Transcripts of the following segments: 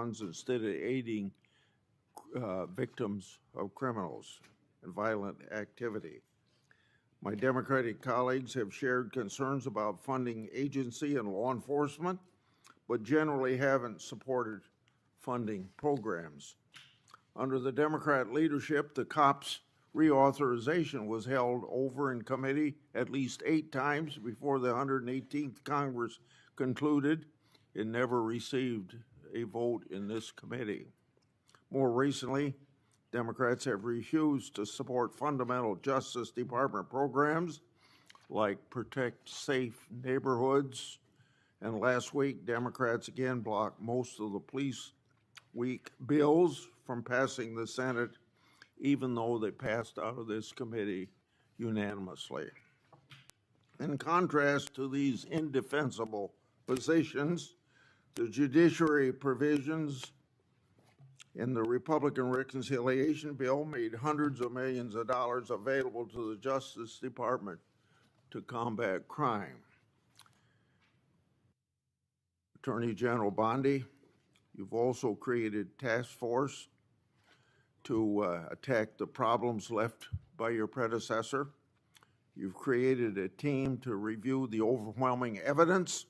funds instead of aiding victims of criminals and violent activity. My Democratic colleagues have shared concerns about funding agency and law enforcement, but generally haven't supported funding programs. Under the Democrat leadership, the COPS reauthorization was held over in committee at least 8 times before the 118th Congress concluded. It never received a vote in this committee. More recently, Democrats have refused to support fundamental Justice Department programs like Protect Safe Neighborhoods, and last week, Democrats again blocked most of the Police Week bills from passing the Senate, even though they passed out of this committee unanimously. In contrast to these indefensible positions, the judiciary provisions in the Republican reconciliation bill made hundreds of millions of dollars available to the Justice Department to combat crime. Attorney General Bondi, you've also created a task force to attack the problems left by your predecessor. You've created a team to review the overwhelming evidence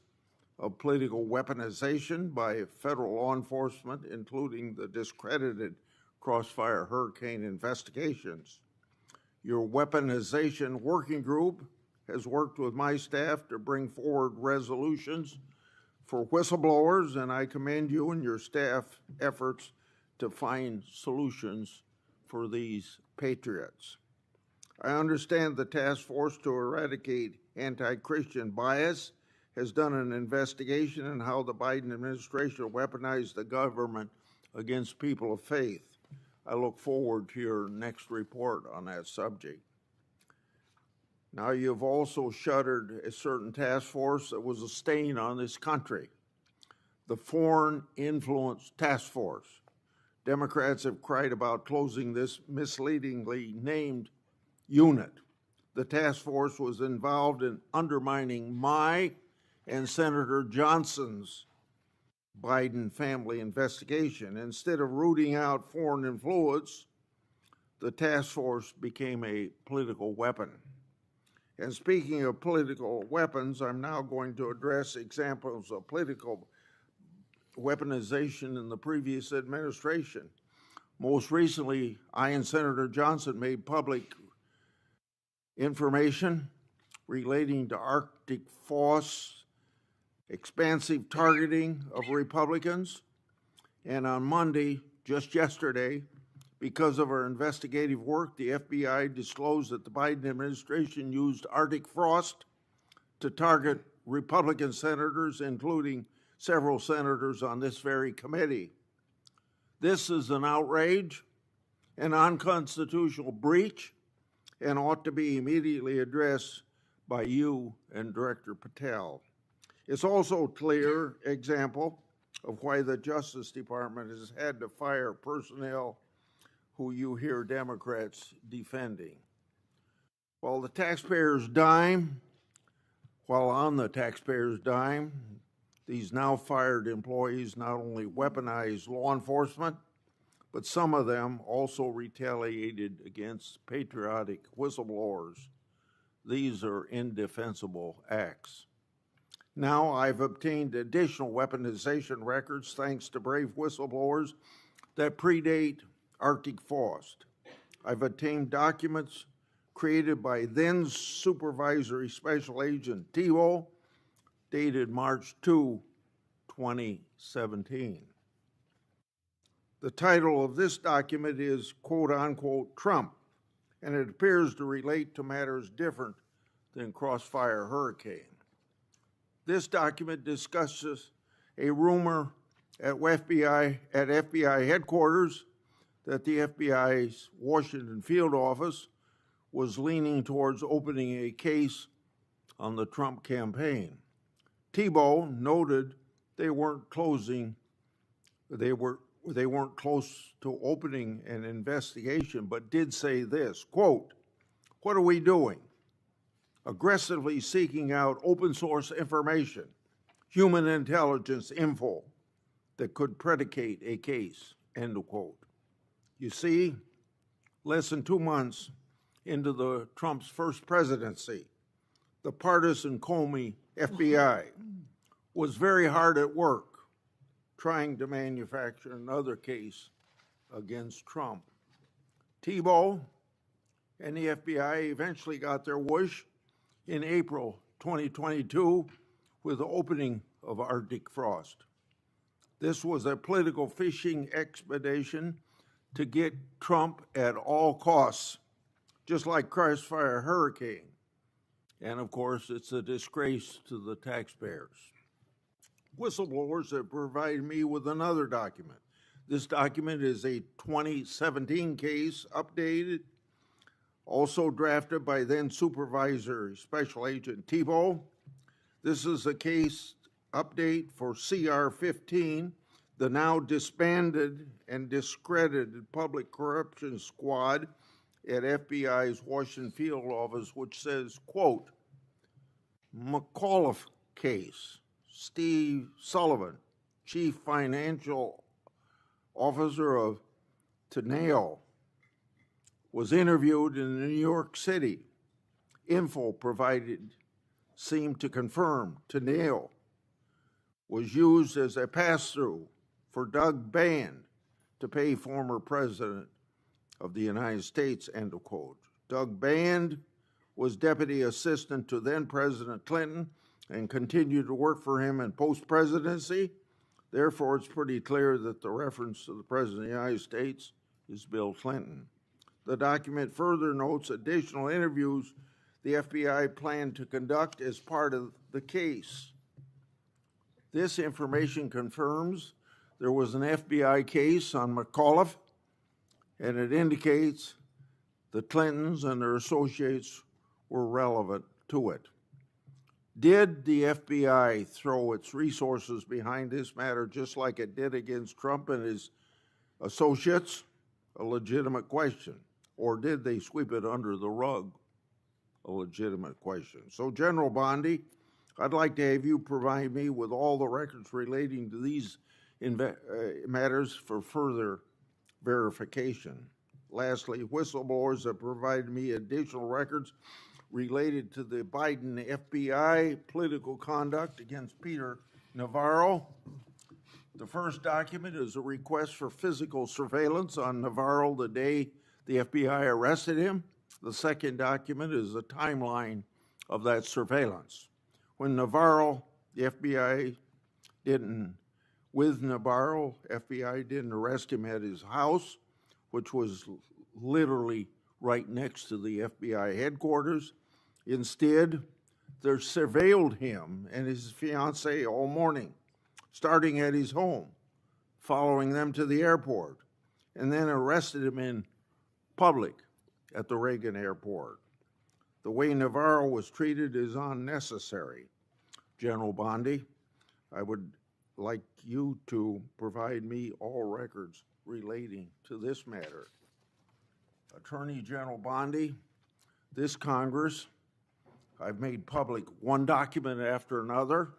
of political weaponization by federal law enforcement, including the discredited Crossfire Hurricane investigations. Your weaponization working group has worked with my staff to bring forward resolutions for whistleblowers, and I commend you and your staff efforts to find solutions for these patriots. I understand the task force to eradicate anti-Christian bias has done an investigation on how the Biden administration weaponized the government against people of faith. I look forward to your next report on that subject. Now, you've also shuttered a certain task force that was a stain on this country, the Foreign Influence Task Force. Democrats have cried about closing this misleadingly named unit. The task force was involved in undermining my and Senator Johnson's Biden family investigation. Instead of rooting out foreign influence, the task force became a political weapon. And speaking of political weapons, I'm now going to address examples of political weaponization in the previous administration. Most recently, I and Senator Johnson made public information relating to Arctic Foss expansive targeting of Republicans. And on Monday, just yesterday, because of our investigative work, the FBI disclosed that the Biden administration used Arctic frost to target Republican senators, including several senators on this very committee. This is an outrage, an unconstitutional breach, and ought to be immediately addressed by you and Director Patel. It's also a clear example of why the Justice Department has had to fire personnel who you hear Democrats defending. While on the taxpayer's dime, these now fired employees not only weaponized law enforcement, but some of them also retaliated against patriotic whistleblowers. These are indefensible acts. Now I've obtained additional weaponization records thanks to brave whistleblowers that predate Arctic Frost. I've obtained documents created by then Supervisory Special Agent Tebow, dated March 2, 2017. The title of this document is quote unquote Trump, and it appears to relate to matters different than Crossfire Hurricane. This document discusses a rumor at FBI headquarters that the FBI's Washington field office was leaning towards opening a case on the Trump campaign. Tebow noted they weren't close to opening an investigation, but did say this, quote, "What are we doing? Aggressively seeking out open source information, human intelligence info, that could predicate a case, end of quote. You see, less than 2 months into Trump's first presidency, the partisan Comey FBI was very hard at work trying to manufacture another case against Trump. Tebow and the FBI eventually got their wish in April 2022 with the opening of Arctic frost. This was a political fishing expedition to get Trump at all costs, just like Crossfire Hurricane. And of course, it's a disgrace to the taxpayers. Whistleblowers have provided me with another document. This document is a 2017 case, updated, also drafted by then Supervisor Special Agent Tebow. This is a case update for CR 15, the now disbanded and discredited Public Corruption Squad at FBI's Washington field office, which says, quote, McAuliffe case, Steve Sullivan, Chief Financial Officer of Teneo, was interviewed in New York City. Info provided seemed to confirm Teneo was used as a pass-through for Doug Band to pay former President of the United States, end of quote. Doug Band was deputy assistant to then President Clinton and continued to work for him in post-presidency. Therefore, it's pretty clear that the reference to the President of the United States is Bill Clinton. The document further notes additional interviews the FBI planned to conduct as part of the case. This information confirms there was an FBI case on McAuliffe, and it indicates the Clintons and their associates were relevant to it. Did the FBI throw its resources behind this matter just like it did against Trump and his associates? A legitimate question. Or did they sweep it under the rug? A legitimate question. So, General Bondi, I'd like to have you provide me with all the records relating to these matters for further verification. Lastly, whistleblowers have provided me additional records related to the Biden FBI political conduct against Peter Navarro. The first document is a request for physical surveillance on Navarro the day the FBI arrested him. The second document is a timeline of that surveillance. When Navarro, the FBI didn't arrest him at his house, which was literally right next to the FBI headquarters. Instead, they surveilled him and his fiancée all morning, starting at his home, following them to the airport, and then arrested him in public at the Reagan airport. The way Navarro was treated is unnecessary. General Bondi, I would like you to provide me all records relating to this matter. Attorney General Bondi, this Congress, I've made public one document after another,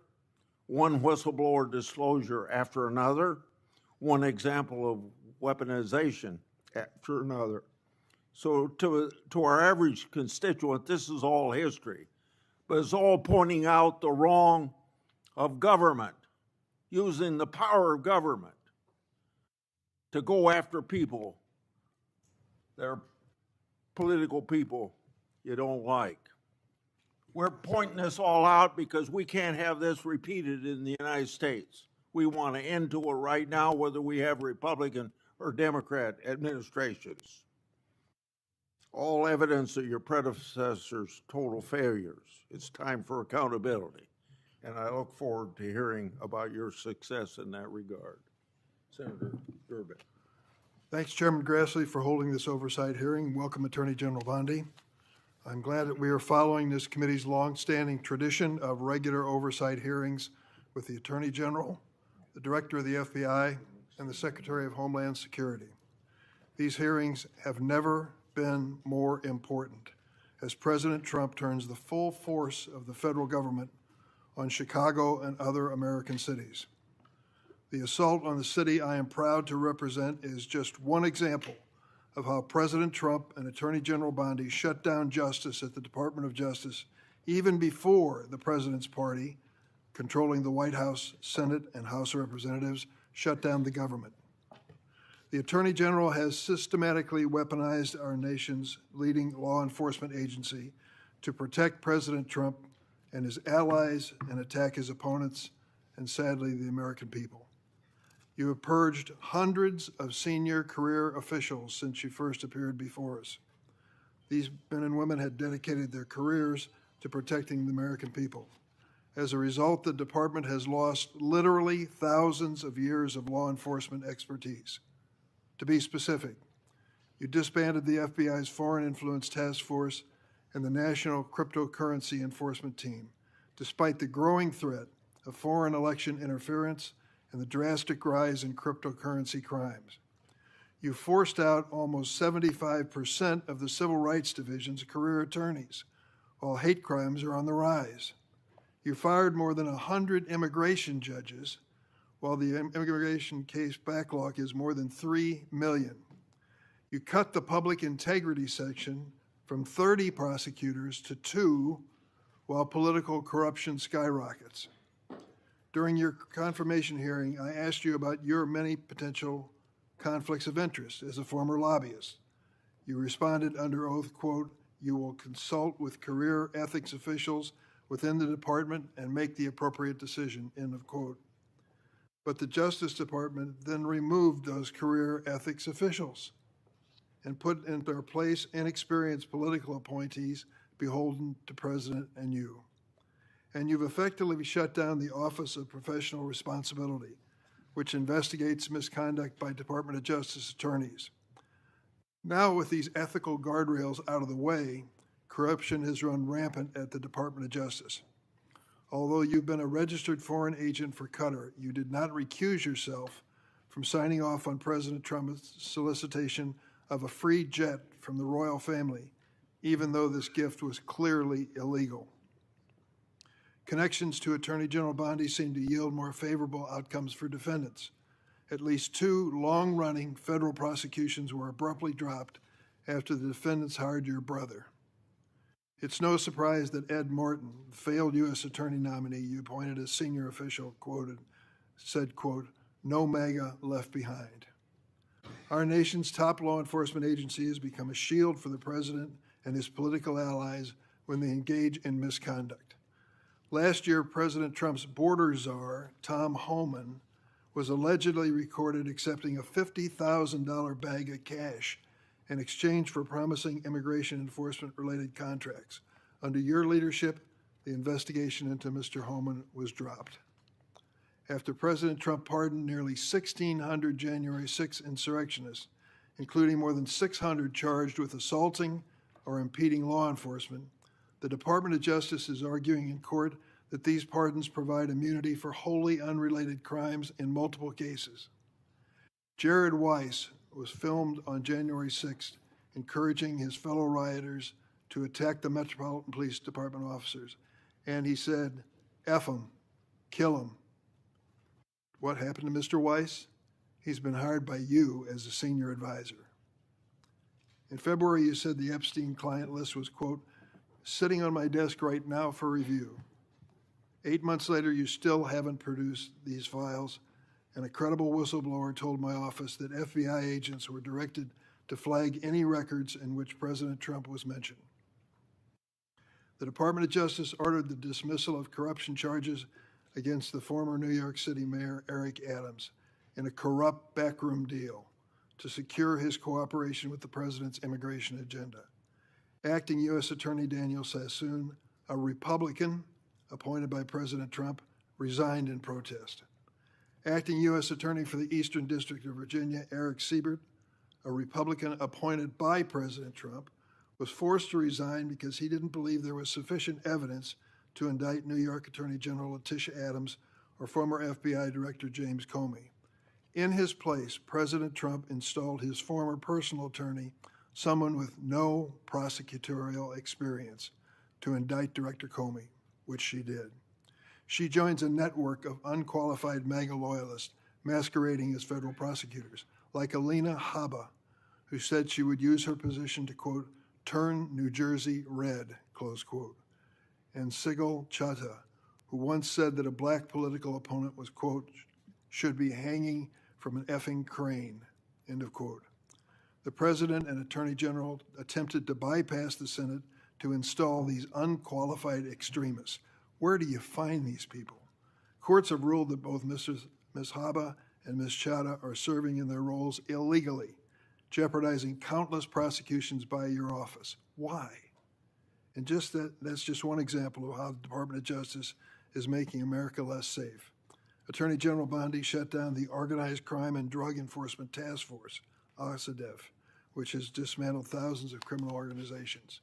one whistleblower disclosure after another, one example of weaponization after another. So to our average constituent, this is all history, but it's all pointing out the wrong of government, using the power of government to go after people, they're political people you don't like. We're pointing this all out because we can't have this repeated in the United States. We want to end to it right now, whether we have Republican or Democrat administrations. All evidence of your predecessors' total failures. It's time for accountability. And I look forward to hearing about your success in that regard. Senator Durbin. Thanks, Chairman Grassley, for holding this oversight hearing. Welcome, Attorney General Bondi. I'm glad that we are following this committee's long-standing tradition of regular oversight hearings with the Attorney General, the Director of the FBI, and the Secretary of Homeland Security. These hearings have never been more important as President Trump turns the full force of the federal government on Chicago and other American cities. The assault on the city I am proud to represent is just one example of how President Trump and Attorney General Bondi shut down justice at the Department of Justice even before the president's party, controlling the White House, Senate, and House of Representatives, shut down the government. The Attorney General has systematically weaponized our nation's leading law enforcement agency to protect President Trump and his allies and attack his opponents and, sadly, the American people. You have purged hundreds of senior career officials since you first appeared before us. These men and women had dedicated their careers to protecting the American people. As a result, the department has lost literally thousands of years of law enforcement expertise. To be specific, you disbanded the FBI's Foreign Influence Task Force and the National Cryptocurrency Enforcement Team, despite the growing threat of foreign election interference and the drastic rise in cryptocurrency crimes. You forced out almost 75% of the Civil Rights Division's career attorneys, while hate crimes are on the rise. You fired more than 100 immigration judges, while the immigration case backlog is more than 3 million. You cut the public integrity section from 30 prosecutors to 2, while political corruption skyrockets. During your confirmation hearing, I asked you about your many potential conflicts of interest as a former lobbyist. You responded under oath, quote, "You will consult with career ethics officials within the department and make the appropriate decision," end of quote. But the Justice Department then removed those career ethics officials and put in their place inexperienced political appointees beholden to President and you. And you've effectively shut down the Office of Professional Responsibility, which investigates misconduct by Department of Justice attorneys. Now, with these ethical guardrails out of the way, corruption has run rampant at the Department of Justice. Although you've been a registered foreign agent for Qatar, you did not recuse yourself from signing off on President Trump's solicitation of a free jet from the royal family, even though this gift was clearly illegal. Connections to Attorney General Bondi seem to yield more favorable outcomes for defendants. At least 2 long-running federal prosecutions were abruptly dropped after the defendants hired your brother. It's no surprise that Ed Morton, the failed U.S. attorney nominee you appointed as senior official, said, quote, "No MAGA left behind." Our nation's top law enforcement agency has become a shield for the president and his political allies when they engage in misconduct. Last year, President Trump's border czar, Tom Homan, was allegedly recorded accepting a $50,000 bag of cash in exchange for promising immigration enforcement-related contracts. Under your leadership, the investigation into Mr. Homan was dropped. After President Trump pardoned nearly 1,600 January 6 insurrectionists, including more than 600 charged with assaulting or impeding law enforcement, the Department of Justice is arguing in court that these pardons provide immunity for wholly unrelated crimes in multiple cases. Jared Weiss was filmed on January 6th, encouraging his fellow rioters to attack the Metropolitan Police Department officers. And he said, "F them, kill them." What happened to Mr. Weiss? He's been hired by you as a senior advisor. In February, you said the Epstein client list was, quote, "sitting on my desk right now for review." 8 months later, you still haven't produced these files, and a credible whistleblower told my office that FBI agents were directed to flag any records in which President Trump was mentioned. The Department of Justice ordered the dismissal of corruption charges against the former New York City Mayor Eric Adams in a corrupt backroom deal to secure his cooperation with the president's immigration agenda. Acting U.S. Attorney Daniel Sassoon, a Republican appointed by President Trump, resigned in protest. Acting U.S. Attorney for the Eastern District of Virginia, Eric Siebert, a Republican appointed by President Trump, was forced to resign because he didn't believe there was sufficient evidence to indict New York Attorney General Letitia Adams or former FBI Director James Comey. In his place, President Trump installed his former personal attorney, someone with no prosecutorial experience, to indict Director Comey, which she did. She joins a network of unqualified MAGA loyalists, masquerading as federal prosecutors, like Alina Habba, who said she would use her position to, quote, turn New Jersey red, close quote, and Sigal Chattah, who once said that a black political opponent was, quote, should be hanging from an effing crane, end of quote. The president and attorney general attempted to bypass the Senate to install these unqualified extremists. Where do you find these people? Courts have ruled that both Ms. Habba and Ms. Chattah are serving in their roles illegally, jeopardizing countless prosecutions by your office. Why? And that's just one example of how the Department of Justice is making America less safe. Attorney General Bondi shut down the Organized Crime and Drug Enforcement Task Force, OSADEF, which has dismantled thousands of criminal organizations.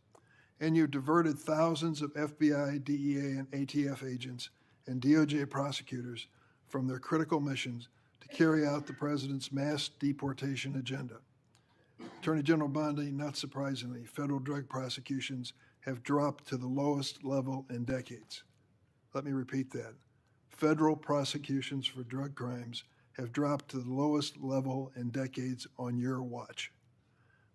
And you diverted thousands of FBI, DEA, and ATF agents and DOJ prosecutors from their critical missions to carry out the president's mass deportation agenda. Attorney General Bondi, not surprisingly, federal drug prosecutions have dropped to the lowest level in decades. Let me repeat that. Federal prosecutions for drug crimes have dropped to the lowest level in decades on your watch.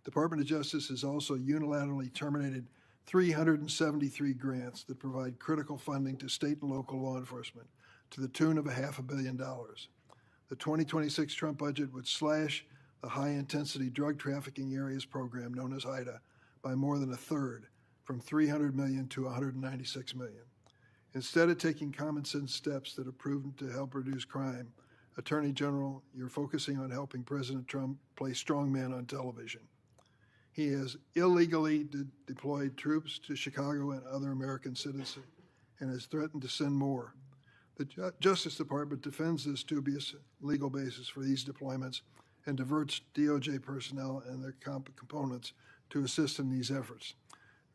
The Department of Justice has also unilaterally terminated 373 grants that provide critical funding to state and local law enforcement to the tune of $500 million. The 2026 Trump budget would slash the high-intensity drug trafficking areas program known as HIDA by more than a third, from $300 million to $196 million. Instead of taking common sense steps that have proven to help reduce crime, Attorney General, you're focusing on helping President Trump play strongman on television. He has illegally deployed troops to Chicago and other American citizens and has threatened to send more. The Justice Department defends this dubious legal basis for these deployments and diverts DOJ personnel and their components to assist in these efforts.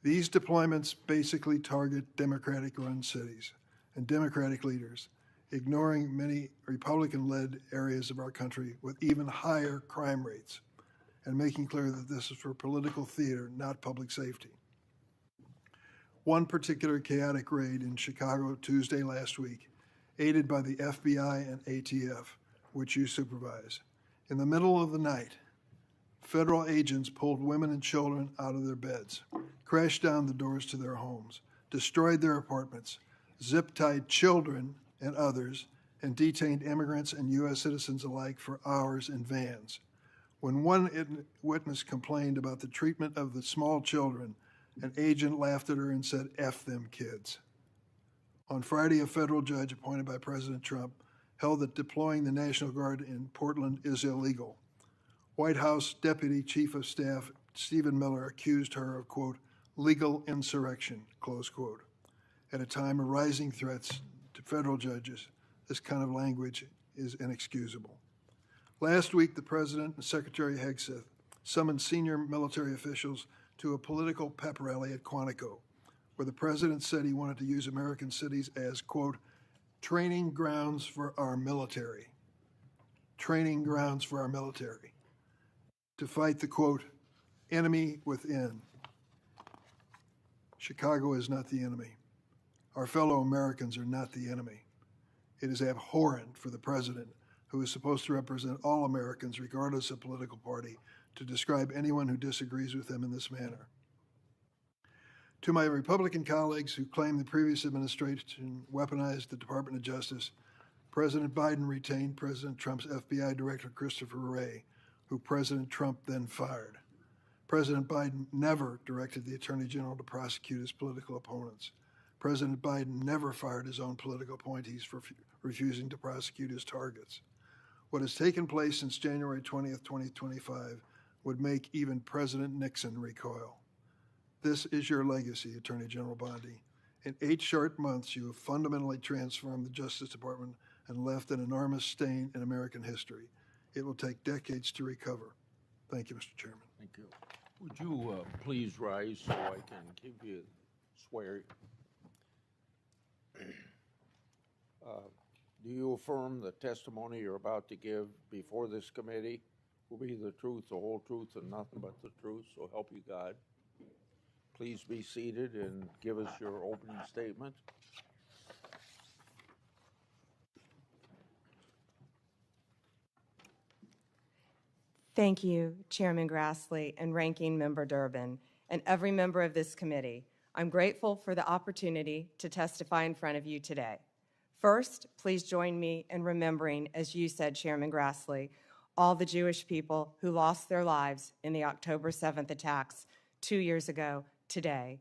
These deployments basically target Democratic-run cities and Democratic leaders, ignoring many Republican-led areas of our country with even higher crime rates, and making clear that this is for political theater, not public safety. One particular chaotic raid in Chicago Tuesday last week, aided by the FBI and ATF, which you supervise. In the middle of the night, federal agents pulled women and children out of their beds, crashed down the doors to their homes, destroyed their apartments, zip-tied children and others, and detained immigrants and U.S. citizens alike for hours in vans. When one witness complained about the treatment of the small children, an agent laughed at her and said, "F them kids." On Friday, a federal judge appointed by President Trump held that deploying the National Guard in Portland is illegal. White House Deputy Chief of Staff Stephen Miller accused her of, quote, legal insurrection, close quote. At a time of rising threats to federal judges, this kind of language is inexcusable. Last week, the President and Secretary Hegseth summoned senior military officials to a political pep rally at Quantico, where the President said he wanted to use American cities as, quote, training grounds for our military. Training grounds for our military. To fight the, quote, enemy within. Chicago is not the enemy. Our fellow Americans are not the enemy. It is abhorrent for the President, who is supposed to represent all Americans, regardless of political party, to describe anyone who disagrees with him in this manner. To my Republican colleagues who claim the previous administration weaponized the Department of Justice, President Biden retained President Trump's FBI Director Christopher Wray, who President Trump then fired. President Biden never directed the Attorney General to prosecute his political opponents. President Biden never fired his own political appointees for refusing to prosecute his targets. What has taken place since January 20th, 2025 would make even President Nixon recoil. This is your legacy, Attorney General Bondi. In 8 short months, you have fundamentally transformed the Justice Department and left an enormous stain in American history. It will take decades to recover. Thank you, Mr. Chairman. Thank you. Would you please rise so I can give you swear? Do you affirm the testimony you're about to give before this committee will be the truth, the whole truth, and nothing but the truth, so help you God? Please be seated and give us your opening statement. Thank you, Chairman Grassley and Ranking Member Durbin, and every member of this committee. I'm grateful for the opportunity to testify in front of you today. First, please join me in remembering, as you said, Chairman Grassley, all the Jewish people who lost their lives in the October 7th attacks 2 years ago today.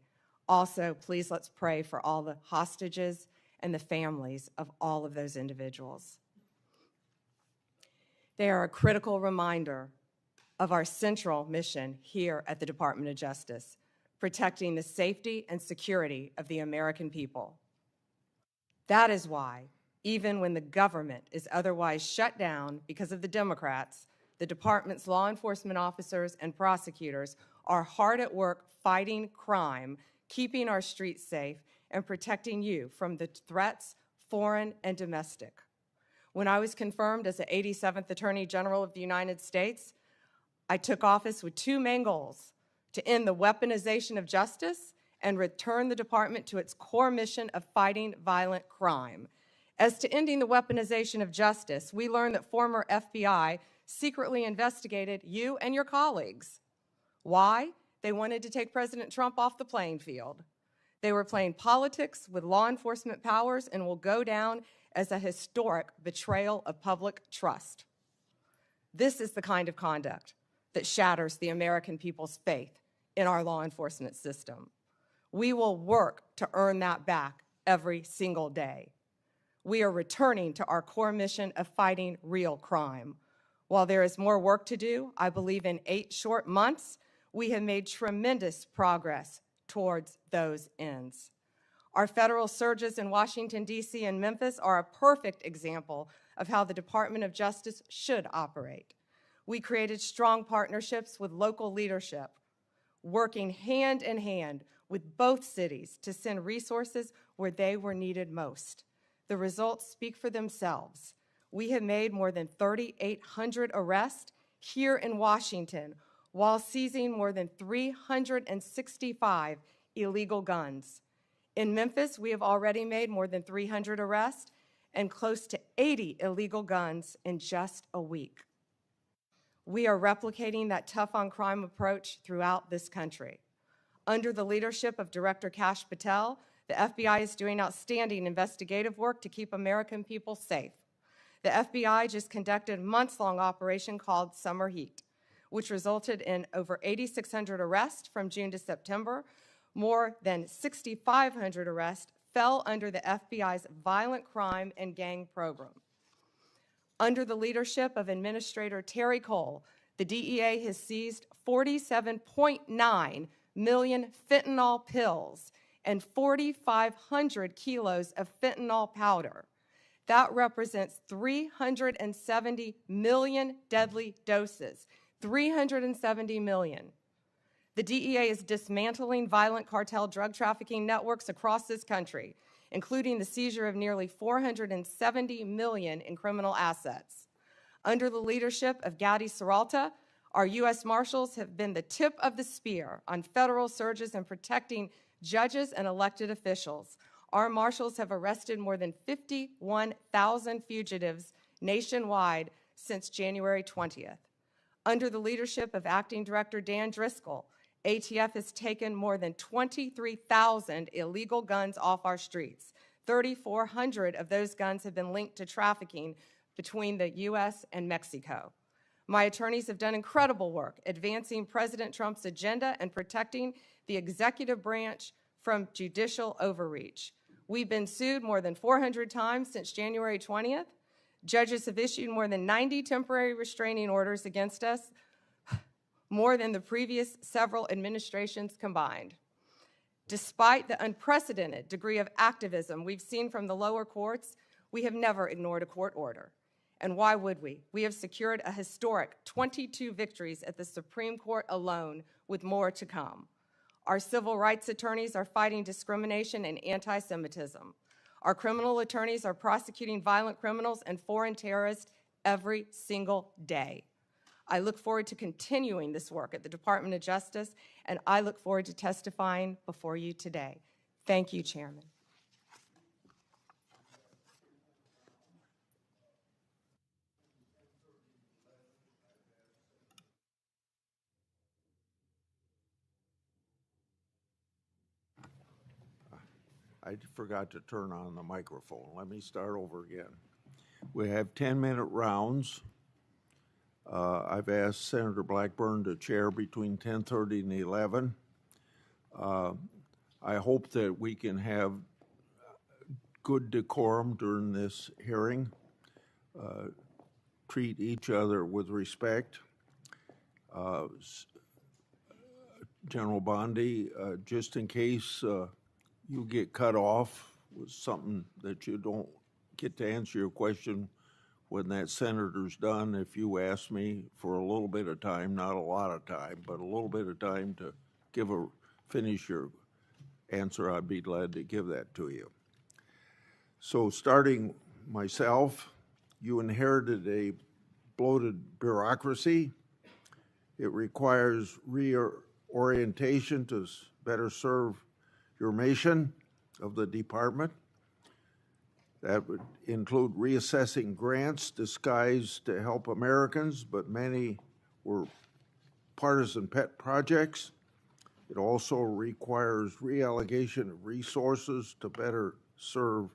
Also, please let's pray for all the hostages and the families of all of those individuals. They are a critical reminder of our central mission here at the Department of Justice, protecting the safety and security of the American people. That is why, even when the government is otherwise shut down because of the Democrats, the department's law enforcement officers and prosecutors are hard at work fighting crime, keeping our streets safe, and protecting you from the threats, foreign and domestic. When I was confirmed as the 87th Attorney General of the United States, I took office with two main goals: to end the weaponization of justice and return the department to its core mission of fighting violent crime. As to ending the weaponization of justice, we learned that former FBI secretly investigated you and your colleagues. Why? They wanted to take President Trump off the playing field. They were playing politics with law enforcement powers and will go down as a historic betrayal of public trust. This is the kind of conduct that shatters the American people's faith in our law enforcement system. We will work to earn that back every single day. We are returning to our core mission of fighting real crime. While there is more work to do, I believe in 8 short months, we have made tremendous progress towards those ends. Our federal surges in Washington, D.C. and Memphis are a perfect example of how the Department of Justice should operate. We created strong partnerships with local leadership, working hand in hand with both cities to send resources where they were needed most. The results speak for themselves. We have made more than 3,800 arrests here in Washington while seizing more than 365 illegal guns. In Memphis, we have already made more than 300 arrests and close to 80 illegal guns in just a week. We are replicating that tough-on-crime approach throughout this country. Under the leadership of Director Kash Patel, the FBI is doing outstanding investigative work to keep American people safe. The FBI just conducted a months-long operation called Summer Heat, which resulted in over 8,600 arrests from June to September. More than 6,500 arrests fell under the FBI's violent crime and gang program. Under the leadership of Administrator Terry Cole, the DEA has seized 47.9 million fentanyl pills and 4,500 kilos of fentanyl powder. That represents 370 million deadly doses, 370 million. The DEA is dismantling violent cartel drug trafficking networks across this country, including the seizure of nearly 470 million in criminal assets. Under the leadership of Gadi Saralta, our U.S. Marshals have been the tip of the spear on federal surges in protecting judges and elected officials. Our Marshals have arrested more than 51,000 fugitives nationwide since January 20th. Under the leadership of Acting Director Dan Driscoll, ATF has taken more than 23,000 illegal guns off our streets. 3,400 of those guns have been linked to trafficking between the U.S. and Mexico. My attorneys have done incredible work advancing President Trump's agenda and protecting the executive branch from judicial overreach. We've been sued more than 400 times since January 20th. Judges have issued more than 90 temporary restraining orders against us, more than the previous several administrations combined. Despite the unprecedented degree of activism we've seen from the lower courts, we have never ignored a court order. And why would we? We have secured a historic 22 victories at the Supreme Court alone, with more to come. Our civil rights attorneys are fighting discrimination and anti-Semitism. Our criminal attorneys are prosecuting violent criminals and foreign terrorists every single day. I look forward to continuing this work at the Department of Justice, and I look forward to testifying before you today. Thank you, Chairman. I forgot to turn on the microphone. Let me start over again. We have 10-minute rounds. I've asked Senator Blackburn to chair between 10:30 and 11. I hope that we can have good decorum during this hearing, treat each other with respect. General Bondi, just in case you get cut off with something that you don't get to answer your question when that senator's done, if you ask me for a little bit of time, not a lot of time, but a little bit of time to finish your answer, I'd be glad to give that to you. So starting myself, you inherited a bloated bureaucracy. It requires reorientation to better serve your mission of the department. That would include reassessing grants disguised to help Americans, but many were partisan pet projects. It also requires reallocation of resources to better serve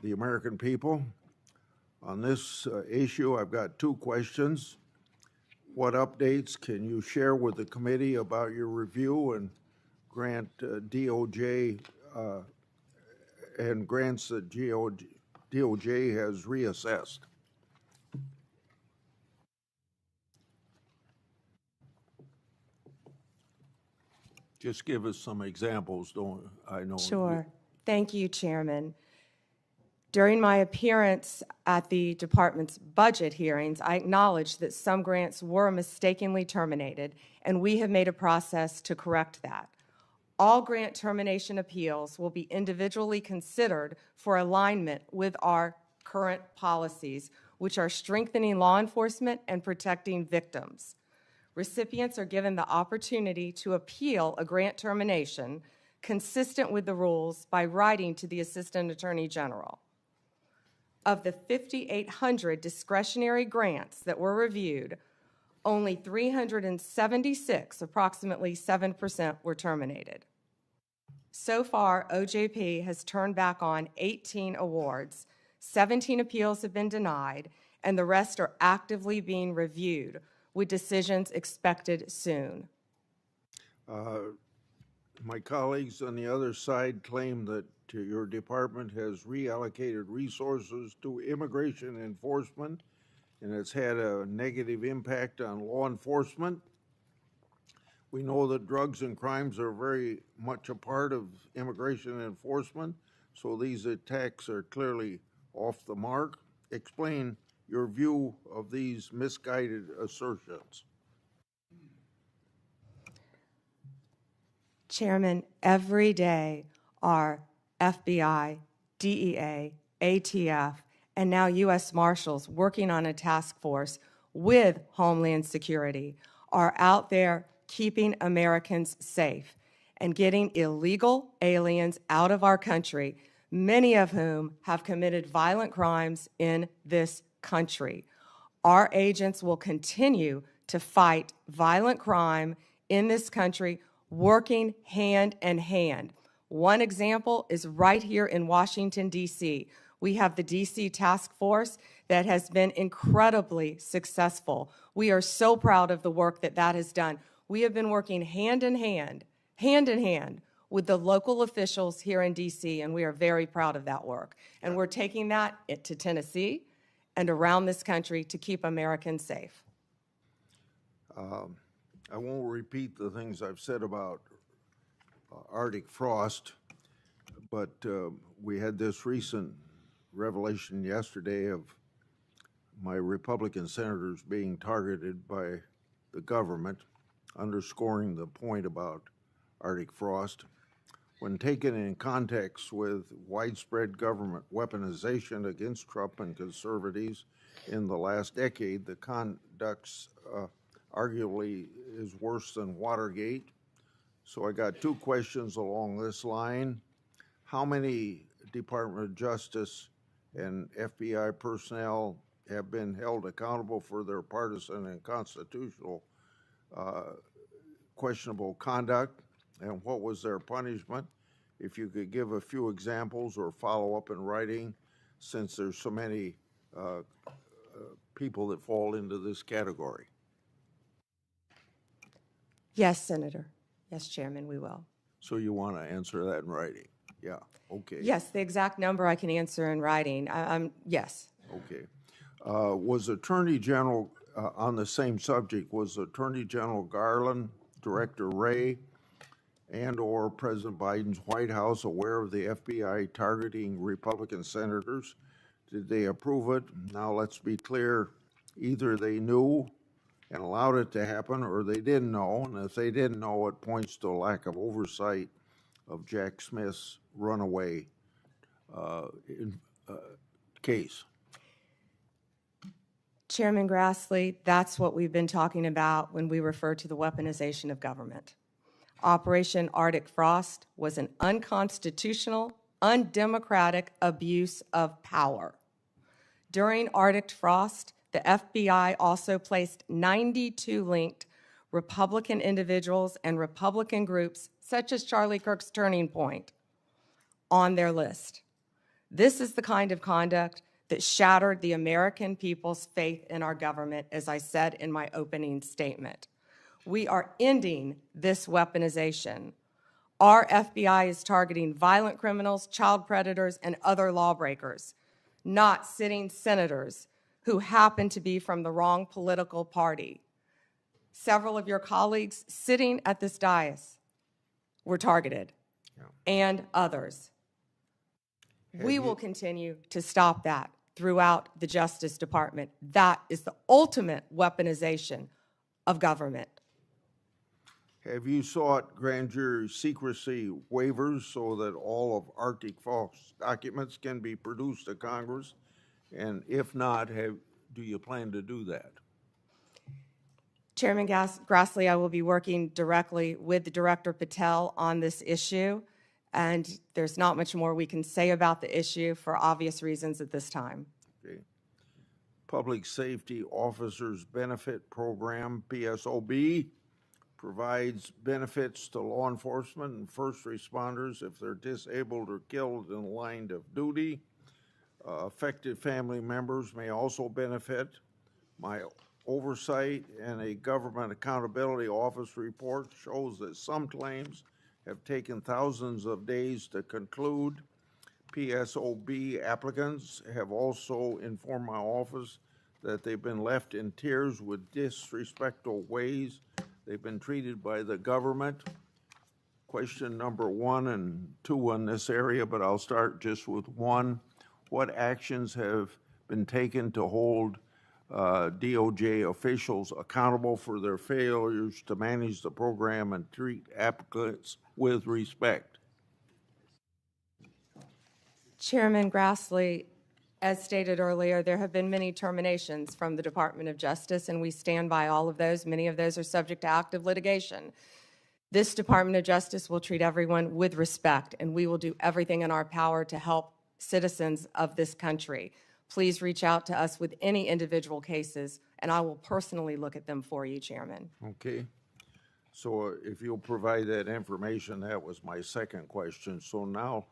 the American people. On this issue, I've got two questions. What updates can you share with the committee about your review and grant DOJ and grants that DOJ has reassessed? Just give us some examples, don't I know? Sure. Thank you, Chairman. During my appearance at the department's budget hearings, I acknowledged that some grants were mistakenly terminated, and we have made a process to correct that. All grant termination appeals will be individually considered for alignment with our current policies, which are strengthening law enforcement and protecting victims. Recipients are given the opportunity to appeal a grant termination consistent with the rules by writing to the Assistant Attorney General. Of the 5,800 discretionary grants that were reviewed, only 376, approximately 7%, were terminated. So far, OJP has turned back on 18 awards, 17 appeals have been denied, and the rest are actively being reviewed, with decisions expected soon. My colleagues on the other side claim that your department has reallocated resources to immigration enforcement, and it's had a negative impact on law enforcement. We know that drugs and crimes are very much a part of immigration enforcement, so these attacks are clearly off the mark. Explain your view of these misguided assertions. Chairman, every day our FBI, DEA, ATF, and now U.S. Marshals working on a task force with Homeland Security are out there keeping Americans safe and getting illegal aliens out of our country, many of whom have committed violent crimes in this country. Our agents will continue to fight violent crime in this country, working hand in hand. One example is right here in Washington, D.C. We have the D.C. Task Force that has been incredibly successful. We are so proud of the work that has done. We have been working hand in hand with the local officials here in D.C., and we are very proud of that work. And we're taking that to Tennessee and around this country to keep Americans safe. I won't repeat the things I've said about Arctic frost, but we had this recent revelation yesterday of my Republican senators being targeted by the government, underscoring the point about Arctic frost. When taken in context with widespread government weaponization against Trump and conservatives in the last decade, the conduct's arguably is worse than Watergate. So I got two questions along this line. How many Department of Justice and FBI personnel have been held accountable for their partisan and constitutional questionable conduct, and what was their punishment? If you could give a few examples or follow up in writing, since there's so many people that fall into this category. Yes, Senator. Yes, Chairman, we will. So you want to answer that in writing? Yeah, okay. Yes, the exact number I can answer in writing. Yes. Okay. Was Attorney General, on the same subject, was Attorney General Garland, Director Wray, and/or President Biden's White House aware of the FBI targeting Republican senators? Did they approve it? Now, let's be clear, either they knew and allowed it to happen, or they didn't know, and if they didn't know, it points to a lack of oversight of Jack Smith's runaway case. Chairman Grassley, that's what we've been talking about when we refer to the weaponization of government. Operation Arctic Frost was an unconstitutional, undemocratic abuse of power. During Arctic Frost, the FBI also placed 92 linked Republican individuals and Republican groups, such as Charlie Kirk's Turning Point, on their list. This is the kind of conduct that shattered the American people's faith in our government, as I said in my opening statement. We are ending this weaponization. Our FBI is targeting violent criminals, child predators, and other lawbreakers, not sitting senators who happen to be from the wrong political party. Several of your colleagues sitting at this dais were targeted, and others. We will continue to stop that throughout the Justice Department. That is the ultimate weaponization of government. Have you sought grand jury secrecy waivers so that all of Arctic Frost documents can be produced to Congress? And if not, do you plan to do that? Chairman Grassley, I will be working directly with Director Patel on this issue, and there's not much more we can say about the issue for obvious reasons at this time. Okay. Public Safety Officers Benefit Program, PSOB, provides benefits to law enforcement and first responders if they're disabled or killed in the line of duty. Affected family members may also benefit. My oversight and a Government Accountability Office report shows that some claims have taken thousands of days to conclude. PSOB applicants have also informed my office that they've been left in tears with disrespectful ways they've been treated by the government. Question number 1 and 2 in this area, but I'll start just with 1. What actions have been taken to hold DOJ officials accountable for their failures to manage the program and treat applicants with respect? Chairman Grassley, as stated earlier, there have been many terminations from the Department of Justice, and we stand by all of those. Many of those are subject to active litigation. This Department of Justice will treat everyone with respect, and we will do everything in our power to help citizens of this country. Please reach out to us with any individual cases, and I will personally look at them for you, Chairman. Okay. So if you'll provide that information, that was my second question. So now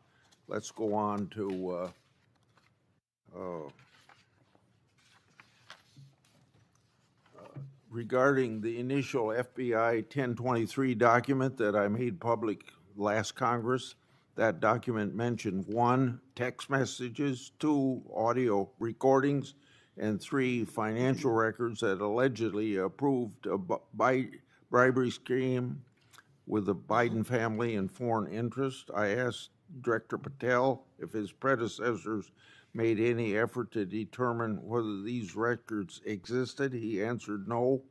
let's go on to regarding the initial FBI 1023 document that I made public last Congress. That document mentioned 1, text messages, 2, audio recordings, and 3, financial records that allegedly approved a bribery scheme with the Biden family and foreign interest. I asked Director Patel if his predecessors made any effort to determine whether these records existed. He answered no.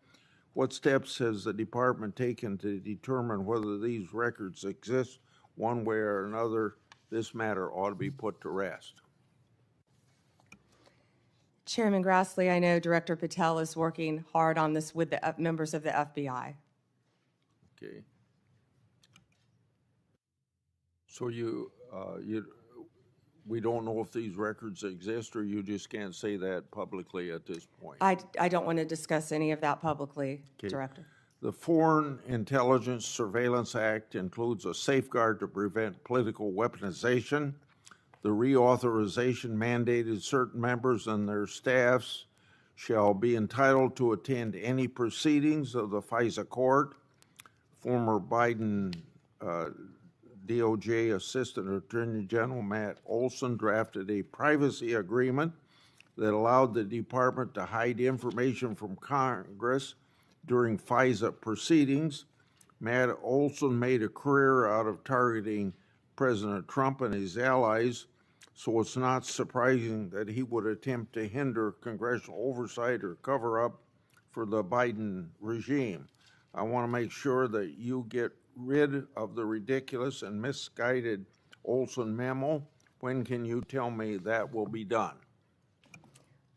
What steps has the department taken to determine whether these records exist? One way or another, this matter ought to be put to rest. Chairman Grassley, I know Director Patel is working hard on this with the members of the FBI. Okay. So we don't know if these records exist, or you just can't say that publicly at this point? I don't want to discuss any of that publicly, Okay. Director. The Foreign Intelligence Surveillance Act includes a safeguard to prevent political weaponization. The reauthorization mandated certain members and their staffs shall be entitled to attend any proceedings of the FISA court. Former Biden DOJ Assistant Attorney General Matt Olson drafted a privacy agreement that allowed the department to hide information from Congress during FISA proceedings. Matt Olson made a career out of targeting President Trump and his allies, so it's not surprising that he would attempt to hinder congressional oversight or cover up for the Biden regime. I want to make sure that you get rid of the ridiculous and misguided Olson memo. When can you tell me that will be done?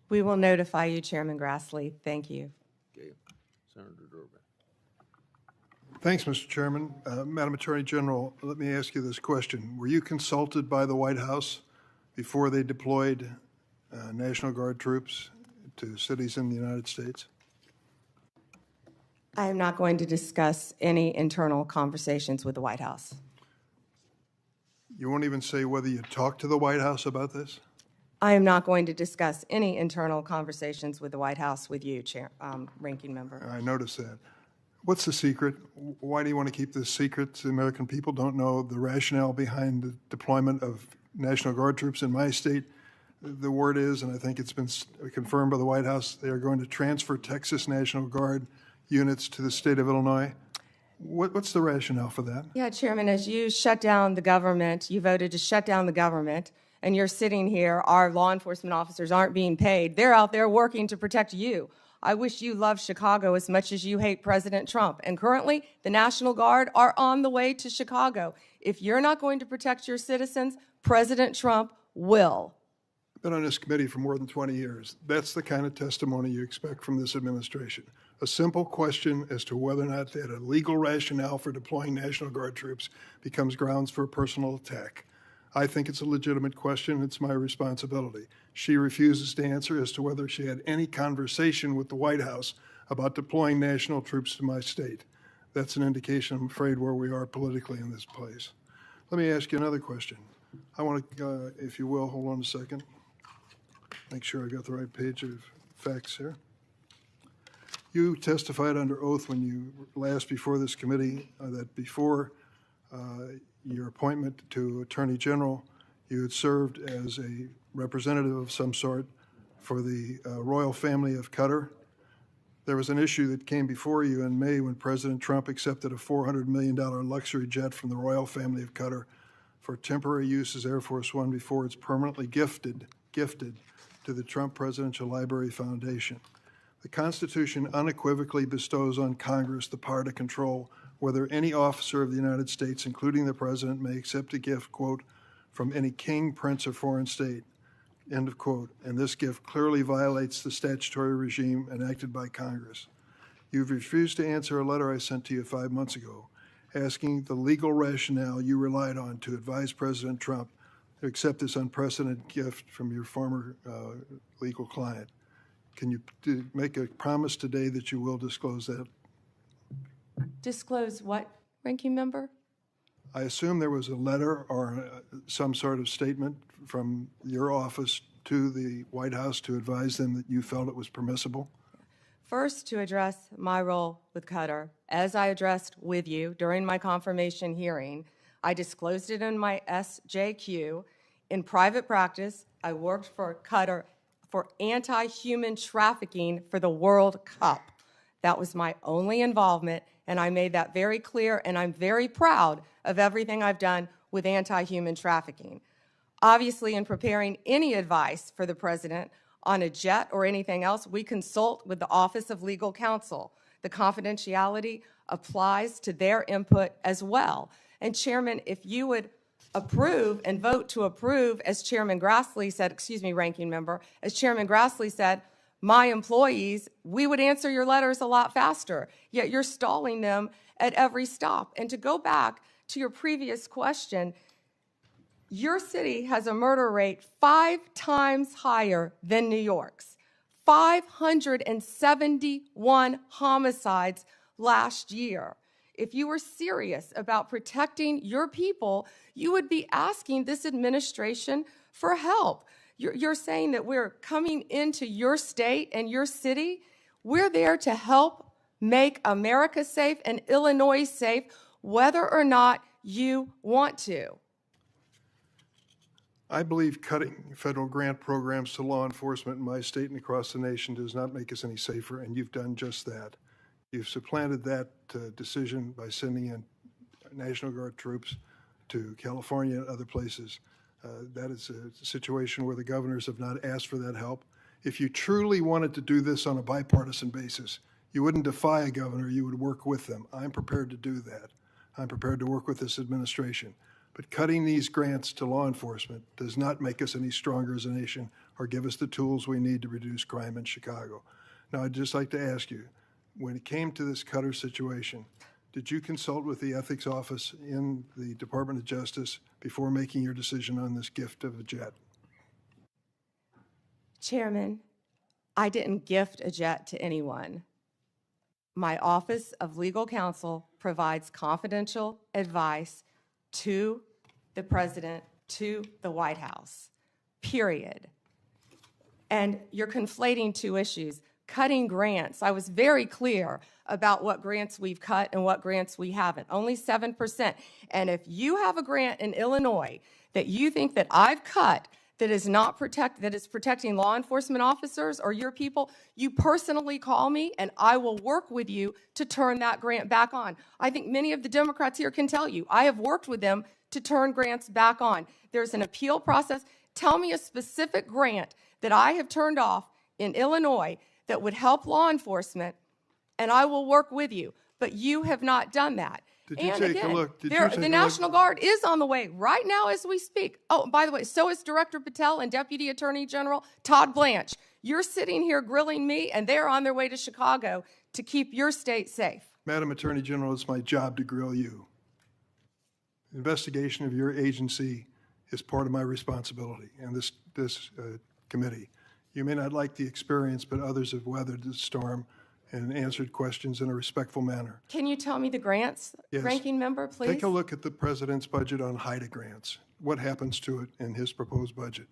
We will notify you, Chairman Grassley. Thank you. Okay. Senator Durbin. Thanks, Mr. Chairman. Madam Attorney General, let me ask you this question. Were you consulted by the White House before they deployed National Guard troops to cities in the United States? I am not going to discuss any internal conversations with the White House. You won't even say whether you talked to the White House about this? I am not going to discuss any internal conversations with the White House with you, Ranking Member. I noticed that. What's the secret? Why do you want to keep this secret? The American people don't know the rationale behind the deployment of National Guard troops in my state. The word is, and I think it's been confirmed by the White House, they are going to transfer Texas National Guard units to the state of Illinois. What's the rationale for that? Yeah, Chairman, as you shut down the government, you voted to shut down the government, and you're sitting here, our law enforcement officers aren't being paid. They're out there working to protect you. I wish you loved Chicago as much as you hate President Trump. And currently, the National Guard are on the way to Chicago. If you're not going to protect your citizens, President Trump will. I've been on this committee for more than 20 years. That's the kind of testimony you expect from this administration. A simple question as to whether or not they had a legal rationale for deploying National Guard troops becomes grounds for a personal attack. I think it's a legitimate question. It's my responsibility. She refuses to answer as to whether she had any conversation with the White House about deploying national troops to my state. That's an indication, I'm afraid, where we are politically in this place. Let me ask you another question. I want to, if you will, hold on a second. Make sure I got the right page of facts here. You testified under oath when you last before this committee that before your appointment to Attorney General, you had served as a representative of some sort for the royal family of Qatar. There was an issue that came before you in May when President Trump accepted a $400 million luxury jet from the royal family of Qatar for temporary use as Air Force One before it's permanently gifted to the Trump Presidential Library Foundation. The Constitution unequivocally bestows on Congress the power to control whether any officer of the United States, including the President, may accept a gift, quote, from any king, prince, or foreign state, end of quote. And this gift clearly violates the statutory regime enacted by Congress. You've refused to answer a letter I sent to you 5 months ago asking the legal rationale you relied on to advise President Trump to accept this unprecedented gift from your former legal client. Can you make a promise today that you will disclose that? Disclose what, Ranking Member? I assume there was a letter or some sort of statement from your office to the White House to advise them that you felt it was permissible? First, to address my role with Qatar, as I addressed with you during my confirmation hearing, I disclosed it in my SJQ. In private practice, I worked for Qatar for anti-human trafficking for the World Cup. That was my only involvement, and I made that very clear, and I'm very proud of everything I've done with anti-human trafficking. Obviously, in preparing any advice for the President on a jet or anything else, we consult with the Office of Legal Counsel. The confidentiality applies to their input as well. And Chairman, if you would approve and vote to approve, as Chairman Grassley said, excuse me, Ranking Member, as Chairman Grassley said, my employees, we would answer your letters a lot faster, yet you're stalling them at every stop. And to go back to your previous question, your city has a murder rate 5 times higher than New York's. 571 homicides last year. If you were serious about protecting your people, you would be asking this administration for help. You're saying that we're coming into your state and your city. We're there to help make America safe and Illinois safe, whether or not you want to. I believe cutting federal grant programs to law enforcement in my state and across the nation does not make us any safer, and you've done just that. You've supplanted that decision by sending in National Guard troops to California and other places. That is a situation where the governors have not asked for that help. If you truly wanted to do this on a bipartisan basis, you wouldn't defy a governor, you would work with them. I'm prepared to do that. I'm prepared to work with this administration. But cutting these grants to law enforcement does not make us any stronger as a nation or give us the tools we need to reduce crime in Chicago. Now, I'd just like to ask you, when it came to this Cutter situation, did you consult with the ethics office in the Department of Justice before making your decision on this gift of a jet? Chairman, I didn't gift a jet to anyone. My Office of Legal Counsel provides confidential advice to the President, to the White House, period. And you're conflating two issues. Cutting grants, I was very clear about what grants we've cut and what grants we haven't, only 7%. And if you have a grant in Illinois that you think that I've cut that is protecting law enforcement officers or your people, you personally call me and I will work with you to turn that grant back on. I think many of the Democrats here can tell you, I have worked with them to turn grants back on. There's an appeal process. Tell me a specific grant that I have turned off in Illinois that would help law enforcement, and I will work with you. But you have not done that. Did you take a look? The National Guard is on the way right now as we speak. Oh, by the way, so is Director Patel and Deputy Attorney General Todd Blanche. You're sitting here grilling me, and they're on their way to Chicago to keep your state safe. Madam Attorney General, it's my job to grill you. Investigation of your agency is part of my responsibility and this committee. You may not like the experience, but others have weathered the storm and answered questions in a respectful manner. Can you tell me the grants, Yes. Ranking Member, please? Take a look at the president's budget on HIDA grants. What happens to it in his proposed budget?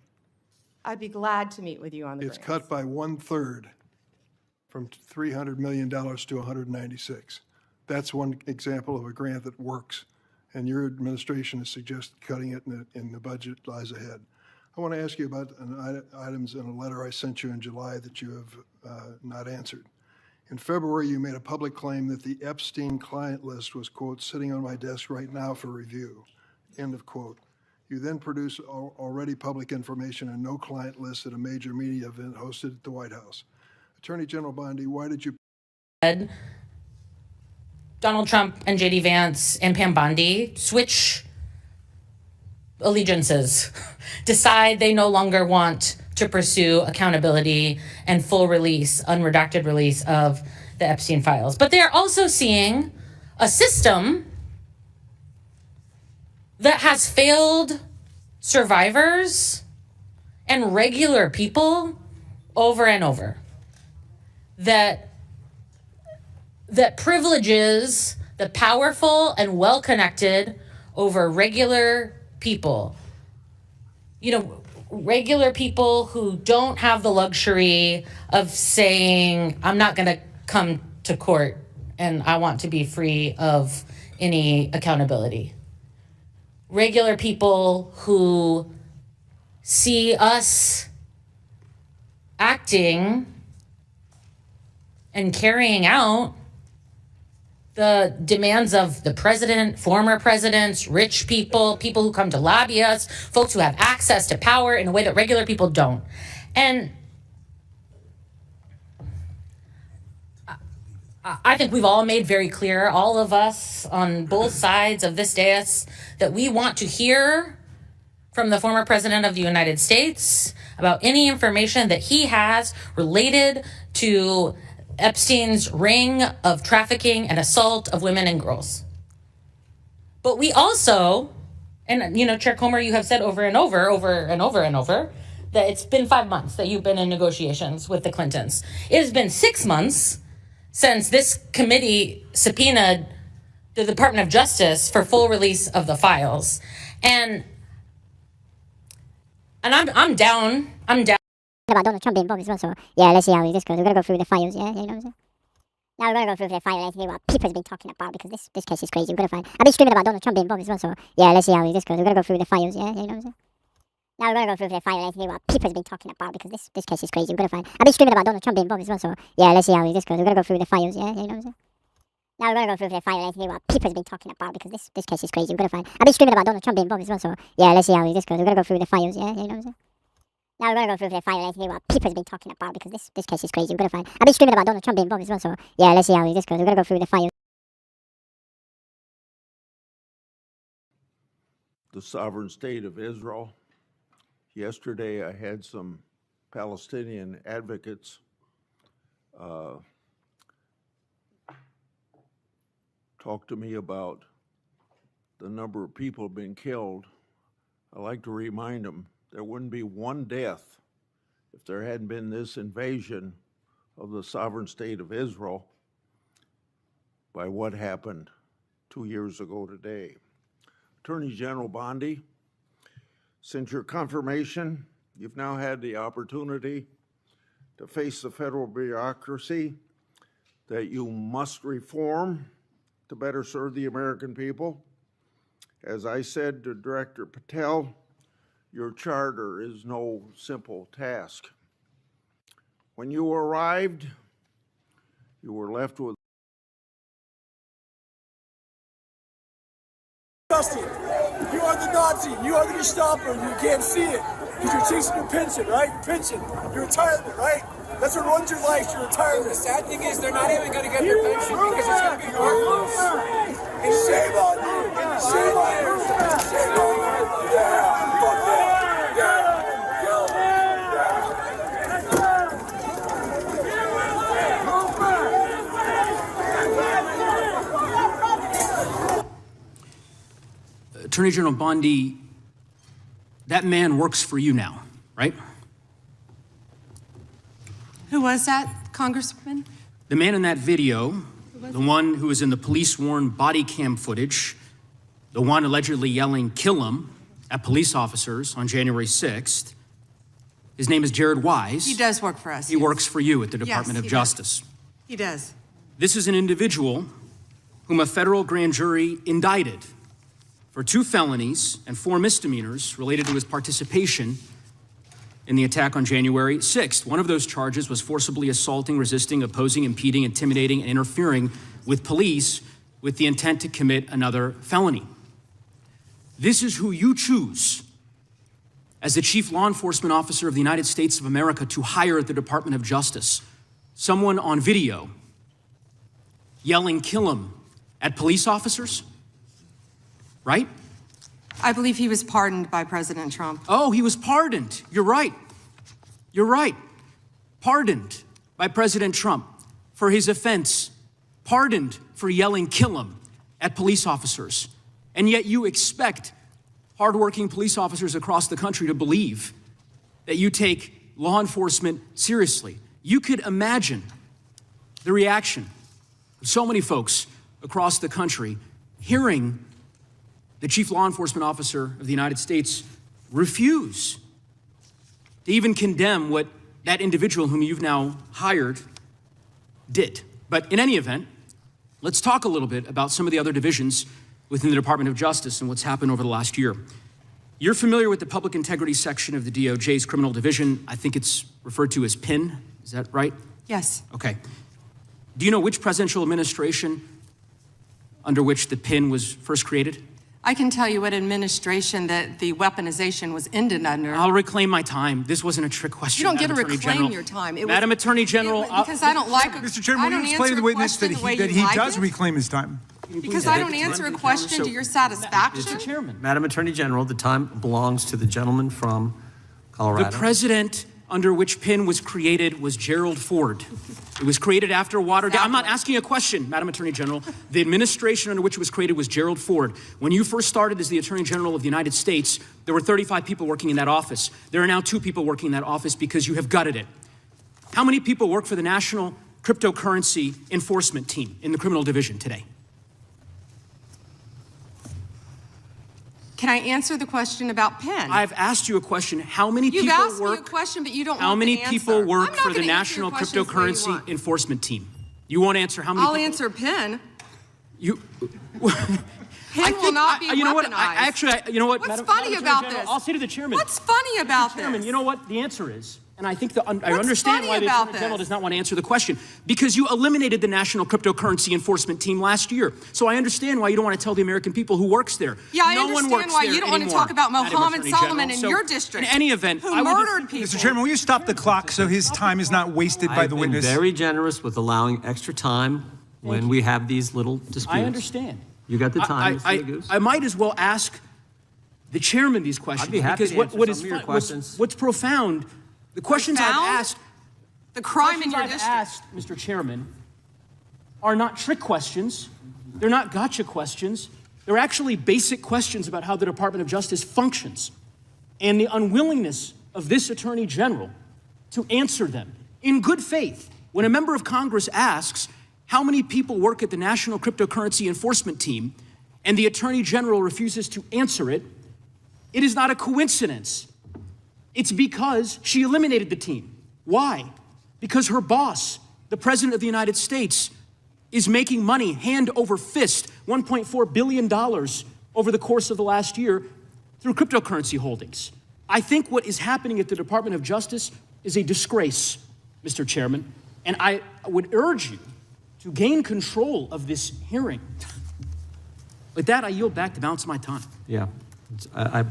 I'd be glad to meet with you on the It's grants. cut by 1/3 from $300 million to 196. That's one example of a grant that works, and your administration has suggested cutting it in the budget lies ahead. I want to ask you about items in a letter I sent you in July that you have not answered. In February, you made a public claim that the Epstein client list was, quote, sitting on my desk right now for review, end of quote. You then produced already public information and no client list at a major media event hosted at the White House. Attorney General Bondi, why did you... Donald Trump and J.D. Vance and Pam Bondi switch allegiances, decide they no longer want to pursue accountability and full release, unredacted release of the Epstein files. But they're also seeing a system that has failed survivors and regular people over and over. That privileges the powerful and well-connected over regular people. You know, regular people who don't have the luxury of saying, I'm not going to come to court and I want to be free of any accountability. Regular people who see us acting and carrying out the demands of the president, former presidents, rich people, people who come to lobby us, folks who have access to power in a way that regular people don't. And I think we've all made very clear, all of us on both sides of this dais, that we want to hear from the former president of the United States about any information that he has related to Epstein's ring of trafficking and assault of women and girls. But we also, and you know, Chair Comer, you have said over and over, that it's been 5 months that you've been in negotiations with the Clintons. It has been 6 months since this committee subpoenaed the Department of Justice for full release of the files. And I'm down. About Donald Trump being involved as well, so yeah, let's see how this goes. We're gonna go through the files, yeah, you know what I'm saying? Now we're gonna go through the file and anything what people's been talking about, because this case is crazy. We're gonna find. I've been screaming about Donald Trump being involved as well, so yeah, let's see how this goes. We're gonna go through the files, yeah, you know what I'm saying? Now we're gonna go through the file and anything what people's been talking about, because this case is crazy. We're gonna find. I've been screaming about Donald Trump being involved as well, so yeah, let's see how this goes. We're gonna go through the files, yeah, you know what I'm saying? Now we're gonna go through the file and anything what people's been talking about, because this case is crazy. We're gonna find. I've been screaming about Donald Trump being involved as well, so yeah, let's see how this goes. We're gonna go through the files, yeah, you know what I'm saying? Now we're gonna go through the file and anything what people's been talking about, because this case is crazy. We're gonna find. I've been screaming about Donald Trump being involved as well, so yeah, let's see how this goes. We're gonna go through the files. The sovereign state of Israel. Yesterday, I had some Palestinian advocates talk to me about the number of people being killed. I like to remind them there wouldn't be one death if there hadn't been this invasion of the sovereign state of Israel by what happened 2 years ago today. Attorney General Bondi, since your confirmation, you've now had the opportunity to face the federal bureaucracy that you must reform to better serve the American people. As I said to Director Patel, your charter is no simple task. When you arrived, you were left with Justin, you are the Nazi, you are the Gestapo, you can't see it because you're chasing your pension, right? Your pension, your retirement, right? That's what runs your life, your retirement. The sad thing is they're not even going to get their pension because it's going to be worthless. And shame on you! Shame on you! Shame on you! Yeah! Fuck that! Yeah! Attorney General Bondi, that man works for you now, right? Who was that, Congressman? The man in that video, the one who was in the police-worn body cam footage, the one allegedly yelling, "Kill him," at police officers on January 6th, his name is Jared Wise. He does work for us. He works for you at the Department of he Justice. Does. He does. This is an individual whom a federal grand jury indicted for 2 felonies and 4 misdemeanors related to his participation in the attack on January 6th. One of those charges was forcibly assaulting, resisting, opposing, impeding, intimidating, and interfering with police with the intent to commit another felony. This is who you choose as the Chief Law Enforcement Officer of the United States of America to hire at the Department of Justice. Someone on video yelling, "Kill him," at police officers, right? I believe he was pardoned by President Trump. Oh, he was pardoned. You're right. You're right. Pardoned by President Trump for his offense. Pardoned for yelling, "Kill him," at police officers. And yet you expect hardworking police officers across the country to believe that you take law enforcement seriously. You could imagine the reaction of so many folks across the country hearing the Chief Law Enforcement Officer of the United States refuse to even condemn what that individual whom you've now hired did. But in any event, let's talk a little bit about some of the other divisions within the Department of Justice and what's happened over the last year. You're familiar with the Public Integrity section of the DOJ's Criminal Division. I think it's referred to as PIN. Is that right? Yes. Okay. Do you know which presidential administration under which the PIN was first created? I can tell you what administration that the weaponization was ended under. I'll reclaim my time. This wasn't a trick question. You don't get to Madam Attorney reclaim General. your time. Madam Attorney General. Because I don't like it. Mr. Chairman, will you explain to the witness that he does reclaim his time? Because I don't answer a question to your satisfaction. Mr. Chairman. Madam Attorney General, the time belongs to the gentleman from Colorado. The president under which PIN was created was Gerald Ford. It was created after Watergate. I'm not asking a question, Madam Attorney General. The administration under which it was created was Gerald Ford. When you first started as the Attorney General of the United States, there were 35 people working in that office. There are now 2 people working in that office because you have gutted it. How many people work for the National cryptocurrency enforcement team in the criminal division today? Can I answer the question about Penn? I've asked you a question. How many You've people asked me a work? question, but you don't How want many the people answer. work I'm not for the gonna answer your National questions the way you Cryptocurrency want. Enforcement Team? You won't answer how many I'll people? answer Penn. You. Penn will not be you know what? weaponized. You know what? What's Madam funny Attorney about General, this? I'll say to the chairman. What's funny about Chairman, this? you know what the answer is? And I think I What's understand funny why the about Attorney General this? does not want to answer the question. Because you eliminated the National Cryptocurrency Enforcement Team last year. So I understand why you don't want to tell the American people who works there. Yeah, I no one understand works why there you don't want to anymore, talk about Madam Mohammed Attorney Solomon General. in So, your district. In any event, who I would murdered people. Mr. Chairman, will you stop the clock so his time is not wasted by the I've been witness? very generous with allowing extra time when we have these little disputes. I understand. You got the time, Mr. Magoo's. I might as well ask the chairman these questions. I'd be happy because to what, answer what some is of your fun- questions. what's profound, the questions I've Profound? asked, The crime in your I've district. asked, Mr. Chairman, are not trick questions. They're not gotcha questions. They're actually basic questions about how the Department of Justice functions and the unwillingness of this Attorney General to answer them in good faith. When a member of Congress asks how many people work at the National Cryptocurrency Enforcement Team and the Attorney General refuses to answer it, it is not a coincidence. It's because she eliminated the team. Why? Because her boss, the President of the United States, is making money hand over fist, $1.4 billion over the course of the last year through cryptocurrency holdings. I think what is happening at the Department of Justice is a disgrace, Mr. Chairman, and I would urge you to gain control of this hearing. With that, I yield back the balance of my time. Yeah. I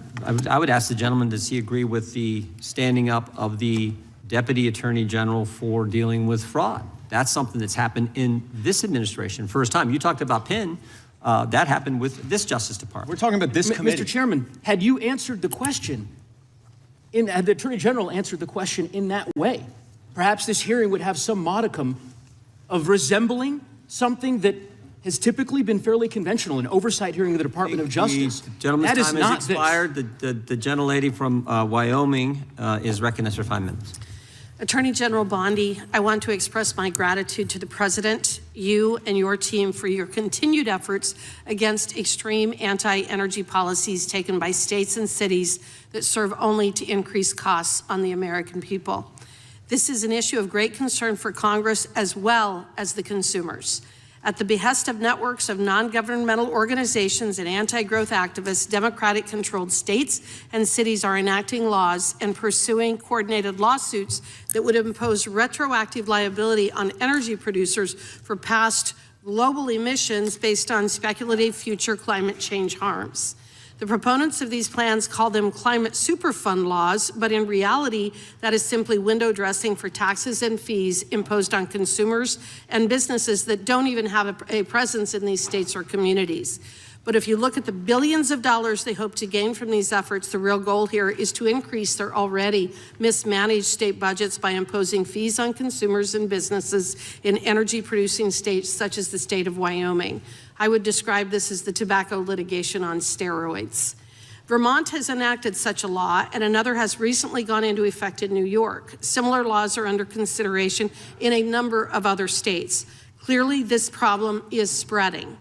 would ask the gentleman, does he agree with the standing up of the Deputy Attorney General for dealing with fraud? That's something that's happened in this administration. First time. You talked about Penn. That happened with this Justice Department. We're talking about this committee. Mr. Chairman, had you answered the question, had the Attorney General answered the question in that way, perhaps this hearing would have some modicum of resembling something that has typically been fairly conventional, an oversight hearing of the Department of Justice. The gentleman's That is time not has expired. The gentlelady from Wyoming is recognized for 5 minutes. Attorney General Bondi, I want to express my gratitude to the President, you and your team for your continued efforts against extreme anti-energy policies taken by states and cities that serve only to increase costs on the American people. This is an issue of great concern for Congress as well as the consumers. At the behest of networks of non-governmental organizations and anti-growth activists, Democratic-controlled states and cities are enacting laws and pursuing coordinated lawsuits that would impose retroactive liability on energy producers for past global emissions based on speculative future climate change harms. The proponents of these plans call them climate superfund laws, but in reality, that is simply window dressing for taxes and fees imposed on consumers and businesses that don't even have a presence in these states or communities. But if you look at the billions of dollars they hope to gain from these efforts, the real goal here is to increase their already mismanaged state budgets by imposing fees on consumers and businesses in energy-producing states such as the state of Wyoming. I would describe this as the tobacco litigation on steroids. Vermont has enacted such a law, and another has recently gone into effect in New York. Similar laws are under consideration in a number of other states. Clearly, this problem is spreading.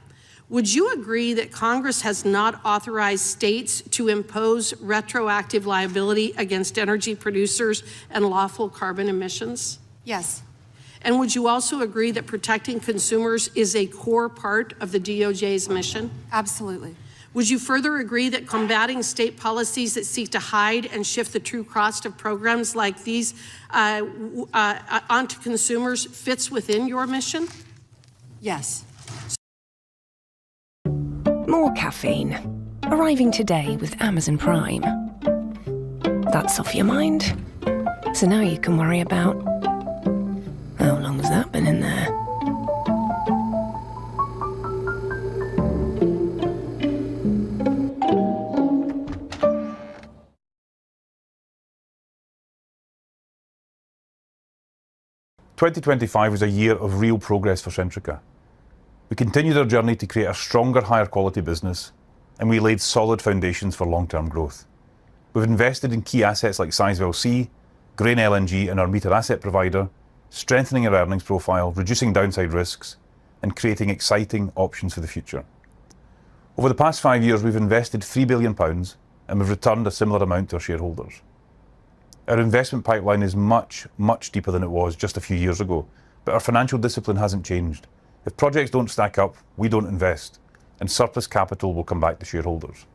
Would you agree that Congress has not authorized states to impose retroactive liability against energy producers and lawful carbon emissions? Yes. And would you also agree that protecting consumers is a core part of the DOJ's mission? Absolutely. Would you further agree that combating state policies that seek to hide and shift the true cost of programs like these onto consumers fits within your mission? Yes. More caffeine. Arriving today with Amazon Prime. That's off your mind. So now you can worry about how long has that been in there? "2025 was a year of real progress for Centrica. We continued our journey to create a stronger, higher quality business, and we laid solid foundations for long-term growth. We've invested in key assets like Sizewell C, Grain LNG and our meter asset provider, strengthening our earnings profile, reducing downside risks, and creating exciting options for the future. Over the past 5 years, we've invested £3 billion and we've returned a similar amount to our shareholders. Our investment pipeline is much, much deeper than it was just a few years ago, but our financial discipline hasn't changed. If projects don't stack up, we don't invest, and surplus capital will come back to shareholders.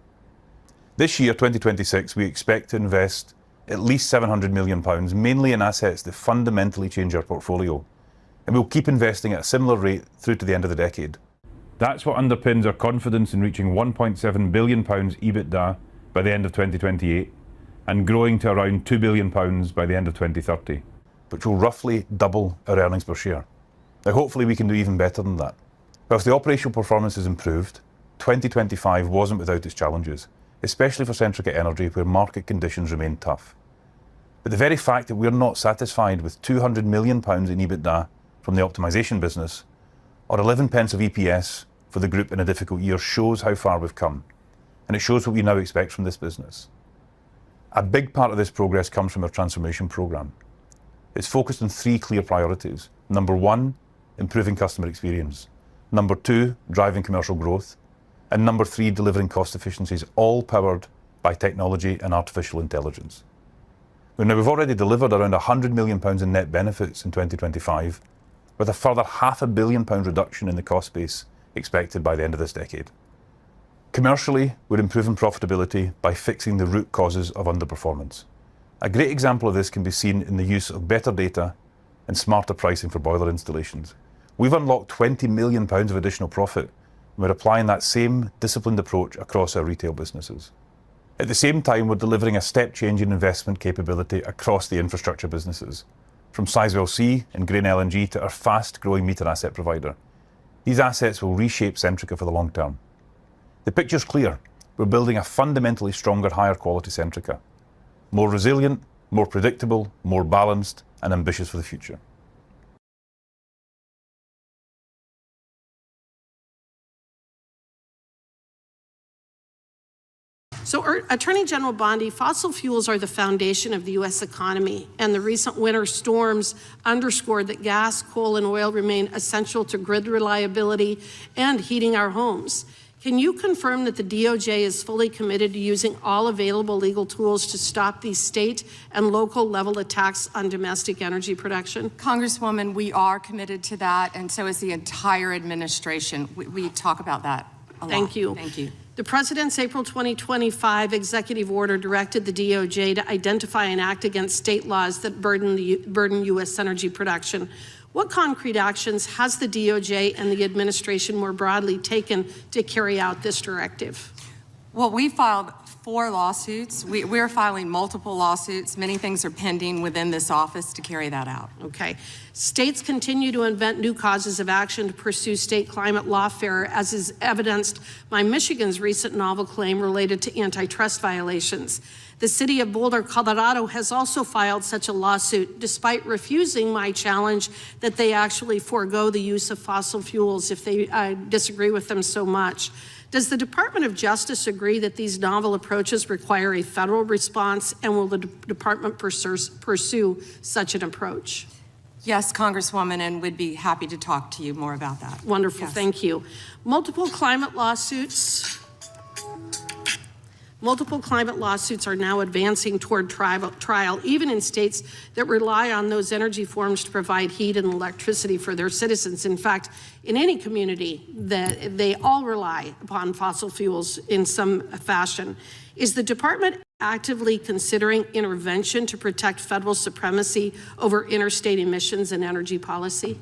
This year, 2026, we expect to invest at least £700 million, mainly in assets that fundamentally change our portfolio, and we'll keep investing at a similar rate through to the end of the decade. That's what underpins our confidence in reaching £1.7 billion EBITDA by the end of 2028 and growing to around £2 billion by the end of 2030, which will roughly double our earnings per share. Now, hopefully we can do even better than that. Whilst the operational performance has improved, 2025 wasn't without its challenges, especially for Centrica Energy, where market conditions remain tough. But the very fact that we're not satisfied with £200 million in EBITDA from the optimisation business, or 11 pence of EPS for the group in a difficult year, shows how far we've come, and it shows what we now expect from this business. A big part of this progress comes from our transformation programme. It's focused on 3 clear priorities. Number 1, improving customer experience. Number 2, driving commercial growth. And number 3, delivering cost efficiencies, all powered by technology and artificial intelligence. Now, we've already delivered around £100 million in net benefits in 2025, with a further £500 million reduction in the cost base expected by the end of this decade. Commercially, we're improving profitability by fixing the root causes of underperformance. A great example of this can be seen in the use of better data and smarter pricing for boiler installations. We've unlocked £20 million of additional profit, and we're applying that same disciplined approach across our retail businesses. At the same time, we're delivering a step change in investment capability across the infrastructure businesses, from Sizewell C and Grain LNG to our fast-growing meter asset provider. These assets will reshape Centrica for the long term. The picture's clear. We're building a fundamentally stronger, higher quality Centrica. More resilient, more predictable, more balanced, and ambitious for the future. So, Attorney General Bondi, fossil fuels are the foundation of the U.S. economy, and the recent winter storms underscored that gas, coal, and oil remain essential to grid reliability and heating our homes. Can you confirm that the DOJ is fully committed to using all available legal tools to stop these state and local level attacks on domestic energy production? Congresswoman, we are committed to that, and so is the entire administration. We talk about that a lot. Thank you. Thank you. The President's April 2025 executive order directed the DOJ to identify and act against state laws that burden U.S. energy production. What concrete actions has the DOJ and the administration more broadly taken to carry out this directive? Well, we filed 4 lawsuits. We're filing multiple lawsuits. Many things are pending within this office to carry that out. Okay. States continue to invent new causes of action to pursue state climate lawfare, as is evidenced by Michigan's recent novel claim related to antitrust violations. The city of Boulder, Colorado, has also filed such a lawsuit, despite refusing my challenge that they actually forego the use of fossil fuels if they disagree with them so much. Does the Department of Justice agree that these novel approaches require a federal response, and will the department pursue such an approach? Yes, Congresswoman, and we'd be happy to talk to you more about that. Wonderful, yes. Thank you. Multiple climate lawsuits are now advancing toward trial, even in states that rely on those energy forms to provide heat and electricity for their citizens. In fact, in any community, that they all rely upon fossil fuels in some fashion. Is the department actively considering intervention to protect federal supremacy over interstate emissions and energy policy?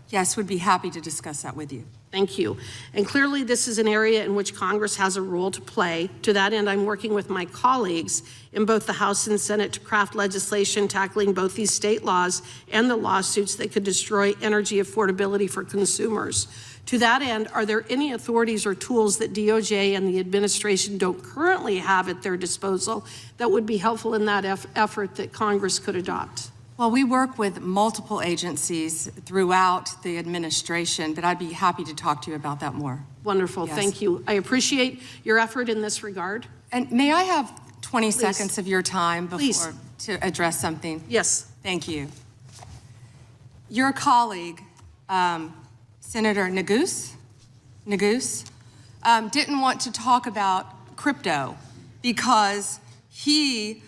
Yes, we'd be happy to discuss that with you. Thank you. And clearly this is an area in which Congress has a role to play. To that end, I'm working with my colleagues in both the House and Senate to craft legislation tackling both these state laws and the lawsuits that could destroy energy affordability for consumers. To that end, are there any authorities or tools that DOJ and the administration don't currently have at their disposal that would be helpful in that effort that Congress could adopt? Well, we work with multiple agencies throughout the administration, but I'd be happy to talk to you about that more. Wonderful. Yes. Thank you. I appreciate your effort in this regard. And may I have 20 seconds of your time before Please. to address something? Yes. Thank you. your colleague, Senator Neguse, didn't want to talk about crypto because he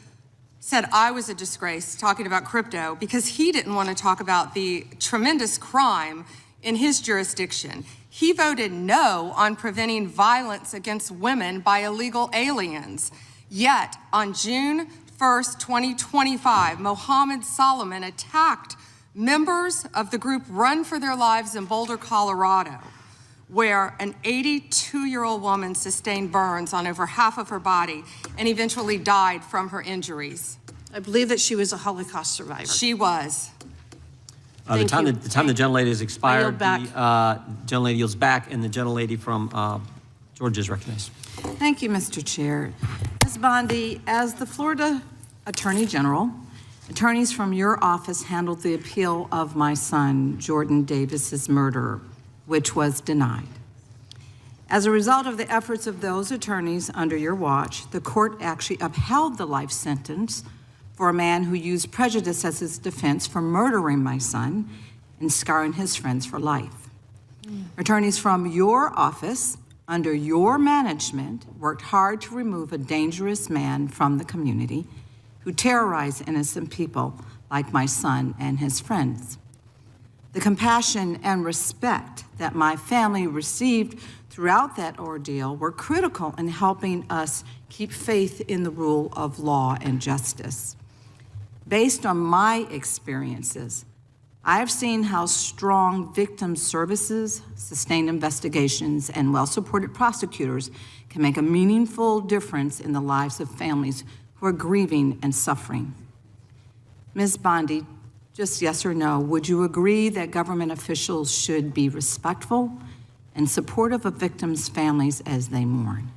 said I was a disgrace talking about crypto because he didn't want to talk about the tremendous crime in his jurisdiction. He voted no on preventing violence against women by illegal aliens. Yet, on June 1st, 2025, Mohammed Solomon attacked members of the group Run for Their Lives in Boulder, Colorado, where an 82-year-old woman sustained burns on over half of her body and eventually died from her injuries. I believe that she was a Holocaust survivor. She was. The time the gentlelady has expired, back. the gentlelady yields back, and the gentlelady from Georgia is recognized. Thank you, Mr. Chair. Ms. Bondi, as the Florida Attorney General, attorneys from your office handled the appeal of my son, Jordan Davis's murder, which was denied. As a result of the efforts of those attorneys under your watch, the court actually upheld the life sentence for a man who used prejudice as his defense for murdering my son and scarring his friends for life. Attorneys from your office, under your management, worked hard to remove a dangerous man from the community who terrorized innocent people like my son and his friends. The compassion and respect that my family received throughout that ordeal were critical in helping us keep faith in the rule of law and justice. Based on my experiences, I have seen how strong victim services, sustained investigations, and well-supported prosecutors can make a meaningful difference in the lives of families who are grieving and suffering. Ms. Bondi, just yes or no, would you agree that government officials should be respectful and supportive of victims' families as they mourn?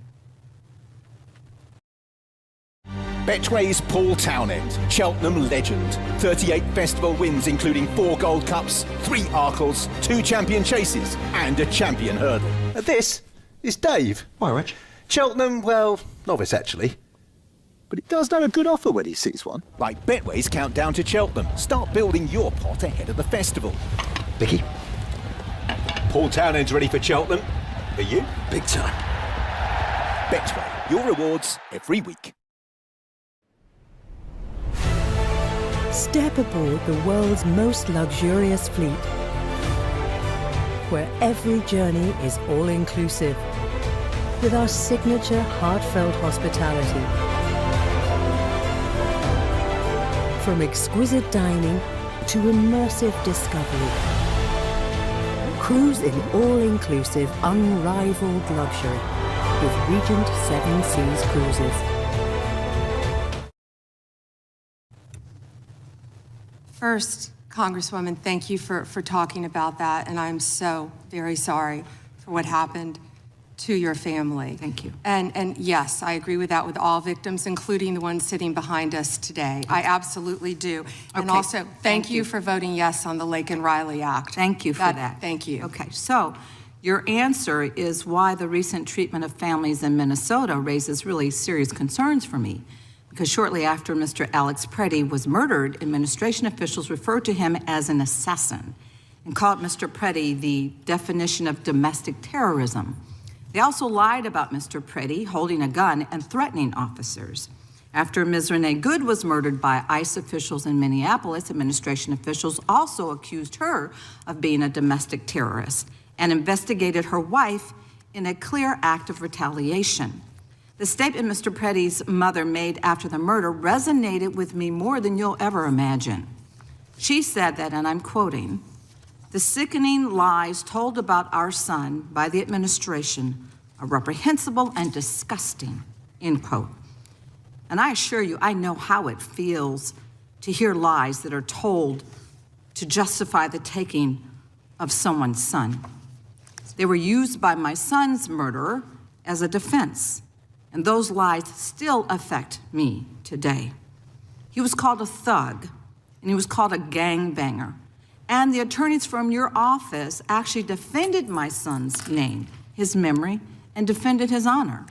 Betway's Paul Townend, Cheltenham legend. 38 festival wins, including 4 Gold Cups, 3 Arkles, 2 champion chases, and a champion hurdle. This is Dave. Why, Rich? Cheltenham, well, novice actually. But it does know a good offer when he sees one. Like Betway's Countdown to Cheltenham. Start building your pot ahead of the festival. Vicky? Paul Townend's ready for Cheltenham. Are you? Big time. Betway, your rewards every week. Step aboard the world's most luxurious fleet, where every journey is all-inclusive, with our signature heartfelt hospitality. From exquisite dining to immersive discovery. Cruise in all-inclusive, unrivaled luxury with Regent 7 Seas Cruises. First, Congresswoman, thank you for talking about that, and I'm so very sorry for what happened to your family. Thank you. And yes, I agree with that with all victims, including the ones sitting behind us today. I absolutely do. And also, thank you for voting yes on the Lake and Riley Act. Thank you for that. Thank you. Okay, so your answer is why the recent treatment of families in Minnesota raises really serious concerns for me. Because shortly after Mr. Alex Preddy was murdered, administration officials referred to him as an assassin and called Mr. Preddy the definition of domestic terrorism. They also lied about Mr. Preddy holding a gun and threatening officers. After Ms. Renee Good was murdered by ICE officials in Minneapolis, administration officials also accused her of being a domestic terrorist and investigated her wife in a clear act of retaliation. The statement Mr. Preddy's mother made after the murder resonated with me more than you'll ever imagine. She said that, and I'm quoting, "The sickening lies told about our son by the administration are reprehensible and disgusting," end quote. And I assure you, I know how it feels to hear lies that are told to justify the taking of someone's son. They were used by my son's murderer as a defense. And those lies still affect me today. He was called a thug, and he was called a gangbanger. And the attorneys from your office actually defended my son's name, his memory, and defended his honor.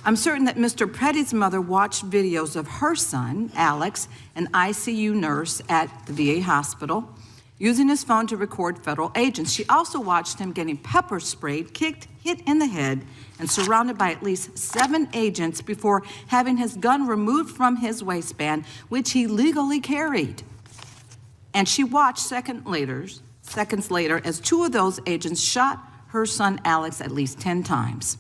I'm certain that Mr. Preddy's mother watched videos of her son, Alex, an ICU nurse at the VA hospital, using his phone to record federal agents. She also watched him getting pepper sprayed, kicked, hit in the head, and surrounded by at least 7 agents before having his gun removed from his waistband, which he legally carried. And she watched seconds later as 2 of those agents shot her son Alex at least 10 times.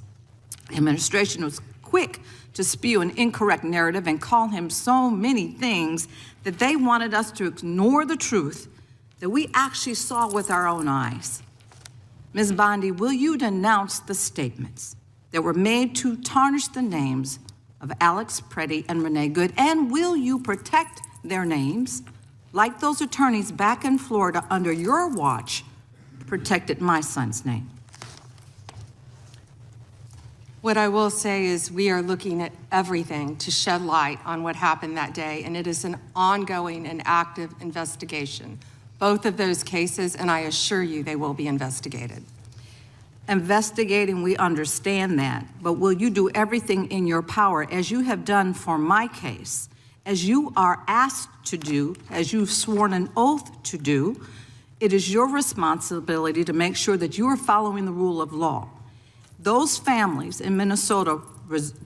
The administration was quick to spew an incorrect narrative and call him so many things that they wanted us to ignore the truth that we actually saw with our own eyes. Ms. Bondi, will you denounce the statements that were made to tarnish the names of Alex Preddy and Renee Good, and will you protect their names like those attorneys back in Florida under your watch protected my son's name? What I will say is we are looking at everything to shed light on what happened that day, and it is an ongoing and active investigation. Both of those cases, and I assure you they will be investigated. Investigating, we understand that, but will you do everything in your power, as you have done for my case, as you are asked to do, as you've sworn an oath to do? It is your responsibility to make sure that you are following the rule of law. Those families in Minnesota,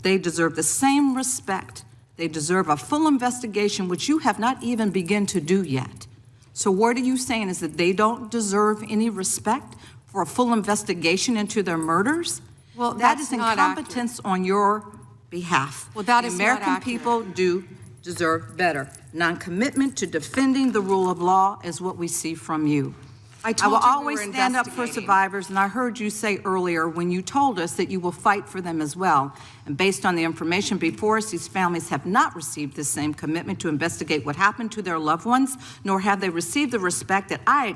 they deserve the same respect. They deserve a full investigation, which you have not even begun to do yet. So what are you saying, is that they don't deserve any respect for a full investigation into their murders? Well, that that's is not incompetence on your behalf. Well, that the is not American accurate. people do deserve better. Non-commitment to defending the rule of law is what we see from you. I will told you we always were stand up for investigating. survivors, and I heard you say earlier when you told us that you will fight for them as well. And based on the information before us, these families have not received the same commitment to investigate what happened to their loved ones, nor have they received the respect that I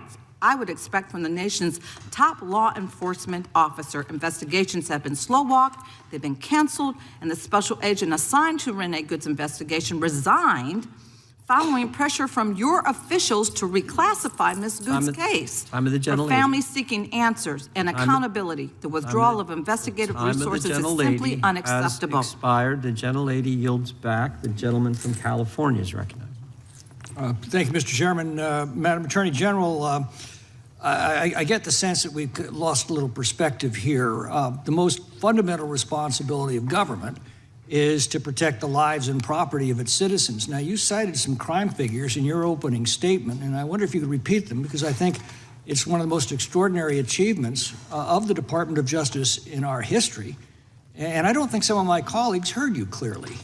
would expect from the nation's top law enforcement officer. Investigations have been slow-walked, they've been canceled, and the special agent assigned to Renee Good's investigation resigned following pressure from your officials to reclassify Ms. Good's case. Time of the For gentlelady. families seeking answers and accountability, the withdrawal of investigative resources is simply unacceptable. Has expired. The gentlelady yields back. The gentleman from California is recognized. Thank you, Mr. Chairman. Madam Attorney General, I get the sense that we've lost a little perspective here. The most fundamental responsibility of government is to protect the lives and property of its citizens. Now, you cited some crime figures in your opening statement, and I wonder if you could repeat them, because I think it's one of the most extraordinary achievements of the Department of Justice in our history. And I don't think some of my colleagues heard you clearly.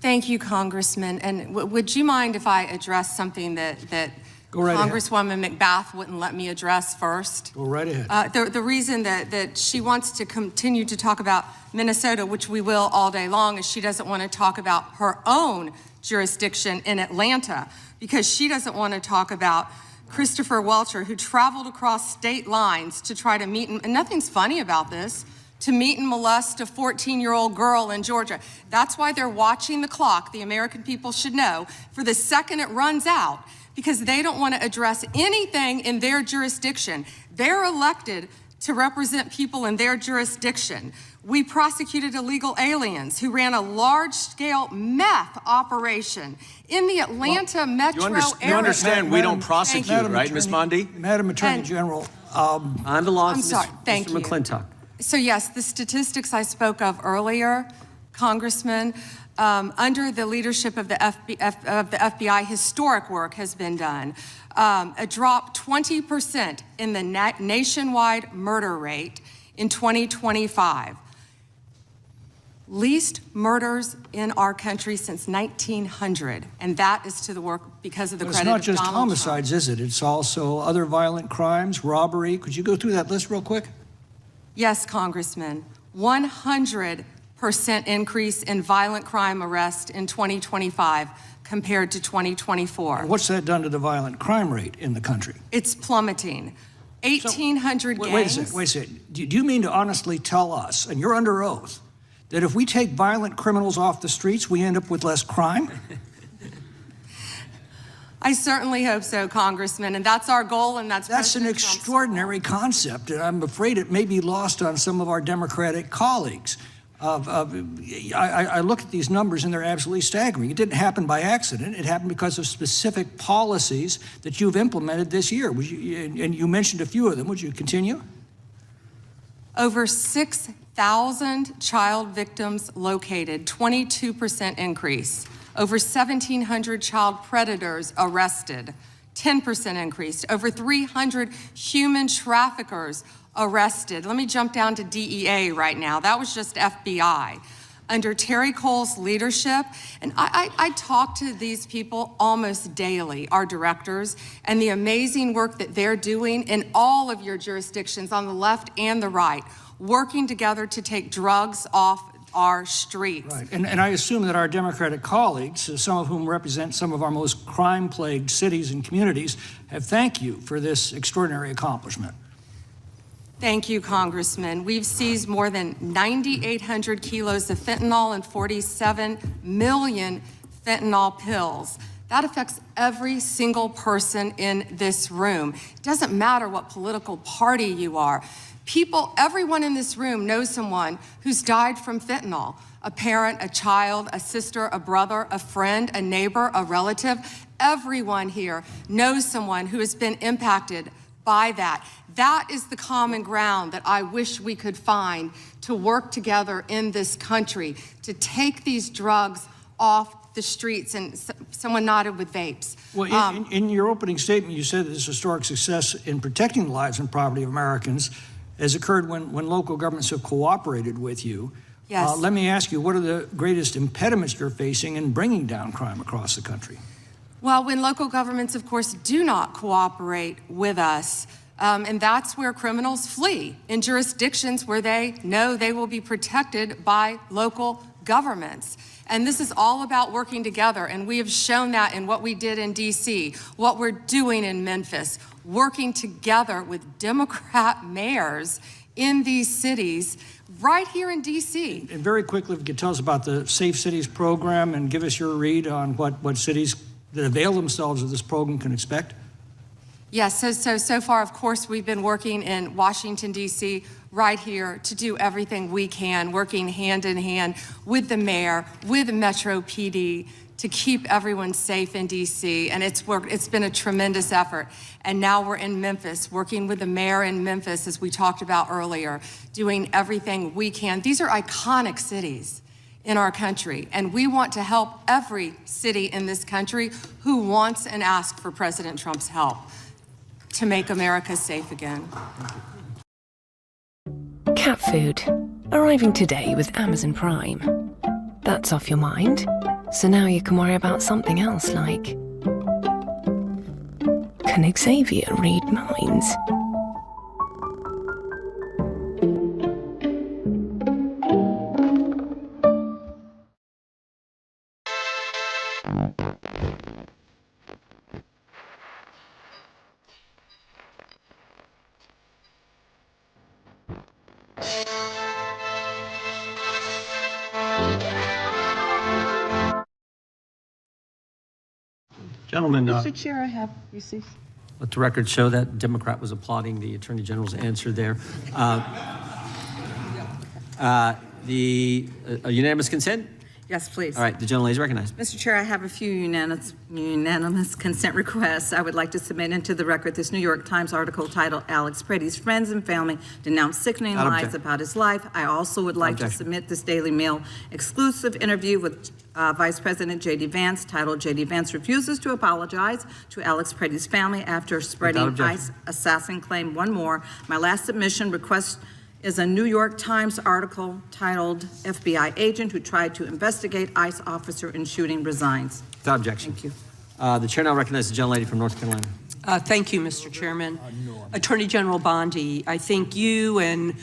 Thank you, Congressman. And would you mind if I address something that Go right ahead. Congresswoman McBath wouldn't let me address first? Go right ahead. The reason that she wants to continue to talk about Minnesota, which we will all day long, is she doesn't want to talk about her own jurisdiction in Atlanta, because she doesn't want to talk about Christopher Welcher, who traveled across state lines to try to meet, and nothing's funny about this, to meet and molest a 14-year-old girl in Georgia. That's why they're watching the clock, the American people should know, for the second it runs out, because they don't want to address anything in their jurisdiction. They're elected to represent people in their jurisdiction. We prosecuted illegal aliens who ran a large-scale meth operation in the Atlanta metro area. You understand we don't prosecute, Madam right, Ms. Bondi? Madam Attorney General. I'm the law. I'm sorry, thank you. Mr. McClintock. So yes, the statistics I spoke of earlier, Congressman, under the leadership of the FBI, historic work has been done. A drop 20% in the nationwide murder rate in 2025. Least murders in our country since 1900, and that is to the work because of the credit of Donald Trump. It's not just homicides, is it? It's also other violent crimes, robbery. Could you go through that list real quick? Yes, Congressman. 100% increase in violent crime arrests in 2025 compared to 2024. What's that done to the violent crime rate in the country? It's plummeting. 1,800 gangs. Wait a second. Do you mean to honestly tell us, and you're under oath, that if we take violent criminals off the streets, we end up with less crime? I certainly hope so, Congressman, and that's our goal, and that's an President extraordinary concept, and I'm afraid it may be lost on some of our Democratic colleagues. I look at these numbers and they're absolutely staggering. It didn't happen by accident. It happened because of specific policies that you've implemented this year. And you mentioned a few of them. Would you continue? Over 6,000 child victims located, 22% increase. Over 1,700 child predators arrested, 10% increase. Over 300 human traffickers arrested. Let me jump down to DEA right now. That was just FBI. Under Terry Cole's leadership, and I talk to these people almost daily, our directors, and the amazing work that they're doing in all of your jurisdictions on the left and the right, working together to take drugs off our streets. Right, and I assume that our Democratic colleagues, some of whom represent some of our most crime-plagued cities and communities, have thanked you for this extraordinary accomplishment. Thank you, Congressman. We've seized more than 9,800 kilos of fentanyl and 47 million fentanyl pills. That affects every single person in this room. It doesn't matter what political party you are. People, everyone in this room knows someone who's died from fentanyl. A parent, a child, a sister, a brother, a friend, a neighbor, a relative. Everyone here knows someone who has been impacted by that. That is the common ground that I wish we could find to work together in this country, to take these drugs off the streets. And someone nodded with vapes. Well, in your opening statement, you said that this historic success in protecting the lives and property of Americans has occurred when local governments have cooperated with you. Yes. Let me ask you, what are the greatest impediments you're facing in bringing down crime across the country? Well, when local governments, of course, do not cooperate with us, and that's where criminals flee, in jurisdictions where they know they will be protected by local governments. And this is all about working together, and we have shown that in what we did in D.C., what we're doing in Memphis, working together with Democrat mayors in these cities, right here in D.C. And very quickly, if you could tell us about the Safe Cities program and give us your read on what cities that avail themselves of this program can expect. Yes, so far, of course, we've been working in Washington, D.C., right here to do everything we can, working hand in hand with the mayor, with Metro PD, to keep everyone safe in D.C., and it's been a tremendous effort. And now we're in Memphis, working with the mayor in Memphis, as we talked about earlier, doing everything we can. These are iconic cities in our country, and we want to help every city in this country who wants and asks for President Trump's help to make America safe again. Cat food, arriving today with Amazon Prime. That's off your mind, so now you can worry about something else like, can Xavier read minds? Gentlemen, Mr. Chair, I have received. let the record show that Democrat was applauding the Attorney General's answer there. The unanimous consent? Yes, please. All right, the gentlelady is recognized. Mr. Chair, I have a few unanimous consent requests. I would like to submit into the record this New York Times article titled Alex Pretty's Friends and Family Denounce Sickening Lies About His Life. I also would like to submit this Daily Mail exclusive interview with Vice President J.D. Vance titled J.D. Vance Refuses to Apologize to Alex Pretty's Family After Spreading ICE Assassin Claim. One more. My last submission request is a New York Times article titled FBI Agent Who Tried to Investigate ICE Officer in Shooting Resigns. Without objection. Thank you. The chair now recognizes the gentlelady from North Carolina. Thank you, Mr. Chairman. Attorney General Bondi, I think you and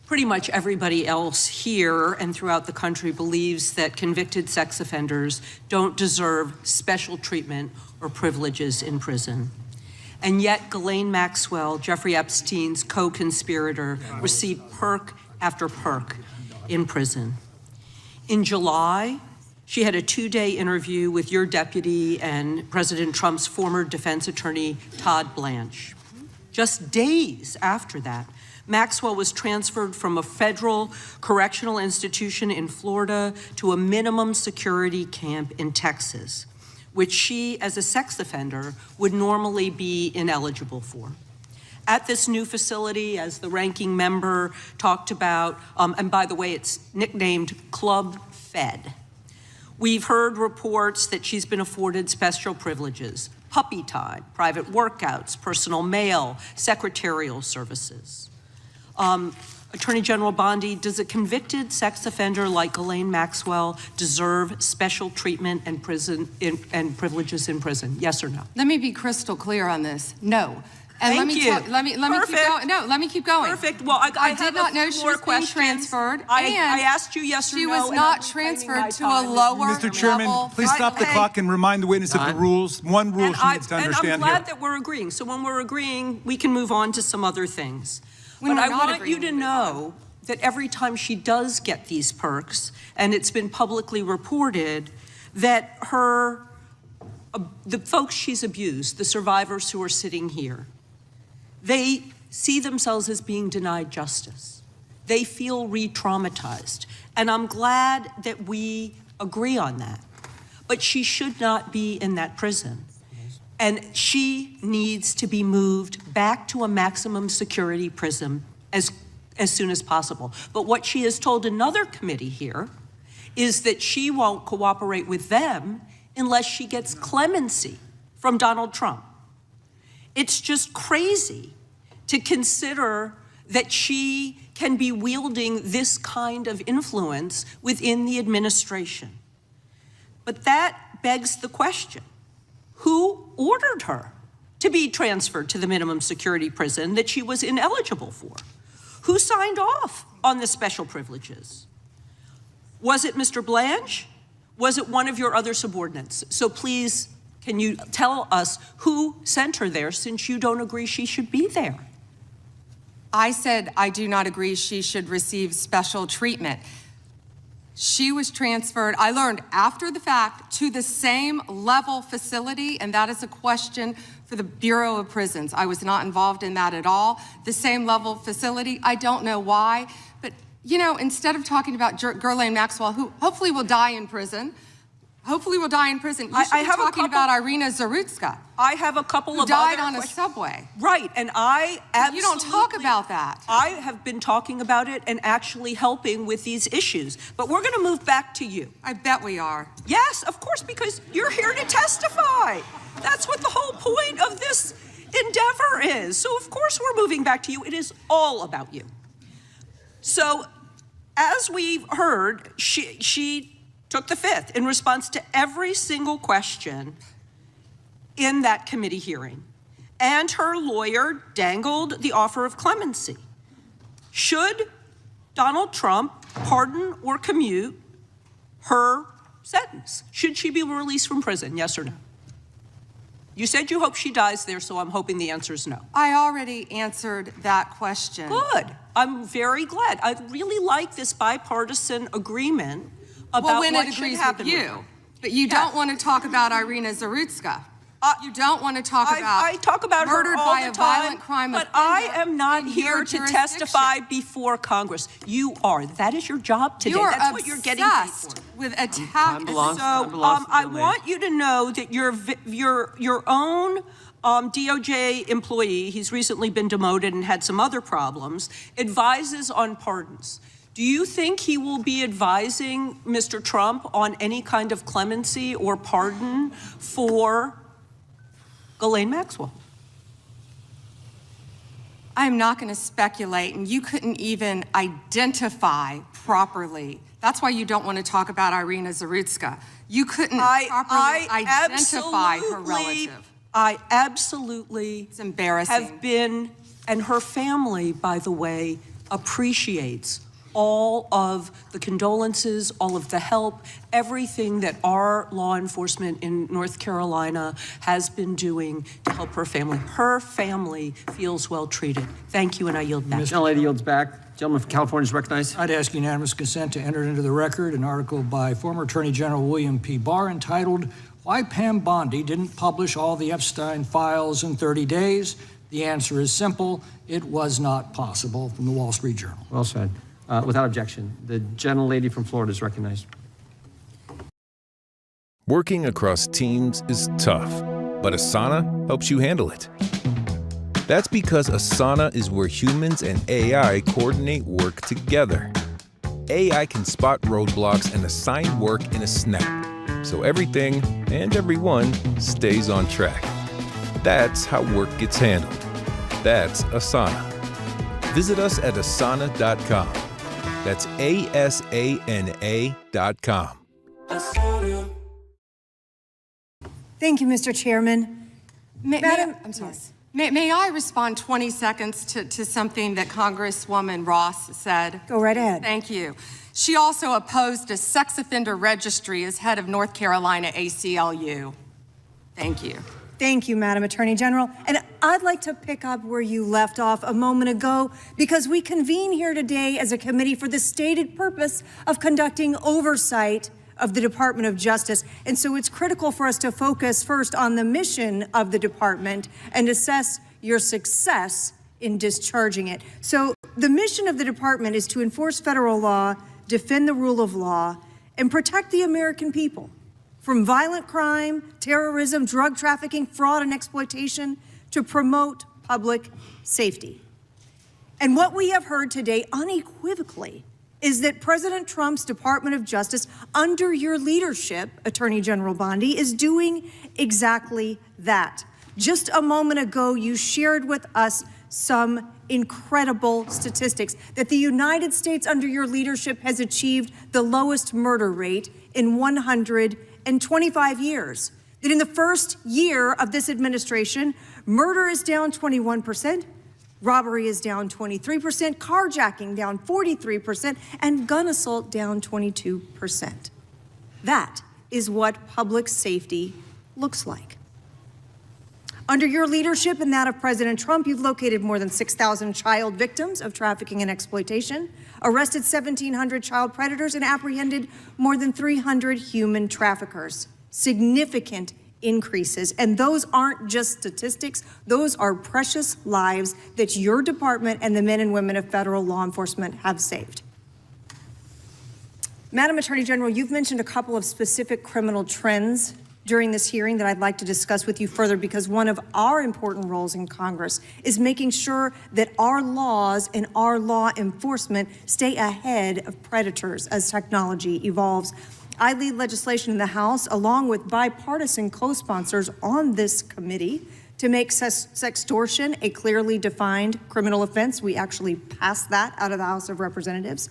pretty much everybody else here and throughout the country believes that convicted sex offenders don't deserve special treatment or privileges in prison. And yet Ghislaine Maxwell, Jeffrey Epstein's co-conspirator, received perk after perk in prison. In July, she had a 2-day interview with your deputy and President Trump's former defense attorney, Todd Blanche. Just days after that, Maxwell was transferred from a federal correctional institution in Florida to a minimum security camp in Texas, which she, as a sex offender, would normally be ineligible for. At this new facility, as the ranking member talked about, and by the way, it's nicknamed Club Fed, we've heard reports that she's been afforded special privileges, puppy time, private workouts, personal mail, secretarial services. Attorney General Bondi, does a convicted sex offender like Ghislaine Maxwell deserve special treatment and privileges in prison? Yes or no? Let me be crystal clear on this. No. And Thank you. let me keep going. No, let me keep going. Perfect. Well, I did not know she was being transferred. I asked you yes or no. She was not transferred to a lower Mr. Chairman, level. please stop the clock and remind the witness of the rules. One rule she needs to understand and I'm glad that we're agreeing. So when we're agreeing, we can move on to some other things. When but we're I not want you to agreeing, know that every time she does get these perks, and it's been publicly reported, that the folks she's abused, the survivors who are sitting here, they see themselves as being denied justice. They feel re-traumatized. And I'm glad that we agree on that. But she should not be in that prison. And she needs to be moved back to a maximum security prison as soon as possible. But what she has told another committee here is that she won't cooperate with them unless she gets clemency from Donald Trump. It's just crazy to consider that she can be wielding this kind of influence within the administration. But that begs the question, who ordered her to be transferred to the minimum security prison that she was ineligible for? Who signed off on the special privileges? Was it Mr. Blanche? Was it one of your other subordinates? So please, can you tell us who sent her there, since you don't agree she should be there? I said I do not agree she should receive special treatment. She was transferred, I learned after the fact, to the same level facility, and that is a question for the Bureau of Prisons. I was not involved in that at all. The same level facility, I don't know why, but you know, instead of talking about Ghislaine Maxwell, who hopefully will die in prison, you should be talking about Irina Zarutska. I have a couple who of died other on a subway. Right, and I absolutely... You don't talk about that. I have been talking about it and actually helping with these issues. But we're going to move back to you. I bet we are. Yes, of course, because you're here to testify. That's what the whole point of this endeavor is. So of course we're moving back to you. It is all about you. So as we've heard, she took the fifth in response to every single question in that committee hearing. And her lawyer dangled the offer of clemency. Should Donald Trump pardon or commute her sentence? Should she be released from prison, yes or no? You said you hope she dies there, so I'm hoping the answer is no. I already answered that question. Good. I'm very glad. I really like this bipartisan agreement about when what it should agrees happen with you. But you don't want to talk about Irina Zarutska. You don't want to talk about I talk about murdered her all by the a time, violent crime but offender I am not in here your to testify before Congress. You are. That is your job today. You're That's what you're getting paid for. with attack. I want you to know that your own DOJ employee, he's recently been demoted and had some other problems, advises on pardons. Do you think he will be advising Mr. Trump on any kind of clemency or pardon for Ghislaine Maxwell? I'm not going to speculate, and you couldn't even identify properly. That's why you don't want to talk about Irina Zarutska. You couldn't properly identify her relative. I absolutely it's embarrassing. Have been, and her family, by the way, appreciates all of the condolences, all of the help, everything that our law enforcement in North Carolina has been doing to help her family. Her family feels well treated. Thank you, and I yield back. The gentlelady yields back. Gentleman from California is recognized. I'd ask unanimous consent to enter into the record an article by former Attorney General William P. Barr entitled, "Why Pam Bondi Didn't Publish All the Epstein Files in 30 Days." The answer is simple. It was not possible, from the Wall Street Journal. Well said. Without objection, the gentlelady from Florida is recognized. Working across teams is tough, but Asana helps you handle it. That's because Asana is where humans and AI coordinate work together. AI can spot roadblocks and assign work in a snap, so everything and everyone stays on track. That's how work gets handled. That's Asana. Visit us at asana.com. That's ASANA.com. Thank you, Mr. Chairman. Madam, I'm sorry. May I respond 20 seconds to something that Congresswoman Ross said? Go right ahead. Thank you. She also opposed a sex offender registry as head of North Carolina ACLU. Thank you. Thank you, Madam Attorney General. And I'd like to pick up where you left off a moment ago, because we convene here today as a committee for the stated purpose of conducting oversight of the Department of Justice. And so it's critical for us to focus first on the mission of the department and assess your success in discharging it. So the mission of the department is to enforce federal law, defend the rule of law, and protect the American people from violent crime, terrorism, drug trafficking, fraud, and exploitation, to promote public safety. And what we have heard today unequivocally is that President Trump's Department of Justice, under your leadership, Attorney General Bondi, is doing exactly that. Just a moment ago, you shared with us some incredible statistics that the United States, under your leadership, has achieved the lowest murder rate in 125 years. That in the first year of this administration, murder is down 21%, robbery is down 23%, carjacking down 43%, and gun assault down 22%. That is what public safety looks like. Under your leadership and that of President Trump, you've located more than 6,000 child victims of trafficking and exploitation, arrested 1,700 child predators, and apprehended more than 300 human traffickers. Significant increases. And those aren't just statistics. Those are precious lives that your department and the men and women of federal law enforcement have saved. Madam Attorney General, you've mentioned a couple of specific criminal trends during this hearing that I'd like to discuss with you further, because one of our important roles in Congress is making sure that our laws and our law enforcement stay ahead of predators as technology evolves. I lead legislation in the House, along with bipartisan co-sponsors on this committee, to make sextortion a clearly defined criminal offense. We actually passed that out of the House of Representatives.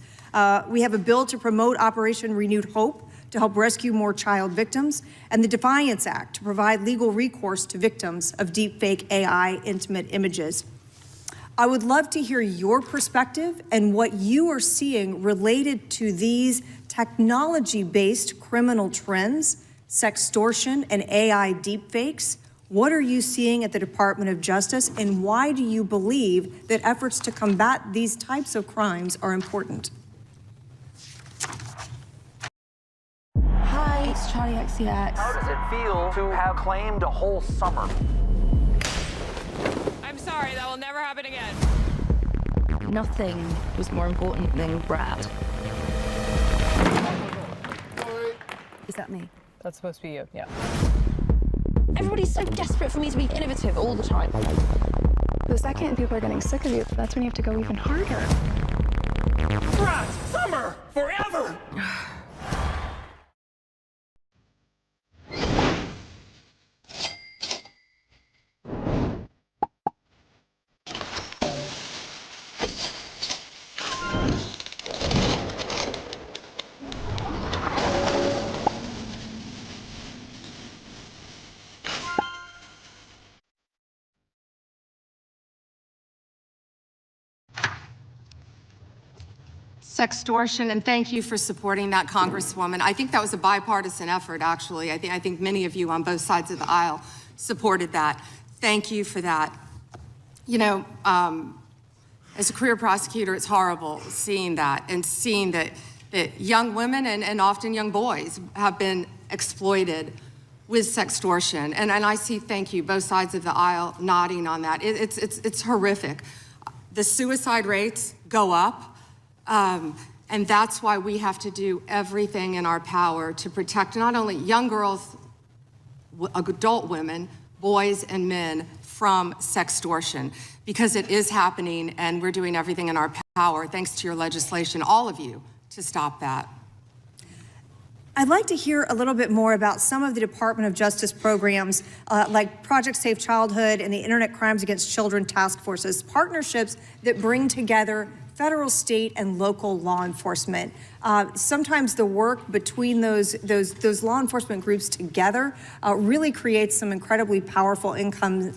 We have a bill to promote Operation Renewed Hope to help rescue more child victims, and the Defiance Act to provide legal recourse to victims of deepfake AI intimate images. I would love to hear your perspective and what you are seeing related to these technology-based criminal trends, sextortion, and AI deepfakes. What are you seeing at the Department of Justice, and why do you believe that efforts to combat these types of crimes are important? Hi, it's Charlie XCX. How does it feel to have claimed a whole summer? I'm sorry, that will never happen again. Nothing was more important than Brad. Is that me? That's supposed to be you, yeah. Everybody's so desperate for me to be innovative all the time. The second people are getting sick of you, that's when you have to go even harder. Brad, summer, forever! Sextortion, and thank you for supporting that, Congresswoman. I think that was a bipartisan effort, actually. I think many of you on both sides of the aisle supported that. Thank you for that. You know, as a career prosecutor, it's horrible seeing that, and seeing that young women and often young boys have been exploited with sextortion. And I see, thank you, both sides of the aisle nodding on that. It's horrific. The suicide rates go up, and that's why we have to do everything in our power to protect not only young girls, adult women, boys and men from sextortion, because it is happening, and we're doing everything in our power, thanks to your legislation, all of you, to stop that. I'd like to hear a little bit more about some of the Department of Justice programs like Project Safe Childhood and the Internet Crimes Against Children Task Forces, partnerships that bring together federal, state, and local law enforcement. Sometimes the work between those law enforcement groups together really creates some incredibly powerful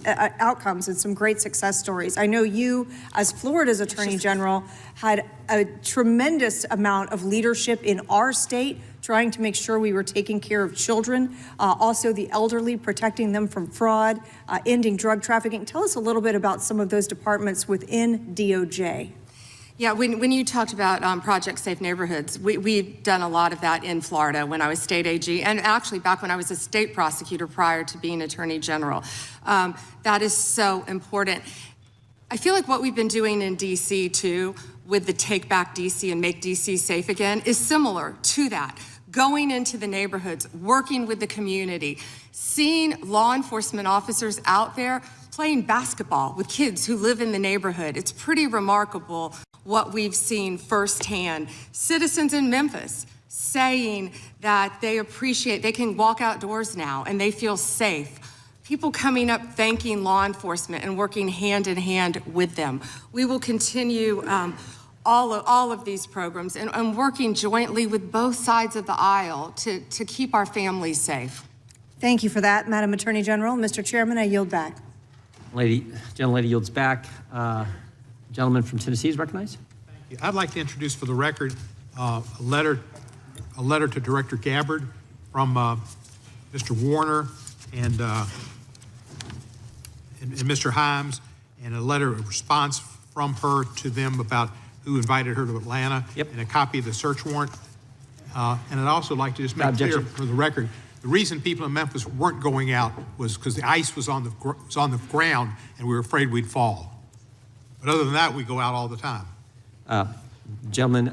outcomes and some great success stories. I know you, as Florida's Attorney General, had a tremendous amount of leadership in our state trying to make sure we were taking care of children, also the elderly, protecting them from fraud, ending drug trafficking. Tell us a little bit about some of those departments within DOJ. Yeah, when you talked about Project Safe Neighborhoods, we've done a lot of that in Florida when I was state AG, and actually back when I was a state prosecutor prior to being Attorney General. That is so important. I feel like what we've been doing in DC too, with the Take Back DC and Make DC Safe Again, is similar to that. Going into the neighborhoods, working with the community, seeing law enforcement officers out there playing basketball with kids who live in the neighborhood. It's pretty remarkable what we've seen firsthand. Citizens in Memphis saying that they can walk outdoors now and they feel safe. People coming up thanking law enforcement and working hand in hand with them. We will continue all of these programs and working jointly with both sides of the aisle to keep our families safe. Thank you for that, Madam Attorney General. Mr. Chairman, I yield back. Gentlelady yields back. Gentleman from Tennessee is recognized. Thank you. I'd like to introduce for the record a letter to Director Gabbard from Mr. Warner and Mr. Himes, and a letter of response from her to them about who invited her to Atlanta, and a copy of the search warrant. And I'd also like to just make clear for the record, the reason people in Memphis weren't going out was because the ice was on the ground and we were afraid we'd fall. But other than that, we go out all the time. Gentlemen,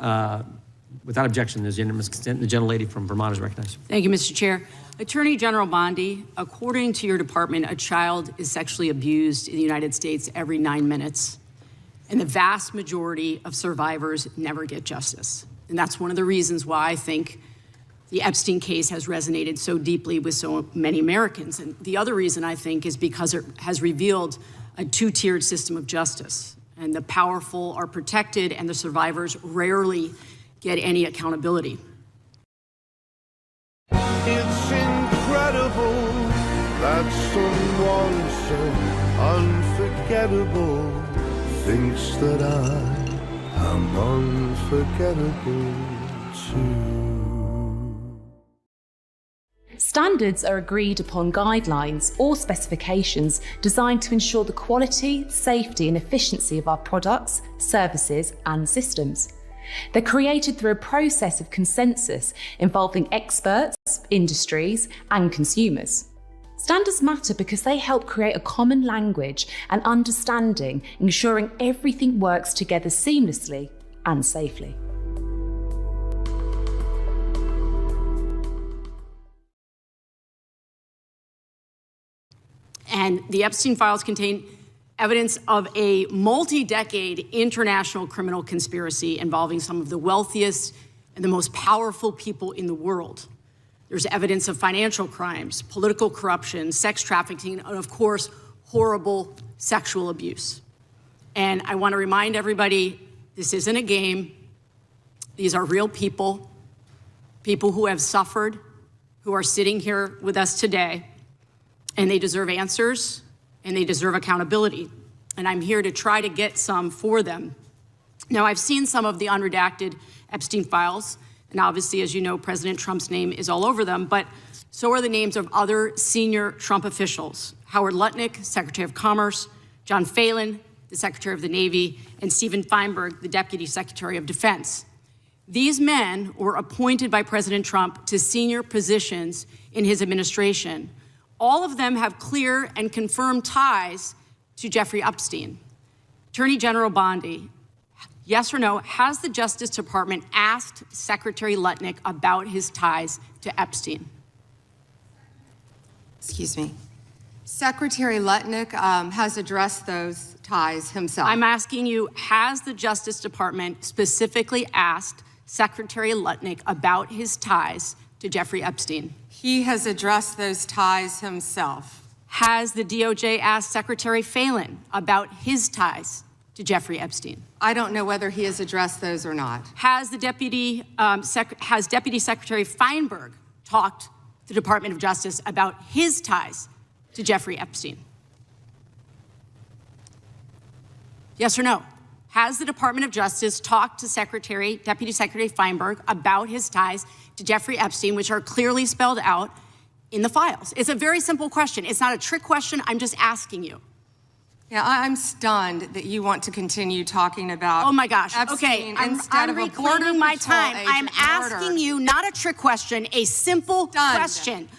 without objection, there's unanimous consent. The gentlelady from Vermont is recognized. Thank you, Mr. Chair. Attorney General Bondi, according to your department, a child is sexually abused in the United States every 9 minutes. And the vast majority of survivors never get justice. And that's one of the reasons why I think the Epstein case has resonated so deeply with so many Americans. And the other reason, I think, is because it has revealed a two-tiered system of justice. And the powerful are protected, and the survivors rarely get any accountability. It's incredible that someone so unforgettable thinks that I am unforgettable too. Standards are agreed upon guidelines or specifications designed to ensure the quality, safety and efficiency of our products, services and systems. They're created through a process of consensus involving experts, industries and consumers. Standards matter because they help create a common language and understanding, ensuring everything works together seamlessly and safely. And the Epstein files contain evidence of a multi-decade international criminal conspiracy involving some of the wealthiest and the most powerful people in the world. There's evidence of financial crimes, political corruption, sex trafficking, and of course, horrible sexual abuse. And I want to remind everybody, this isn't a game. These are real people, people who have suffered, who are sitting here with us today, and they deserve answers and they deserve accountability. And I'm here to try to get some for them. Now, I've seen some of the unredacted Epstein files, and obviously, as you know, President Trump's name is all over them, but so are the names of other senior Trump officials: Howard Lutnick, Secretary of Commerce, John Phelan, the Secretary of the Navy, and Stephen Feinberg, the Deputy Secretary of Defense. These men were appointed by President Trump to senior positions in his administration. All of them have clear and confirmed ties to Jeffrey Epstein. Attorney General Bondi, yes or no, has the Justice Department asked Secretary Lutnick about his ties to Epstein? Excuse me. Secretary Lutnick has addressed those ties himself. I'm asking you, has the Justice Department specifically asked Secretary Lutnick about his ties to Jeffrey Epstein? He has addressed those ties himself. Has the DOJ asked Secretary Phelan about his ties to Jeffrey Epstein? I don't know whether he has addressed those or not. Has the Deputy Secretary Feinberg talked to the Department of Justice about his ties to Jeffrey Epstein? Yes or no? Has the Department of Justice talked to Deputy Secretary Feinberg about his ties to Jeffrey Epstein, which are clearly spelled out in the files? It's a very simple question. It's not a trick question. I'm just asking you. Yeah, I'm stunned that you want to continue talking about. Oh my gosh. Epstein Okay, I'm reclaiming my time. I'm asking you not a trick question, a simple question.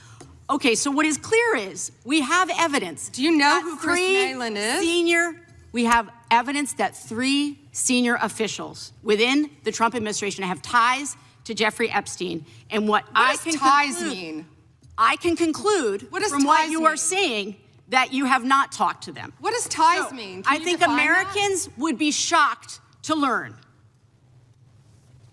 Okay, so what is clear is we have evidence. Do you know who Chris Malin is? We have evidence that 3 senior officials within the Trump administration have ties to Jeffrey Epstein. And what I does ties mean? I can conclude from what you are saying that you have not talked to them. What does ties mean? I think Americans would be shocked to learn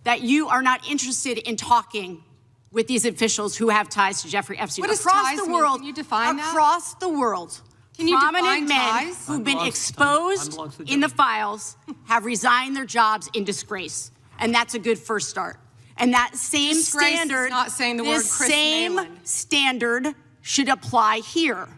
that you are not interested in talking with these officials who have ties to Jeffrey Epstein. What does across ties the mean? world, Can you define that? across the world, Can you prominent define men ties? who've been exposed in the files have resigned their jobs in disgrace, and that's a good first start. And that same Disgrace standard, is not saying the word this Chris same Malin. standard should apply here.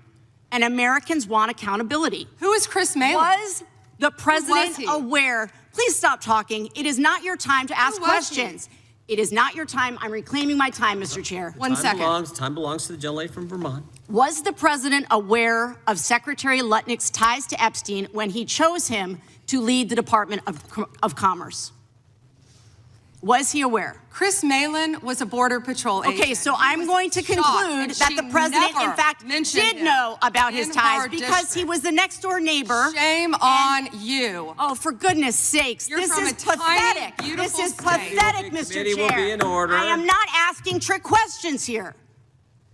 And Americans want accountability. Who is Chris Malin? Was the president aware? Please stop talking. It is not your time to ask questions. It is not your time. I'm reclaiming my time, Mr. Chair. Time belongs to the gentlelady from Vermont. Was the president aware of Secretary Lutnick's ties to Epstein when he chose him to lead the Department of Commerce? Was he aware? Chris Malin was a Border Patrol agent. Okay, so I'm going to conclude that the president, in fact, did know about his ties because he was the next door neighbor. Shame on you. Oh, for goodness sakes. You're this from is a tiny, pathetic. beautiful This is state. pathetic, Mr. Committee Chair. will be in order. I am not asking trick questions here.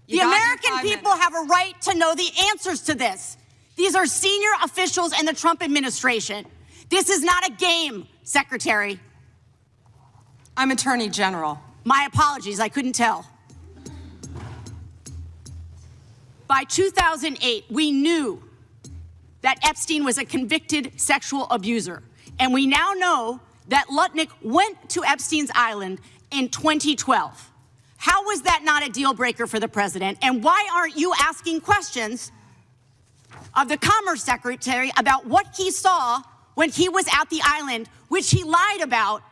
The got your American 5 people have a right to know the answers to this. These are senior officials in the Trump administration. This is not a game, Secretary. I'm Attorney General. My apologies, I couldn't tell. By 2008, we knew that Epstein was a convicted sexual abuser. And we now know that Lutnick went to Epstein's Island in 2012. How was that not a deal breaker for the president? And why aren't you asking questions of the Commerce Secretary about what he saw when he was at the island, which he lied about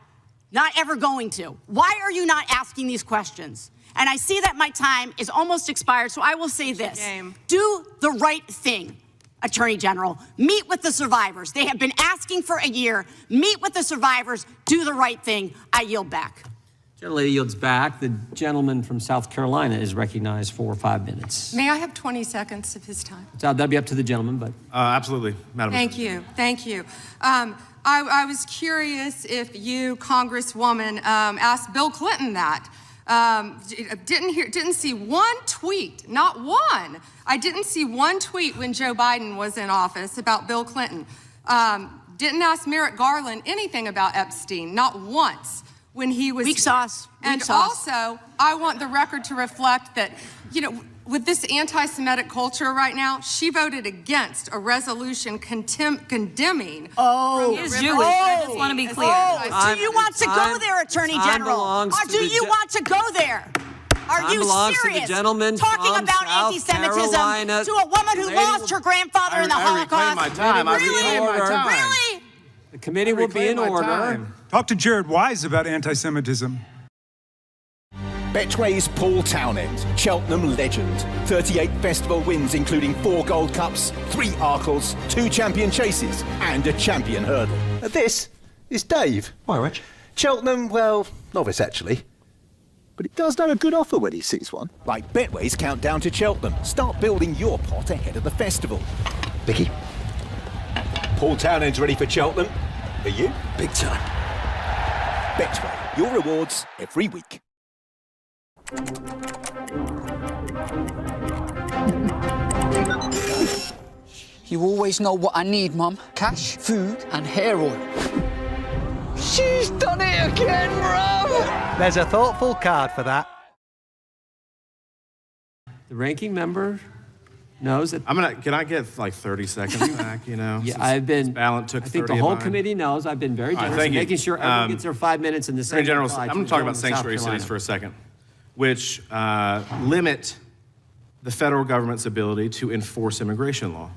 not ever going to? Why are you not asking these questions? And I see that my time is almost expired, so I will say this. Do the right thing, Attorney General. Meet with the survivors. They have been asking for a year. Meet with the survivors. Do the right thing. I yield back. Gentlelady yields back. The gentleman from South Carolina is recognized for 5 minutes. May I have 20 seconds of his time? So that'd be up to the gentleman, but. Absolutely, Madam Thank you. Thank you. I was curious if you, Congresswoman, asked Bill Clinton that. Didn't see one tweet, not one. I didn't see one tweet when Joe Biden was in office about Bill Clinton. Didn't ask Merrick Garland anything about Epstein, not once when he was. Weak sauce. And also, I want the record to reflect that, you know, with this anti-Semitic culture right now, she voted against a resolution condemning. Oh, is Jewish. I just want to be clear. Oh, do you want to go there, Attorney General? Or do you want to go there? Are you serious? Talking about anti-Semitism to a woman who lost her grandfather in the Holocaust? My time. Really? The committee will be in order. Talk to Jared Wise about anti-Semitism. Betway's Paul Townend, Cheltenham legend. 38 festival wins, including 4 Gold Cups, 3 Arkles, 2 champion chases, and a champion hurdle. This is Dave. Hi, Rich. Cheltenham, well, novice actually. But it does know a good offer when he sees one. Like Betway's Countdown to Cheltenham. Start building your pot ahead of the festival. Vicky? Paul Townend's ready for Cheltenham. Are you? Big time. Betway, your rewards every week. You always know what I need, Mum. Cash, food, and hair oil. She's done it again, bro! There's a thoughtful card for that. The ranking member knows that. Can I get like 30 seconds back, you know? Yeah, I've been. Ballant took I think 30 the whole of mine. committee knows. I've been very generous in making sure everyone gets their 5 minutes in the same. Attorney General, I'm going to talk about sanctuary cities for a second, which limit the federal government's ability to enforce immigration law.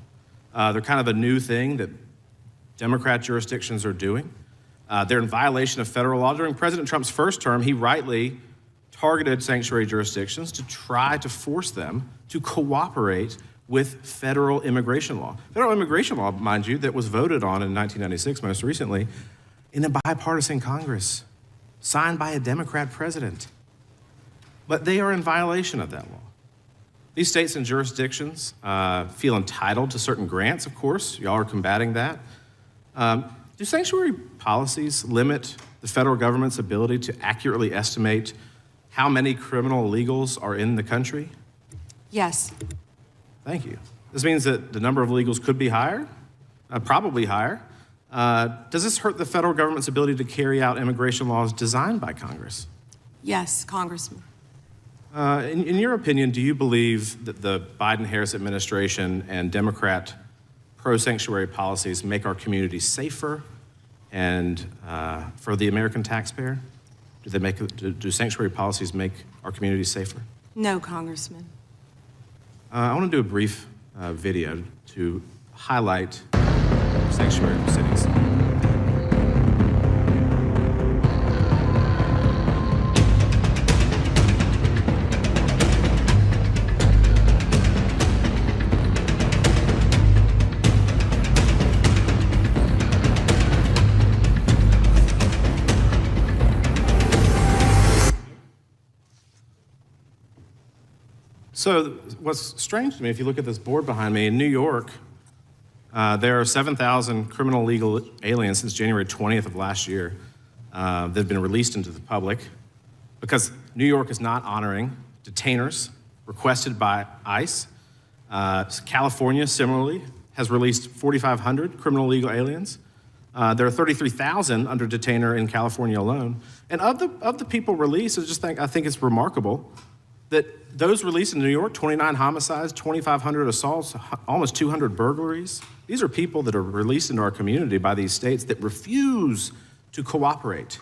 They're kind of a new thing that Democrat jurisdictions are doing. They're in violation of federal law. During President Trump's first term, he rightly targeted sanctuary jurisdictions to try to force them to cooperate with federal immigration law. Federal immigration law, mind you, that was voted on in 1996, most recently, in a bipartisan Congress, signed by a Democrat president. But they are in violation of that law. These states and jurisdictions feel entitled to certain grants, of course. Y'all are combating that. Do sanctuary policies limit the federal government's ability to accurately estimate how many criminal illegals are in the country? Yes. Thank you. This means that the number of illegals could be higher, probably higher. Does this hurt the federal government's ability to carry out immigration laws designed by Congress? Yes, Congressman. In your opinion, do you believe that the Biden-Harris administration and Democrat pro-sanctuary policies make our communities safer and for the American taxpayer? Do sanctuary policies make our communities safer? No, Congressman. I want to do a brief video to highlight sanctuary cities. So what's strange to me, if you look at this board behind me, in New York, there are 7,000 criminal illegal aliens since January 20th of last year that have been released into the public because New York is not honoring detainers requested by ICE. California, similarly, has released 4,500 criminal illegal aliens. There are 33,000 under detainer in California alone. And of the people released, I think it's remarkable that those released in New York, 29 homicides, 2,500 assaults, almost 200 burglaries. These are people that are released into our community by these states that refuse to cooperate.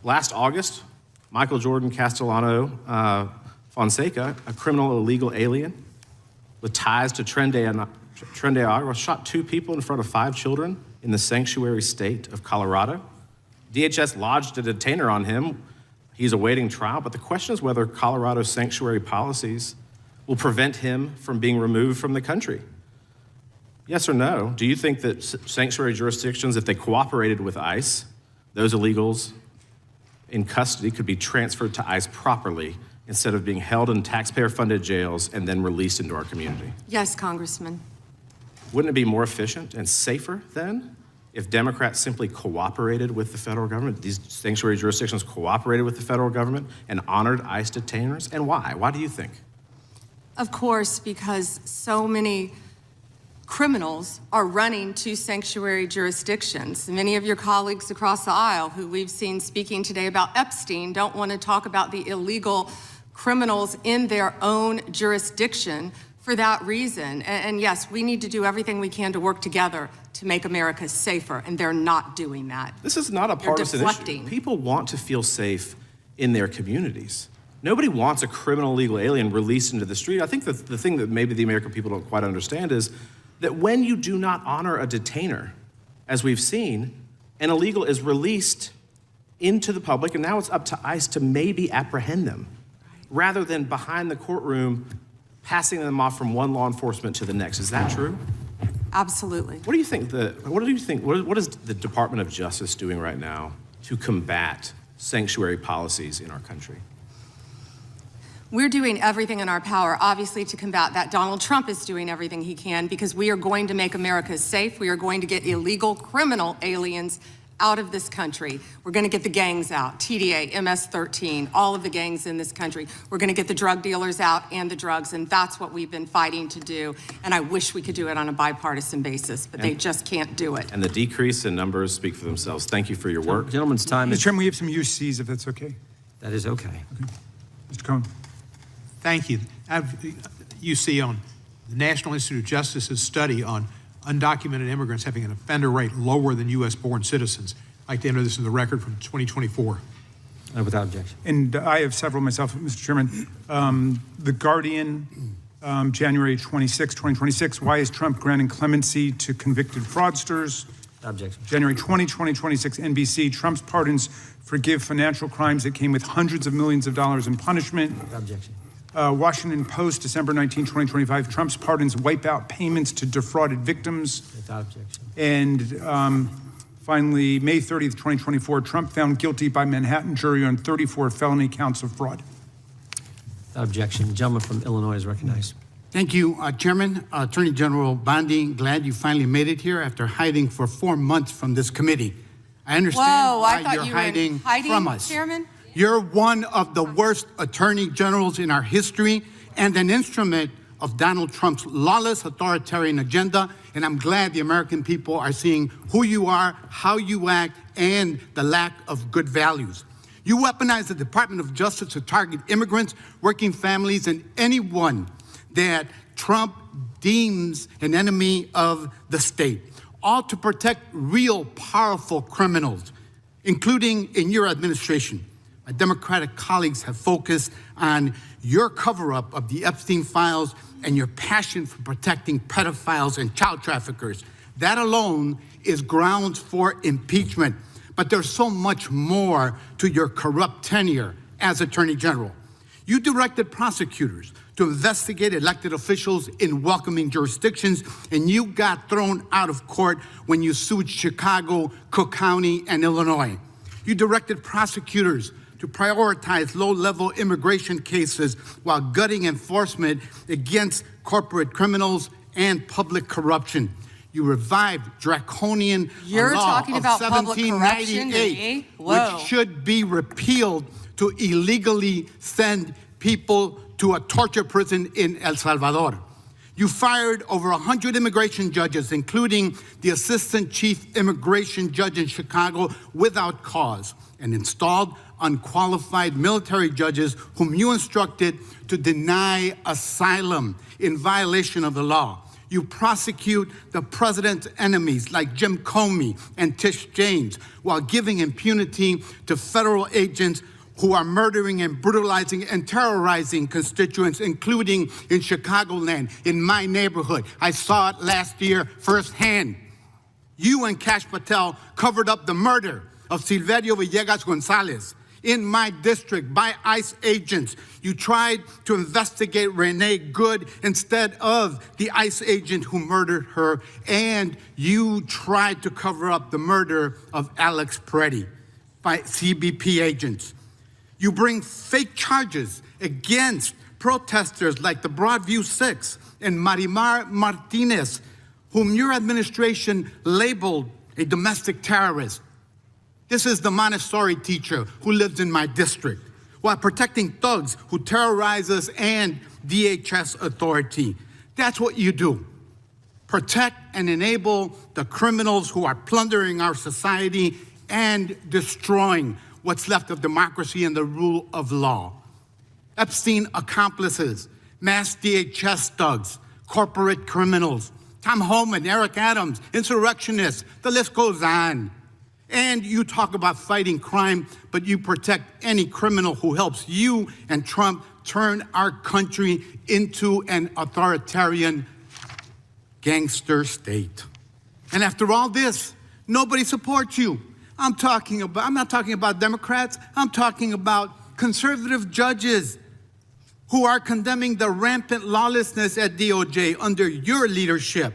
Last August, Michael Jordan Castellano Fonseca, a criminal illegal alien with ties to Tren de Agua, shot 2 people in front of 5 children in the sanctuary state of Colorado. DHS lodged a detainer on him. He's awaiting trial, but the question is whether Colorado's sanctuary policies will prevent him from being removed from the country. Yes or no? Do you think that sanctuary jurisdictions, if they cooperated with ICE, those illegals in custody could be transferred to ICE properly instead of being held in taxpayer-funded jails and then released into our community? Yes, Congressman. Wouldn't it be more efficient and safer then if Democrats simply cooperated with the federal government, these sanctuary jurisdictions cooperated with the federal government and honored ICE detainers? And why? Why do you think? Of course, because so many criminals are running to sanctuary jurisdictions. Many of your colleagues across the aisle who we've seen speaking today about Epstein don't want to talk about the illegal criminals in their own jurisdiction for that reason. And yes, we need to do everything we can to work together to make America safer, and they're not doing that. This is not a partisan issue. People want to feel safe in their communities. Nobody wants a criminal illegal alien released into the street. I think the thing that maybe the American people don't quite understand is that when you do not honor a detainer, as we've seen, an illegal is released into the public, and now it's up to ICE to maybe apprehend them, rather than behind the courtroom passing them off from one law enforcement to the next. Is that true? Absolutely. What do you think what is the Department of Justice doing right now to combat sanctuary policies in our country? We're doing everything in our power, obviously, to combat that. Donald Trump is doing everything he can because we are going to make America safe. We are going to get illegal criminal aliens out of this country. We're going to get the gangs out, TDA, MS-13, all of the gangs in this country. We're going to get the drug dealers out and the drugs, and that's what we've been fighting to do. And I wish we could do it on a bipartisan basis, but they just can't do it. And the decrease in numbers speak for themselves. Thank you for your work. Gentleman's time Mr. is... Chairman, we have some UCs, if that's okay. That is okay. Mr. Cohen. Thank you. You see on the National Institute of Justice's study on undocumented immigrants having an offender rate lower than U.S.-born citizens. I'd like to enter this in the record from 2024. Without objection. And I have several myself, Mr. Chairman. The Guardian, January 26, 2026, why is Trump granting clemency to convicted fraudsters? Objection. January 20, 2026, NBC, Trump's pardons forgive financial crimes that came with hundreds of millions of dollars in punishment. Objection. Washington Post, December 19, 2025, Trump's pardons wipe out payments to defrauded victims. Without objection. And finally, May 30th, 2024, Trump found guilty by Manhattan jury on 34 felony counts of fraud. Without objection. The gentleman from Illinois is recognized. Thank you, Chairman. Attorney General Bondi, glad you finally made it here after hiding for 4 months from this committee. I understand why you're hiding from us. Chairman? You're one of the worst attorney generals in our history and an instrument of Donald Trump's lawless authoritarian agenda. And I'm glad the American people are seeing who you are, how you act, and the lack of good values. You weaponize the Department of Justice to target immigrants, working families, and anyone that Trump deems an enemy of the state, all to protect real powerful criminals, including in your administration. My Democratic colleagues have focused on your cover-up of the Epstein files and your passion for protecting pedophiles and child traffickers. That alone is grounds for impeachment. But there's so much more to your corrupt tenure as Attorney General. You directed prosecutors to investigate elected officials in welcoming jurisdictions, and you got thrown out of court when you sued Chicago, Cook County, and Illinois. You directed prosecutors to prioritize low-level immigration cases while gutting enforcement against corporate criminals and public corruption. You revived draconian law of 1798, which should be repealed to illegally send people to a torture prison in El Salvador. You fired over 100 immigration judges, including the assistant chief immigration judge in Chicago, without cause, and installed unqualified military judges whom you instructed to deny asylum in violation of the law. You prosecute the president's enemies like Jim Comey and Tish James while giving impunity to federal agents who are murdering and brutalizing and terrorizing constituents, including in Chicagoland, in my neighborhood. I saw it last year firsthand. You and Kash Patel covered up the murder of Silverio Villegas Gonzalez in my district by ICE agents. You tried to investigate Renee Good instead of the ICE agent who murdered her, and you tried to cover up the murder of Alex Peretti by CBP agents. You bring fake charges against protesters like the Broadview Six and Marimar Martinez, whom your administration labeled a domestic terrorist. This is the Montessori teacher who lives in my district, while protecting thugs who terrorize us and DHS authority. That's what you do. Protect and enable the criminals who are plundering our society and destroying what's left of democracy and the rule of law. Epstein accomplices, mass DHS thugs, corporate criminals, Tom Homan, Eric Adams, insurrectionists, the list goes on. And you talk about fighting crime, but you protect any criminal who helps you and Trump turn our country into an authoritarian gangster state. And after all this, nobody supports you. I'm not talking about Democrats. I'm talking about conservative judges who are condemning the rampant lawlessness at DOJ under your leadership.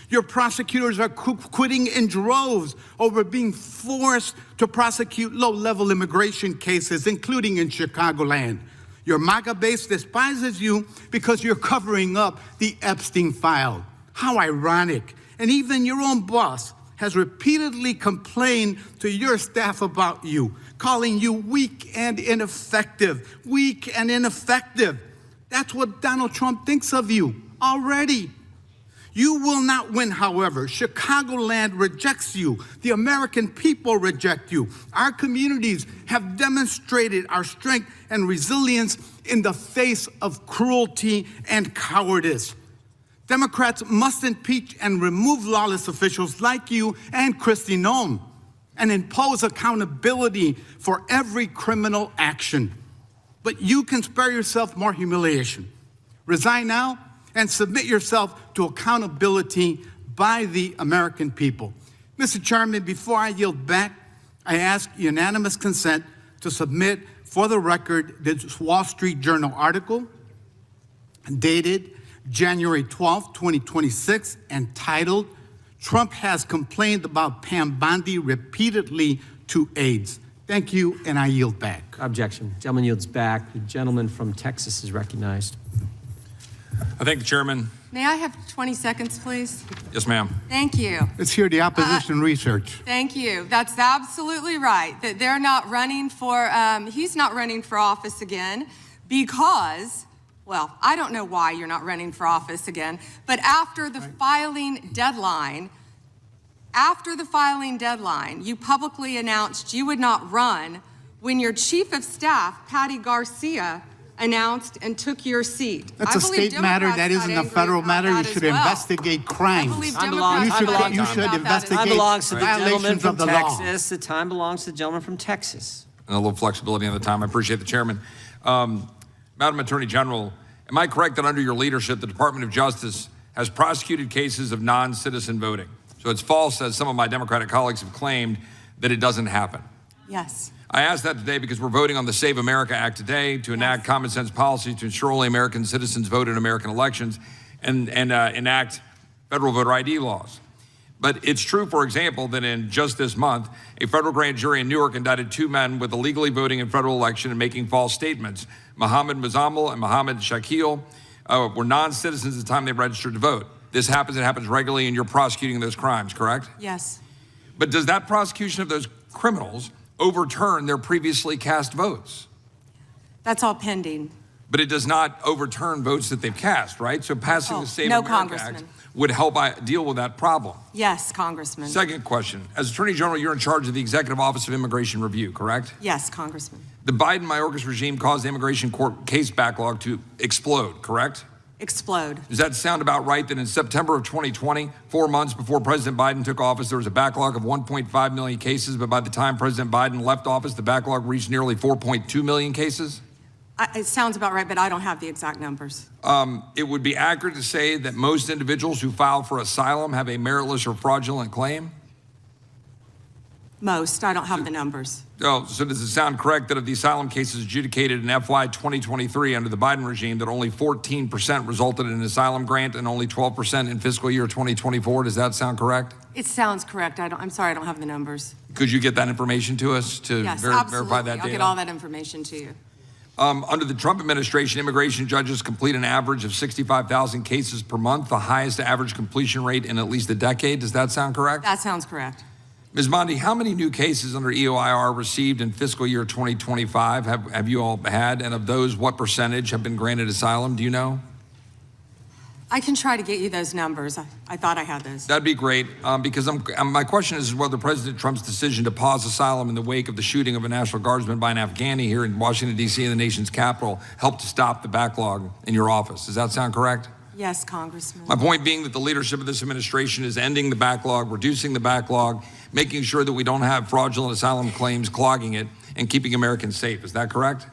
Your prosecutors are quitting in droves over being forced to prosecute low-level immigration cases, including in Chicagoland. Your MAGA base despises you because you're covering up the Epstein file. How ironic. And even your own boss has repeatedly complained to your staff about you, calling you weak and ineffective. Weak and ineffective. That's what Donald Trump thinks of you already. You will not win, however. Chicagoland rejects you. The American people reject you. Our communities have demonstrated our strength and resilience in the face of cruelty and cowardice. Democrats must impeach and remove lawless officials like you and Kristi Noem and impose accountability for every criminal action. But you can spare yourself more humiliation. Resign now and submit yourself to accountability by the American people. Mr. Chairman, before I yield back, I ask unanimous consent to submit for the record this Wall Street Journal article dated January 12, 2026, entitled, "Trump has complained about Pam Bondi repeatedly to aides." Thank you, and I yield back. Objection. Gentleman yields back. The gentleman from Texas is recognized. I thank the chairman. May I have 20 seconds, please? Yes, ma'am. Thank you. Let's hear the opposition research. Thank you. That's absolutely right, that they're not running for, he's not running for office again because, well, I don't know why you're not running for office again, but after the filing deadline, you publicly announced you would not run when your chief of staff, Patty Garcia, announced and took your seat. That's a state matter. That isn't a federal matter. You should investigate crimes. You should investigate violations of the law. The time belongs to the gentleman from Texas. And a little flexibility on the time. I appreciate the chairman. Madam Attorney General, am I correct that under your leadership, the Department of Justice has prosecuted cases of non-citizen voting? So it's false, as some of my Democratic colleagues have claimed, that it doesn't happen. Yes. I ask that today because we're voting on the Save America Act today to enact common sense policies to ensure only American citizens vote in American elections and enact federal voter ID laws. But it's true, for example, that in just this month, a federal grand jury in Newark indicted 2 men with illegally voting in federal election and making false statements. Mohammed Mazammel and Mohammed Shakil were non-citizens at the time they registered to vote. This happens, it happens regularly, and you're prosecuting those crimes, correct? Yes. But does that prosecution of those criminals overturn their previously cast votes? That's all pending. But it does not overturn votes that they've cast, right? So passing the Save America Act would help deal with that problem. Yes, Congressman. Second question. As Attorney General, you're in charge of the Executive Office of Immigration Review, correct? Yes, Congressman. The Biden-Mayorkas regime caused the immigration court case backlog to explode, correct? Explode. Does that sound about right that in September of 2020, 4 months before President Biden took office, there was a backlog of 1.5 million cases, but by the time President Biden left office, the backlog reached nearly 4.2 million cases? It sounds about right, but I don't have the exact numbers. It would be accurate to say that most individuals who file for asylum have a meritless or fraudulent claim? Most. I don't have the numbers. Oh, so does it sound correct that of the asylum cases adjudicated in FY 2023 under the Biden regime, that only 14% resulted in an asylum grant and only 12% in fiscal year 2024? Does that sound correct? It sounds correct. I'm sorry, I don't have the numbers. Could you get that information to us to verify that data? I'll get all that information to you. Under the Trump administration, immigration judges complete an average of 65,000 cases per month, the highest average completion rate in at least a decade. Does that sound correct? That sounds correct. Ms. Bondi, how many new cases under EOIR received in fiscal year 2025 have you all had? And of those, what percentage have been granted asylum? Do you know? I can try to get you those numbers. I thought I had those. That'd be great, because my question is whether President Trump's decision to pause asylum in the wake of the shooting of a National Guardsman by an Afghani here in Washington, D.C., in the nation's capital, helped to stop the backlog in your office. Does that sound correct? Yes, Congressman. My point being that the leadership of this administration is ending the backlog, reducing the backlog, making sure that we don't have fraudulent asylum claims clogging it, and keeping Americans safe. Is that correct?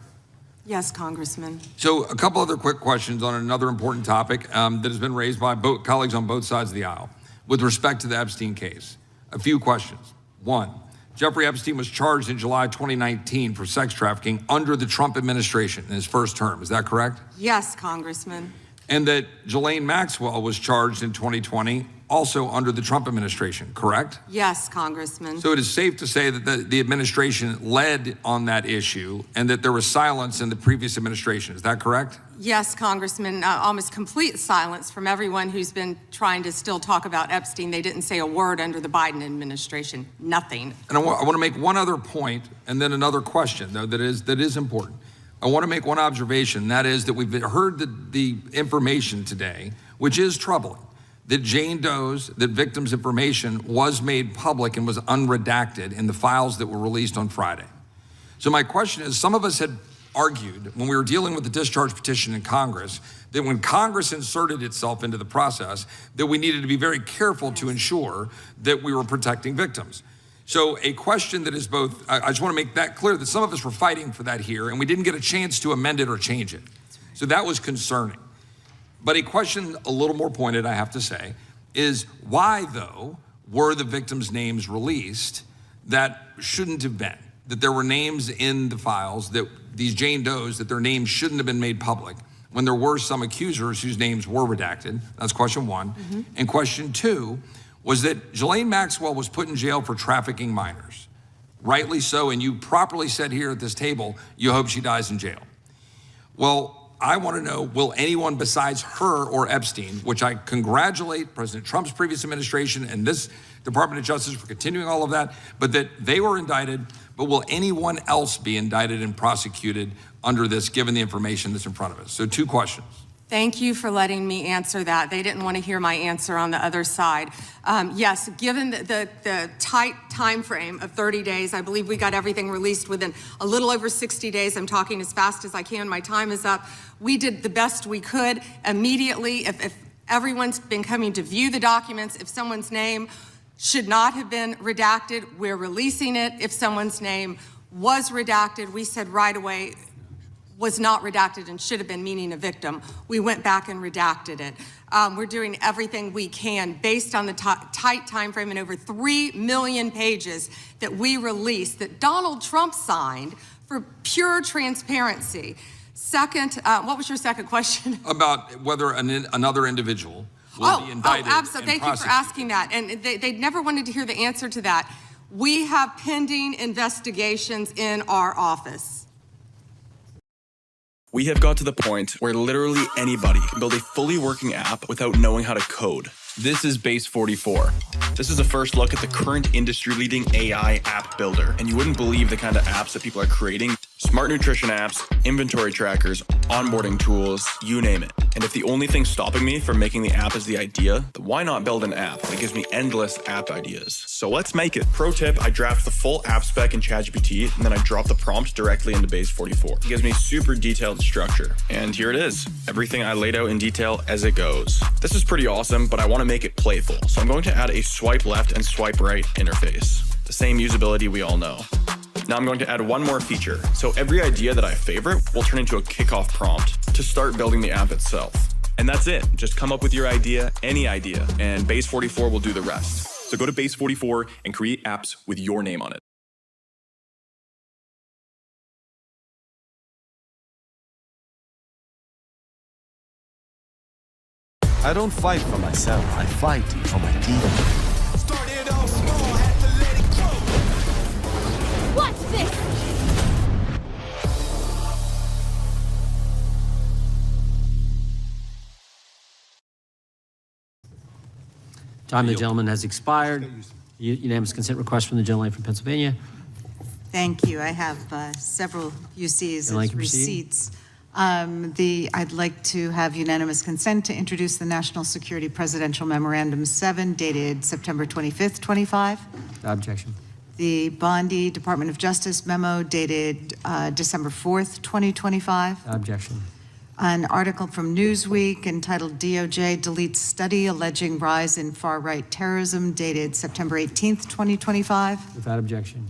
Yes, Congressman. So a couple other quick questions on another important topic that has been raised by colleagues on both sides of the aisle with respect to the Epstein case. A few questions. One, Jeffrey Epstein was charged in July 2019 for sex trafficking under the Trump administration in his first term. Is that correct? Yes, Congressman. And that Ghislaine Maxwell was charged in 2020 also under the Trump administration, correct? Yes, Congressman. So it is safe to say that the administration led on that issue and that there was silence in the previous administration. Is that correct? Yes, Congressman, almost complete silence from everyone who's been trying to still talk about Epstein. They didn't say a word under the Biden administration, nothing. And I want to make one other point and then another question, though, that is important. I want to make one observation, that is that we've heard the information today, which is troubling, that Jane Doe's, that victims' information was made public and was unredacted in the files that were released on Friday. So my question is, some of us had argued when we were dealing with the discharge petition in Congress that when Congress inserted itself into the process, that we needed to be very careful to ensure that we were protecting victims. So a question that is both, I just want to make that clear that some of us were fighting for that here and we didn't get a chance to amend it or change it. So that was concerning. But a question a little more pointed, I have to say, is why, though, were the victims' names released that shouldn't have been? That there were names in the files, that these Jane Does, that their names shouldn't have been made public when there were some accusers whose names were redacted? That's question one. Mm-hmm. And question two was that Ghislaine Maxwell was put in jail for trafficking minors. Rightly so, and you properly said here at this table, you hope she dies in jail. Well, I want to know, will anyone besides her or Epstein, which I congratulate President Trump's previous administration and this Department of Justice for continuing all of that, but that they were indicted, but will anyone else be indicted and prosecuted under this, given the information that's in front of us? So 2 questions. Thank you for letting me answer that. They didn't want to hear my answer on the other side. Yes, given the tight time frame of 30 days, I believe we got everything released within a little over 60 days. I'm talking as fast as I can. My time is up. We did the best we could immediately. If everyone's been coming to view the documents, if someone's name should not have been redacted, we're releasing it. If someone's name was redacted, we said right away, was not redacted and should have been, meaning a victim. We went back and redacted it. We're doing everything we can based on the tight time frame and over 3 million pages that we released that Donald Trump signed for pure transparency. Second, what was your second question? About whether another individual will be indicted. Oh, absolutely. Thank you for asking that. And they never wanted to hear the answer to that. We have pending investigations in our office. We have got to the point where literally anybody can build a fully working app without knowing how to code. This is Base 44. This is a first look at the current industry-leading AI app builder, and you wouldn't believe the kind of apps that people are creating. Smart nutrition apps, inventory trackers, onboarding tools, you name it. And if the only thing stopping me from making the app is the idea, then why not build an app that gives me endless app ideas? So let's make it. Pro tip, I draft the full app spec in ChatGPT, and then I drop the prompt directly into Base 44. It gives me super detailed structure. And here it is, everything I laid out in detail as it goes. This is pretty awesome, but I want to make it playful. So I'm going to add a swipe left and swipe right interface. The same usability we all know. Now I'm going to add one more feature. So every idea that I favorite will turn into a kickoff prompt to start building the app itself. And that's it. Just come up with your idea, any idea, and Base 44 will do the rest. So go to Base 44 and create apps with your name on it. I don't fight for myself, I fight for my team. Started off small, had to let it grow. What's this? Time of the gentleman has expired. Unanimous consent request from the gentleman from Pennsylvania. Thank you. I have several UCs as receipts. I'd like to have unanimous consent to introduce the National Security Presidential Memorandum 7, dated September 25th, 25. Objection. The Bondi Department of Justice memo dated December 4th, 2025. Objection. An article from Newsweek entitled DOJ Deletes Study Alleging Rise in Far-Right Terrorism, dated September 18th, 2025. Without objection.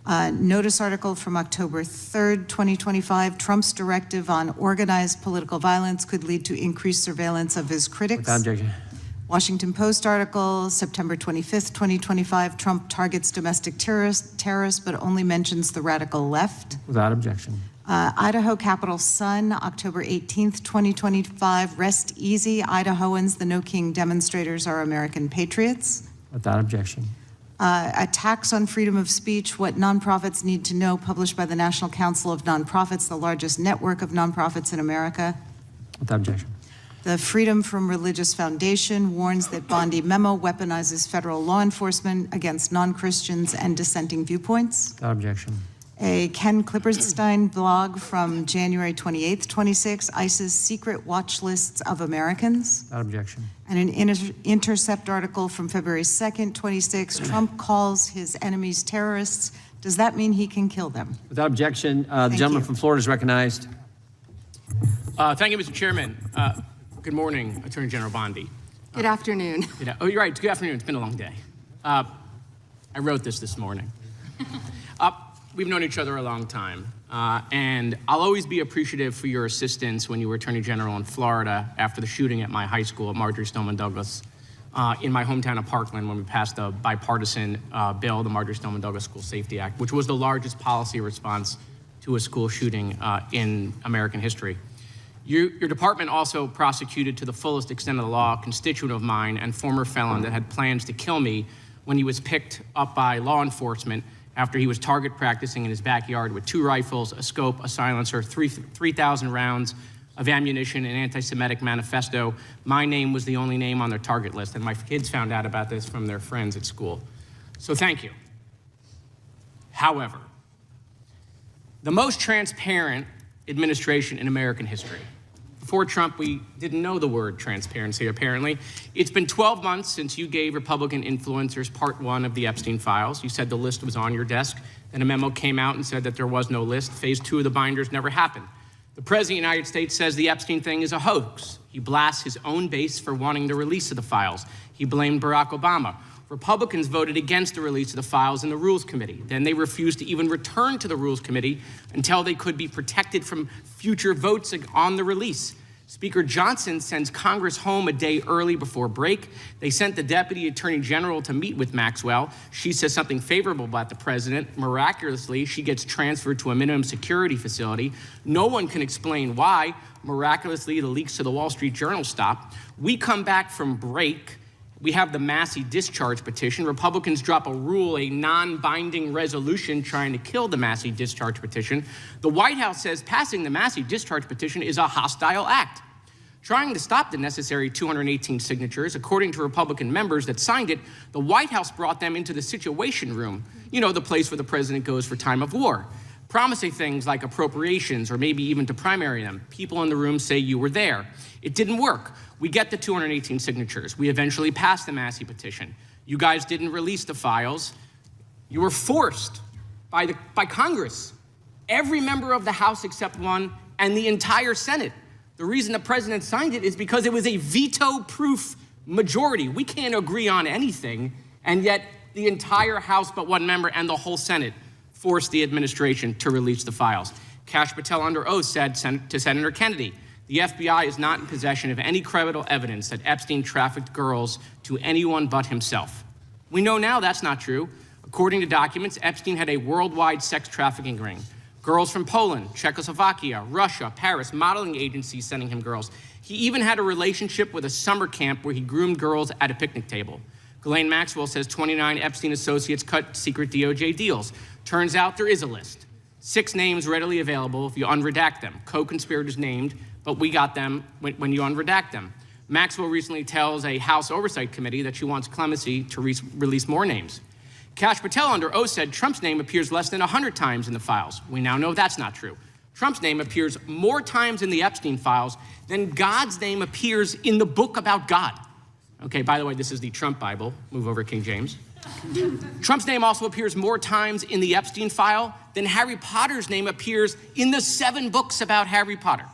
Notice article from October 3rd, 2025. Trump's directive on organized political violence could lead to increased surveillance of his critics. Without objection. Washington Post article, September 25th, 2025, Trump targets domestic terrorists, but only mentions the radical left. Without objection. Idaho Capital Sun, October 18th, 2025, rest easy, Idahoans, the No King demonstrators are American patriots. Without objection. Attacks on freedom of speech, what nonprofits need to know, published by the National Council of Nonprofits, the largest network of nonprofits in America. Without objection. The Freedom from Religious Foundation warns that Bondi memo weaponizes federal law enforcement against non-Christians and dissenting viewpoints. Without objection. A Ken Klipperstein blog from January 28th, 26, ICE's secret watch lists of Americans. Without objection. And an Intercept article from February 2nd, 26, Trump calls his enemies terrorists. Does that mean he can kill them? Without objection, the gentleman from Florida is recognized. Thank you, Mr. Chairman. Good morning, Attorney General Bondi. Good afternoon. Oh, you're right. Good afternoon. It's been a long day. I wrote this morning. We've known each other a long time, and I'll always be appreciative for your assistance when you were Attorney General in Florida after the shooting at my high school at Marjory Stoneman Douglas in my hometown of Parkland when we passed a bipartisan bill, the Marjory Stoneman Douglas School Safety Act, which was the largest policy response to a school shooting in American history. Your department also prosecuted to the fullest extent of the law a constituent of mine and former felon that had plans to kill me when he was picked up by law enforcement after he was target practicing in his backyard with 2 rifles, a scope, a silencer, 3,000 rounds of ammunition, an anti-Semitic manifesto. My name was the only name on their target list, and my kids found out about this from their friends at school. So thank you. However, the most transparent administration in American history. Before Trump, we didn't know the word transparency, apparently. It's been 12 months since you gave Republican influencers part 1 of the Epstein files. You said the list was on your desk. Then a memo came out and said that there was no list. Phase 2 of the binders never happened. The President of the United States says the Epstein thing is a hoax. He blasts his own base for wanting the release of the files. He blamed Barack Obama. Republicans voted against the release of the files in the Rules Committee. Then they refused to even return to the Rules Committee until they could be protected from future votes on the release. Speaker Johnson sends Congress home a day early before break. They sent the Deputy Attorney General to meet with Maxwell. She says something favorable about the president. Miraculously, she gets transferred to a minimum security facility. No one can explain why. Miraculously, the leaks to the Wall Street Journal stop. We come back from break. We have the Massey discharge petition. Republicans drop a rule, a non-binding resolution trying to kill the Massey discharge petition. The White House says passing the Massey discharge petition is a hostile act. Trying to stop the necessary 218 signatures, according to Republican members that signed it, the White House brought them into the Situation Room, you know, the place where the president goes for time of war, promising things like appropriations or maybe even to primary them. People in the room say you were there. It didn't work. We get the 218 signatures. We eventually passed the Massey petition. You guys didn't release the files. You were forced by Congress, every member of the House except one, and the entire Senate. The reason the president signed it is because it was a veto-proof majority. We can't agree on anything, and yet the entire House but one member and the whole Senate forced the administration to release the files. Kash Patel under oath said to Senator Kennedy, the FBI is not in possession of any credible evidence that Epstein trafficked girls to anyone but himself. We know now that's not true. According to documents, Epstein had a worldwide sex trafficking ring. Girls from Poland, Czechoslovakia, Russia, Paris, modeling agencies sending him girls. He even had a relationship with a summer camp where he groomed girls at a picnic table. Ghislaine Maxwell says 29 Epstein associates cut secret DOJ deals. Turns out there is a list. 6 names readily available if you unredact them. Co-conspirators named, but we got them when you unredact them. Maxwell recently tells a House Oversight Committee that she wants clemency to release more names. Kash Patel under oath said Trump's name appears less than 100 times in the files. We now know that's not true. Trump's name appears more times in the Epstein files than God's name appears in the book about God. Okay, by the way, this is the Trump Bible. Move over, King James. Trump's name also appears more times in the Epstein file than Harry Potter's name appears in the 7 books about Harry Potter.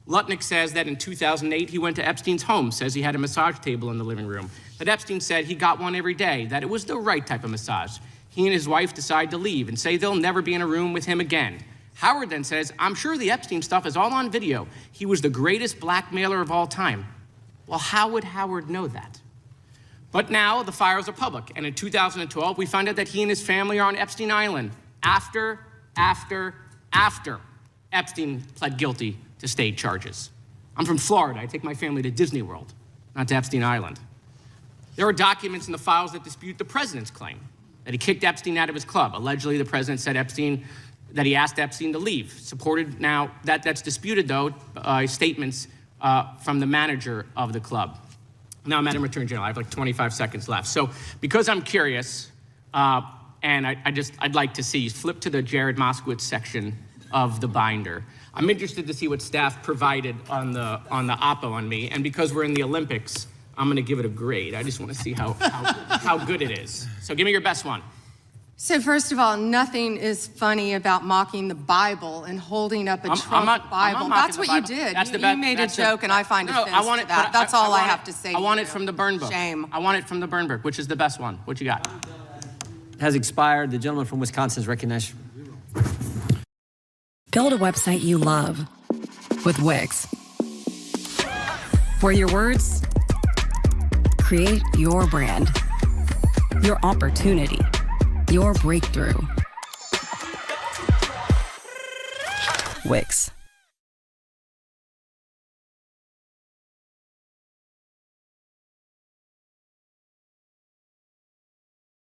Lutnick says that in 2008, he went to Epstein's home, says he had a massage table in the living room, that Epstein said he got one every day, that it was the right type of massage. He and his wife decide to leave and say they'll never be in a room with him again. Howard then says, I'm sure the Epstein stuff is all on video. He was the greatest blackmailer of all time. Well, how would Howard know that? But now the files are public, and in 2012, we found out that he and his family are on Epstein Island after Epstein pled guilty to state charges. I'm from Florida. I take my family to Disney World, not to Epstein Island. There are documents in the files that dispute the president's claim that he kicked Epstein out of his club. Allegedly, the president said that he asked Epstein to leave. Supported now, that's disputed though, statements from the manager of the club. Now, Madam Attorney General, I have like 25 seconds left. So because I'm curious, and I'd like to see, flip to the Jared Moskowitz section of the binder. I'm interested to see what staff provided on the oppo on me, and because we're in the Olympics, I'm gonna give it a grade. I just wanna see how good it is. So give me your best one. So first of all, nothing is funny about mocking the Bible and holding up a Trump Bible. That's what you did. You made a joke, and I find offense to that. That's all I have to say. I want it from the burn book. Shame. I want it from the burn book. Which is the best one? What you got? Has expired. The gentleman from Wisconsin is recognized. Build a website you love with Wix. For your words, create your brand, your opportunity, your breakthrough. Wix.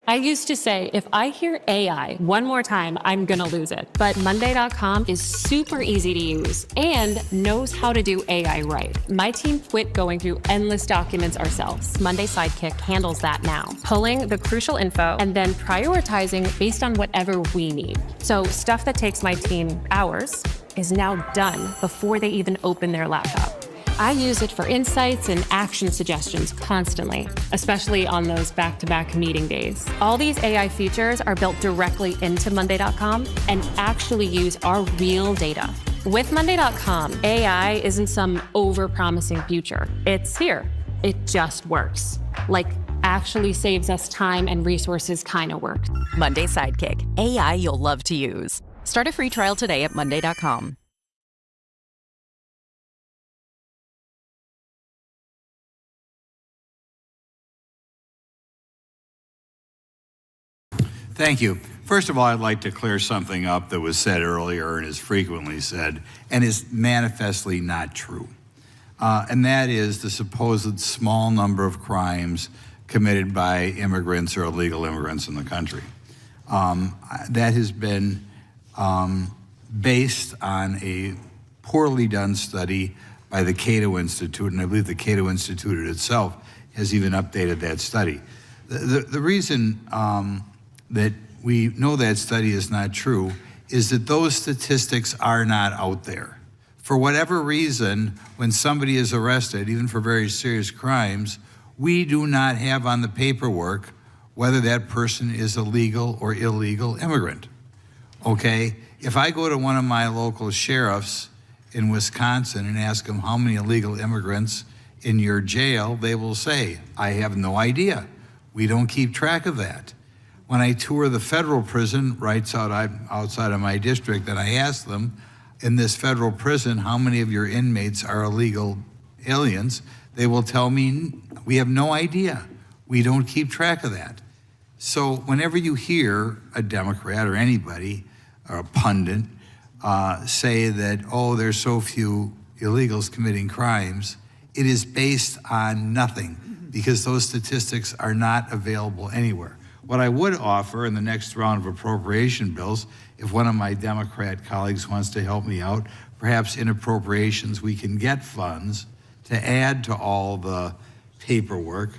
I used to say, if I hear AI one more time, I'm gonna lose it. But Monday.com is super easy to use and knows how to do AI right. My team quit going through endless documents ourselves. Monday Sidekick handles that now, pulling the crucial info and then prioritizing based on whatever we need. So stuff that takes my team hours is now done before they even open their laptop. I use it for insights and action suggestions constantly, especially on those back-to-back meeting days. All these AI features are built directly into Monday.com and actually use our real data. With Monday.com, AI isn't some over-promising future. It's here. It just works. Like, actually saves us time and resources kind of work. Monday Sidekick, AI you'll love to use. Start a free trial today at Monday.com. Thank you. First of all, I'd like to clear something up that was said earlier and is frequently said and is manifestly not true. And that is the supposed small number of crimes committed by immigrants or illegal immigrants in the country. That has been based on a poorly done study by the Cato Institute, and I believe the Cato Institute itself has even updated that study. The reason that we know that study is not true is that those statistics are not out there. For whatever reason, when somebody is arrested, even for very serious crimes, we do not have on the paperwork whether that person is a legal or illegal immigrant, okay? If I go to one of my local sheriffs in Wisconsin and ask them how many illegal immigrants in your jail, they will say, I have no idea. We don't keep track of that. When I tour the federal prison right outside of my district, and I ask them, in this federal prison, how many of your inmates are illegal aliens, they will tell me, we have no idea. We don't keep track of that. So whenever you hear a Democrat or anybody, or a pundit, say that, oh, there's so few illegals committing crimes, it is based on nothing, because those statistics are not available anywhere. What I would offer in the next round of appropriation bills, if one of my Democrat colleagues wants to help me out, perhaps in appropriations we can get funds to add to all the paperwork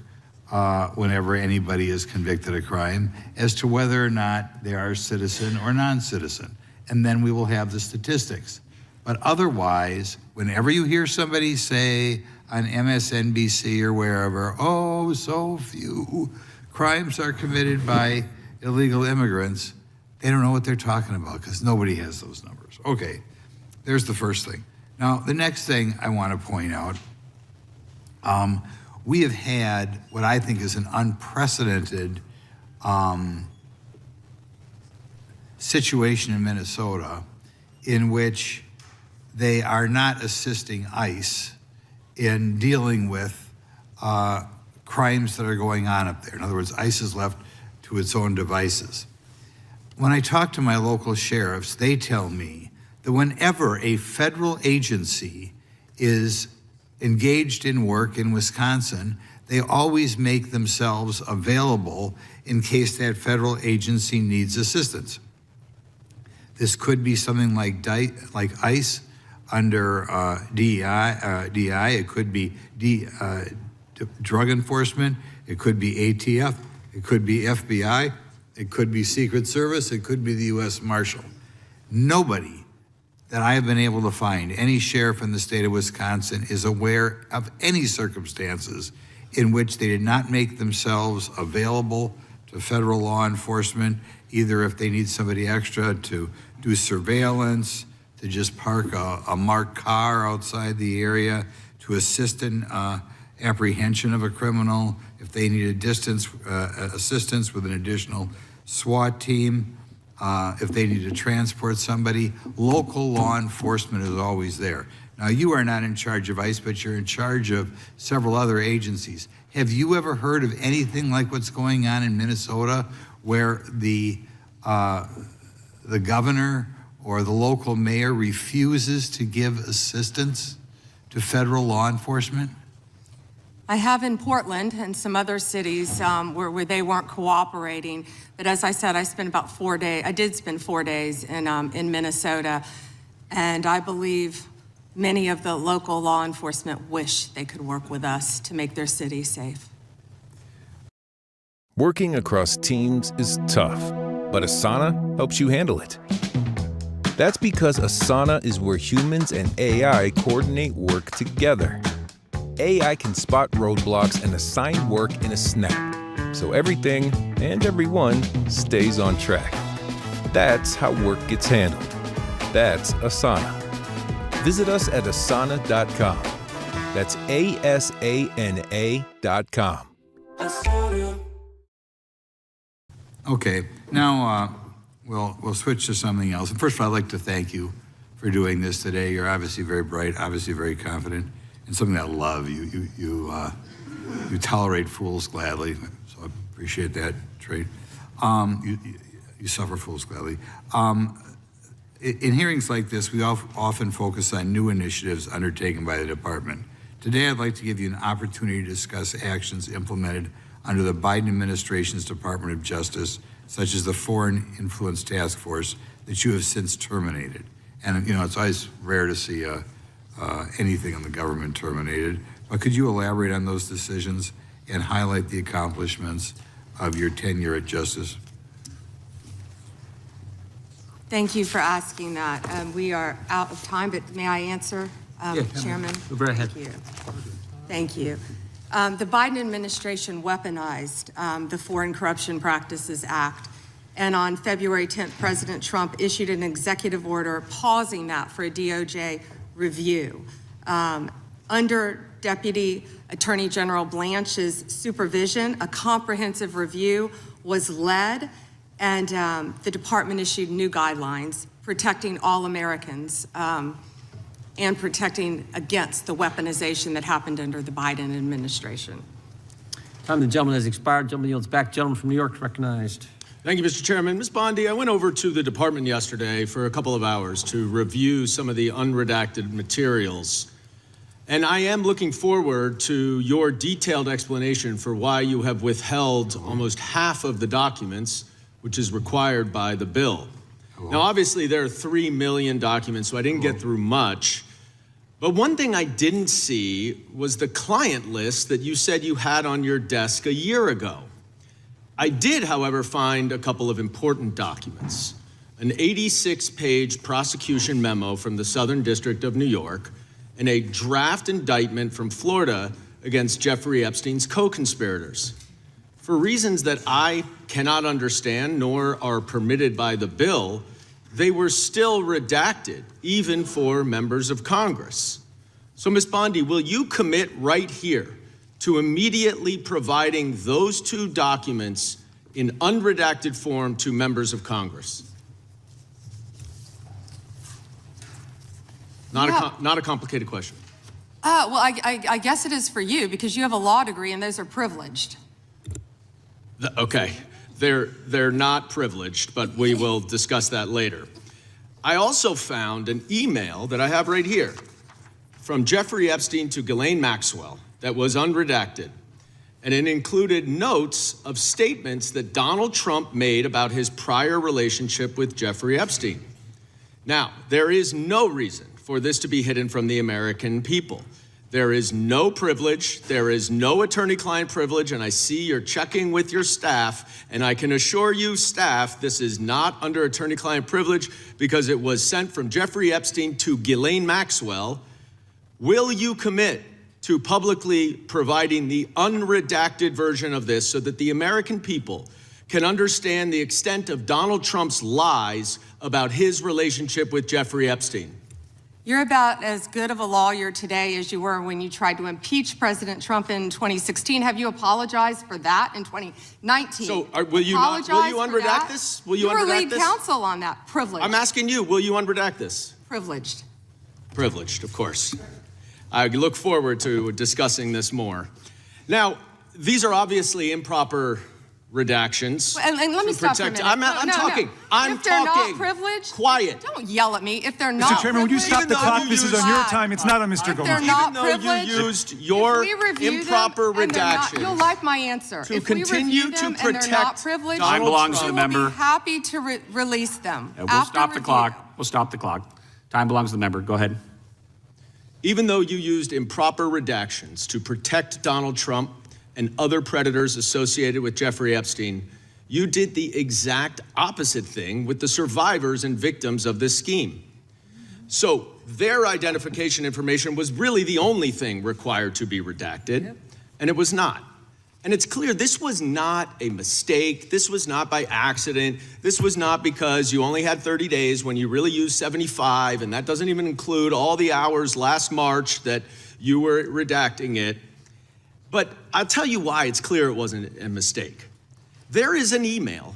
whenever anybody is convicted of crime as to whether or not they are citizen or non-citizen. And then we will have the statistics. But otherwise, whenever you hear somebody say on MSNBC or wherever, oh, so few crimes are committed by illegal immigrants, they don't know what they're talking about because nobody has those numbers. Okay, there's the first thing. Now, the next thing I want to point out, we have had what I think is an unprecedented situation in Minnesota in which they are not assisting ICE in dealing with crimes that are going on up there. In other words, ICE is left to its own devices. When I talk to my local sheriffs, they tell me that whenever a federal agency is engaged in work in Wisconsin, they always make themselves available in case that federal agency needs assistance. This could be something like ICE under DEI. It could be drug enforcement. It could be ATF. It could be FBI. It could be Secret Service. It could be the U.S. Marshal. Nobody that I have been able to find, any sheriff in the state of Wisconsin, is aware of any circumstances in which they did not make themselves available to federal law enforcement, either if they need somebody extra to do surveillance, to just park a marked car outside the area, to assist in apprehension of a criminal, if they need assistance with an additional SWAT team, if they need to transport somebody. Local law enforcement is always there. Now, you are not in charge of ICE, but you're in charge of several other agencies. Have you ever heard of anything like what's going on in Minnesota, where the governor or the local mayor refuses to give assistance to federal law enforcement? I have in Portland and some other cities where they weren't cooperating. But as I said, I spent about 4 days. I did spend 4 days in Minnesota, and I believe many of the local law enforcement wish they could work with us to make their city safe. Working across teams is tough, but Asana helps you handle it. That's because Asana is where humans and AI coordinate work together. AI can spot roadblocks and assign work in a snap, so everything and everyone stays on track. That's how work gets handled. That's Asana. Visit us at asana.com. That's ASANA.com. Okay, now we'll switch to something else. And first of all, I'd like to thank you for doing this today. You're obviously very bright, obviously very confident, and something I love. You tolerate fools gladly, so I appreciate that trait. You suffer fools gladly. In hearings like this, we often focus on new initiatives undertaken by the department. Today, I'd like to give you an opportunity to discuss actions implemented under the Biden administration's Department of Justice, such as the Foreign Influence Task Force that you have since terminated. And it's always rare to see anything in the government terminated, but could you elaborate on those decisions and highlight the accomplishments of your tenure at Justice? Thank you for asking that. We are out of time, but may I answer, Chairman? Go ahead. Thank you. Thank you. The Biden administration weaponized the Foreign Corruption Practices Act, and on February 10th, President Trump issued an executive order pausing that for a DOJ review. Under Deputy Attorney General Blanche's supervision, a comprehensive review was led, and the department issued new guidelines protecting all Americans and protecting against the weaponization that happened under the Biden administration. Time the gentleman has expired. Gentleman yields back. Gentleman from New York recognized. Thank you, Mr. Chairman. Ms. Bondi, I went over to the department yesterday for a couple of hours to review some of the unredacted materials. And I am looking forward to your detailed explanation for why you have withheld almost half of the documents, which is required by the bill. Now, obviously, there are 3 million documents, so I didn't get through much. But one thing I didn't see was the client list that you said you had on your desk a year ago. I did, however, find a couple of important documents. An 86-page prosecution memo from the Southern District of New York and a draft indictment from Florida against Jeffrey Epstein's co-conspirators. For reasons that I cannot understand nor are permitted by the bill, they were still redacted, even for members of Congress. So, Ms. Bondi, will you commit right here to immediately providing those two documents in unredacted form to members of Congress? Not a complicated question. Well, I guess it is for you because you have a law degree and those are privileged. Okay, they're not privileged, but we will discuss that later. I also found an email that I have right here from Jeffrey Epstein to Ghislaine Maxwell that was unredacted. And it included notes of statements that Donald Trump made about his prior relationship with Jeffrey Epstein. Now, there is no reason for this to be hidden from the American people. There is no privilege, there is no attorney-client privilege, and I see you're checking with your staff, and I can assure you, staff, this is not under attorney-client privilege because it was sent from Jeffrey Epstein to Ghislaine Maxwell. Will you commit to publicly providing the unredacted version of this so that the American people can understand the extent of Donald Trump's lies about his relationship with Jeffrey Epstein? You're about as good of a lawyer today as you were when you tried to impeach President Trump in 2016. Have you apologized for that in 2019? So will you unredact this? Will you were unredact lead this? counsel on that. Privileged. I'm asking you, will you unredact this? Privileged. Privileged, of course. I look forward to discussing this more. Now, these are obviously improper redactions. And let me stop for a minute. I'm talking. I'm if they're talking. Not privileged, quiet. Don't yell at me. If they're not Mr. Chairman, would you stop the clock? This is on your time. It's not on Mr. If they're Goldman. not Even though privileged, you used your improper redactions, you'll like my answer. to if we continue review to them and they're not protect privileged, Time belongs to the we member. will be happy to release them. We'll stop the clock. We'll stop the clock. Time belongs to the member. Go ahead. even though you used improper redactions to protect Donald Trump and other predators associated with Jeffrey Epstein, you did the exact opposite thing with the survivors and victims of this scheme. So their identification information was really the only thing required to be redacted, and it was not. And it's clear this was not a mistake. This was not by accident. This was not because you only had 30 days when you really used 75, and that doesn't even include all the hours last March that you were redacting it. But I'll tell you why it's clear it wasn't a mistake. There is an email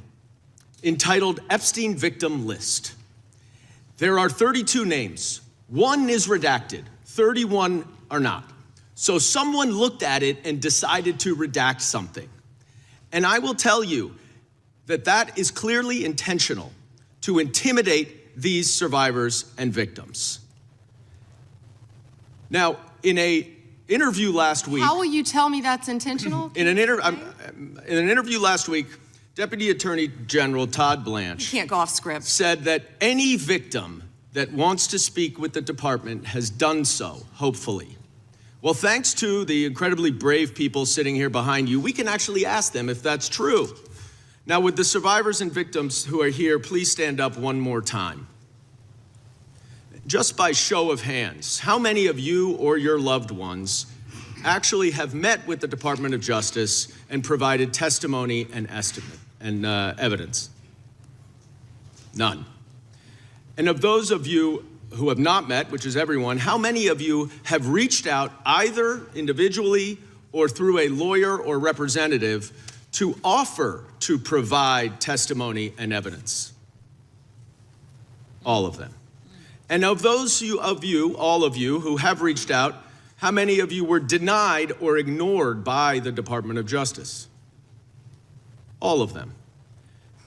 entitled Epstein Victim List. There are 32 names. One is redacted, 31 are not. So someone looked at it and decided to redact something. And I will tell you that that is clearly intentional to intimidate these survivors and victims. Now, in an interview last week— How will you tell me that's intentional? In an interview last week, Deputy Attorney General Todd Blanche— You can't go off script. —said that any victim that wants to speak with the department has done so, hopefully. Well, thanks to the incredibly brave people sitting here behind you, we can actually ask them if that's true. Now, would the survivors and victims who are here please stand up one more time? Just by show of hands, how many of you or your loved ones actually have met with the Department of Justice and provided testimony and estimate and evidence? None. And of those of you who have not met, which is everyone, how many of you have reached out either individually or through a lawyer or representative to offer to provide testimony and evidence? All of them. And of those of you, all of you who have reached out, how many of you were denied or ignored by the Department of Justice? All of them.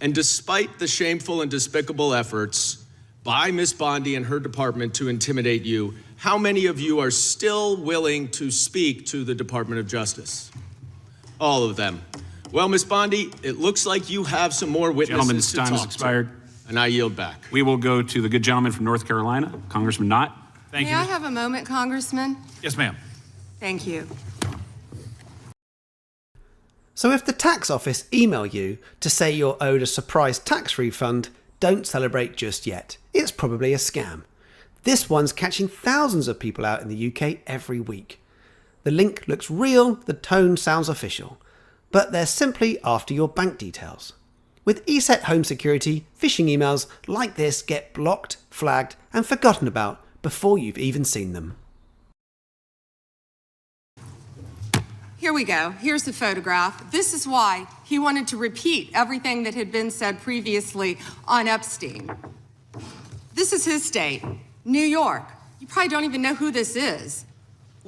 And despite the shameful and despicable efforts by Ms. Bondi and her department to intimidate you, how many of you are still willing to speak to the Department of Justice? All of them. Well, Ms. Bondi, it looks like you have some more witnesses to talk to. Gentleman's time has expired. And I yield back. We will go to the good gentleman from North Carolina, Congressman Knott. Thank you. May I have a moment, Congressman? Yes, ma'am. Thank you. So if the tax office email you to say you're owed a surprise tax refund, don't celebrate just yet. It's probably a scam. This one's catching thousands of people out in the UK every week. The link looks real, the tone sounds official, but they're simply after your bank details. With ESET Home Security, phishing emails like this get blocked, flagged, and forgotten about before you've even seen them. Here we go. Here's the photograph. This is why he wanted to repeat everything that had been said previously on Epstein. This is his state, New York. You probably don't even know who this is.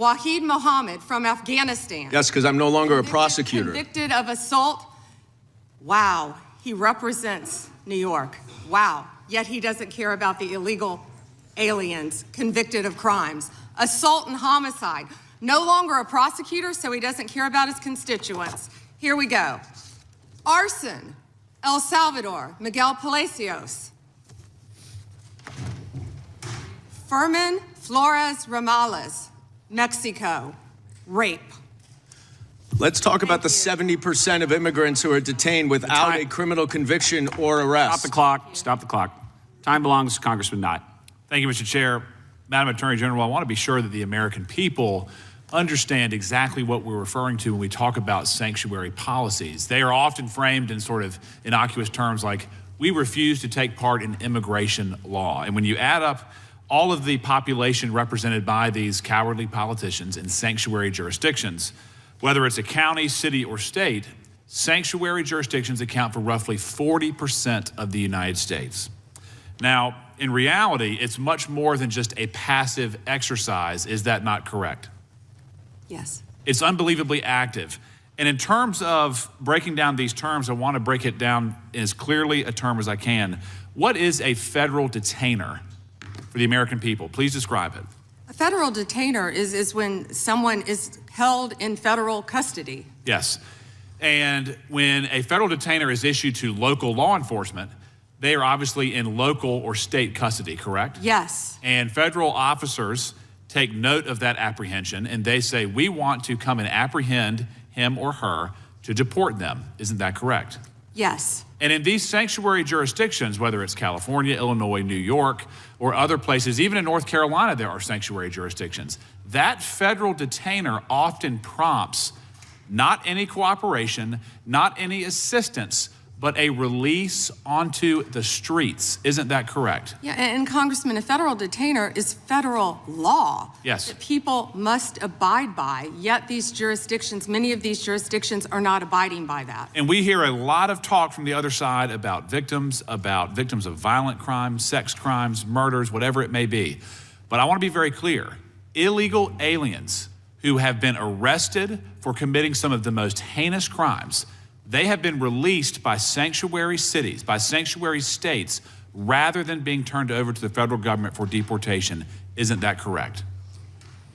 Wahid Mohammed from Afghanistan. Yes, because I'm no longer a prosecutor. Convicted of assault. Wow, he represents New York. Wow, yet he doesn't care about the illegal aliens convicted of crimes. Assault and homicide. No longer a prosecutor, so he doesn't care about his constituents. Here we go. Arson, El Salvador, Miguel Palacios. Fermin Flores Ramales, Mexico, rape. Let's talk about the 70% of immigrants who are detained without a criminal conviction or arrest. Stop the clock. Stop the clock. Time belongs to Congressman Knott. Thank you, Mr. Chair. Madam Attorney General, I want to be sure that the American people understand exactly what we're referring to when we talk about sanctuary policies. They are often framed in sort of innocuous terms like, we refuse to take part in immigration law. And when you add up all of the population represented by these cowardly politicians in sanctuary jurisdictions, whether it's a county, city, or state, sanctuary jurisdictions account for roughly 40% of the United States. Now, in reality, it's much more than just a passive exercise. Is that not correct? Yes. It's unbelievably active. And in terms of breaking down these terms, I want to break it down in as clearly a term as I can. What is a federal detainer for the American people? Please describe it. A federal detainer is when someone is held in federal custody. Yes. And when a federal detainer is issued to local law enforcement, they are obviously in local or state custody, correct? Yes. And federal officers take note of that apprehension and they say, we want to come and apprehend him or her to deport them. Isn't that correct? Yes. And in these sanctuary jurisdictions, whether it's California, Illinois, New York, or other places, even in North Carolina, there are sanctuary jurisdictions. That federal detainer often prompts not any cooperation, not any assistance, but a release onto the streets. Isn't that correct? Yeah, and Congressman, a federal detainer is federal law. Yes. That people must abide by, yet these jurisdictions, many of these jurisdictions are not abiding by that. And we hear a lot of talk from the other side about victims of violent crimes, sex crimes, murders, whatever it may be. But I want to be very clear. Illegal aliens who have been arrested for committing some of the most heinous crimes, they have been released by sanctuary cities, by sanctuary states, rather than being turned over to the federal government for deportation. Isn't that correct?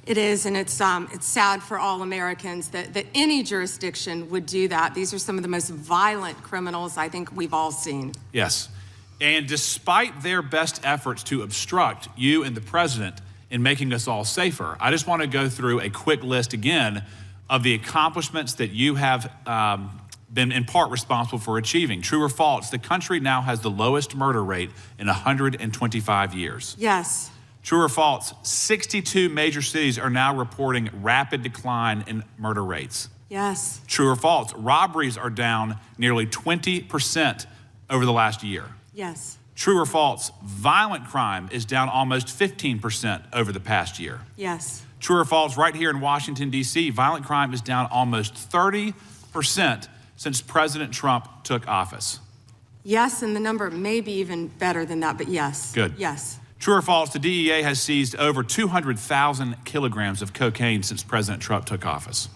It is, and it's sad for all Americans that any jurisdiction would do that. These are some of the most violent criminals I think we've all seen. Yes. And despite their best efforts to obstruct you and the president in making us all safer, I just want to go through a quick list again of the accomplishments that you have been in part responsible for achieving. True or false, the country now has the lowest murder rate in 125 years. Yes. True or false, 62 major cities are now reporting rapid decline in murder rates. Yes. True or false, robberies are down nearly 20% over the last year. Yes. True or false, violent crime is down almost 15% over the past year. Yes. True or false, right here in Washington, D.C., violent crime is down almost 30% since President Trump took office. Yes, and the number may be even better than that, but yes. Good. Yes. True or false, the DEA has seized over 200,000 kilograms of cocaine since President Trump took office.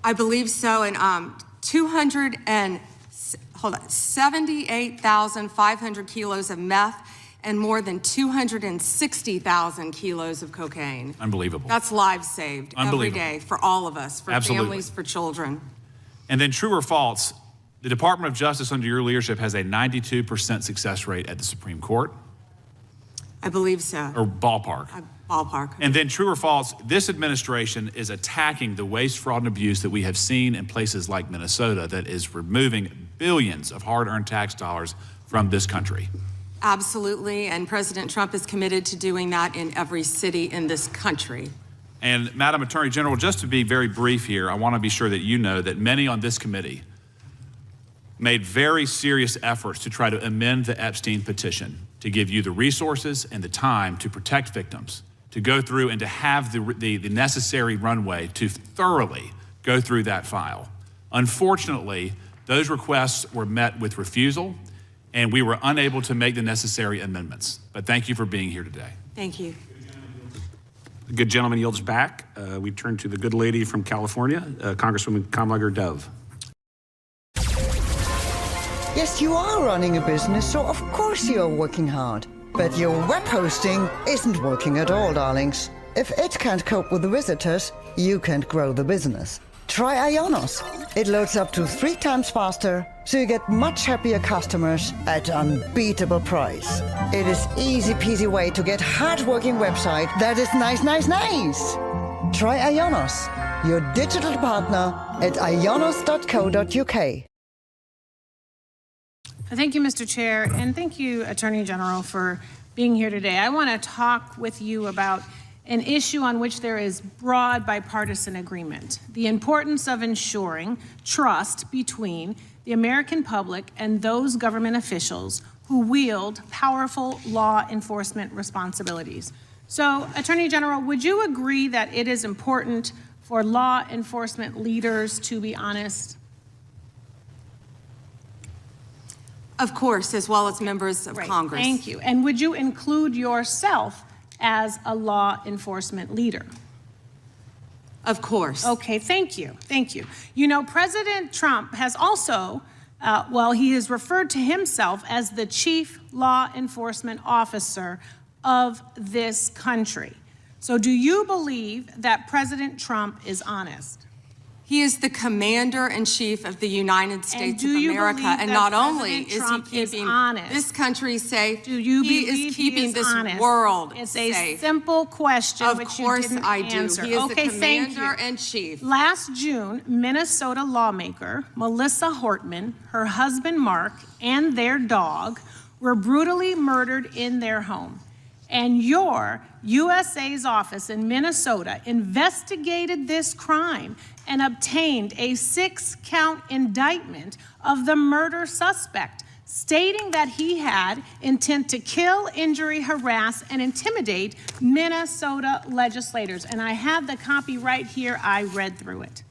I believe so, and 78,500 kilos of meth and more than 260,000 kilos of cocaine. Unbelievable. That's lives saved every day for all of us, for Absolutely. families, for children. And then true or false, the Department of Justice under your leadership has a 92% success rate at the Supreme Court? I believe so. Or ballpark. Ballpark. And then true or false, this administration is attacking the waste, fraud, and abuse that we have seen in places like Minnesota that is removing billions of hard-earned tax dollars from this country. Absolutely, and President Trump is committed to doing that in every city in this country. And Madam Attorney General, just to be very brief here, I want to be sure that you know that many on this committee made very serious efforts to try to amend the Epstein petition, to give you the resources and the time to protect victims, to go through and to have the necessary runway to thoroughly go through that file. Unfortunately, those requests were met with refusal, and we were unable to make the necessary amendments. But thank you for being here today. Thank you. The good gentleman yields back. We turn to the good lady from California, Congresswoman Kamlager Dove. Yes, you are running a business, so of course you're working hard. But your web hosting isn't working at all, darlings. If it can't cope with the visitors, you can't grow the business. Try Ionos. It loads up to 3 times faster, so you get much happier customers at unbeatable price. It is easy peasy way to get hard-working website that is nice. Try Ionos, your digital partner at ionos.co.uk. Thank you, Mr. Chair, and thank you, Attorney General, for being here today. I want to talk with you about an issue on which there is broad bipartisan agreement: the importance of ensuring trust between the American public and those government officials who wield powerful law enforcement responsibilities. So, Attorney General, would you agree that it is important for law enforcement leaders to be honest? Of course, as well as members of Congress. Thank you. And would you include yourself as a law enforcement leader? Of course. Okay, thank you. Thank you. You know, President Trump has also, he has referred to himself as the chief law enforcement officer of this country. So do you believe that President Trump is honest? He is the commander-in-chief of the United States of America, and not only is he keeping this country safe, he is keeping this world safe. It's a simple question, which you didn't answer. He is the commander-in-chief. Last June, Minnesota lawmaker Melissa Hortman, her husband Mark, and their dog were brutally murdered in their home. And your USA's office in Minnesota investigated this crime and obtained a 6-count indictment of the murder suspect, stating that he had intent to kill, injury, harass, and intimidate Minnesota legislators. And I have the copy right here. I read through it.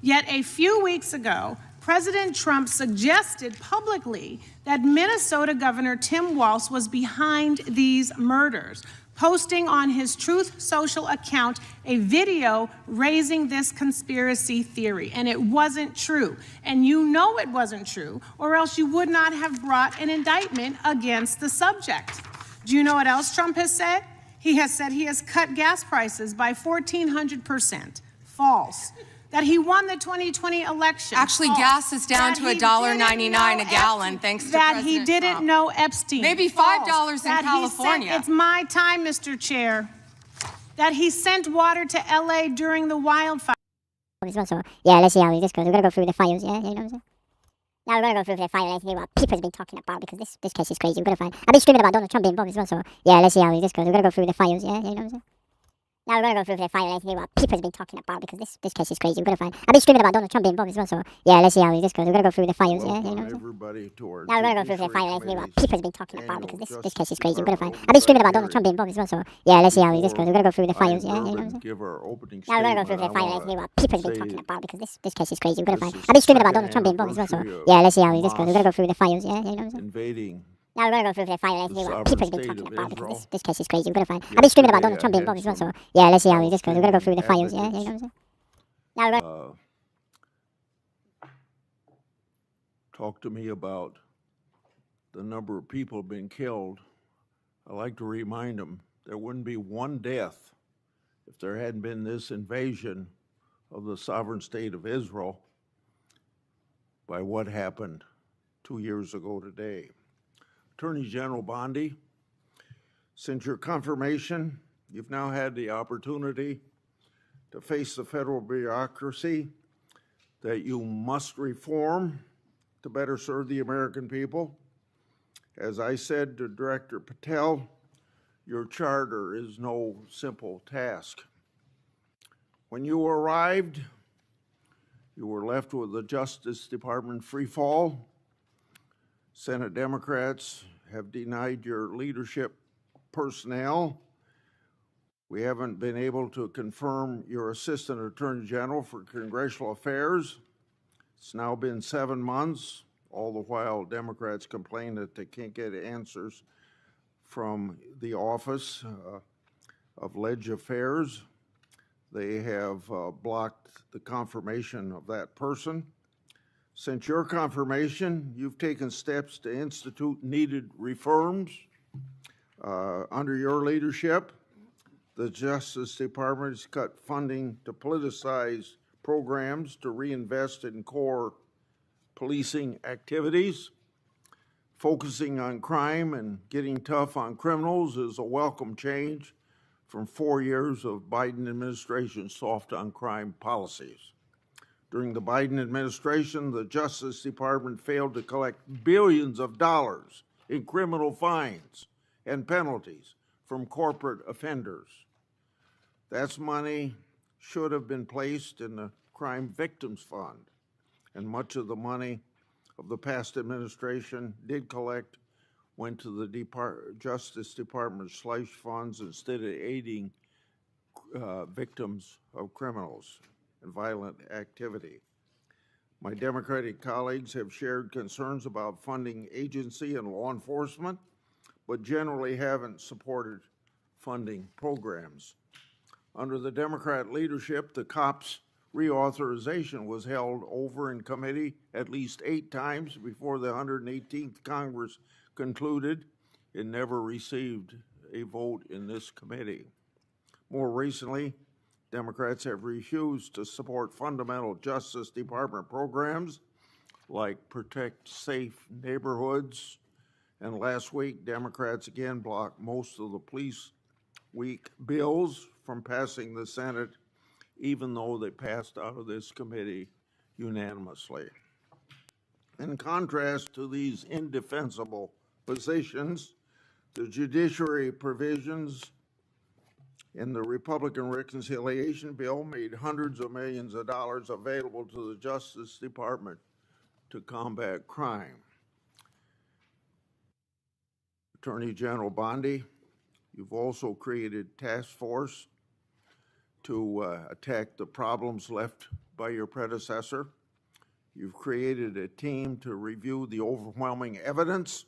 Yet a few weeks ago, President Trump suggested publicly that Minnesota Governor Tim Walz was behind these murders, posting on his Truth Social account a video raising this conspiracy theory. And it wasn't true. And you know it wasn't true, or else you would not have brought an indictment against the subject. Do you know what else Trump has said? He has said he has cut gas prices by 1,400%. False. That he won the 2020 election. Actually, gas is down to $1.99 a gallon, thanks to that President he didn't Trump. know Epstein. Maybe $5 in California. It's my time, Mr. Chair. That he sent water to LA during the wildfire. So, yeah, let's see how this goes. We're going to go through the files, yeah? You know what I'm saying? Now we're going to go through the file and see what people have been talking about, because this case is crazy. We're going to find. I've been screaming about Donald Trump being involved as well, so yeah, let's see how this goes. We're going to go through the files, yeah? You know what I'm saying? Now we're going to go through the file and see what people have been talking about, because this case is crazy. We're going to find. I've been screaming about Donald Trump being involved as well, so yeah, let's see how this goes. We're going to go through the files, yeah? You know what I'm saying? Everybody towards Now we're going to go through the file and see what people have been talking about, because this case is crazy. We're going to find. I've been screaming about Donald Trump being involved as well, so yeah, let's see how this goes. We're going to go through the files, yeah? You know what I'm saying? Give our opening now we're going to go through the file and see what people have been talking about, because this case is crazy. We're going to find. I've been screaming about Donald Trump being involved as well, so yeah, let's see how this goes. We're going to go through the files, yeah? You know what I'm saying? Invading. Now we're going to go through the file and see what people have been talking about, because this case is crazy. We're going to find. I've been screaming about Donald Trump being involved as well, so yeah, let's see how this goes. We're going to go through the files, yeah? You know what I'm saying? Now we're going Talk to me about the number of people being killed. I like to remind them there wouldn't be one death if there hadn't been this invasion of the sovereign state of Israel by what happened 2 years ago today. Attorney General Bondi, since your confirmation, you've now had the opportunity to face the federal bureaucracy that you must reform to better serve the American people. As I said to Director Patel, your charter is no simple task. When you arrived, you were left with the Justice Department free fall. Senate Democrats have denied your leadership personnel. We haven't been able to confirm your Assistant Attorney General for Congressional Affairs. It's now been 7 months. All the while, Democrats complain that they can't get answers from the office. of Ledge Affairs. They have blocked the confirmation of that person. Since your confirmation, you've taken steps to institute needed reforms. Under your leadership, the Justice Department has cut funding to politicize programs to reinvest in core policing activities. Focusing on crime and getting tough on criminals is a welcome change from 4 years of Biden administration soft on crime policies. During the Biden administration, the Justice Department failed to collect billions of dollars in criminal fines and penalties from corporate offenders. That money should have been placed in the Crime Victims Fund, and much of the money of the past administration did collect went to the Justice Department slush funds instead of aiding victims of criminals and violent activity. My Democratic colleagues have shared concerns about funding agency and law enforcement, but generally haven't supported funding programs. Under the Democrat leadership, the COPS reauthorization was held over in committee at least 8 times before the 118th Congress concluded. It never received a vote in this committee. More recently, Democrats have refused to support fundamental Justice Department programs like Protect Safe Neighborhoods, and last week, Democrats again blocked most of the Police Week bills from passing the Senate, even though they passed out of this committee unanimously. In contrast to these indefensible positions, the judiciary provisions in the Republican reconciliation bill made hundreds of millions of dollars available to the Justice Department to combat crime. Attorney General Bondi, you've also created task force to attack the problems left by your predecessor. You've created a team to review the overwhelming evidence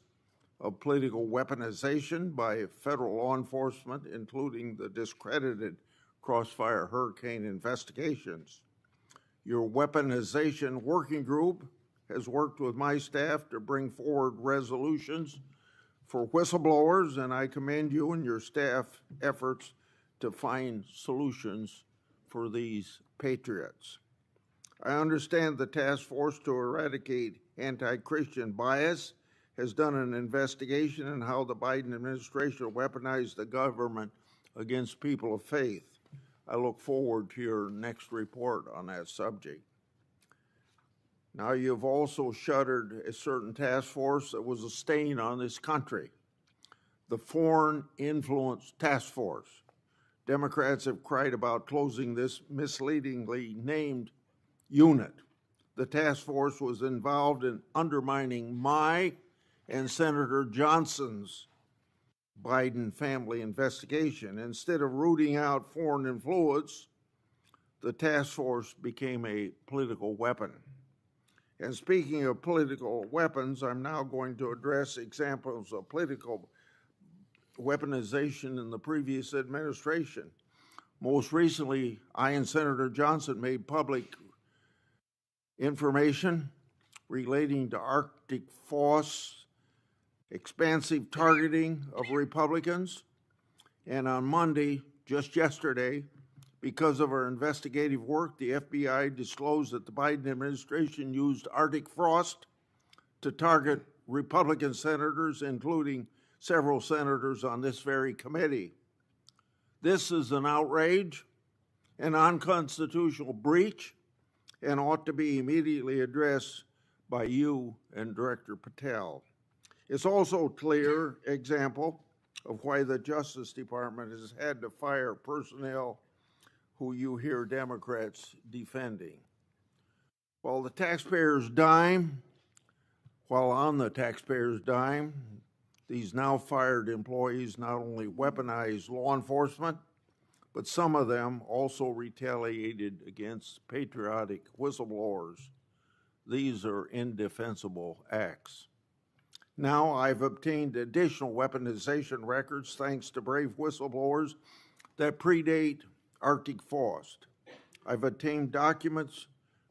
of political weaponization by federal law enforcement, including the discredited Crossfire Hurricane investigations. Your weaponization working group has worked with my staff to bring forward resolutions for whistleblowers, and I commend you and your staff efforts to find solutions for these patriots. I understand the task force to eradicate anti-Christian bias has done an investigation in how the Biden administration weaponized the government against people of faith. I look forward to your next report on that subject. Now, you've also shuttered a certain task force that was a stain on this country, the Foreign Influence Task Force. Democrats have cried about closing this misleadingly named unit. The task force was involved in undermining my and Senator Johnson's Biden family investigation. Instead of rooting out foreign influence, the task force became a political weapon. And speaking of political weapons, I'm now going to address examples of political weaponization in the previous administration. Most recently, I and Senator Johnson made public information relating to Arctic Foss, expansive targeting of Republicans, and on Monday, just yesterday, because of our investigative work, the FBI disclosed that the Biden administration used Arctic frost to target Republican senators, including several senators on this very committee. This is an outrage, an unconstitutional breach, and ought to be immediately addressed by you and Director Patel. It's also a clear example of why the Justice Department has had to fire personnel who you hear Democrats defending. While on the taxpayer's dime, these now fired employees not only weaponized law enforcement, but some of them also retaliated against patriotic whistleblowers. These are indefensible acts. Now I've obtained additional weaponization records thanks to brave whistleblowers that predate Arctic frost. I've obtained documents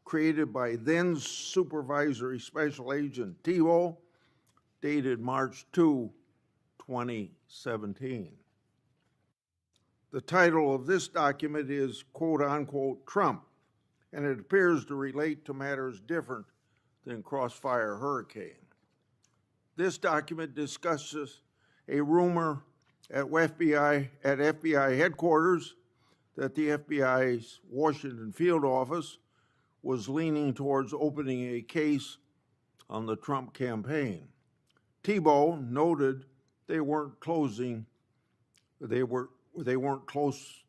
created by then Supervisory Special Agent Tebow, dated March 2, 2017. The title of this document is quote unquote Trump, and it appears to relate to matters different than Crossfire Hurricane. This document discusses a rumor at FBI headquarters that the FBI's Washington field office was leaning towards opening a case on the Trump campaign. Tebow noted they weren't close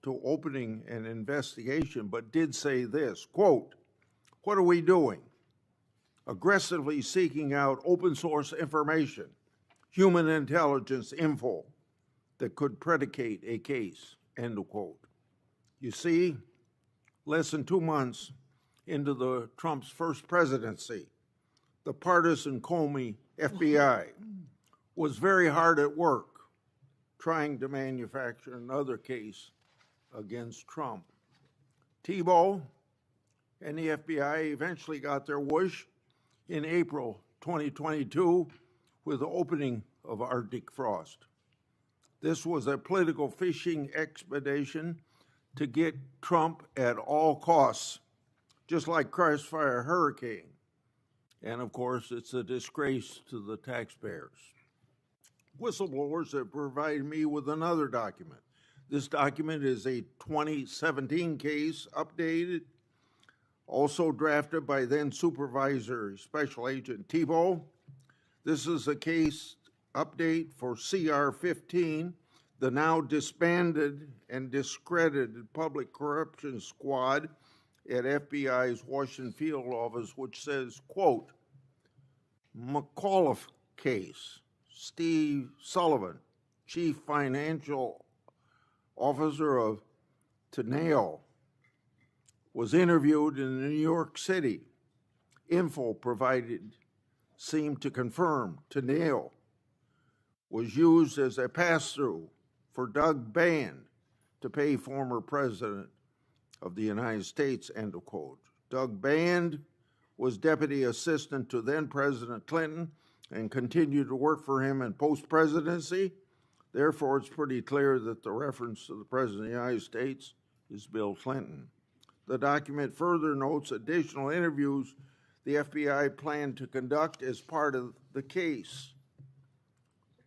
to opening an investigation, but did say this, quote, "What are we doing? Aggressively seeking out open source information, human intelligence info that could predicate a case," end of quote. You see, less than 2 months into Trump's first presidency, the partisan Comey FBI was very hard at work trying to manufacture another case against Trump. Tebow and the FBI eventually got their wish in April 2022 with the opening of Arctic frost. This was a political fishing expedition to get Trump at all costs, just like Crossfire Hurricane. And of course, it's a disgrace to the taxpayers. Whistleblowers have provided me with another document. This document is a 2017 case, updated, also drafted by then Supervisor Special Agent Tebow. This is a case update for CR-15, the now disbanded and discredited Public Corruption Squad at FBI's Washington field office, which says, quote, McAuliffe case. Steve Sullivan, Chief Financial Officer of Teneo, was interviewed in New York City. Info provided seemed to confirm Teneo was used as a pass-through for Doug Band to pay former President of the United States, end of quote. Doug Band was Deputy Assistant to then President Clinton and continued to work for him in post-presidency. Therefore, it's pretty clear that the reference to the President of the United States is Bill Clinton. The document further notes additional interviews the FBI planned to conduct as part of the case.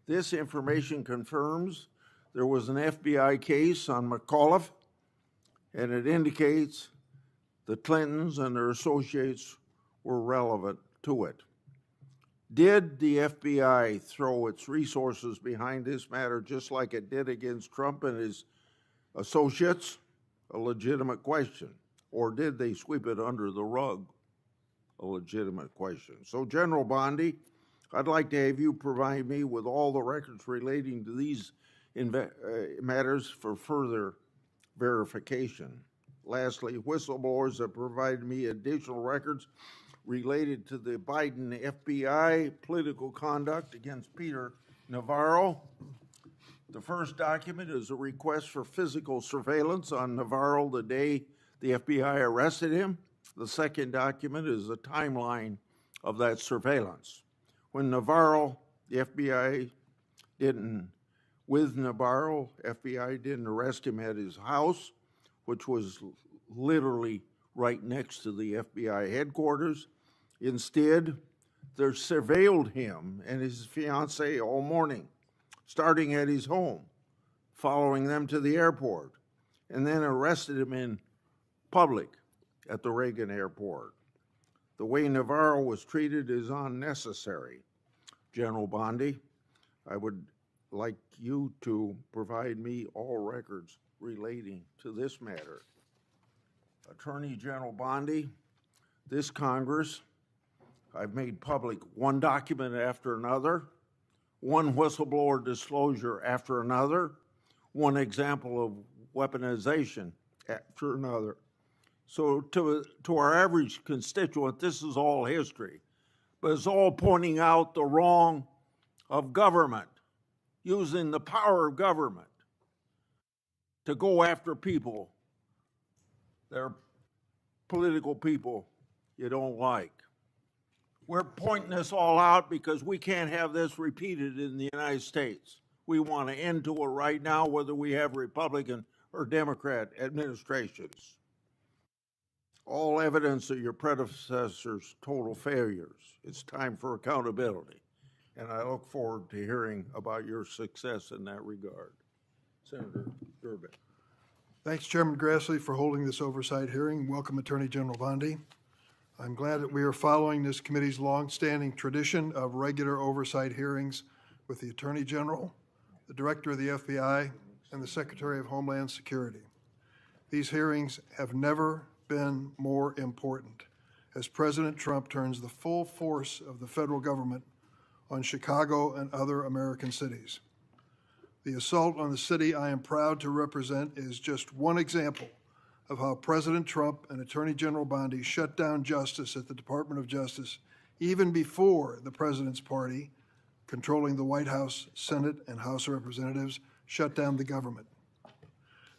This information confirms there was an FBI case on McAuliffe, and it indicates the Clintons and their associates were relevant to it. Did the FBI throw its resources behind this matter just like it did against Trump and his associates? A legitimate question. Or did they sweep it under the rug? A legitimate question. So, General Bondi, I'd like to have you provide me with all the records relating to these matters for further verification. Lastly, whistleblowers have provided me additional records related to the Biden FBI political conduct against Peter Navarro. The first document is a request for physical surveillance on Navarro the day the FBI arrested him. The second document is a timeline of that surveillance. When Navarro, the FBI didn't arrest him at his house, which was literally right next to the FBI headquarters. Instead, they surveilled him and his fiancée all morning, starting at his home, following them to the airport, and then arrested him in public at the Reagan airport. The way Navarro was treated is unnecessary. General Bondi, I would like you to provide me all records relating to this matter. Attorney General Bondi, this Congress, I've made public one document after another, one whistleblower disclosure after another, one example of weaponization after another. So to our average constituent, this is all history, but it's all pointing out the wrong of government, using the power of government to go after people that are political people you don't like. We're pointing this all out because we can't have this repeated in the United States. We want an end to it right now, whether we have Republican or Democrat administrations. All evidence of your predecessors' total failures. It's time for accountability. And I look forward to hearing about your success in that regard. Senator Durbin. Thanks, Chairman Grassley, for holding this oversight hearing. Welcome, Attorney General Bondi. I'm glad that we are following this committee's longstanding tradition of regular oversight hearings with the Attorney General, the Director of the FBI, and the Secretary of Homeland Security. These hearings have never been more important as President Trump turns the full force of the federal government on Chicago and other American cities. The assault on the city I am proud to represent is just one example of how President Trump and Attorney General Bondi shut down justice at the Department of Justice even before the President's party, controlling the White House, Senate, and House of Representatives, shut down the government.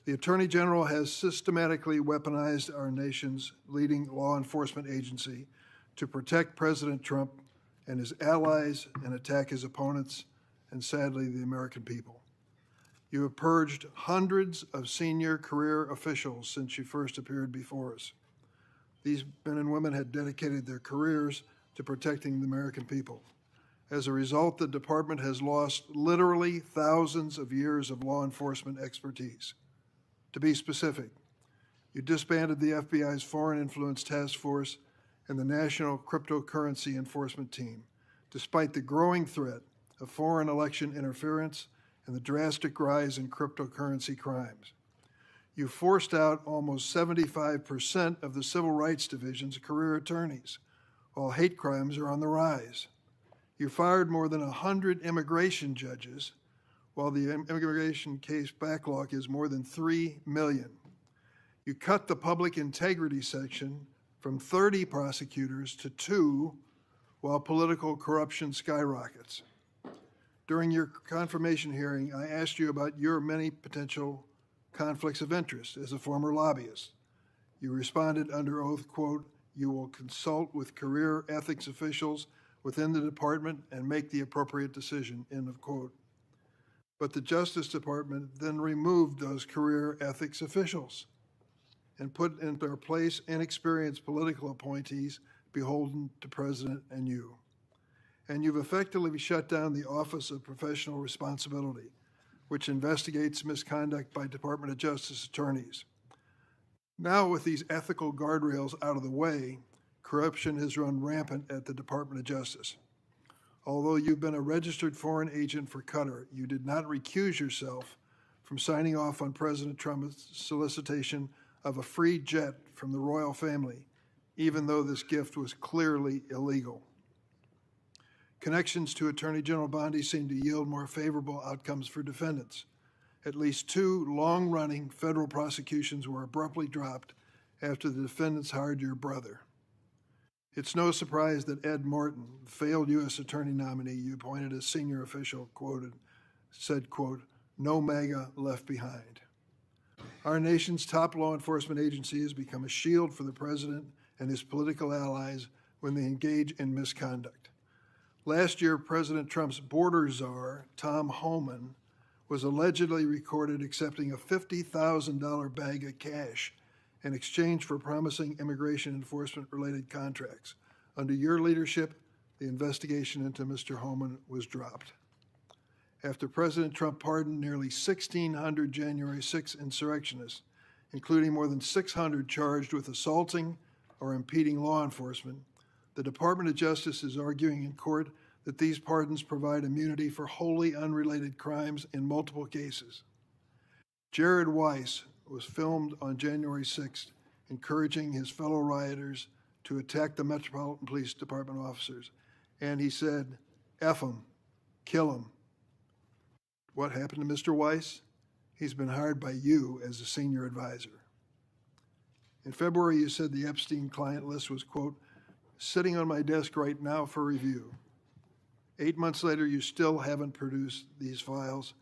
The Attorney General has systematically weaponized our nation's leading law enforcement agency to protect President Trump and his allies and attack his opponents and, sadly, the American people. You have purged hundreds of senior career officials since you first appeared before us. These men and women had dedicated their careers to protecting the American people. As a result, the department has lost literally thousands of years of law enforcement expertise. To be specific, you disbanded the FBI's Foreign Influence Task Force and the National Cryptocurrency Enforcement Team, despite the growing threat of foreign election interference and the drastic rise in cryptocurrency crimes. You forced out almost 75% of the Civil Rights Division's career attorneys, while hate crimes are on the rise. You fired more than 100 immigration judges, while the immigration case backlog is more than 3 million. You cut the public integrity section from 30 prosecutors to 2, while political corruption skyrockets. During your confirmation hearing, I asked you about your many potential conflicts of interest as a former lobbyist. You responded under oath, quote, "You will consult with career ethics officials within the department and make the appropriate decision," end of quote. But the Justice Department then removed those career ethics officials and put in their place inexperienced political appointees beholden to President and you. And you've effectively shut down the Office of Professional Responsibility, which investigates misconduct by Department of Justice attorneys. Now, with these ethical guardrails out of the way, corruption has run rampant at the Department of Justice. Although you've been a registered foreign agent for Qatar, you did not recuse yourself from signing off on President Trump's solicitation of a free jet from the royal family, even though this gift was clearly illegal. Connections to Attorney General Bondi seem to yield more favorable outcomes for defendants. At least 2 long-running federal prosecutions were abruptly dropped after the defendants hired your brother. It's no surprise that Ed Martin, the failed U.S. attorney nominee you appointed as senior official, said, quote, "No MAGA left behind." Our nation's top law enforcement agency has become a shield for the president and his political allies when they engage in misconduct. Last year, President Trump's border czar, Tom Homan, was allegedly recorded accepting a $50,000 bag of cash in exchange for promising immigration enforcement-related contracts. Under your leadership, the investigation into Mr. Homan was dropped. After President Trump pardoned nearly 1,600 January 6 insurrectionists, including more than 600 charged with assaulting or impeding law enforcement, the Department of Justice is arguing in court that these pardons provide immunity for wholly unrelated crimes in multiple cases. Jared Weiss was filmed on January 6th, encouraging his fellow rioters to attack the Metropolitan Police Department officers. And he said, "F them, kill them." What happened to Mr. Weiss? He's been hired by you as a senior advisor. In February, you said the Epstein client list was, quote, "sitting on my desk right now for review." 8 months later, you still haven't produced these files,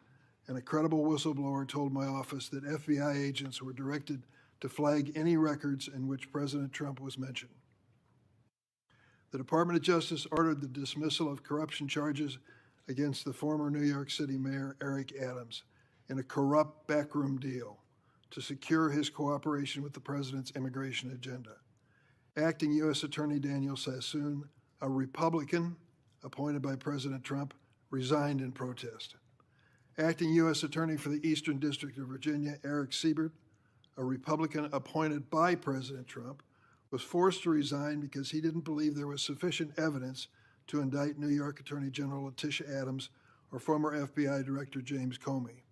and a credible whistleblower told my office that FBI agents were directed to flag any records in which President Trump was mentioned. The Department of Justice ordered the dismissal of corruption charges against the former New York City Mayor Eric Adams in a corrupt backroom deal to secure his cooperation with the president's immigration agenda. Acting U.S. Attorney Daniel Sassoon, a Republican appointed by President Trump, resigned in protest. Acting U.S. Attorney for the Eastern District of Virginia, Eric Siebert, a Republican appointed by President Trump, was forced to resign because he didn't believe there was sufficient evidence to indict New York Attorney General Letitia Adams or former FBI Director James Comey.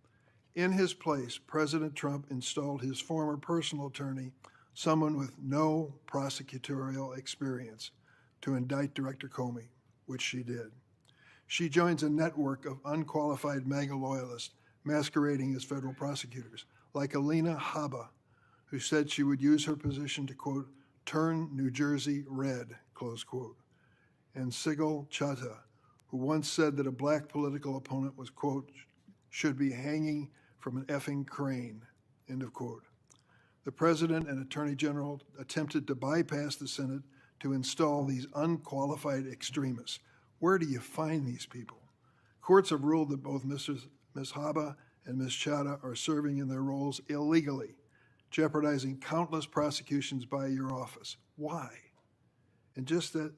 In his place, President Trump installed his former personal attorney, someone with no prosecutorial experience, to indict Director Comey, which she did. She joins a network of unqualified MAGA loyalists masquerading as federal prosecutors, like Alina Habba, who said she would use her position to, quote, turn New Jersey red, close quote, and Sigal Chattah, who once said that a black political opponent was, quote, should be hanging from an effing crane, end of quote. The president and attorney general attempted to bypass the Senate to install these unqualified extremists. Where do you find these people? Courts have ruled that both Ms. Habba and Ms. Chattah are serving in their roles illegally, jeopardizing countless prosecutions by your office. Why? And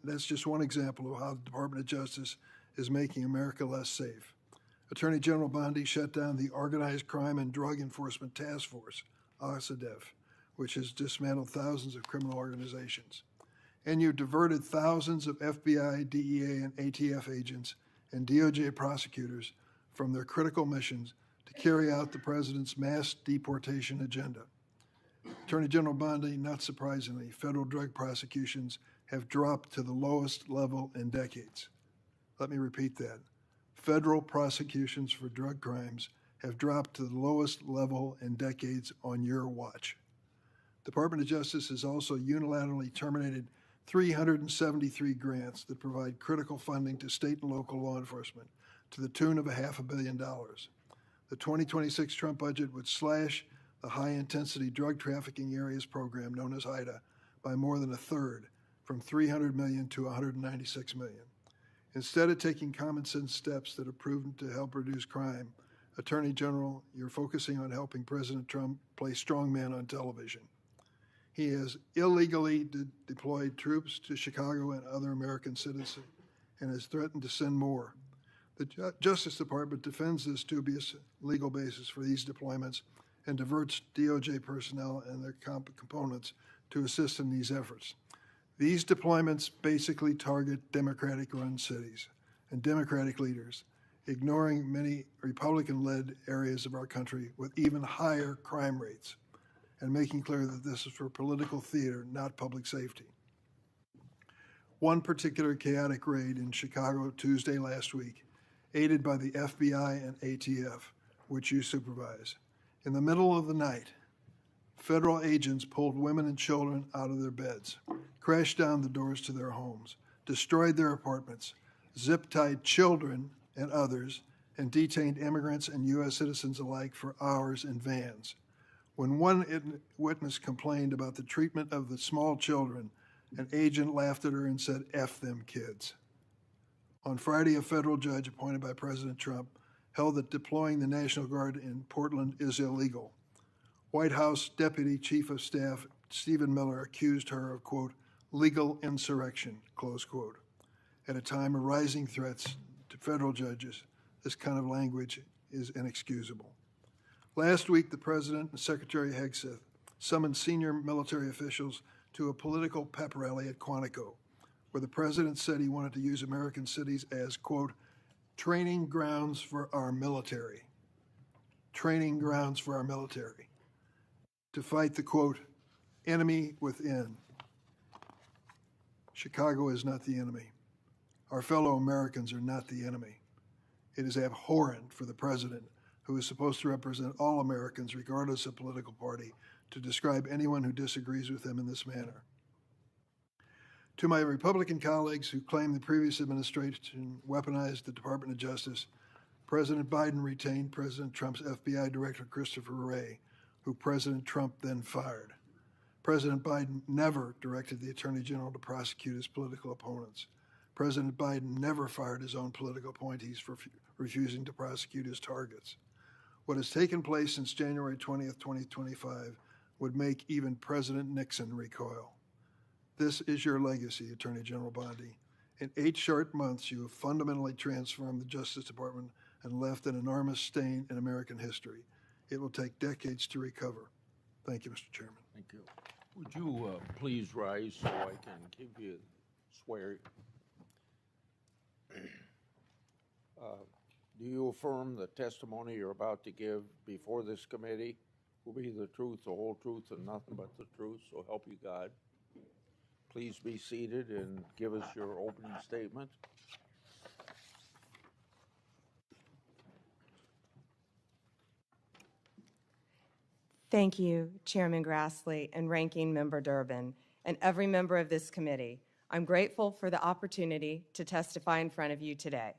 that's just one example of how the Department of Justice is making America less safe. Attorney General Bondi shut down the Organized Crime and Drug Enforcement Task Force, OSADEF, which has dismantled thousands of criminal organizations. And you diverted thousands of FBI, DEA, and ATF agents and DOJ prosecutors from their critical missions to carry out the president's mass deportation agenda. Attorney General Bondi, not surprisingly, federal drug prosecutions have dropped to the lowest level in decades. Let me repeat that. Federal prosecutions for drug crimes have dropped to the lowest level in decades on your watch. The Department of Justice has also unilaterally terminated 373 grants that provide critical funding to state and local law enforcement to the tune of $500 million. The 2026 Trump budget would slash the high-intensity drug trafficking areas program known as HIDA by more than a third, from $300 million to $196 million. Instead of taking common-sense steps that have proven to help reduce crime, Attorney General, you're focusing on helping President Trump play strongman on television. He has illegally deployed troops to Chicago and other American cities and has threatened to send more. The Justice Department defends this dubious legal basis for these deployments and diverts DOJ personnel and their components to assist in these efforts. These deployments basically target Democratic-run cities and Democratic leaders, ignoring many Republican-led areas of our country with even higher crime rates, and making clear that this is for political theater, not public safety. One particular chaotic raid in Chicago Tuesday last week, aided by the FBI and ATF, which you supervise. In the middle of the night, federal agents pulled women and children out of their beds, crashed down the doors to their homes, destroyed their apartments, zip-tied children and others, and detained immigrants and U.S. citizens alike for hours in vans. When one witness complained about the treatment of the small children, an agent laughed at her and said, F them kids. On Friday, a federal judge appointed by President Trump held that deploying the National Guard in Portland is illegal. White House Deputy Chief of Staff Stephen Miller accused her of, quote, legal insurrection, close quote. At a time of rising threats to federal judges, this kind of language is inexcusable. Last week, the President and Secretary Hegseth summoned senior military officials to a political pep rally at Quantico, where the President said he wanted to use American cities as, quote, training grounds for our military. Training grounds for our military. To fight the, quote, enemy within. Chicago is not the enemy. Our fellow Americans are not the enemy. It is abhorrent for the President, who is supposed to represent all Americans regardless of political party, to describe anyone who disagrees with him in this manner. To my Republican colleagues who claim the previous administration weaponized the Department of Justice, President Biden retained President Trump's FBI Director Christopher Wray, who President Trump then fired. President Biden never directed the Attorney General to prosecute his political opponents. President Biden never fired his own political appointees for refusing to prosecute his targets. What has taken place since January 20th, 2025 would make even President Nixon recoil. This is your legacy, Attorney General Bondi. In 8 short months, you have fundamentally transformed the Justice Department and left an enormous stain in American history. It will take decades to recover. Thank you, Mr. Chairman. Thank you. Would you please rise so I can give you swear? Do you affirm the testimony you're about to give before this committee will be the truth, the whole truth, and nothing but the truth, so help you God? Please be seated and give us your opening statement. Thank you, Chairman Grassley and Ranking Member Durbin, and every member of this committee. I'm grateful for the opportunity to testify in front of you today.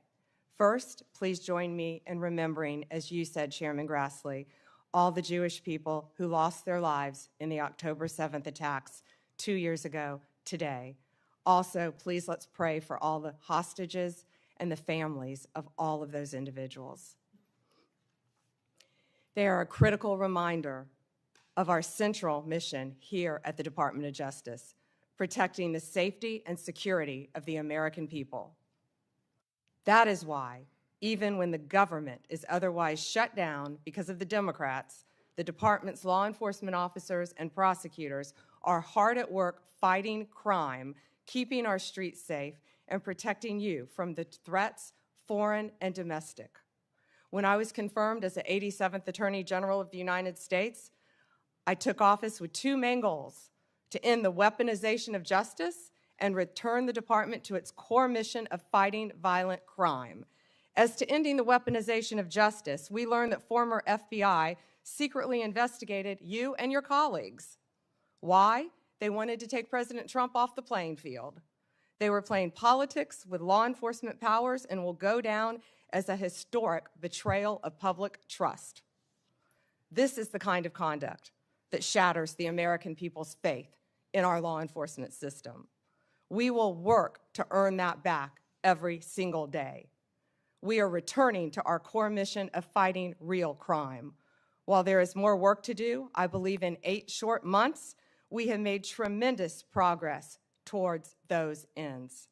First, please join me in remembering, as you said, Chairman Grassley, all the Jewish people who lost their lives in the October 7th attacks 2 years ago today. Also, please let's pray for all the hostages and the families of all of those individuals. They are a critical reminder of our central mission here at the Department of Justice, protecting the safety and security of the American people. That is why, even when the government is otherwise shut down because of the Democrats, the department's law enforcement officers and prosecutors are hard at work fighting crime, keeping our streets safe, and protecting you from the threats, foreign and domestic. When I was confirmed as the 87th Attorney General of the United States, I took office with 2 main goals: to end the weaponization of justice and return the department to its core mission of fighting violent crime. As to ending the weaponization of justice, we learned that former FBI secretly investigated you and your colleagues. Why? They wanted to take President Trump off the playing field. They were playing politics with law enforcement powers and will go down as a historic betrayal of public trust. This is the kind of conduct that shatters the American people's faith in our law enforcement system. We will work to earn that back every single day. We are returning to our core mission of fighting real crime. While there is more work to do, I believe in 8 short months, we have made tremendous progress towards those ends.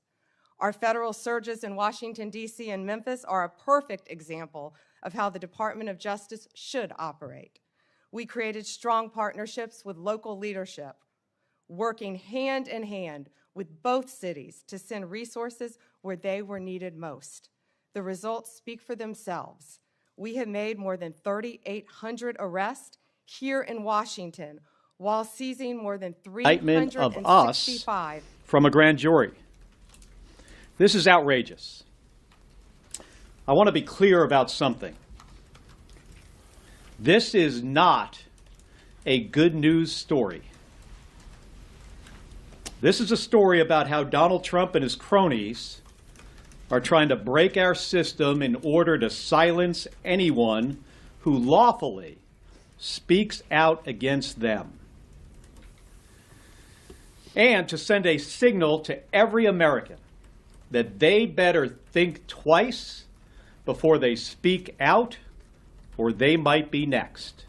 Our federal surges in Washington, D.C. and Memphis are a perfect example of how the Department of Justice should operate. We created strong partnerships with local leadership, working hand in hand with both cities to send resources where they were needed most. The results speak for themselves. We have made more than 3,800 arrests here in Washington, while seizing more than 365 of us from a grand jury. This is outrageous. I want to be clear about something. This is not a good news story. This is a story about how Donald Trump and his cronies are trying to break our system in order to silence anyone who lawfully speaks out against them, and to send a signal to every American that they better think twice before they speak out, or they might be next.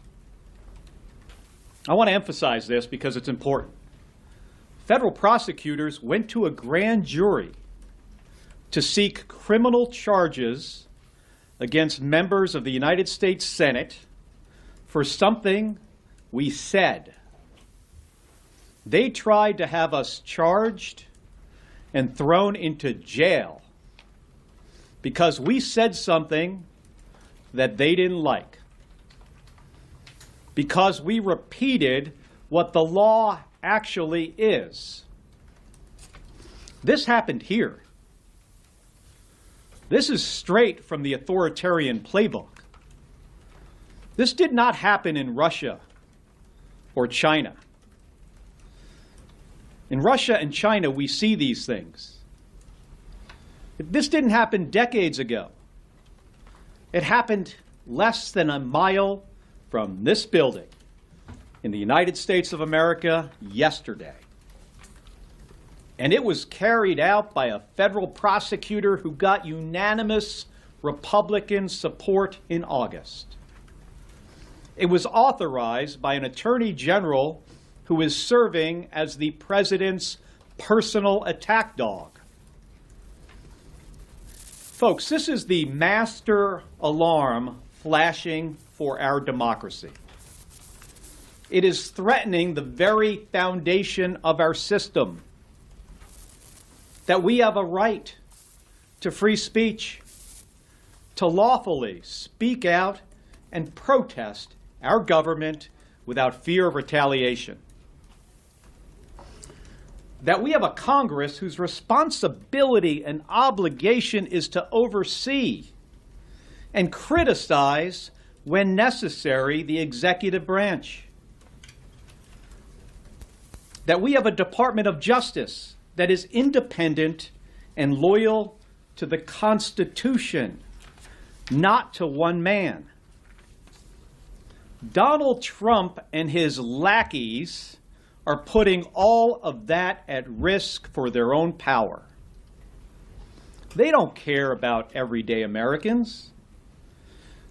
I want to emphasize this because it's important. Federal prosecutors went to a grand jury to seek criminal charges against members of the United States Senate for something we said. They tried to have us charged and thrown into jail because we said something that they didn't like, because we repeated what the law actually is. This happened here. This is straight from the authoritarian playbook. This did not happen in Russia or China. In Russia and China, we see these things. This didn't happen decades ago. It happened less than a mile from this building in the United States of America yesterday. And it was carried out by a federal prosecutor who got unanimous Republican support in August. It was authorized by an attorney general who is serving as the president's personal attack dog. Folks, this is the master alarm flashing for our democracy. It is threatening the very foundation of our system, that we have a right to free speech, to lawfully speak out and protest our government without fear of retaliation. That we have a Congress whose responsibility and obligation is to oversee and criticize, when necessary, the executive branch. That we have a Department of Justice that is independent and loyal to the Constitution, not to one man. Donald Trump and his lackeys are putting all of that at risk for their own power. They don't care about everyday Americans.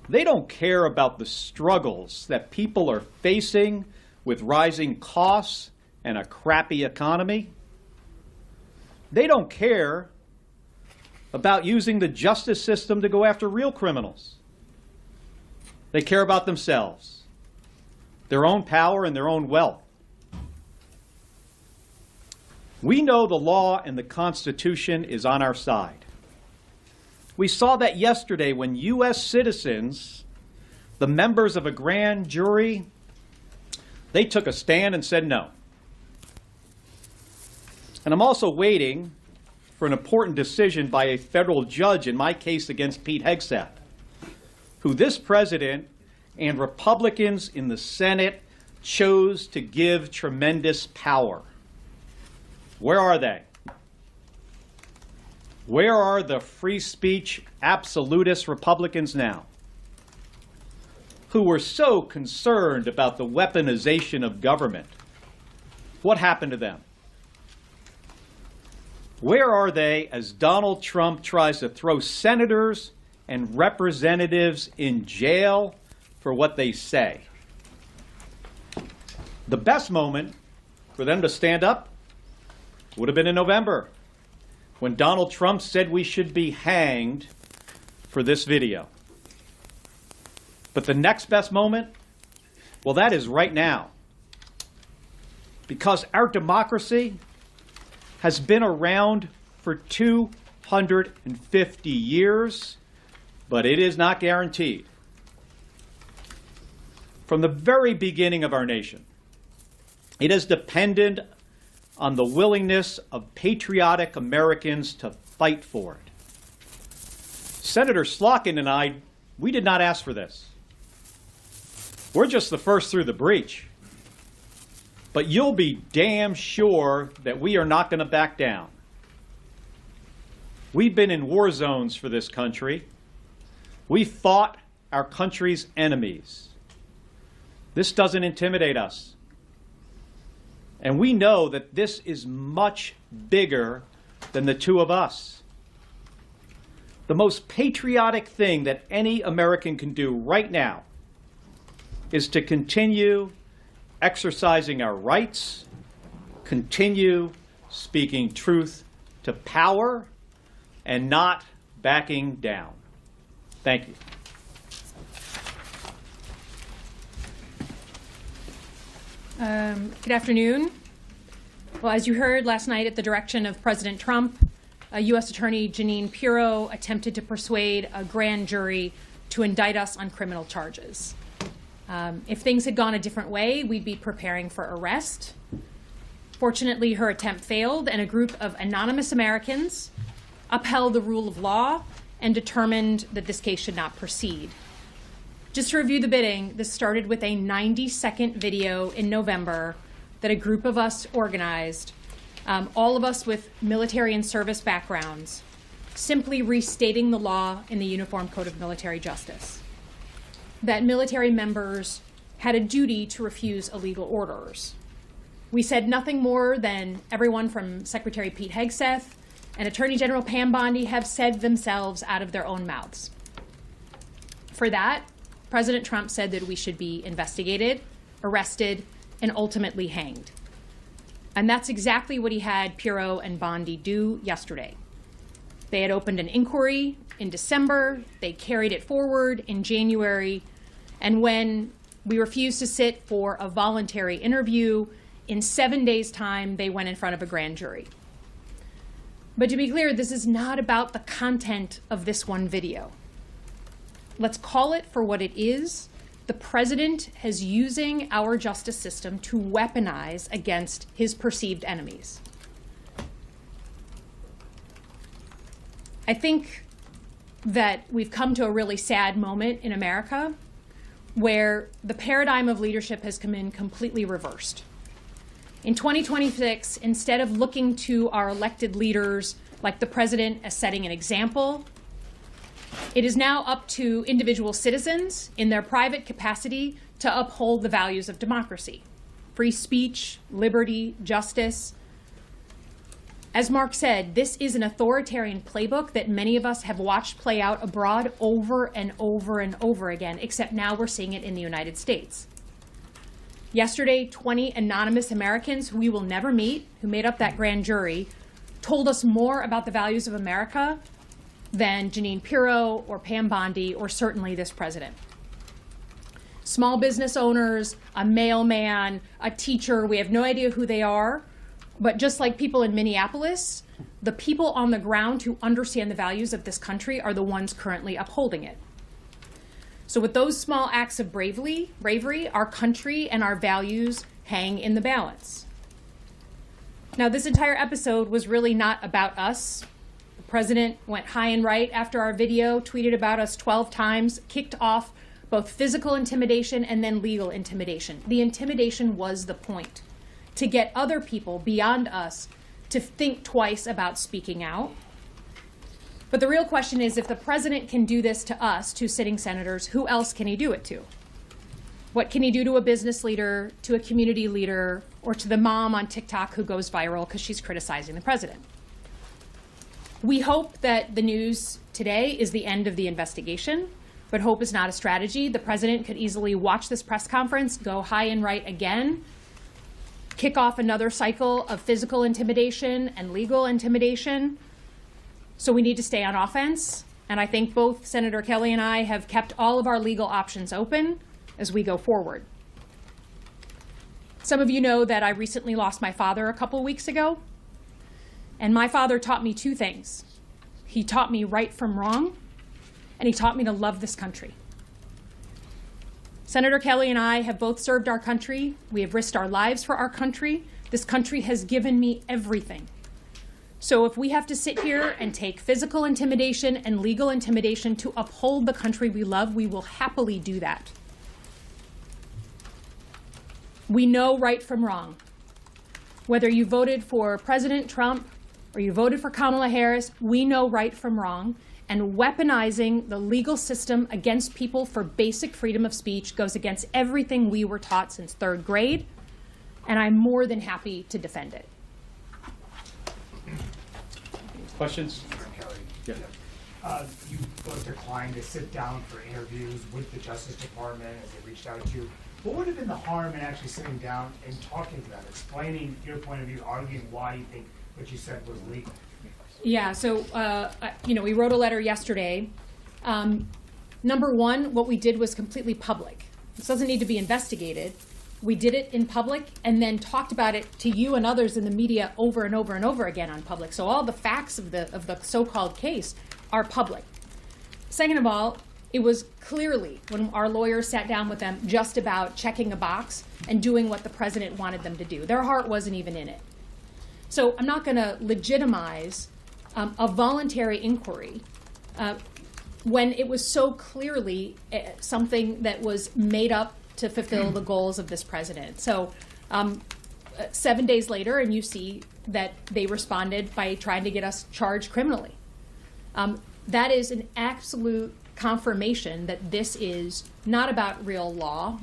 They don't care about the struggles that people are facing with rising costs and a crappy economy. They don't care about using the justice system to go after real criminals. They care about themselves, their own power and their own wealth. We know the law and the Constitution is on our side. We saw that yesterday when U.S. citizens, the members of a grand jury, they took a stand and said no. And I'm also waiting for an important decision by a federal judge in my case against Pete Hegseth, who this president and Republicans in the Senate chose to give tremendous power. Where are they? Where are the free speech absolutist Republicans now, who were so concerned about the weaponization of government? What happened to them? Where are they as Donald Trump tries to throw senators and representatives in jail for what they say? The best moment for them to stand up would have been in November, when Donald Trump said we should be hanged for this video. But the next best moment, well, that is right now. Because our democracy has been around for 250 years, but it is not guaranteed. From the very beginning of our nation, it has depended on the willingness of patriotic Americans to fight for it. Senator Slotkin and I, we did not ask for this. We're just the first through the breach. But you'll be damn sure that we are not going to back down. We've been in war zones for this country. We fought our country's enemies. This doesn't intimidate us. And we know that this is much bigger than the two of us. The most patriotic thing that any American can do right now is to continue exercising our rights, continue speaking truth to power, and not backing down. Thank you. Good afternoon. Well, as you heard last night at the direction of President Trump, U.S. Attorney Jeanine Pirro attempted to persuade a grand jury to indict us on criminal charges. If things had gone a different way, we'd be preparing for arrest. Fortunately, her attempt failed, and a group of anonymous Americans upheld the rule of law and determined that this case should not proceed. Just to review the bidding, this started with a 90-second video in November that a group of us organized, all of us with military and service backgrounds, simply restating the law in the Uniform Code of Military Justice, that military members had a duty to refuse illegal orders. We said nothing more than everyone from Secretary Pete Hegseth and Attorney General Pam Bondi have said themselves out of their own mouths. For that, President Trump said that we should be investigated, arrested, and ultimately hanged. And that's exactly what he had Pirro and Bondi do yesterday. They had opened an inquiry in December, they carried it forward in January, and when we refused to sit for a voluntary interview, in 7 days' time, they went in front of a grand jury. But to be clear, this is not about the content of this one video. Let's call it for what it is. The president is using our justice system to weaponize against his perceived enemies. I think that we've come to a really sad moment in America where the paradigm of leadership has come in completely reversed. In 2026, instead of looking to our elected leaders like the president as setting an example, it is now up to individual citizens in their private capacity to uphold the values of democracy, free speech, liberty, justice. As Mark said, this is an authoritarian playbook that many of us have watched play out abroad over and over and over again, except now we're seeing it in the United States. Yesterday, 20 anonymous Americans who we will never meet, who made up that grand jury, told us more about the values of America than Janine Pirro or Pam Bondi or certainly this president. Small business owners, a mailman, a teacher, we have no idea who they are, but just like people in Minneapolis, the people on the ground who understand the values of this country are the ones currently upholding it. So with those small acts of bravery, our country and our values hang in the balance. Now, this entire episode was really not about us. The president went high and right after our video, tweeted about us 12 times, kicked off both physical intimidation and then legal intimidation. The intimidation was the point, to get other people beyond us to think twice about speaking out. But the real question is, if the president can do this to us, to sitting senators, who else can he do it to? What can he do to a business leader, to a community leader, or to the mom on TikTok who goes viral because she's criticizing the president? We hope that the news today is the end of the investigation, but hope is not a strategy. The president could easily watch this press conference, go high and right again, kick off another cycle of physical intimidation and legal intimidation. So we need to stay on offense. And I think both Senator Kelly and I have kept all of our legal options open as we go forward. Some of you know that I recently lost my father a couple weeks ago. And my father taught me two things. He taught me right from wrong, and he taught me to love this country. Senator Kelly and I have both served our country. We have risked our lives for our country. This country has given me everything. So if we have to sit here and take physical intimidation and legal intimidation to uphold the country we love, we will happily do that. We know right from wrong. Whether you voted for President Trump or you voted for Kamala Harris, we know right from wrong. And weaponizing the legal system against people for basic freedom of speech goes against everything we were taught since third grade. And I'm more than happy to defend it. Questions? Yeah. You both declined to sit down for interviews with the Justice Department as they reached out to you. What would have been the harm in actually sitting down and talking to them, explaining your point of view, arguing why you think what you said was legal? Yeah, so, we wrote a letter yesterday. Number one, what we did was completely public. This doesn't need to be investigated. We did it in public and then talked about it to you and others in the media over and over and over again on public. So all the facts of the so-called case are public. Second of all, it was clearly, when our lawyers sat down with them, just about checking a box and doing what the president wanted them to do. Their heart wasn't even in it. So I'm not going to legitimize a voluntary inquiry when it was so clearly something that was made up to fulfill the goals of this president. So 7 days later, and you see that they responded by trying to get us charged criminally. That is an absolute confirmation that this is not about real law.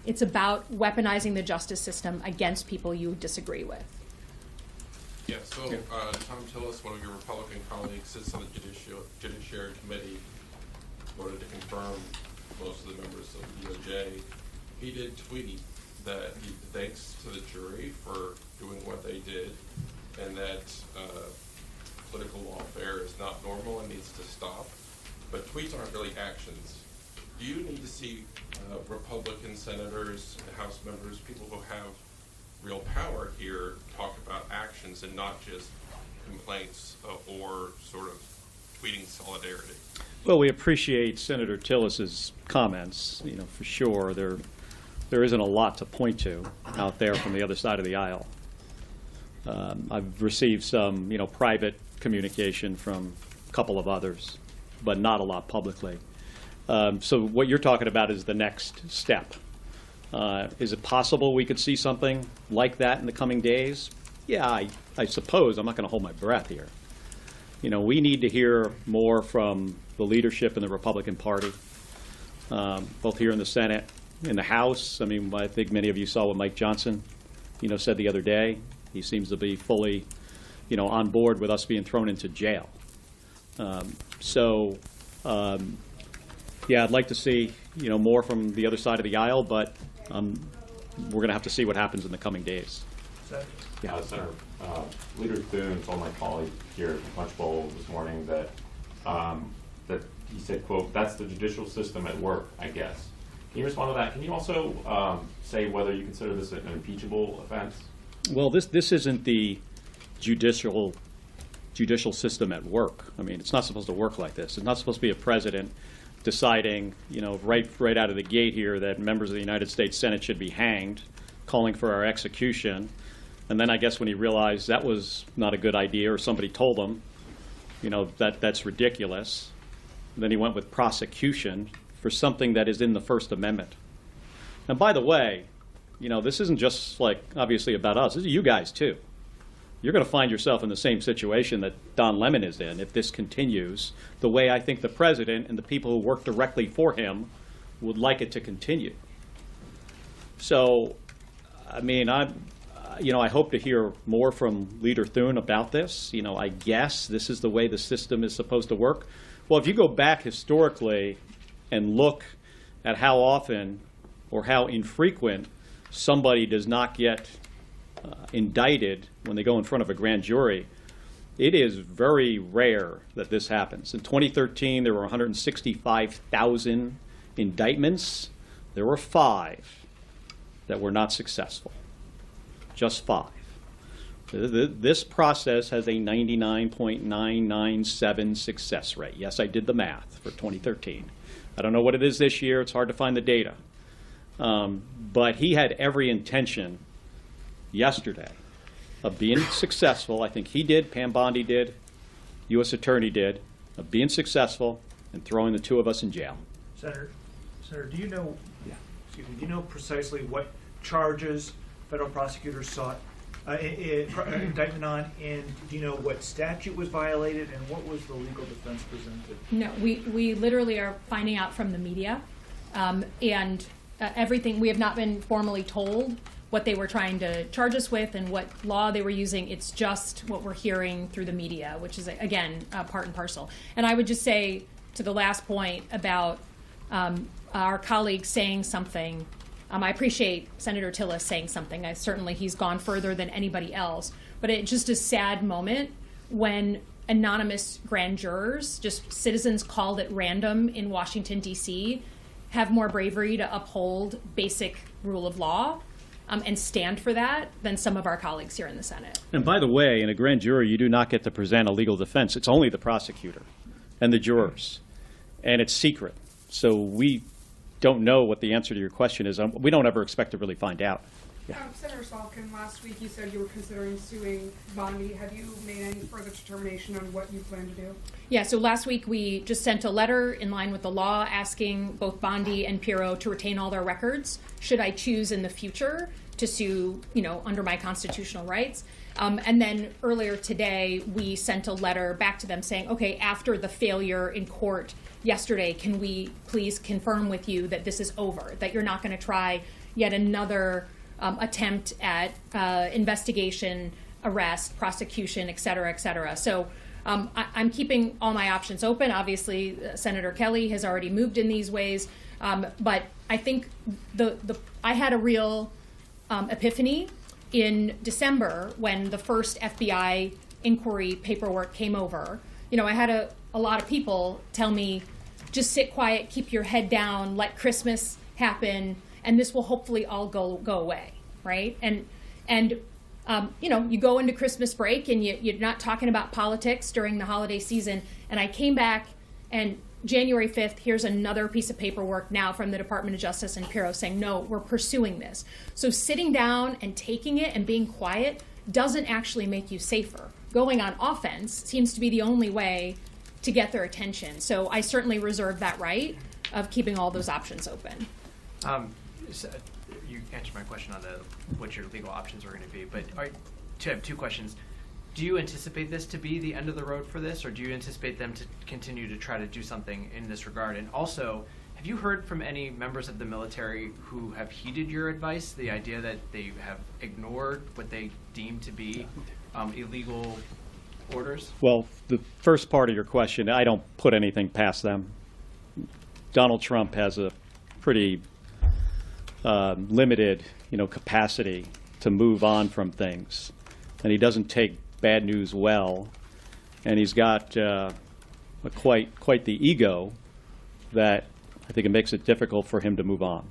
It's about weaponizing the justice system against people you disagree with. Yeah, so Tom Tillis, one of your Republican colleagues, sits on the Judiciary Committee, voted to confirm most of the members of the DOJ. He did tweet that he thanks to the jury for doing what they did, and that political lawfare is not normal and needs to stop. But tweets aren't really actions. Do you need to see Republican senators, House members, people who have real power here talk about actions and not just complaints or sort of tweeting solidarity? Well, we appreciate Senator Tillis's comments, for sure. There isn't a lot to point to out there from the other side of the aisle. I've received some, private communication from a couple of others, but not a lot publicly. So what you're talking about is the next step. Is it possible we could see something like that in the coming days? Yeah, I suppose. I'm not going to hold my breath here. We need to hear more from the leadership in the Republican Party, both here in the Senate, in the House. I mean, I think many of you saw what Mike Johnson, said the other day. He seems to be fully, on board with us being thrown into jail. Yeah, I'd like to see, more from the other side of the aisle, but we're going to have to see what happens in the coming days. Yeah, Senator, Leader Thune told my colleague here at Punch Bowl this morning that that he said, quote, "That's the judicial system at work, I guess." Can you respond to that? Can you also say whether you consider this an impeachable offense? Well, this isn't the judicial system at work. I mean, it's not supposed to work like this. It's not supposed to be a president deciding, right out of the gate here that members of the United States Senate should be hanged, calling for our execution. And then I guess when he realized that was not a good idea, or somebody told him, that's ridiculous, then he went with prosecution for something that is in the First Amendment. And by the way, this isn't just obviously about us. This is you guys too. You're going to find yourself in the same situation that Don Lemon is in if this continues the way I think the president and the people who work directly for him would like it to continue. So, I mean, I hope to hear more from Leader Thune about this. I guess this is the way the system is supposed to work. Well, if you go back historically and look at how often or how infrequent somebody does not get indicted when they go in front of a grand jury, it is very rare that this happens. In 2013, there were 165,000 indictments. There were 5 that were not successful. Just 5. This process has a 99.997 success rate. Yes, I did the math for 2013. I don't know what it is this year. It's hard to find the data. But he had every intention yesterday of being successful. I think he did, Pam Bondi did, U.S. Attorney did, of being successful and throwing the 2 of us in jail. Senator, do you know? Do you know precisely what charges federal prosecutors sought indictment on, and do you know what statute was violated and what was the legal defense presented? No, we literally are finding out from the media, and everything. We have not been formally told what they were trying to charge us with and what law they were using. It's just what we're hearing through the media, which is, again, part and parcel. And I would just say, to the last point about our colleague saying something, I appreciate Senator Tillis saying something. He's gone further than anybody else. But it's just a sad moment when anonymous grand jurors, just citizens called at random in Washington, D.C., have more bravery to uphold basic rule of law and stand for that than some of our colleagues here in the Senate. And by the way, in a grand jury, you do not get to present a legal defense. It's only the prosecutor and the jurors, and it's secret. So we don't know what the answer to your question is. We don't ever expect to really find out. Yeah. Senator Salkin, last week you said you were considering suing Bondi. Have you made any further determination on what you plan to do? Yeah, so last week we just sent a letter in line with the law asking both Bondi and Pirro to retain all their records should I choose in the future to sue, under my constitutional rights. And then earlier today, we sent a letter back to them saying, okay, after the failure in court yesterday, can we please confirm with you that this is over, that you're not going to try yet another attempt at investigation, arrest, prosecution, et cetera, et cetera. So I'm keeping all my options open. Obviously, Senator Kelly has already moved in these ways. But I think I had a real epiphany in December when the first FBI inquiry paperwork came over. You know, I had a lot of people tell me, just sit quiet, keep your head down, let Christmas happen, and this will hopefully all go away, right? And you know, you go into Christmas break and you're not talking about politics during the holiday season. And I came back, and January 5th, here's another piece of paperwork now from the Department of Justice and Puro saying, no, we're pursuing this. So sitting down and taking it and being quiet doesn't actually make you safer. Going on offense seems to be the only way to get their attention. So I certainly reserve that right of keeping all those options open. So you answered my question on what your legal options are going to be, but I have two questions. Do you anticipate this to be the end of the road for this, or do you anticipate them to continue to try to do something in this regard? And also, have you heard from any members of the military who have heeded your advice, the idea that they have ignored what they deem to be illegal orders? Well, the first part of your question, I don't put anything past them. Donald Trump has a pretty limited, capacity to move on from things, and he doesn't take bad news well, and he's got quite the ego that I think it makes it difficult for him to move on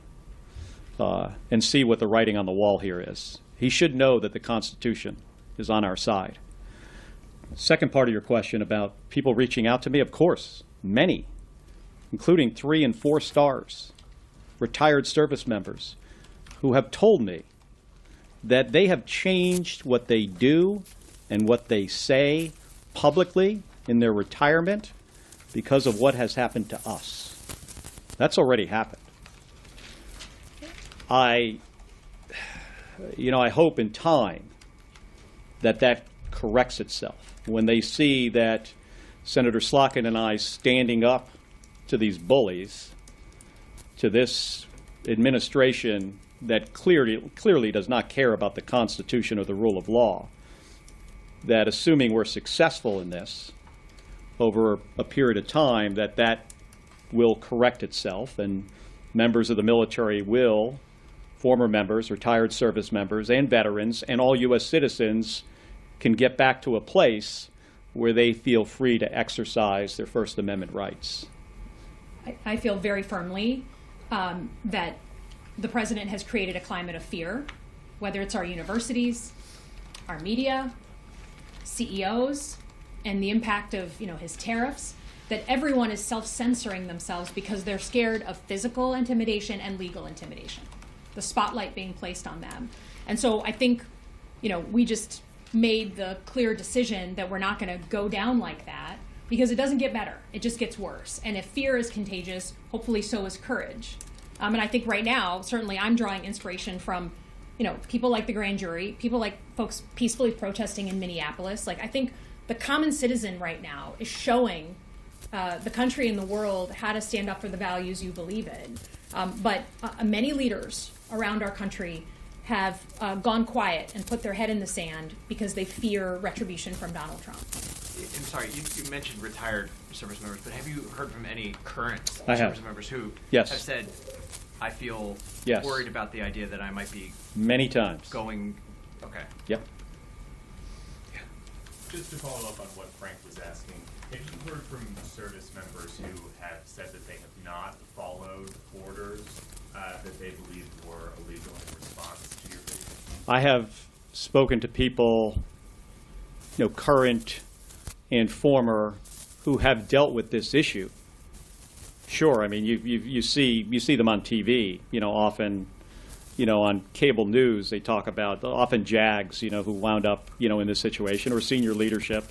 and see what the writing on the wall here is. He should know that the Constitution is on our side. Second part of your question about people reaching out to me, of course, many, including 3 and 4 stars, retired service members who have told me that they have changed what they do and what they say publicly in their retirement because of what has happened to us. That's already happened. I hope in time that corrects itself. When they see that Senator Slotkin and I standing up to these bullies, to this administration that clearly does not care about the Constitution or the rule of law, that assuming we're successful in this over a period of time, that will correct itself, and members of the military will, former members, retired service members, and veterans, and all U.S. citizens can get back to a place where they feel free to exercise their First Amendment rights. I feel very firmly that the president has created a climate of fear, whether it's our universities, our media, CEOs, and the impact of his tariffs, that everyone is self-censoring themselves because they're scared of physical intimidation and legal intimidation, the spotlight being placed on them. And so I think we just made the clear decision that we're not going to go down like that, because it doesn't get better, it just gets worse. And if fear is contagious, hopefully so is courage. And I think right now, certainly I'm drawing inspiration from people like the grand jury, people like folks peacefully protesting in Minneapolis. I think the common citizen right now is showing the country and the world how to stand up for the values you believe in. But many leaders around our country have gone quiet and put their head in the sand because they fear retribution from Donald Trump. I'm sorry, you mentioned retired service members, but have you heard from any current service members who Yes. have said, I feel Yes. worried about the idea that I might be Many times. going, okay. Yep. Just to follow up on what Frank was asking, have you heard from service members who have said that they have not followed orders that they believe were illegal in response to your video? I have spoken to people, current and former, who have dealt with this issue. Sure, I mean, you see them on TV, often, on cable news, they talk about often JAGs, who wound up, in this situation, or senior leadership,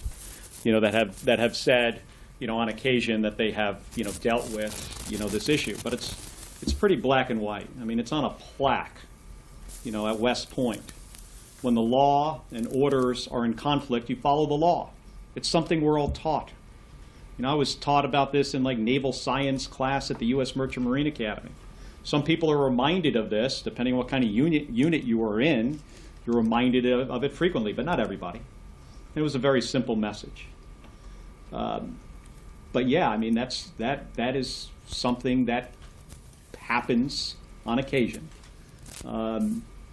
that have said, on occasion that they have, dealt with, this issue. But it's pretty black and white. I mean, it's on a plaque, at West Point. when the law and orders are in conflict, you follow the law. It's something we're all taught. You know, I was taught about this in like naval science class at the U.S. Merchant Marine Academy. Some people are reminded of this, depending on what kind of unit you are in. You're reminded of it frequently, but not everybody. It was a very simple message. But yeah, I mean, that is something that happens on occasion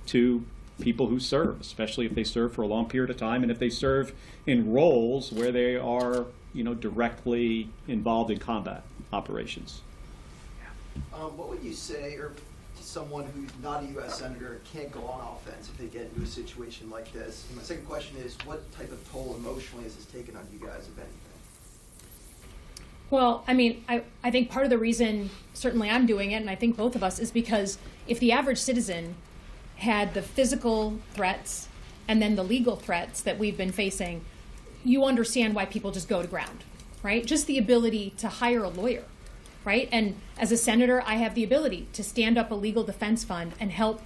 to people who serve, especially if they serve for a long period of time and if they serve in roles where they are, you know, directly involved in combat operations. What would you say to someone who's not a U.S. Senator and can't go on offense if they get into a situation like this? And my second question is, what type of toll emotionally has this taken on you guys, if anything? Well, I mean, I think part of the reason, certainly I'm doing it, and I think both of us, is because if the average citizen had the physical threats and then the legal threats that we've been facing, you understand why people just go to ground, right? Just the ability to hire a lawyer, right? And as a senator, I have the ability to stand up a legal defense fund and help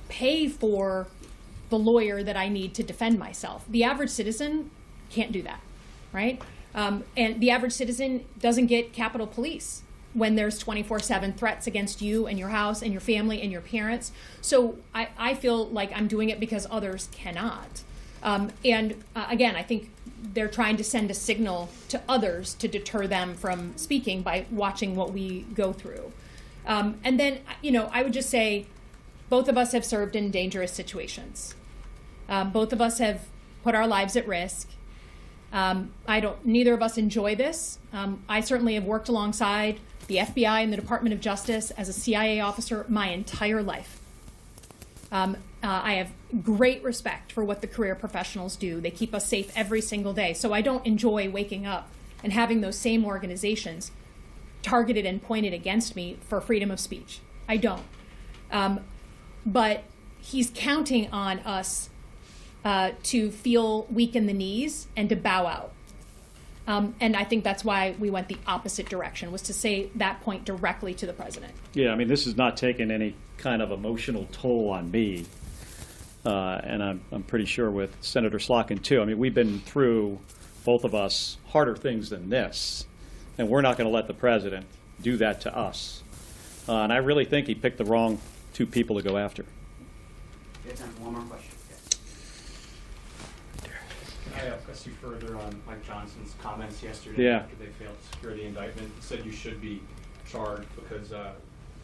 pay for the lawyer that I need to defend myself. The average citizen can't do that, right? And the average citizen doesn't get Capitol Police when there's 24/7 threats against you and your house and your family and your parents. So I feel like I'm doing it because others cannot. Again, I think they're trying to send a signal to others to deter them from speaking by watching what we go through. And then, you know, I would just say both of us have served in dangerous situations. Both of us have put our lives at risk. Neither of us enjoy this. I certainly have worked alongside the FBI and the Department of Justice as a CIA officer my entire life. I have great respect for what the career professionals do. They keep us safe every single day. So I don't enjoy waking up and having those same organizations targeted and pointed against me for freedom of speech. I don't. But he's counting on us to feel weak in the knees and to bow out. And I think that's why we went the opposite direction, was to say that point directly to the president. Yeah, I mean, this has not taken any kind of emotional toll on me. And I'm pretty sure with Senator Slotkin, too. I mean, we've been through, both of us, harder things than this. And we're not going to let the president do that to us. And I really think he picked the wrong two people to go after. We have time for one more question. Can I press you further on Mike Johnson's comments yesterday after they failed to secure the indictment? He said you should be charged because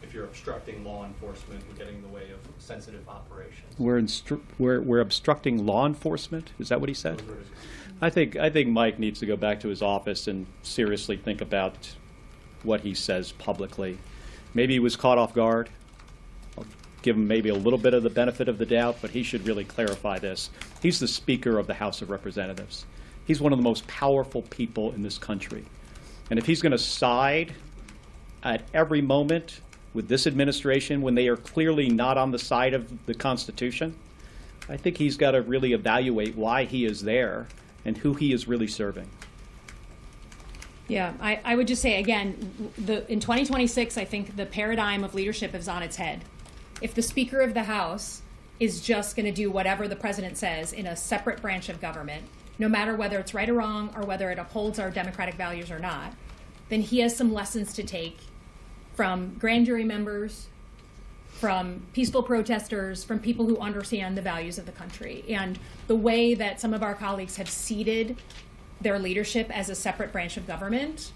if you're obstructing law enforcement and getting in the way of sensitive operations. We're obstructing law enforcement? Is that what he said? I think Mike needs to go back to his office and seriously think about what he says publicly. Maybe he was caught off guard. I'll give him maybe a little bit of the benefit of the doubt, but he should really clarify this. He's the Speaker of the House of Representatives. He's one of the most powerful people in this country. And if he's going to side at every moment with this administration when they are clearly not on the side of the Constitution, I think he's got to really evaluate why he is there and who he is really serving. Yeah, I would just say, again, in 2026, I think the paradigm of leadership is on its head. If the Speaker of the House is just going to do whatever the president says in a separate branch of government, no matter whether it's right or wrong or whether it upholds our democratic values or not, then he has some lessons to take from grand jury members, from peaceful protesters, from people who understand the values of the country. And the way that some of our colleagues have ceded their leadership as a separate branch of government,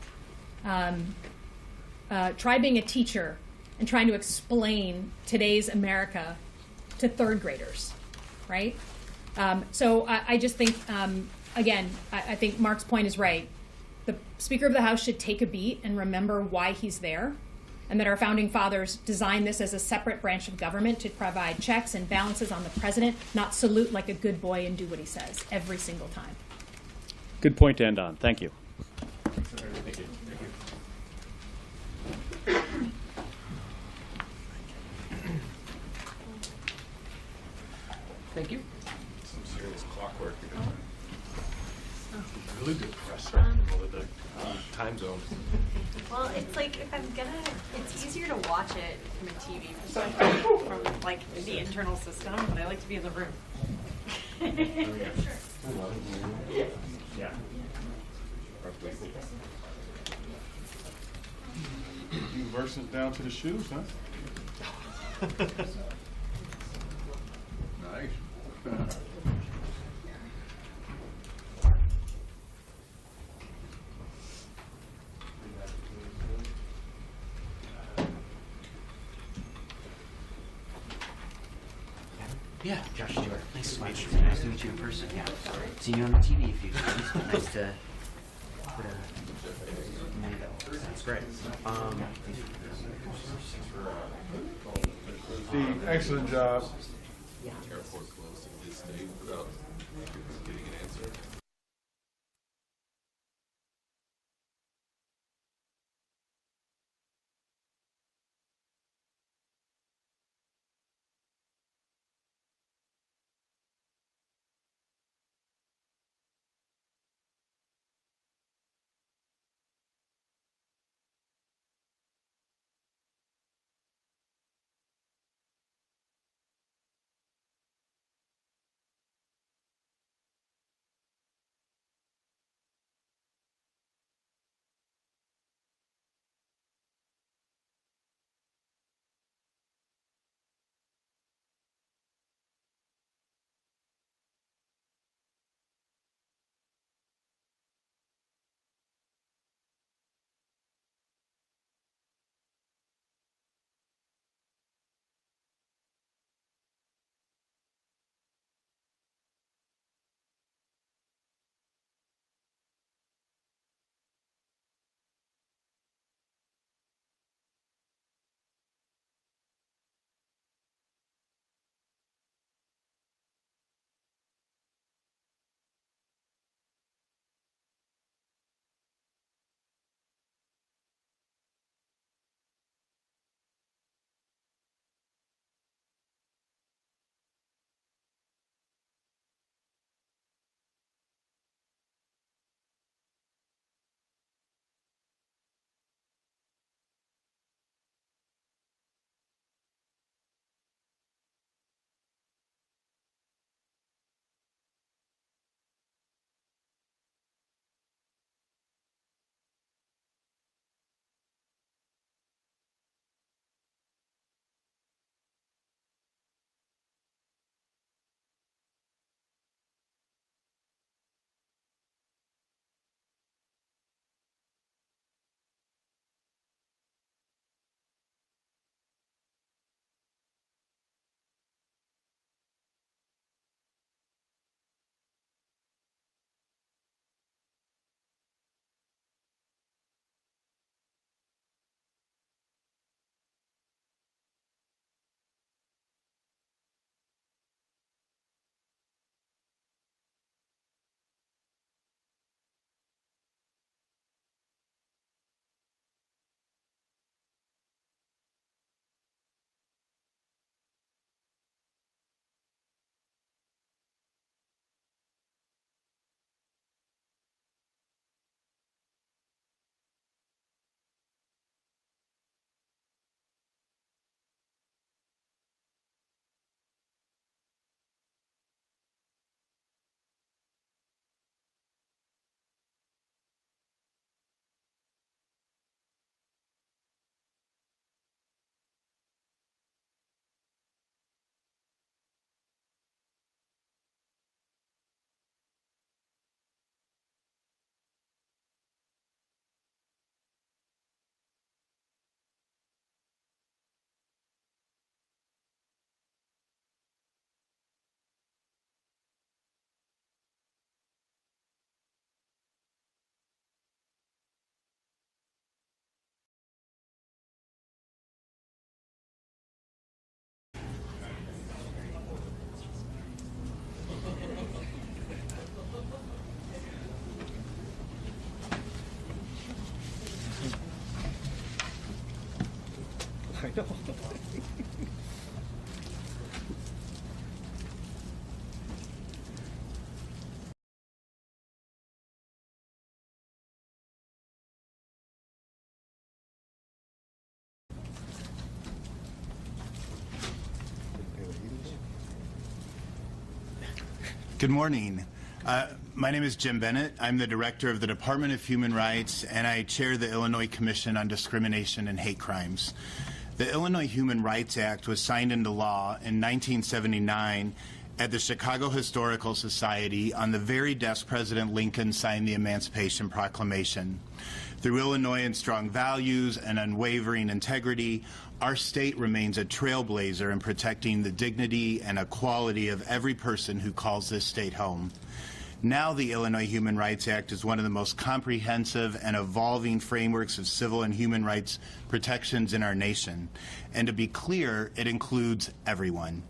try being a teacher and trying to explain today's America to third graders, right? So I just think, again, I think Mark's point is right. The Speaker of the House should take a beat and remember why he's there, and that our founding fathers designed this as a separate branch of government to provide checks and balances on the president, not salute like a good boy and do what he says every single time. Good point to end on. Thank you. Thank you. Thank you. Some serious clockwork. Really good press with the time zones. Well, it's like it's easier to watch it from a TV perspective, from like the internal system, but I like to be in the room. Yeah. You verses down to the shoes, huh? Nice. Yeah, Josh Stewart. Nice to meet you. Nice to meet you in person. Yeah. Seen you on the TV a few times. But nice to put a That's great. Steve, excellent job. Airport closed in this state without getting an answer. I know. Good morning. My name is Jim Bennett. I'm the director of the Department of Human Rights, and I chair the Illinois Commission on Discrimination and Hate Crimes. The Illinois Human Rights Act was signed into law in 1979 at the Chicago Historical Society on the very desk President Lincoln signed the Emancipation Proclamation. Through Illinoisans' strong values and unwavering integrity, our state remains a trailblazer in protecting the dignity and equality of every person who calls this state home. Now the Illinois Human Rights Act is one of the most comprehensive and evolving frameworks of civil and human rights protections in our nation. And to be clear, it includes everyone.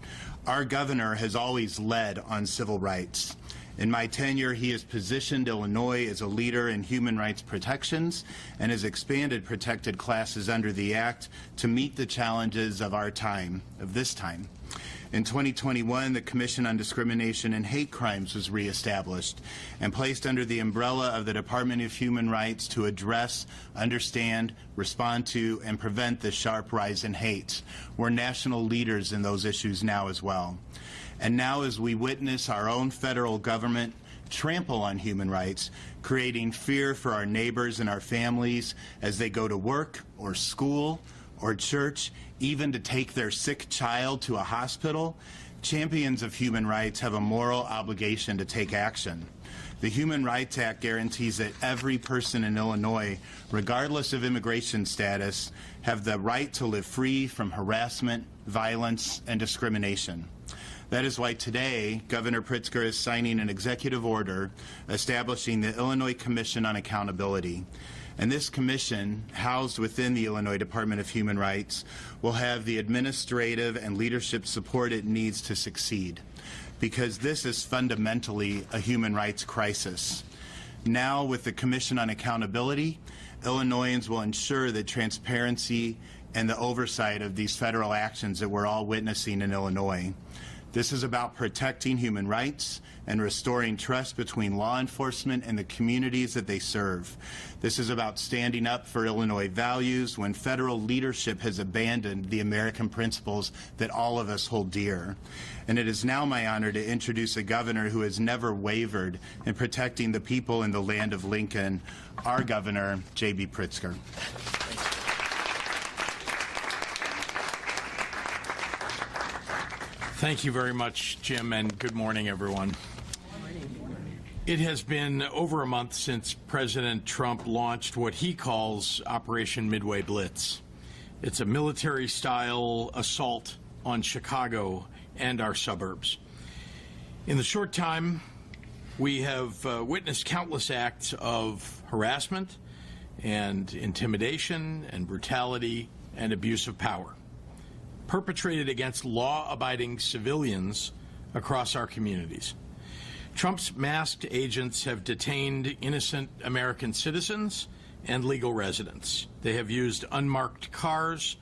Our governor has always led on civil rights. In my tenure, he has positioned Illinois as a leader in human rights protections and has expanded protected classes under the Act to meet the challenges of our time, of this time. In 2021, the Commission on Discrimination and Hate Crimes was reestablished and placed under the umbrella of the Department of Human Rights to address, understand, respond to, and prevent the sharp rise in hate. We're national leaders in those issues now as well. And now as we witness our own federal government trample on human rights, creating fear for our neighbors and our families as they go to work or school or church, even to take their sick child to a hospital, champions of human rights have a moral obligation to take action. The Human Rights Act guarantees that every person in Illinois, regardless of immigration status, have the right to live free from harassment, violence, and discrimination. That is why today, Governor Pritzker is signing an executive order establishing the Illinois Commission on Accountability. And this commission, housed within the Illinois Department of Human Rights, will have the administrative and leadership support it needs to succeed, because this is fundamentally a human rights crisis. Now, with the Commission on Accountability, Illinoisans will ensure the transparency and the oversight of these federal actions that we're all witnessing in Illinois. This is about protecting human rights and restoring trust between law enforcement and the communities that they serve. This is about standing up for Illinois values when federal leadership has abandoned the American principles that all of us hold dear. And it is now my honor to introduce a governor who has never wavered in protecting the people in the land of Lincoln, our Governor, J.B. Pritzker. Thank you very much, Jim, and good morning, everyone. It has been over a month since President Trump launched what he calls Operation Midway Blitz. It's a military-style assault on Chicago and our suburbs. In the short time, we have witnessed countless acts of harassment and intimidation and brutality and abuse of power perpetrated against law-abiding civilians across our communities. Trump's masked agents have detained innocent American citizens and legal residents. They have used unmarked cars,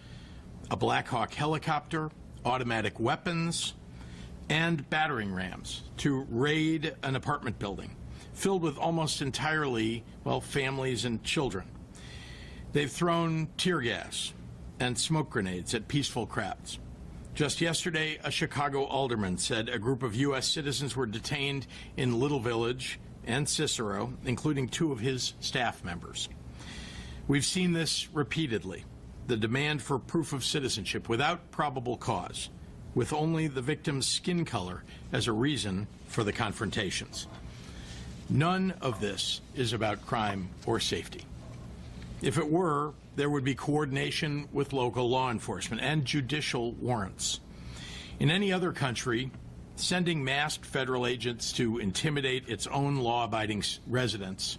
a Black Hawk helicopter, automatic weapons, and battering rams to raid an apartment building filled with almost entirely, well, families and children. They've thrown tear gas and smoke grenades at peaceful crowds. Just yesterday, a Chicago alderman said a group of U.S. citizens were detained in Little Village and Cicero, including 2 of his staff members. We've seen this repeatedly, the demand for proof of citizenship without probable cause, with only the victim's skin color as a reason for the confrontations. None of this is about crime or safety. If it were, there would be coordination with local law enforcement and judicial warrants. In any other country, sending masked federal agents to intimidate its own law-abiding residents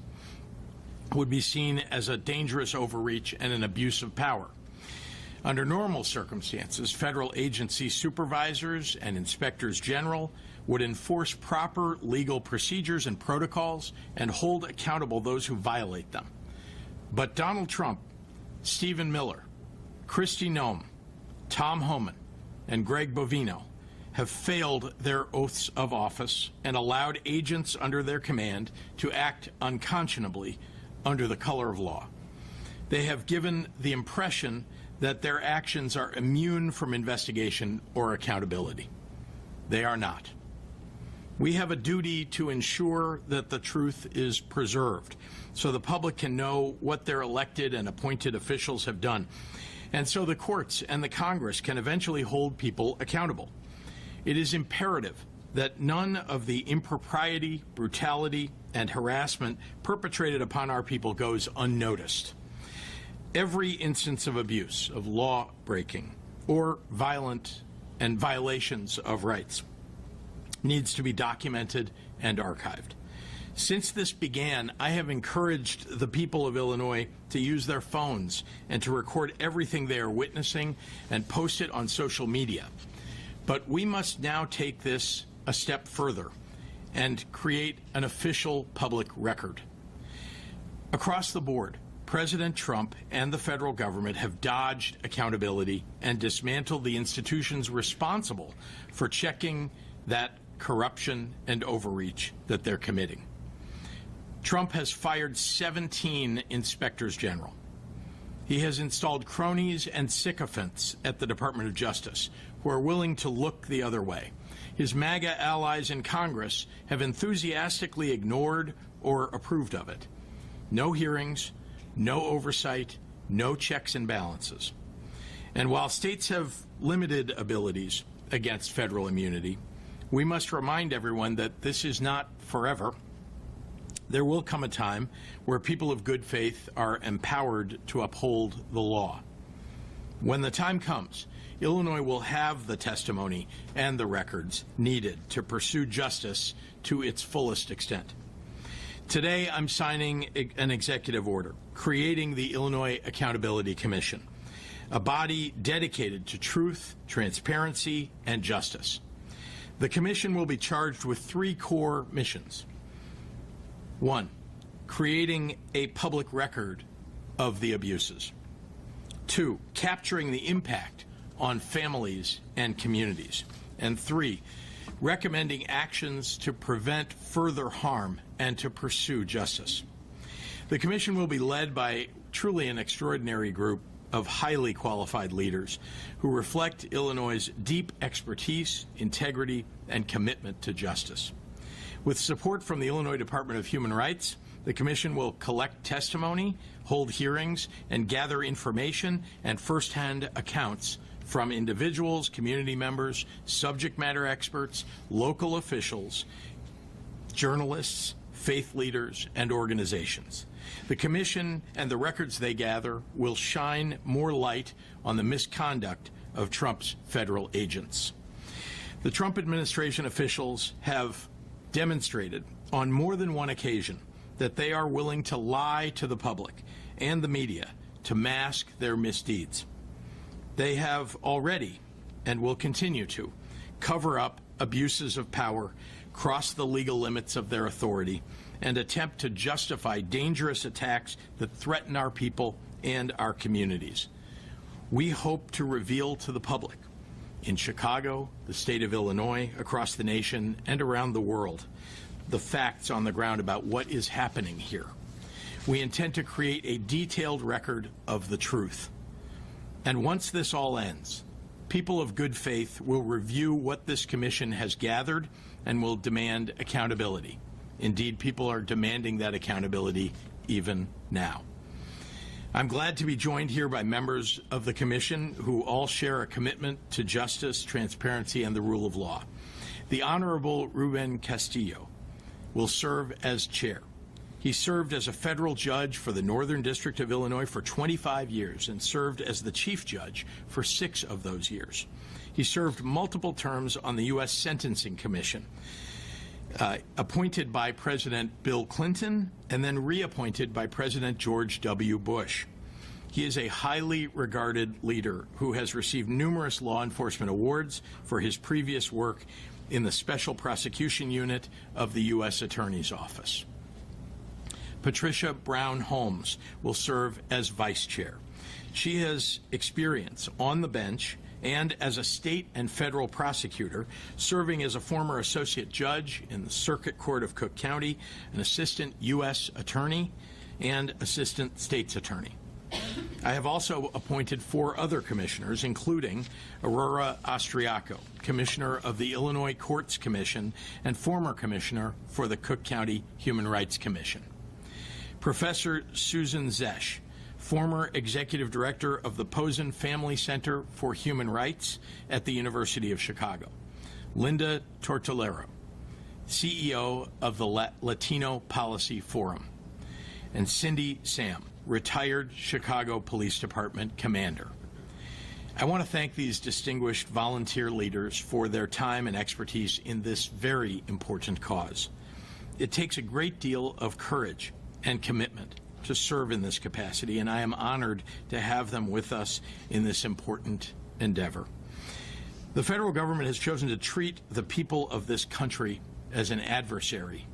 would be seen as a dangerous overreach and an abuse of power. Under normal circumstances, federal agency supervisors and inspectors general would enforce proper legal procedures and protocols and hold accountable those who violate them. But Donald Trump, Stephen Miller, Kristi Noem, Tom Homan, and Greg Bovino have failed their oaths of office and allowed agents under their command to act unconscionably under the color of law. They have given the impression that their actions are immune from investigation or accountability. They are not. We have a duty to ensure that the truth is preserved so the public can know what their elected and appointed officials have done, and so the courts and the Congress can eventually hold people accountable. It is imperative that none of the impropriety, brutality, and harassment perpetrated upon our people goes unnoticed. Every instance of abuse, of law breaking, or violent and violations of rights needs to be documented and archived. Since this began, I have encouraged the people of Illinois to use their phones and to record everything they are witnessing and post it on social media. But we must now take this a step further and create an official public record. Across the board, President Trump and the federal government have dodged accountability and dismantled the institutions responsible for checking that corruption and overreach that they're committing. Trump has fired 17 inspectors general. He has installed cronies and sycophants at the Department of Justice who are willing to look the other way. His MAGA allies in Congress have enthusiastically ignored or approved of it. No hearings, no oversight, no checks and balances. And while states have limited abilities against federal immunity, we must remind everyone that this is not forever. There will come a time where people of good faith are empowered to uphold the law. When the time comes, Illinois will have the testimony and the records needed to pursue justice to its fullest extent. Today, I'm signing an executive order creating the Illinois Accountability Commission, a body dedicated to truth, transparency, and justice. The commission will be charged with 3 core missions. 1, creating a public record of the abuses. 2, capturing the impact on families and communities. And 3, recommending actions to prevent further harm and to pursue justice. The commission will be led by truly an extraordinary group of highly qualified leaders who reflect Illinois' deep expertise, integrity, and commitment to justice. With support from the Illinois Department of Human Rights, the commission will collect testimony, hold hearings, and gather information and firsthand accounts from individuals, community members, subject matter experts, local officials, journalists, faith leaders, and organizations. The commission and the records they gather will shine more light on the misconduct of Trump's federal agents. The Trump administration officials have demonstrated on more than one occasion that they are willing to lie to the public and the media to mask their misdeeds. They have already and will continue to cover up abuses of power, cross the legal limits of their authority, and attempt to justify dangerous attacks that threaten our people and our communities. We hope to reveal to the public in Chicago, the state of Illinois, across the nation, and around the world, the facts on the ground about what is happening here. We intend to create a detailed record of the truth. And once this all ends, people of good faith will review what this commission has gathered and will demand accountability. Indeed, people are demanding that accountability even now. I'm glad to be joined here by members of the commission who all share a commitment to justice, transparency, and the rule of law. The Honorable Ruben Castillo will serve as chair. He served as a federal judge for the Northern District of Illinois for 25 years and served as the chief judge for 6 of those years. He served multiple terms on the U.S. Sentencing Commission, appointed by President Bill Clinton and then reappointed by President George W. Bush. He is a highly regarded leader who has received numerous law enforcement awards for his previous work in the Special Prosecution Unit of the U.S. Attorney's Office. Patricia Brown Holmes will serve as vice chair. She has experience on the bench and as a state and federal prosecutor, serving as a former associate judge in the Circuit Court of Cook County, an assistant U.S. attorney, and assistant state's attorney. I have also appointed 4 other commissioners, including Aurora Austriaco, Commissioner of the Illinois Courts Commission and former Commissioner for the Cook County Human Rights Commission. Professor Susan Zesch, former Executive Director of the Posen Family Center for Human Rights at the University of Chicago. Linda Tortolero, CEO of the Latino Policy Forum. And Cindy Sam, retired Chicago Police Department commander. I want to thank these distinguished volunteer leaders for their time and expertise in this very important cause. It takes a great deal of courage and commitment to serve in this capacity, and I am honored to have them with us in this important endeavor. The federal government has chosen to treat the people of this country as an adversary.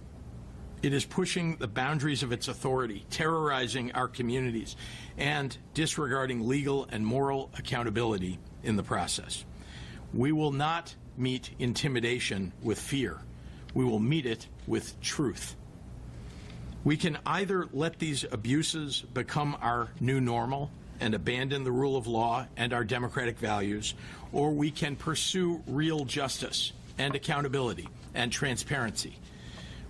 It is pushing the boundaries of its authority, terrorizing our communities, and disregarding legal and moral accountability in the process. We will not meet intimidation with fear. We will meet it with truth. We can either let these abuses become our new normal and abandon the rule of law and our democratic values, or we can pursue real justice and accountability and transparency.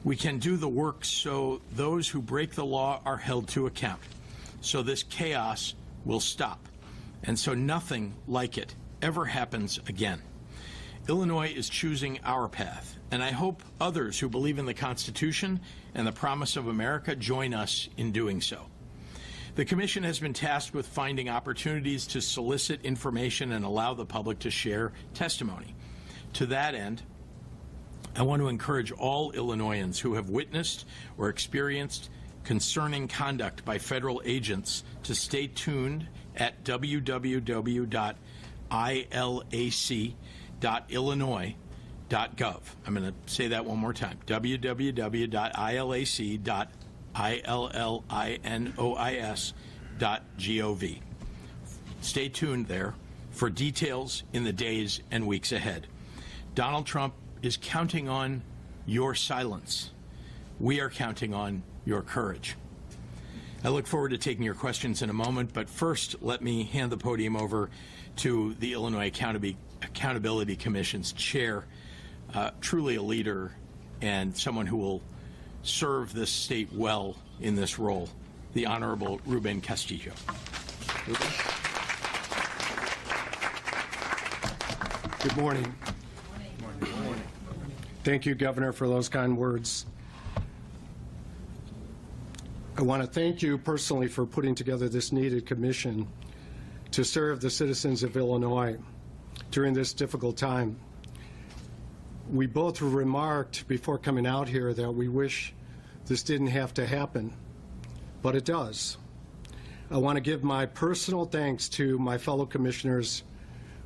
We can do the work so those who break the law are held to account, so this chaos will stop, and so nothing like it ever happens again. Illinois is choosing our path, and I hope others who believe in the Constitution and the promise of America join us in doing so. The Commission has been tasked with finding opportunities to solicit information and allow the public to share testimony. To that end, I want to encourage all Illinoisans who have witnessed or experienced concerning conduct by federal agents to stay tuned at www.ilac.illinois.gov. I'm going to say that one more time, www.ilac.illinois.gov. Stay tuned there for details in the days and weeks ahead. Donald Trump is counting on your silence. We are counting on your courage. I look forward to taking your questions in a moment, but first let me hand the podium over to the Illinois Accountability Commission's chair, truly a leader and someone who will serve this state well in this role, the Honorable Ruben Castillo. Ruben? Good morning. Thank you, Governor, for those kind words. I want to thank you personally for putting together this needed commission to serve the citizens of Illinois during this difficult time. We both remarked before coming out here that we wish this didn't have to happen, but it does. I want to give my personal thanks to my fellow commissioners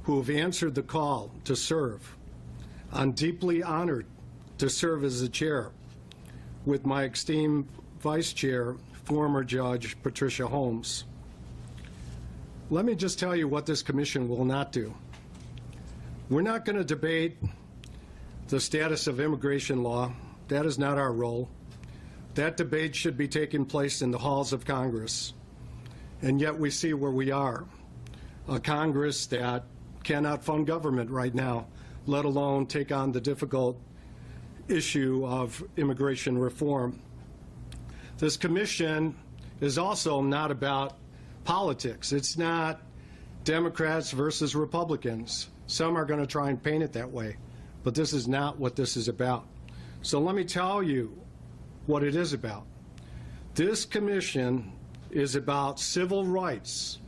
who have answered the call to serve. I'm deeply honored to serve as the chair with my esteemed vice chair, former Judge Patricia Holmes. Let me just tell you what this commission will not do. We're not going to debate the status of immigration law. That is not our role. That debate should be taking place in the halls of Congress. And yet we see where we are, a Congress that cannot fund government right now, let alone take on the difficult issue of immigration reform. This commission is also not about politics. It's not Democrats versus Republicans. Some are going to try and paint it that way, but this is not what this is about. So let me tell you what it is about. This commission is about civil rights.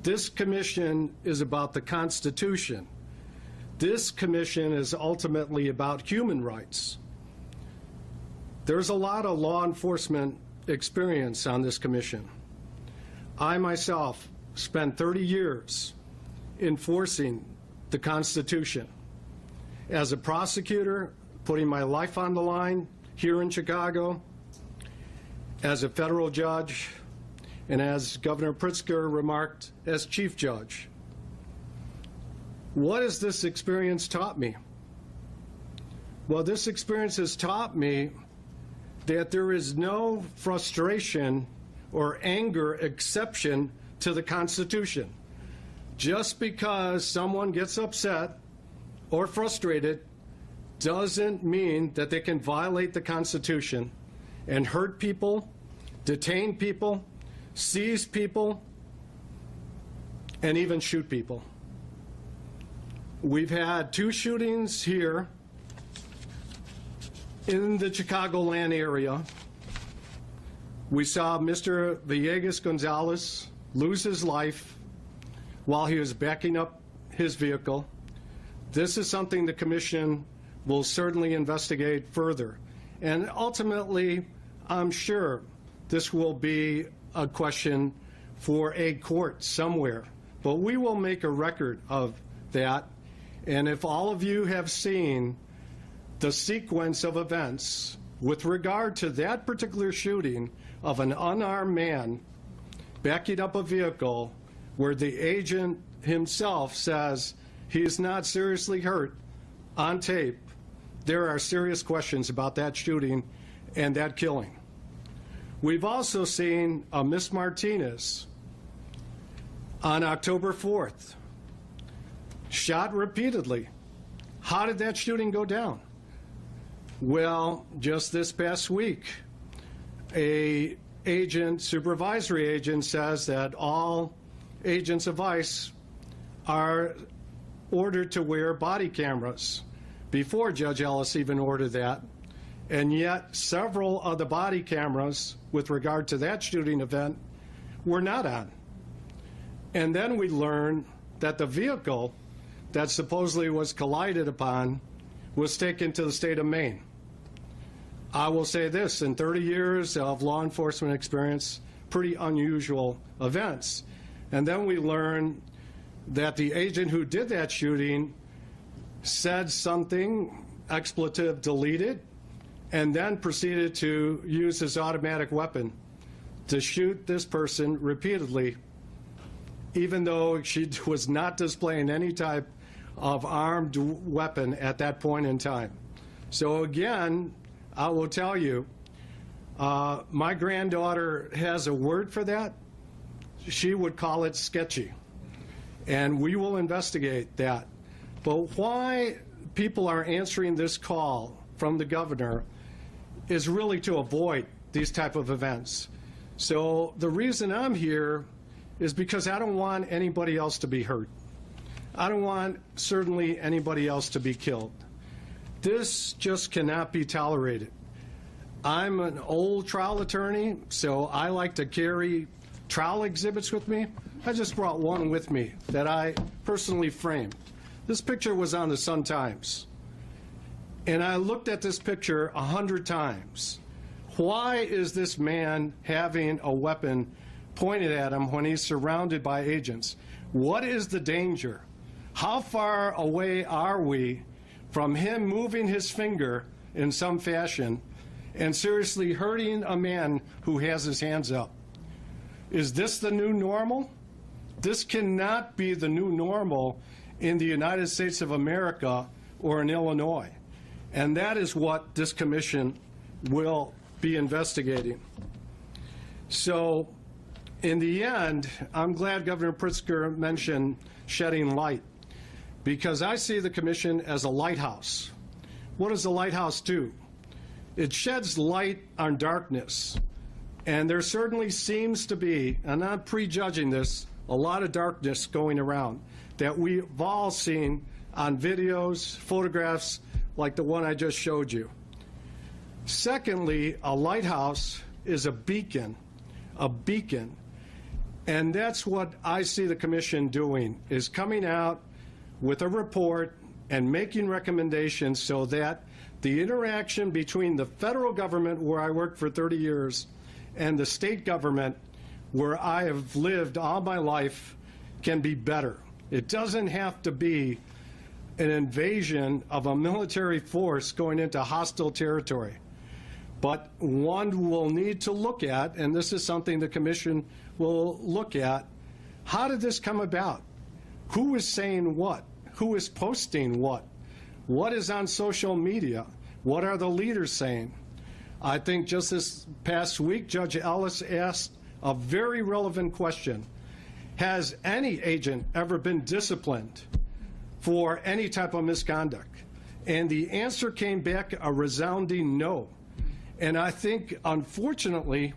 This commission is about the Constitution. This commission is ultimately about human rights. There's a lot of law enforcement experience on this commission. I myself spent 30 years enforcing the Constitution. As a prosecutor, putting my life on the line here in Chicago, as a federal judge, and as Governor Pritzker remarked, as chief judge. What has this experience taught me? Well, this experience has taught me that there is no frustration or anger exception to the Constitution. Just because someone gets upset or frustrated doesn't mean that they can violate the Constitution and hurt people, detain people, seize people, and even shoot people. We've had 2 shootings here in the Chicagoland area. We saw Mr. Villegas Gonzalez lose his life while he was backing up his vehicle. This is something the commission will certainly investigate further. And ultimately, I'm sure this will be a question for a court somewhere. But we will make a record of that. And if all of you have seen the sequence of events with regard to that particular shooting of an unarmed man backing up a vehicle where the agent himself says he's not seriously hurt on tape, there are serious questions about that shooting and that killing. We've also seen a Miss Martinez on October 4th, shot repeatedly. How did that shooting go down? Well, just this past week, a supervisory agent says that all agents of ICE are ordered to wear body cameras. Before Judge Ellis even ordered that, and yet several of the body cameras with regard to that shooting event were not on. And then we learned that the vehicle that supposedly was collided upon was taken to the state of Maine. I will say this, in 30 years of law enforcement experience, pretty unusual events. And then we learned that the agent who did that shooting said something, expletive deleted, and then proceeded to use his automatic weapon to shoot this person repeatedly, even though she was not displaying any type of armed weapon at that point in time. So again, I will tell you, my granddaughter has a word for that. She would call it sketchy. And we will investigate that. But why people are answering this call from the governor is really to avoid these type of events. So the reason I'm here is because I don't want anybody else to be hurt. I don't want certainly anybody else to be killed. This just cannot be tolerated. I'm an old trial attorney, so I like to carry trial exhibits with me. I just brought one with me that I personally framed. This picture was on the Sun-Times. And I looked at this picture 100 times. Why is this man having a weapon pointed at him when he's surrounded by agents? What is the danger? How far away are we from him moving his finger in some fashion and seriously hurting a man who has his hands up? Is this the new normal? This cannot be the new normal in the United States of America or in Illinois. And that is what this commission will be investigating. So in the end, I'm glad Governor Pritzker mentioned shedding light, because I see the commission as a lighthouse. What does a lighthouse do? It sheds light on darkness. And there certainly seems to be, and I'm prejudging this, a lot of darkness going around that we've all seen on videos, photographs like the one I just showed you. Secondly, a lighthouse is a beacon, and that's what I see the commission doing, is coming out with a report and making recommendations so that the interaction between the federal government, where I worked for 30 years, and the state government, where I have lived all my life, can be better. It doesn't have to be an invasion of a military force going into hostile territory. But one will need to look at, and this is something the commission will look at, how did this come about? Who is saying what? Who is posting what? What is on social media? What are the leaders saying? I think just this past week, Judge Ellis asked a very relevant question. Has any agent ever been disciplined for any type of misconduct? And the answer came back a resounding no. And I think, unfortunately,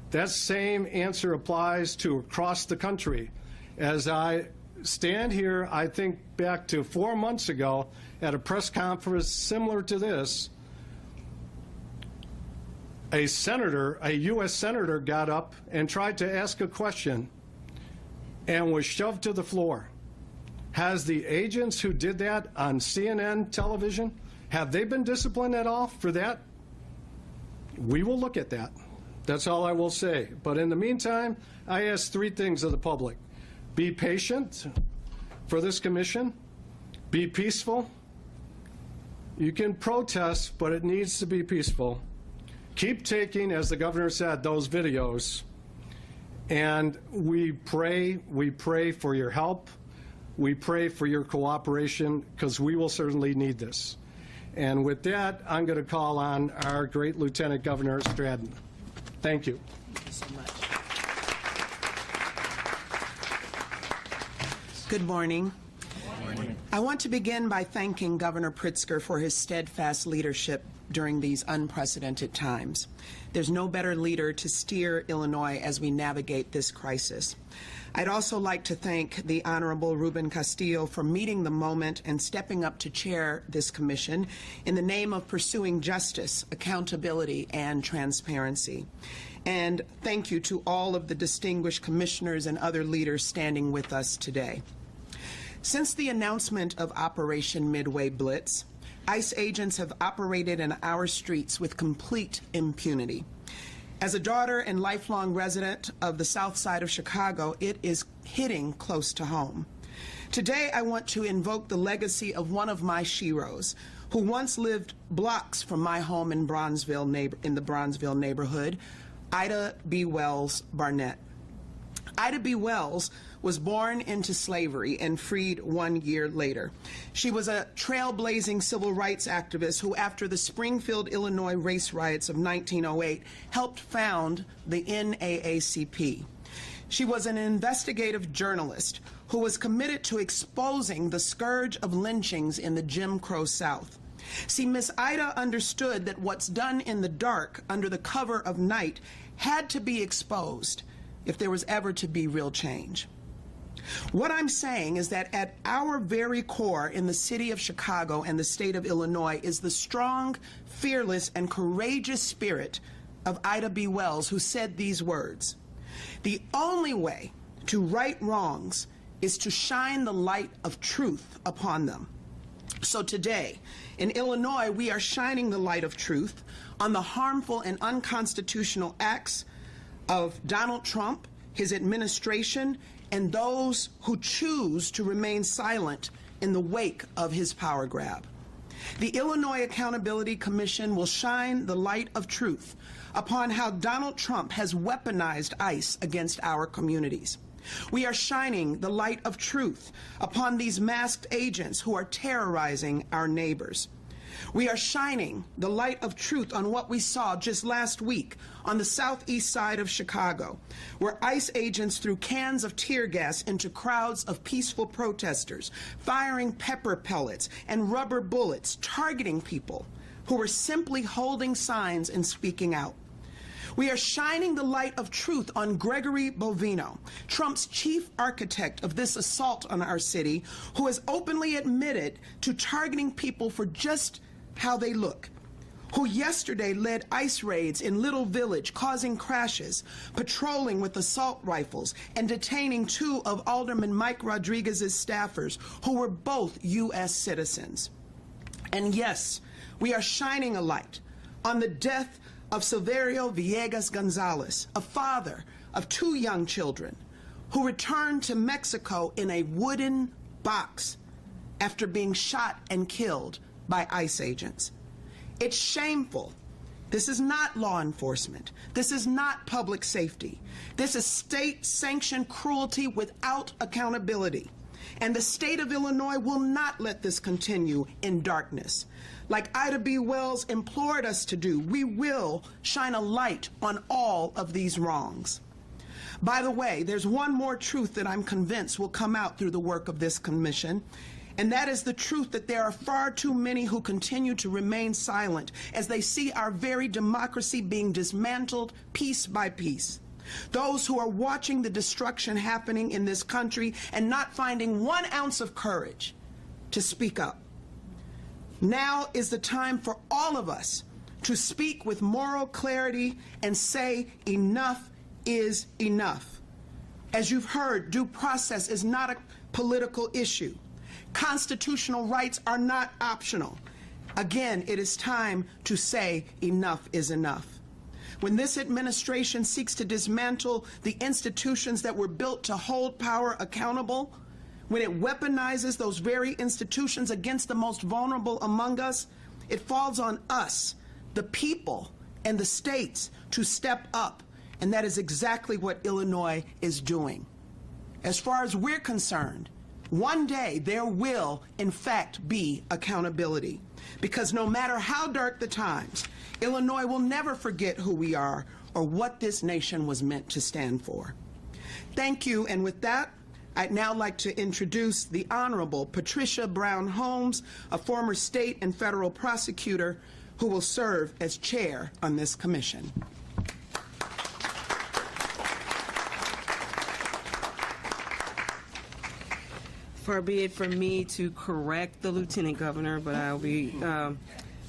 that same answer applies to across the country. As I stand here, I think back to 4 months ago at a press conference similar to this, a U.S. senator got up and tried to ask a question and was shoved to the floor. Has the agents who did that on CNN television, have they been disciplined at all for that? We will look at that. That's all I will say. But in the meantime, I ask three things of the public. Be patient for this commission. Be peaceful. You can protest, but it needs to be peaceful. Keep taking, as the governor said, those videos. And we pray for your help. We pray for your cooperation, because we will certainly need this. And with that, I'm going to call on our great Lieutenant Governor Stratton. Thank you. Thank you so much. Good morning. I want to begin by thanking Governor Pritzker for his steadfast leadership during these unprecedented times. There's no better leader to steer Illinois as we navigate this crisis. I'd also like to thank the Honorable Ruben Castillo for meeting the moment and stepping up to chair this commission in the name of pursuing justice, accountability, and transparency. And thank you to all of the distinguished commissioners and other leaders standing with us today. Since the announcement of Operation Midway Blitz, ICE agents have operated in our streets with complete impunity. As a daughter and lifelong resident of the South Side of Chicago, it is hitting close to home. Today, I want to invoke the legacy of one of my sheroes, who once lived blocks from my home in the Bronzeville neighborhood, Ida B. Wells Barnett. Ida B. Wells was born into slavery and freed 1 year later. She was a trailblazing civil rights activist who, after the Springfield, Illinois race riots of 1908, helped found the NAACP. She was an investigative journalist who was committed to exposing the scourge of lynchings in the Jim Crow South. See, Miss Ida understood that what's done in the dark under the cover of night had to be exposed if there was ever to be real change. What I'm saying is that at our very core in the city of Chicago and the state of Illinois is the strong, fearless, and courageous spirit of Ida B. Wells, who said these words: "The only way to right wrongs is to shine the light of truth upon them." So today, in Illinois, we are shining the light of truth on the harmful and unconstitutional acts of Donald Trump, his administration, and those who choose to remain silent in the wake of his power grab. The Illinois Accountability Commission will shine the light of truth upon how Donald Trump has weaponized ICE against our communities. We are shining the light of truth upon these masked agents who are terrorizing our neighbors. We are shining the light of truth on what we saw just last week on the southeast side of Chicago, where ICE agents threw cans of tear gas into crowds of peaceful protesters, firing pepper pellets and rubber bullets, targeting people who were simply holding signs and speaking out. We are shining the light of truth on Gregory Bovino, Trump's chief architect of this assault on our city, who has openly admitted to targeting people for just how they look, who yesterday led ICE raids in Little Village, causing crashes, patrolling with assault rifles, and detaining two of Alderman Mike Rodriguez's staffers, who were both U.S. citizens. And yes, we are shining a light on the death of Silverio Villegas Gonzalez, a father of two young children, who returned to Mexico in a wooden box after being shot and killed by ICE agents. It's shameful. This is not law enforcement. This is not public safety. This is state-sanctioned cruelty without accountability. And the state of Illinois will not let this continue in darkness. Like Ida B. Wells implored us to do, we will shine a light on all of these wrongs. By the way, there's one more truth that I'm convinced will come out through the work of this commission, and that is the truth that there are far too many who continue to remain silent as they see our very democracy being dismantled piece by piece. Those who are watching the destruction happening in this country and not finding 1 ounce of courage to speak up. Now is the time for all of us to speak with moral clarity and say enough is enough. As you've heard, due process is not a political issue. Constitutional rights are not optional. Again, it is time to say enough is enough. When this administration seeks to dismantle the institutions that were built to hold power accountable, when it weaponizes those very institutions against the most vulnerable among us, it falls on us, the people and the states, to step up, and that is exactly what Illinois is doing. As far as we're concerned, one day there will, in fact, be accountability. Because no matter how dark the times, Illinois will never forget who we are or what this nation was meant to stand for. Thank you, and with that, I'd now like to introduce the Honorable Patricia Brown Holmes, a former state and federal prosecutor who will serve as chair on this commission. Far be it from me to correct the lieutenant governor, but I'll be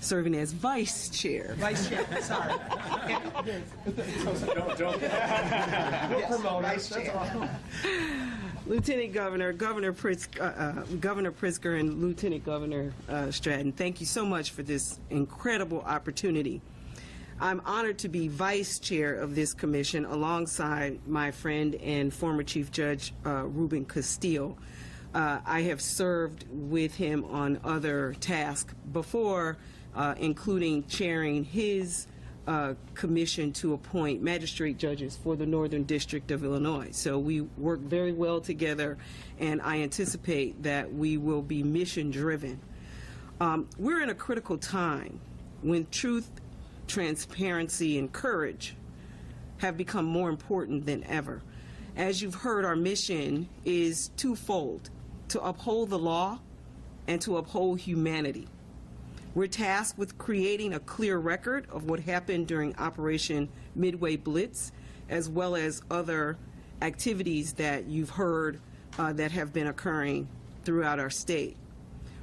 serving as vice chair. Vice chair, sorry. We'll promote vice chair. Lieutenant Governor, Governor Pritzker, and Lieutenant Governor Stratton, thank you so much for this incredible opportunity. I'm honored to be vice chair of this commission alongside my friend and former Chief Judge Ruben Castillo. I have served with him on other tasks before, including chairing his commission to appoint magistrate judges for the Northern District of Illinois. So we work very well together, and I anticipate that we will be mission-driven. We're in a critical time when truth, transparency, and courage have become more important than ever. As you've heard, our mission is twofold: to uphold the law and to uphold humanity. We're tasked with creating a clear record of what happened during Operation Midway Blitz, as well as other activities that you've heard that have been occurring throughout our state.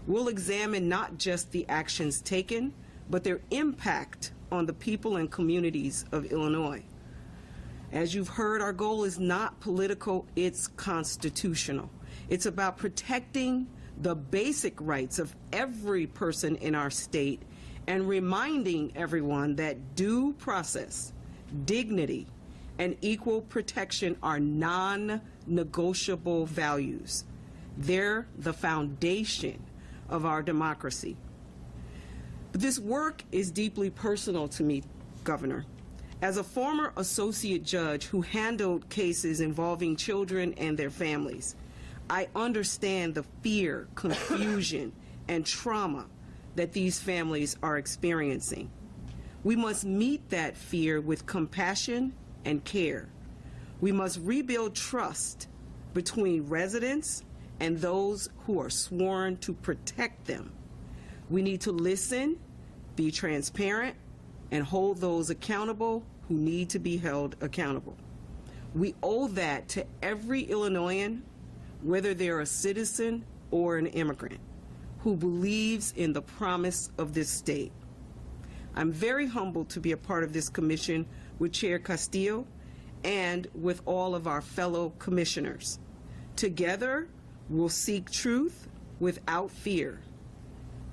We'll examine not just the actions taken, but their impact on the people and communities of Illinois. As you've heard, our goal is not political, it's constitutional. It's about protecting the basic rights of every person in our state and reminding everyone that due process, dignity, and equal protection are non-negotiable values. They're the foundation of our democracy. But this work is deeply personal to me, Governor. As a former associate judge who handled cases involving children and their families, I understand the fear, confusion, and trauma that these families are experiencing. We must meet that fear with compassion and care. We must rebuild trust between residents and those who are sworn to protect them. We need to listen, be transparent, and hold those accountable who need to be held accountable. We owe that to every Illinoisan, whether they're a citizen or an immigrant, who believes in the promise of this state. I'm very humbled to be a part of this commission with Chair Castillo and with all of our fellow commissioners. Together, we'll seek truth without fear.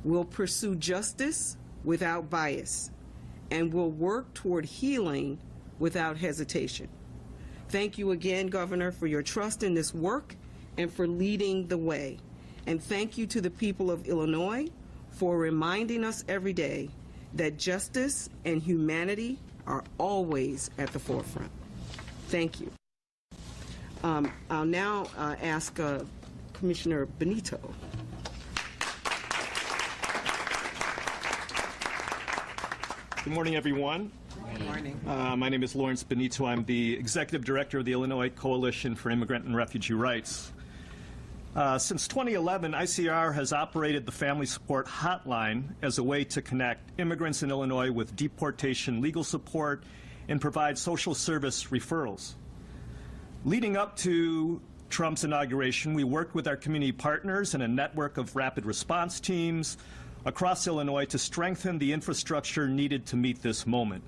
We'll pursue justice without bias, and we'll work toward healing without hesitation. Thank you again, Governor, for your trust in this work and for leading the way. And thank you to the people of Illinois for reminding us every day that justice and humanity are always at the forefront. Thank you. I'll now ask Commissioner Benito. Good morning, everyone. Good morning. My name is Lawrence Benito. I'm the Executive Director of the Illinois Coalition for Immigrant and Refugee Rights. Since 2011, ICR has operated the Family Support Hotline as a way to connect immigrants in Illinois with deportation legal support and provide social service referrals. Leading up to Trump's inauguration, we worked with our community partners and a network of rapid response teams across Illinois to strengthen the infrastructure needed to meet this moment.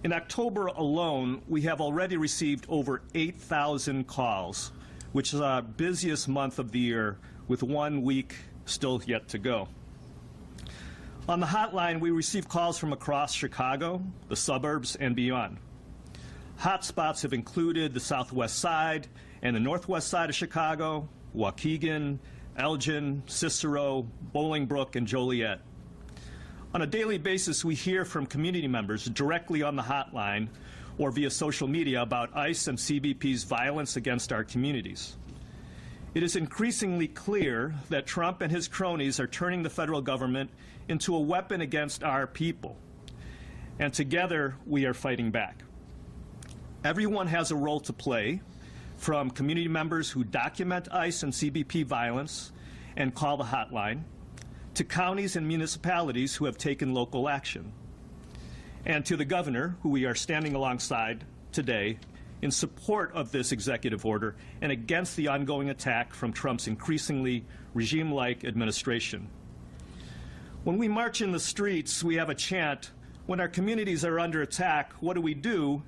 In October alone, we have already received over 8,000 calls, which is our busiest month of the year, with 1 week still yet to go. On the hotline, we receive calls from across Chicago, the suburbs, and beyond. Hotspots have included the southwest side and the northwest side of Chicago, Waukegan, Elgin, Cicero, Bolingbrook, and Joliet. On a daily basis, we hear from community members directly on the hotline or via social media about ICE and CBP's violence against our communities. It is increasingly clear that Trump and his cronies are turning the federal government into a weapon against our people. And together, we are fighting back. Everyone has a role to play, from community members who document ICE and CBP violence and call the hotline, to counties and municipalities who have taken local action, and to the governor, who we are standing alongside today in support of this executive order and against the ongoing attack from Trump's increasingly regime-like administration. When we march in the streets, we have a chant, when our communities are under attack, what do?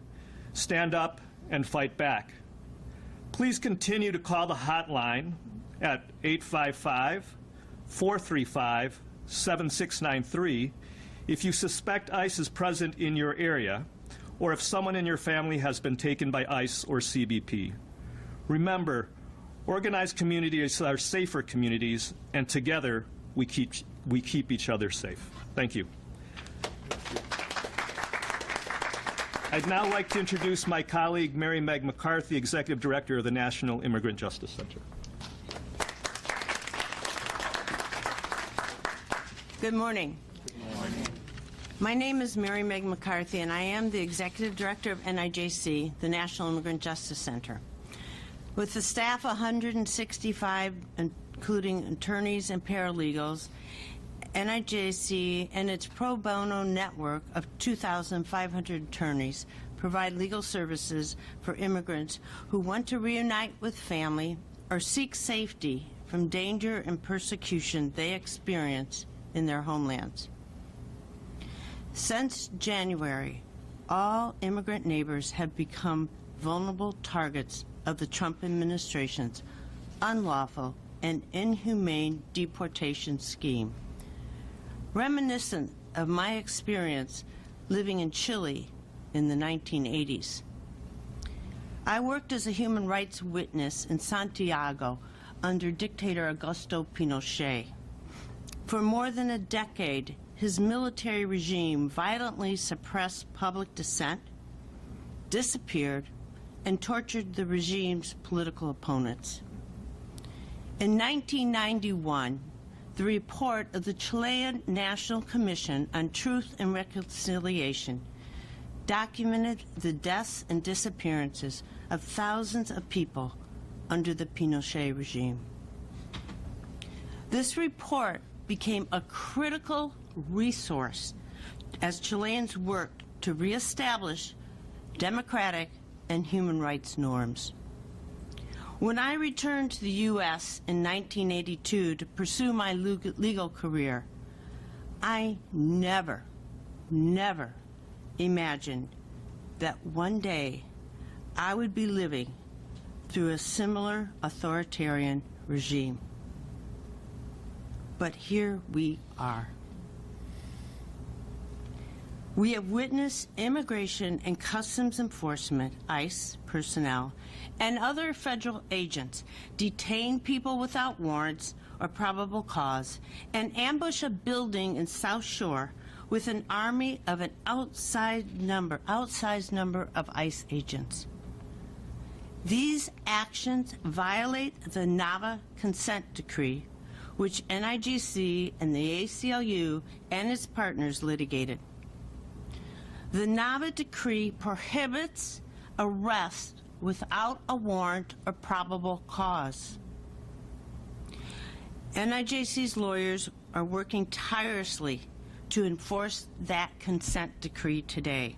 Stand up and fight back. Please continue to call the hotline at 855-435-7693 if you suspect ICE is present in your area, or if someone in your family has been taken by ICE or CBP. Remember, organized communities are safer communities, and together we keep each other safe. Thank you. I'd now like to introduce my colleague, Mary Meg McCarthy, Executive Director of the National Immigrant Justice Center. Good morning. Good morning. My name is Mary Meg McCarthy, and I am the Executive Director of NIJC, the National Immigrant Justice Center. With the staff 165, including attorneys and paralegals, NIJC and its pro bono network of 2,500 attorneys provide legal services for immigrants who want to reunite with family or seek safety from danger and persecution they experience in their homelands. Since January, all immigrant neighbors have become vulnerable targets of the Trump administration's unlawful and inhumane deportation scheme. Reminiscent of my experience living in Chile in the 1980s. I worked as a human rights witness in Santiago under dictator Augusto Pinochet. For more than a decade, his military regime violently suppressed public dissent, disappeared, and tortured the regime's political opponents. In 1991, the report of the Chilean National Commission on Truth and Reconciliation documented the deaths and disappearances of thousands of people under the Pinochet regime. This report became a critical resource as Chileans worked to reestablish democratic and human rights norms. When I returned to the U.S. in 1982 to pursue my legal career, I never imagined that one day I would be living through a similar authoritarian regime. But here we are. We have witnessed Immigration and Customs Enforcement, ICE personnel, and other federal agents detain people without warrants or probable cause and ambush a building in South Shore with an army of an outsized number of ICE agents. These actions violate the NAVA consent decree, which NIJC and the ACLU and its partners litigated. The NAVA decree prohibits arrest without a warrant or probable cause. NIJC's lawyers are working tirelessly to enforce that consent decree today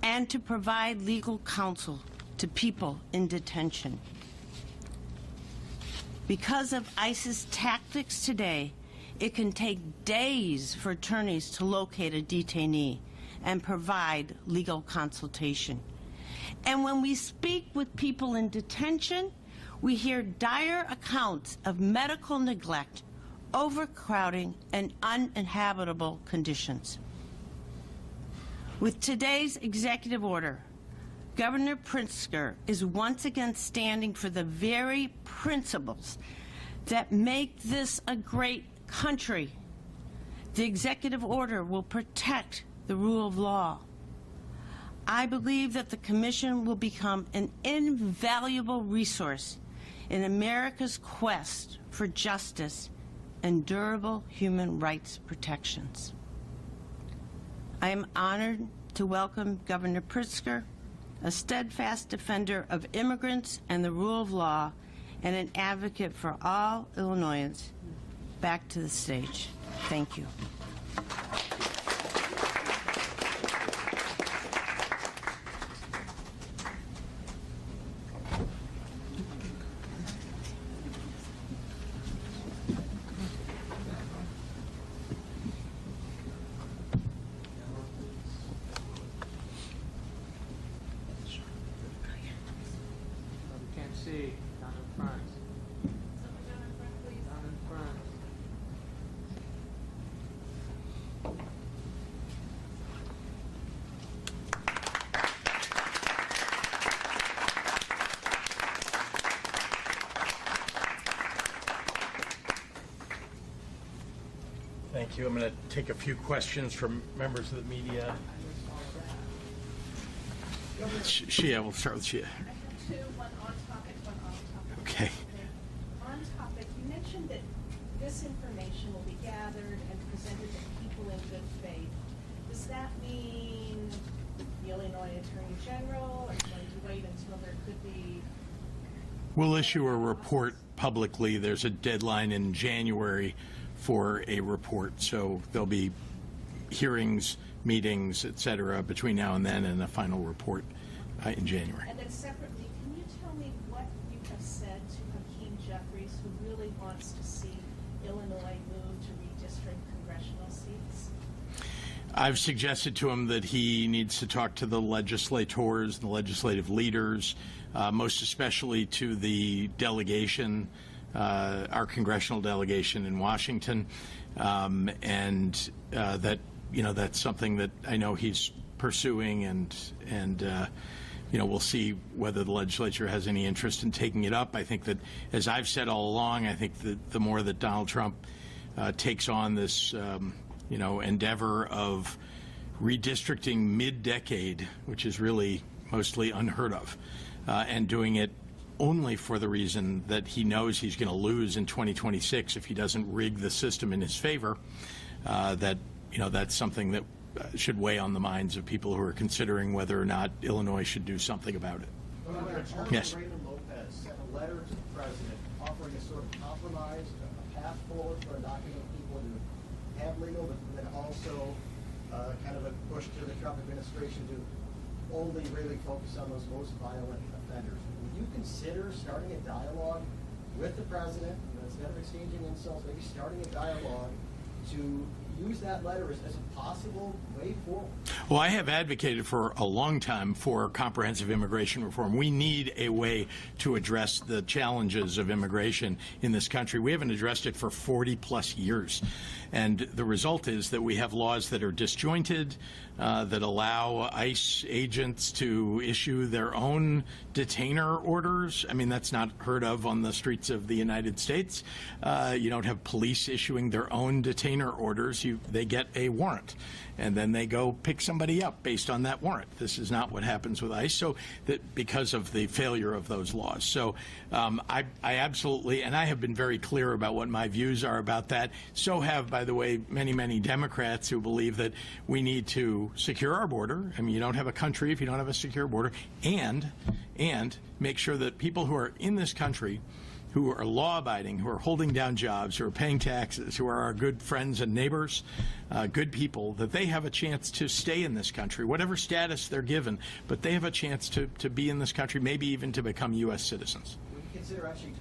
and to provide legal counsel to people in detention. Because of ICE's tactics today, it can take days for attorneys to locate a detainee and provide legal consultation. And when we speak with people in detention, we hear dire accounts of medical neglect, overcrowding, and uninhabitable conditions. With today's executive order, Governor Pritzker is once again standing for the very principles that make this a great country. The executive order will protect the rule of law. I believe that the Commission will become an invaluable resource in America's quest for justice and durable human rights protections. I am honored to welcome Governor Pritzker, a steadfast defender of immigrants and the rule of law, and an advocate for all Illinoisans, back to the stage. Thank you. Thank you. I'm going to take a few questions from members of the media. Shia, we'll start with Shia. Two, one on topic, one off topic. Okay. On topic, you mentioned that this information will be gathered and presented to people in good faith. Does that mean the Illinois Attorney General is going to wait until there could be? We'll issue a report publicly. There's a deadline in January for a report, so there'll be hearings, meetings, et cetera, between now and then, and a final report in January. And then separately, can you tell me what you have said to Hakeem Jeffries, who really wants to see Illinois move to redistrict congressional seats? I've suggested to him that he needs to talk to the legislators, the legislative leaders, most especially to the delegation, our congressional delegation in Washington, and that that's something that I know he's pursuing, and we'll see whether the legislature has any interest in taking it up. I think that, as I've said all along, I think that the more that Donald Trump takes on this endeavor of redistricting mid-decade, which is really mostly unheard of, and doing it only for the reason that he knows he's going to lose in 2026 if he doesn't rig the system in his favor, that's something that should weigh on the minds of people who are considering whether or not Illinois should do something about it. Yes. Raymond Lopez sent a letter to the president offering a sort of compromise, a path forward for adopting people to have legal, but then also kind of a push to the Trump administration to only really focus on those most violent offenders. Would you consider starting a dialogue with the president, instead of exchanging insults, maybe starting a dialogue to use that letter as a possible way forward? Well, I have advocated for a long time for comprehensive immigration reform. We need a way to address the challenges of immigration in this country. We haven't addressed it for 40-plus years. And the result is that we have laws that are disjointed, that allow ICE agents to issue their own detainer orders. I mean, that's not heard of on the streets of the United States. You don't have police issuing their own detainer orders. they get a warrant, and then they go pick somebody up based on that warrant. This is not what happens with ICE, so that because of the failure of those laws. So I absolutely, and I have been very clear about what my views are about that. So have, by the way, many Democrats who believe that we need to secure our border. I mean, you don't have a country if you don't have a secure border, and make sure that people who are in this country, who are law-abiding, who are holding down jobs, who are paying taxes, who are our good friends and neighbors, good people, that they have a chance to stay in this country, whatever status they're given, but they have a chance to be in this country, maybe even to become U.S. citizens. Would you consider actually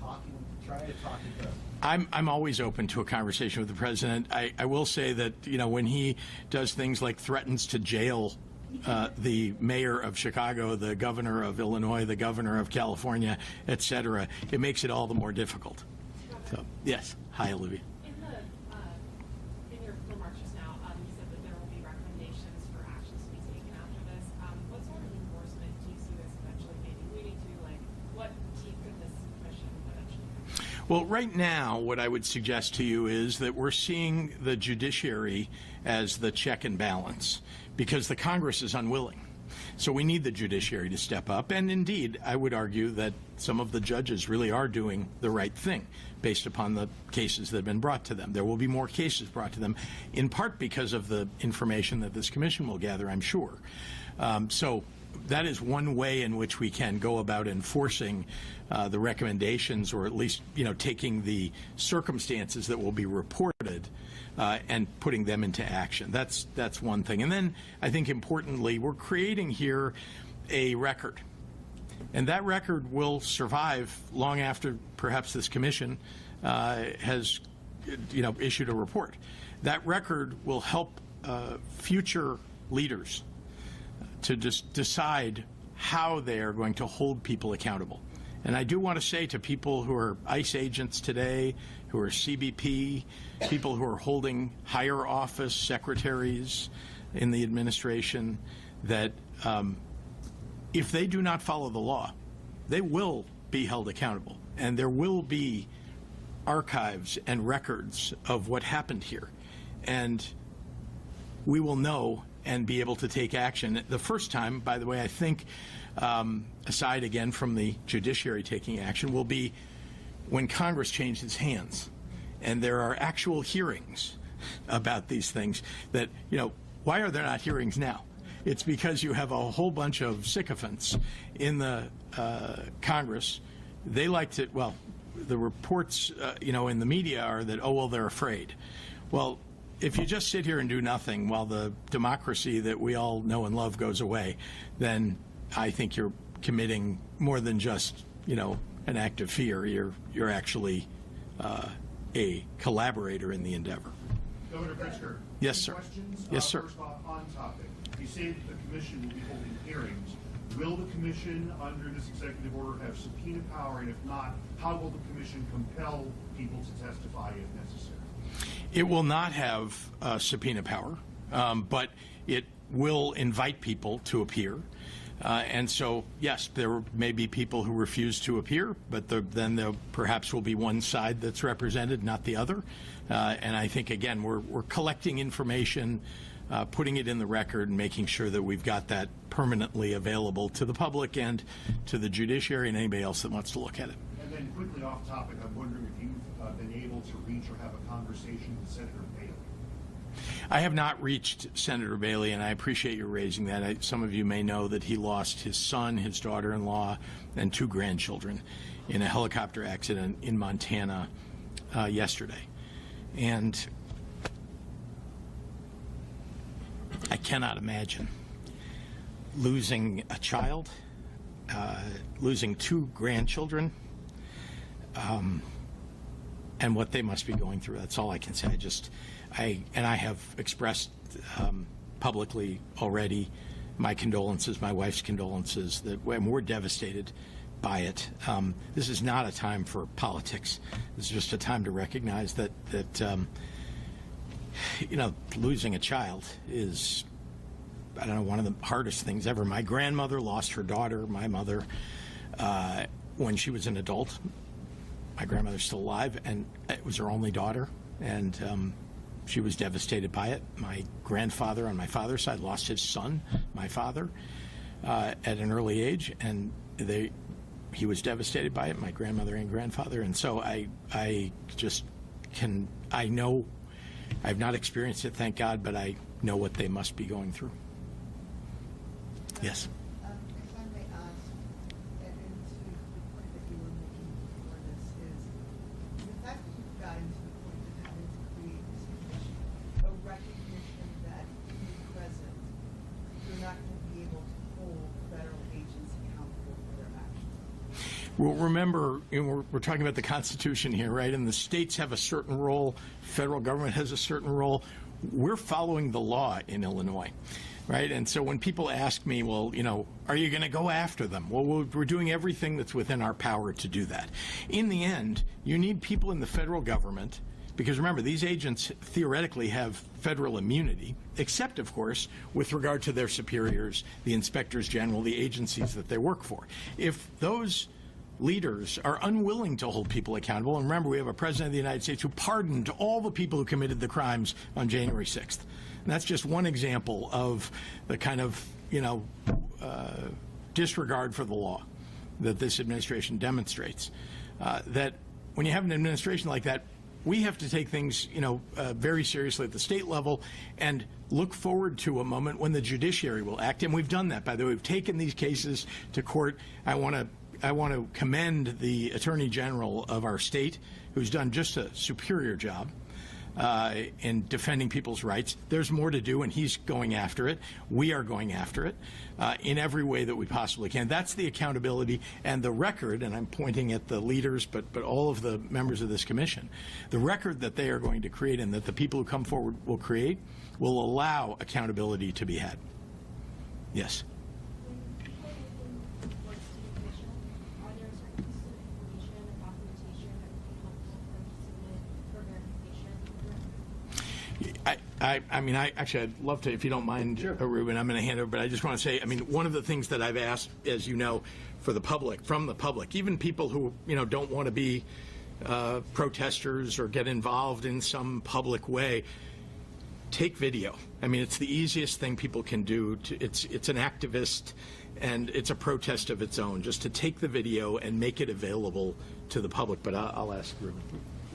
trying to talk to them? I'm always open to a conversation with the president. I will say that, you know, when he does things like threatens to jail the mayor of Chicago, the governor of Illinois, the governor of California, etc., it makes it all the more difficult. So, yes. Hi, Olivia. In your remarks just now, you said that there will be recommendations for actions to be taken after this. What sort of enforcement do you see this eventually maybe leading to? Like, what teeth could this commission eventually have? Well, right now, what I would suggest to you is that we're seeing the judiciary as the check and balance, because the Congress is unwilling. So we need the judiciary to step up. And indeed, I would argue that some of the judges really are doing the right thing based upon the cases that have been brought to them. There will be more cases brought to them, in part because of the information that this commission will gather, I'm sure. So that is one way in which we can go about enforcing the recommendations, or at least, you know, taking the circumstances that will be reported and putting them into action. That's one thing. And then I think importantly, we're creating here a record. And that record will survive long after perhaps this commission has, you know, issued a report. That record will help future leaders to just decide how they are going to hold people accountable. And I do want to say to people who are ICE agents today, who are CBP, people who are holding higher office, secretaries in the administration, that if they do not follow the law, they will be held accountable. And there will be archives and records of what happened here. And we will know and be able to take action. The first time, by the way, I think, aside again from the judiciary taking action, will be when Congress changes hands and there are actual hearings about these things. That, you know, why are there not hearings now? It's because you have a whole bunch of sycophants in the Congress. They like to, well, the reports, you know, in the media are that, oh, well, they're afraid. Well, if you just sit here and do nothing while the democracy that we all know and love goes away, then I think you're committing more than just, you know, an act of fear. You're actually a collaborator in the endeavor. Governor Pritzker. Yes, sir. Questions? Yes, sir. First on topic. You say that the commission will be holding hearings. Will the commission, under this executive order, have subpoena power? And if not, how will the commission compel people to testify if necessary? It will not have subpoena power, but it will invite people to appear. And so, yes, there may be people who refuse to appear, but then there perhaps will be one side that's represented, not the other. And I think, again, we're collecting information, putting it in the record, and making sure that we've got that permanently available to the public and to the judiciary and anybody else that wants to look at it. And then quickly off topic, I'm wondering if you've been able to reach or have a conversation with Senator Bailey. I have not reached Senator Bailey, and I appreciate you raising that. Some of you may know that he lost his son, his daughter-in-law, and 2 grandchildren in a helicopter accident in Montana yesterday. And I cannot imagine losing a child, losing 2 grandchildren, and what they must be going through. That's all I can say. I have expressed publicly already my condolences, my wife's condolences, that we're devastated by it. This is not a time for politics. This is just a time to recognize that you know, losing a child is, I don't know, one of the hardest things ever. My grandmother lost her daughter, my mother, when she was an adult. My grandmother's still alive, and it was her only daughter. And She was devastated by it. My grandfather on my father's side lost his son, my father, at an early age, and he was devastated by it, my grandmother and grandfather. And so I know, I've not experienced it, thank God, but I know what they must be going through. Yes. If I may ask, and to the point that you were making before this, is the fact that you've gotten to the point of having to create this commission, a recognition that in the present, you're not going to be able to hold federal agents accountable for their actions. Well, remember, we're talking about the Constitution here, right? And the states have a certain role, federal government has a certain role. We're following the law in Illinois, right? And so when people ask me, well, are you going to go after them? Well, we're doing everything that's within our power to do that. In the end, you need people in the federal government, because remember, these agents theoretically have federal immunity, except, of course, with regard to their superiors, the inspectors general, the agencies that they work for. If those leaders are unwilling to hold people accountable, and remember, we have a president of the United States who pardoned all the people who committed the crimes on January 6th. And that's just one example of the kind of, disregard for the law that this administration demonstrates. That when you have an administration like that, we have to take things, very seriously at the state level and look forward to a moment when the judiciary will act. And we've done that, by the way. We've taken these cases to court. I want to commend the Attorney General of our state, who's done just a superior job in defending people's rights. There's more to do, and he's going after it. We are going after it in every way that we possibly can. That's the accountability and the record, and I'm pointing at the leaders, but all of the members of this commission. The record that they are going to create and that the people who come forward will create will allow accountability to be had. Yes. I'd love to, if you don't mind, Ruben, I'm going to hand over, but I just want to say, one of the things that I've asked, as you know, from the public, even people who, don't want to be protesters or get involved in some public way, take video. It's the easiest thing people can do. It's an activist, and it's a protest of its own, just to take the video and make it available to the public. But I'll ask Ruben.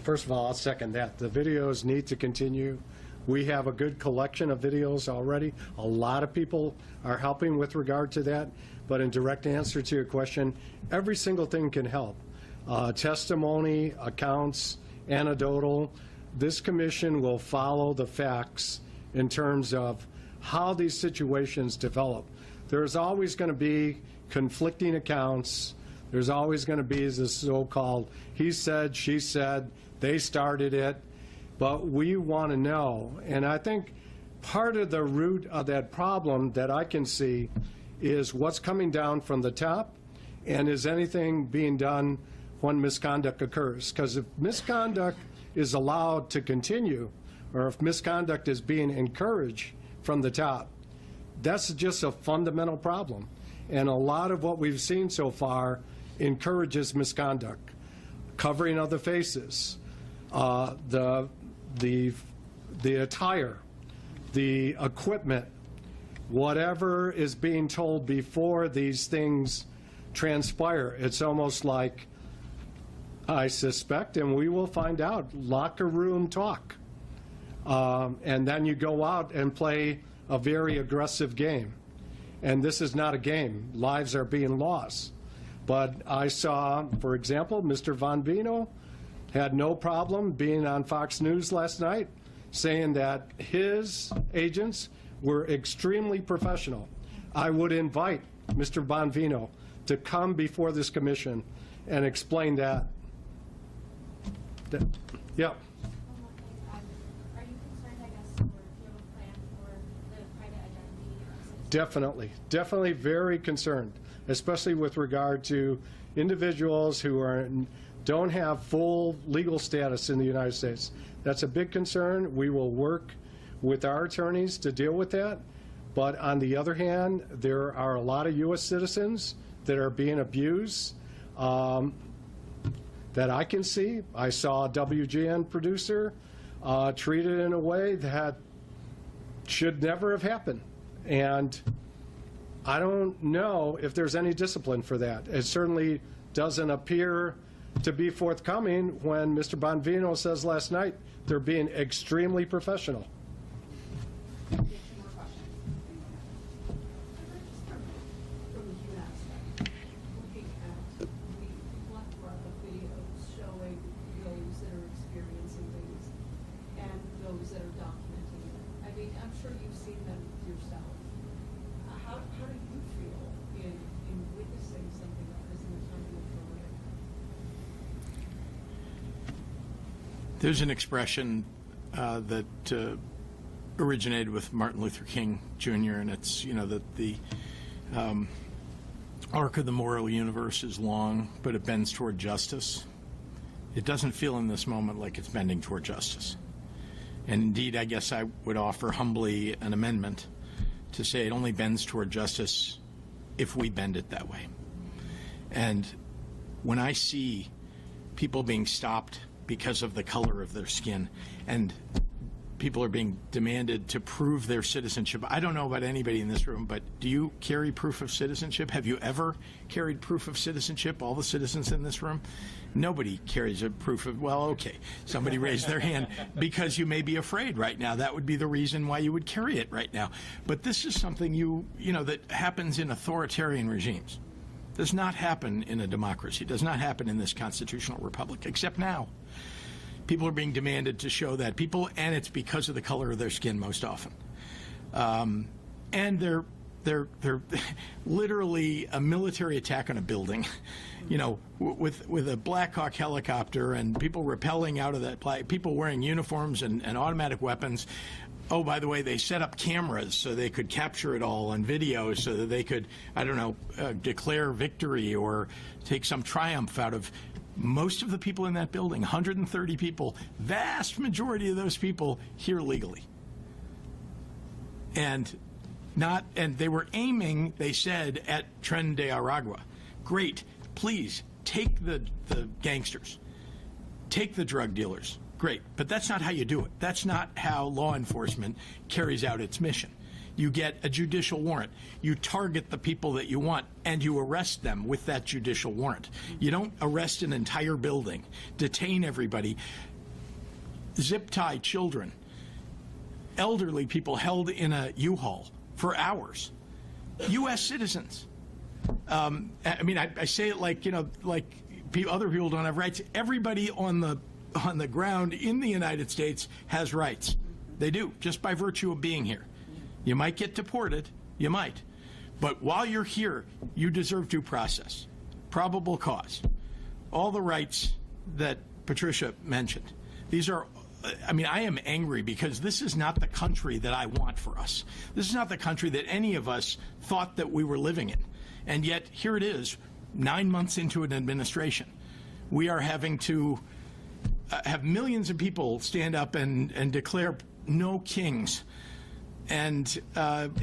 First of all, I'll second that. The videos need to continue. We have a good collection of videos already. A lot of people are helping with regard to that. But in direct answer to your question, every single thing can help. Testimony, accounts, anecdotal. This commission will follow the facts in terms of how these situations develop. There's always going to be conflicting accounts. There's always going to be this so-called he said, she said, they started it. But we want to know, and I think part of the root of that problem that I can see is what's coming down from the top, and is anything being done when misconduct occurs? Because if misconduct is allowed to continue, or if misconduct is being encouraged from the top, that's just a fundamental problem. And a lot of what we've seen so far encourages misconduct. Covering of the faces, the attire, the equipment, whatever is being told before these things transpire. It's almost like, I suspect, and we will find out, locker room talk. And then you go out and play a very aggressive game. And this is not a game. Lives are being lost. But I saw, for example, Mr. Bondi had no problem being on Fox News last night saying that his agents were extremely professional. I would invite Mr. Bondi to come before this commission and explain that. Yeah. Definitely very concerned, especially with regard to individuals who don't have full legal status in the United States. That's a big concern. We will work with our attorneys to deal with that. But on the other hand, there are a lot of U.S. citizens that are being abused that I can see. I saw a WGN producer treated in a way that should never have happened. And I don't know if there's any discipline for that. It certainly doesn't appear to be forthcoming when Mr. Bonvino says last night they're being extremely professional. There's an expression that originated with Martin Luther King Jr., and it's, that the arc of the moral universe is long, but it bends toward justice. It doesn't feel in this moment like it's bending toward justice. And indeed, I guess I would offer humbly an amendment to say it only bends toward justice if we bend it that way. And when I see people being stopped because of the color of their skin, and people are being demanded to prove their citizenship. I don't know about anybody in this room, but do you carry proof of citizenship? Have you ever carried proof of citizenship, all the citizens in this room? Nobody carries a proof of, well, okay, somebody raised their hand because you may be afraid right now. That would be the reason why you would carry it right now. But this is something that happens in authoritarian regimes. Does not happen in a democracy, does not happen in this constitutional republic, except now. People are being demanded to show that and it's because of the color of their skin most often. And they're literally a military attack on a building, with a Black Hawk helicopter and people rappelling out of that, people wearing uniforms and automatic weapons. Oh, by the way, they set up cameras so they could capture it all on video so that they could, declare victory or take some triumph out of most of the people in that building, 130 people, vast majority of those people here legally. And they were aiming, they said, at Tren de Aragua. Great, please take the gangsters, take the drug dealers. Great, but that's not how you do it. That's not how law enforcement carries out its mission. You get a judicial warrant. You target the people that you want, and you arrest them with that judicial warrant. You don't arrest an entire building, detain everybody, zip-tie children, elderly people held in a U-Haul for hours, U.S. citizens. I say it like other people don't have rights. Everybody on the ground in the United States has rights. They do, just by virtue of being here. You might get deported, you might. But while you're here, you deserve due process, probable cause, all the rights that Patricia mentioned. These are, I am angry because this is not the country that I want for us. This is not the country that any of us thought that we were living in. And yet, here it is, 9 months into an administration. We are having to have millions of people stand up and declare no kings. And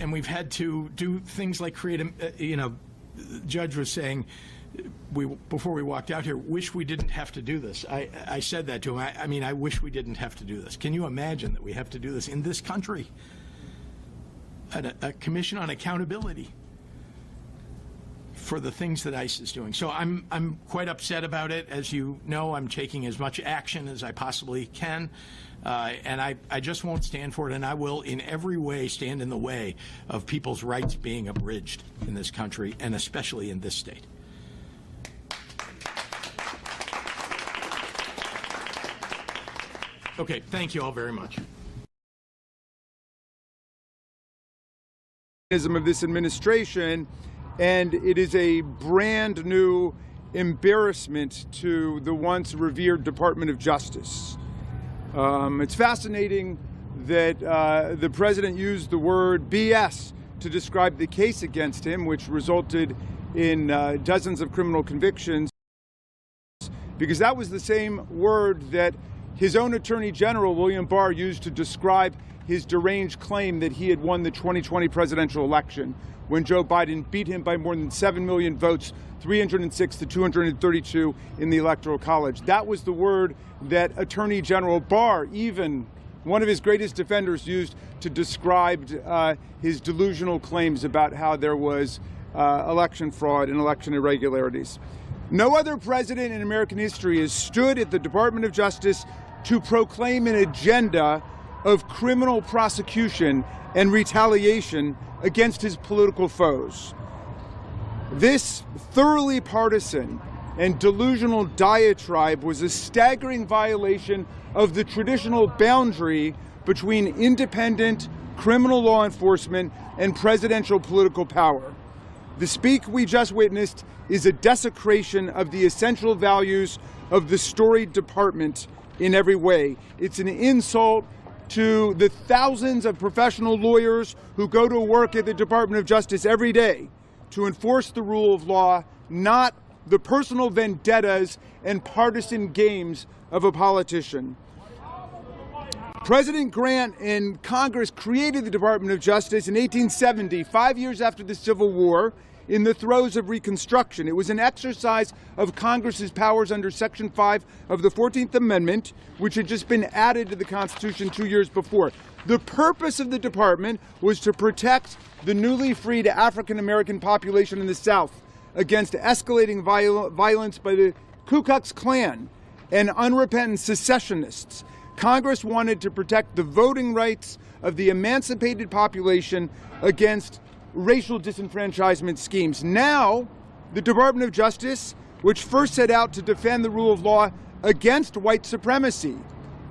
we've had to do things like create the judge was saying, before we walked out here, wish we didn't have to do this. I said that to him. I wish we didn't have to do this. Can you imagine that we have to do this in this country? A commission on accountability for the things that ICE is doing. So I'm quite upset about it. As you know, I'm taking as much action as I possibly can. And I just won't stand for it, and I will in every way stand in the way of people's rights being abridged in this country, and especially in this state. Okay, thank you all very much. Of this administration, and it is a brand new embarrassment to the once revered Department of Justice. It's fascinating that the president used the word BS to describe the case against him, which resulted in dozens of criminal convictions, because that was the same word that his own Attorney General, William Barr, used to describe his deranged claim that he had won the 2020 presidential election when Joe Biden beat him by more than 7 million votes, 306 to 232 in the Electoral College. That was the word that Attorney General Barr, even one of his greatest defenders, used to describe his delusional claims about how there was election fraud and election irregularities. No other president in American history has stood at the Department of Justice to proclaim an agenda of criminal prosecution and retaliation against his political foes. This thoroughly partisan and delusional diatribe was a staggering violation of the traditional boundary between independent criminal law enforcement and presidential political power. The speak we just witnessed is a desecration of the essential values of the storied department in every way. It's an insult to the thousands of professional lawyers who go to work at the Department of Justice every day to enforce the rule of law, not the personal vendettas and partisan games of a politician. President Grant and Congress created the Department of Justice in 1870, 5 years after the Civil War, in the throes of Reconstruction. It was an exercise of Congress's powers under Section 5 of the 14th Amendment, which had just been added to the Constitution 2 years before. The purpose of the department was to protect the newly freed African American population in the South against escalating violence by the Ku Klux Klan and unrepentant secessionists. Congress wanted to protect the voting rights of the emancipated population against racial disenfranchisement schemes. Now, the Department of Justice, which first set out to defend the rule of law against white supremacy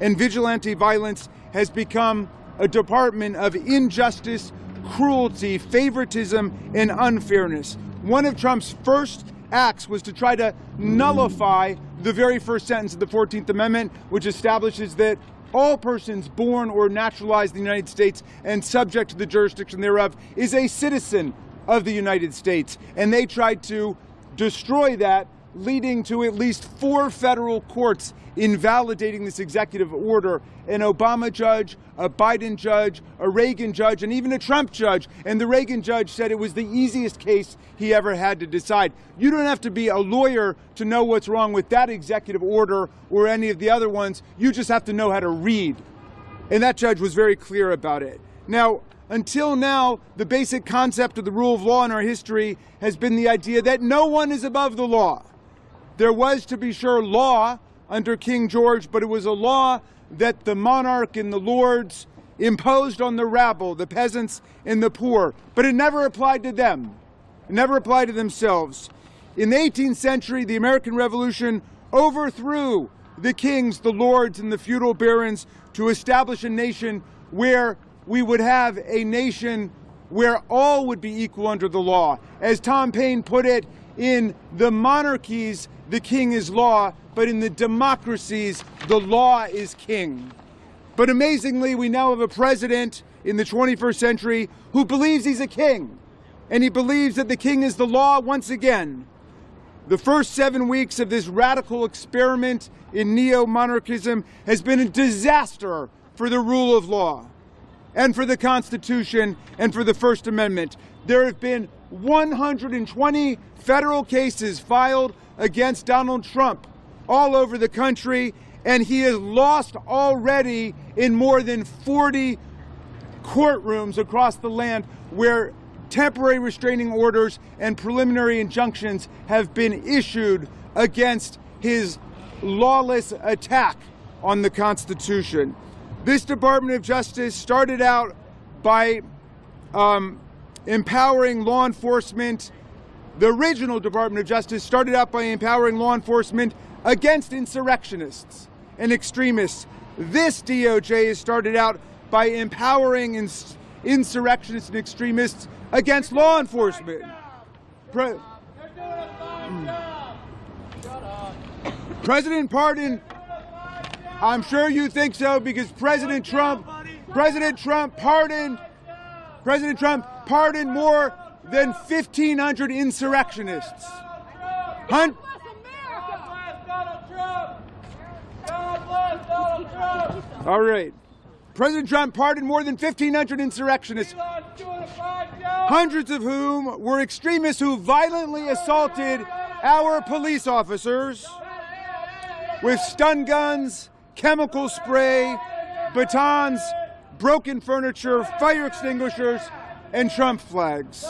and vigilante violence, has become a department of injustice, cruelty, favoritism, and unfairness. One of Trump's first acts was to try to nullify the very first sentence of the 14th Amendment, which establishes that all persons born or naturalized in the United States and subject to the jurisdiction thereof is a citizen of the United States. And they tried to destroy that, leading to at least 4 federal courts invalidating this executive order: an Obama judge, a Biden judge, a Reagan judge, and even a Trump judge. And the Reagan judge said it was the easiest case he ever had to decide. You don't have to be a lawyer to know what's wrong with that executive order or any of the other ones. You just have to know how to read. And that judge was very clear about it. Now, until now, the basic concept of the rule of law in our history has been the idea that no one is above the law. There was, to be sure, law under King George, but it was a law that the monarch and the lords imposed on the rabble, the peasants and the poor, but it never applied to them. It never applied to themselves. In the 18th century, the American Revolution overthrew the kings, the lords, and the feudal barons to establish a nation where we would have a nation where all would be equal under the law. As Tom Paine put it, in the monarchies, the king is law, but in the democracies, the law is king. But amazingly, we now have a president in the 21st century who believes he's a king, and he believes that the king is the law once again. The first 7 weeks of this radical experiment in neo-monarchism has been a disaster for the rule of law, and for the Constitution, and for the First Amendment. There have been 120 federal cases filed against Donald Trump all over the country, and he has lost already in more than 40 courtrooms across the land where temporary restraining orders and preliminary injunctions have been issued against his lawless attack on the Constitution. This Department of Justice started out by empowering law enforcement. The original Department of Justice started out by empowering law enforcement against insurrectionists and extremists. This DOJ has started out by empowering insurrectionists and extremists against law enforcement. President pardon. I'm sure you think so, because President Trump pardoned more than 1,500 insurrectionists. All right. President Trump pardoned more than 1,500 insurrectionists, hundreds of whom were extremists who violently assaulted our police officers with stun guns, chemical spray, batons, broken furniture, fire extinguishers, and Trump flags.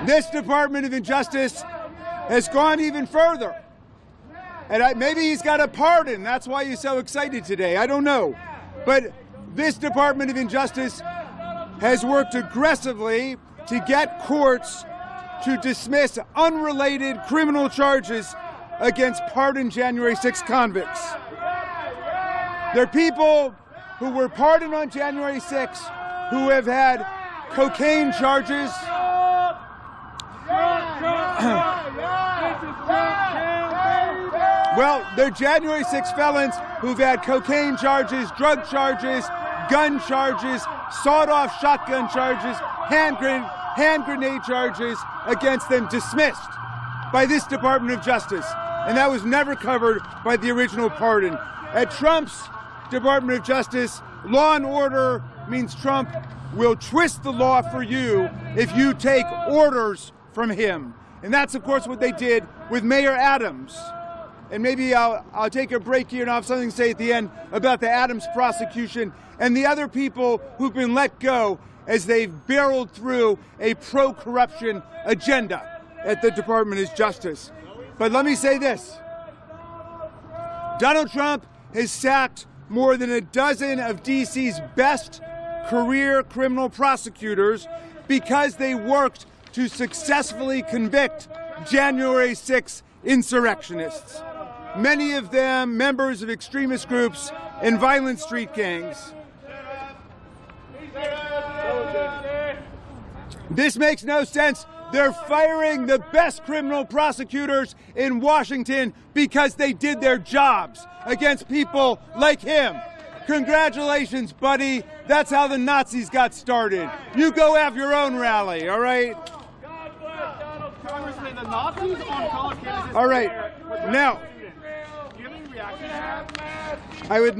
This Department of Injustice has gone even further. And maybe he's got a pardon. That's why he's so excited today. I don't know. But this Department of Injustice has worked aggressively to get courts to dismiss unrelated criminal charges against pardoned January 6 convicts. There are people who were pardoned on January 6 who have had cocaine charges, well, they're January 6 felons who've had cocaine charges, drug charges, gun charges, sawed-off shotgun charges, hand grenade charges against them dismissed by this Department of Justice. And that was never covered by the original pardon. At Trump's Department of Justice, law and order means Trump will twist the law for you if you take orders from him. And that's, of course, what they did with Mayor Adams. And maybe I'll take a break here and I'll have something to say at the end about the Adams prosecution and the other people who've been let go as they've barreled through a pro-corruption agenda at the Department of Justice. But let me say this. Donald Trump has sacked more than a dozen of D.C.'s best career criminal prosecutors because they worked to successfully convict January 6 insurrectionists, many of them members of extremist groups and violent street gangs. This makes no sense. They're firing the best criminal prosecutors in Washington because they did their jobs against people like him. Congratulations, buddy. That's how the Nazis got started. You go have your own rally, all right? All right. Now, I would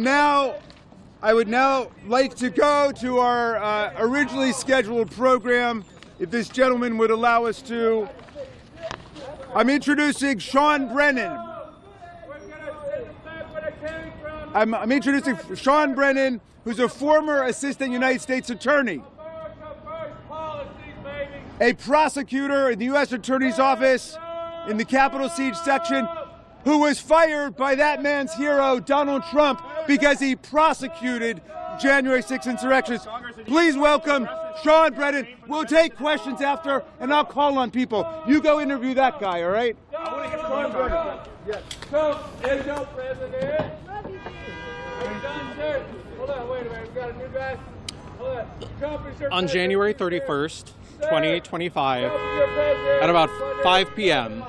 now like to go to our originally scheduled program, if this gentleman would allow us to. I'm introducing Sean Brennan. I'm introducing Sean Brennan, who's a former assistant United States attorney, a prosecutor in the U.S. Attorney's Office in the Capitol Siege section, who was fired by that man's hero, Donald Trump, because he prosecuted January 6 insurrectionists. Please welcome Sean Brennan. We'll take questions after, and I'll call on people. You go interview that guy, all right? Sean Brennan. Yes. Trump is no president. Hold on, wait a minute. We got a new guy. Hold on. Trump is your on January 31st, 2025, at about 5 p.m.,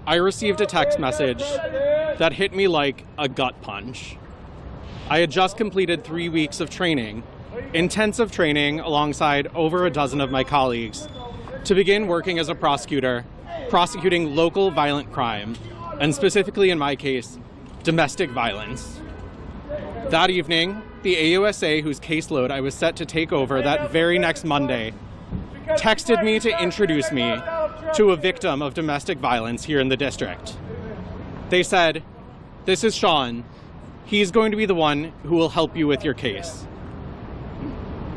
I received a text message that hit me like a gut punch. I had just completed 3 weeks of training, intensive training alongside over a dozen of my colleagues, to begin working as a prosecutor, prosecuting local violent crime, and specifically in my case, domestic violence. That evening, the AUSA, whose caseload I was set to take over that very next Monday, texted me to introduce me to a victim of domestic violence here in the district. They said, "This is Sean. He's going to be the one who will help you with your case."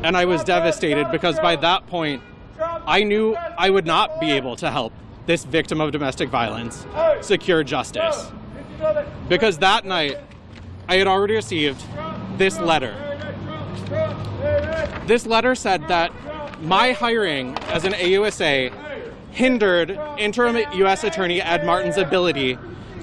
And I was devastated because by that point, I knew I would not be able to help this victim of domestic violence secure justice. Because that night, I had already received this letter. This letter said that my hiring as an AUSA hindered interim U.S. Attorney Ed Martin's ability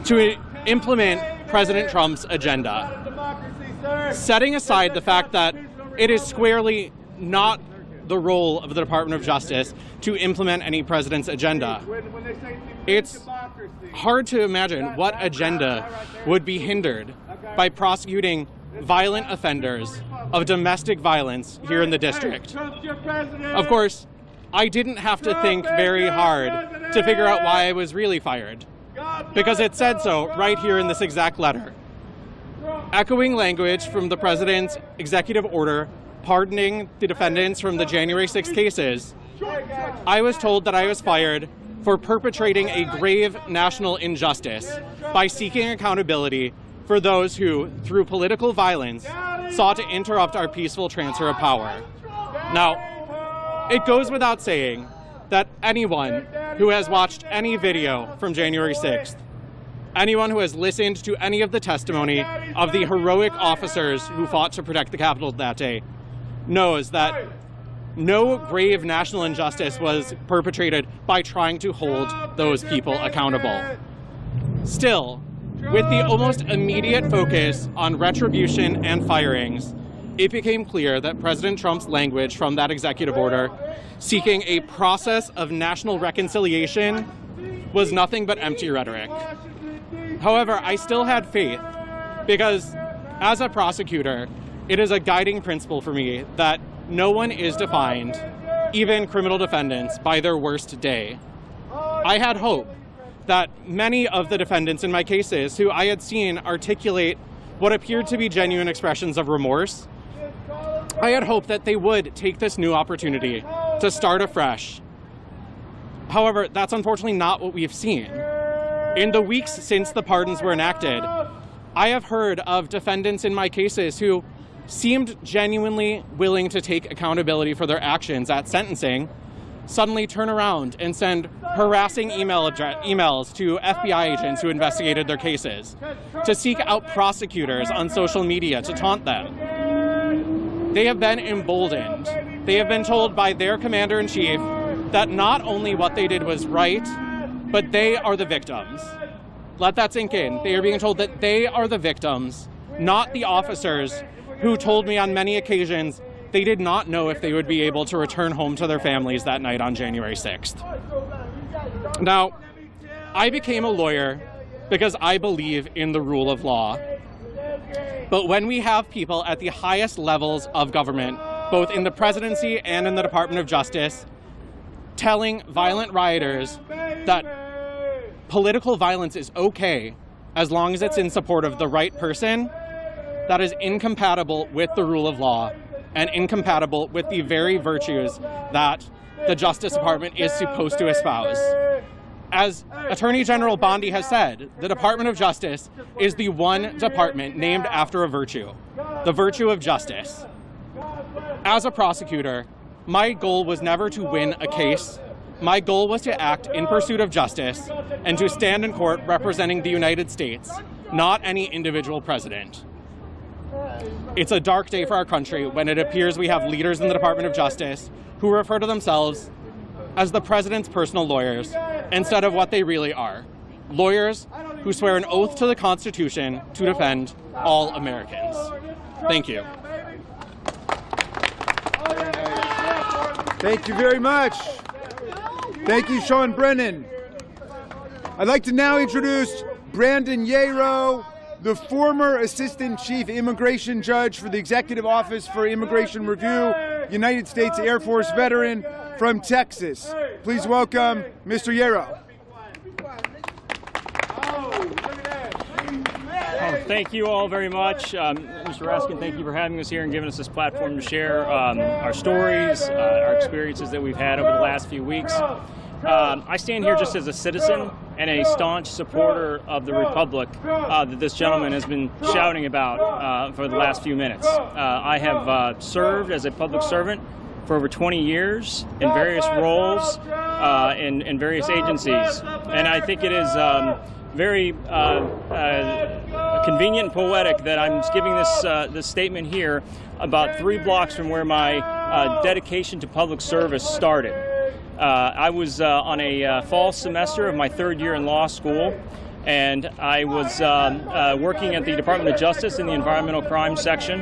to implement President Trump's agenda. Setting aside the fact that it is squarely not the role of the Department of Justice to implement any president's agenda, it's hard to imagine what agenda would be hindered by prosecuting violent offenders of domestic violence here in the district. Of course, I didn't have to think very hard to figure out why I was really fired, because it said so right here in this exact letter. echoing language from the president's executive order pardoning the defendants from the January 6 cases, I was told that I was fired for perpetrating a grave national injustice by seeking accountability for those who, through political violence, sought to interrupt our peaceful transfer of power. Now, it goes without saying that anyone who has watched any video from January 6th, anyone who has listened to any of the testimony of the heroic officers who fought to protect the Capitol that day, knows that no grave national injustice was perpetrated by trying to hold those people accountable. Still, with the almost immediate focus on retribution and firings, it became clear that President Trump's language from that executive order, seeking a process of national reconciliation, was nothing but empty rhetoric. However, I still had faith because, as a prosecutor, it is a guiding principle for me that no one is defined, even criminal defendants, by their worst day. I had hope that many of the defendants in my cases who I had seen articulate what appeared to be genuine expressions of remorse, I had hoped that they would take this new opportunity to start afresh. However, that's unfortunately not what we've seen. In the weeks since the pardons were enacted, I have heard of defendants in my cases who seemed genuinely willing to take accountability for their actions at sentencing, suddenly turn around and send harassing emails to FBI agents who investigated their cases, to seek out prosecutors on social media to taunt them. They have been emboldened. They have been told by their commander-in-chief that not only what they did was right, but they are the victims. Let that sink in. They are being told that they are the victims, not the officers who told me on many occasions they did not know if they would be able to return home to their families that night on January 6th. Now, I became a lawyer because I believe in the rule of law. But when we have people at the highest levels of government, both in the presidency and in the Department of Justice, telling violent rioters that political violence is okay as long as it's in support of the right person, that is incompatible with the rule of law and incompatible with the very virtues that the Justice Department is supposed to espouse. As Attorney General Bondi has said, the Department of Justice is the one department named after a virtue, the virtue of justice. As a prosecutor, my goal was never to win a case. My goal was to act in pursuit of justice and to stand in court representing the United States, not any individual president. It's a dark day for our country when it appears we have leaders in the Department of Justice who refer to themselves as the president's personal lawyers instead of what they really are, lawyers who swear an oath to the Constitution to defend all Americans. Thank you. Thank you very much. Thank you, Sean Brennan. I'd like to now introduce Brandon Yarrow, the former Assistant Chief Immigration Judge for the Executive Office for Immigration Review, United States Air Force veteran from Texas. Please welcome Mr. Yarrow. Thank you all very much. Mr. Raskin, thank you for having us here and giving us this platform to share our stories, our experiences that we've had over the last few weeks. I stand here just as a citizen and a staunch supporter of the republic that this gentleman has been shouting about for the last few minutes. I have served as a public servant for over 20 years in various roles in various agencies, and I think it is very convenient and poetic that I'm giving this statement here about 3 blocks from where my dedication to public service started. I was on a fall semester of my 3rd year in law school, and I was working at the Department of Justice in the Environmental Crime Section,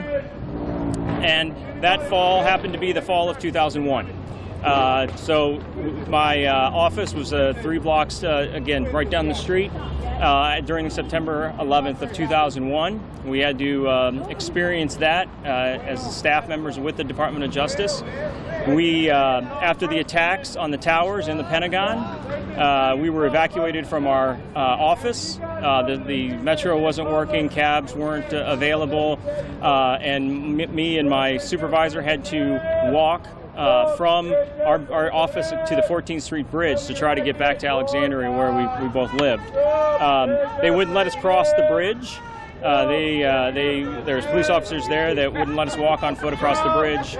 and that fall happened to be the fall of 2001. So my office was 3 blocks, again, right down the street. During September 11th of 2001, we had to experience that as staff members with the Department of Justice. We, after the attacks on the towers in the Pentagon, we were evacuated from our office. The metro wasn't working, cabs weren't available, and me and my supervisor had to walk from our office to the 14th Street Bridge to try to get back to Alexandria, where we both lived. They wouldn't let us cross the bridge. There's police officers there that wouldn't let us walk on foot across the bridge,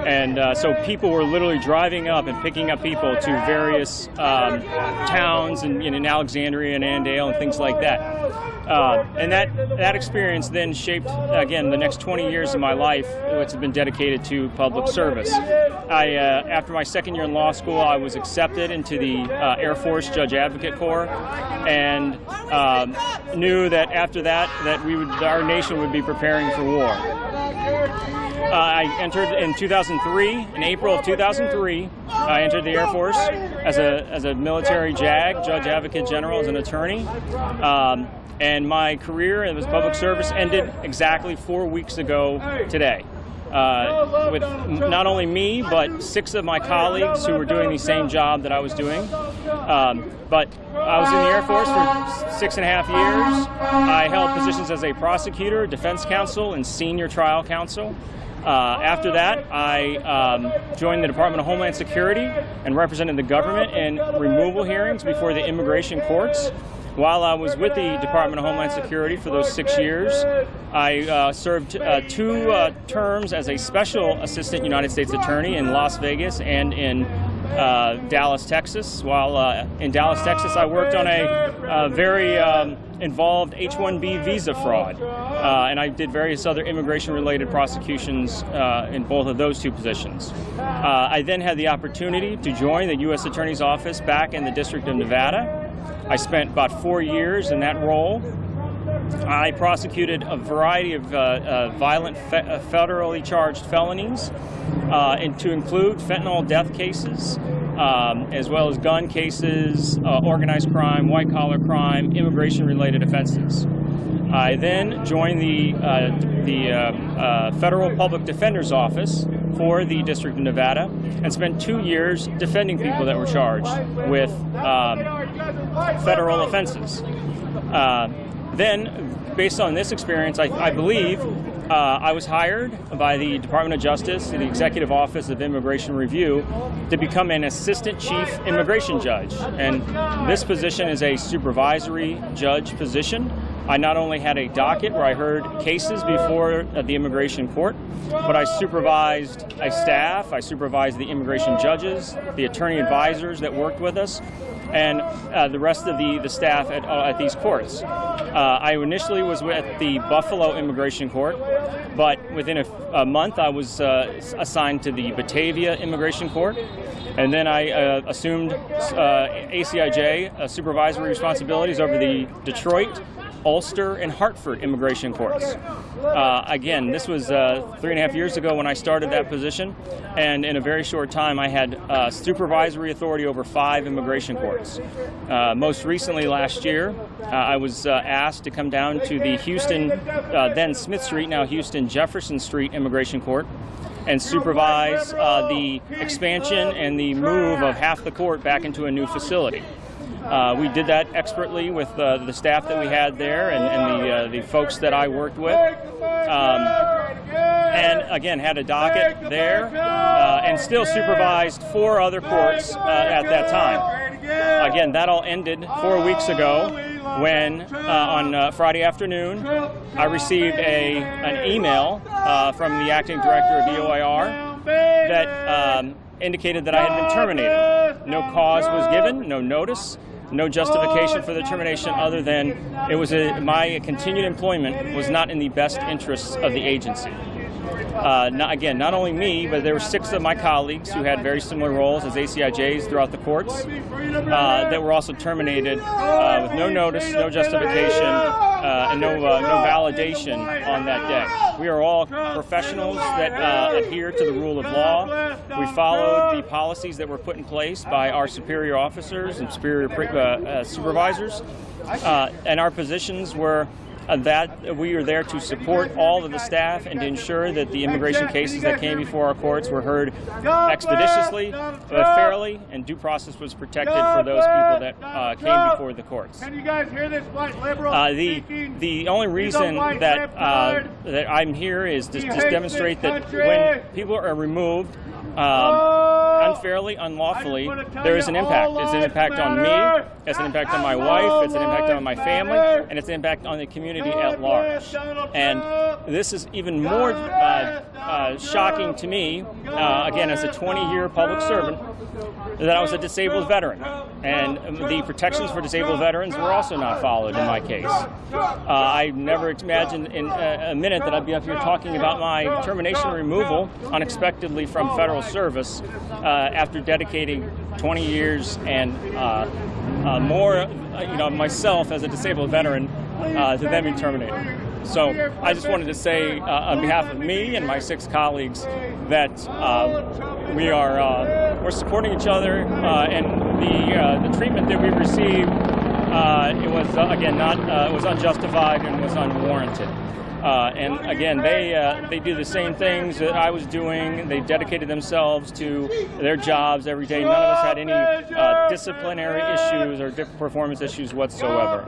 and so people were literally driving up and picking up people to various towns in Alexandria and Annandale and things like that. And that experience then shaped, again, the next 20 years of my life, which has been dedicated to public service. After my second year in law school, I was accepted into the Air Force Judge Advocate Corps, and knew that after that our nation would be preparing for war. I entered in 2003. In April of 2003, I entered the Air Force as a military JAG, Judge Advocate General, as an attorney. And my career in public service ended exactly 4 weeks ago today. With not only me, but 6 of my colleagues who were doing the same job that I was doing. But I was in the Air Force for 6.5 years. I held positions as a prosecutor, defense counsel, and senior trial counsel. After that, I joined the Department of Homeland Security and represented the government in removal hearings before the immigration courts. While I was with the Department of Homeland Security for those 6 years, I served 2 terms as a Special Assistant United States Attorney in Las Vegas and in Dallas, Texas. While in Dallas, Texas, I worked on a very involved H-1B visa fraud, and I did various other immigration-related prosecutions in both of those 2 positions. I then had the opportunity to join the U.S. Attorney's Office back in the District of Nevada. I spent about 4 years in that role. I prosecuted a variety of violent federally charged felonies, and to include fentanyl death cases, as well as gun cases, organized crime, white-collar crime, immigration-related offenses. I then joined the Federal Public Defender's Office for the District of Nevada and spent 2 years defending people that were charged with federal offenses. Then, based on this experience, I believe I was hired by the Department of Justice, the Executive Office of Immigration Review, to become an Assistant Chief Immigration Judge. And this position is a supervisory judge position. I not only had a docket where I heard cases before the immigration court, but I supervised a staff, I supervised the immigration judges, the attorney advisors that worked with us, and the rest of the staff at these courts. I initially was at the Buffalo Immigration Court, but within a month I was assigned to the Batavia Immigration Court, and then I assumed ACIJ supervisory responsibilities over the Detroit, Ulster, and Hartford immigration courts. Again, this was 3.5 years ago when I started that position, and in a very short time I had supervisory authority over 5 immigration courts. Most recently last year, I was asked to come down to the Houston, then Smith Street, now Houston Jefferson Street Immigration Court, and supervise the expansion and the move of half the court back into a new facility. We did that expertly with the staff that we had there and the folks that I worked with. And again, had a docket there and still supervised 4 other courts at that time. Again, that all ended 4 weeks ago when on Friday afternoon I received an email from the acting director of EOIR that indicated that I had been terminated. No cause was given, no notice, no justification for the termination other than it was my continued employment was not in the best interests of the agency. Not only me, but there were 6 of my colleagues who had very similar roles as ACIJs throughout the courts that were also terminated with no notice, no justification, and no validation on that day. We are all professionals that adhere to the rule of law. We followed the policies that were put in place by our superior officers and superior supervisors, and our positions were that we are there to support all of the staff and to ensure that the immigration cases that came before our courts were heard expeditiously, fairly, and due process was protected for those people that came before the courts. Can you guys hear this white liberal speaking? The only reason that I'm here is to just demonstrate that when people are removed unfairly, unlawfully, there is an impact. It's an impact on me, it's an impact on my wife, it's an impact on my family, and it's an impact on the community at large. And this is even more shocking to me, again, as a 20-year public servant, that I was a disabled veteran. And the protections for disabled veterans were also not followed in my case. I never imagined in a minute that I'd be up here talking about my termination and removal unexpectedly from federal service after dedicating 20 years and more, myself as a disabled veteran to then be terminated. So I just wanted to say on behalf of me and my 6 colleagues that we're supporting each other, and the treatment that we received it was again it was unjustified and was unwarranted. And again, they do the same things that I was doing. They dedicated themselves to their jobs every day. None of us had any disciplinary issues or performance issues whatsoever.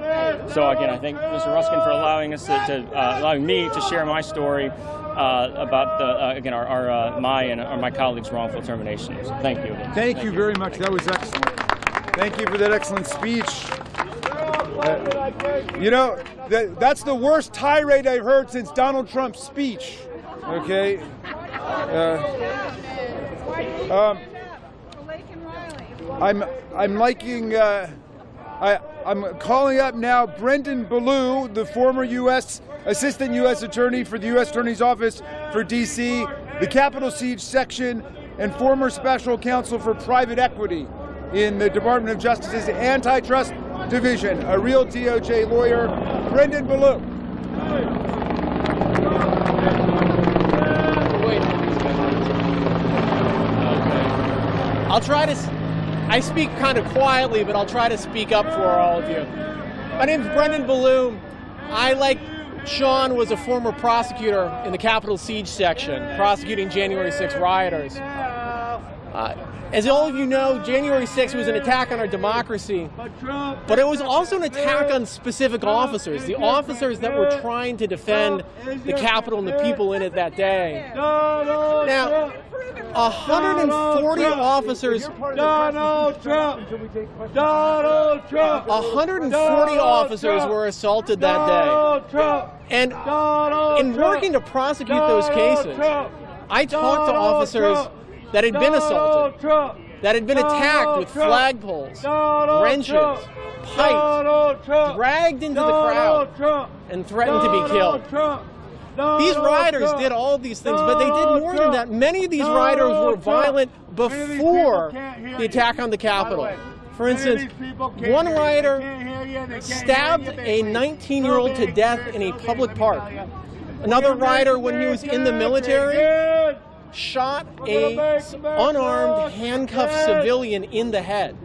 So again, I thank Mr. Ruskin for allowing us allowing me to share my story about again my colleagues' wrongful terminations. Thank you. Thank you very much. That was excellent. Thank you for that excellent speech. That's the worst tirade I've heard since Donald Trump's speech. Okay. I'm liking. I'm calling up now Brendan Ballou, the former Assistant U.S. Attorney for the U.S. Attorney's Office for D.C., the Capitol Siege Section, and former Special Counsel for Private Equity in the Department of Justice's Antitrust Division, a real DOJ lawyer, Brendan Ballou. I'll try to, I speak kind of quietly, but I'll try to speak up for all of you. My name's Brendan Ballou. I, like Sean, was a former prosecutor in the Capitol Siege Section, prosecuting January 6 rioters. As all of you know, January 6th was an attack on our democracy, but it was also an attack on specific officers, the officers that were trying to defend the Capitol and the people in it that day. Now, 140 officers, 140 officers were assaulted that day. And in working to prosecute those cases, I talked to officers that had been assaulted, that had been attacked with flagpoles, wrenches, pipes, dragged into the crowd, and threatened to be killed. These rioters did all of these things, but they did more than that. Many of these rioters were violent before the attack on the Capitol. For instance, one rioter stabbed a 19-year-old to death in a public park. Another rioter, when he was in the military, shot a unarmed, handcuffed civilian in the head.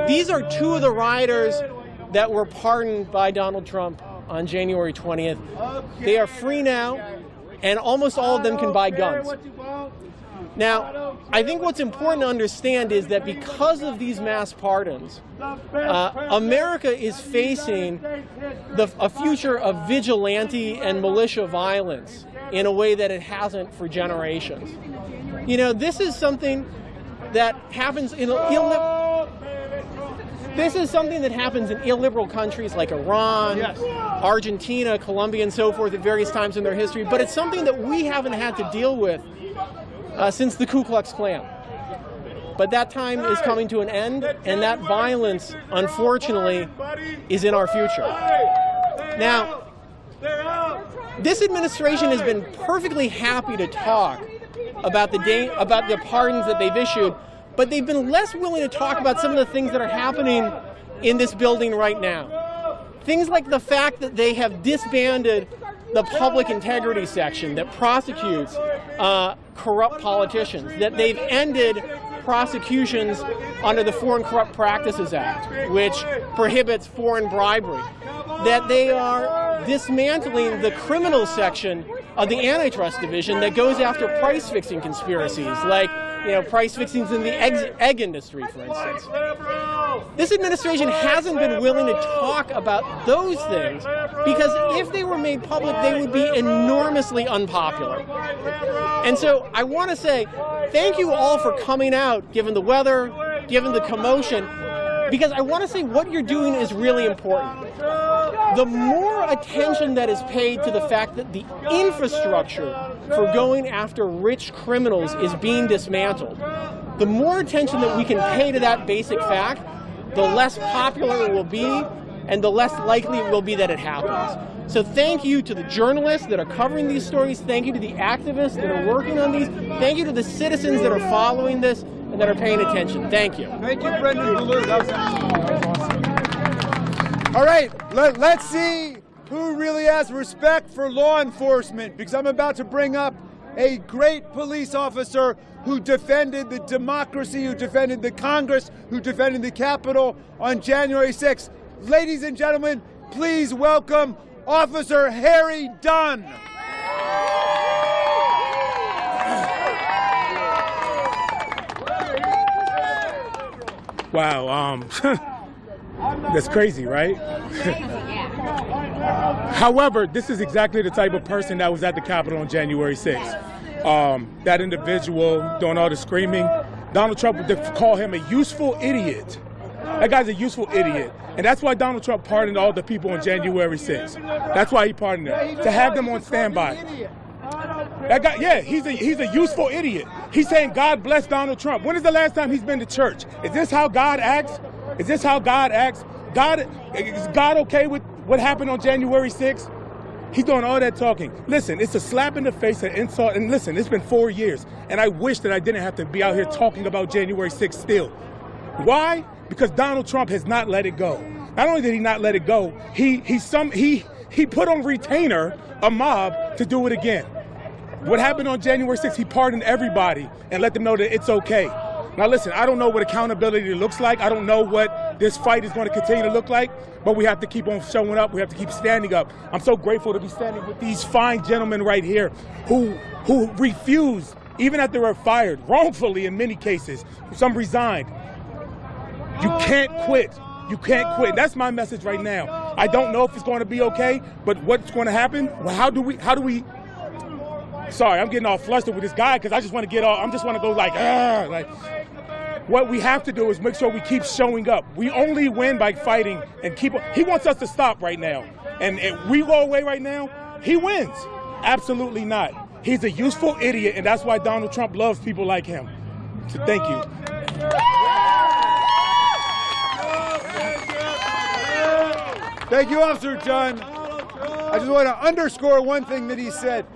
These are 2 of the rioters that were pardoned by Donald Trump on January 20th. They are free now, and almost all of them can buy guns. Now, I think what's important to understand is that because of these mass pardons, America is facing a future of vigilante and militia violence in a way that it hasn't for generations. You know, this is something that happens in illiberal countries like Iran, Argentina, Colombia, and so forth at various times in their history, but it's something that we haven't had to deal with since the Ku Klux Klan. But that time is coming to an end, and that violence, unfortunately, is in our future. Now, this administration has been perfectly happy to talk about the pardons that they've issued, but they've been less willing to talk about some of the things that are happening in this building right now. Things like the fact that they have disbanded the public integrity section that prosecutes corrupt politicians, that they've ended prosecutions under the Foreign Corrupt Practices Act, which prohibits foreign bribery, that they are dismantling the criminal section of the antitrust division that goes after price-fixing conspiracies, like price fixings in the egg industry, for instance. This administration hasn't been willing to talk about those things because if they were made public, they would be enormously unpopular. And so I want to say thank you all for coming out, given the weather, given the commotion, because I want to say what you're doing is really important. The more attention that is paid to the fact that the infrastructure for going after rich criminals is being dismantled, the more attention that we can pay to that basic fact, the less popular it will be and the less likely it will be that it happens. So thank you to the journalists that are covering these stories. Thank you to the activists that are working on these. Thank you to the citizens that are following this and that are paying attention. Thank you. Thank you, Brendan Ballou. That was awesome. All right, let's see who really has respect for law enforcement, because I'm about to bring up a great police officer who defended the democracy, who defended the Congress, who defended the Capitol on January 6th. Ladies and gentlemen, please welcome Officer Harry Dunn. Wow, that's crazy, right? However, this is exactly the type of person that was at the Capitol on January 6th. That individual doing all the screaming, Donald Trump would call him a useful idiot. That guy's a useful idiot. And that's why Donald Trump pardoned all the people on January 6th. That's why he pardoned them, to have them on standby. That guy, yeah, he's a useful idiot. He's saying God bless Donald Trump. When is the last time he's been to church? Is this how God acts? Is this how God acts? Is God okay with what happened on January 6th? He's doing all that talking. Listen, it's a slap in the face, an insult. And listen, it's been 4 years. And I wish that I didn't have to be out here talking about January 6th still. Why? Because Donald Trump has not let it go. Not only did he not let it go, he put on retainer a mob to do it again. What happened on January 6th, he pardoned everybody and let them know that it's okay. Now listen, I don't know what accountability looks like. I don't know what this fight is going to continue to look like, but we have to keep on showing up. We have to keep standing up. I'm so grateful to be standing with these fine gentlemen right here who refused, even after they were fired, wrongfully in many cases. Some resigned. You can't quit. You can't quit. That's my message right now. I don't know if it's going to be okay, but what's going to happen? Well, how do we? Sorry, I'm getting all flustered with this guy because I just want to go like. What we have to do is make sure we keep showing up. We only win by fighting and he wants us to stop right now. And if we go away right now, he wins. Absolutely not. He's a useful idiot, and that's why Donald Trump loves people like him. So thank you. Thank you, Officer Dunn. I just want to underscore one thing that he said.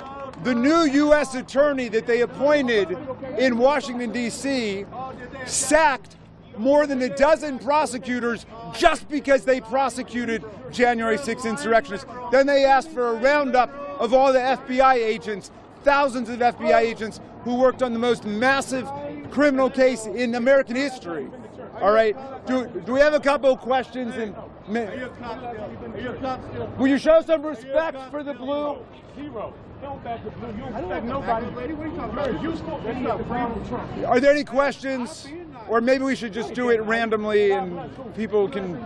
The new U.S. attorney that they appointed in Washington, D.C. sacked more than a dozen prosecutors just because they prosecuted January 6th insurrectionists. Then they asked for a roundup of all the FBI agents, thousands of FBI agents who worked on the most massive criminal case in American history. All right, do we have a couple of questions? Will you show some respect for the blue? Zero. Don't back the blue. You don't respect nobody. You're useful. Are there any questions? Or maybe we should just do it randomly and people can...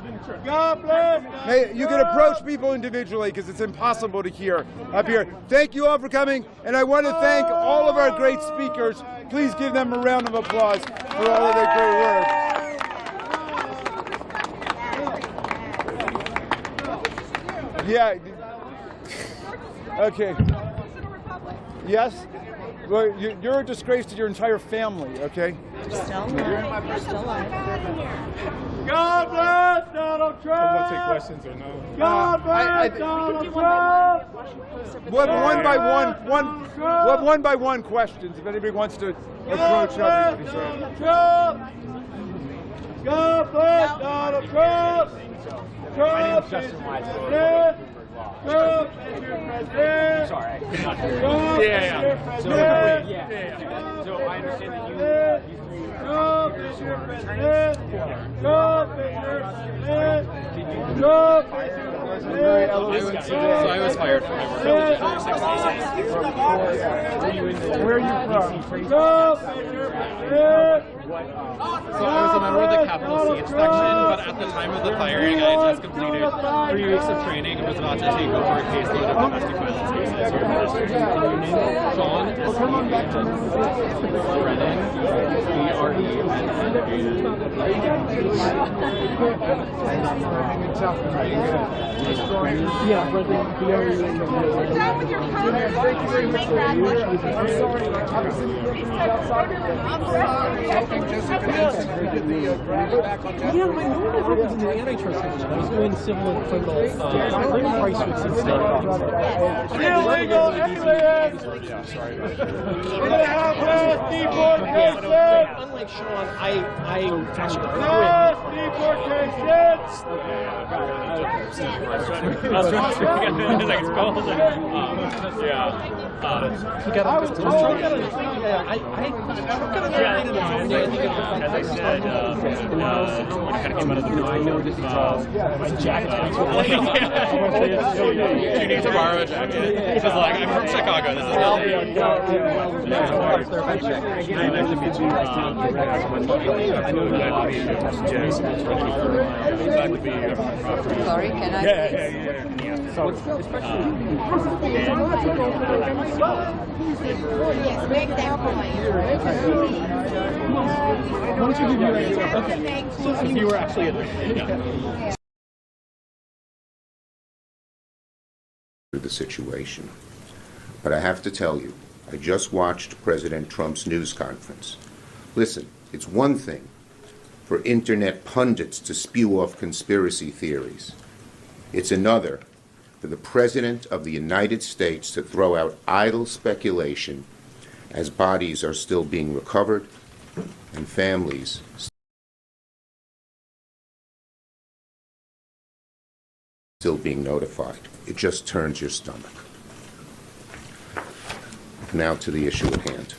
God bless. You can approach people individually because it's impossible to hear up here. Thank you all for coming, and I want to thank all of our great speakers. Please give them a round of applause for all of their great work. Yeah. Okay. Yes? Well, you're a disgrace to your entire family, okay? Still alive. You're still alive. God bless Donald Trump! I'm going to take questions or no? God bless Donald Trump! We'll have one by one questions if anybody wants to approach everybody. God bless Donald Trump! My name is Justin Wise. Sorry. Yeah. So I understand that you So I was fired from my work on January 16th. Where are you from? So I was a member of the Capital C inspection, but at the time of the firing, I had just completed 3 weeks of training and was about to take over a caseload of domestic violence cases. Sean, Brennan, Yeah, my normal work was in the antitrust division. I was doing civil and criminal price fixing stuff. Illegal aliens! Unlike Sean, I As I said, when I kind of came out of the blue, I noticed my jacket. You need to borrow a jacket. He's like, I'm from Chicago. This is Sorry, can I? Yeah. So, Yes, make that point. So you were actually in there. The situation. But I have to tell you, I just watched President Trump's news conference. Listen, it's one thing for internet pundits to spew off conspiracy theories. It's another for the President of the United States to throw out idle speculation as bodies are still being recovered and families still being notified. It just turns your stomach. Now to the issue at hand.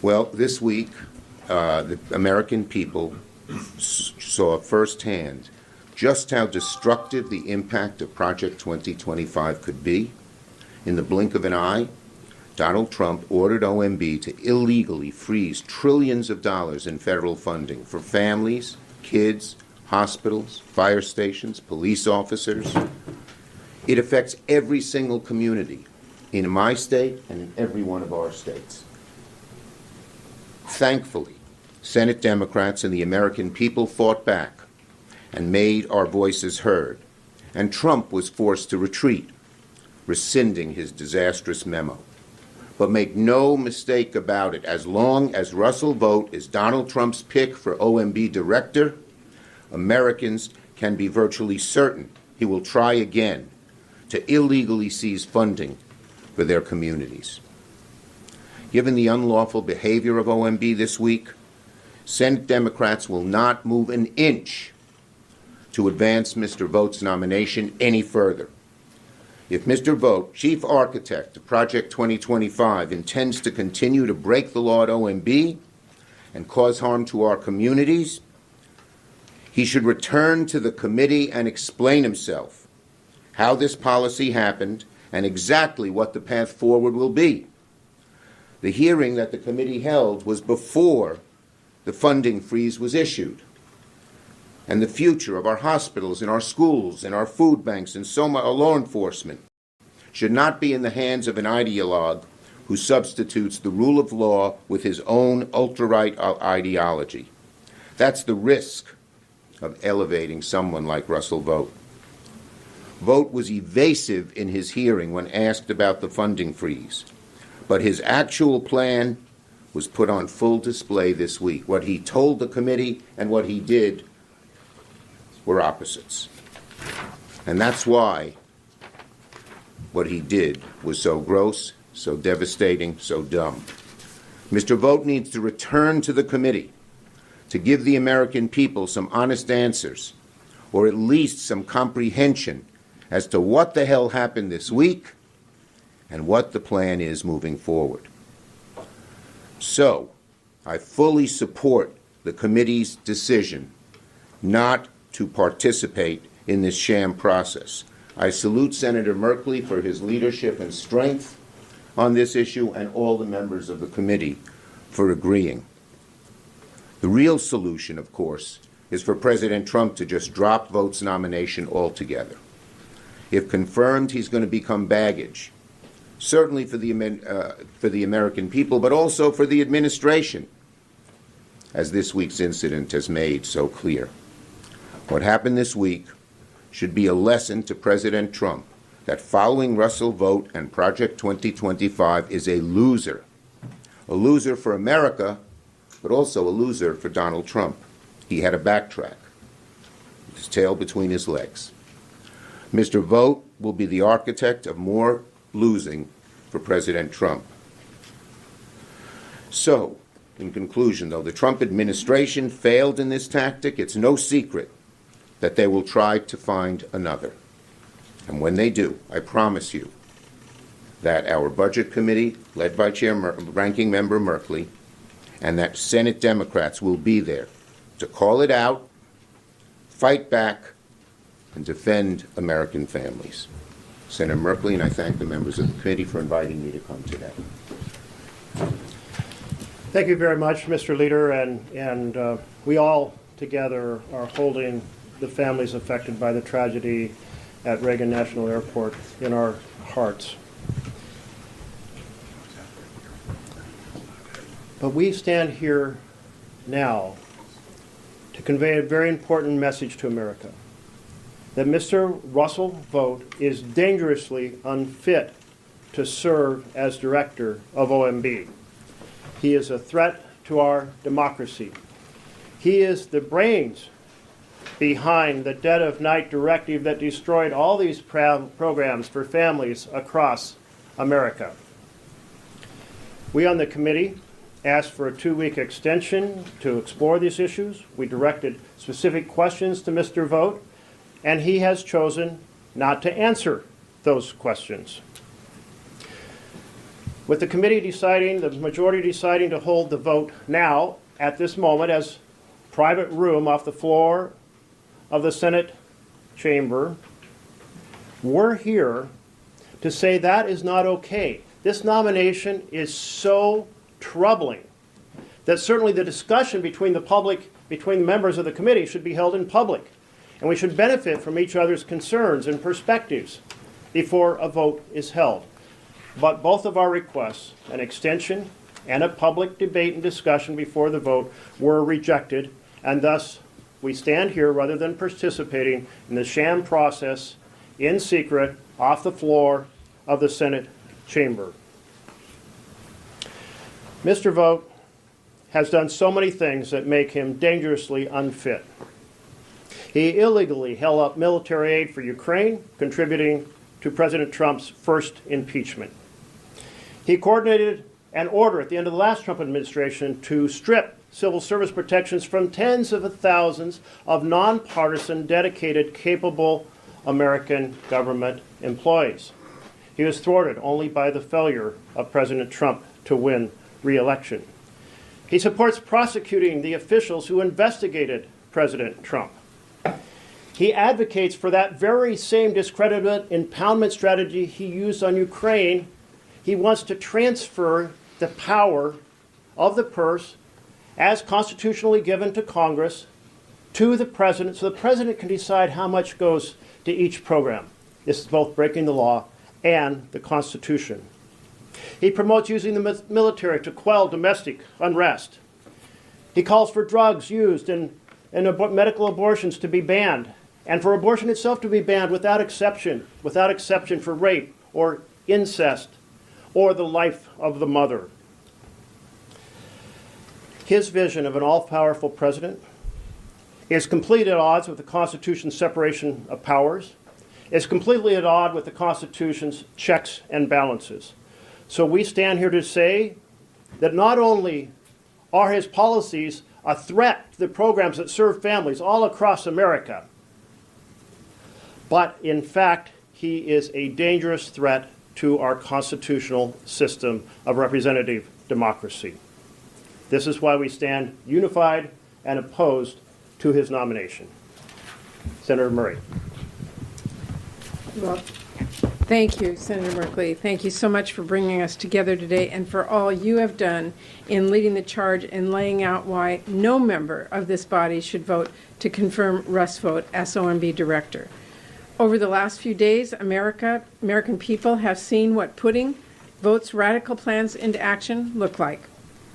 Well, this week, the American people saw firsthand just how destructive the impact of Project 2025 could be. In the blink of an eye, Donald Trump ordered OMB to illegally freeze trillions of dollars in federal funding for families, kids, hospitals, fire stations, police officers. It affects every single community in my state and in every one of our states. Thankfully, Senate Democrats and the American people fought back and made our voices heard, and Trump was forced to retreat, rescinding his disastrous memo. But make no mistake about it, as long as Russell Vogt is Donald Trump's pick for OMB director, Americans can be virtually certain he will try again to illegally seize funding for their communities. Given the unlawful behavior of OMB this week, Senate Democrats will not move an inch to advance Mr. Vogt's nomination any further. If Mr. Vogt, chief architect of Project 2025, intends to continue to break the law at OMB and cause harm to our communities, he should return to the committee and explain himself, how this policy happened, and exactly what the path forward will be. The hearing that the committee held was before the funding freeze was issued. And the future of our hospitals and our schools and our food banks and our law enforcement should not be in the hands of an ideologue who substitutes the rule of law with his own ultra-right ideology. That's the risk of elevating someone like Russell Vogt. Vogt was evasive in his hearing when asked about the funding freeze, but his actual plan was put on full display this week. What he told the committee and what he did were opposites. And that's why what he did was so gross, so devastating, so dumb. Mr. Vogt needs to return to the committee to give the American people some honest answers or at least some comprehension as to what the hell happened this week and what the plan is moving forward. So, I fully support the committee's decision not to participate in this sham process. I salute Senator Merkley for his leadership and strength on this issue and all the members of the committee for agreeing. The real solution, of course, is for President Trump to just drop Vogt's nomination altogether. If confirmed, he's going to become baggage, certainly for the American people, but also for the administration, as this week's incident has made so clear. What happened this week should be a lesson to President Trump that following Russell Vogt and Project 2025 is a loser for America, but also a loser for Donald Trump. He had to backtrack, his tail between his legs. Mr. Vogt will be the architect of more losing for President Trump. So, in conclusion, though the Trump administration failed in this tactic, it's no secret that they will try to find another. And when they do, I promise you that our Budget Committee, led by Ranking Member Merkley, and that Senate Democrats will be there to call it out, fight back, and defend American families. Senator Merkley, and I thank the members of the committee for inviting me to come today. Thank you very much, Mr. Leader, and we all together are holding the families affected by the tragedy at Reagan National Airport in our hearts. But we stand here now to convey a very important message to America, that Mr. Russell Vogt is dangerously unfit to serve as director of OMB. He is a threat to our democracy. He is the brains behind the dead of night directive that destroyed all these programs for families across America. We on the committee asked for a 2-week extension to explore these issues. We directed specific questions to Mr. Vogt, and he has chosen not to answer those questions. With the committee deciding, the majority deciding to hold the vote now, at this moment, as private room off the floor of the Senate chamber, we're here to say that is not okay. This nomination is so troubling that certainly the discussion between the public, between the members of the committee, should be held in public. And we should benefit from each other's concerns and perspectives before a vote is held. But both of our requests, an extension and a public debate and discussion before the vote, were rejected, and thus we stand here rather than participating in the sham process in secret off the floor of the Senate chamber. Mr. Vogt has done so many things that make him dangerously unfit. He illegally held up military aid for Ukraine, contributing to President Trump's first impeachment. He coordinated an order at the end of the last Trump administration to strip civil service protections from tens of thousands of nonpartisan, dedicated, capable American government employees. He was thwarted only by the failure of President Trump to win re-election. He supports prosecuting the officials who investigated President Trump. He advocates for that very same discredited impoundment strategy he used on Ukraine. He wants to transfer the power of the purse as constitutionally given to Congress to the president, so the president can decide how much goes to each program. This is both breaking the law and the Constitution. He promotes using the military to quell domestic unrest. He calls for drugs used in medical abortions to be banned, and for abortion itself to be banned without exception for rape or incest or the life of the mother. His vision of an all-powerful president is completely at odds with the Constitution's separation of powers, is completely at odds with the Constitution's checks and balances. So we stand here to say that not only are his policies a threat to the programs that serve families all across America, But in fact, he is a dangerous threat to our constitutional system of representative democracy. This is why we stand unified and opposed to his nomination. Senator Murray. Well, thank you, Senator Merkley. Thank you so much for bringing us together today and for all you have done in leading the charge and laying out why no member of this body should vote to confirm Russ Vought as OMB director. Over the last few days, American people have seen what putting Vought's radical plans into action look like.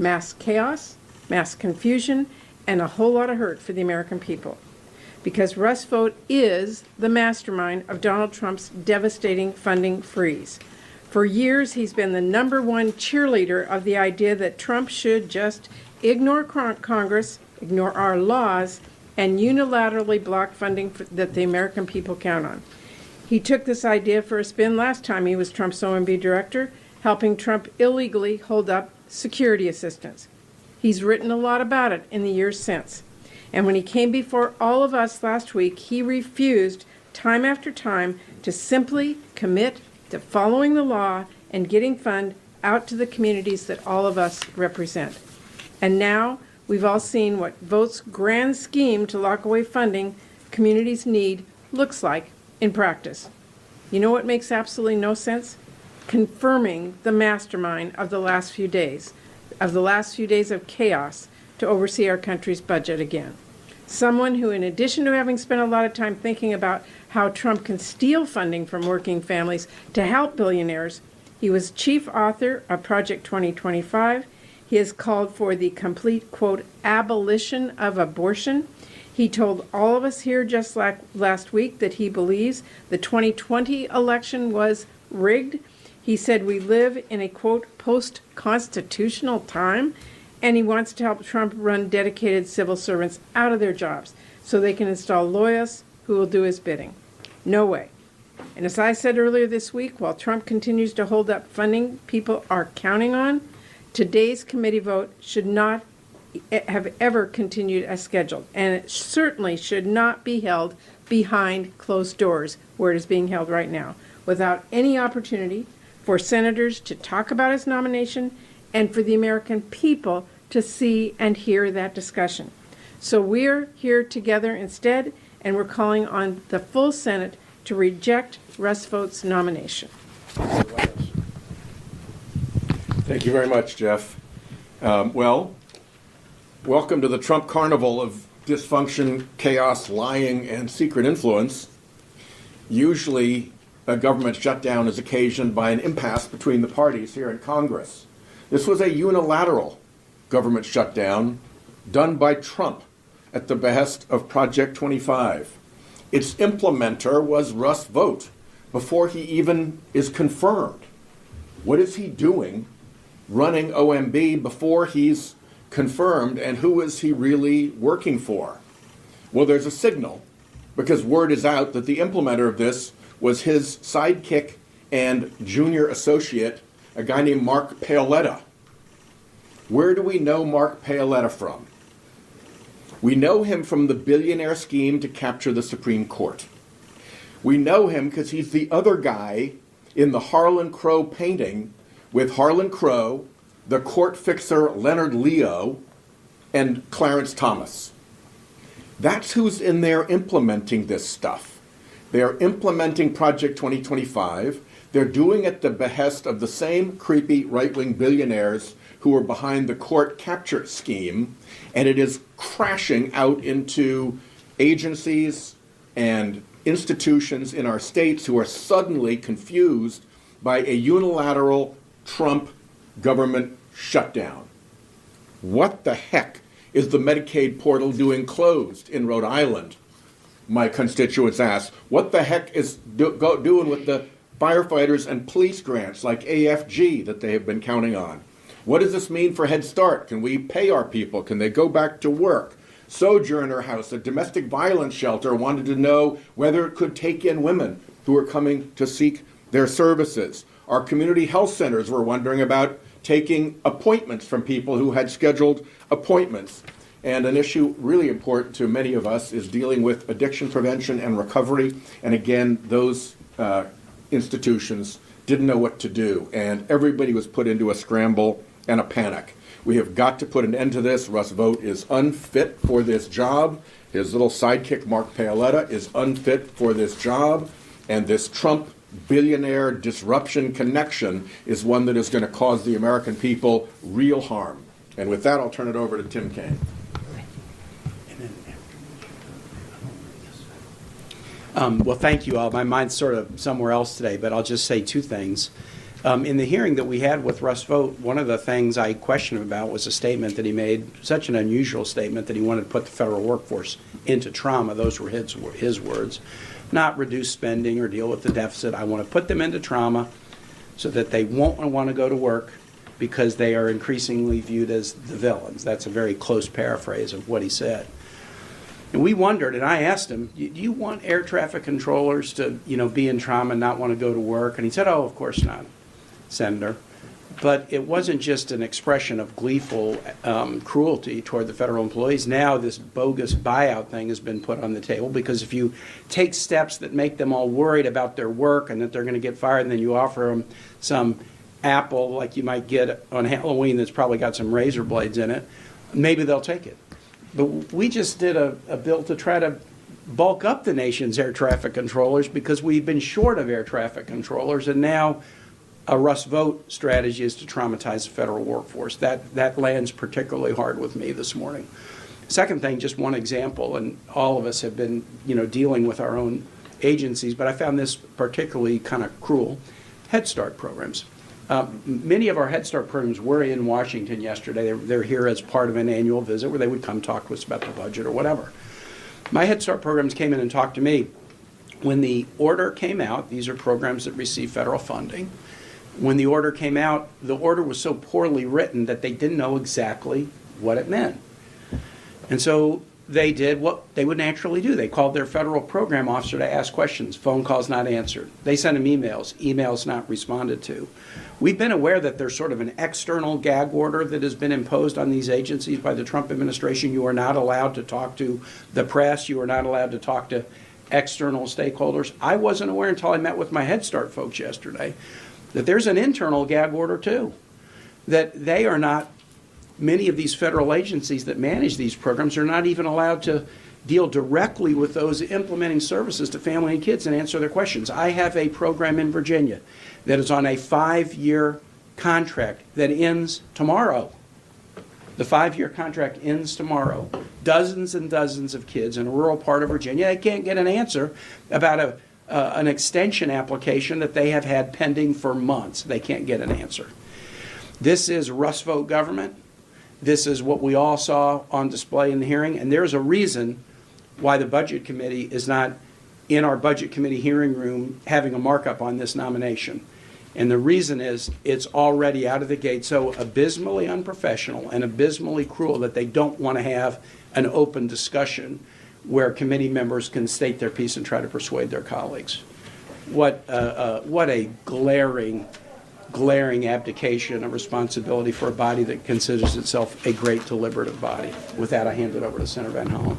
Mass chaos, mass confusion, and a whole lot of hurt for the American people. Because Russ Vought is the mastermind of Donald Trump's devastating funding freeze. For years, he's been the #1 cheerleader of the idea that Trump should just ignore Congress, ignore our laws, and unilaterally block funding that the American people count on. He took this idea for a spin last time he was Trump's OMB director, helping Trump illegally hold up security assistance. He's written a lot about it in the years since. And when he came before all of us last week, he refused time after time to simply commit to following the law and getting fund out to the communities that all of us represent. And now we've all seen what Vought's grand scheme to lock away funding communities need looks like in practice. You know what makes absolutely no sense? Confirming the mastermind of the last few days of chaos to oversee our country's budget again. Someone who, in addition to having spent a lot of time thinking about how Trump can steal funding from working families to help billionaires, he was chief author of Project 2025. He has called for the complete, quote, abolition of abortion. He told all of us here just like last week that he believes the 2020 election was rigged. He said we live in a, quote, post-constitutional time, and he wants to help Trump run dedicated civil servants out of their jobs so they can install lawyers who will do his bidding. No way. And as I said earlier this week, while Trump continues to hold up funding people are counting on, today's committee vote should not have ever continued as scheduled, and it certainly should not be held behind closed doors where it is being held right now, without any opportunity for senators to talk about his nomination and for the American people to see and hear that discussion. So we're here together instead, and we're calling on the full Senate to reject Russ Vought's nomination. Thank you very much, Jeff. Well, welcome to the Trump carnival of dysfunction, chaos, lying, and secret influence. Usually, a government shutdown is occasioned by an impasse between the parties here in Congress. This was a unilateral government shutdown done by Trump at the behest of Project 25. Its implementer was Russ Vought before he even is confirmed. What is he doing running OMB before he's confirmed, and who is he really working for? Well, there's a signal, because word is out that the implementer of this was his sidekick and junior associate, a guy named Mark Paoletta. Where do we know Mark Paoletta from? We know him from the billionaire scheme to capture the Supreme Court. We know him because he's the other guy in the Harlan Crow painting with Harlan Crow, the court fixer Leonard Leo, and Clarence Thomas. That's who's in there implementing this stuff. They're implementing Project 2025. They're doing it at the behest of the same creepy right-wing billionaires who are behind the court capture scheme, and it is crashing out into agencies and institutions in our states who are suddenly confused by a unilateral Trump government shutdown. What the heck is the Medicaid portal doing closed in Rhode Island? My constituents ask. What the heck is doing with the firefighters and police grants like AFG that they have been counting on? What does this mean for Head Start? Can we pay our people? Can they go back to work? Sojourner House, a domestic violence shelter, wanted to know whether it could take in women who are coming to seek their services. Our community health centers were wondering about taking appointments from people who had scheduled appointments. And an issue really important to many of us is dealing with addiction prevention and recovery. And again, those institutions didn't know what to do, and everybody was put into a scramble and a panic. We have got to put an end to this. Russ Vought is unfit for this job. His little sidekick, Mark Paoletta, is unfit for this job. And this Trump billionaire disruption connection is one that is going to cause the American people real harm. And with that, I'll turn it over to Tim Kaine. Well, thank you all. My mind's sort of somewhere else today, but I'll just say two things. In the hearing that we had with Russ Vought, one of the things I questioned him about was a statement that he made, such an unusual statement, that he wanted to put the federal workforce into trauma. Those were his words. Not reduce spending or deal with the deficit. I want to put them into trauma so that they won't want to go to work because they are increasingly viewed as the villains. That's a very close paraphrase of what he said. And we wondered, and I asked him, do you want air traffic controllers to, be in trauma and not want to go to work? And he said, oh, of course not, Senator. But it wasn't just an expression of gleeful cruelty toward the federal employees. Now this bogus buyout thing has been put on the table, because if you take steps that make them all worried about their work and that they're going to get fired, and then you offer them some apple like you might get on Halloween that's probably got some razor blades in it, maybe they'll take it. But we just did a bill to try to bulk up the nation's air traffic controllers because we've been short of air traffic controllers, and now a Russ Vought strategy is to traumatize the federal workforce. That lands particularly hard with me this morning. Second thing, just one example, and all of us have been dealing with our own agencies, but I found this particularly kind of cruel. Head Start programs. Many of our Head Start programs were in Washington yesterday. They're here as part of an annual visit where they would come talk to us about the budget or whatever. My Head Start programs came in and talked to me. When the order came out, these are programs that receive federal funding. When the order came out, the order was so poorly written that they didn't know exactly what it meant. And so they did what they would naturally do. They called their federal program officer to ask questions. Phone calls not answered. They sent him emails not responded to. We've been aware that there's sort of an external gag order that has been imposed on these agencies by the Trump administration. You are not allowed to talk to the press. You are not allowed to talk to external stakeholders. I wasn't aware until I met with my Head Start folks yesterday that there's an internal gag order too, that they are not, many of these federal agencies that manage these programs are not even allowed to deal directly with those implementing services to family and kids and answer their questions. I have a program in Virginia that is on a 5-year contract that ends tomorrow. The 5-year contract ends tomorrow. Dozens and dozens of kids in a rural part of Virginia, they can't get an answer about an extension application that they have had pending for months. They can't get an answer. This is Russ Vought government. This is what we all saw on display in the hearing, and there's a reason why the Budget Committee is not in our Budget Committee hearing room having a markup on this nomination. And the reason is it's already out of the gate so abysmally unprofessional and abysmally cruel that they don't want to have an open discussion where committee members can state their piece and try to persuade their colleagues. What a glaring abdication of responsibility for a body that considers itself a great deliberative body. With that, I hand it over to Senator Van Hollen.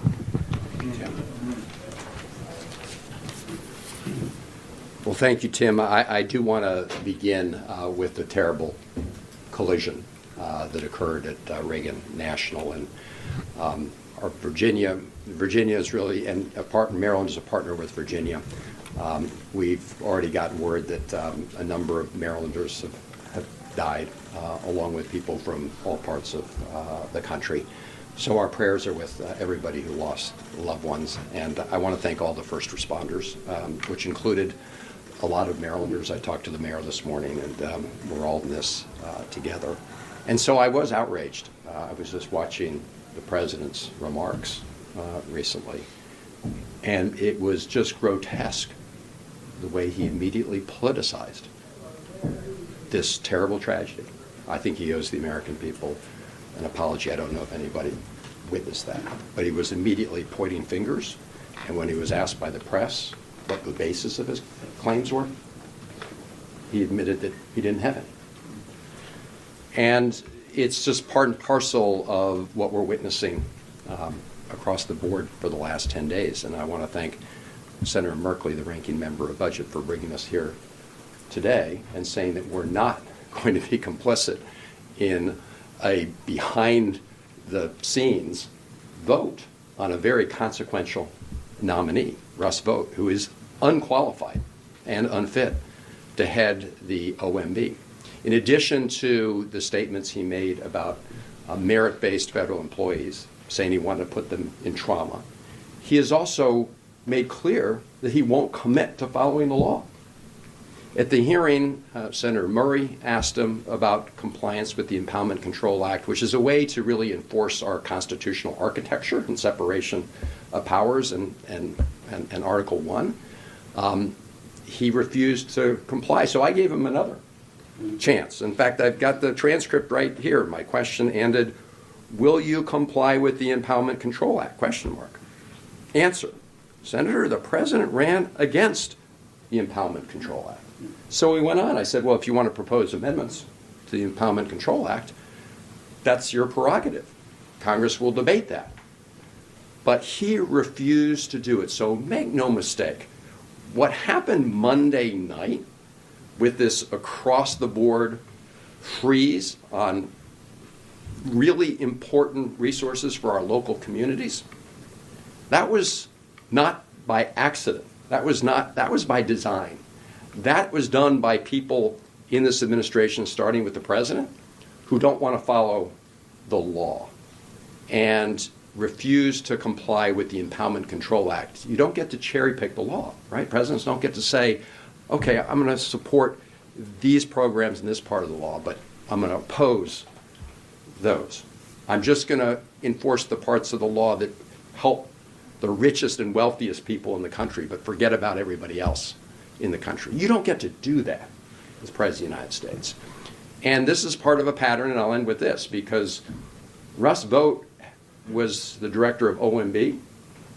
Well, thank you, Tim. I do want to begin with the terrible collision that occurred at Reagan National. And our Virginia is really, and Maryland is a partner with Virginia. We've already gotten word that a number of Marylanders have died, along with people from all parts of the country. So our prayers are with everybody who lost loved ones. And I want to thank all the first responders, which included a lot of Marylanders. I talked to the mayor this morning, and we're all in this together. And so I was outraged. I was just watching the president's remarks recently, and it was just grotesque the way he immediately politicized this terrible tragedy. I think he owes the American people an apology. I don't know if anybody witnessed that, but he was immediately pointing fingers, and when he was asked by the press what the basis of his claims were, he admitted that he didn't have any. And it's just part and parcel of what we're witnessing across the board for the last 10 days. And I want to thank Senator Merkley, the ranking member of Budget, for bringing us here today and saying that we're not going to be complicit in a behind-the-scenes vote on a very consequential nominee, Russ Vought, who is unqualified and unfit to head the OMB. In addition to the statements he made about merit-based federal employees, saying he wanted to put them in trauma, he has also made clear that he won't commit to following the law. At the hearing, Senator Murray asked him about compliance with the Impoundment Control Act, which is a way to really enforce our constitutional architecture and separation of powers and Article 1. He refused to comply, so I gave him another chance. In fact, I've got the transcript right here. My question ended, will you comply with the Impoundment Control Act? Question mark. Answer, Senator, the president ran against the Impoundment Control Act. So we went on. I said, well, if you want to propose amendments to the Impoundment Control Act, that's your prerogative. Congress will debate that. But he refused to do it. So make no mistake, what happened Monday night with this across-the-board freeze on really important resources for our local communities, that was not by accident. That was by design. That was done by people in this administration, starting with the president, who don't want to follow the law and refuse to comply with the Impoundment Control Act. You don't get to cherry pick the law, right? Presidents don't get to say, okay, I'm going to support these programs in this part of the law, but I'm going to oppose those. I'm just going to enforce the parts of the law that help the richest and wealthiest people in the country, but forget about everybody else in the country. You don't get to do that as President of the United States. And this is part of a pattern, and I'll end with this, because Russ Vought was the director of OMB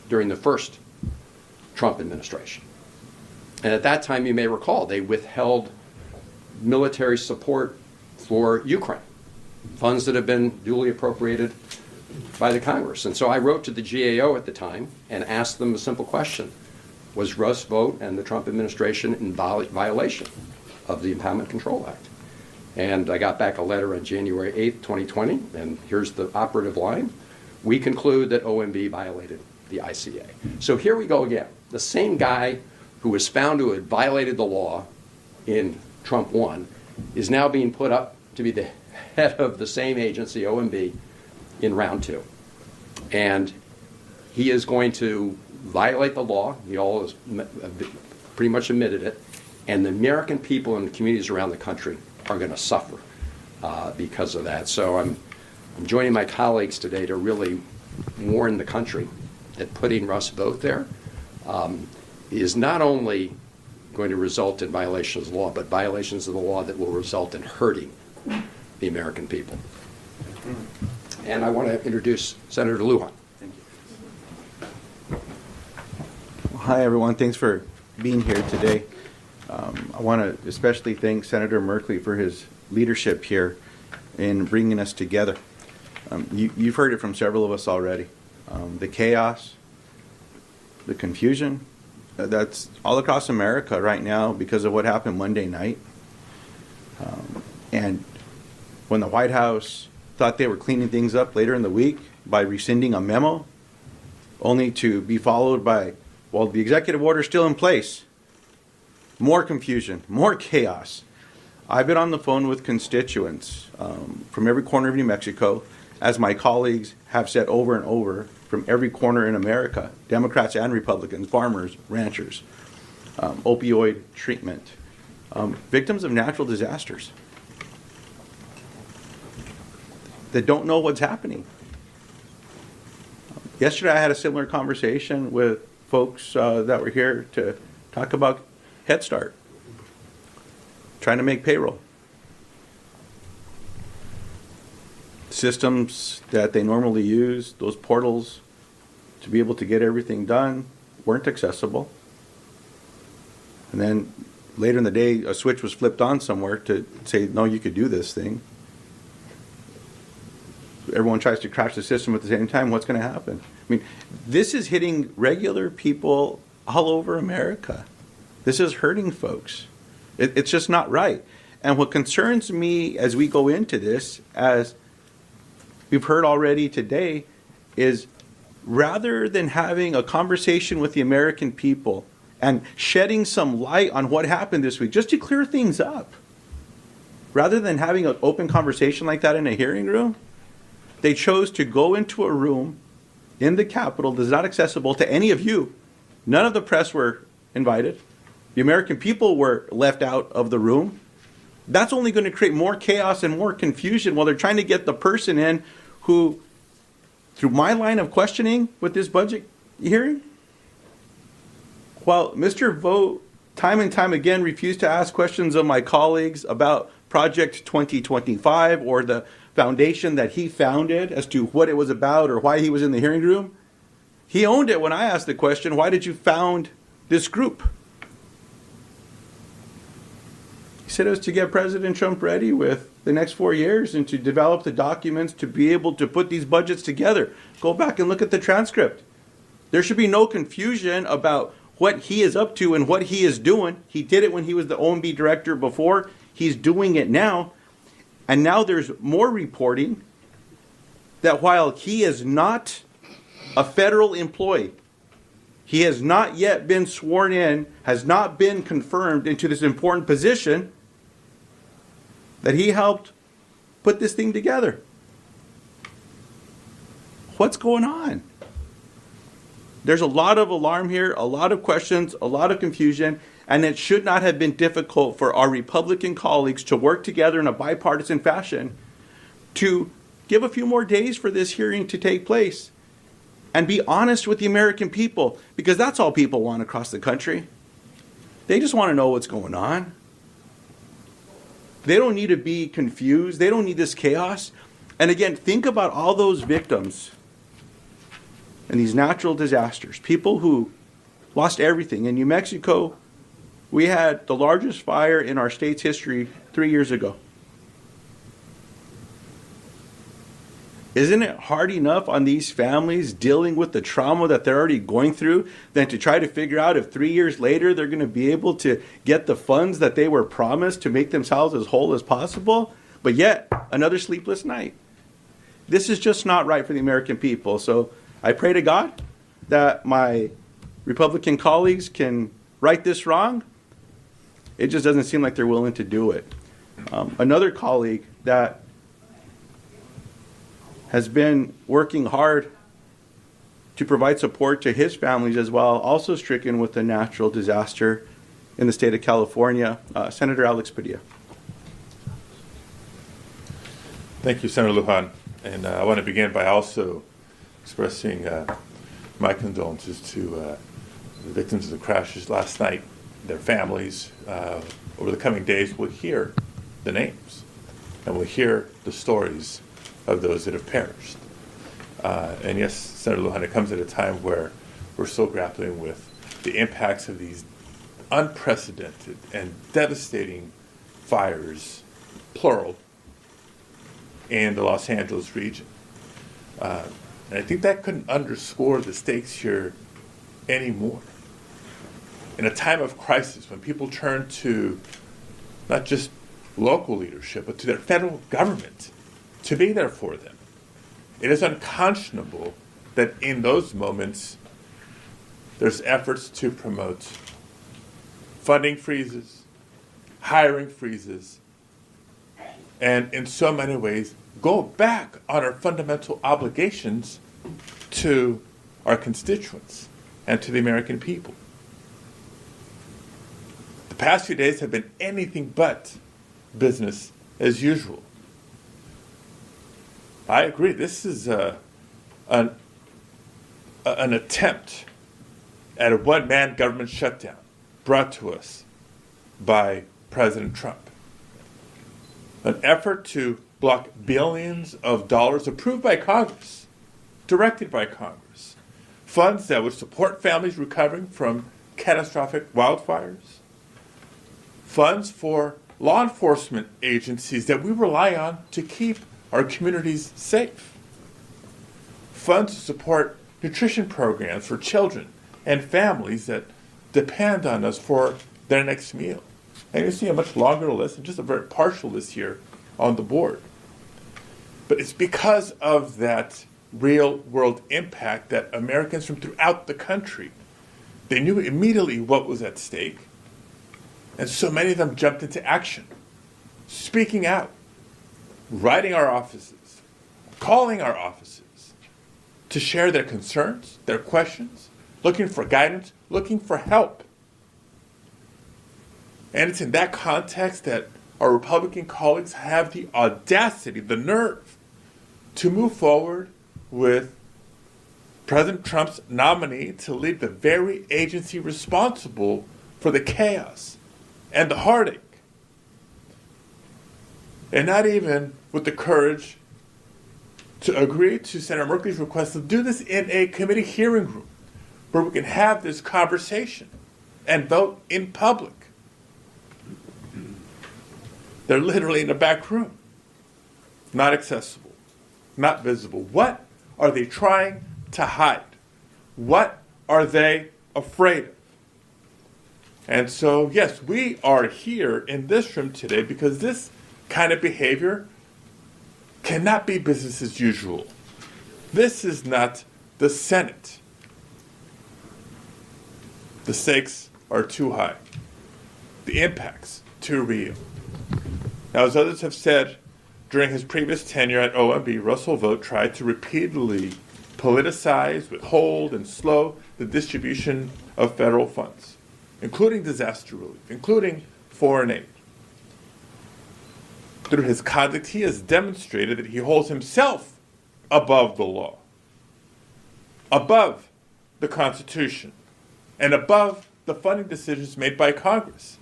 during the first Trump administration. And at that time, you may recall, they withheld military support for Ukraine, funds that have been duly appropriated by the Congress. And so I wrote to the GAO at the time and asked them a simple question. Was Russ Vought and the Trump administration in violation of the Impoundment Control Act? And I got back a letter on January 8th, 2020, and here's the operative line. We conclude that OMB violated the ICA. So here we go again. The same guy who was found to have violated the law in Trump 1 is now being put up to be the head of the same agency, OMB, in round 2. And he is going to violate the law. He all has pretty much admitted it. And the American people and the communities around the country are going to suffer because of that. So I'm joining my colleagues today to really warn the country that putting Russ Vought there is not only going to result in violations of the law, but violations of the law that will result in hurting the American people. And I want to introduce Senator Lujan. Thank you. Hi, everyone. Thanks for being here today. I want to especially thank Senator Merkley for his leadership here in bringing us together. You've heard it from several of us already. The chaos, the confusion, that's all across America right now because of what happened Monday night. And when the White House thought they were cleaning things up later in the week by rescinding a memo, only to be followed by, well, the executive order is still in place. More confusion, more chaos. I've been on the phone with constituents from every corner of New Mexico, as my colleagues have said over and over, from every corner in America, Democrats and Republicans, farmers, ranchers, opioid treatment, victims of natural disasters that don't know what's happening. Yesterday I had a similar conversation with folks that were here to talk about Head Start, trying to make payroll. Systems that they normally use, those portals to be able to get everything done, weren't accessible. And then later in the day, a switch was flipped on somewhere to say, no, you could do this thing. everyone tries to crash the system at the same time, what's going to happen? I mean, this is hitting regular people all over America. This is hurting folks. It's just not right. And what concerns me as we go into this, as we've heard already today, is rather than having a conversation with the American people and shedding some light on what happened this week, just to clear things up, rather than having an open conversation like that in a hearing room, they chose to go into a room in the Capitol that is not accessible to any of you. None of the press were invited. The American people were left out of the room. That's only going to create more chaos and more confusion while they're trying to get the person in who, through my line of questioning with this budget hearing, while Mr. Vogt time and time again refused to ask questions of my colleagues about Project 2025 or the foundation that he founded as to what it was about or why he was in the hearing room, he owned it when I asked the question, why did you found this group? He said it was to get President Trump ready with the next 4 years and to develop the documents to be able to put these budgets together. Go back and look at the transcript. There should be no confusion about what he is up to and what he is doing. He did it when he was the OMB director before. He's doing it now. And now there's more reporting that while he is not a federal employee, he has not yet been sworn in, has not been confirmed into this important position, that he helped put this thing together. What's going on? There's a lot of alarm here, a lot of questions, a lot of confusion, and it should not have been difficult for our Republican colleagues to work together in a bipartisan fashion to give a few more days for this hearing to take place and be honest with the American people, because that's all people want across the country. They just want to know what's going on. They don't need to be confused. They don't need this chaos. And again, think about all those victims and these natural disasters, people who lost everything. In New Mexico, we had the largest fire in our state's history 3 years ago. Isn't it hard enough on these families dealing with the trauma that they're already going through than to try to figure out if 3 years later they're going to be able to get the funds that they were promised to make themselves as whole as possible? But yet, another sleepless night. This is just not right for the American people. So I pray to God that my Republican colleagues can right this wrong. It just doesn't seem like they're willing to do it. Another colleague that has been working hard to provide support to his families as well, also stricken with a natural disaster in the state of California, Senator Alex Padilla. Thank you, Senator Lujan. And I want to begin by also expressing my condolences to the victims of the crashes last night. Their families, over the coming days, will hear the names and will hear the stories of those that have perished. And yes, Senator Lujan, it comes at a time where we're still grappling with the impacts of these unprecedented and devastating fires, plural, in the Los Angeles region. And I think that couldn't underscore the stakes here anymore. In a time of crisis, when people turn to not just local leadership, but to their federal government to be there for them, it is unconscionable that in those moments there's efforts to promote funding freezes, hiring freezes, and in so many ways go back on our fundamental obligations to our constituents and to the American people. The past few days have been anything but business as usual. I agree. This is an attempt at a one-man government shutdown brought to us by President Trump. An effort to block billions of dollars approved by Congress, directed by Congress, funds that would support families recovering from catastrophic wildfires, funds for law enforcement agencies that we rely on to keep our communities safe. funds to support nutrition programs for children and families that depend on us for their next meal. And you see a much longer list and just a very partial list here on the board. But it's because of that real world impact that Americans from throughout the country, they knew immediately what was at stake. And so many of them jumped into action, speaking out, writing our offices, calling our offices to share their concerns, their questions, looking for guidance, looking for help. And it's in that context that our Republican colleagues have the audacity, the nerve, to move forward with President Trump's nominee to lead the very agency responsible for the chaos and the heartache. And not even with the courage to agree to Senator Merkley's request to do this in a committee hearing room where we can have this conversation and vote in public. They're literally in a back room, not accessible, not visible. What are they trying to hide? What are they afraid of? And so, yes, we are here in this room today because this kind of behavior cannot be business as usual. This is not the Senate. The stakes are too high. The impacts too real. Now, as others have said, during his previous tenure at OMB, Russell Vought tried to repeatedly politicize, withhold, and slow the distribution of federal funds, including disaster relief, including foreign aid. Through his conduct, he has demonstrated that he holds himself above the law, above the Constitution, and above the funding decisions made by Congress.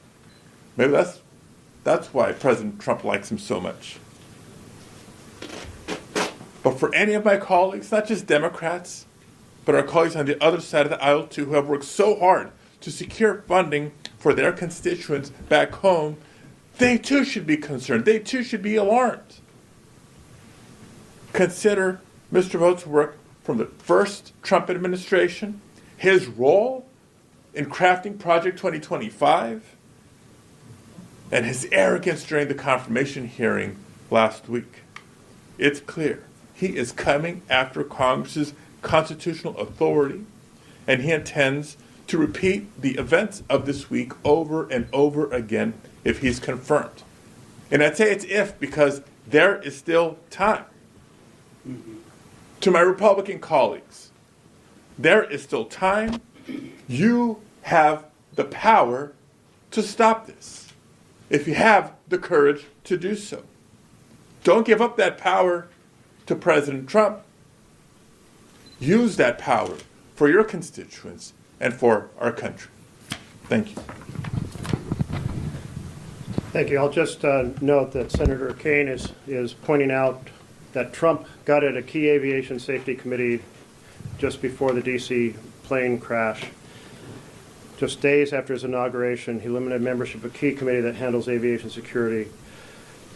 Maybe that's why President Trump likes him so much. But for any of my colleagues, not just Democrats, but our colleagues on the other side of the aisle too, who have worked so hard to secure funding for their constituents back home, they too should be concerned. They too should be alarmed. Consider Mr. Vought's work from the first Trump administration, his role in crafting Project 2025, and his arrogance during the confirmation hearing last week. It's clear he is coming after Congress's constitutional authority, and he intends to repeat the events of this week over and over again if he's confirmed. And I'd say it's if because there is still time. To my Republican colleagues, there is still time. You have the power to stop this if you have the courage to do so. Don't give up that power to President Trump. Use that power for your constituents and for our country. Thank you. Thank you. I'll just note that Senator Kaine is pointing out that Trump gutted a key aviation safety committee just before the D.C. plane crash. Just days after his inauguration, he limited membership of a key committee that handles aviation security.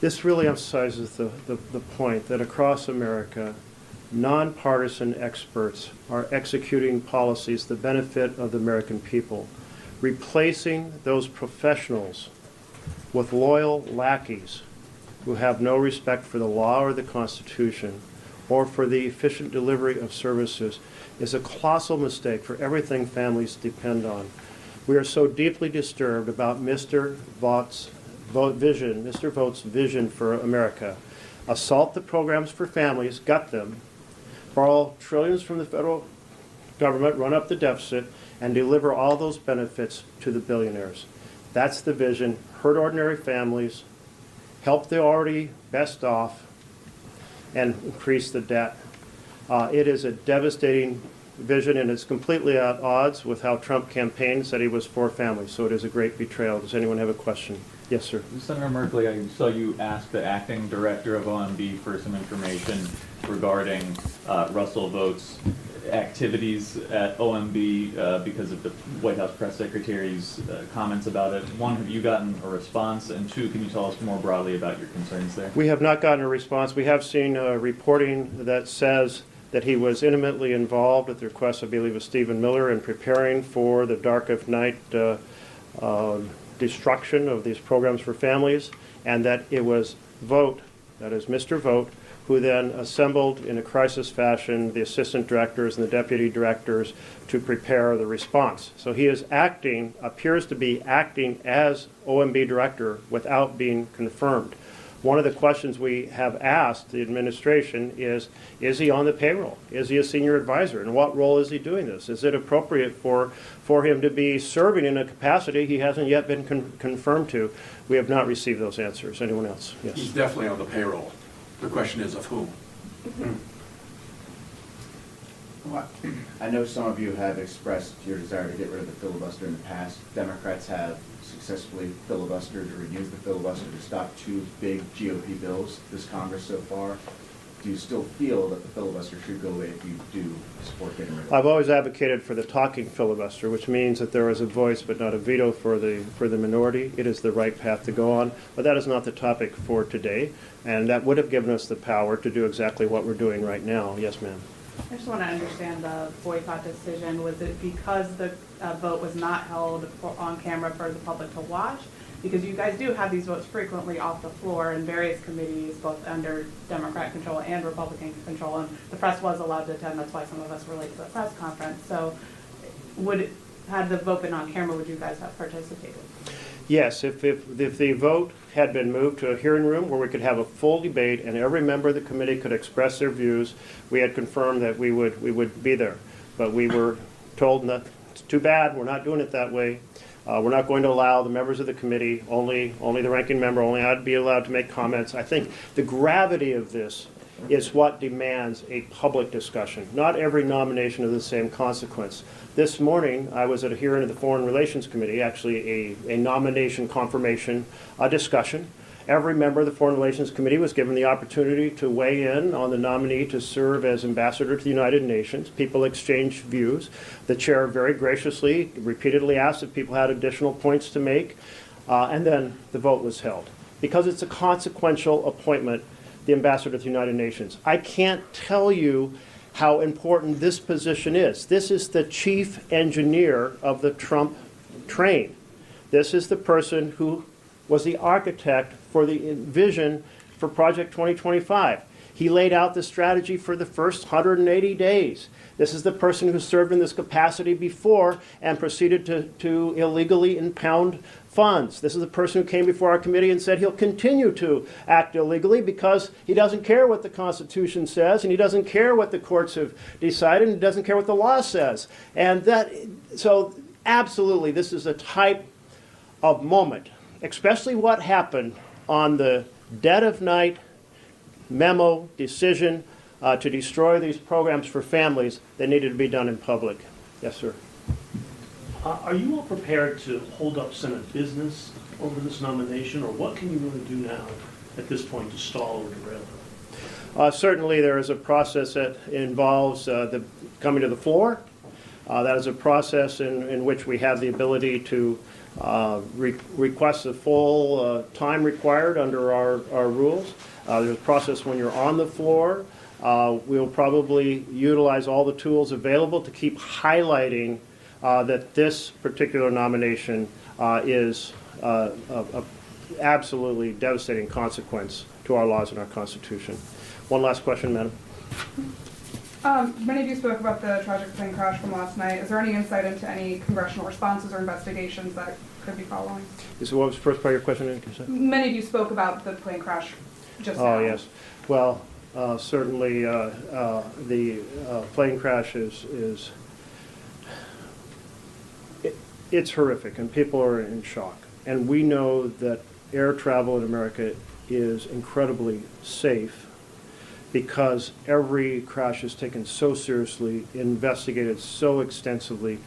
This really emphasizes the point that across America, nonpartisan experts are executing policies that benefit of the American people, replacing those professionals with loyal lackeys who have no respect for the law or the Constitution or for the efficient delivery of services is a colossal mistake for everything families depend on. We are so deeply disturbed about Mr. Vaught's vision for America. Assault the programs for families, gut them, borrow trillions from the federal government, run up the deficit, and deliver all those benefits to the billionaires. That's the vision. Hurt ordinary families, help the already best off, and increase the debt. It is a devastating vision, and it's completely at odds with how Trump campaigned, said he was for families. So it is a great betrayal. Does anyone have a question? Yes, sir. Senator Merkley, I saw you ask the acting director of OMB for some information regarding Russell Vought's activities at OMB because of the White House press secretary's comments about it. One, have you gotten a response? And two, can you tell us more broadly about your concerns there? We have not gotten a response. We have seen reporting that says that he was intimately involved at the request, I believe, of Stephen Miller in preparing for the dark of night destruction of these programs for families, and that it was Vogt, that is Mr. Vogt, who then assembled in a crisis fashion the assistant directors and the deputy directors to prepare the response. So he is acting, appears to be acting as OMB director without being confirmed. One of the questions we have asked the administration is he on the payroll? Is he a senior advisor? And what role is he doing this? Is it appropriate for him to be serving in a capacity he hasn't yet been confirmed to? We have not received those answers. Anyone else? Yes. He's definitely on the payroll. The question is of whom? Well, I know some of you have expressed your desire to get rid of the filibuster in the past. Democrats have successfully filibustered or used the filibuster to stop two big GOP bills this Congress so far. Do you still feel that the filibuster should go away if you do support getting rid of it? I've always advocated for the talking filibuster, which means that there is a voice but not a veto for the minority. It is the right path to go on, but that is not the topic for today, and that would have given us the power to do exactly what we're doing right now. Yes, ma'am. I just want to understand the boycott decision. Was it because the vote was not held on camera for the public to watch? Because you guys do have these votes frequently off the floor in various committees, both under Democrat control and Republican control, and the press was allowed to attend. That's why some of us were late to the press conference. So had the vote been on camera, would you guys have participated? Yes, if the vote had been moved to a hearing room where we could have a full debate and every member of the committee could express their views, we had confirmed that we would be there. But we were told that it's too bad, we're not doing it that way. We're not going to allow the members of the committee, only the ranking member, only I'd be allowed to make comments. I think the gravity of this is what demands a public discussion. Not every nomination of the same consequence. This morning, I was at a hearing of the Foreign Relations Committee, actually a nomination confirmation discussion. Every member of the Foreign Relations Committee was given the opportunity to weigh in on the nominee to serve as ambassador to the United Nations. People exchanged views. The chair very graciously, repeatedly asked if people had additional points to make, and then the vote was held. Because it's a consequential appointment, the ambassador to the United Nations. I can't tell you how important this position is. This is the chief engineer of the Trump train. This is the person who was the architect for the vision for Project 2025. He laid out the strategy for the first 180 days. This is the person who served in this capacity before and proceeded to illegally impound funds. This is the person who came before our committee and said he'll continue to act illegally because he doesn't care what the Constitution says and he doesn't care what the courts have decided and he doesn't care what the law says. And so absolutely, this is a type of moment, especially what happened on the dead of night memo decision to destroy these programs for families that needed to be done in public. Yes, sir. Are you all prepared to hold up Senate business over this nomination, or what can you really do now at this point to stall or derail it? Certainly there is a process that involves the coming to the floor. That is a process in which we have the ability to request the full time required under our rules. There's a process when you're on the floor. We'll probably utilize all the tools available to keep highlighting that this particular nomination is an absolutely devastating consequence to our laws and our Constitution. One last question, Madam. Many of you spoke about the tragic plane crash from last night. Is there any insight into any congressional responses or investigations that could be following? So what was the first part of your question? Many of you spoke about the plane crash just now. Oh, yes. Well, certainly the plane crash it's horrific, and people are in shock. And we know that air travel in America is incredibly safe because every crash is taken so seriously, investigated so extensively.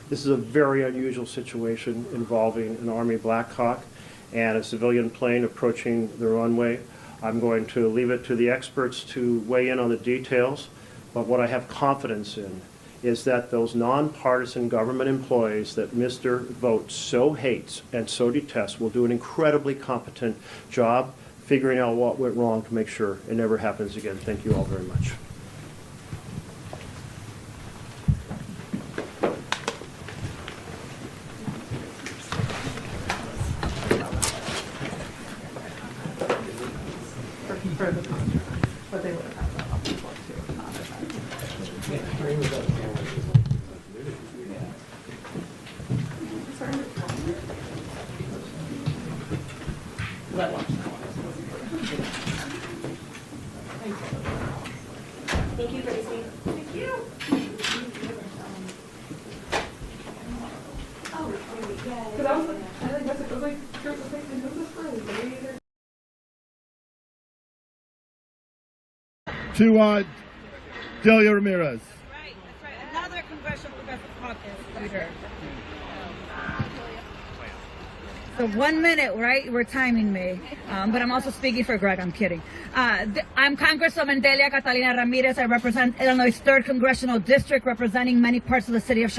This is a very unusual situation involving an Army Black Hawk and a civilian plane approaching the runway. I'm going to leave it to the experts to weigh in on the details, but what I have confidence in is that those nonpartisan government employees that Mr. Vogt so hates and so detests will do an incredibly competent job figuring out what went wrong to make sure it never happens again. Thank you all very much. they would have had that on the floor too, not Thank you, Tracy. Thank you. Because I think that's it. I was like, Kurt was like, who's this for? To Delia Ramirez. Right, that's right. Another Congressional Progressive Caucus leader. So 1 minute, right? We're timing me. But I'm also speaking for Greg. I'm kidding. I'm Congresswoman Delia Catalina Ramirez. I represent Illinois' 3rd Congressional District, representing many parts of the city of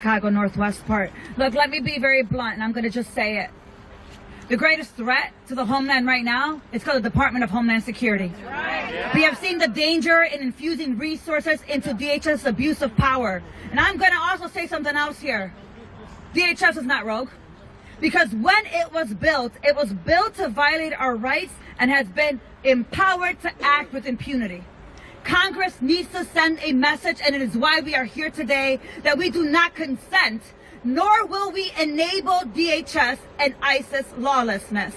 Chicago Northwest part. Look, let me be very blunt, and I'm going to just say it. The greatest threat to the homeland right now is called the Department of Homeland Security. We have seen the danger in infusing resources into DHS abuse of power. And I'm going to also say something else here. DHS is not rogue. Because when it was built to violate our rights and has been empowered to act with impunity. Congress needs to send a message, and it is why we are here today, that we do not consent, nor will we enable DHS and ISIS lawlessness.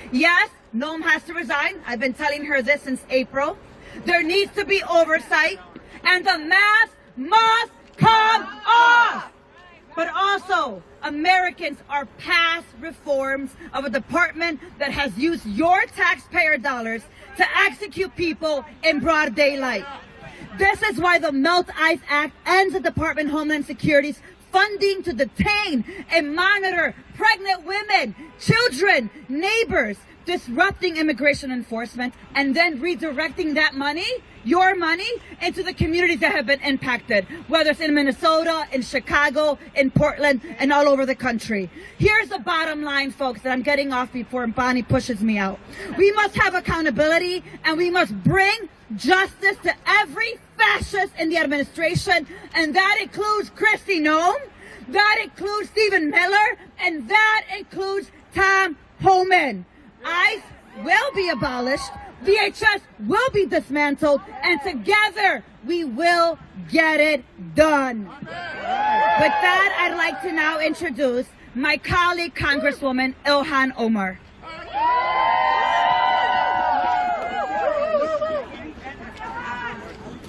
Yes, Noam has to resign. I've been telling her this since April. There needs to be oversight, and the mask must come off. But also, Americans are past reforms of a department that has used your taxpayer dollars to execute people in broad daylight. This is why the Melt Ice Act ends the Department of Homeland Security's funding to detain and monitor pregnant women, children, neighbors, disrupting immigration enforcement, and then redirecting that money, your money, into the communities that have been impacted, whether it's in Minnesota, in Chicago, in Portland, and all over the country. Here's the bottom line, folks, that I'm getting off before Bonnie pushes me out. We must have accountability, and we must bring justice to every fascist in the administration, and that includes Kristi Noem, that includes Stephen Miller, and that includes Tom Homan. ICE will be abolished, DHS will be dismantled, and together we will get it done. With that, I'd like to now introduce my colleague, Congresswoman Ilhan Omar.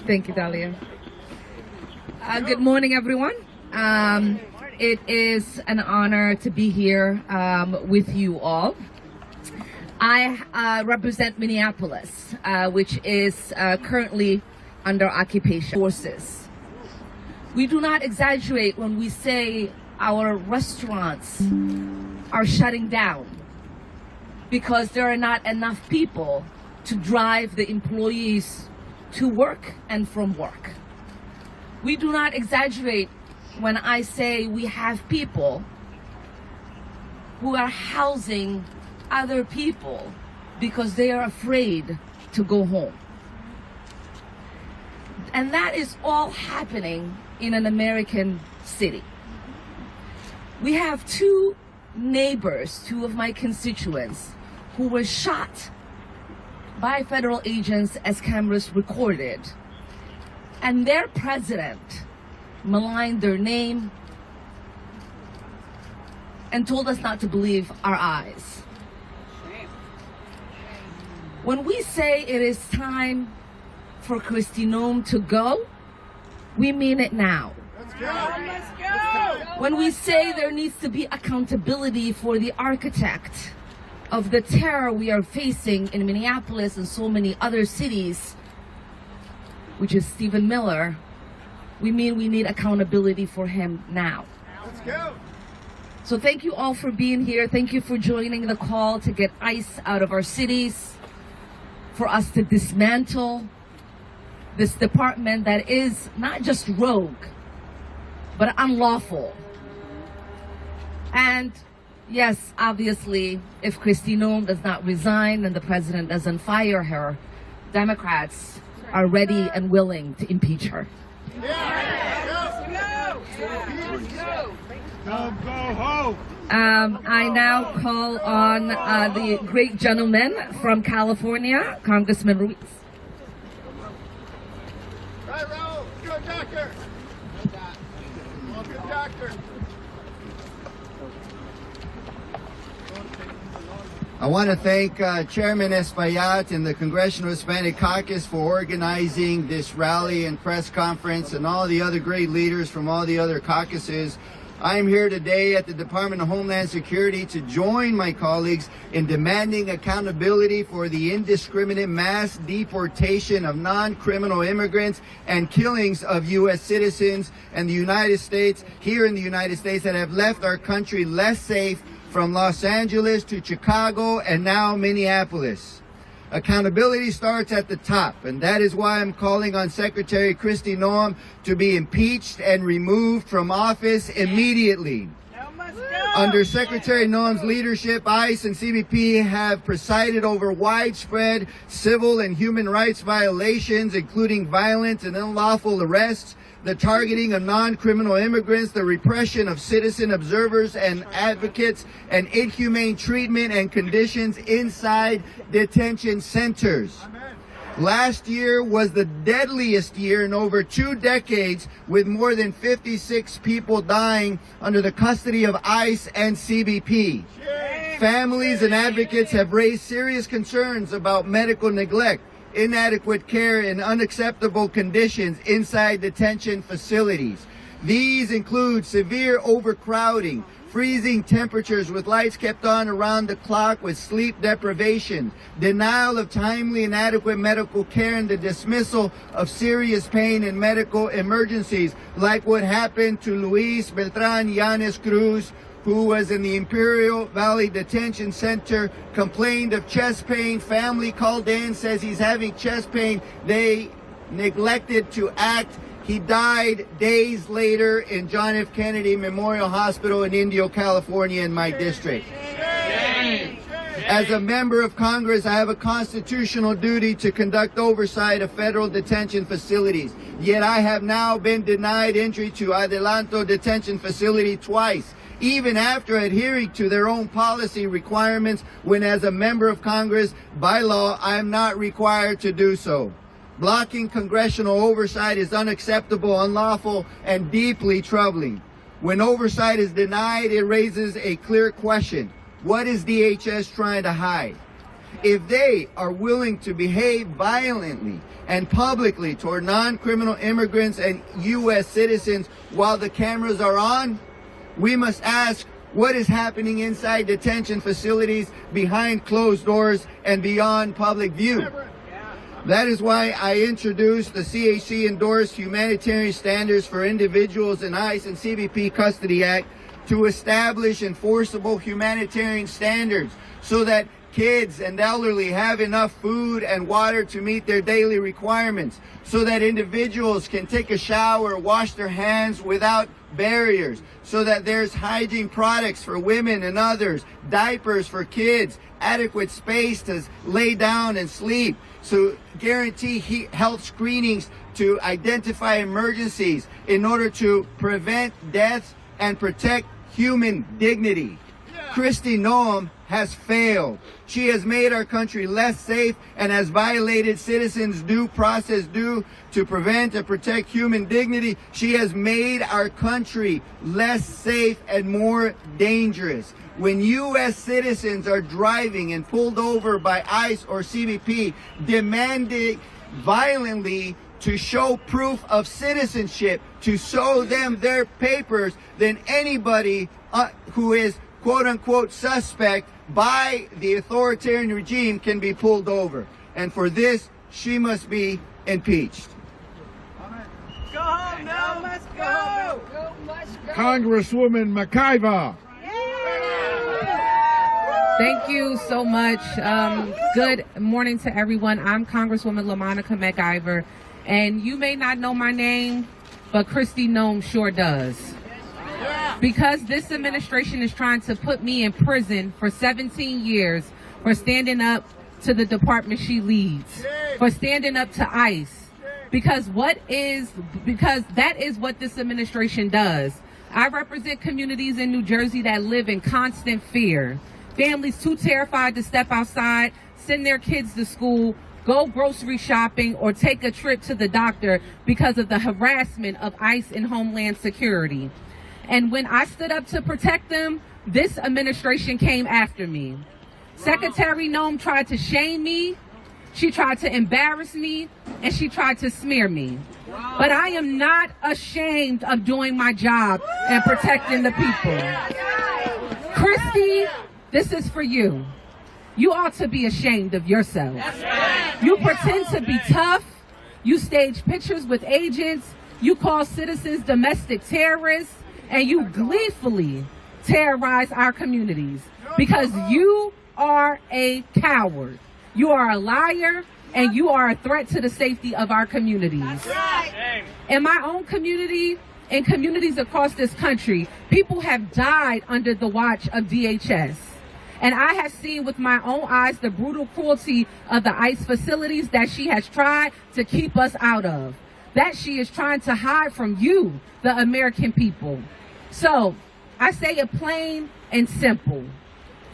Thank you, Dahlia. Good morning, everyone. It is an honor to be here with you all. I represent Minneapolis, which is currently under occupation forces. We do not exaggerate when we say our restaurants are shutting down because there are not enough people to drive the employees to work and from work. We do not exaggerate when I say we have people who are housing other people because they are afraid to go home. And that is all happening in an American city. We have two neighbors, two of my constituents, who were shot by federal agents as cameras recorded. And their president maligned their name and told us not to believe our eyes. When we say it is time for Kristi Noem to go, we mean it now. Let's go! Let's go! When we say there needs to be accountability for the architect of the terror we are facing in Minneapolis and so many other cities, which is Stephen Miller, we mean we need accountability for him now. Let's go! So thank you all for being here. Thank you for joining the call to get ICE out of our cities, for us to dismantle this department that is not just rogue, but unlawful. And yes, obviously, if Kristi Noem does not resign and the president doesn't fire her, Democrats are ready and willing to impeach her. Go home! I now call on the great gentleman from California, Congressman Ruiz. Right, Raul. Good doctor. Good doctor. I want to thank Chairman Espaillat and the Congressional Hispanic Caucus for organizing this rally and press conference, and all the other great leaders from all the other caucuses. I am here today at the Department of Homeland Security to join my colleagues in demanding accountability for the indiscriminate mass deportation of non-criminal immigrants and killings of U.S. citizens and the United States, here in the United States, that have left our country less safe, from Los Angeles to Chicago and now Minneapolis. Accountability starts at the top, and that is why I'm calling on Secretary Kristi Noem to be impeached and removed from office immediately. Under Secretary Noem's leadership, ICE and CBP have presided over widespread civil and human rights violations, including violent and unlawful arrests, the targeting of non-criminal immigrants, the repression of citizen observers and advocates, and inhumane treatment and conditions inside detention centers. Last year was the deadliest year in over 2 decades, with more than 56 people dying under the custody of ICE and CBP. Families and advocates have raised serious concerns about medical neglect, inadequate care, and unacceptable conditions inside detention facilities. These include severe overcrowding, freezing temperatures with lights kept on around the clock with sleep deprivation, denial of timely and adequate medical care, and the dismissal of serious pain and medical emergencies, like what happened to Luis Beltran Yanes Cruz, who was in the Imperial Valley Detention Center, complained of chest pain. Family called in, says he's having chest pain. They neglected to act. He died days later in John F. Kennedy Memorial Hospital in Indio, California, in my district. As a member of Congress, I have a constitutional duty to conduct oversight of federal detention facilities. Yet I have now been denied entry to Adelanto Detention Facility twice, even after adhering to their own policy requirements, when as a member of Congress, by law, I am not required to do so. Blocking congressional oversight is unacceptable, unlawful, and deeply troubling. When oversight is denied, it raises a clear question. What is DHS trying to hide? If they are willing to behave violently and publicly toward non-criminal immigrants and U.S. citizens while the cameras are on, we must ask what is happening inside detention facilities behind closed doors and beyond public view. That is why I introduced the CHC-endorsed Humanitarian Standards for Individuals in ICE and CBP Custody Act to establish enforceable humanitarian standards so that kids and elderly have enough food and water to meet their daily requirements, so that individuals can take a shower, wash their hands without barriers, so that there's hygiene products for women and others, diapers for kids, adequate space to lay down and sleep, so guarantee health screenings to identify emergencies in order to prevent deaths and protect human dignity. Kristi Noem has failed. She has made our country less safe and has violated citizens' due process due to prevent and protect human dignity. She has made our country less safe and more dangerous. When U.S. citizens are driving and pulled over by ICE or CBP, demanding violently to show proof of citizenship, to show them their papers, then anybody who is quote-unquote suspect by the authoritarian regime can be pulled over. And for this, she must be impeached. Go home now. Let's go. Congresswoman McIver. Thank you so much. Good morning to everyone. I'm Congresswoman LaMonica McIver, and you may not know my name, but Kristi Noem sure does. Because this administration is trying to put me in prison for 17 years for standing up to the department she leads, for standing up to ICE. Because that is what this administration does. I represent communities in New Jersey that live in constant fear. Families too terrified to step outside, send their kids to school, go grocery shopping, or take a trip to the doctor because of the harassment of ICE and Homeland Security. And when I stood up to protect them, this administration came after me. Secretary Noem tried to shame me, she tried to embarrass me, and she tried to smear me. But I am not ashamed of doing my job and protecting the people. Christy, this is for you. You ought to be ashamed of yourself. You pretend to be tough. You stage pictures with agents. You call citizens domestic terrorists. And you gleefully terrorize our communities because you are a coward. You are a liar, and you are a threat to the safety of our communities. In my own community, in communities across this country, people have died under the watch of DHS. And I have seen with my own eyes the brutal cruelty of the ICE facilities that she has tried to keep us out of, that she is trying to hide from you, the American people. So I say it plain and simple.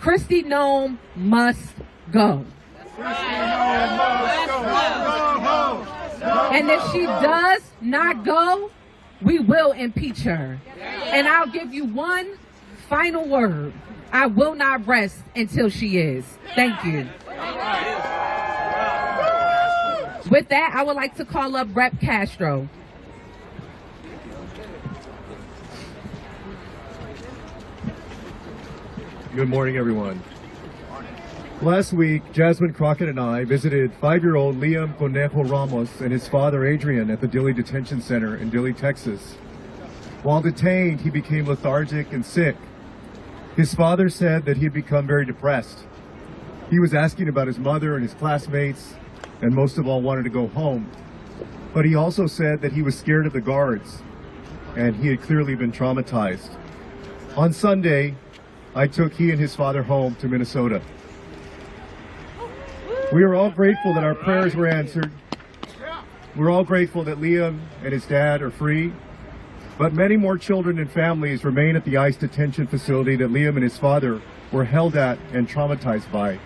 Christy Noem must go. And if she does not go, we will impeach her. And I'll give you one final word. I will not rest until she is. Thank you. With that, I would like to call up Rep. Castro. Good morning, everyone. Last week, Jasmine Crockett and I visited 5-year-old Liam Conejo Ramos and his father Adrian at the Dilley Detention Center in Dilley, Texas. While detained, he became lethargic and sick. His father said that he had become very depressed. He was asking about his mother and his classmates, and most of all wanted to go home. But he also said that he was scared of the guards, and he had clearly been traumatized. On Sunday, I took he and his father home to Minnesota. We are all grateful that our prayers were answered. We're all grateful that Liam and his dad are free. But many more children and families remain at the ICE detention facility that Liam and his father were held at and traumatized by.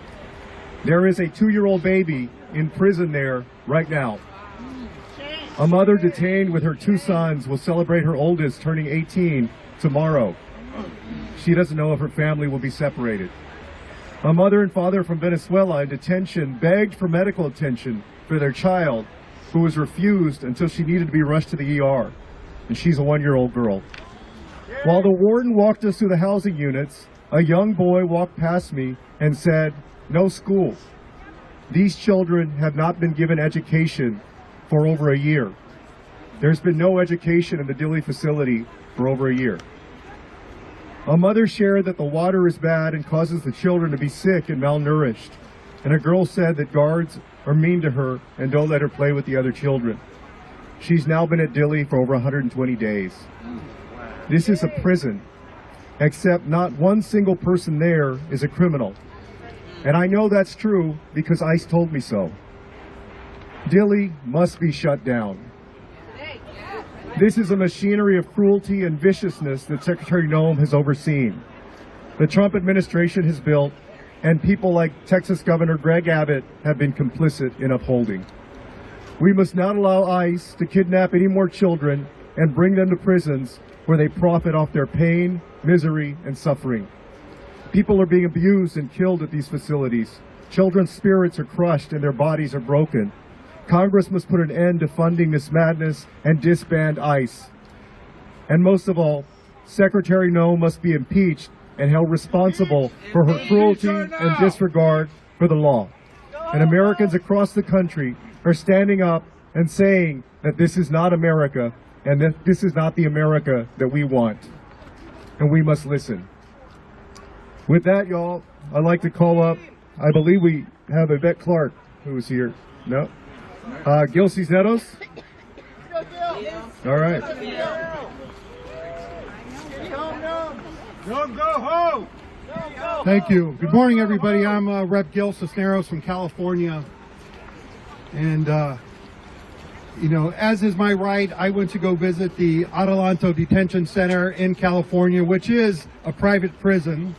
There is a 2-year-old baby in prison there right now. A mother detained with her 2 sons will celebrate her oldest turning 18 tomorrow. She doesn't know if her family will be separated. A mother and father from Venezuela in detention begged for medical attention for their child, who was refused until she needed to be rushed to the ER. And she's a 1-year-old girl. While the warden walked us through the housing units, a young boy walked past me and said, "No school." These children have not been given education for over a year. There's been no education in the Dilley facility for over a year. A mother shared that the water is bad and causes the children to be sick and malnourished. And a girl said that guards are mean to her and don't let her play with the other children. She's now been at Dilley for over 120 days. This is a prison, except not one single person there is a criminal. And I know that's true because ICE told me so. Dilley must be shut down. This is a machinery of cruelty and viciousness that Secretary Noem has overseen. The Trump administration has built, and people like Texas Governor Greg Abbott have been complicit in upholding. We must not allow ICE to kidnap any more children and bring them to prisons where they profit off their pain, misery, and suffering. People are being abused and killed at these facilities. Children's spirits are crushed and their bodies are broken. Congress must put an end to funding this madness and disband ICE. And most of all, Secretary Noem must be impeached and held responsible for her cruelty and disregard for the law. And Americans across the country are standing up and saying that this is not America and that this is not the America that we want. And we must listen. With that, y'all, I'd like to call up, I believe we have Yvette Clark who is here. No? Gil Cisneros? All right. Go home! Thank you. Good morning, everybody. I'm Rep. Gil Cisneros from California. And You know, as is my right, I went to go visit the Adelanto Detention Center in California, which is a private prison.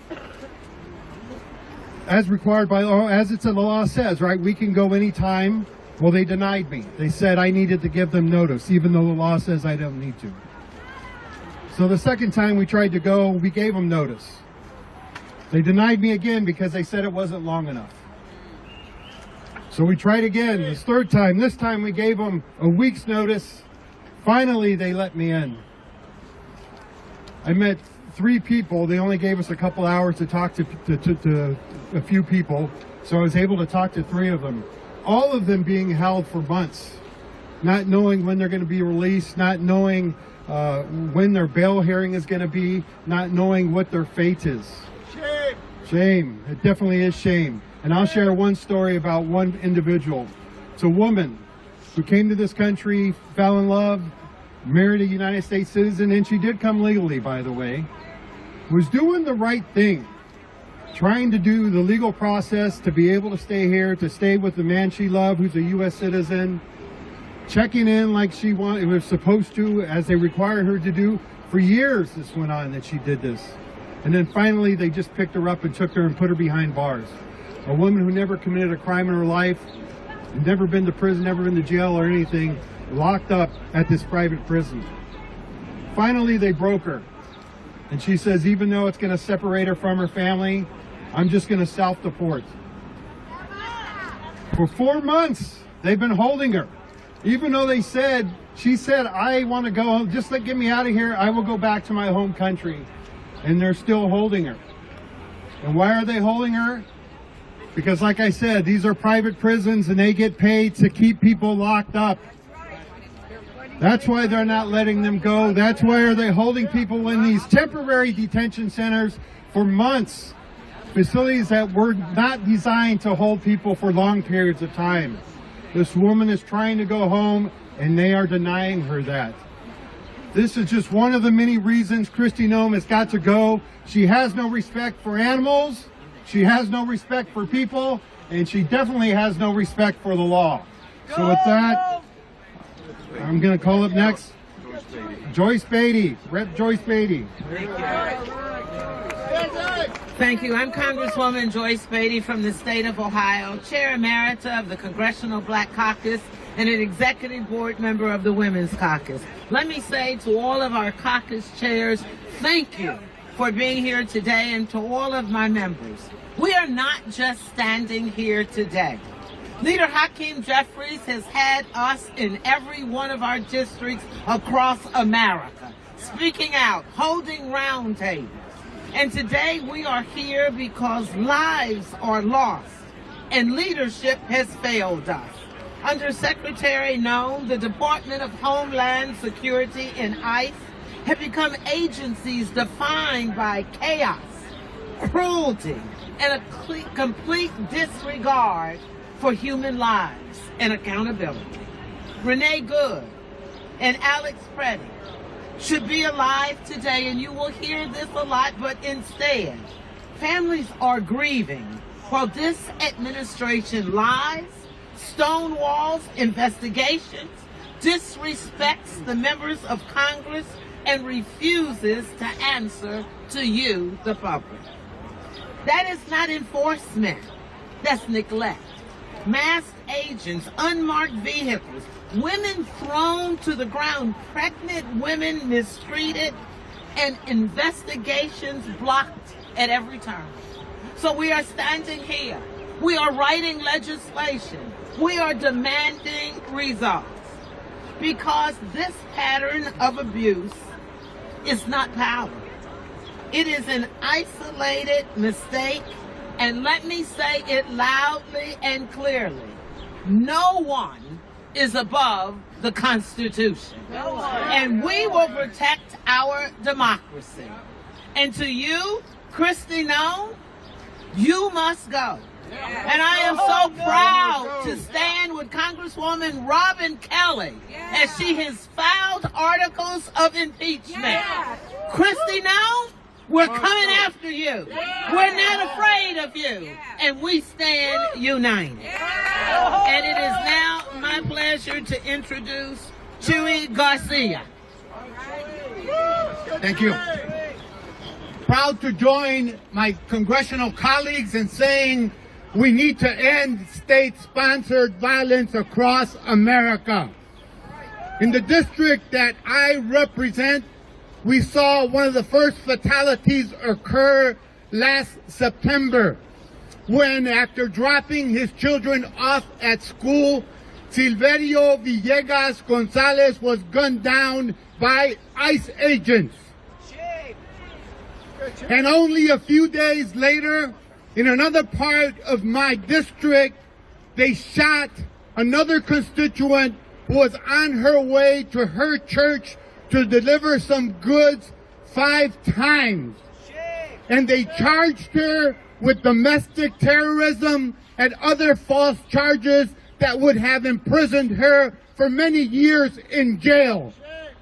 As required by law, as it's in the law says, right, we can go anytime. Well, they denied me. They said I needed to give them notice, even though the law says I don't need to. So the second time we tried to go, we gave them notice. They denied me again because they said it wasn't long enough. So we tried again, this third time. This time we gave them a week's notice. Finally, they let me in. I met 3 people. They only gave us a couple hours to talk to a few people. So I was able to talk to 3 of them. All of them being held for months, not knowing when they're going to be released, not knowing when their bail hearing is going to be, not knowing what their fate is. Shame. Shame. It definitely is shame. And I'll share one story about one individual. It's a woman who came to this country, fell in love, married a United States citizen, and she did come legally, by the way, was doing the right thing, trying to do the legal process to be able to stay here, to stay with the man she loved, who's a U.S. citizen, checking in like she was supposed to, as they required her to do. For years this went on that she did this. And then finally they just picked her up and took her and put her behind bars. A woman who never committed a crime in her life, never been to prison, never been to jail or anything, locked up at this private prison. Finally they broke her. And she says, even though it's going to separate her from her family, I'm just going to self-deport. For 4 months, they've been holding her. Even though she said, I want to go, just get me out of here, I will go back to my home country. And they're still holding her. And why are they holding her? Because like I said, these are private prisons and they get paid to keep people locked up. That's why they're not letting them go. That's why are they holding people in these temporary detention centers for months. Facilities that were not designed to hold people for long periods of time. This woman is trying to go home and they are denying her that. This is just one of the many reasons Kristi Noem has got to go. She has no respect for animals. She has no respect for people. And she definitely has no respect for the law. So with that, I'm going to call up next Joyce Beatty, Rep. Joyce Beatty. Thank you. I'm Congresswoman Joyce Beatty from the state of Ohio, Chair Emerita of the Congressional Black Caucus and an Executive Board member of the Women's Caucus. Let me say to all of our caucus chairs, thank you for being here today, and to all of my members. We are not just standing here today. Leader Hakeem Jeffries has had us in every one of our districts across America, speaking out, holding round tables. And today we are here because lives are lost and leadership has failed us. Under Secretary Noem, the Department of Homeland Security and ICE have become agencies defined by chaos, cruelty, and a complete disregard for human lives and accountability. Renee Good and Alex Preddy should be alive today, and you will hear this a lot, but instead, families are grieving while this administration lies, stonewalls investigations, disrespects the members of Congress, and refuses to answer to you, the public. That is not enforcement. That's neglect. Masked agents, unmarked vehicles, women thrown to the ground, pregnant women mistreated, and investigations blocked at every turn. So we are standing here. We are writing legislation. We are demanding results. Because this pattern of abuse is not power. It is an isolated mistake, and let me say it loudly and clearly. No one is above the Constitution. And we will protect our democracy. And to you, Kristi Noem, you must go. And I am so proud to stand with Congresswoman Robin Kelly as she has filed articles of impeachment. Kristi Noem, we're coming after you. We're not afraid of you. And we stand united. And it is now my pleasure to introduce Chuy Garcia. Thank you. Proud to join my congressional colleagues in saying we need to end state-sponsored violence across America. In the district that I represent, we saw one of the first fatalities occur last September when, after dropping his children off at school, Silverio Villegas Gonzalez was gunned down by ICE agents. And only a few days later, in another part of my district, they shot another constituent who was on her way to her church to deliver some goods 5 times. And they charged her with domestic terrorism and other false charges that would have imprisoned her for many years in jail.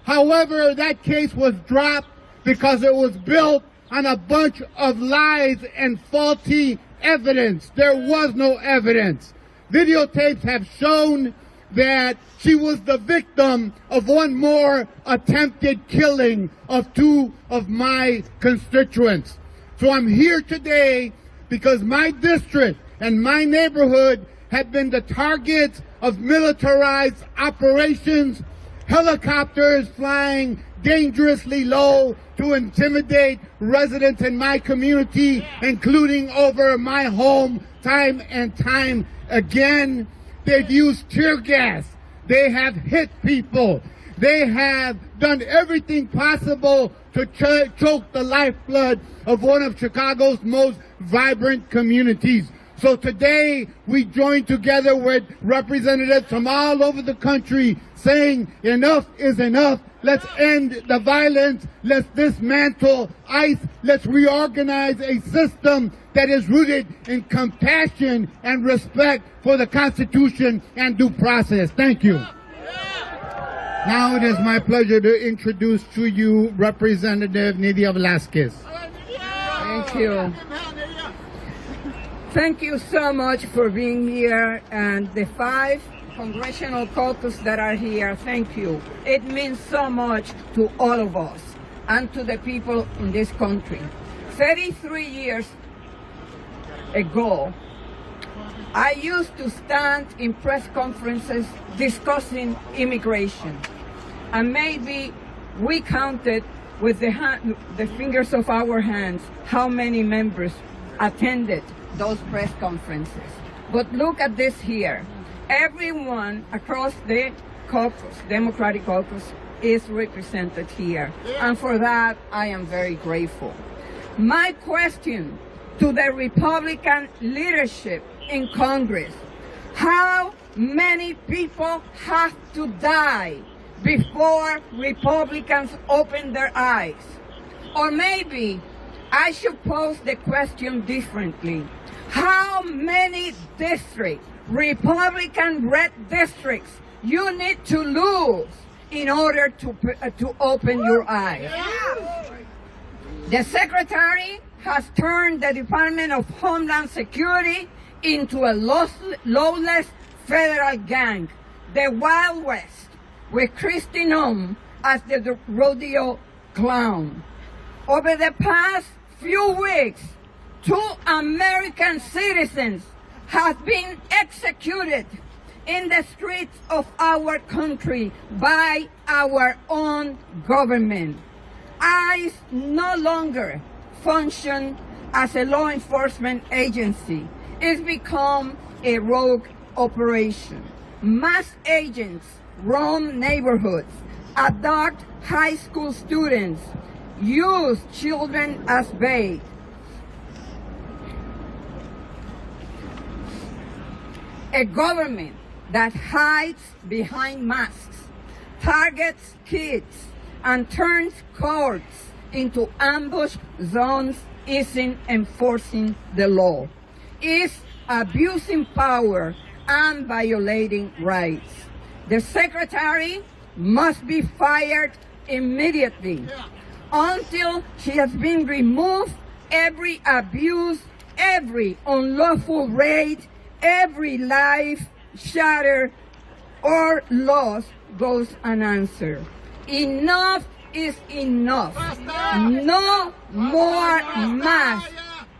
However, that case was dropped because it was built on a bunch of lies and faulty evidence. There was no evidence. Videotapes have shown that she was the victim of one more attempted killing of 2 of my constituents. So I'm here today because my district and my neighborhood have been the targets of militarized operations, helicopters flying dangerously low to intimidate residents in my community, including over my home, time and time again. They've used tear gas. They have hit people. They have done everything possible to choke the lifeblood of one of Chicago's most vibrant communities. So today, we join together with representatives from all over the country saying enough is enough. Let's end the violence. Let's dismantle ICE. Let's reorganize a system that is rooted in compassion and respect for the Constitution and due process. Thank you. Now it is my pleasure to introduce to you Representative Nydia Velázquez. Thank you. Thank you so much for being here, and the 5 congressional caucus that are here, thank you. It means so much to all of us and to the people in this country. 33 years ago, I used to stand in press conferences discussing immigration, and maybe we counted with the fingers of our hands how many members attended those press conferences. But look at this here. Everyone across the caucus, Democratic caucus, is represented here. And for that, I am very grateful. My question to the Republican leadership in Congress: how many people have to die before Republicans open their eyes? Or maybe I should pose the question differently. How many districts, Republican red districts, you need to lose in order to open your eyes? The Secretary has turned the Department of Homeland Security into a lawless federal gang, the Wild West, with Kristi Noem as the rodeo clown. Over the past few weeks, 2 American citizens have been executed in the streets of our country by our own government. ICE no longer function as a law enforcement agency. It's become a rogue operation. Mass agents roam neighborhoods, abduct high school students, use children as bait. A government that hides behind masks, targets kids, and turns courts into ambush zones isn't enforcing the law. It's abusing power and violating rights. The Secretary must be fired immediately. Until she has been removed, every abuse, every unlawful raid, every life shattered or lost goes unanswered. Enough is enough. No more masks.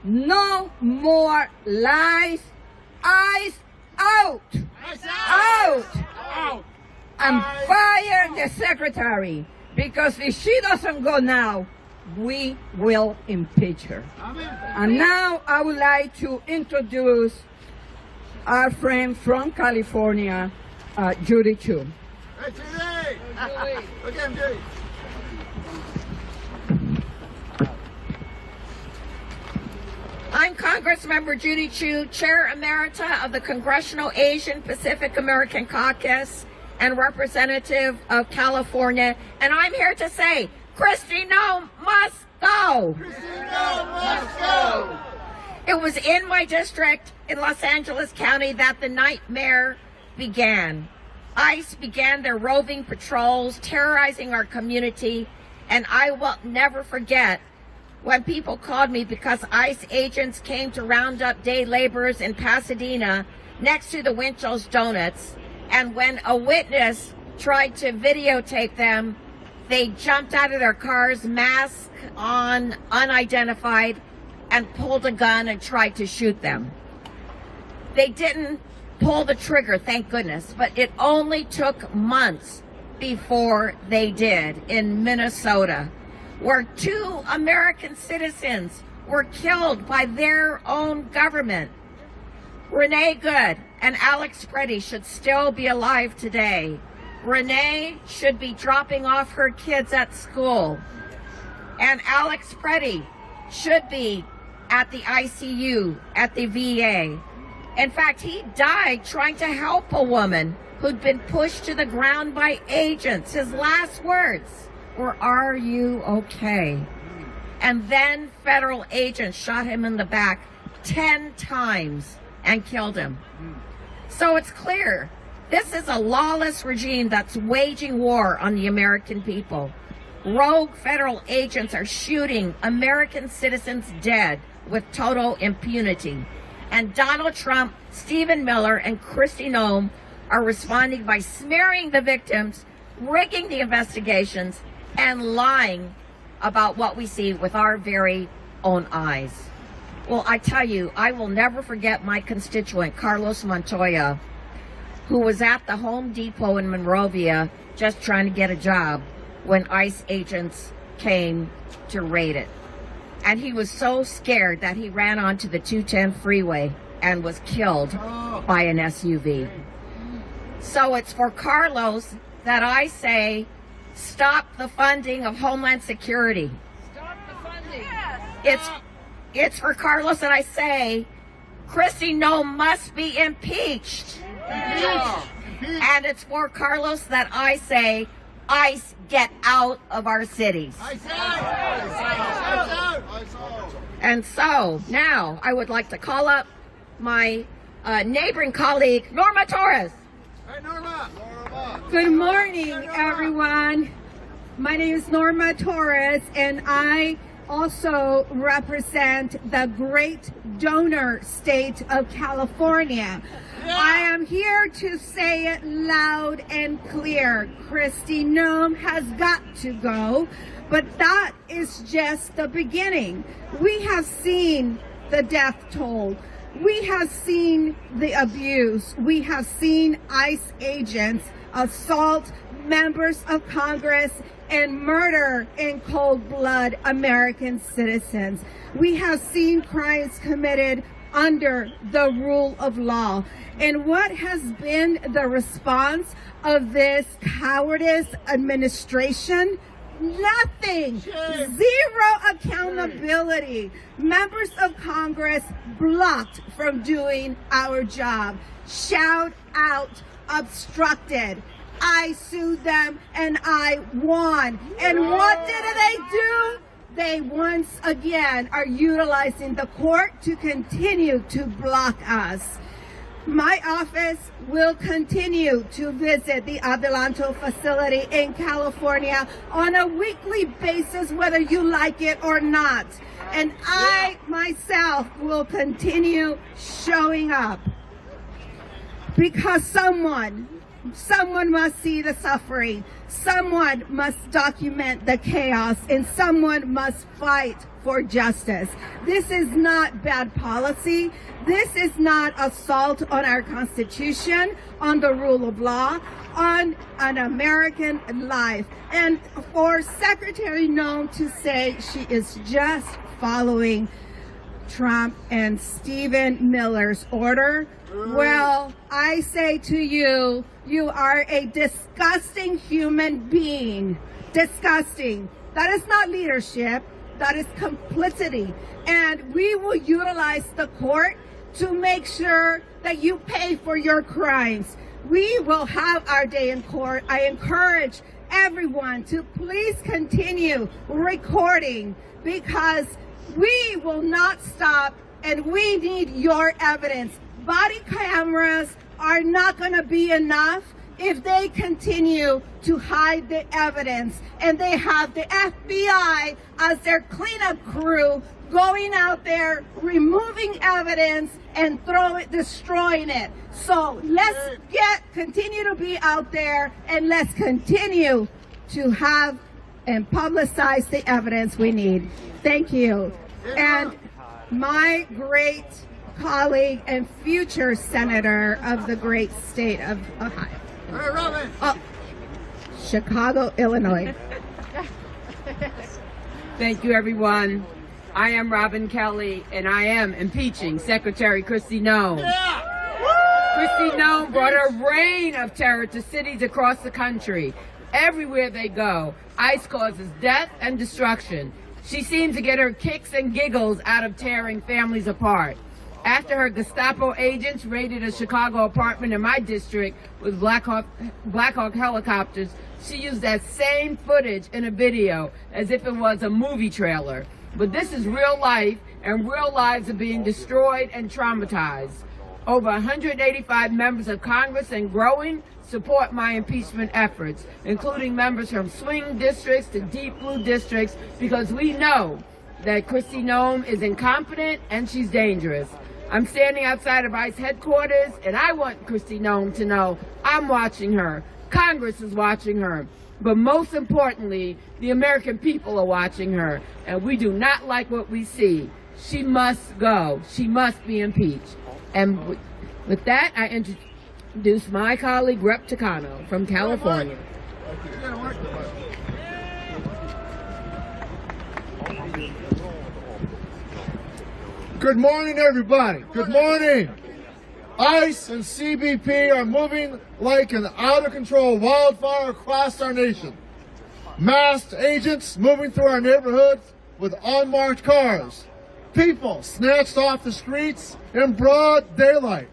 No more lies. Eyes out. Out. And fire the secretary, because if she doesn't go now, we will impeach her. And now I would like to introduce our friend from California, Judy Chu. Hey, Judy! Look at him, Judy. I'm Congressmember Judy Chu, Chair Emerita of the Congressional Asian Pacific American Caucus and representative of California, and I'm here to say, Kristi Noem must go! Kristi Noem must go! It was in my district in Los Angeles County that the nightmare began. ICE began their roving patrols, terrorizing our community, and I will never forget when people called me because ICE agents came to round up day laborers in Pasadena next to the Winchell's Donuts, and when a witness tried to videotape them, they jumped out of their cars, mask on, unidentified, and pulled a gun and tried to shoot them. They didn't pull the trigger, thank goodness, but it only took months before they did in Minnesota, where 2 American citizens were killed by their own government. Renee Good and Alex Preddy should still be alive today. Renee should be dropping off her kids at school. And Alex Preddy should be at the ICU at the VA. In fact, he died trying to help a woman who'd been pushed to the ground by agents. His last words were, "Are you okay?" And then federal agents shot him in the back 10 times and killed him. So it's clear, this is a lawless regime that's waging war on the American people. Rogue federal agents are shooting American citizens dead with total impunity. And Donald Trump, Stephen Miller, and Kristi Noem are responding by smearing the victims, rigging the investigations, and lying about what we see with our very own eyes. Well, I tell you, I will never forget my constituent, Carlos Montoya, who was at the Home Depot in Monrovia just trying to get a job when ICE agents came to raid it. And he was so scared that he ran onto the 210 freeway and was killed by an SUV. So it's for Carlos that I say, stop the funding of Homeland Security. Stop the funding. It's for Carlos that I say, Kristi Noem must be impeached. And it's for Carlos that I say, ICE, get out of our cities. And so now I would like to call up my neighboring colleague, Norma Torres. Hey, Norma. Good morning, everyone. My name is Norma Torres, and I also represent the great donor state of California. I am here to say it loud and clear. Kristi Noem has got to go, but that is just the beginning. We have seen the death toll. We have seen the abuse. We have seen ICE agents assault members of Congress and murder in cold blood American citizens. We have seen crimes committed under the rule of law. And what has been the response of this cowardice administration? Nothing. Zero accountability. Members of Congress blocked from doing our job. Shout out, obstructed. I sued them and I won. And what did they do? They once again are utilizing the court to continue to block us. My office will continue to visit the Adelanto facility in California on a weekly basis, whether you like it or not. And I myself will continue showing up. because someone must see the suffering, someone must document the chaos, and someone must fight for justice. This is not bad policy. This is not assault on our Constitution, on the rule of law, on an American life. And for Secretary Noem to say she is just following Trump and Stephen Miller's order, well, I say to you, you are a disgusting human being. Disgusting. That is not leadership. That is complicity. And we will utilize the court to make sure that you pay for your crimes. We will have our day in court. I encourage everyone to please continue recording, because we will not stop and we need your evidence. Body cameras are not going to be enough if they continue to hide the evidence, and they have the FBI as their cleanup crew going out there removing evidence and destroying it. So let's continue to be out there, and let's continue to have and publicize the evidence we need. Thank you. And my great colleague and future senator of the great state of Ohio. Chicago, Illinois. Thank you, everyone. I am Robin Kelly, and I am impeaching Secretary Kristi Noem. Kristi Noem brought a reign of terror to cities across the country. Everywhere they go, ICE causes death and destruction. She seems to get her kicks and giggles out of tearing families apart. After her Gestapo agents raided a Chicago apartment in my district with Black Hawk helicopters, she used that same footage in a video as if it was a movie trailer. But this is real life, and real lives are being destroyed and traumatized. Over 185 members of Congress and growing support my impeachment efforts, including members from swing districts to deep blue districts, because we know that Kristi Noem is incompetent and she's dangerous. I'm standing outside of ICE headquarters, and I want Kristi Noem to know I'm watching her. Congress is watching her. But most importantly, the American people are watching her, and we do not like what we see. She must go. She must be impeached. And with that, I introduce my colleague, Rep. Takano from California. Good morning, everybody. Good morning. ICE and CBP are moving like an out-of-control wildfire across our nation. Masked agents moving through our neighborhoods with unmarked cars. People snatched off the streets in broad daylight.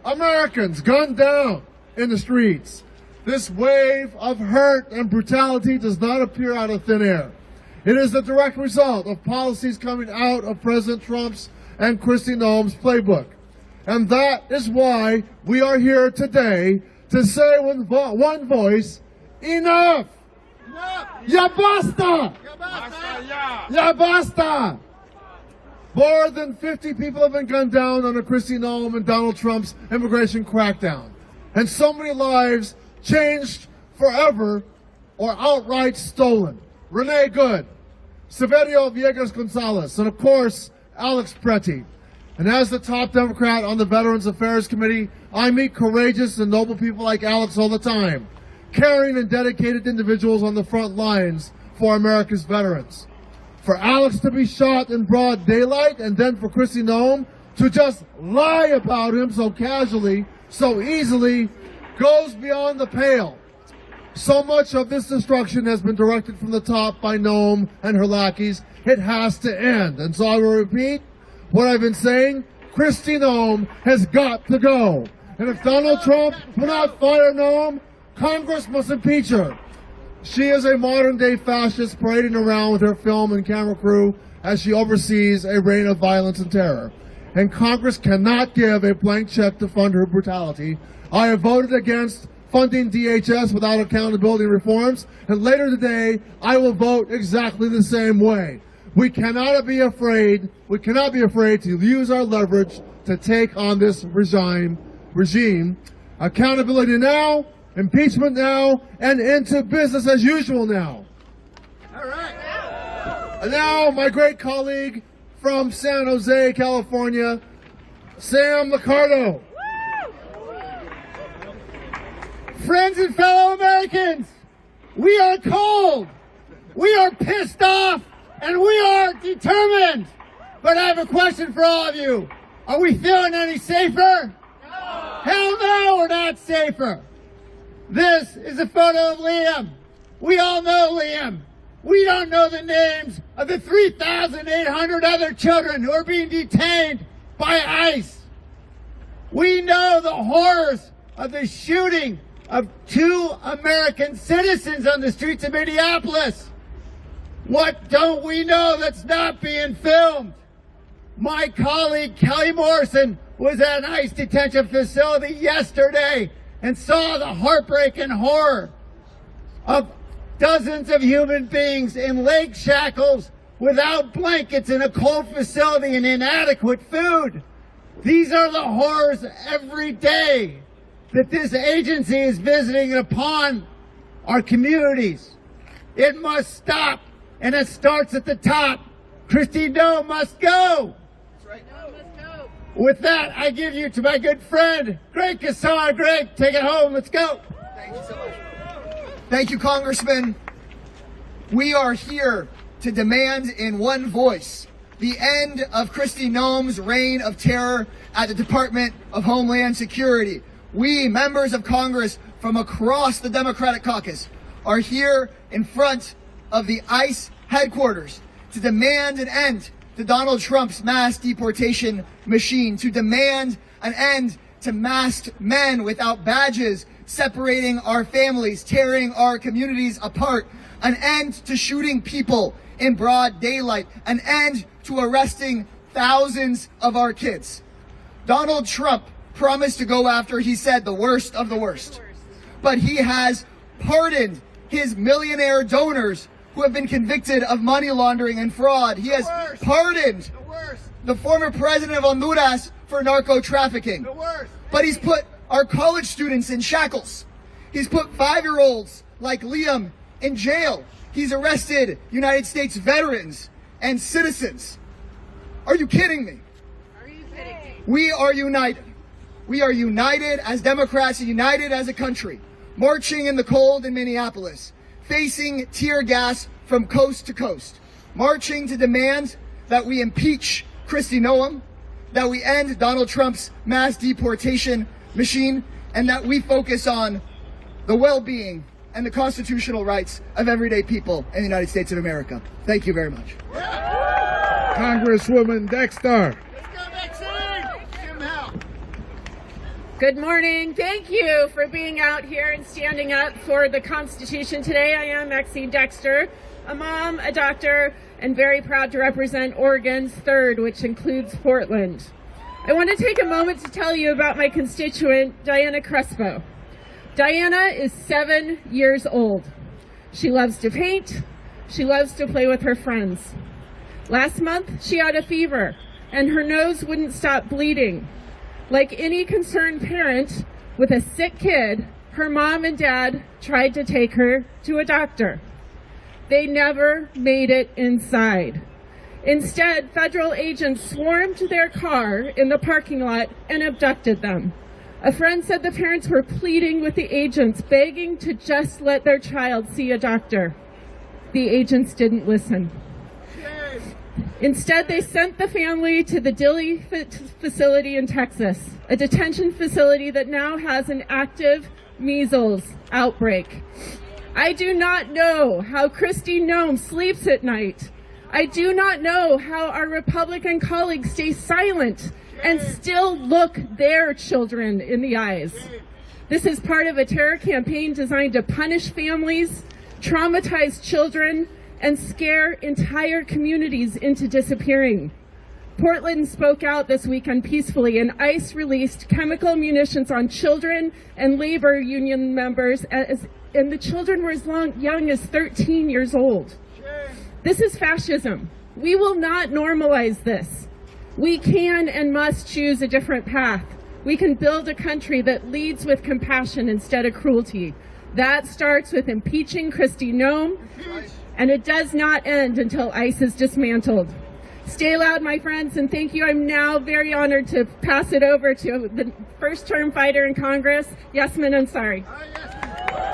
Americans gunned down in the streets. This wave of hurt and brutality does not appear out of thin air. It is the direct result of policies coming out of President Trump's and Kristi Noem's playbook. And that is why we are here today to say with one voice, enough! Ya basta! Ya basta! More than 50 people have been gunned down under Kristi Noem and Donald Trump's immigration crackdown. And so many lives changed forever or outright stolen. Renee Good, Severio Villegas Gonzalez, and of course, Alex Preti. And as the top Democrat on the Veterans Affairs Committee, I meet courageous and noble people like Alex all the time, caring and dedicated individuals on the front lines for America's veterans. For Alex to be shot in broad daylight, and then for Kristi Noem to just lie about him so casually, so easily, goes beyond the pale. So much of this destruction has been directed from the top by Noem and her lackeys. It has to end. And so I will repeat what I've been saying. Kristi Noem has got to go. And if Donald Trump will not fire Noem, Congress must impeach her. She is a modern-day fascist parading around with her film and camera crew as she oversees a reign of violence and terror. And Congress cannot give a blank check to fund her brutality. I have voted against funding DHS without accountability reforms, and later today, I will vote exactly the same way. We cannot be afraid to use our leverage to take on this regime regime. Accountability now, impeachment now, and into business as usual now. All right. And now my great colleague from San Jose, California, Sam Liccardo. Friends and fellow Americans, we are cold, we are pissed off, and we are determined. But I have a question for all of you. Are we feeling any safer? No. Hell no, we're not safer. This is a photo of Liam. We all know Liam. We don't know the names of the 3,800 other children who are being detained by ICE. We know the horrors of the shooting of 2 American citizens on the streets of Minneapolis. What don't we know that's not being filmed? My colleague Kelly Morrison was at an ICE detention facility yesterday and saw the heartbreak and horror of dozens of human beings in leg shackles without blankets in a cold facility and inadequate food. These are the horrors every day that this agency is visiting upon our communities. It must stop, and it starts at the top. Kristi Noem must go. With that, I give you to my good friend, Greg Casson. Greg, take it home. Let's go. Thank you so much. Thank you, Congressman. We are here to demand in one voice the end of Kristi Noem's reign of terror at the Department of Homeland Security. We, members of Congress from across the Democratic caucus, are here in front of the ICE headquarters to demand an end to Donald Trump's mass deportation machine, to demand an end to masked men without badges separating our families, tearing our communities apart, an end to shooting people in broad daylight, an end to arresting thousands of our kids. Donald Trump promised to go after, he said, the worst of the worst. But he has pardoned his millionaire donors who have been convicted of money laundering and fraud. He has pardoned the former president of Honduras for narco trafficking. But he's put our college students in shackles. He's put 5-year-olds like Liam in jail. He's arrested United States veterans and citizens. Are you kidding me? We are united. We are united as Democrats, united as a country, marching in the cold in Minneapolis, facing tear gas from coast to coast, marching to demand that we impeach Kristi Noem, that we end Donald Trump's mass deportation machine, and that we focus on the well-being and the constitutional rights of everyday people in the United States of America. Thank you very much. Congresswoman Dexter. Good morning. Thank you for being out here and standing up for the Constitution today. I am Maxine Dexter, a mom, a doctor, and very proud to represent Oregon's 3rd, which includes Portland. I want to take a moment to tell you about my constituent, Diana Crespo. Diana is 7 years old. She loves to paint. She loves to play with her friends. Last month, she had a fever, and her nose wouldn't stop bleeding. Like any concerned parent with a sick kid, her mom and dad tried to take her to a doctor. They never made it inside. Instead, federal agents swarmed their car in the parking lot and abducted them. A friend said the parents were pleading with the agents, begging to just let their child see a doctor. The agents didn't listen. Instead, they sent the family to the Dilley facility in Texas, a detention facility that now has an active measles outbreak. I do not know how Kristi Noem sleeps at night. I do not know how our Republican colleagues stay silent and still look their children in the eyes. This is part of a terror campaign designed to punish families, traumatize children, and scare entire communities into disappearing. Portland spoke out this weekend peacefully, and ICE released chemical munitions on children and labor union members, and the children were as young as 13 years old. This is fascism. We will not normalize this. We can and must choose a different path. We can build a country that leads with compassion instead of cruelty. That starts with impeaching Kristi Noem, and it does not end until ICE is dismantled. Stay loud, my friends, and thank you. I'm now very honored to pass it over to the first-term fighter in Congress, Jasmine Ansari.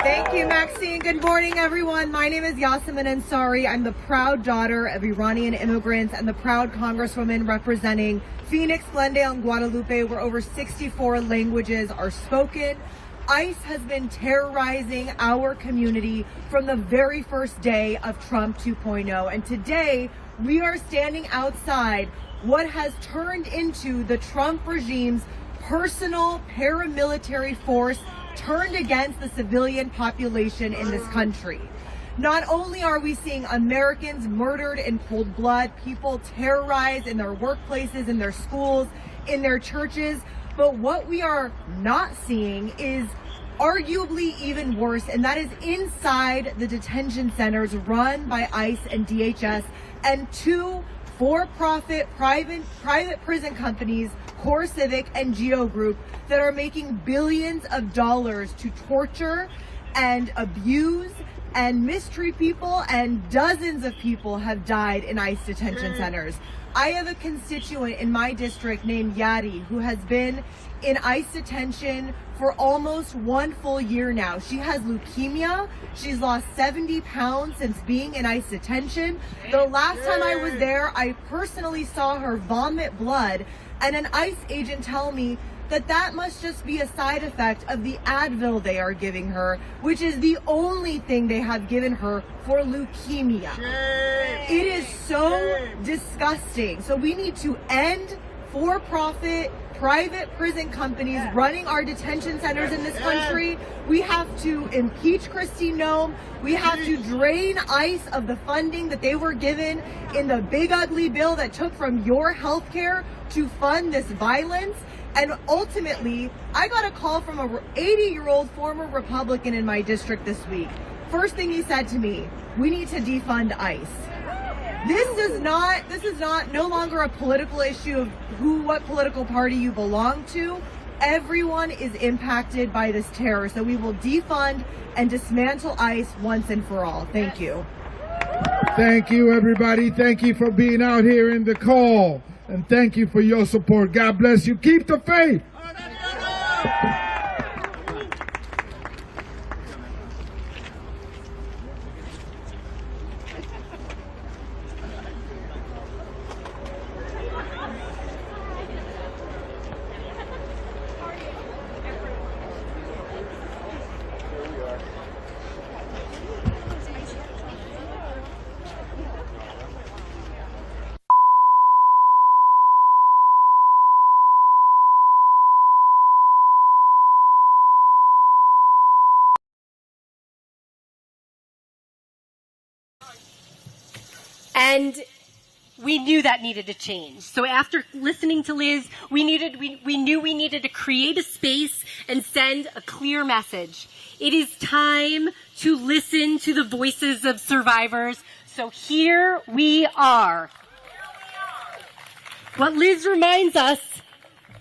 Thank you, Maxine. Good morning, everyone. My name is Jasmine Ansari. I'm the proud daughter of Iranian immigrants and the proud congresswoman representing Phoenix, Glendale, and Guadalupe, where over 64 languages are spoken. ICE has been terrorizing our community from the very first day of Trump 2.0. And today, we are standing outside what has turned into the Trump regime's personal paramilitary force turned against the civilian population in this country. Not only are we seeing Americans murdered in cold blood, people terrorized in their workplaces, in their schools, in their churches, but what we are not seeing is arguably even worse, and that is inside the detention centers run by ICE and DHS and two for-profit private prison companies, Core Civic and Geo Group, that are making billions of dollars to torture and abuse and mistreat people, and dozens of people have died in ICE detention centers. I have a constituent in my district named Yadi who has been in ICE detention for almost 1 full year now. She has leukemia. She's lost 70 pounds since being in ICE detention. The last time I was there, I personally saw her vomit blood, and an ICE agent tell me that that must just be a side effect of the Advil they are giving her, which is the only thing they have given her for leukemia. It is so disgusting. So we need to end for-profit private prison companies running our detention centers in this country. We have to impeach Kristi Noem. We have to drain ICE of the funding that they were given in the big ugly bill that took from your health care to fund this violence. And ultimately, I got a call from a 80-year-old former Republican in my district this week. First thing he said to me, we need to defund ICE. This is no longer a political issue of what political party you belong to. Everyone is impacted by this terror. So we will defund and dismantle ICE once and for all. Thank you. Thank you, everybody. Thank you for being out here in the call. And thank you for your support. God bless you. Keep the faith. And we knew that needed to change. So after listening to Liz, we knew we needed to create a space and send a clear message. It is time to listen to the voices of survivors. So here we are. What Liz reminds us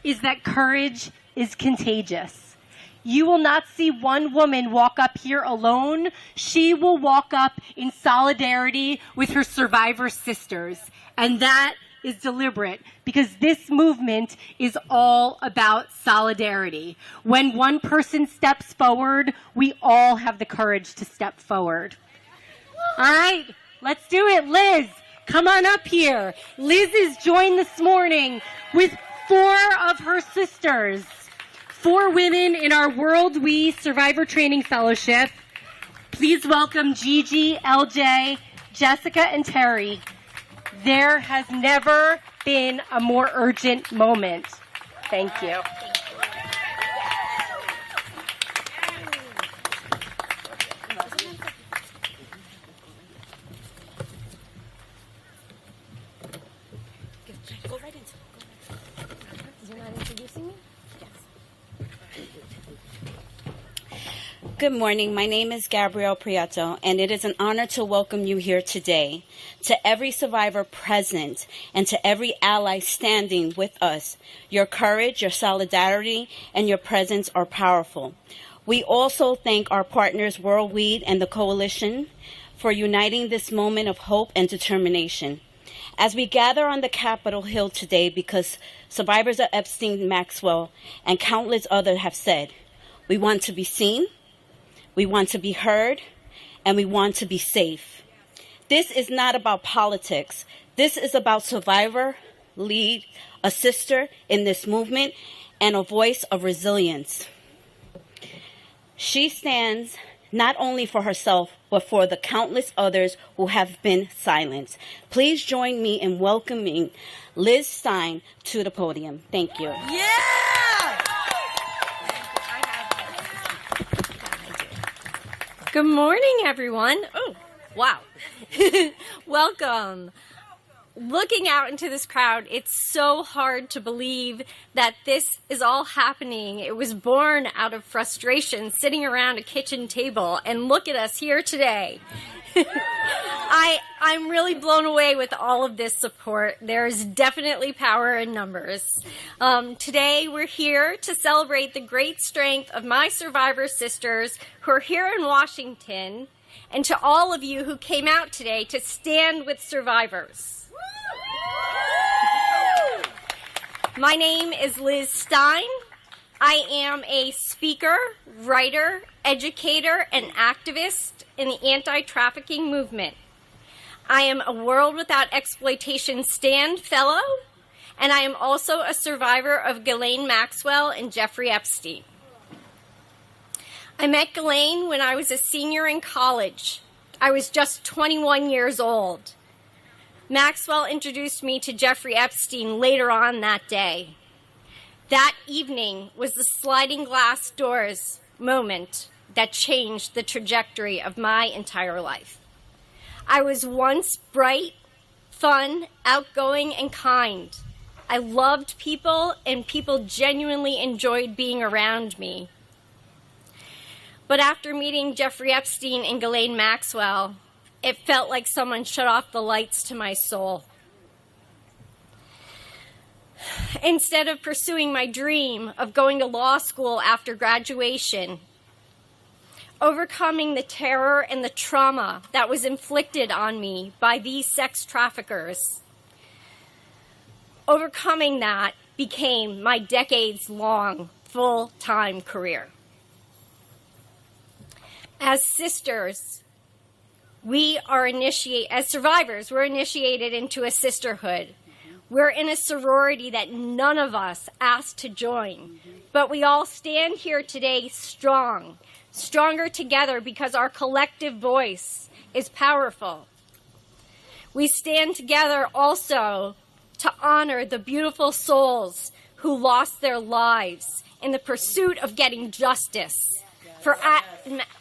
is that courage is contagious. You will not see one woman walk up here alone. She will walk up in solidarity with her survivor sisters. And that is deliberate because this movement is all about solidarity. When one person steps forward, we all have the courage to step forward. All right, let's do it. Liz, come on up here. Liz is joined this morning with 4 of her sisters. 4 women in our World We Survivor Training Fellowship. Please welcome Gigi, LJ, Jessica, and Terry. There has never been a more urgent moment. Thank you. Go right into it. You're not introducing me? Yes. Good morning. My name is Gabrielle Prieto, and it is an honor to welcome you here today. To every survivor present and to every ally standing with us, your courage, your solidarity, and your presence are powerful. We also thank our partners, WorldWeed and the Coalition, for uniting this moment of hope and determination. As we gather on the Capitol Hill today, because survivors of Epstein, Maxwell, and countless others have said, we want to be seen, we want to be heard, and we want to be safe. This is not about politics. This is about survivor, lead, a sister in this movement, and a voice of resilience. She stands not only for herself, but for the countless others who have been silenced. Please join me in welcoming Liz Stein to the podium. Thank you. Yeah! Good morning, everyone. Oh, wow. Welcome. Looking out into this crowd, it's so hard to believe that this is all happening. It was born out of frustration, sitting around a kitchen table, and look at us here today. I'm really blown away with all of this support. There's definitely power in numbers. Today, we're here to celebrate the great strength of my survivor sisters who are here in Washington, and to all of you who came out today to stand with survivors. My name is Liz Stein. I am a speaker, writer, educator, and activist in the anti-trafficking movement. I am a World Without Exploitation Stand Fellow, and I am also a survivor of Ghislaine Maxwell and Jeffrey Epstein. I met Ghislaine when I was a senior in college. I was just 21 years old. Maxwell introduced me to Jeffrey Epstein later on that day. That evening was the sliding glass doors moment that changed the trajectory of my entire life. I was once bright, fun, outgoing, and kind. I loved people, and people genuinely enjoyed being around me. But after meeting Jeffrey Epstein and Ghislaine Maxwell, it felt like someone shut off the lights to my soul. Instead of pursuing my dream of going to law school after graduation, overcoming the terror and the trauma that was inflicted on me by these sex traffickers, overcoming that became my decades-long full-time career. As sisters, as survivors, we're initiated into a sisterhood. We're in a sorority that none of us asked to join, but we all stand here today strong, stronger together because our collective voice is powerful. We stand together also to honor the beautiful souls who lost their lives in the pursuit of getting justice for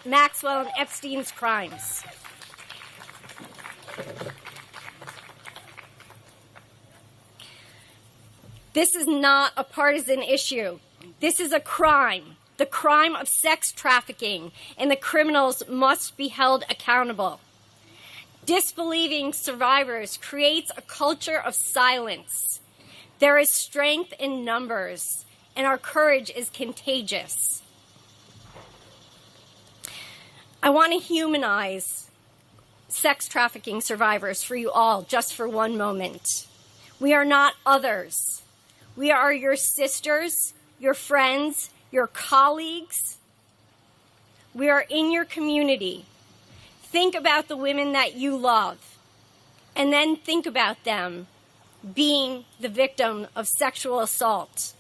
Maxwell and Epstein's crimes. This is not a partisan issue. This is a crime, the crime of sex trafficking, and the criminals must be held accountable. Disbelieving survivors creates a culture of silence. There is strength in numbers, and our courage is contagious. I want to humanize sex trafficking survivors for you all, just for one moment. We are not others. We are your sisters, your friends, your colleagues. We are in your community. Think about the women that you love, and then think about them being the victim of sexual assault.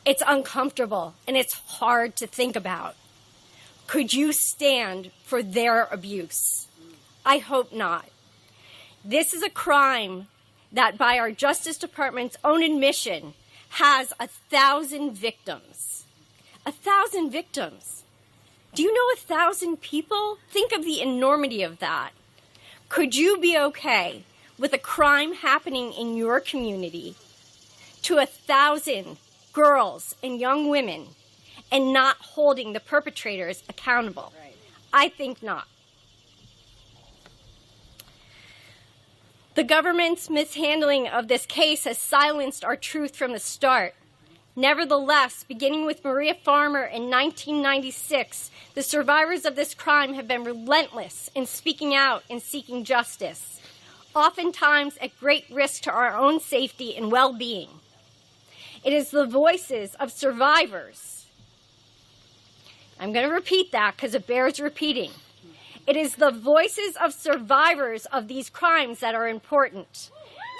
It's uncomfortable, and it's hard to think about. Could you stand for their abuse? I hope not. This is a crime that, by our Justice Department's own admission, has 1,000 victims. 1,000 victims. Do you know 1,000 people? Think of the enormity of that. Could you be okay with a crime happening in your community to 1,000 girls and young women, and not holding the perpetrators accountable? I think not. The government's mishandling of this case has silenced our truth from the start. Nevertheless, beginning with Maria Farmer in 1996, the survivors of this crime have been relentless in speaking out and seeking justice, oftentimes at great risk to our own safety and well-being. It is the voices of survivors. I'm going to repeat that because it bears repeating. It is the voices of survivors of these crimes that are important.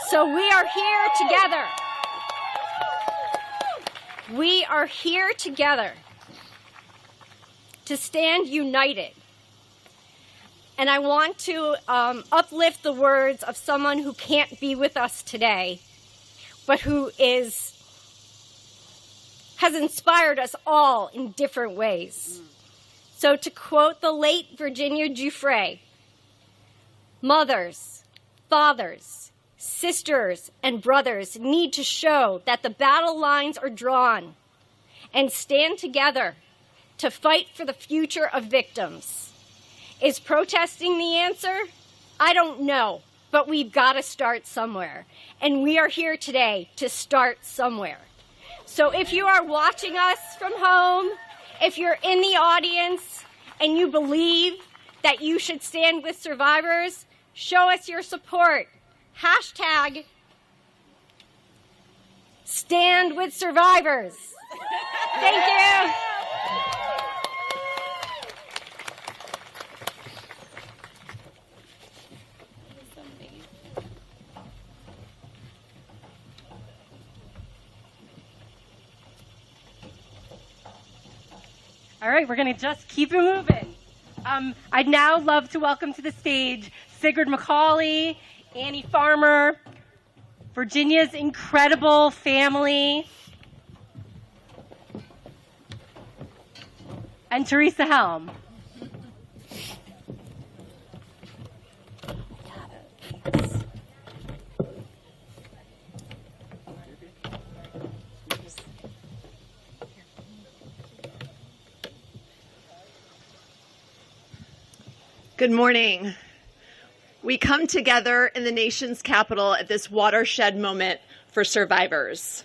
So we are here together. We are here together to stand united. And I want to uplift the words of someone who can't be with us today, but who has inspired us all in different ways. So to quote the late Virginia Giuffre, mothers, fathers, sisters, and brothers need to show that the battle lines are drawn and stand together to fight for the future of victims. Is protesting the answer? I don't know, but we've got to start somewhere. And we are here today to start somewhere. So if you are watching us from home, if you're in the audience and you believe that you should stand with survivors, show us your support. Hashtag stand with survivors. Thank you. All right, we're going to just keep it moving. I'd now love to welcome to the stage Sigrid McCauley, Annie Farmer, Virginia's incredible family, and Teresa Helm. Good morning. We come together in the nation's capital at this watershed moment for survivors.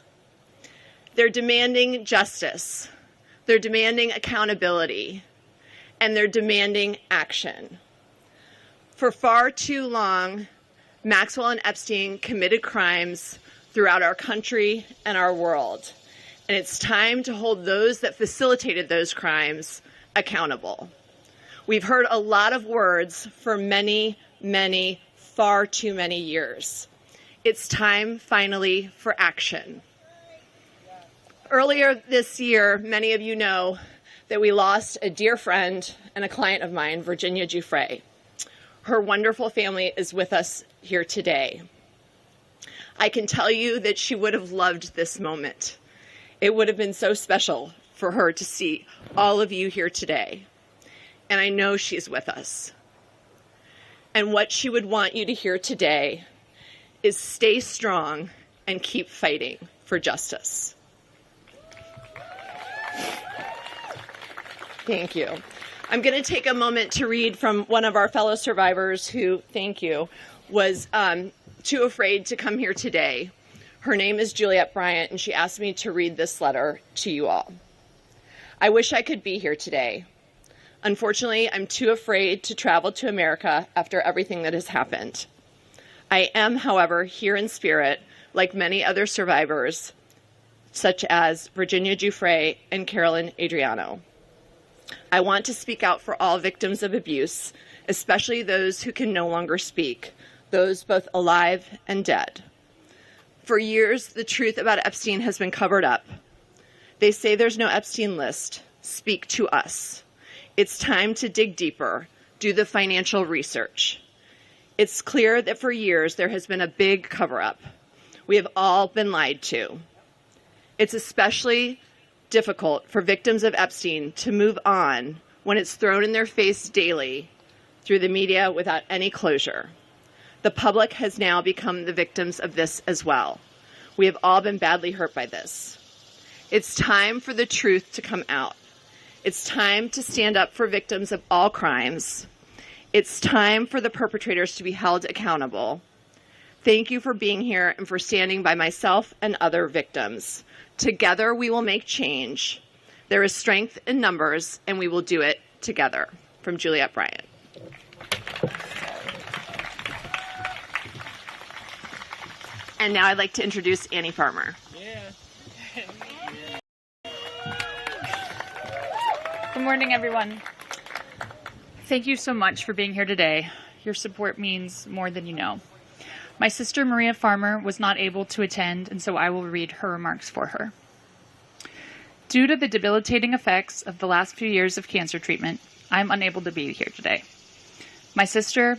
They're demanding justice, they're demanding accountability, and they're demanding action. For far too long, Maxwell and Epstein committed crimes throughout our country and our world, and it's time to hold those that facilitated those crimes accountable. We've heard a lot of words for many, far too many years. It's time, finally, for action. Earlier this year, many of you know that we lost a dear friend and a client of mine, Virginia Giuffre. Her wonderful family is with us here today. I can tell you that she would have loved this moment. It would have been so special for her to see all of you here today. And I know she's with us. And what she would want you to hear today is stay strong and keep fighting for justice. Thank you. I'm going to take a moment to read from one of our fellow survivors who, thank you, was too afraid to come here today. Her name is Juliet Bryant, and she asked me to read this letter to you all. I wish I could be here today. Unfortunately, I'm too afraid to travel to America after everything that has happened. I am, however, here in spirit, like many other survivors, such as Virginia Giuffre and Carolyn Adriano. I want to speak out for all victims of abuse, especially those who can no longer speak, those both alive and dead. For years, the truth about Epstein has been covered up. They say there's no Epstein list. Speak to us. It's time to dig deeper, do the financial research. It's clear that for years there has been a big cover-up. We have all been lied to. It's especially difficult for victims of Epstein to move on when it's thrown in their face daily through the media without any closure. The public has now become the victims of this as well. We have all been badly hurt by this. It's time for the truth to come out. It's time to stand up for victims of all crimes. It's time for the perpetrators to be held accountable. Thank you for being here and for standing by myself and other victims. Together we will make change. There is strength in numbers, and we will do it together. From Juliette Bryant. And now I'd like to introduce Annie Farmer. Good morning, everyone. Thank you so much for being here today. Your support means more than you know. My sister Maria Farmer was not able to attend, and so I will read her remarks for her. Due to the debilitating effects of the last few years of cancer treatment, I am unable to be here today. My sister,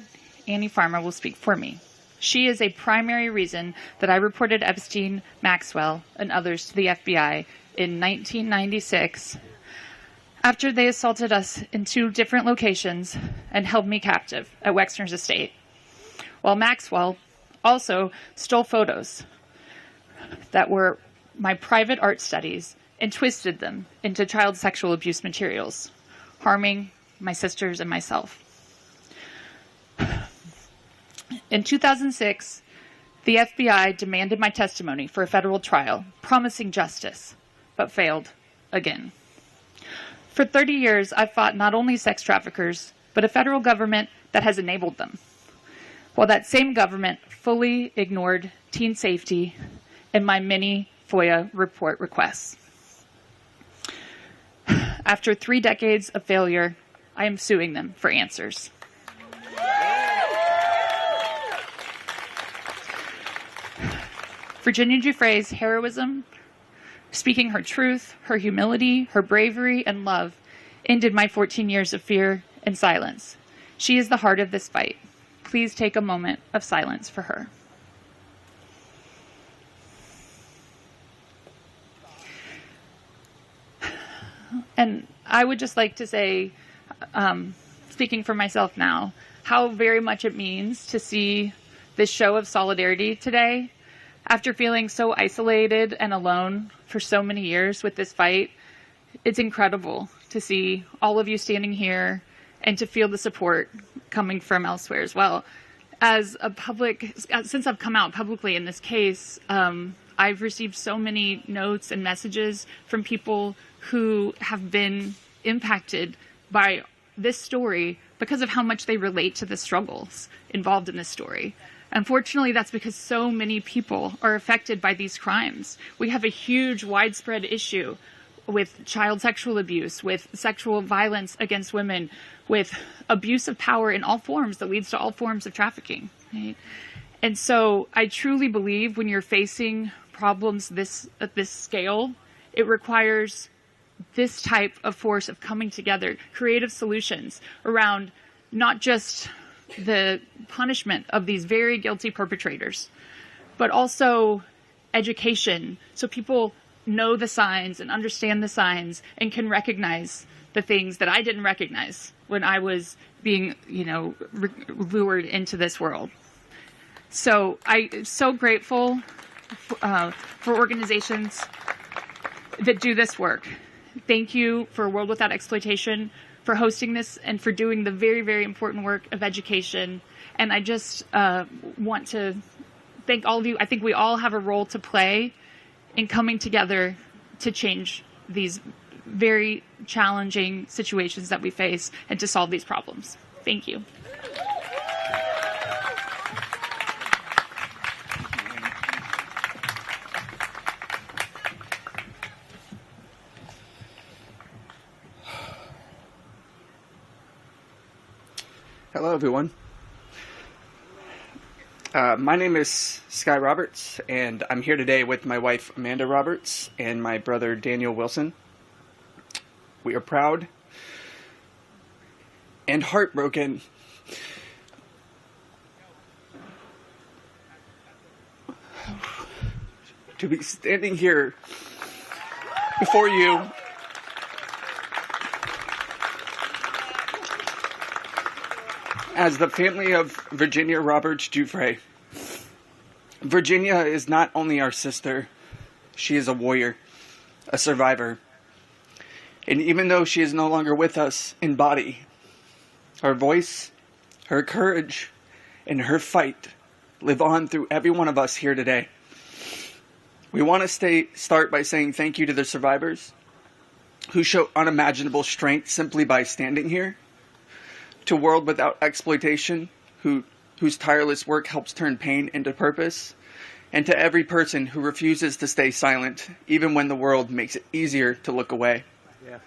Annie Farmer, will speak for me. She is a primary reason that I reported Epstein, Maxwell, and others to the FBI in 1996 after they assaulted us in 2 different locations and held me captive at Wexner's estate, while Maxwell also stole photos that were my private art studies and twisted them into child sexual abuse materials, harming my sisters and myself. In 2006, the FBI demanded my testimony for a federal trial, promising justice, but failed again. For 30 years, I've fought not only sex traffickers, but a federal government that has enabled them, while that same government fully ignored teen safety and my many FOIA report requests. After 3 decades of failure, I am suing them for answers. Virginia Giuffre's heroism, speaking her truth, her humility, her bravery, and love ended my 14 years of fear and silence. She is the heart of this fight. Please take a moment of silence for her. And I would just like to say, speaking for myself now, how very much it means to see this show of solidarity today. After feeling so isolated and alone for so many years with this fight, it's incredible to see all of you standing here and to feel the support coming from elsewhere as well. Since I've come out publicly in this case, I've received so many notes and messages from people who have been impacted by this story because of how much they relate to the struggles involved in this story. Unfortunately, that's because so many people are affected by these crimes. We have a huge, widespread issue with child sexual abuse, with sexual violence against women, with abuse of power in all forms that leads to all forms of trafficking. Right? And so I truly believe when you're facing problems at this scale, it requires this type of force of coming together, creative solutions around not just the punishment of these very guilty perpetrators, but also education, so people know the signs and understand the signs and can recognize the things that I didn't recognize when I was being, lured into this world. So I'm so grateful for organizations that do this work. Thank you for World Without Exploitation for hosting this and for doing the very, very important work of education. And I just want to thank all of you. I think we all have a role to play in coming together to change these very challenging situations that we face and to solve these problems. Thank you. Hello, everyone. My name is Sky Roberts, and I'm here today with my wife, Amanda Roberts, and my brother, Daniel Wilson. We are proud and heartbroken to be standing here before you as the family of Virginia Roberts Giuffre. Virginia is not only our sister, she is a warrior. a survivor. And even though she is no longer with us in body, her voice, her courage, and her fight live on through every one of us here today. We want to start by saying thank you to the survivors who show unimaginable strength simply by standing here, to World Without Exploitation, whose tireless work helps turn pain into purpose, and to every person who refuses to stay silent, even when the world makes it easier to look away. Yeah.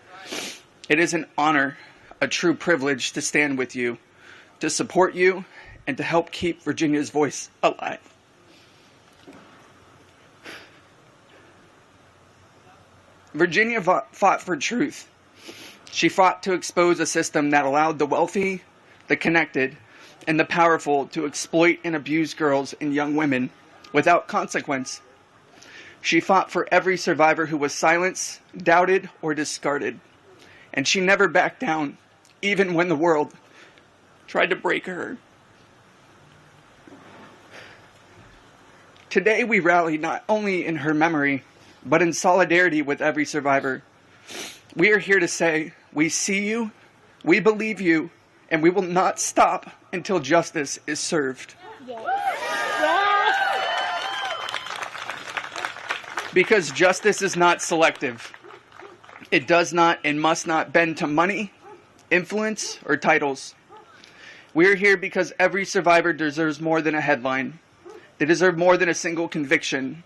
It is an honor, a true privilege to stand with you, to support you, and to help keep Virginia's voice alive. Virginia fought for truth. She fought to expose a system that allowed the wealthy, the connected, and the powerful to exploit and abuse girls and young women without consequence. She fought for every survivor who was silenced, doubted, or discarded. And she never backed down, even when the world tried to break her. Today we rally not only in her memory, but in solidarity with every survivor. We are here to say, we see you, we believe you, and we will not stop until justice is served. Because justice is not selective. It does not and must not bend to money, influence, or titles. We are here because every survivor deserves more than a headline. They deserve more than a single conviction.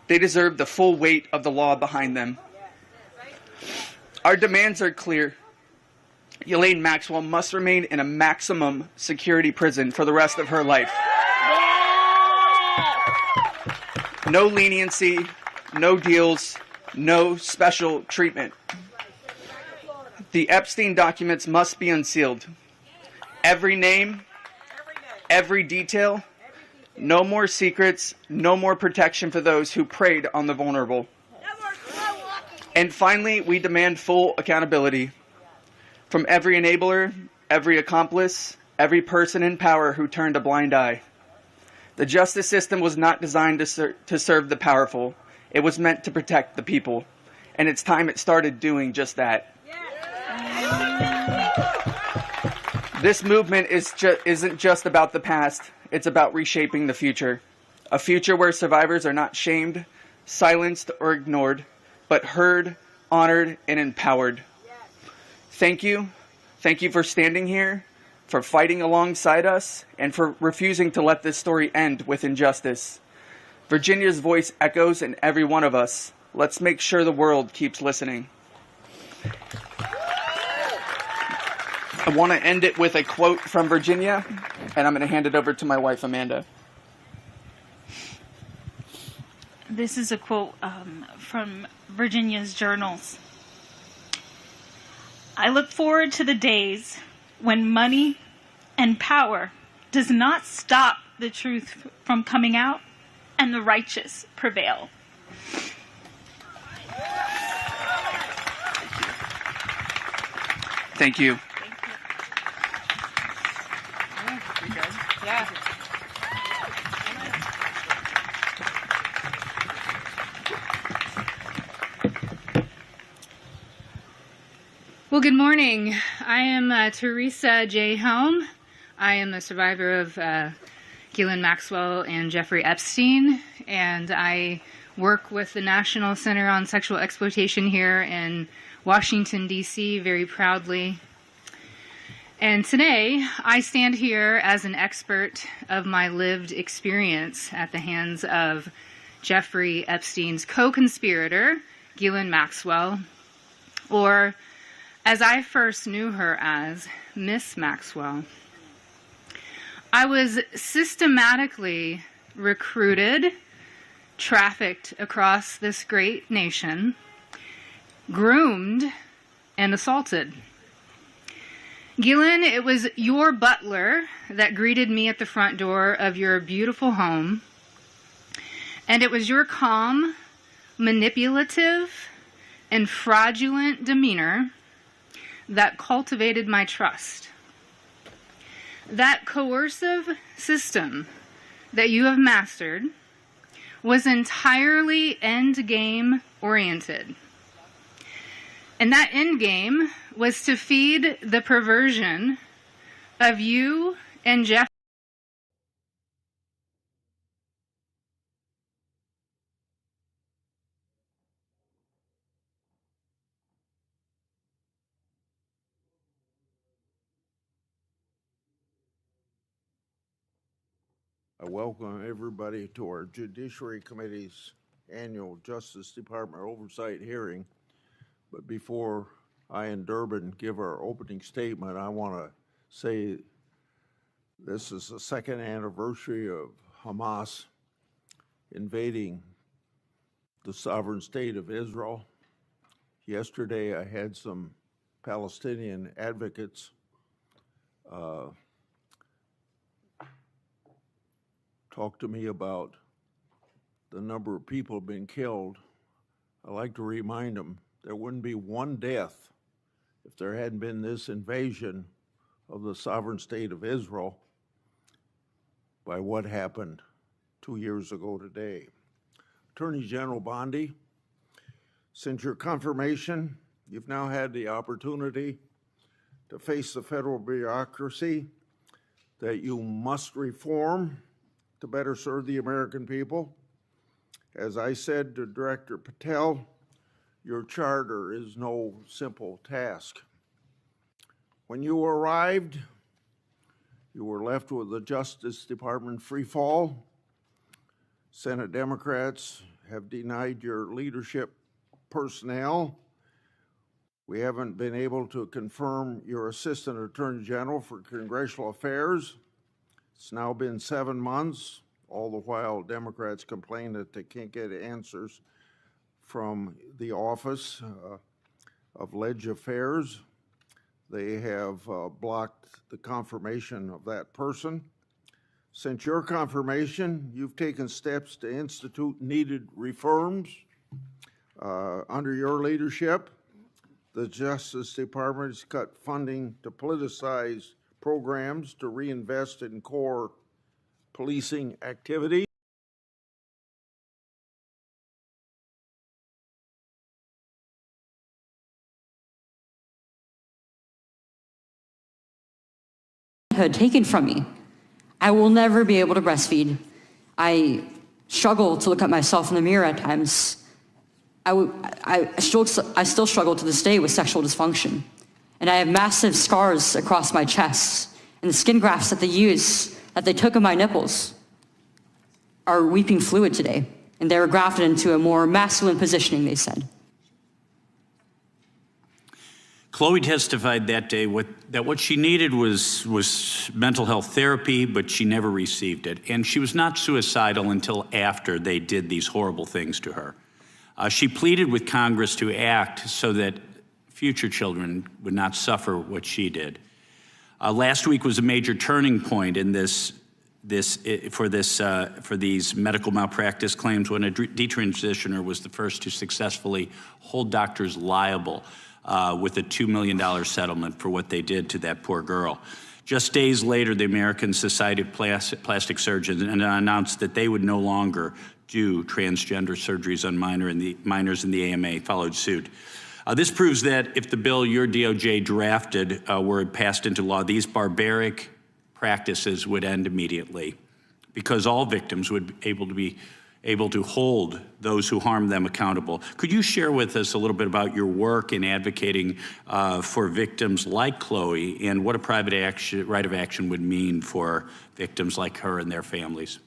They deserve the full weight of the law behind them. Our demands are clear. Ghislaine Maxwell must remain in a maximum security prison for the rest of her life. No leniency, no deals, no special treatment. The Epstein documents must be unsealed. Every name, every detail, no more secrets, no more protection for those who preyed on the vulnerable. And finally, we demand full accountability from every enabler, every accomplice, every person in power who turned a blind eye. The justice system was not designed to serve the powerful. It was meant to protect the people. And it's time it started doing just that. This movement isn't just about the past. It's about reshaping the future. A future where survivors are not shamed, silenced, or ignored, but heard, honored, and empowered. Thank you. Thank you for standing here, for fighting alongside us, and for refusing to let this story end with injustice. Virginia's voice echoes in every one of us. Let's make sure the world keeps listening. I want to end it with a quote from Virginia, and I'm going to hand it over to my wife, Amanda. This is a quote from Virginia's journals. I look forward to the days when money and power does not stop the truth from coming out and the righteous prevail. Thank you. Yeah. Well, good morning. I am Teresa J. Helm. I am a survivor of Ghislaine Maxwell and Jeffrey Epstein, and I work with the National Center on Sexual Exploitation here in Washington, D.C., very proudly. And today, I stand here as an expert of my lived experience at the hands of Jeffrey Epstein's co-conspirator, Ghislaine Maxwell, or as I first knew her as, Miss Maxwell. I was systematically recruited, trafficked across this great nation, groomed, and assaulted. Ghislaine, it was your butler that greeted me at the front door of your beautiful home, and it was your calm, manipulative, and fraudulent demeanor that cultivated my trust. That coercive system that you have mastered was entirely end-game oriented. And that end game was to feed the perversion of you and Jeff. I welcome everybody to our Judiciary Committee's annual Justice Department oversight hearing. But before I and Durbin give our opening statement, I want to say this is the second anniversary of Hamas invading the sovereign state of Israel. Yesterday, I had some Palestinian advocates talk to me about the number of people being killed. I like to remind them there wouldn't be one death if there hadn't been this invasion of the sovereign state of Israel by what happened 2 years ago today. Attorney General Bondi, since your confirmation, you've now had the opportunity to face the federal bureaucracy that you must reform to better serve the American people. As I said to Director Patel, your charter is no simple task. When you arrived, you were left with the Justice Department free fall. Senate Democrats have denied your leadership personnel. We haven't been able to confirm your Assistant Attorney General for Congressional Affairs. It's now been 7 months. All the while, Democrats complain that they can't get answers from the Office of Ledge Affairs. They have blocked the confirmation of that person. Since your confirmation, you've taken steps to institute needed reforms. Under your leadership, the Justice Department has cut funding to politicize programs to reinvest in core policing activity. Taken from me. I will never be able to breastfeed. I struggle to look at myself in the mirror at times. I still struggle to this day with sexual dysfunction. And I have massive scars across my chest. And the skin grafts that they took of my nipples are weeping fluid today. And they were grafted into a more masculine positioning, they said. Chloe testified that day that what she needed was mental health therapy, but she never received it. And she was not suicidal until after they did these horrible things to her. She pleaded with Congress to act so that future children would not suffer what she did. Last week was a major turning point in for these medical malpractice claims when a detransitioner was the first to successfully hold doctors liable with a $2 million settlement for what they did to that poor girl. Just days later, the American Society of Plastic Surgeons announced that they would no longer do transgender surgeries on minors, in the AMA followed suit. This proves that if the bill your DOJ drafted were passed into law, these barbaric practices would end immediately because all victims would be able to hold those who harm them accountable. Could you share with us a little bit about your work in advocating for victims like Chloe and what a private right of action would mean for victims like her and their families?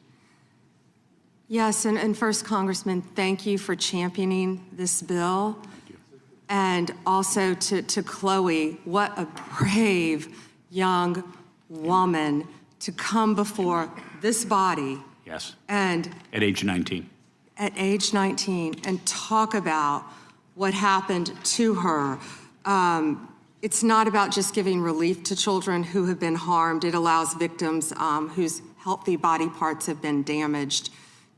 Yes, and first, Congressman, thank you for championing this bill. And also to Chloe, what a brave young woman to come before this body. Yes. And at age 19. At age 19, and talk about what happened to her. It's not about just giving relief to children who have been harmed. It allows victims whose healthy body parts have been damaged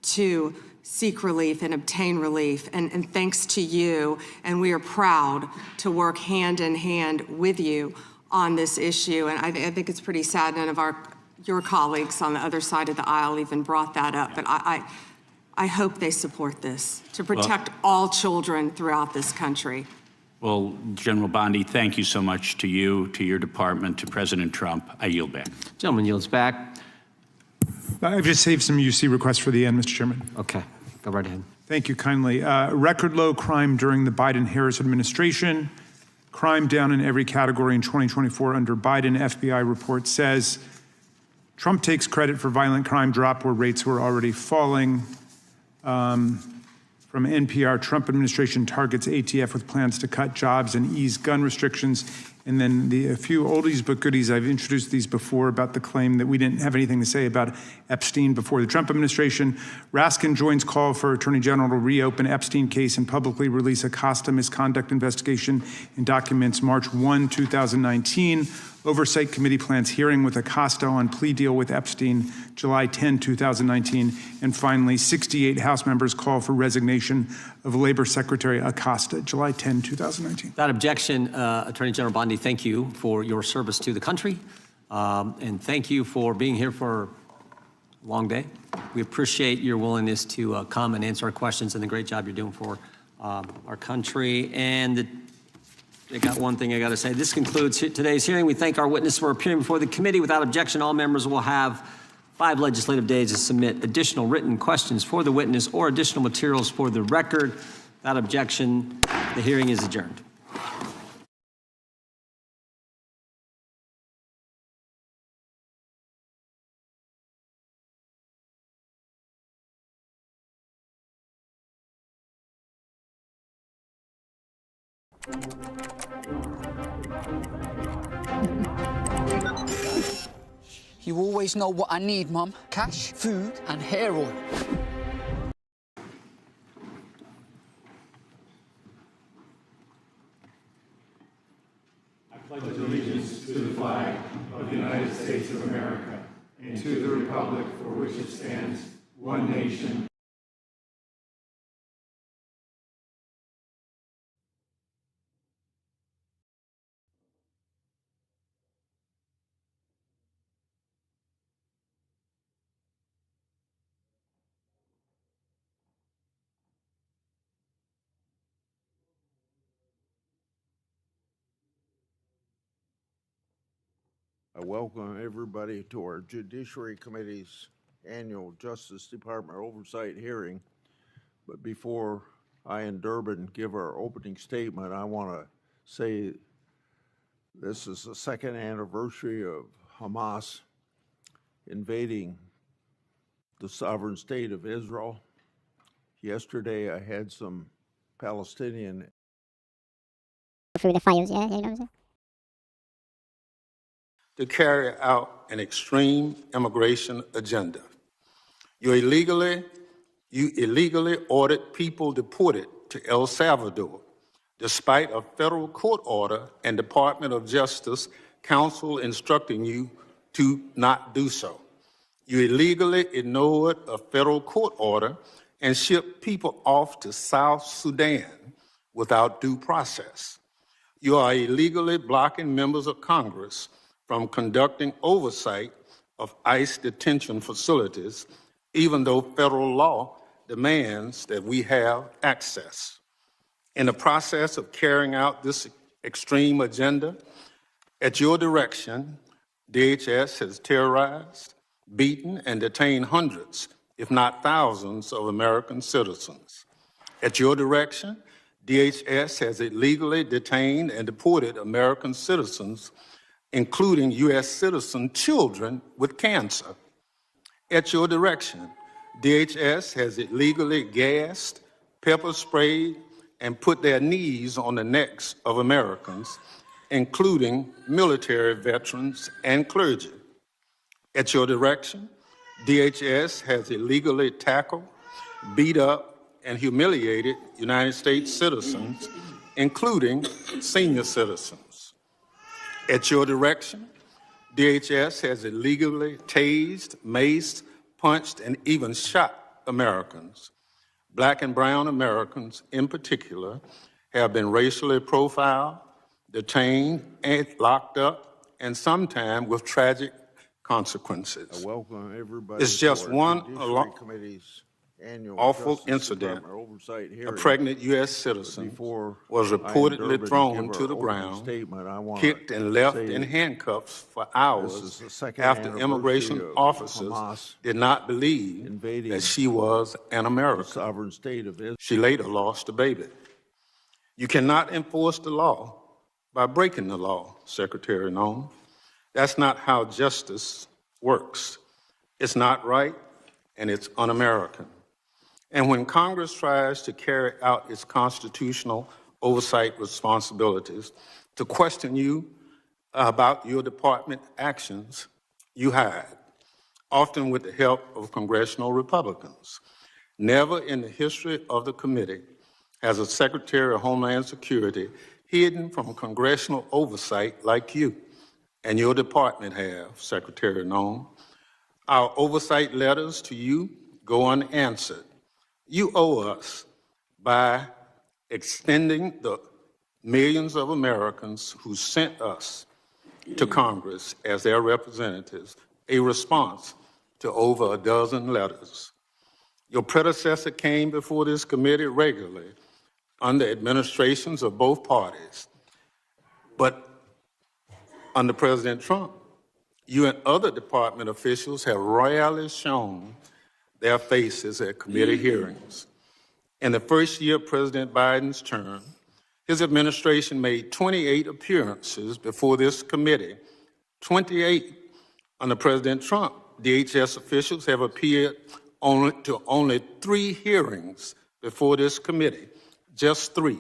to seek relief and obtain relief. And thanks to you, and we are proud to work hand in hand with you on this issue. And I think it's pretty sad none of your colleagues on the other side of the aisle even brought that up. But I hope they support this to protect all children throughout this country. Well, General Bondi, thank you so much to you, to your department, to President Trump. I yield back. Gentleman yields back. I've just saved some UC requests for the end, Mr. Chairman. Okay, go right ahead. Thank you kindly. Record low crime during the Biden-Harris administration. Crime down in every category in 2024 under Biden. FBI report says Trump takes credit for violent crime drop where rates were already falling. From NPR, Trump administration targets ATF with plans to cut jobs and ease gun restrictions. And then a few oldies but goodies, I've introduced these before about the claim that we didn't have anything to say about Epstein before the Trump administration. Raskin joins call for Attorney General to reopen Epstein case and publicly release Acosta misconduct investigation in documents March 1, 2019. Oversight Committee plans hearing with Acosta on plea deal with Epstein, July 10, 2019. And finally, 68 House members call for resignation of Labor Secretary Acosta, July 10, 2019. Without objection, Attorney General Bondi, thank you for your service to the country. And thank you for being here for a long day. We appreciate your willingness to come and answer our questions and the great job you're doing for our country. And I got one thing I got to say. This concludes today's hearing. We thank our witnesses for appearing before the committee. Without objection, all members will have 5 legislative days to submit additional written questions for the witness or additional materials for the record. Without objection, the hearing is adjourned. You always know what I need, Mum. Cash, food, and hair oil. I pledge allegiance to the flag of the United States of America and to the republic for which it stands, one nation. I welcome everybody to our Judiciary Committee's annual Justice Department Oversight hearing. But before I and Durbin give our opening statement, I want to say this is the second anniversary of Hamas invading the sovereign state of Israel. Yesterday, I had some Palestinian through the fires, yeah, you know what I'm saying? To carry out an extreme immigration agenda. You illegally ordered people deported to El Salvador, despite a federal court order and Department of Justice counsel instructing you to not do so. You illegally ignored a federal court order and shipped people off to South Sudan without due process. You are illegally blocking members of Congress from conducting oversight of ICE detention facilities, even though federal law demands that we have access. In the process of carrying out this extreme agenda, at your direction, DHS has terrorized, beaten, and detained hundreds, if not thousands, of American citizens. At your direction, DHS has illegally detained and deported American citizens, including U.S. citizen children with cancer. At your direction, DHS has illegally gassed, pepper sprayed, and put their knees on the necks of Americans, including military veterans and clergy. At your direction, DHS has illegally tackled, beat up, and humiliated United States citizens, including senior citizens. At your direction, DHS has illegally tased, maced, punched, and even shot Americans. Black and brown Americans, in particular, have been racially profiled, detained, and locked up, and sometimes with tragic consequences. I welcome everybody it's just to our one Judiciary Committee's annual awful Justice incident, Department oversight a hearing. pregnant U.S. citizen Before was I reportedly endeavor thrown give to our the opening ground, statement, I want kicked and left say in handcuffs for this hours is the second after anniversary immigration of officers Hamas did not believe invading that she was an the American. sovereign state of Israel. She later lost a baby. You cannot enforce the law by breaking the law, Secretary Noem. That's not how justice works. It's not right, and it's un-American. And when Congress tries to carry out its constitutional oversight responsibilities to question you about your department actions, you hide, often with the help of congressional Republicans. Never in the history of the committee has a Secretary of Homeland Security hidden from congressional oversight like you and your department have, Secretary Noem. Our oversight letters to you go unanswered. You owe us by extending the millions of Americans who sent us to Congress as their representatives a response to over a dozen letters. Your predecessor came before this committee regularly under administrations of both parties. But under President Trump, you and other department officials have rarely shown their faces at committee hearings. In the first year of President Biden's term, his administration made 28 appearances before this committee. 28. Under President Trump, DHS officials have appeared to only 3 hearings before this committee, just 3.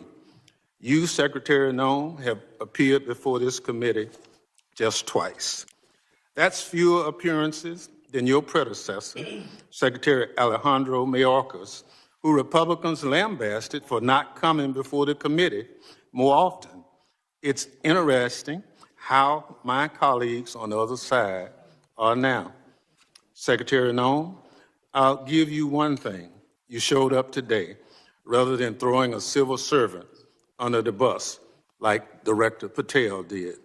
You, Secretary Noem, have appeared before this committee just twice. That's fewer appearances than your predecessor, Secretary Alejandro Mayorkas, who Republicans lambasted for not coming before the committee more often. It's interesting how my colleagues on the other side are now. Secretary Noem, I'll give you one thing. You showed up today rather than throwing a civil servant under the bus like Director Patel did.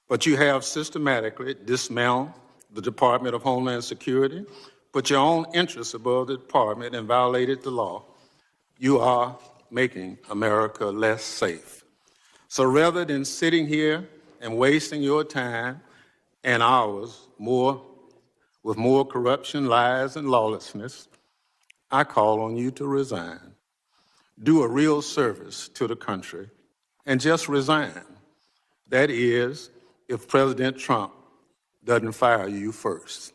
But you have systematically dismantled the Department of Homeland Security, put your own interests above the department, and violated the law. You are making America less safe. So rather than sitting here and wasting your time and ours with more corruption, lies, and lawlessness, I call on you to resign. Do a real service to the country and just resign. That is, if President Trump doesn't fire you first.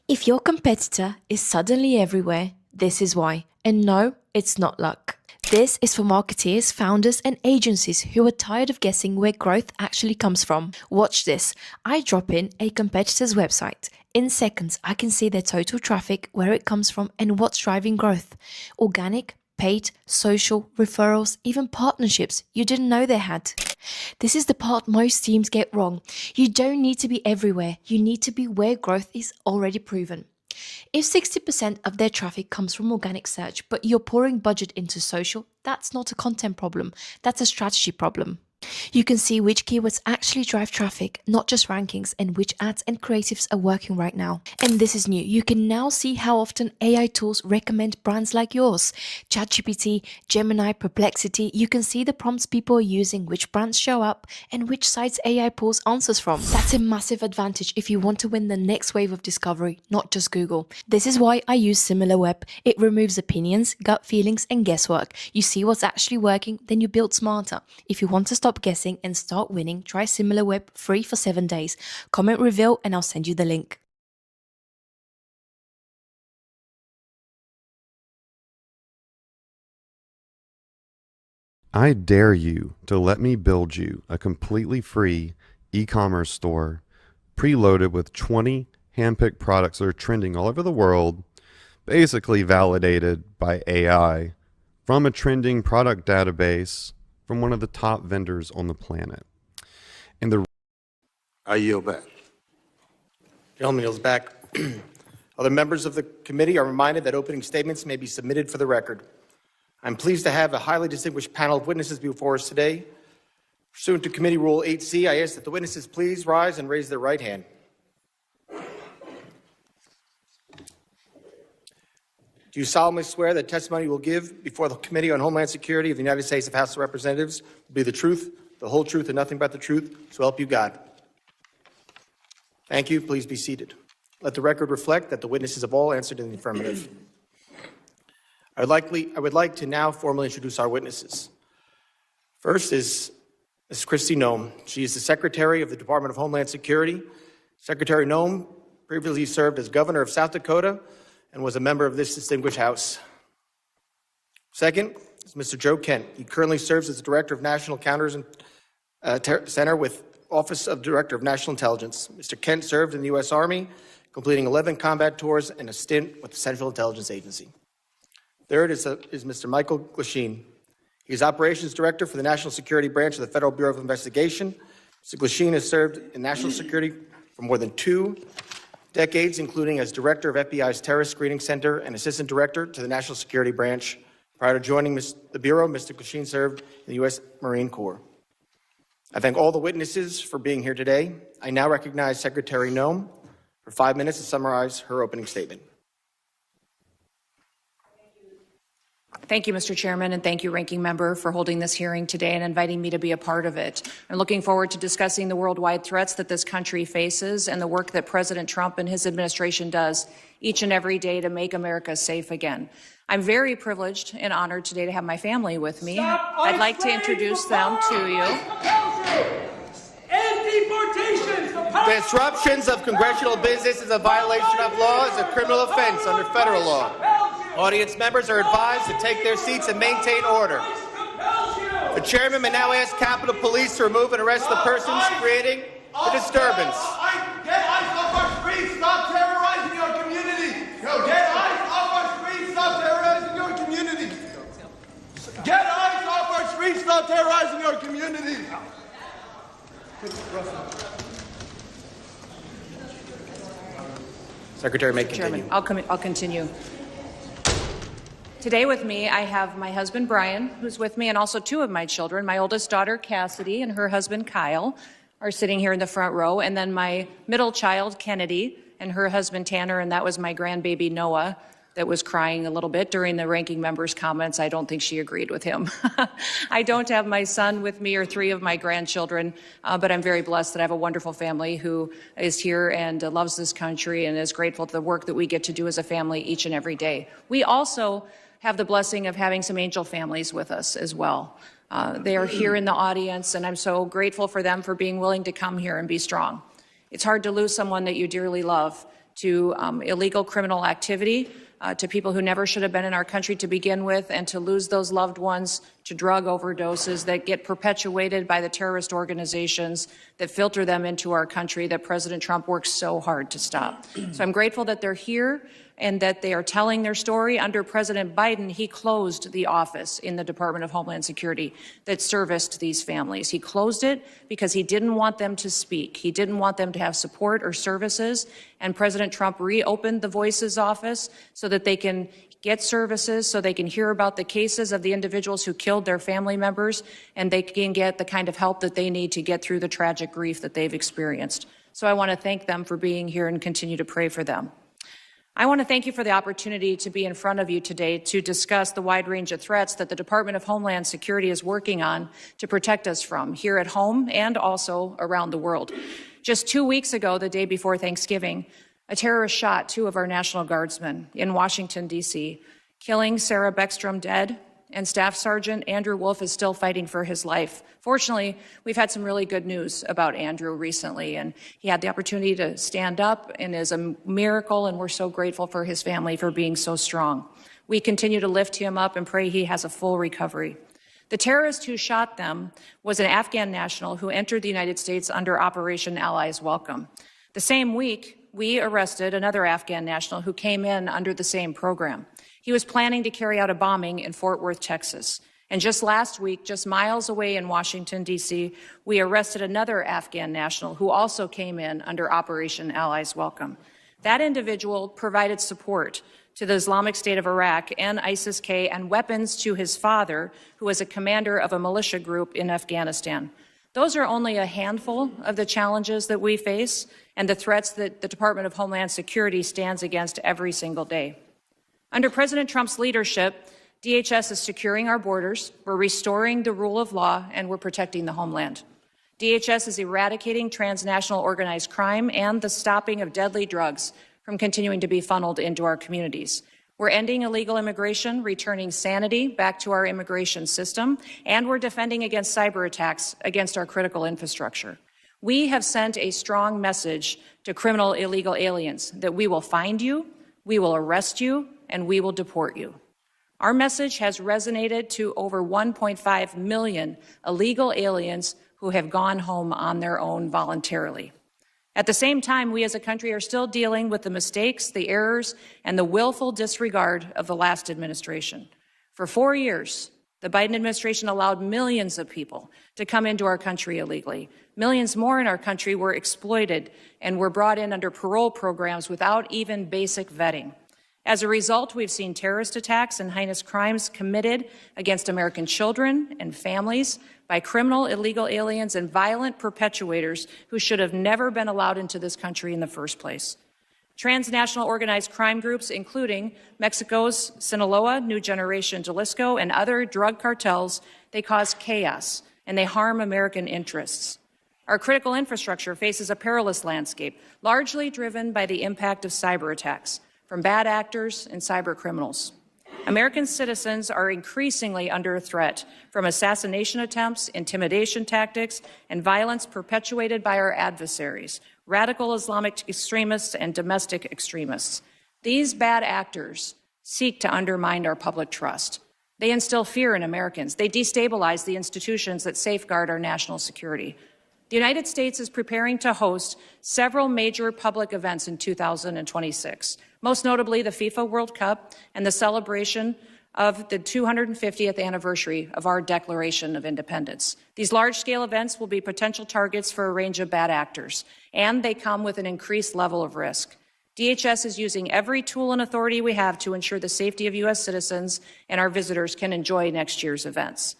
If your competitor is suddenly everywhere, this is why. And no, it's not luck. This is for marketeers, founders, and agencies who are tired of guessing where growth actually comes from. Watch this. I drop in a competitor's website. In seconds, I can see their total traffic, where it comes from, and what's driving growth. Organic, paid, social, referrals, even partnerships you didn't know they had. This is the part most teams get wrong. You don't need to be everywhere. You need to be where growth is already proven. If 60% of their traffic comes from organic search, but you're pouring budget into social, that's not a content problem. That's a strategy problem. You can see which keywords actually drive traffic, not just rankings, and which ads and creatives are working right now. And this is new. You can now see how often AI tools recommend brands like yours. ChatGPT, Gemini, Perplexity, you can see the prompts people are using, which brands show up, and which sites AI pulls answers from. That's a massive advantage if you want to win the next wave of discovery, not just Google. This is why I use SimilarWeb. It removes opinions, gut feelings, and guesswork. You see what's actually working, then you build smarter. If you want to stop guessing and start winning, try SimilarWeb free for 7 days. Comment reveal and I'll send you the link. I dare you to let me build you a completely free e-commerce store preloaded with 20 handpicked products that are trending all over the world, basically validated by AI from a trending product database from one of the top vendors on the planet. And I yield back. Gentleman yields back. Other members of the committee are reminded that opening statements may be submitted for the record. I'm pleased to have a highly distinguished panel of witnesses before us today. Pursuant to Committee Rule 8C, I ask that the witnesses please rise and raise their right hand. Do you solemnly swear that testimony you will give before the Committee on Homeland Security of the United States House of Representatives will be the truth, the whole truth, and nothing but the truth, so help you God? Thank you. Please be seated. Let the record reflect that the witnesses have all answered in the affirmative. I would like to now formally introduce our witnesses. First is Ms. Kristi Noem. She is the Secretary of the Department of Homeland Security. Secretary Noem previously served as Governor of South Dakota and was a member of this distinguished House. Second is Mr. Joe Kent. He currently serves as the Director of National Counters Center with Office of Director of National Intelligence. Mr. Kent served in the U.S. Army, completing 11 combat tours and a stint with the Central Intelligence Agency. Third is Mr. Michael Glasheen. He is Operations Director for the National Security Branch of the Federal Bureau of Investigation. Mr. Glasheen has served in national security for more than 2 decades, including as Director of FBI's Terrorist Screening Center and Assistant Director to the National Security Branch. Prior to joining the Bureau, Mr. Glasheen served in the U.S. Marine Corps. I thank all the witnesses for being here today. I now recognize Secretary Noem for 5 minutes to summarize her opening statement. Thank you, Mr. Chairman, and thank you, Ranking Member, for holding this hearing today and inviting me to be a part of it. I'm looking forward to discussing the worldwide threats that this country faces and the work that President Trump and his administration does each and every day to make America safe again. I'm very privileged and honored today to have my family with me. I'd like to introduce them to you. Disruptions of congressional business is a violation of law, is a criminal offense under federal law. Audience members are advised to take their seats and maintain order. The chairman may now ask Capitol Police to remove and arrest the persons creating the disturbance. Get ICE off our streets! Stop terrorizing our community! Get ICE off our streets! Stop terrorizing our community! Get ICE off our streets! Stop terrorizing our community! Secretary may continue. Chairman, I'll continue. Today with me, I have my husband, Brian, who's with me, and also 2 of my children. My oldest daughter, Cassidy, and her husband, Kyle, are sitting here in the front row. And then my middle child, Kennedy, and her husband, Tanner, and that was my grandbaby, Noah, that was crying a little bit during the ranking member's comments. I don't think she agreed with him. I don't have my son with me or 3 of my grandchildren, but I'm very blessed that I have a wonderful family who is here and loves this country and is grateful for the work that we get to do as a family each and every day. We also have the blessing of having some angel families with us as well. They are here in the audience, and I'm so grateful for them for being willing to come here and be strong. It's hard to lose someone that you dearly love to illegal criminal activity, to people who never should have been in our country to begin with, and to lose those loved ones to drug overdoses that get perpetuated by the terrorist organizations that filter them into our country that President Trump works so hard to stop. So I'm grateful that they're here and that they are telling their story. Under President Biden, he closed the office in the Department of Homeland Security that serviced these families. He closed it because he didn't want them to speak. He didn't want them to have support or services. And President Trump reopened the Voices office so that they can get services, so they can hear about the cases of the individuals who killed their family members, and they can get the kind of help that they need to get through the tragic grief that they've experienced. So I want to thank them for being here and continue to pray for them. I want to thank you for the opportunity to be in front of you today to discuss the wide range of threats that the Department of Homeland Security is working on to protect us from here at home and also around the world. Just 2 weeks ago, the day before Thanksgiving, a terrorist shot 2 of our National Guardsmen in Washington, D.C., killing Sarah Beckstrom dead, and Staff Sergeant Andrew Wolf is still fighting for his life. Fortunately, we've had some really good news about Andrew recently, and he had the opportunity to stand up and is a miracle, and we're so grateful for his family for being so strong. We continue to lift him up and pray he has a full recovery. The terrorist who shot them was an Afghan national who entered the United States under Operation Allies Welcome. The same week, we arrested another Afghan national who came in under the same program. He was planning to carry out a bombing in Fort Worth, Texas. And just last week, just miles away in Washington, D.C., we arrested another Afghan national who also came in under Operation Allies Welcome. That individual provided support to the Islamic State of Iraq and ISIS-K and weapons to his father, who was a commander of a militia group in Afghanistan. Those are only a handful of the challenges that we face and the threats that the Department of Homeland Security stands against every single day. Under President Trump's leadership, DHS is securing our borders, we're restoring the rule of law, and we're protecting the homeland. DHS is eradicating transnational organized crime and the stopping of deadly drugs from continuing to be funneled into our communities. We're ending illegal immigration, returning sanity back to our immigration system, and we're defending against cyber attacks against our critical infrastructure. We have sent a strong message to criminal illegal aliens that we will find you, we will arrest you, and we will deport you. Our message has resonated to over 1.5 million illegal aliens who have gone home on their own voluntarily. At the same time, we as a country are still dealing with the mistakes, the errors, and the willful disregard of the last administration. For 4 years, the Biden administration allowed millions of people to come into our country illegally. Millions more in our country were exploited and were brought in under parole programs without even basic vetting. As a result, we've seen terrorist attacks and heinous crimes committed against American children and families by criminal illegal aliens and violent perpetuators who should have never been allowed into this country in the first place. Transnational organized crime groups, including Mexico's Sinaloa, New Generation Jalisco, and other drug cartels, they cause chaos and they harm American interests. Our critical infrastructure faces a perilous landscape, largely driven by the impact of cyber attacks from bad actors and cyber criminals. American citizens are increasingly under threat from assassination attempts, intimidation tactics, and violence perpetuated by our adversaries, radical Islamic extremists and domestic extremists. These bad actors seek to undermine our public trust. They instill fear in Americans. They destabilize the institutions that safeguard our national security. The United States is preparing to host several major public events in 2026, most notably the FIFA World Cup and the celebration of the 250th anniversary of our Declaration of Independence. These large-scale events will be potential targets for a range of bad actors, and they come with an increased level of risk. DHS is using every tool and authority we have to ensure the safety of U.S. citizens and our visitors can enjoy next year's events.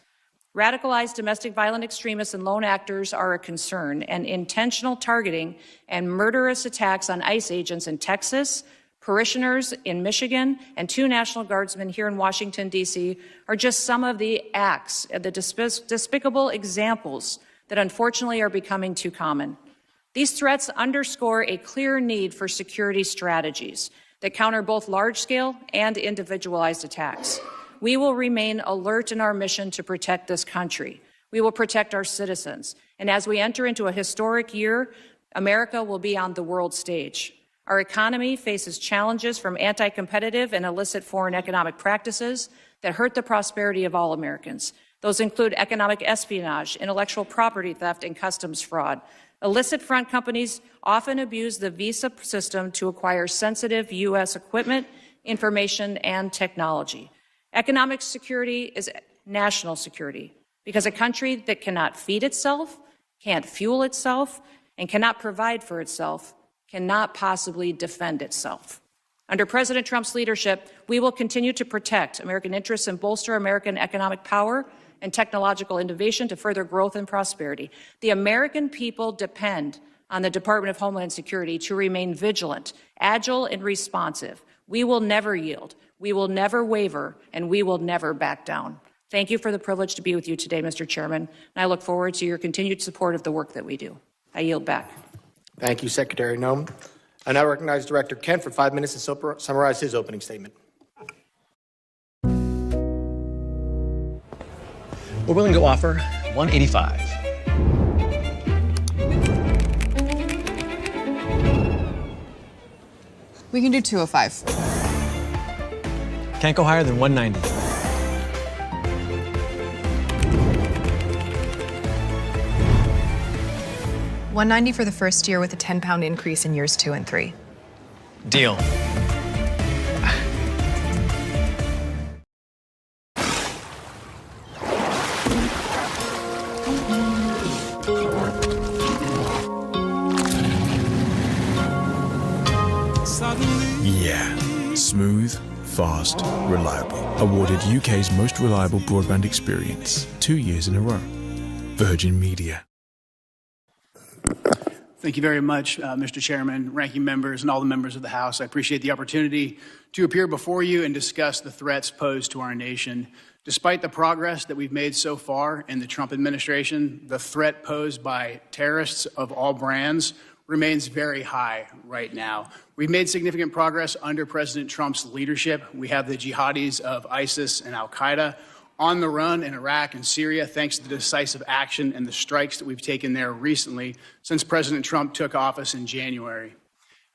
Radicalized domestic violent extremists and lone actors are a concern, and intentional targeting and murderous attacks on ICE agents in Texas, parishioners in Michigan, and 2 National Guardsmen here in Washington, D.C. are just some of the acts, the despicable examples that unfortunately are becoming too common. These threats underscore a clear need for security strategies that counter both large-scale and individualized attacks. We will remain alert in our mission to protect this country. We will protect our citizens. And as we enter into a historic year, America will be on the world stage. Our economy faces challenges from anti-competitive and illicit foreign economic practices that hurt the prosperity of all Americans. Those include economic espionage, intellectual property theft, and customs fraud. Illicit front companies often abuse the visa system to acquire sensitive U.S. equipment, information, and technology. Economic security is national security because a country that cannot feed itself, can't fuel itself, and cannot provide for itself cannot possibly defend itself. Under President Trump's leadership, we will continue to protect American interests and bolster American economic power and technological innovation to further growth and prosperity. The American people depend on the Department of Homeland Security to remain vigilant, agile, and responsive. We will never yield. We will never waver, and we will never back down. Thank you for the privilege to be with you today, Mr. Chairman, and I look forward to your continued support of the work that we do. I yield back. Thank you, Secretary Noem. I now recognize Director Kent for 5 minutes to summarize his opening statement. We're willing to offer $185. We can do $205. Can't go higher than $190. $190 for the first year with a 10-pound increase in years 2 and 3. Deal. Yeah. Smooth, fast, reliable. Awarded UK's most reliable broadband experience 2 years in a row. Virgin Media. Thank you very much, Mr. Chairman, ranking members, and all the members of the House. I appreciate the opportunity to appear before you and discuss the threats posed to our nation. Despite the progress that we've made so far in the Trump administration, the threat posed by terrorists of all brands remains very high right now. We've made significant progress under President Trump's leadership. We have the jihadis of ISIS and al-Qaeda on the run in Iraq and Syria, thanks to the decisive action and the strikes that we've taken there recently since President Trump took office in January.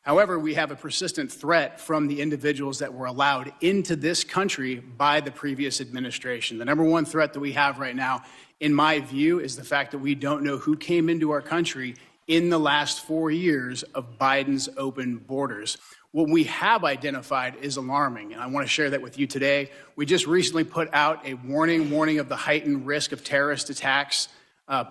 However, we have a persistent threat from the individuals that were allowed into this country by the previous administration. The number one threat that we have right now, in my view, is the fact that we don't know who came into our country in the last 4 years of Biden's open borders. What we have identified is alarming, and I want to share that with you today. We just recently put out a warning of the heightened risk of terrorist attacks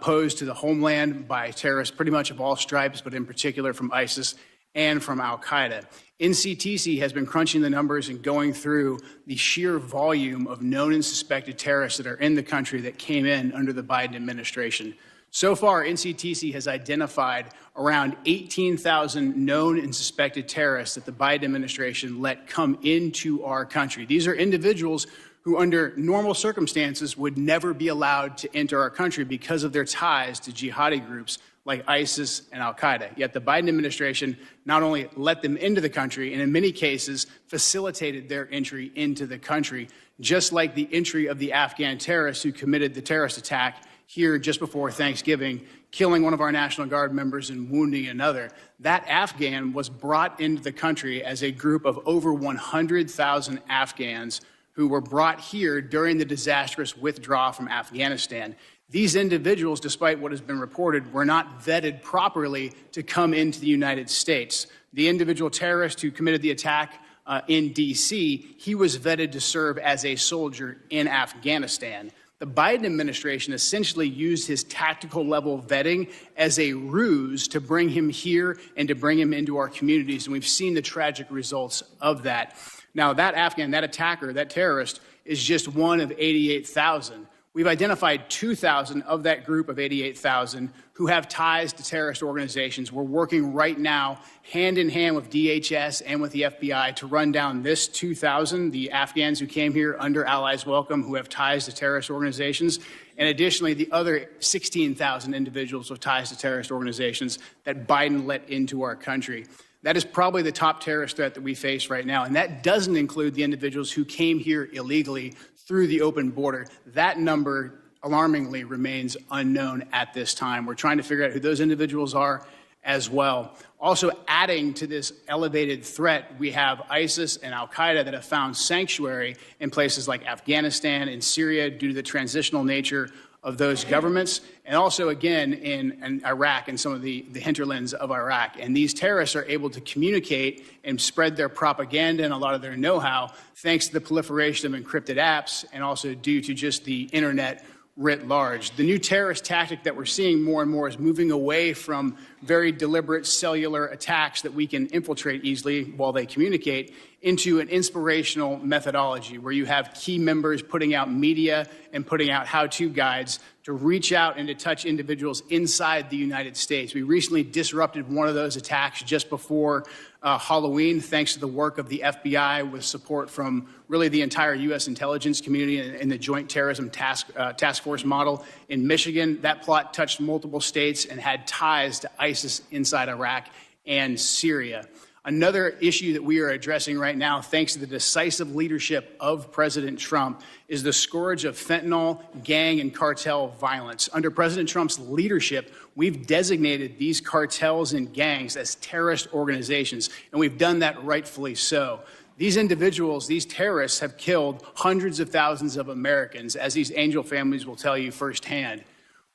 posed to the homeland by terrorists pretty much of all stripes, but in particular from ISIS and from al-Qaeda. NCTC has been crunching the numbers and going through the sheer volume of known and suspected terrorists that are in the country that came in under the Biden administration. So far, NCTC has identified around 18,000 known and suspected terrorists that the Biden administration let come into our country. These are individuals who, under normal circumstances, would never be allowed to enter our country because of their ties to jihadi groups like ISIS and al-Qaeda. Yet the Biden administration not only let them into the country, and in many cases facilitated their entry into the country, just like the entry of the Afghan terrorists who committed the terrorist attack here just before Thanksgiving, killing one of our National Guard members and wounding another. That Afghan was brought into the country as a group of over 100,000 Afghans who were brought here during the disastrous withdrawal from Afghanistan. These individuals, despite what has been reported, were not vetted properly to come into the United States. The individual terrorist who committed the attack in D.C., he was vetted to serve as a soldier in Afghanistan. The Biden administration essentially used his tactical level vetting as a ruse to bring him here and to bring him into our communities, and we've seen the tragic results of that. Now, that Afghan, that attacker, that terrorist, is just one of 88,000. We've identified 2,000 of that group of 88,000 who have ties to terrorist organizations. We're working right now hand in hand with DHS and with the FBI to run down this 2,000, the Afghans who came here under Allies Welcome who have ties to terrorist organizations, and additionally the other 16,000 individuals with ties to terrorist organizations that Biden let into our country. That is probably the top terrorist threat that we face right now, and that doesn't include the individuals who came here illegally through the open border. That number, alarmingly, remains unknown at this time. We're trying to figure out who those individuals are as well. Also, adding to this elevated threat, we have ISIS and al-Qaeda that have found sanctuary in places like Afghanistan and Syria due to the transitional nature of those governments, and also, again, in Iraq and some of the hinterlands of Iraq. And these terrorists are able to communicate and spread their propaganda and a lot of their know-how thanks to the proliferation of encrypted apps and also due to just the internet writ large. The new terrorist tactic that we're seeing more and more is moving away from very deliberate cellular attacks that we can infiltrate easily while they communicate into an inspirational methodology where you have key members putting out media and putting out how-to guides to reach out and to touch individuals inside the United States. We recently disrupted one of those attacks just before Halloween, thanks to the work of the FBI with support from really the entire U.S. intelligence community and the Joint Terrorism Task Force model in Michigan. That plot touched multiple states and had ties to ISIS inside Iraq and Syria. Another issue that we are addressing right now, thanks to the decisive leadership of President Trump, is the scourge of fentanyl, gang, and cartel violence. Under President Trump's leadership, we've designated these cartels and gangs as terrorist organizations, and we've done that rightfully so. These individuals, these terrorists, have killed hundreds of thousands of Americans, as these angel families will tell you firsthand.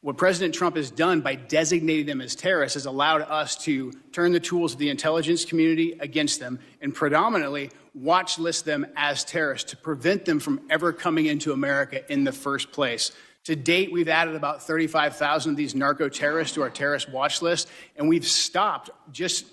What President Trump has done by designating them as terrorists has allowed us to turn the tools of the intelligence community against them and predominantly watch list them as terrorists to prevent them from ever coming into America in the first place. To date, we've added about 35,000 of these narco-terrorists to our terrorist watch list, and we've stopped just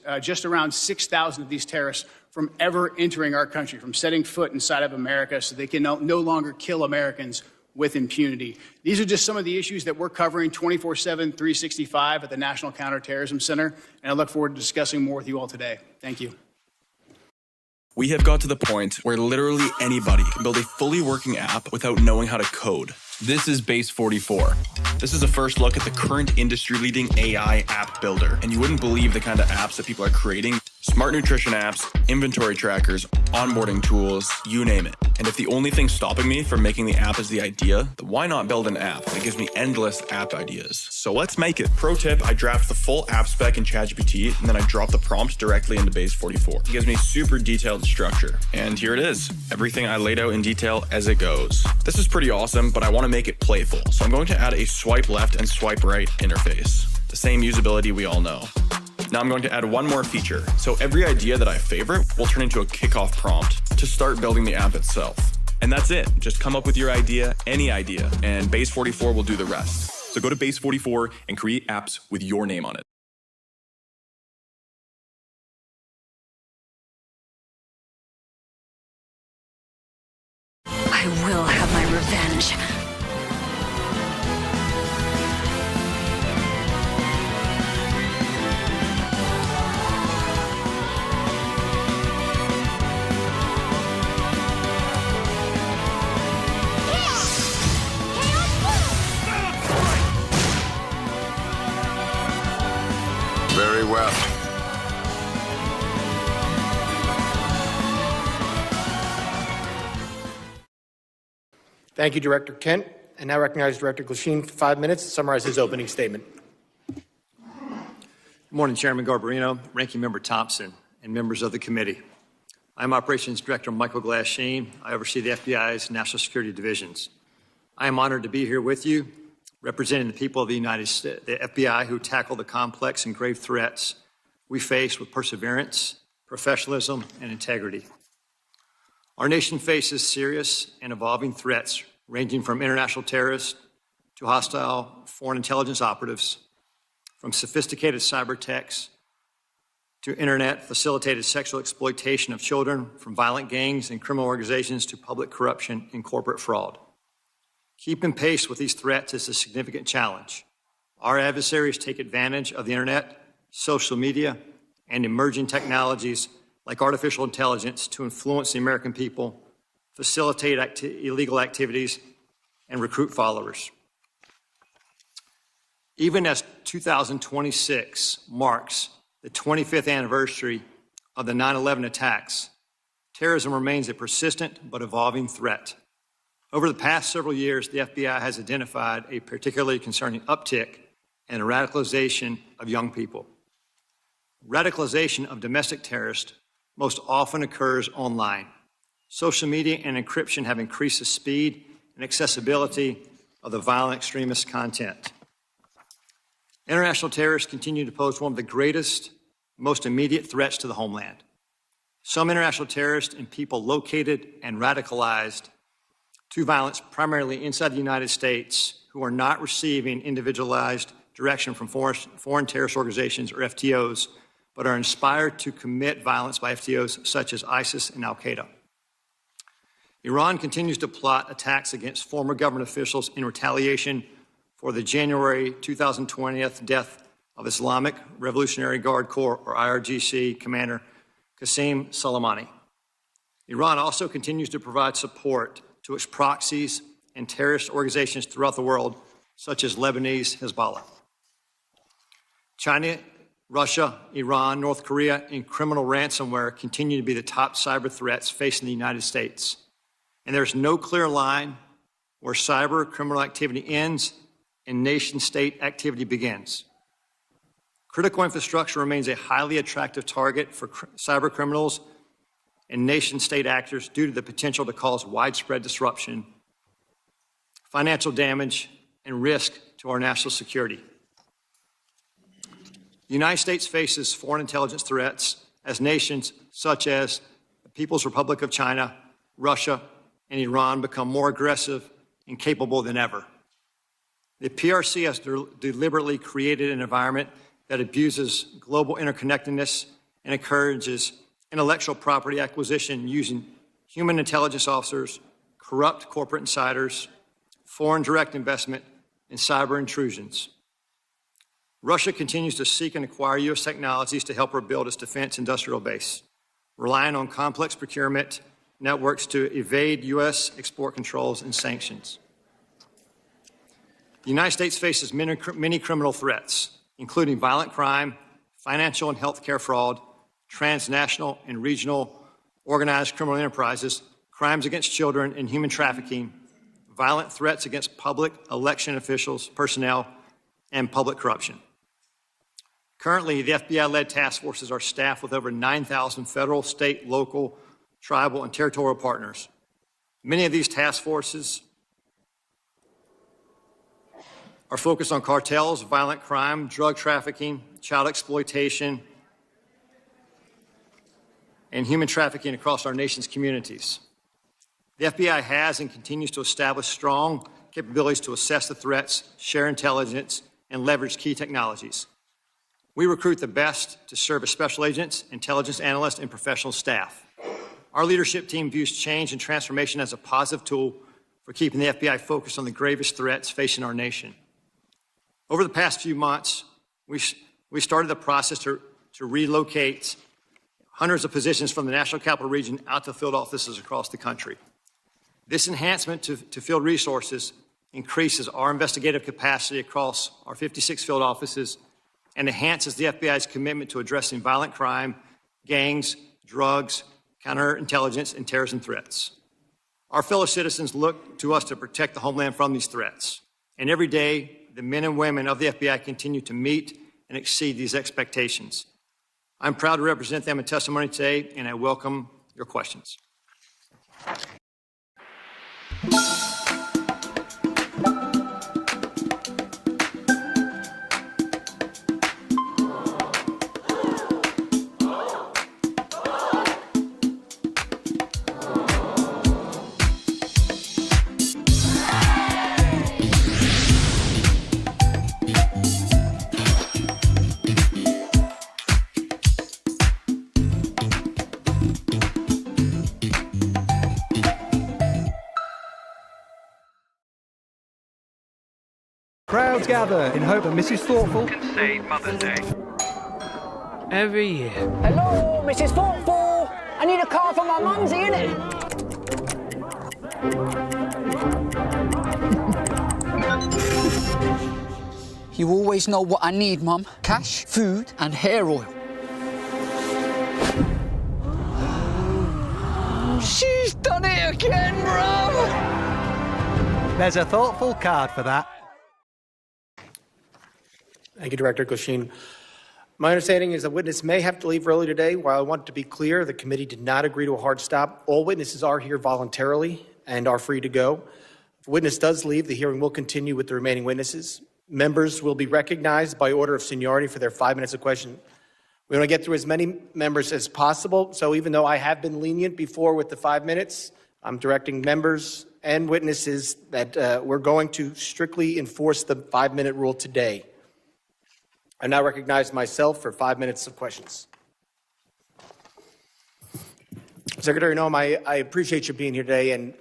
around 6,000 of these terrorists from ever entering our country, from setting foot inside of America so they can no longer kill Americans with impunity. These are just some of the issues that we're covering 24/7, 365 at the National Counterterrorism Center, and I look forward to discussing more with you all today. Thank you. We have got to the point where literally anybody can build a fully working app without knowing how to code. This is Base 44. This is a first look at the current industry-leading AI app builder, and you wouldn't believe the kind of apps that people are creating. Smart nutrition apps, inventory trackers, onboarding tools, you name it. And if the only thing stopping me from making the app is the idea, then why not build an app that gives me endless app ideas? So let's make it. Pro tip, I draft the full app spec in ChatGPT, and then I drop the prompt directly into Base 44. It gives me super detailed structure. And here it is. Everything I laid out in detail as it goes. This is pretty awesome, but I want to make it playful. So I'm going to add a swipe left and swipe right interface. The same usability we all know. Now I'm going to add one more feature. So every idea that I favorite will turn into a kickoff prompt to start building the app itself. And that's it. Just come up with your idea, any idea, and Base 44 will do the rest. So go to Base 44 and create apps with your name on it. I will have my revenge. Very well. Thank you, Director Kent. And now recognize Director Glasheen for 5 minutes to summarize his opening statement. Good morning, Chairman Garbarino, Ranking Member Thompson, and members of the committee. I'm Operations Director Michael Glasheen. I oversee the FBI's National Security Divisions. I am honored to be here with you, representing the people of the United States, the FBI, who tackle the complex and grave threats we face with perseverance, professionalism, and integrity. Our nation faces serious and evolving threats ranging from international terrorists to hostile foreign intelligence operatives, from sophisticated cyber attacks to internet-facilitated sexual exploitation of children, from violent gangs and criminal organizations to public corruption and corporate fraud. Keeping pace with these threats is a significant challenge. Our adversaries take advantage of the internet, social media, and emerging technologies like artificial intelligence to influence the American people, facilitate illegal activities, and recruit followers. Even as 2026 marks the 25th anniversary of the 9/11 attacks, terrorism remains a persistent but evolving threat. Over the past several years, the FBI has identified a particularly concerning uptick in the radicalization of young people. Radicalization of domestic terrorists most often occurs online. Social media and encryption have increased the speed and accessibility of the violent extremist content. International terrorists continue to pose one of the greatest, most immediate threats to the homeland. Some international terrorists and people located and radicalized to violence primarily inside the United States who are not receiving individualized direction from foreign terrorist organizations or FTOs, but are inspired to commit violence by FTOs such as ISIS and Al-Qaeda. Iran continues to plot attacks against former government officials in retaliation for the January 2020 death of Islamic Revolutionary Guard Corps, or IRGC, Commander Qasem Soleimani. Iran also continues to provide support to its proxies and terrorist organizations throughout the world, such as Lebanese Hezbollah. China, Russia, Iran, North Korea, and criminal ransomware continue to be the top cyber threats facing the United States. And there's no clear line where cyber criminal activity ends and nation-state activity begins. Critical infrastructure remains a highly attractive target for cyber criminals and nation-state actors due to the potential to cause widespread disruption, financial damage, and risk to our national security. The United States faces foreign intelligence threats as nations such as the People's Republic of China, Russia, and Iran become more aggressive and capable than ever. The PRC has deliberately created an environment that abuses global interconnectedness and encourages intellectual property acquisition using human intelligence officers, corrupt corporate insiders, foreign direct investment, and cyber intrusions. Russia continues to seek and acquire U.S. technologies to help her build its defense industrial base, relying on complex procurement networks to evade U.S. export controls and sanctions. The United States faces many criminal threats, including violent crime, financial and healthcare fraud, transnational and regional organized criminal enterprises, crimes against children, and human trafficking, violent threats against public election officials, personnel, and public corruption. Currently, the FBI-led task forces are staffed with over 9,000 federal, state, local, tribal, and territorial partners. Many of these task forces are focused on cartels, violent crime, drug trafficking, child exploitation, and human trafficking across our nation's communities. The FBI has and continues to establish strong capabilities to assess the threats, share intelligence, and leverage key technologies. We recruit the best to serve as special agents, intelligence analysts, and professional staff. Our leadership team views change and transformation as a positive tool for keeping the FBI focused on the gravest threats facing our nation. Over the past few months, we started the process to relocate hundreds of positions from the National Capital Region out to field offices across the country. This enhancement to field resources increases our investigative capacity across our 56 field offices and enhances the FBI's commitment to addressing violent crime, gangs, drugs, counterintelligence, and terrorism threats. Our fellow citizens look to us to protect the homeland from these threats. And every day, the men and women of the FBI continue to meet and exceed these expectations. I'm proud to represent them in testimony today, and I welcome your questions. Crowds gather in hope that Mrs. Thoughtful can say Mother's Day every year. Hello, Mrs. Thoughtful. I need a car for my mumsy, innit? You always know what I need, Mum. Cash, food, and hair oil. She's done it again, bruv! There's a thoughtful card for that. Thank you, Director Goshin. My understanding is the witness may have to leave early today. While I want to be clear, the committee did not agree to a hard stop. All witnesses are here voluntarily and are free to go. If a witness does leave, the hearing will continue with the remaining witnesses. Members will be recognized by order of seniority for their 5 minutes of question. We want to get through as many members as possible, so even though I have been lenient before with the 5 minutes, I'm directing members and witnesses that we're going to strictly enforce the 5-minute rule today. I now recognize myself for 5 minutes of questions. Secretary Noem, I appreciate you being here today, and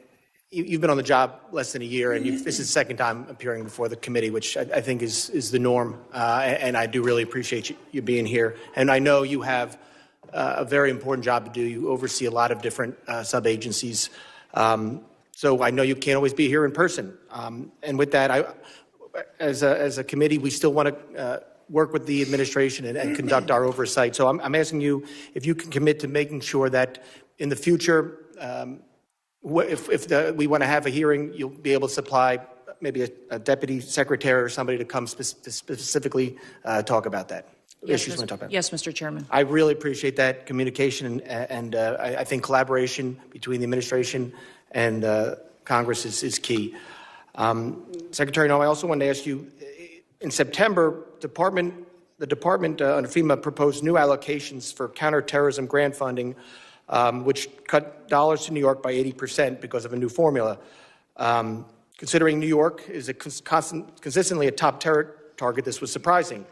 you've been on the job less than a year, and this is the second time appearing before the committee, which I think is the norm, and I do really appreciate you being here. And I know you have a very important job to do. You oversee a lot of different sub-agencies, so I know you can't always be here in person. And with that, as a committee, we still want to work with the administration and conduct our oversight. So I'm asking you if you can commit to making sure that in the future, if we want to have a hearing, you'll be able to supply maybe a deputy secretary or somebody to come specifically talk about that. Yes, yes, Mr. Chairman. I really appreciate that communication, and I think collaboration between the administration and Congress is key. Secretary Noem, I also wanted to ask you, in September, the department under FEMA proposed new allocations for counterterrorism grant funding, which cut dollars to New York by 80% because of a new formula. Considering New York is consistently a top terror target, this was surprising.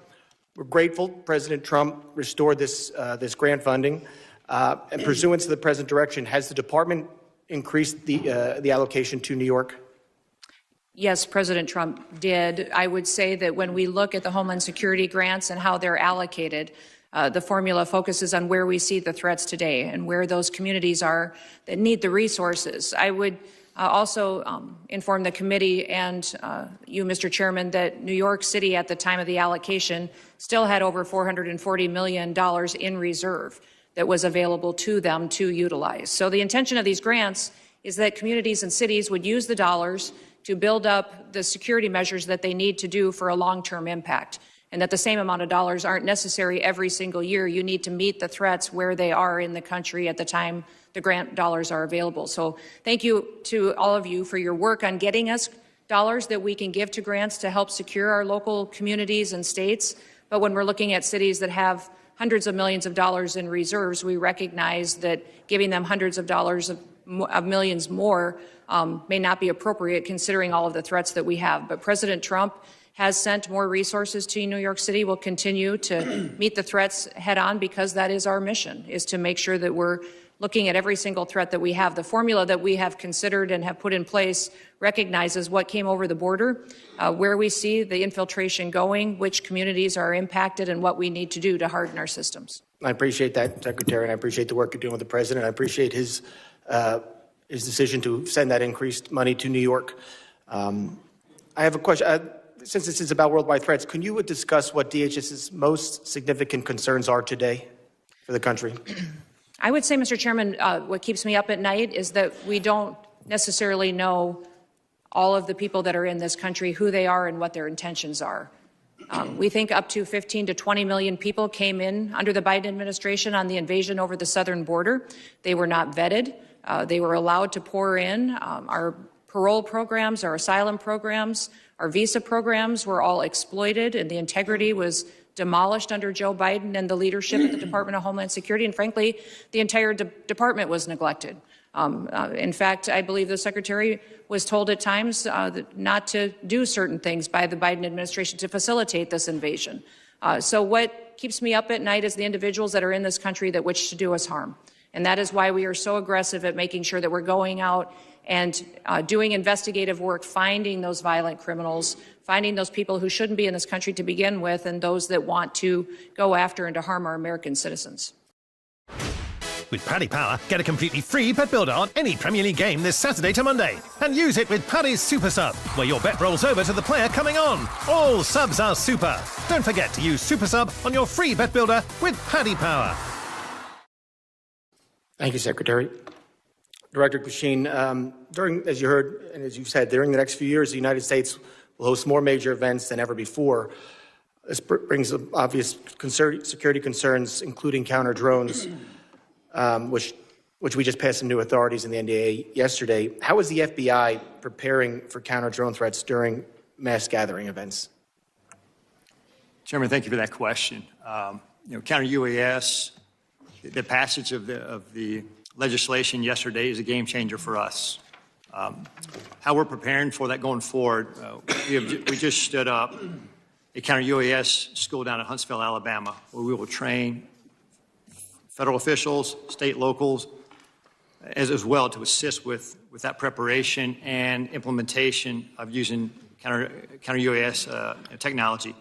We're grateful President Trump restored this grant funding. And pursuant to the present direction, has the department increased the allocation to New York? Yes, President Trump did. I would say that when we look at the Homeland Security grants and how they're allocated, the formula focuses on where we see the threats today and where those communities are that need the resources. I would also inform the committee and you, Mr. Chairman, that New York City at the time of the allocation still had over $440 million in reserve that was available to them to utilize. So the intention of these grants is that communities and cities would use the dollars to build up the security measures that they need to do for a long-term impact, and that the same amount of dollars aren't necessary every single year. You need to meet the threats where they are in the country at the time the grant dollars are available. So thank you to all of you for your work on getting us dollars that we can give to grants to help secure our local communities and states. But when we're looking at cities that have hundreds of millions of dollars in reserves, we recognize that giving them hundreds of dollars of millions more may not be appropriate considering all of the threats that we have. But President Trump has sent more resources to New York City. We'll continue to meet the threats head on because that is our mission, is to make sure that we're looking at every single threat that we have. The formula that we have considered and have put in place recognizes what came over the border, where we see the infiltration going, which communities are impacted, and what we need to do to harden our systems. I appreciate that, Secretary, and I appreciate the work you're doing with the President. I appreciate his decision to send that increased money to New York. I have a question. Since this is about worldwide threats, can you discuss what DHS's most significant concerns are today for the country? I would say, Mr. Chairman, what keeps me up at night is that we don't necessarily know all of the people that are in this country, who they are and what their intentions are. We think up to 15 to 20 million people came in under the Biden administration on the invasion over the southern border. They were not vetted. They were allowed to pour in. Our parole programs, our asylum programs, our visa programs were all exploited, and the integrity was demolished under Joe Biden and the leadership at the Department of Homeland Security. And frankly, the entire department was neglected. In fact, I believe the Secretary was told at times not to do certain things by the Biden administration to facilitate this invasion. So what keeps me up at night is the individuals that are in this country that wish to do us harm. And that is why we are so aggressive at making sure that we're going out and doing investigative work, finding those violent criminals, finding those people who shouldn't be in this country to begin with, and those that want to go after and to harm our American citizens. With Paddy Power, get a completely free bet builder on any Premier League game this Saturday to Monday. And use it with Paddy's Super Sub, where your bet rolls over to the player coming on. All subs are super. Don't forget to use Super Sub on your free bet builder with Paddy Power. Thank you, Secretary. Director Cushing, as you heard and as you said, during the next few years, the United States will host more major events than ever before. This brings up obvious security concerns, including counter drones, which we just passed some new authorities in the NDA yesterday. How is the FBI preparing for counter drone threats during mass gathering events? Chairman, thank you for that question. Counter UAS, the passage of the legislation yesterday is a game changer for us. How we're preparing for that going forward, we just stood up a counter UAS school down in Huntsville, Alabama, where we will train federal officials, state, locals, as well to assist with that preparation and implementation of using counter UAS technology.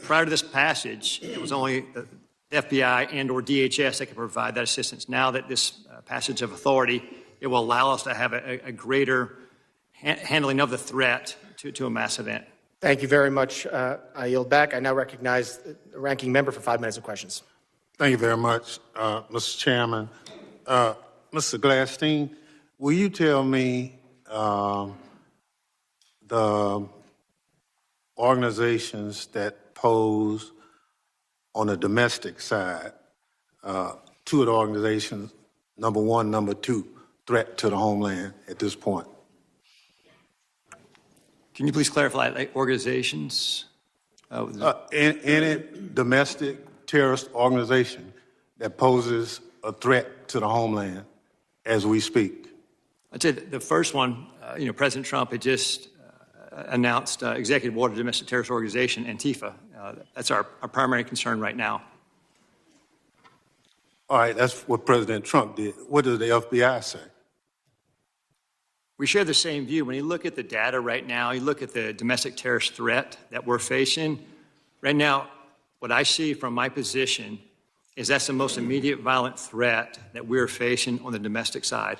Prior to this passage, it was only the FBI and or DHS that could provide that assistance. Now that this passage of authority, it will allow us to have a greater handling of the threat to a mass event. Thank you very much. I yield back. I now recognize the ranking member for 5 minutes of questions. Thank you very much, Mr. Chairman. Mr. Gladstein, will you tell me the organizations that pose on the domestic side, two of the organizations, number one, number two, threat to the homeland at this point? Can you please clarify, like organizations? Any domestic terrorist organization that poses a threat to the homeland as we speak? I'd say the first one, President Trump had just announced executive order to domestic terrorist organization, Antifa. That's our primary concern right now. All right, that's what President Trump did. What does the FBI say? We share the same view. When you look at the data right now, you look at the domestic terrorist threat that we're facing, right now, what I see from my position is that's the most immediate violent threat that we're facing on the domestic side.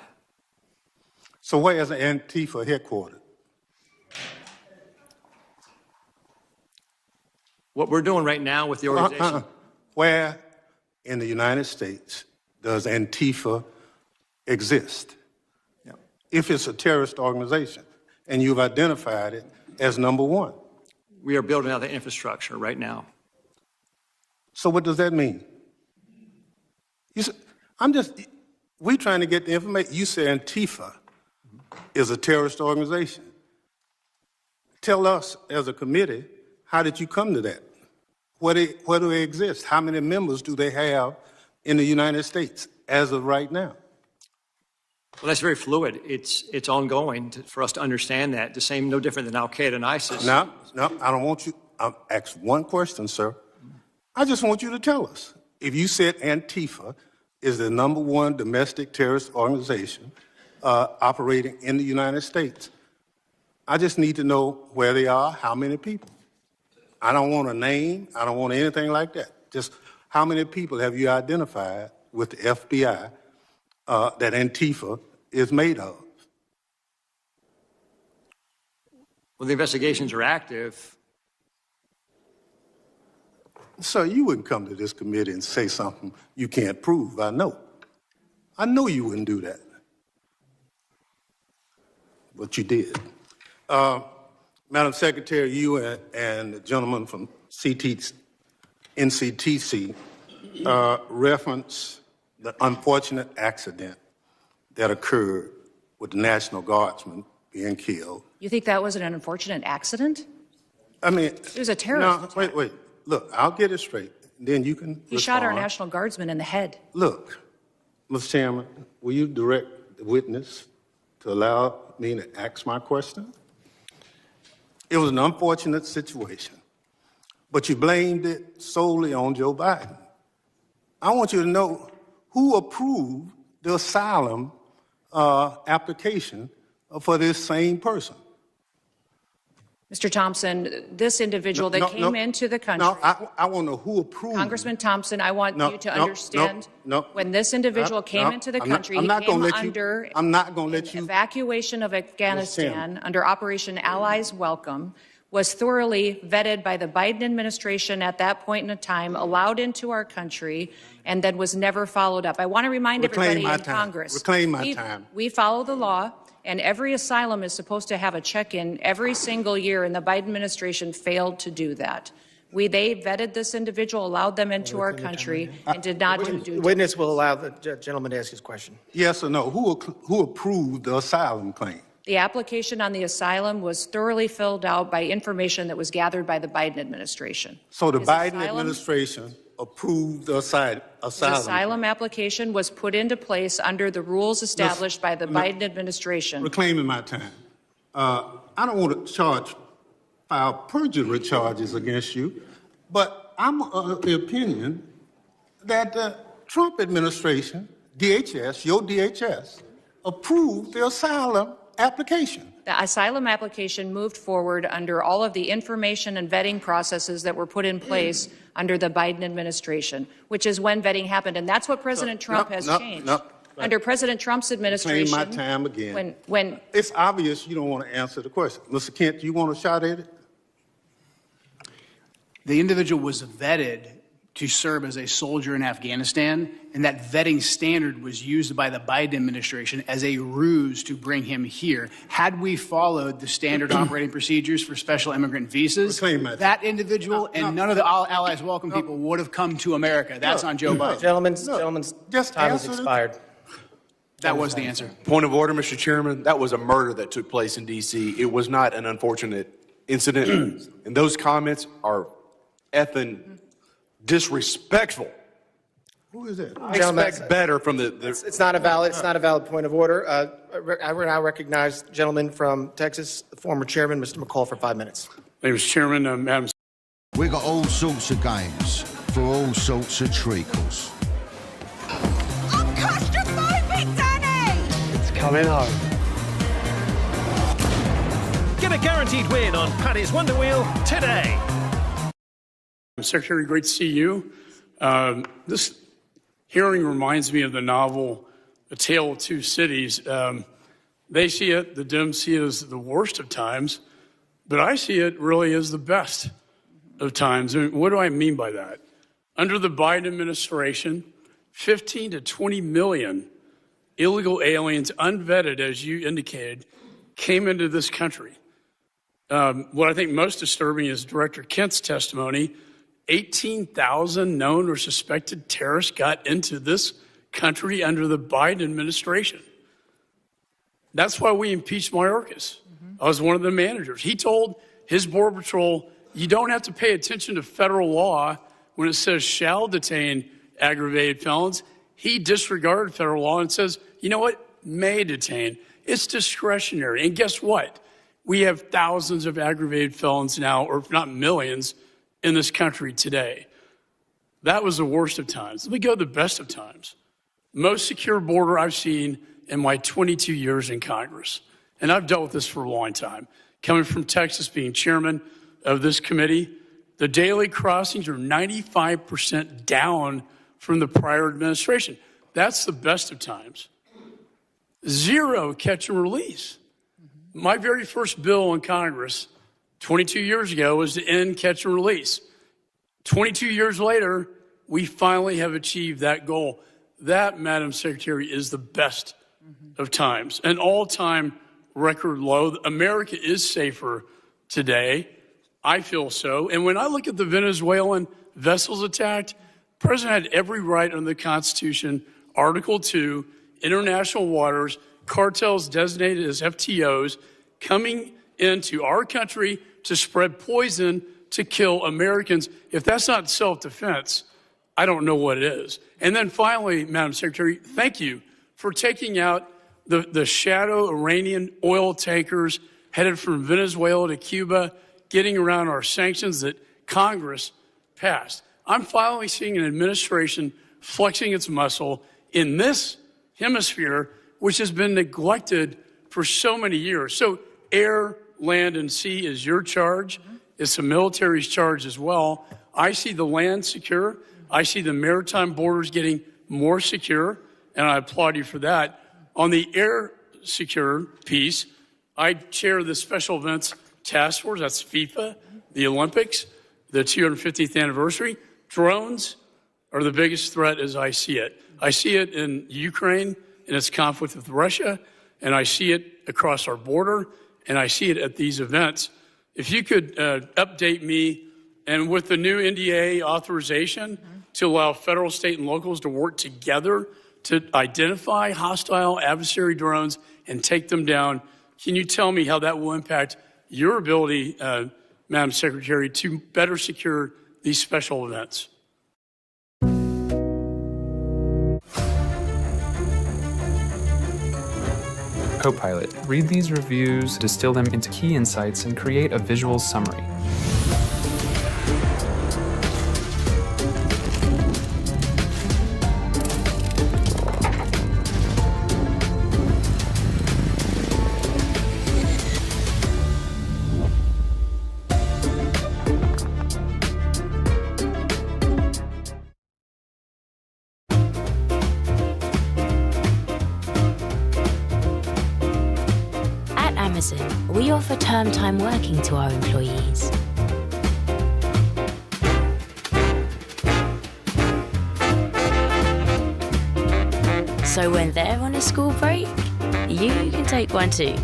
So where is Antifa headquartered? What we're doing right now with the organization. Where in the United States does Antifa exist? Yeah. If it's a terrorist organization, and you've identified it as number one. We are building out the infrastructure right now. So what does that mean? We're trying to get the information. You say Antifa is a terrorist organization. Tell us as a committee, how did you come to that? Where do they exist? How many members do they have in the United States as of right now? Well, that's very fluid. It's ongoing for us to understand that. The same, no different than Al-Qaeda and ISIS. No, I don't want you. I'll ask one question, sir. I just want you to tell us. If you said Antifa is the number one domestic terrorist organization operating in the United States, I just need to know where they are, how many people. I don't want a name. I don't want anything like that. Just how many people have you identified with the FBI that Antifa is made of? Well, the investigations are active. Sir, you wouldn't come to this committee and say something you can't prove. I know. I know you wouldn't do that. But you did. Madam Secretary, you and the gentleman from NCTC reference the unfortunate accident that occurred with the National Guardsman being killed. You think that was an unfortunate accident? I mean, it was a terrorist attack. Wait. Look, I'll get it straight. Then you can He shot our National Guardsman in the head. Look, Mr. Chairman, will you direct the witness to allow me to ask my question? It was an unfortunate situation, but you blamed it solely on Joe Biden. I want you to know who approved the asylum application for this same person. Mr. Thompson, this individual that came into the country. No, I want to know who approved. Congressman Thompson, I want you to understand when this individual came into the country, he came under evacuation of Afghanistan under Operation Allies Welcome, was thoroughly vetted by the Biden administration at that point in time, allowed into our country, and then was never followed up. I want to remind everybody in Congress. Reclaim my time. We follow the law. And every asylum is supposed to have a check-in every single year, and the Biden administration failed to do that. They vetted this individual, allowed them into our country, and did not do due diligence. Witness will allow the gentleman to ask his question. Yes or no? Who approved the asylum claim? The application on the asylum was thoroughly filled out by information that was gathered by the Biden administration. So the Biden administration approved the asylum. His asylum application was put into place under the rules established by the Biden administration. Reclaiming my time. I don't want to file perjury charges against you, but I'm of the opinion that the Trump administration, DHS, your DHS, approved the asylum application. The asylum application moved forward under all of the information and vetting processes that were put in place under the Biden administration, which is when vetting happened. And that's what President Trump has changed. Under President Trump's administration. Reclaim my time again. When it's obvious you don't want to answer the question. Mr. Kent, do you want a shot at it? The individual was vetted to serve as a soldier in Afghanistan, and that vetting standard was used by the Biden administration as a ruse to bring him here. Had we followed the standard operating procedures for special immigrant visas, that individual and none of the Allies Welcome people would have come to America. That's on Joe Biden. Gentlemen's time has expired. That was the answer. Point of order, Mr. Chairman. That was a murder that took place in D.C. It was not an unfortunate incident. And those comments are effing disrespectful. Who is it? I expect better from the It's not a valid point of order. I will now recognize the gentleman from Texas, the former chairman, Mr. McCall, for 5 minutes. Thank you, Mr. Chairman. Madam. We got all sorts of games for all sorts of treacles. I'm claustrophobic, Danny! It's coming home. Get a guaranteed win on Paddy's Wonder Wheel today. Secretary, great to see you. This hearing reminds me of the novel A Tale of Two Cities. They see it, the Dems see it as the worst of times, but I see it really as the best of times. And what do I mean by that? Under the Biden administration, 15 to 20 million illegal aliens, unvetted, as you indicated, came into this country. What I think most disturbing is Director Kent's testimony. 18,000 known or suspected terrorists got into this country under the Biden administration. That's why we impeached Mayorkas. I was one of the managers. He told his Border Patrol, you don't have to pay attention to federal law when it says shall detain aggravated felons. He disregarded federal law and says, you know what, may detain. It's discretionary. And guess what? We have thousands of aggravated felons now, or if not millions, in this country today. That was the worst of times. Let me go to the best of times. Most secure border I've seen in my 22 years in Congress. And I've dealt with this for a long time. Coming from Texas, being chairman of this committee, the daily crossings are 95% down from the prior administration. That's the best of times. Zero catch and release. My very first bill in Congress 22 years ago was to end catch and release. 22 years later, we finally have achieved that goal. That, Madam Secretary, is the best of times. An all-time record low. America is safer today. I feel so. And when I look at the Venezuelan vessels attacked, the president had every right under the Constitution, Article 2, international waters, cartels designated as FTOs, coming into our country to spread poison to kill Americans. If that's not self-defense, I don't know what it is. And then finally, Madam Secretary, thank you for taking out the shadow Iranian oil tankers headed from Venezuela to Cuba, getting around our sanctions that Congress passed. I'm finally seeing an administration flexing its muscle in this hemisphere, which has been neglected for so many years. So air, land, and sea is your charge. It's the military's charge as well. I see the land secure. I see the maritime borders getting more secure, and I applaud you for that. On the air secure piece, I chair the Special Events Task Force. That's FIFA, the Olympics, the 250th anniversary. Drones are the biggest threat as I see it. I see it in Ukraine in its conflict with Russia, and I see it across our border, and I see it at these events. If you could update me, and with the new NDA authorization to allow federal, state, and locals to work together to identify hostile adversary drones and take them down, can you tell me how that will impact your ability, Madam Secretary, to better secure these special events? Copilot. Read these reviews, distill them into key insights, and create a visual summary. We offer term time working to our employees. So when they're on a school break, you can take one too.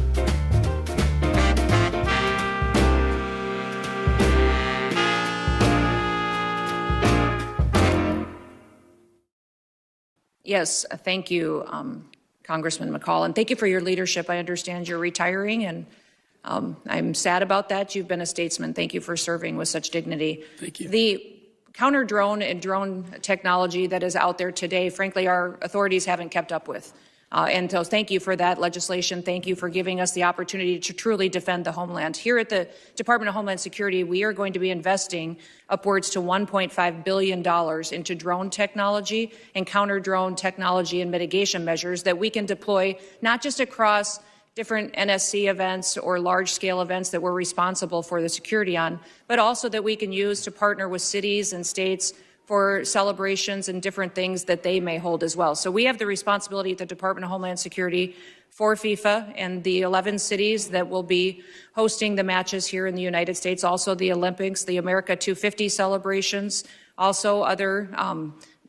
Yes, thank you, Congressman McCall, and thank you for your leadership. I understand you're retiring, and I'm sad about that. You've been a statesman. Thank you for serving with such dignity. Thank you. The counter-drone and drone technology that is out there today, frankly, our authorities haven't kept up with. And so thank you for that legislation. Thank you for giving us the opportunity to truly defend the homeland. Here at the Department of Homeland Security, we are going to be investing upwards to $1.5 billion into drone technology and counter-drone technology and mitigation measures that we can deploy not just across different NSC events or large-scale events that we're responsible for the security on, but also that we can use to partner with cities and states for celebrations and different things that they may hold as well. So we have the responsibility at the Department of Homeland Security for FIFA and the 11 cities that will be hosting the matches here in the United States, also the Olympics, the America 250 celebrations, also other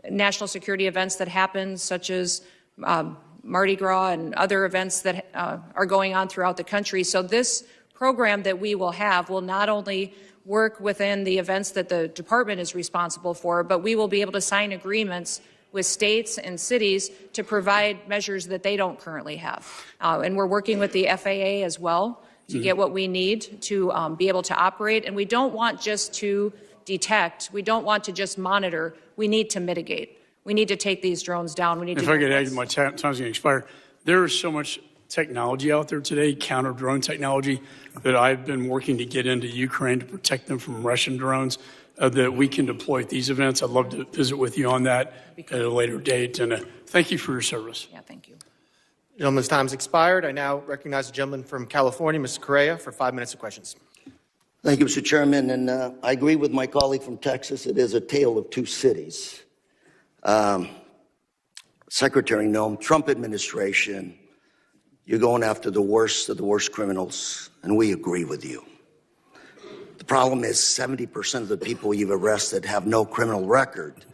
national security events that happen, such as Mardi Gras and other events that are going on throughout the country. So this program that we will have will not only work within the events that the department is responsible for, but we will be able to sign agreements with states and cities to provide measures that they don't currently have. And we're working with the FAA as well to get what we need to be able to operate. And we don't want just to detect. We don't want to just monitor. We need to mitigate. We need to take these drones down. We need if to. I could add, my time's going to expire. There is so much technology out there today, counter drone technology, that I've been working to get into Ukraine to protect them from Russian drones that we can deploy at these events. I'd love to visit with you on that at a later date. And thank you for your service. Yeah, thank you. Gentleman's time's expired. I now recognize the gentleman from California, Mr. Correa, for 5 minutes of questions. Thank you, Mr. Chairman. And I agree with my colleague from Texas. It is a tale of two cities. Secretary Noem, Trump administration, you're going after the worst of the worst criminals, and we agree with you. The problem is 70% of the people you've arrested have no criminal record.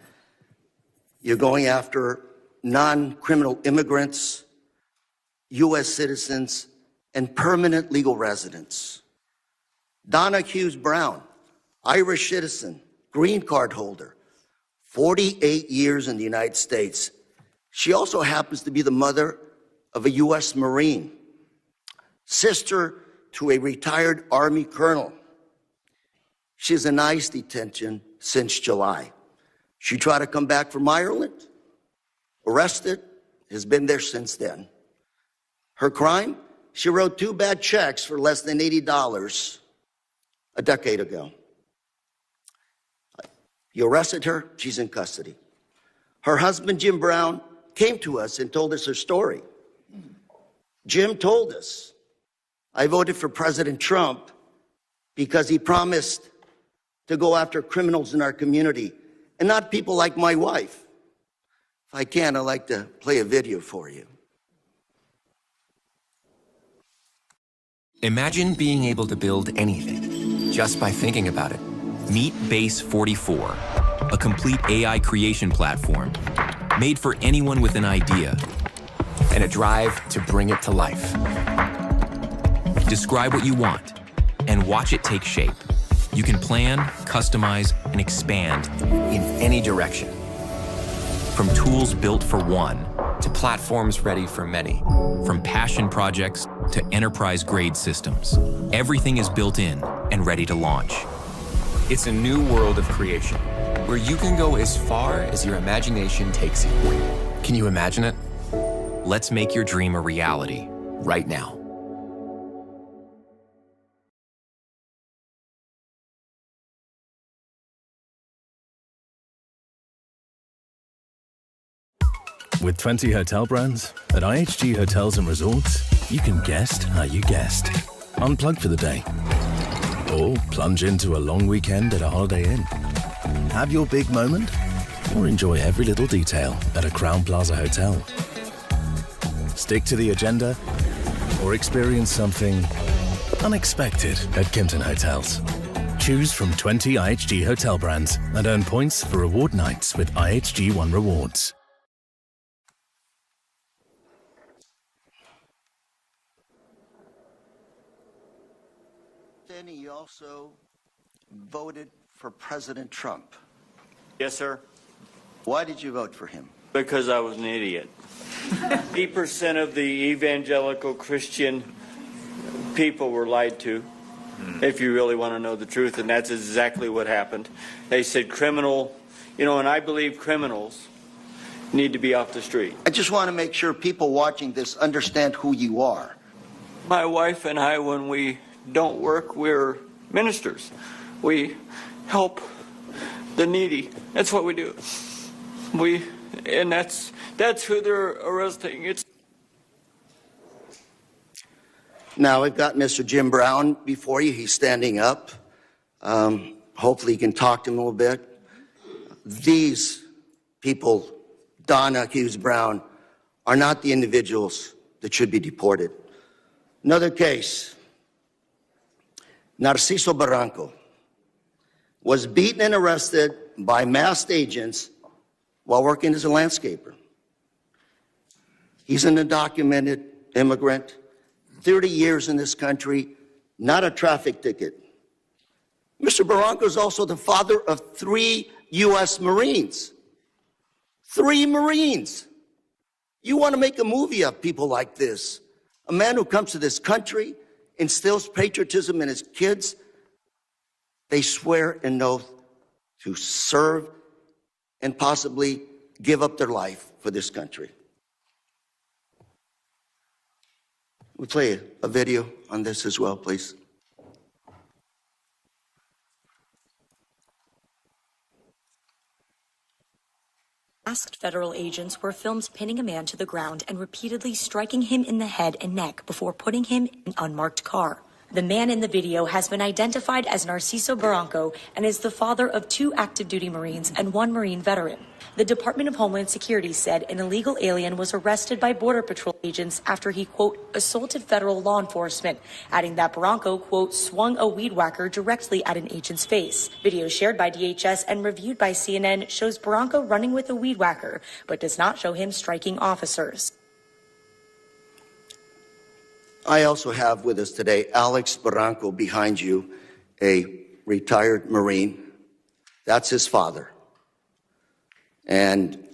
You're going after non-criminal immigrants, U.S. citizens, and permanent legal residents. Donna Hughes Brown, Irish citizen, green card holder, 48 years in the United States. She also happens to be the mother of a U.S. Marine, sister to a retired Army colonel. She's in ICE detention since July. She tried to come back from Ireland, arrested, has been there since then. Her crime? She wrote 2 bad checks for less than $80 a decade ago. You arrested her, she's in custody. Her husband, Jim Brown, came to us and told us her story. Jim told us, I voted for President Trump because he promised to go after criminals in our community and not people like my wife. If I can, I'd like to play a video for you. Imagine being able to build anything just by thinking about it. Meet Base 44, a complete AI creation platform made for anyone with an idea and a drive to bring it to life. Describe what you want and watch it take shape. You can plan, customize, and expand in any direction. From tools built for one to platforms ready for many. From passion projects to enterprise-grade systems. Everything is built in and ready to launch. It's a new world of creation where you can go as far as your imagination takes you. Can you imagine it? Let's make your dream a reality right now. With 20 hotel brands, at IHG Hotels and Resorts, you can guest how you guest. Unplug for the day. Or plunge into a long weekend at a Holiday Inn. Have your big moment, or enjoy every little detail at a Crowne Plaza hotel. Stick to the agenda, or experience something unexpected at Kimpton Hotels. Choose from 20 IHG hotel brands and earn points for reward nights with IHG One Rewards. Danny, you also voted for President Trump. Yes, sir. Why did you vote for him? Because I was an idiot. 80% of the evangelical Christian people were lied to, if you really want to know the truth, and that's exactly what happened. They said criminal, and I believe criminals need to be off the street. I just want to make sure people watching this understand who you are. My wife and I, when we don't work, we're ministers. We help the needy. That's what we do. And that's who they're arresting. Now, we've got Mr. Jim Brown before you. He's standing up. Hopefully you can talk to him a little bit. These people, Donna Hughes Brown, are not the individuals that should be deported. Another case, Narciso Barranco was beaten and arrested by masked agents while working as a landscaper. He's an undocumented immigrant, 30 years in this country, not a traffic ticket. Mr. Barranco is also the father of 3 U.S. Marines. 3 Marines. You want to make a movie of people like this. A man who comes to this country, instills patriotism in his kids. They swear an oath to serve and possibly give up their life for this country. We'll play a video on this as well, please. Masked federal agents were filmed pinning a man to the ground and repeatedly striking him in the head and neck before putting him in an unmarked car. The man in the video has been identified as Narciso Barranco and is the father of 2 active duty Marines and 1 Marine veteran. The Department of Homeland Security said an illegal alien was arrested by Border Patrol agents after he, quote, assaulted federal law enforcement, adding that Barranco, quote, swung a weed whacker directly at an agent's face. Video shared by DHS and reviewed by CNN shows Barranco running with a weed whacker, but does not show him striking officers. I also have with us today Alex Barranco behind you, a retired Marine. That's his father. And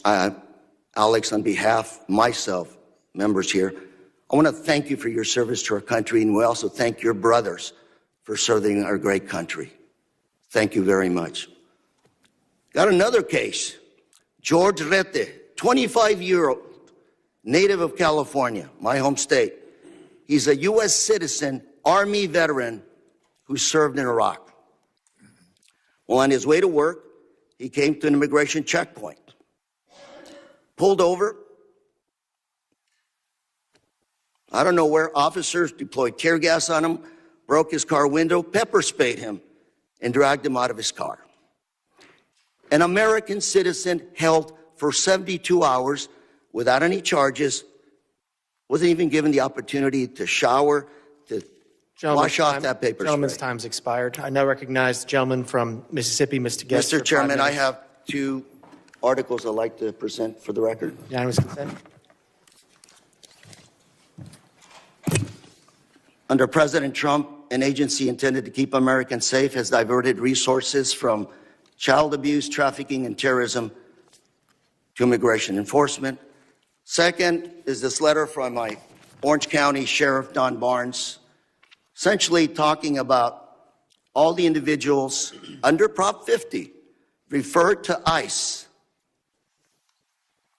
Alex, on behalf of myself, members here, I want to thank you for your service to our country, and we also thank your brothers for serving our great country. Thank you very much. Got another case. George Rete, 25-year-old, native of California, my home state. He's a U.S. citizen, Army veteran who served in Iraq. Well, on his way to work, he came to an immigration checkpoint, pulled over. I don't know where officers deployed tear gas on him, broke his car window, pepper sprayed him, and dragged him out of his car. An American citizen held for 72 hours without any charges, wasn't even given the opportunity to shower, to wash off that paper spray. Gentleman's time's expired. I now recognize the gentleman from Mississippi, Mr. Guest. Mr. Chairman, I have 2 articles I'd like to present for the record. Unanimous consent. Under President Trump, an agency intended to keep Americans safe has diverted resources from child abuse, trafficking, and terrorism to immigration enforcement. Second is this letter from my Orange County Sheriff, Don Barnes, essentially talking about all the individuals under Prop 50 referred to ICE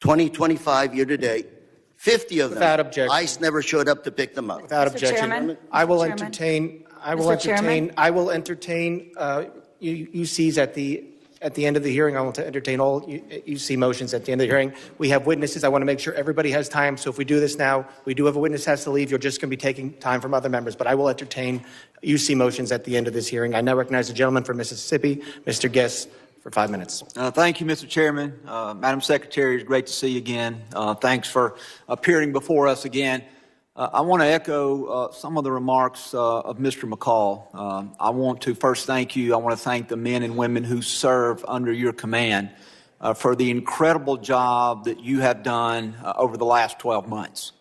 2025 year to date. 50 of them. Without objection. ICE never showed up to pick them up. Without objection. I will entertain UCs at the end of the hearing. I want to entertain all UC motions at the end of the hearing. We have witnesses. I want to make sure everybody has time. So if we do this now, we do have a witness has to leave. You're just going to be taking time from other members. But I will entertain UC motions at the end of this hearing. I now recognize the gentleman from Mississippi, Mr. Guest, for 5 minutes. Thank you, Mr. Chairman. Madam Secretary, it's great to see you again. Thanks for appearing before us again. I want to echo some of the remarks of Mr. McCall. I want to first thank you. I want to thank the men and women who serve under your command for the incredible job that you have done over the last 12 months.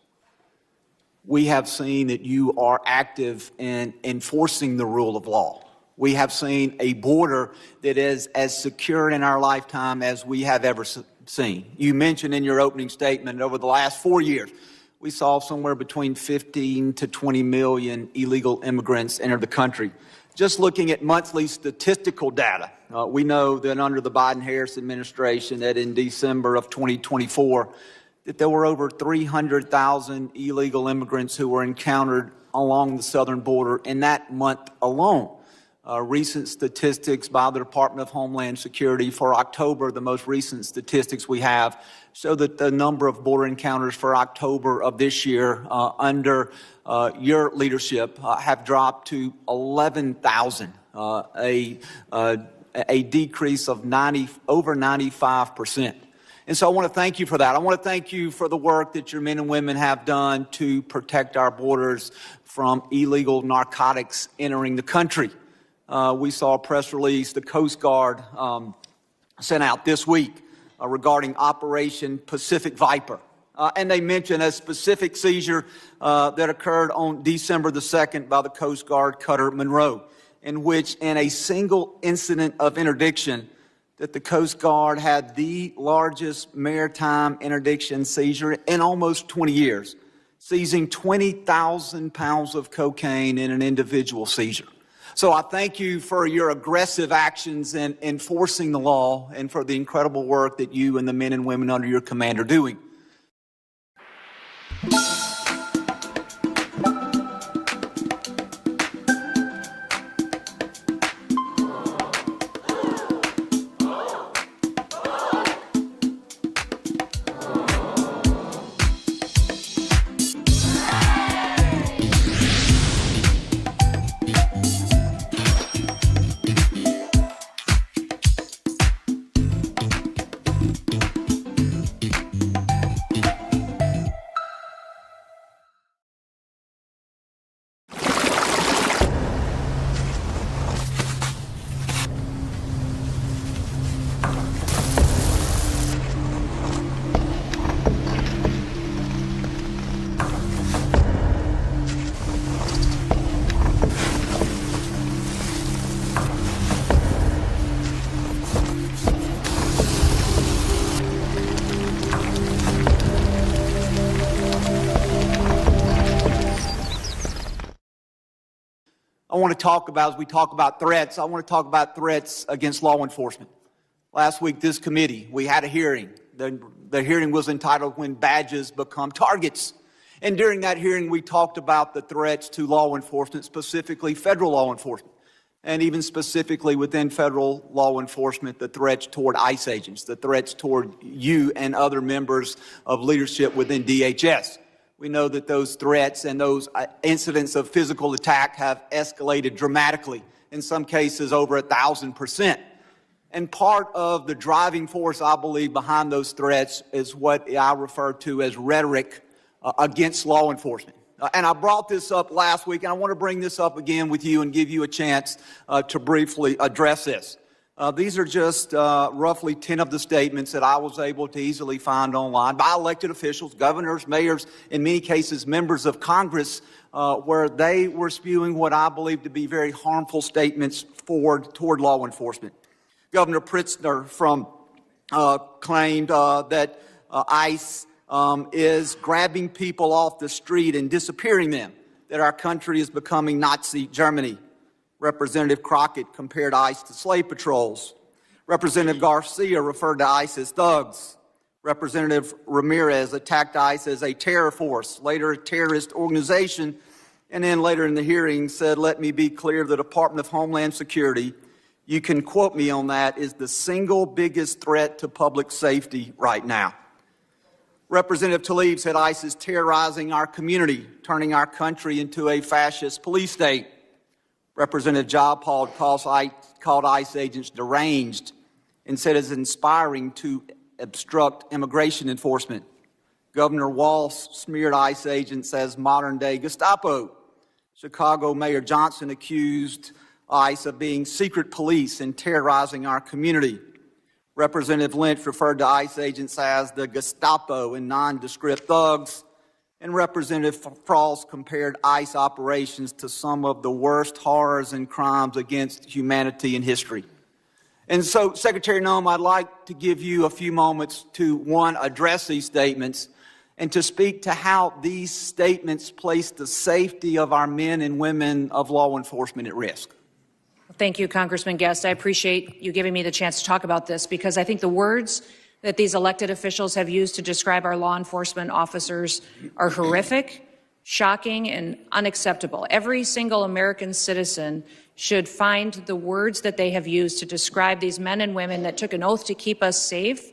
We have seen that you are active in enforcing the rule of law. We have seen a border that is as secure in our lifetime as we have ever seen. You mentioned in your opening statement over the last 4 years, we saw somewhere between 15 to 20 million illegal immigrants enter the country. Just looking at monthly statistical data, we know that under the Biden-Harris administration that in December of 2024, that there were over 300,000 illegal immigrants who were encountered along the southern border in that month alone. recent statistics by the Department of Homeland Security for October, the most recent statistics we have, show that the number of border encounters for October of this year under your leadership have dropped to 11,000, a decrease of over 95%. And so I want to thank you for that. I want to thank you for the work that your men and women have done to protect our borders from illegal narcotics entering the country. We saw a press release the Coast Guard sent out this week regarding Operation Pacific Viper. And they mentioned a specific seizure that occurred on December the 2nd by the Coast Guard cutter Monroe, in which in a single incident of interdiction that the Coast Guard had the largest maritime interdiction seizure in almost 20 years, seizing 20,000 pounds of cocaine in an individual seizure. So I thank you for your aggressive actions in enforcing the law and for the incredible work that you and the men and women under your command are doing. I want to talk about, as we talk about threats, I want to talk about threats against law enforcement. Last week, this committee, we had a hearing. The hearing was entitled When Badges Become Targets. And during that hearing, we talked about the threats to law enforcement, specifically federal law enforcement, and even specifically within federal law enforcement, the threats toward ICE agents, the threats toward you and other members of leadership within DHS. We know that those threats and those incidents of physical attack have escalated dramatically, in some cases over 1,000%. And part of the driving force, I believe, behind those threats is what I refer to as rhetoric against law enforcement. And I brought this up last week, and I want to bring this up again with you and give you a chance to briefly address this. These are just roughly 10 of the statements that I was able to easily find online by elected officials, governors, mayors, in many cases members of Congress, where they were spewing what I believe to be very harmful statements toward law enforcement. Governor Pritzker claimed that ICE is grabbing people off the street and disappearing them, that our country is becoming Nazi Germany. Representative Crockett compared ICE to slave patrols. Representative Garcia referred to ICE as thugs. Representative Ramirez attacked ICE as a terror force, later a terrorist organization, and then later in the hearing said, let me be clear, the Department of Homeland Security, you can quote me on that, is the single biggest threat to public safety right now. Representative Tlaib said ICE is terrorizing our community, turning our country into a fascist police state. Representative Jayapal called ICE agents deranged and said it's inspiring to obstruct immigration enforcement. Governor Walz smeared ICE agents as modern-day Gestapo. Chicago Mayor Johnson accused ICE of being secret police and terrorizing our community. Representative Lynch referred to ICE agents as the Gestapo and nondescript thugs. And Representative Frost compared ICE operations to some of the worst horrors and crimes against humanity in history. And so, Secretary Noem, I'd like to give you a few moments to, one, address these statements, and to speak to how these statements place the safety of our men and women of law enforcement at risk. Thank you, Congressman Guest. I appreciate you giving me the chance to talk about this, because I think the words that these elected officials have used to describe our law enforcement officers are horrific, shocking, and unacceptable. Every single American citizen should find the words that they have used to describe these men and women that took an oath to keep us safe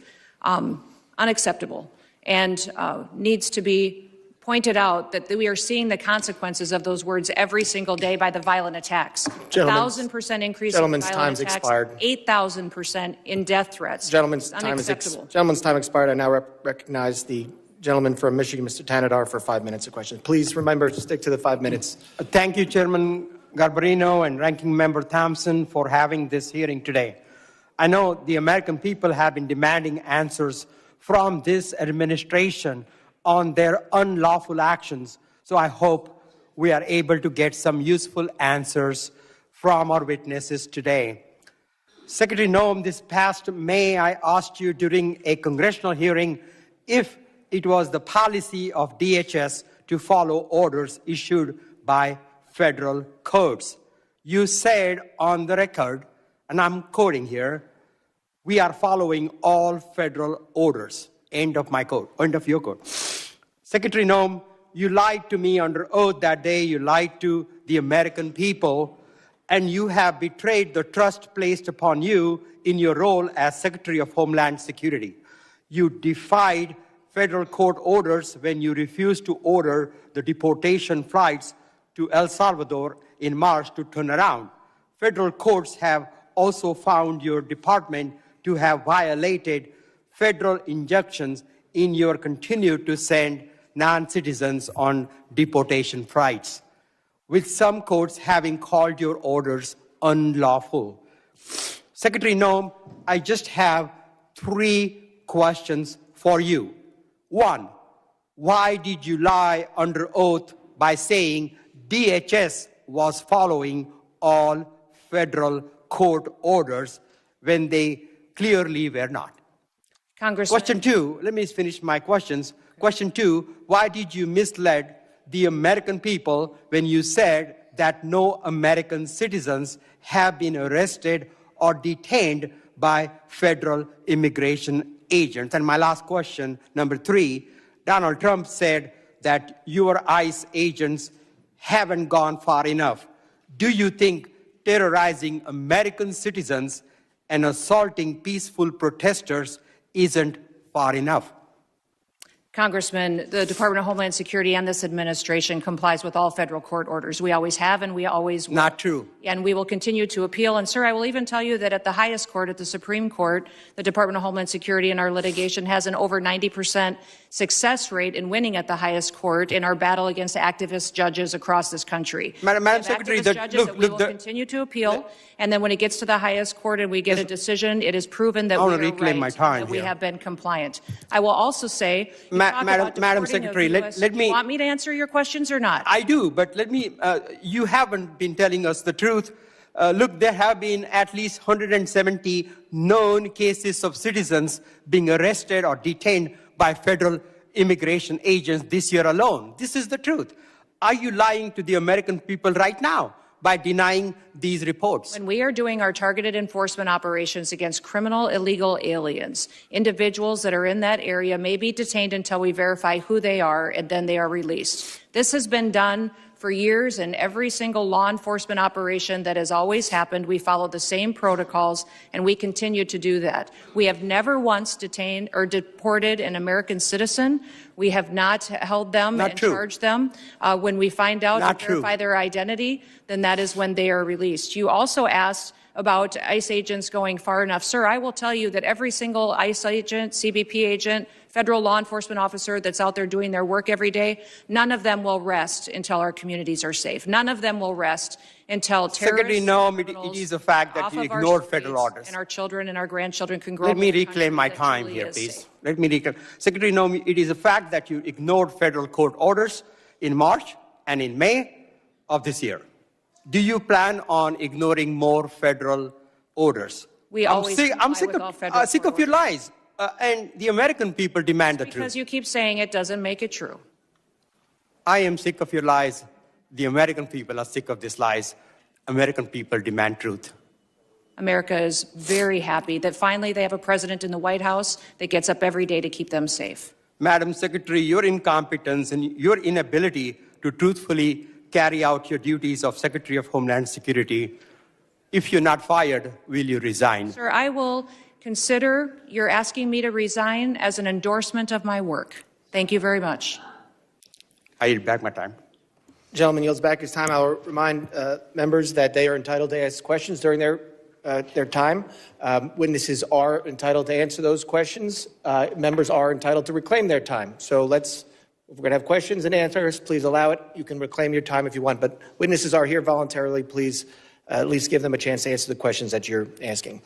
unacceptable, and needs to be pointed out that we are seeing the consequences of those words every single day by the violent attacks. 1,000% increase in violent attacks, 8,000% in death threats. Gentleman's time expired. I now recognize the gentleman from Michigan, Mr. Tanadar, for 5 minutes of questions. Please remember to stick to the 5 minutes. Thank you, Chairman Garbarino and Ranking Member Thompson, for having this hearing today. I know the American people have been demanding answers from this administration on their unlawful actions. So I hope we are able to get some useful answers from our witnesses today. Secretary Noem, this past May, I asked you during a congressional hearing if it was the policy of DHS to follow orders issued by federal courts. You said on the record, and I'm quoting here, "We are following all federal orders." End of my quote, end of your quote. Secretary Noem, you lied to me under oath that day. You lied to the American people, and you have betrayed the trust placed upon you in your role as Secretary of Homeland Security. You defied federal court orders when you refused to order the deportation flights to El Salvador in March to turn around. Federal courts have also found your department to have violated federal injunctions in your continue to send non-citizens on deportation flights, with some courts having called your orders unlawful. Secretary Noem, I just have 3 questions for you. 1, why did you lie under oath by saying DHS was following all federal court orders when they clearly were not? Congressman. Question 2, let me finish my questions. Question 2, why did you mislead the American people when you said that no American citizens have been arrested or detained by federal immigration agents? And my last question, number 3, Donald Trump said that your ICE agents haven't gone far enough. Do you think terrorizing American citizens and assaulting peaceful protesters isn't far enough? Congressman, the Department of Homeland Security and this administration complies with all federal court orders. We always have, and we always will. Not true. And we will continue to appeal. And, sir, I will even tell you that at the highest court, at the Supreme Court, the Department of Homeland Security in our litigation has an over 90% success rate in winning at the highest court in our battle against activist judges across this country. Madam Secretary, we will continue to appeal. And then when it gets to the highest court and we get a decision, it is proven that we are right, that we have been compliant. I will also say, Madam Secretary, let me... Do you want me to answer your questions or not? I do, but let me... you haven't been telling us the truth. Look, there have been at least 170 known cases of citizens being arrested or detained by federal immigration agents this year alone. This is the truth. Are you lying to the American people right now by denying these reports? When we are doing our targeted enforcement operations against criminal illegal aliens, individuals that are in that area may be detained until we verify who they are, and then they are released. This has been done for years, and every single law enforcement operation that has always happened, we follow the same protocols, and we continue to do that. We have never once detained or deported an American citizen. We have not held them and charged them. When we find out and verify their identity, then that is when they are released. You also asked about ICE agents going far enough. Sir, I will tell you that every single ICE agent, CBP agent, federal law enforcement officer that's out there doing their work every day, none of them will rest until our communities are safe. None of them will rest until terrorists, Secretary Noem, it is a fact that you ignored federal orders. And our children and our grandchildren can grow up. Let me reclaim my time here, please. Let me reclaim. Secretary Noem, it is a fact that you ignored federal court orders in March and in May of this year. Do you plan on ignoring more federal orders? I'm sick of your lies. And the American people demand the truth. Because you keep saying it doesn't make it true. I am sick of your lies. The American people are sick of these lies. American people demand truth. America is very happy that finally they have a president in the White House that gets up every day to keep them safe. Madam Secretary, your incompetence and your inability to truthfully carry out your duties of Secretary of Homeland Security If you're not fired, will you resign? Sir, I will consider your asking me to resign as an endorsement of my work. Thank you very much. I yield back my time. Gentleman yields back his time. I'll remind members that they are entitled to ask questions during their time. Witnesses are entitled to answer those questions. Members are entitled to reclaim their time. So if we're going to have questions and answers, please allow it. You can reclaim your time if you want, but witnesses are here voluntarily. Please at least give them a chance to answer the questions that you're asking.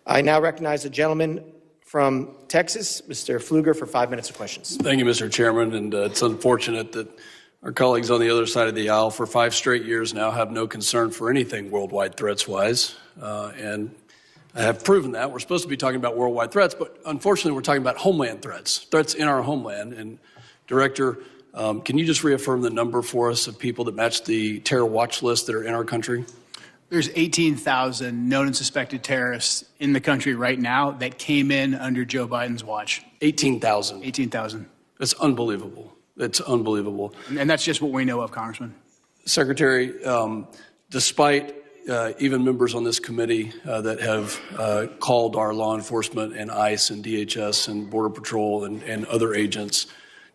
I now recognize the gentleman from Texas, Mr. Pfluger, for 5 minutes of questions. Thank you, Mr. Chairman, and it's unfortunate that our colleagues on the other side of the aisle for 5 straight years now have no concern for anything worldwide threats-wise, and I have proven that. We're supposed to be talking about worldwide threats, but unfortunately we're talking about homeland threats in our homeland. And Director, can you just reaffirm the number for us of people that match the terror watch list that are in our country? There's 18,000 known and suspected terrorists in the country right now that came in under Joe Biden's watch. 18,000? 18,000. That's unbelievable. It's unbelievable. And that's just what we know of, Congressman. Secretary, despite even members on this committee that have called our law enforcement and ICE and DHS and Border Patrol and other agents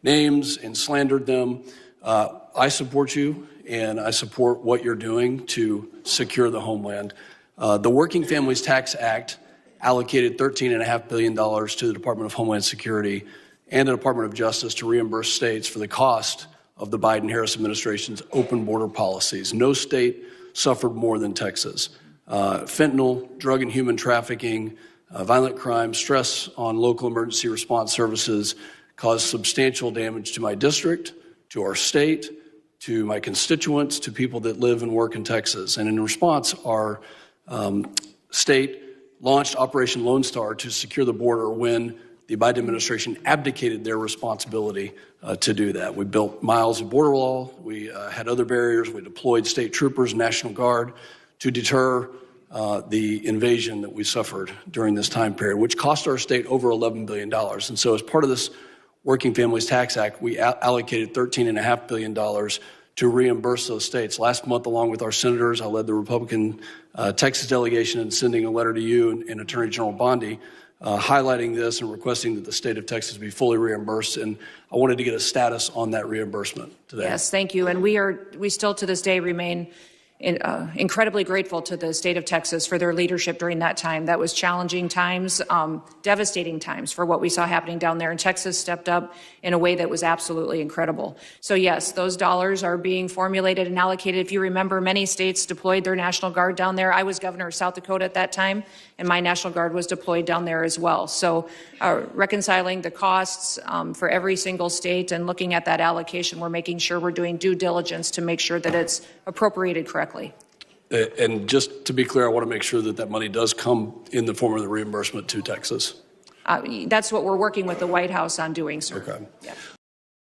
names and slandered them, I support you, and I support what you're doing to secure the homeland. The Working Families Tax Act allocated $13.5 billion to the Department of Homeland Security and the Department of Justice to reimburse states for the cost of the Biden-Harris administration's open border policies. No state suffered more than Texas. Fentanyl, drug and human trafficking, violent crime, stress on local emergency response services caused substantial damage to my district, to our state, to my constituents, to people that live and work in Texas. And in response, our state launched Operation Lone Star to secure the border when the Biden administration abdicated their responsibility to do that. We built miles of border wall. We had other barriers. We deployed state troopers, National Guard to deter the invasion that we suffered during this time period, which cost our state over $11 billion. And so as part of this Working Families Tax Act, we allocated $13.5 billion to reimburse those states. Last month, along with our senators, I led the Republican Texas delegation in sending a letter to you and Attorney General Bondi highlighting this and requesting that the state of Texas be fully reimbursed. And I wanted to get a status on that reimbursement today. Yes, thank you. And we still to this day remain incredibly grateful to the state of Texas for their leadership during that time. That was challenging times, devastating times for what we saw happening down there. And Texas stepped up in a way that was absolutely incredible. So yes, those dollars are being formulated and allocated. If you remember, many states deployed their National Guard down there. I was governor of South Dakota at that time, and my National Guard was deployed down there as well. So reconciling the costs for every single state and looking at that allocation, we're making sure we're doing due diligence to make sure that it's appropriated correctly. And just to be clear, I want to make sure that that money does come in the form of the reimbursement to Texas. That's what we're working with the White House on doing, sir. Okay. Yeah.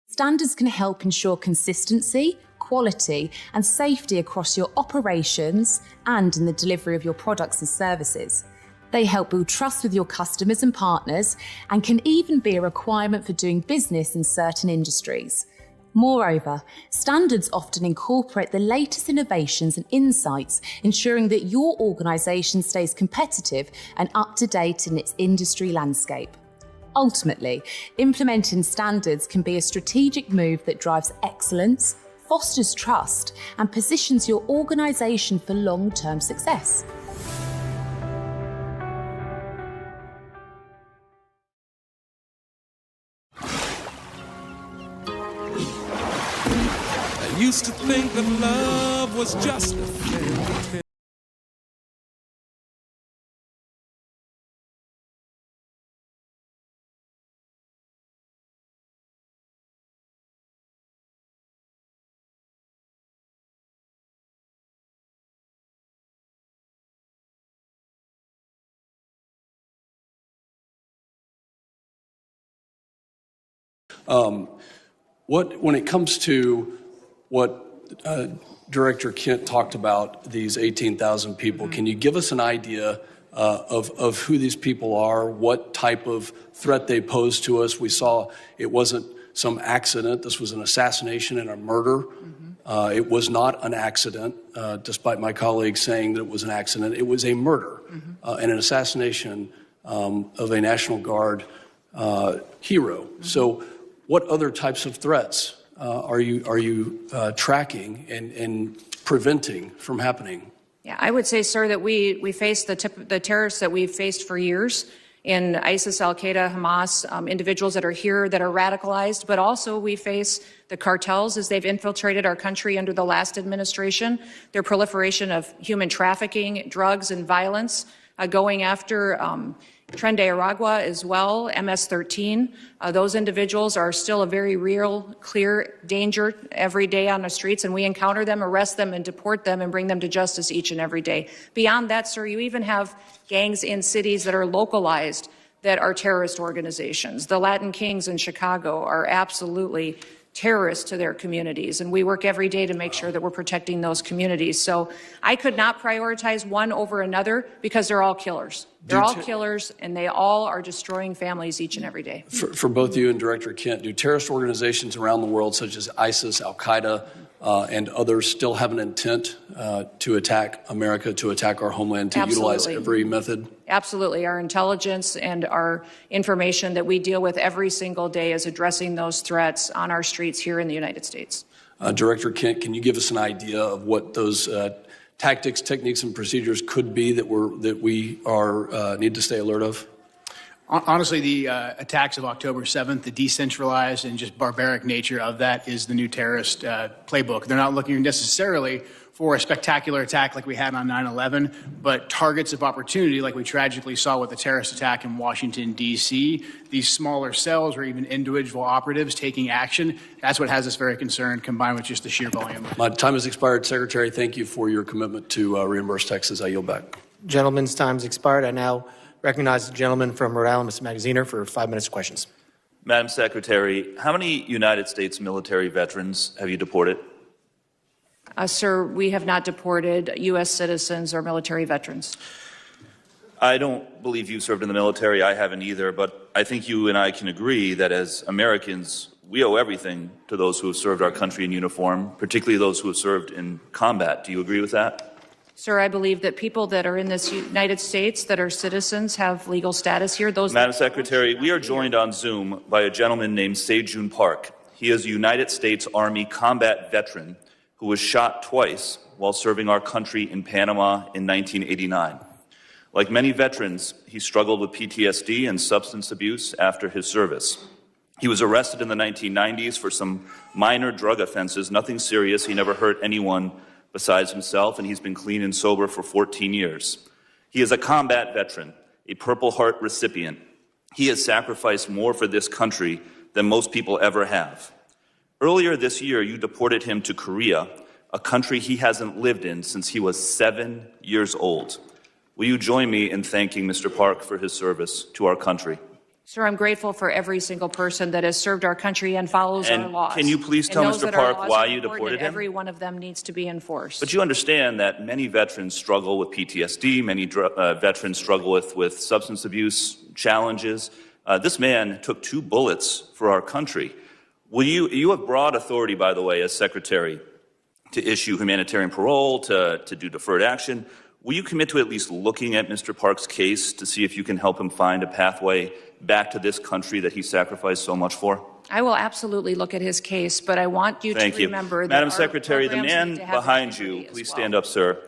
Standards can help ensure consistency, quality, and safety across your operations and in the delivery of your products and services. They help build trust with your customers and partners and can even be a requirement for doing business in certain industries. Moreover, standards often incorporate the latest innovations and insights, ensuring that your organisation stays competitive and up to date in its industry landscape. Ultimately, implementing standards can be a strategic move that drives excellence, fosters trust, and positions your organisation for long-term success. Used to think that love was just a fairy tale. When it comes to what Director Kent talked about, these 18,000 people, can you give us an idea of who these people are, what type of threat they pose to us? We saw it wasn't some accident. This was an assassination and a murder. It was not an accident, despite my colleagues saying that it was an accident. It was a murder and an assassination of a National Guard hero. So what other types of threats are you tracking and preventing from happening? Yeah, I would say, sir, that we face the terrorists that we've faced for years in ISIS, Al-Qaeda, Hamas, individuals that are here that are radicalized, but also we face the cartels as they've infiltrated our country under the last administration, their proliferation of human trafficking, drugs, and violence, going after Tren de Aragua as well, MS-13. Those individuals are still a very real, clear danger every day on the streets, and we encounter them, arrest them, and deport them and bring them to justice each and every day. Beyond that, sir, you even have gangs in cities that are localized that are terrorist organizations. The Latin Kings in Chicago are absolutely terrorists to their communities, and we work every day to make sure that we're protecting those communities. So I could not prioritize one over another because they're all killers. They're all killers, and they all are destroying families each and every day. For both you and Director Kent, do terrorist organizations around the world, such as ISIS, Al-Qaeda, and others, still have an intent to attack America, to attack our homeland, to utilize every method? Absolutely. Our intelligence and our information that we deal with every single day is addressing those threats on our streets here in the United States. Director Kent, can you give us an idea of what those tactics, techniques, and procedures could be that we need to stay alert of? Honestly, the attacks of October 7th, the decentralized and just barbaric nature of that is the new terrorist playbook. They're not looking necessarily for a spectacular attack like we had on 9/11, but targets of opportunity like we tragically saw with the terrorist attack in Washington, D.C., these smaller cells or even individual operatives taking action. That's what has us very concerned, combined with just the sheer volume. My time has expired. Secretary, thank you for your commitment to reimburse Texas. I yield back. Gentleman's time's expired. I now recognize the gentleman from Rhode Island, Mr. Magaziner, for 5 minutes of questions. Madam Secretary, how many United States military veterans have you deported? Sir, we have not deported U.S. citizens or military veterans. I don't believe you served in the military. I haven't either, but I think you and I can agree that as Americans, we owe everything to those who have served our country in uniform, particularly those who have served in combat. Do you agree with that? Sir, I believe that people that are in this United States that are citizens have legal status here. Madam Secretary, we are joined on Zoom by a gentleman named Se-Jun Park. He is a United States Army combat veteran who was shot twice while serving our country in Panama in 1989. Like many veterans, he struggled with PTSD and substance abuse after his service. He was arrested in the 1990s for some minor drug offenses, nothing serious. He never hurt anyone besides himself, and he's been clean and sober for 14 years. He is a combat veteran, a Purple Heart recipient. He has sacrificed more for this country than most people ever have. Earlier this year, you deported him to Korea, a country he hasn't lived in since he was 7 years old. Will you join me in thanking Mr. Park for his service to our country? Sir, I'm grateful for every single person that has served our country and follows our laws. Can you please tell Mr. Park why you deported him? Every one of them needs to be enforced. But you understand that many veterans struggle with PTSD, many veterans struggle with substance abuse challenges. This man took 2 bullets for our country. You have broad authority, by the way, as Secretary, to issue humanitarian parole, to do deferred action. Will you commit to at least looking at Mr. Park's case to see if you can help him find a pathway back to this country that he sacrificed so much for? I will absolutely look at his case, but I want you to remember that Madam Secretary, the man behind you, please stand up, sir.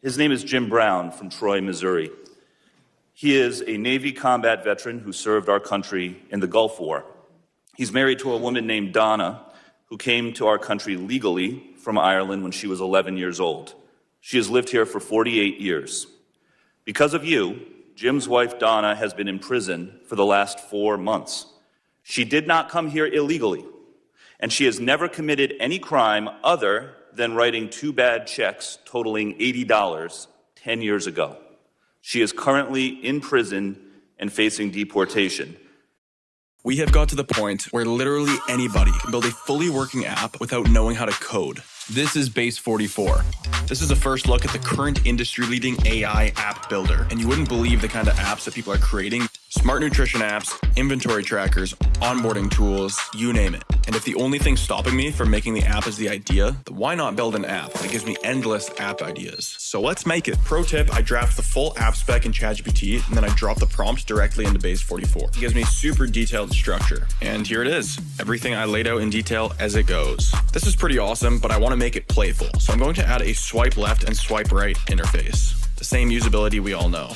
His name is Jim Brown from Troy, Missouri. He is a Navy combat veteran who served our country in the Gulf War. He's married to a woman named Donna, who came to our country legally from Ireland when she was 11 years old. She has lived here for 48 years. Because of you, Jim's wife, Donna, has been in prison for the last 4 months. She did not come here illegally, and she has never committed any crime other than writing 2 bad checks totaling $80 10 years ago. She is currently in prison and facing deportation. We have got to the point where literally anybody can build a fully working app without knowing how to code. This is Base 44. This is a first look at the current industry-leading AI app builder, and you wouldn't believe the kind of apps that people are creating. Smart nutrition apps, inventory trackers, onboarding tools, you name it. And if the only thing stopping me from making the app is the idea, then why not build an app that gives me endless app ideas? So let's make it. Pro tip, I draft the full app spec in ChatGPT, and then I drop the prompt directly into Base 44. It gives me super detailed structure. And here it is. Everything I laid out in detail as it goes. This is pretty awesome, but I want to make it playful. So I'm going to add a swipe left and swipe right interface. The same usability we all know.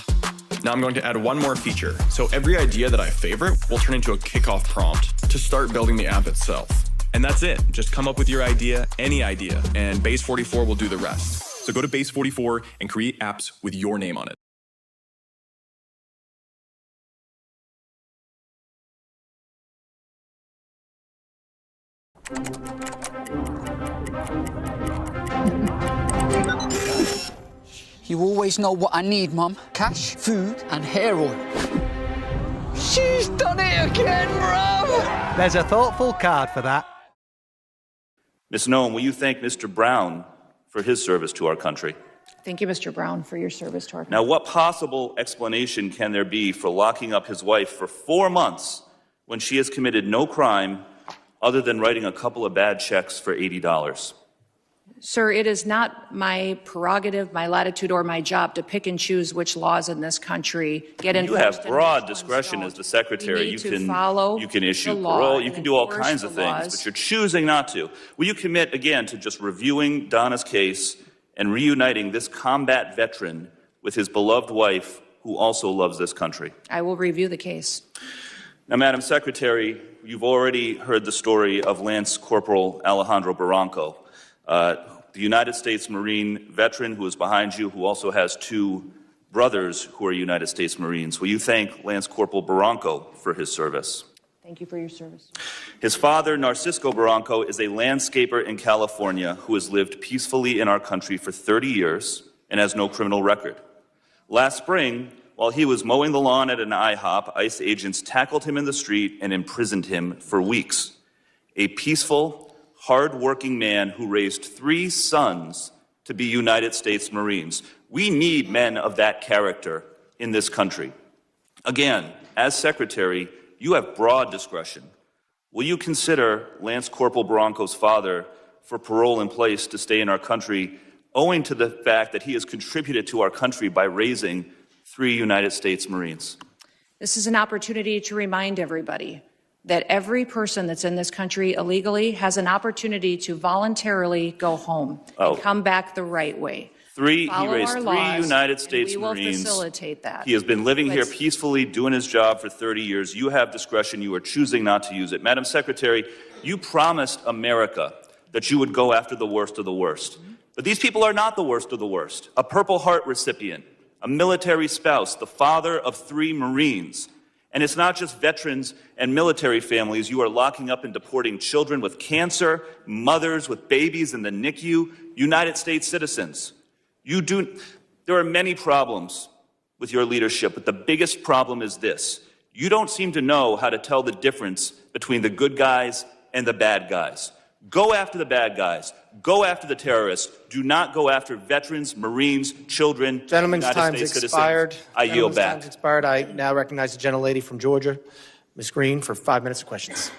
Now I'm going to add one more feature. So every idea that I favorite will turn into a kickoff prompt to start building the app itself. And that's it. Just come up with your idea, any idea, and Base 44 will do the rest. So go to Base 44 and create apps with your name on it. You always know what I need, Mum. Cash, food, and hair oil. She's done it again, bro! There's a thoughtful card for that. Ms. Noem, will you thank Mr. Brown for his service to our country? Thank you, Mr. Brown, for your service to our country. Now, what possible explanation can there be for locking up his wife for 4 months when she has committed no crime other than writing a couple of bad checks for $80? Sir, it is not my prerogative, my latitude, or my job to pick and choose which laws in this country get enforced. You have broad discretion as the secretary. You can issue parole. You can do all kinds of things, but you're choosing not to. Will you commit again to just reviewing Donna's case and reuniting this combat veteran with his beloved wife, who also loves this country? I will review the case. Now, Madam Secretary, you've already heard the story of Lance Corporal Alejandro Barranco, the United States Marine veteran who is behind you, who also has 2 brothers who are United States Marines. Will you thank Lance Corporal Barranco for his service? Thank you for your service. His father, Narcisco Barranco, is a landscaper in California who has lived peacefully in our country for 30 years and has no criminal record. Last spring, while he was mowing the lawn at an IHOP, ICE agents tackled him in the street and imprisoned him for weeks. A peaceful, hard-working man who raised 3 sons to be United States Marines. We need men of that character in this country. Again, as Secretary, you have broad discretion. Will you consider Lance Corporal Barranco's father for parole in place to stay in our country, owing to the fact that he has contributed to our country by raising 3 United States Marines? This is an opportunity to remind everybody that every person that's in this country illegally has an opportunity to voluntarily go home and come back the right way. He raised 3 United States Marines. We will facilitate that. He has been living here peacefully, doing his job for 30 years. You have discretion. You are choosing not to use it. Madam Secretary, you promised America that you would go after the worst of the worst. But these people are not the worst of the worst. A Purple Heart recipient, a military spouse, the father of 3 Marines. And it's not just veterans and military families. You are locking up and deporting children with cancer, mothers with babies in the NICU, United States citizens. There are many problems with your leadership, but the biggest problem is this. You don't seem to know how to tell the difference between the good guys and the bad guys. Go after the bad guys. Go after the terrorists. Do not go after veterans, Marines, children, Gentleman's United time's States expired. citizens. I yield back. Time's expired. I now recognize the gentlelady from Georgia, Ms. Green, for 5 minutes of questions.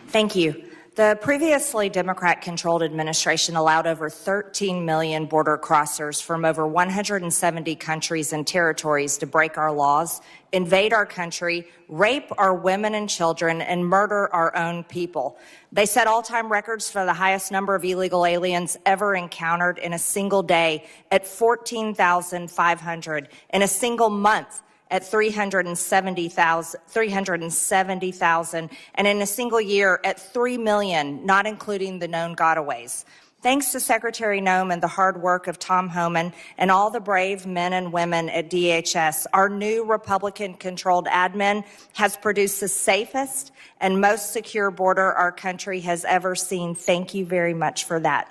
Thank you. The previously Democrat-controlled administration allowed over 13 million border crossers from over 170 countries and territories to break our laws, invade our country, rape our women and children, and murder our own people. They set all-time records for the highest number of illegal aliens ever encountered in a single day at 14,500, in a single month at 370,000, and in a single year at 3 million, not including the known gotaways. Thanks to Secretary Noem and the hard work of Tom Homan and all the brave men and women at DHS, our new Republican-controlled admin has produced the safest and most secure border our country has ever seen. Thank you very much for that.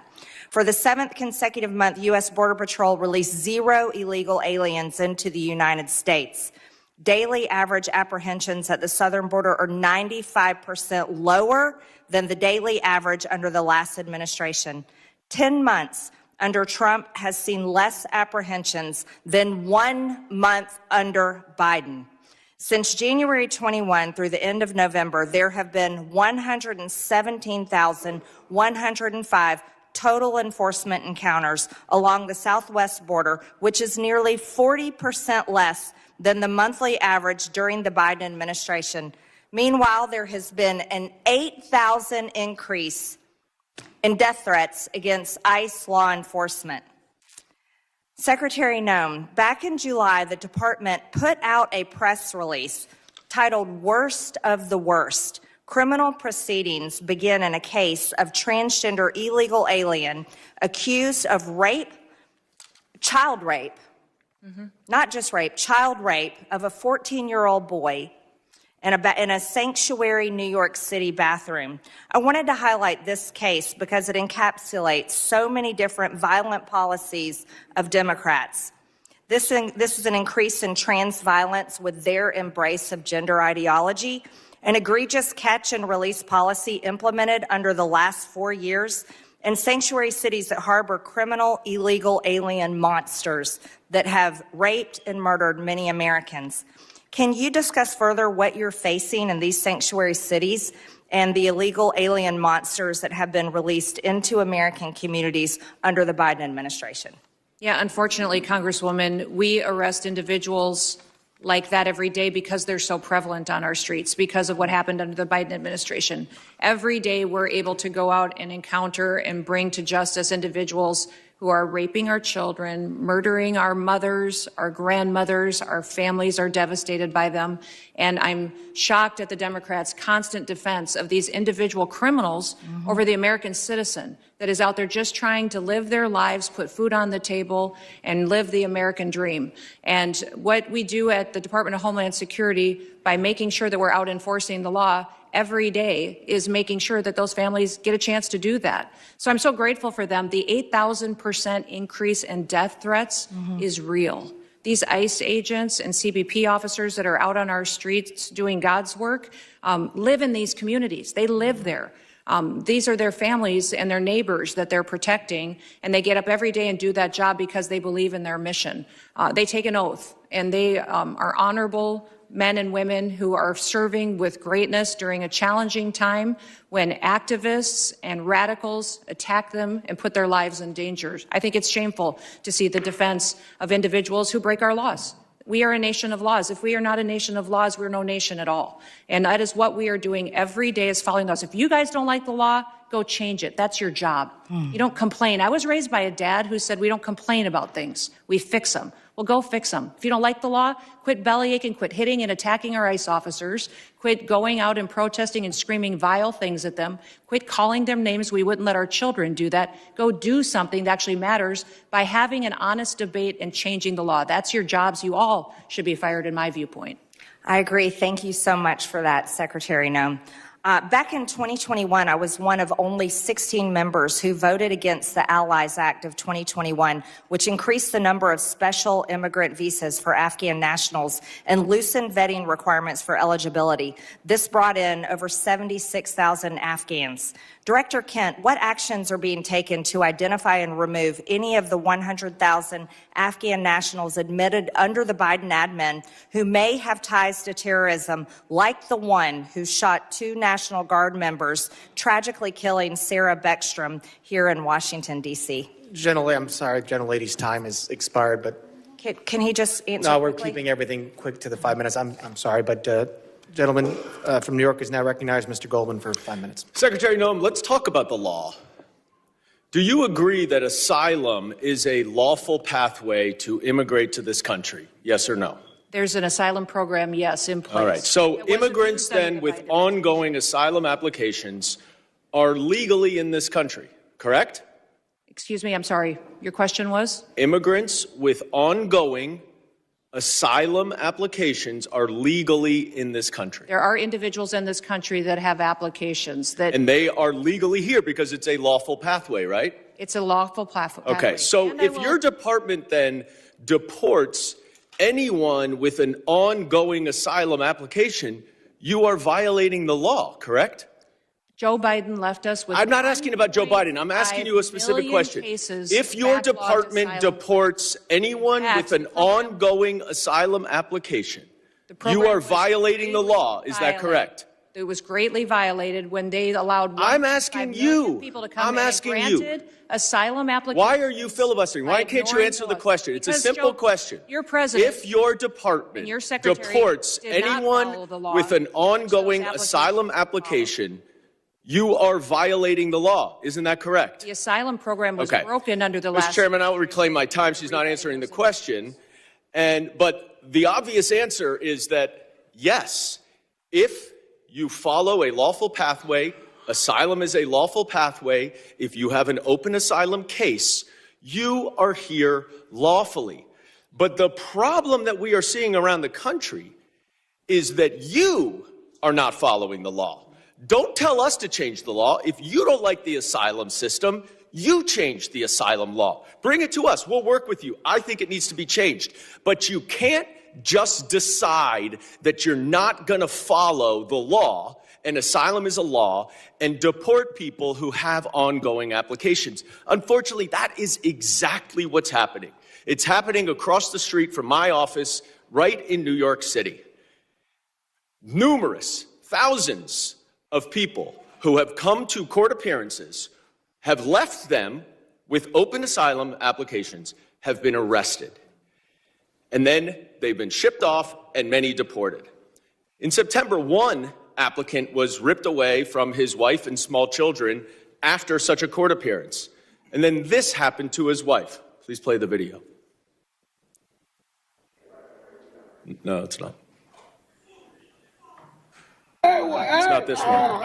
For the 7th consecutive month, U.S. Border Patrol released 0 illegal aliens into the United States. Daily average apprehensions at the southern border are 95% lower than the daily average under the last administration. 10 months under Trump has seen less apprehensions than 1 month under Biden. Since January 21 through the end of November, there have been 117,105 total enforcement encounters along the southwest border, which is nearly 40% less than the monthly average during the Biden administration. Meanwhile, there has been an 8,000 increase in death threats against ICE law enforcement. Secretary Noem, back in July, the department put out a press release titled Worst of the Worst. Criminal proceedings begin in a case of transgender illegal alien accused of rape, child rape, not just rape, child rape of a 14-year-old boy in a sanctuary New York City bathroom. I wanted to highlight this case because it encapsulates so many different violent policies of Democrats. This is an increase in trans violence with their embrace of gender ideology, an egregious catch and release policy implemented under the last 4 years, and sanctuary cities that harbor criminal, illegal alien monsters that have raped and murdered many Americans. Can you discuss further what you're facing in these sanctuary cities and the illegal alien monsters that have been released into American communities under the Biden administration? Yeah, unfortunately, Congresswoman, we arrest individuals like that every day because they're so prevalent on our streets, because of what happened under the Biden administration. Every day we're able to go out and encounter and bring to justice individuals who are raping our children, murdering our mothers, our grandmothers, our families are devastated by them. And I'm shocked at the Democrats' constant defense of these individual criminals over the American citizen that is out there just trying to live their lives, put food on the table, and live the American dream. And what we do at the Department of Homeland Security by making sure that we're out enforcing the law every day is making sure that those families get a chance to do that. So I'm so grateful for them. The 8,000% increase in death threats is real. These ICE agents and CBP officers that are out on our streets doing God's work live in these communities. They live there. These are their families and their neighbors that they're protecting, and they get up every day and do that job because they believe in their mission. They take an oath, and they are honorable men and women who are serving with greatness during a challenging time when activists and radicals attack them and put their lives in danger. I think it's shameful to see the defense of individuals who break our laws. We are a nation of laws. If we are not a nation of laws, we're no nation at all. And that is what we are doing every day, is following laws. If you guys don't like the law, go change it. That's your job. You don't complain. I was raised by a dad who said we don't complain about things. We fix them. Well, go fix them. If you don't like the law, quit bellyaching, quit hitting and attacking our ICE officers, quit going out and protesting and screaming vile things at them, quit calling them names. We wouldn't let our children do that. Go do something that actually matters by having an honest debate and changing the law. That's your jobs. You all should be fired, in my viewpoint. I agree. Thank you so much for that, Secretary Noem. Back in 2021, I was one of only 16 members who voted against the Allies Act of 2021, which increased the number of special immigrant visas for Afghan nationals and loosened vetting requirements for eligibility. This brought in over 76,000 Afghans. Director Kent, what actions are being taken to identify and remove any of the 100,000 Afghan nationals admitted under the Biden admin who may have ties to terrorism, like the one who shot 2 National Guard members, tragically killing Sarah Beckstrom here in Washington, D.C.? I'm sorry, gentlelady's time has expired, but... Can he just answer No, we're quickly? keeping everything quick to the 5 minutes. I'm sorry, but gentleman from New York is now recognized. Mr. Goldman for 5 minutes. Secretary Noem, let's talk about the law. Do you agree that asylum is a lawful pathway to immigrate to this country? Yes or no? There's an asylum program, yes, in place. All right. So immigrants then with ongoing asylum applications are legally in this country, correct? Excuse me, I'm sorry. Your question was? Immigrants with ongoing asylum applications are legally in this country. There are individuals in this country that have applications that... And they are legally here because it's a lawful pathway, right? It's a lawful pathway. Okay, so if your department then deports anyone with an ongoing asylum application, you are violating the law, correct? Joe Biden left us with... I'm not asking about Joe Biden. I'm asking you a specific question. If your department deports anyone with an ongoing asylum application, You are violating the law. Is that correct? It was greatly violated when they allowed I'm asking you. people to come I'm in asking and you. granted asylum applications. Why are you filibustering? Why can't you answer the question? It's a simple question. Your president, if your department and your secretary deports did not anyone follow the law with an ongoing applications asylum application, you are violating the law. Isn't that correct? the asylum program was Okay. broken under the Mr. last. Chairman, I will reclaim my time. She's not answering the question. But the obvious answer is that, yes, if you follow a lawful pathway, asylum is a lawful pathway. If you have an open asylum case, you are here lawfully. But the problem that we are seeing around the country is that you are not following the law. Don't tell us to change the law. If you don't like the asylum system, you change the asylum law. Bring it to us. We'll work with you. I think it needs to be changed. But you can't just decide that you're not going to follow the law, and asylum is a law, and deport people who have ongoing applications. Unfortunately, that is exactly what's happening. It's happening across the street from my office right in New York City. Numerous, thousands of people who have come to court appearances, have left them with open asylum applications, have been arrested. And then they've been shipped off and many deported. In September, one applicant was ripped away from his wife and small children after such a court appearance. And then this happened to his wife. Please play the video. No, it's not. It's not this one. All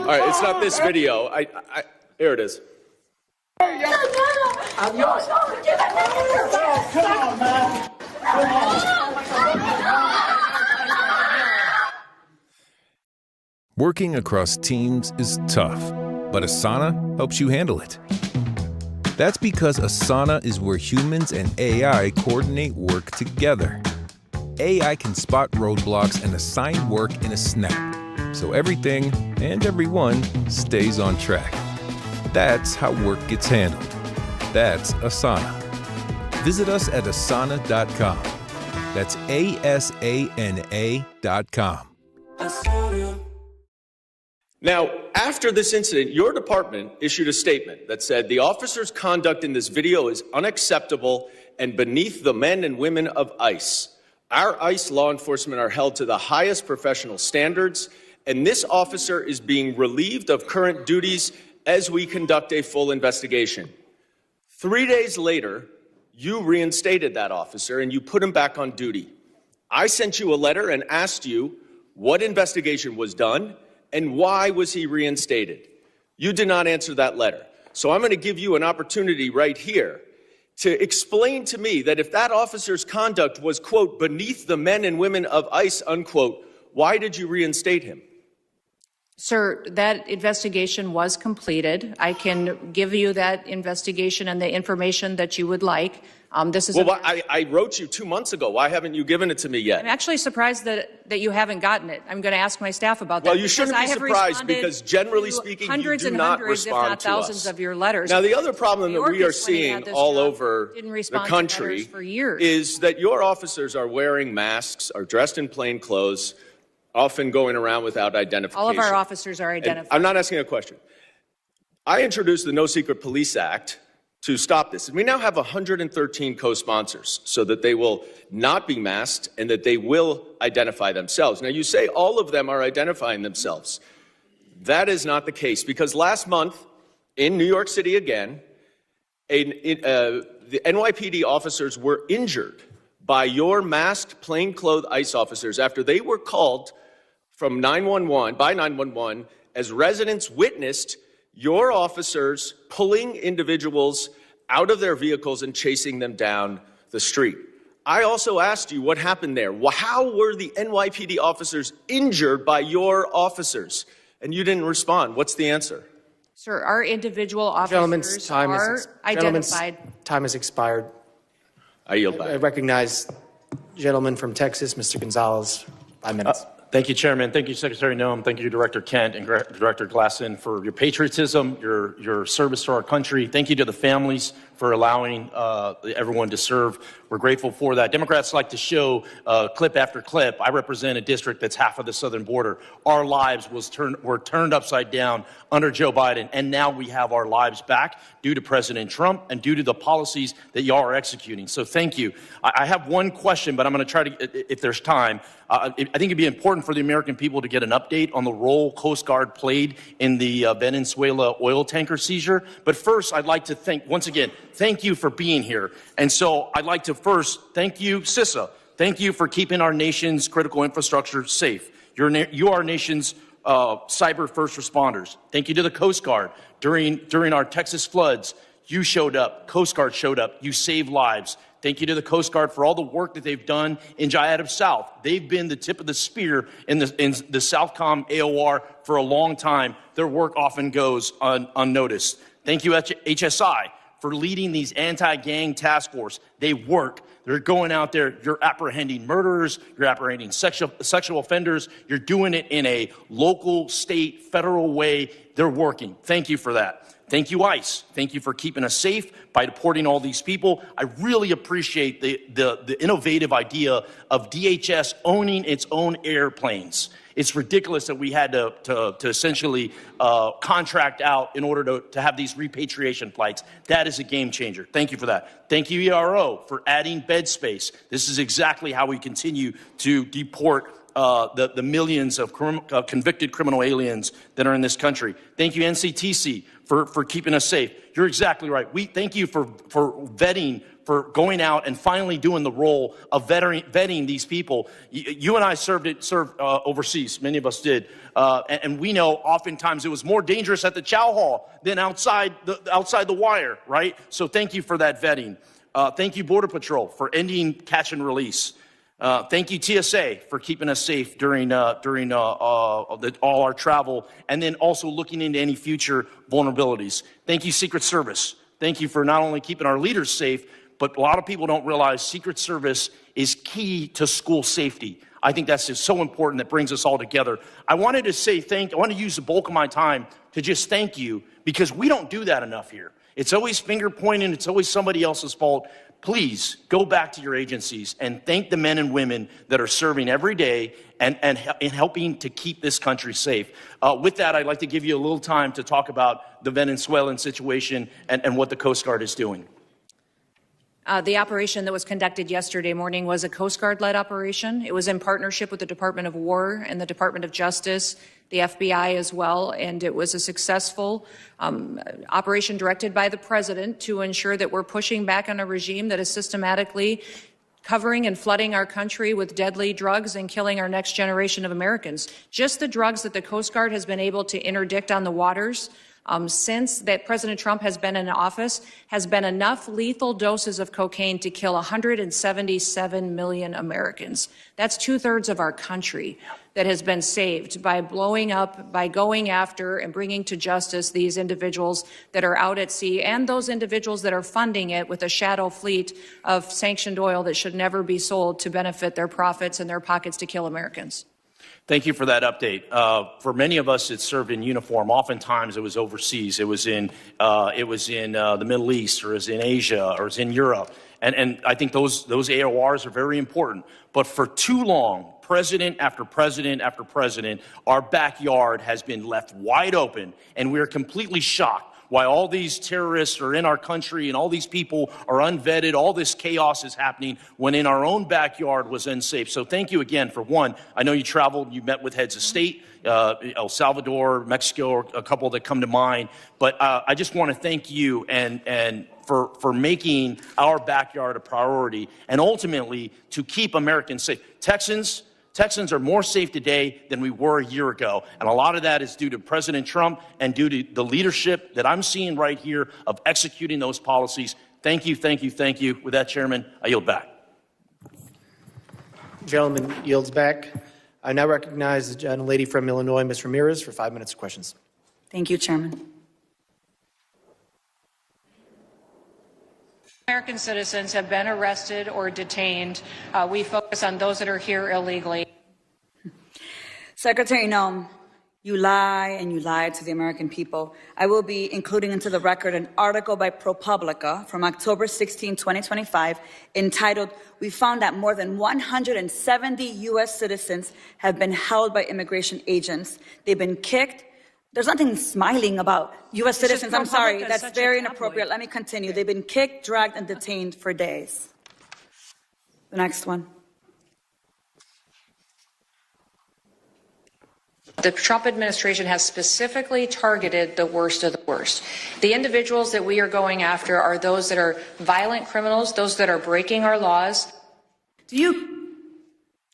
right, it's not this video. Here it is. I'm yours. Come on, man. Working across teams is tough, but Asana helps you handle it. That's because Asana is where humans and AI coordinate work together. AI can spot roadblocks and assign work in a snap, so everything and everyone stays on track. That's how work gets handled. That's Asana. Visit us at asana.com. That's ASANA.com. Now, after this incident, your department issued a statement that said the officer's conduct in this video is unacceptable and beneath the men and women of ICE. Our ICE law enforcement are held to the highest professional standards, and this officer is being relieved of current duties as we conduct a full investigation. 3 days later, you reinstated that officer and you put him back on duty. I sent you a letter and asked you what investigation was done and why was he reinstated. You did not answer that letter. So I'm going to give you an opportunity right here to explain to me that if that officer's conduct was, quote, beneath the men and women of ICE, unquote, why did you reinstate him? Sir, that investigation was completed. I can give you that investigation and the information that you would like. This is I wrote you 2 months ago. Why haven't you given it to me yet? I'm actually surprised that you haven't gotten it. I'm going to ask my staff about that. Well, you shouldn't be surprised because generally speaking, you do not respond to us. Thousands of your letters. Now, the other problem that we are seeing all over the country is that your officers are wearing masks, are dressed in plain clothes, often going around without identification. All of our officers are identified. I'm not asking a question. I introduced the No Secret Police Act to stop this. And we now have 113 co-sponsors so that they will not be masked and that they will identify themselves. Now, you say all of them are identifying themselves. That is not the case because last month in New York City again, the NYPD officers were injured by your masked, plainclothes ICE officers after they were called from 911 as residents witnessed your officers pulling individuals out of their vehicles and chasing them down the street. I also asked you what happened there. How were the NYPD officers injured by your officers? And you didn't respond. What's the answer? Sir, our individual officers are identified. Time has expired. I yield back. I recognize the gentleman from Texas, Mr. Gonzalez. 5 minutes. Thank you, Chairman. Thank you, Secretary Noem. Thank you, Director Kent and Director Glasson, for your patriotism, your service to our country. Thank you to the families for allowing everyone to serve. We're grateful for that. Democrats like to show clip after clip. I represent a district that's half of the southern border. Our lives were turned upside down under Joe Biden, and now we have our lives back due to President Trump and due to the policies that y'all are executing. So thank you. I have one question, but I'm going to try to, if there's time. I think it'd be important for the American people to get an update on the role Coast Guard played in the Venezuela oil tanker seizure. But first, I'd like to once again, thank you for being here. And so I'd like to first thank you, CISA. Thank you for keeping our nation's critical infrastructure safe. You are our nation's cyber first responders. Thank you to the Coast Guard. During our Texas floods, you showed up. Coast Guard showed up. You saved lives. Thank you to the Coast Guard for all the work that they've done in Jayada South. They've been the tip of the spear in the Southcom AOR for a long time. Their work often goes unnoticed. Thank you, HSI, for leading these anti-gang task force. They work. They're going out there. You're apprehending murderers. You're apprehending sexual offenders. You're doing it in a local, state, federal way. They're working. Thank you for that. Thank you, ICE. Thank you for keeping us safe by deporting all these people. I really appreciate the innovative idea of DHS owning its own airplanes. It's ridiculous that we had to essentially contract out in order to have these repatriation flights. That is a game changer. Thank you for that. Thank you, ERO, for adding bed space. This is exactly how we continue to deport the millions of convicted criminal aliens that are in this country. Thank you, NCTC, for keeping us safe. You're exactly right. We thank you for vetting, for going out and finally doing the role of vetting these people. You and I served overseas. Many of us did. And we know oftentimes it was more dangerous at the chow hall than outside the wire, right? So thank you for that vetting. Thank you, Border Patrol, for ending catch and release. Thank you, TSA, for keeping us safe during all our travel, and then also looking into any future vulnerabilities. Thank you, Secret Service. Thank you for not only keeping our leaders safe, but a lot of people don't realize Secret Service is key to school safety. I think that's just so important that brings us all together. I wanted to say I want to use the bulk of my time to just thank you, because we don't do that enough here. It's always finger pointing. It's always somebody else's fault. Please go back to your agencies and thank the men and women that are serving every day and helping to keep this country safe. With that, I'd like to give you a little time to talk about the Venezuelan situation and what the Coast Guard is doing. The operation that was conducted yesterday morning was a Coast Guard-led operation. It was in partnership with the Department of War and the Department of Justice, the FBI as well, and it was a successful operation directed by the President to ensure that we're pushing back on a regime that is systematically covering and flooding our country with deadly drugs and killing our next generation of Americans. Just the drugs that the Coast Guard has been able to interdict on the waters since that President Trump has been in office has been enough lethal doses of cocaine to kill 177 million Americans. That's 2/3 of our country that has been saved by blowing up, by going after and bringing to justice these individuals that are out at sea and those individuals that are funding it with a shadow fleet of sanctioned oil that should never be sold to benefit their profits and their pockets to kill Americans. Thank you for that update. For many of us, it served in uniform. Oftentimes, it was overseas. It was in the Middle East, or it was in Asia, or it was in Europe. And I think those AORs are very important. But for too long, president after president after president, our backyard has been left wide open, and we are completely shocked why all these terrorists are in our country and all these people are unvetted. All this chaos is happening when in our own backyard was unsafe. So thank you again for one. I know you traveled, you met with heads of state, El Salvador, Mexico, a couple that come to mind. But I just want to thank you and for making our backyard a priority and ultimately to keep Americans safe. Texans are more safe today than we were a year ago. And a lot of that is due to President Trump and due to the leadership that I'm seeing right here of executing those policies. Thank you, thank you, thank you. With that, Chairman, I yield back. Gentleman yields back. I now recognize the gentlelady from Illinois, Ms. Ramirez, for 5 minutes of questions. Thank you, Chairman. American citizens have been arrested or detained. We focus on those that are here illegally. Secretary Noem, You lie and you lied to the American people. I will be including into the record an article by ProPublica from October 16, 2025, entitled, "We found that more than 170 U.S. citizens have been held by immigration agents. They've been kicked." There's nothing smiling about U.S. citizens. I'm sorry, that's very inappropriate. Let me continue. They've been kicked, dragged, and detained for days. The next one. The Trump administration has specifically targeted the worst of the worst. The individuals that we are going after are those that are violent criminals, those that are breaking our laws. Do you,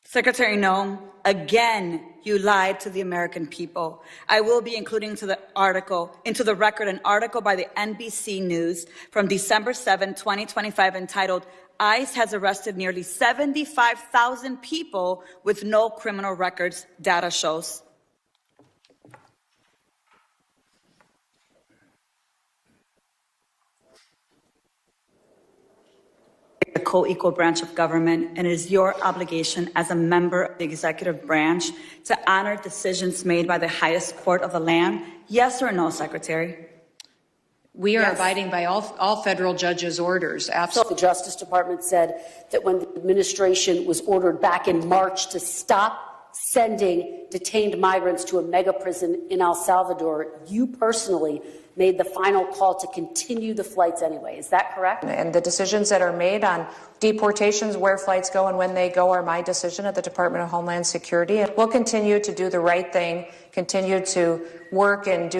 Secretary Noem, again, you lied to the American people. I will be including into the record an article by the NBC News from December 7, 2025, entitled, "ICE has arrested nearly 75,000 people with no criminal records, data shows." A co-equal branch of government, and it is your obligation as a member of the executive branch to honor decisions made by the highest court of the land. Yes or no, Secretary? We are abiding by all federal judges' orders. Absolutely. The Justice Department said that when the administration was ordered back in March to stop sending detained migrants to a mega prison in El Salvador, you personally made the final call to continue the flights anyway. Is that correct? And the decisions that are made on deportations, where flights go and when they go, are my decision at the Department of Homeland Security. And we'll continue to do the right thing, continue to work and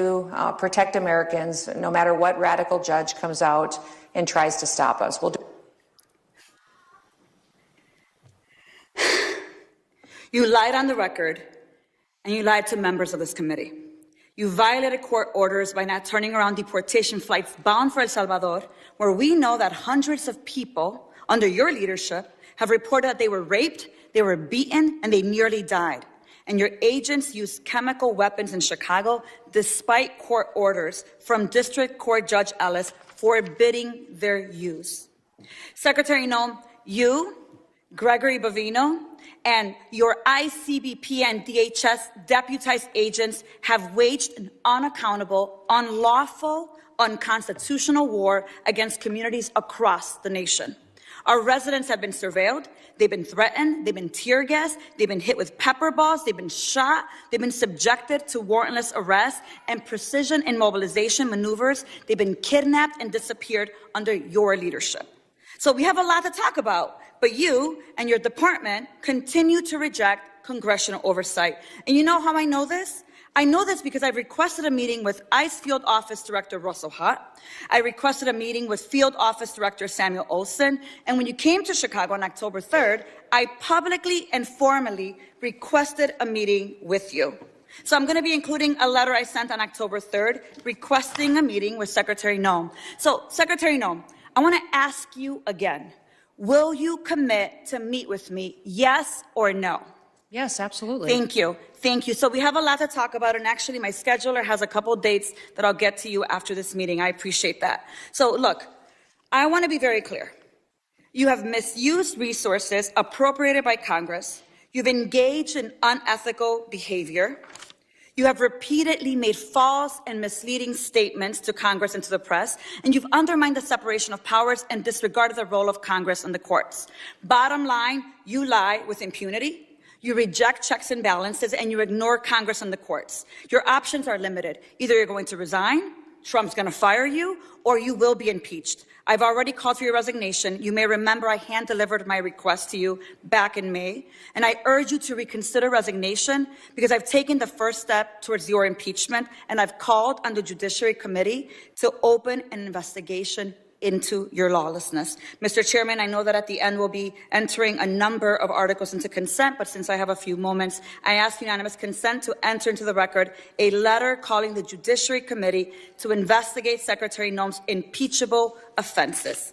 protect Americans, no matter what radical judge comes out and tries to stop us. We'll do. You lied on the record, and you lied to members of this committee. You violated court orders by not turning around deportation flights bound for El Salvador, where we know that hundreds of people under your leadership have reported that they were raped, they were beaten, and they nearly died. And your agents used chemical weapons in Chicago despite court orders from District Court Judge Ellis forbidding their use. Secretary Noem, you, Gregory Bovino, and your ICBP and DHS deputized agents have waged an unaccountable, unlawful, unconstitutional war against communities across the nation. Our residents have been surveilled, they've been threatened, they've been tear gassed, they've been hit with pepper balls, they've been shot, they've been subjected to warrantless arrest and precision immobilization maneuvers, they've been kidnapped and disappeared under your leadership. So we have a lot to talk about, but you and your department continue to reject congressional oversight. And you know how I know this? I know this because I've requested a meeting with ICE Field Office Director Russell Hutt. I requested a meeting with Field Office Director Samuel Olson. And when you came to Chicago on October 3rd, I publicly and formally requested a meeting with you. So I'm going to be including a letter I sent on October 3rd requesting a meeting with Secretary Noem. So, Secretary Noem, I want to ask you again, will you commit to meet with me, yes or no? Yes, absolutely. Thank you. Thank you. So we have a lot to talk about, and actually my scheduler has a couple dates that I'll get to you after this meeting. I appreciate that. So look, I want to be very clear. You have misused resources appropriated by Congress. You've engaged in unethical behavior. You have repeatedly made false and misleading statements to Congress and to the press, and you've undermined the separation of powers and disregarded the role of Congress and the courts. Bottom line, you lie with impunity, you reject checks and balances, and you ignore Congress and the courts. Your options are limited. Either you're going to resign, Trump's going to fire you, or you will be impeached. I've already called for your resignation. You may remember I hand-delivered my request to you back in May, and I urge you to reconsider resignation because I've taken the first step towards your impeachment, and I've called on the Judiciary Committee to open an investigation into your lawlessness. Mr. Chairman, I know that at the end we'll be entering a number of articles into consent, but since I have a few moments, I ask unanimous consent to enter into the record a letter calling the Judiciary Committee to investigate Secretary Noem's impeachable offenses.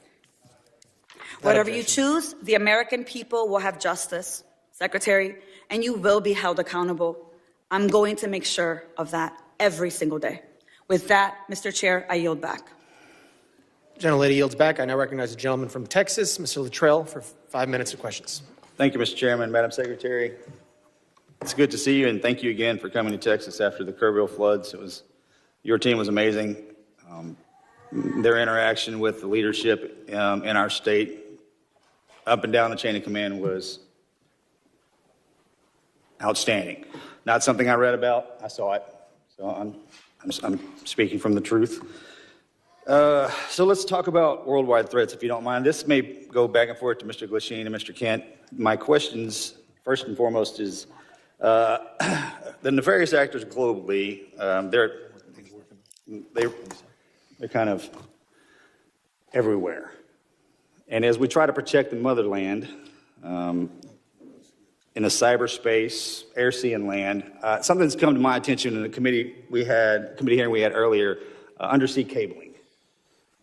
Whatever you choose, the American people will have justice, Secretary, and you will be held accountable. I'm going to make sure of that every single day. With that, Mr. Chair, I yield back. Gentlelady yields back. I now recognize the gentleman from Texas, Mr. Luttrell, for 5 minutes of questions. Thank you, Mr. Chairman. Madam Secretary, It's good to see you, and thank you again for coming to Texas after the Kerrville floods. Your team was amazing. Their interaction with the leadership in our state, up and down the chain of command, was outstanding. Not something I read about. I saw it. So I'm speaking from the truth. So let's talk about worldwide threats, if you don't mind. This may go back and forth to Mr. Glasheen and Mr. Kent. My questions, first and foremost, is the nefarious actors globally, they're kind of everywhere. And as we try to protect the motherland in a cyberspace, air, sea, and land, something's come to my attention in the committee hearing we had earlier, undersea cabling.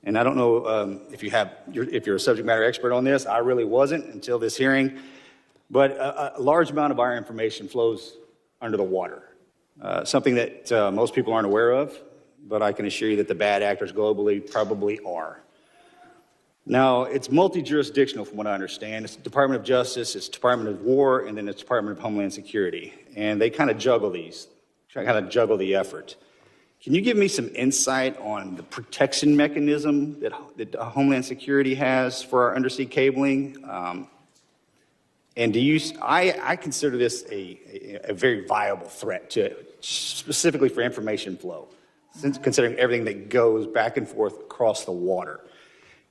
And I don't know if you're a subject matter expert on this. I really wasn't until this hearing. But a large amount of our information flows under the water, something that most people aren't aware of, but I can assure you that the bad actors globally probably are. Now, it's multi-jurisdictional from what I understand. It's the Department of Justice, it's Department of War, and then it's Department of Homeland Security. And they kind of juggle these, kind of juggle the effort. Can you give me some insight on the protection mechanism that Homeland Security has for our undersea cabling? And I consider this a very viable threat specifically for information flow, considering everything that goes back and forth across the water.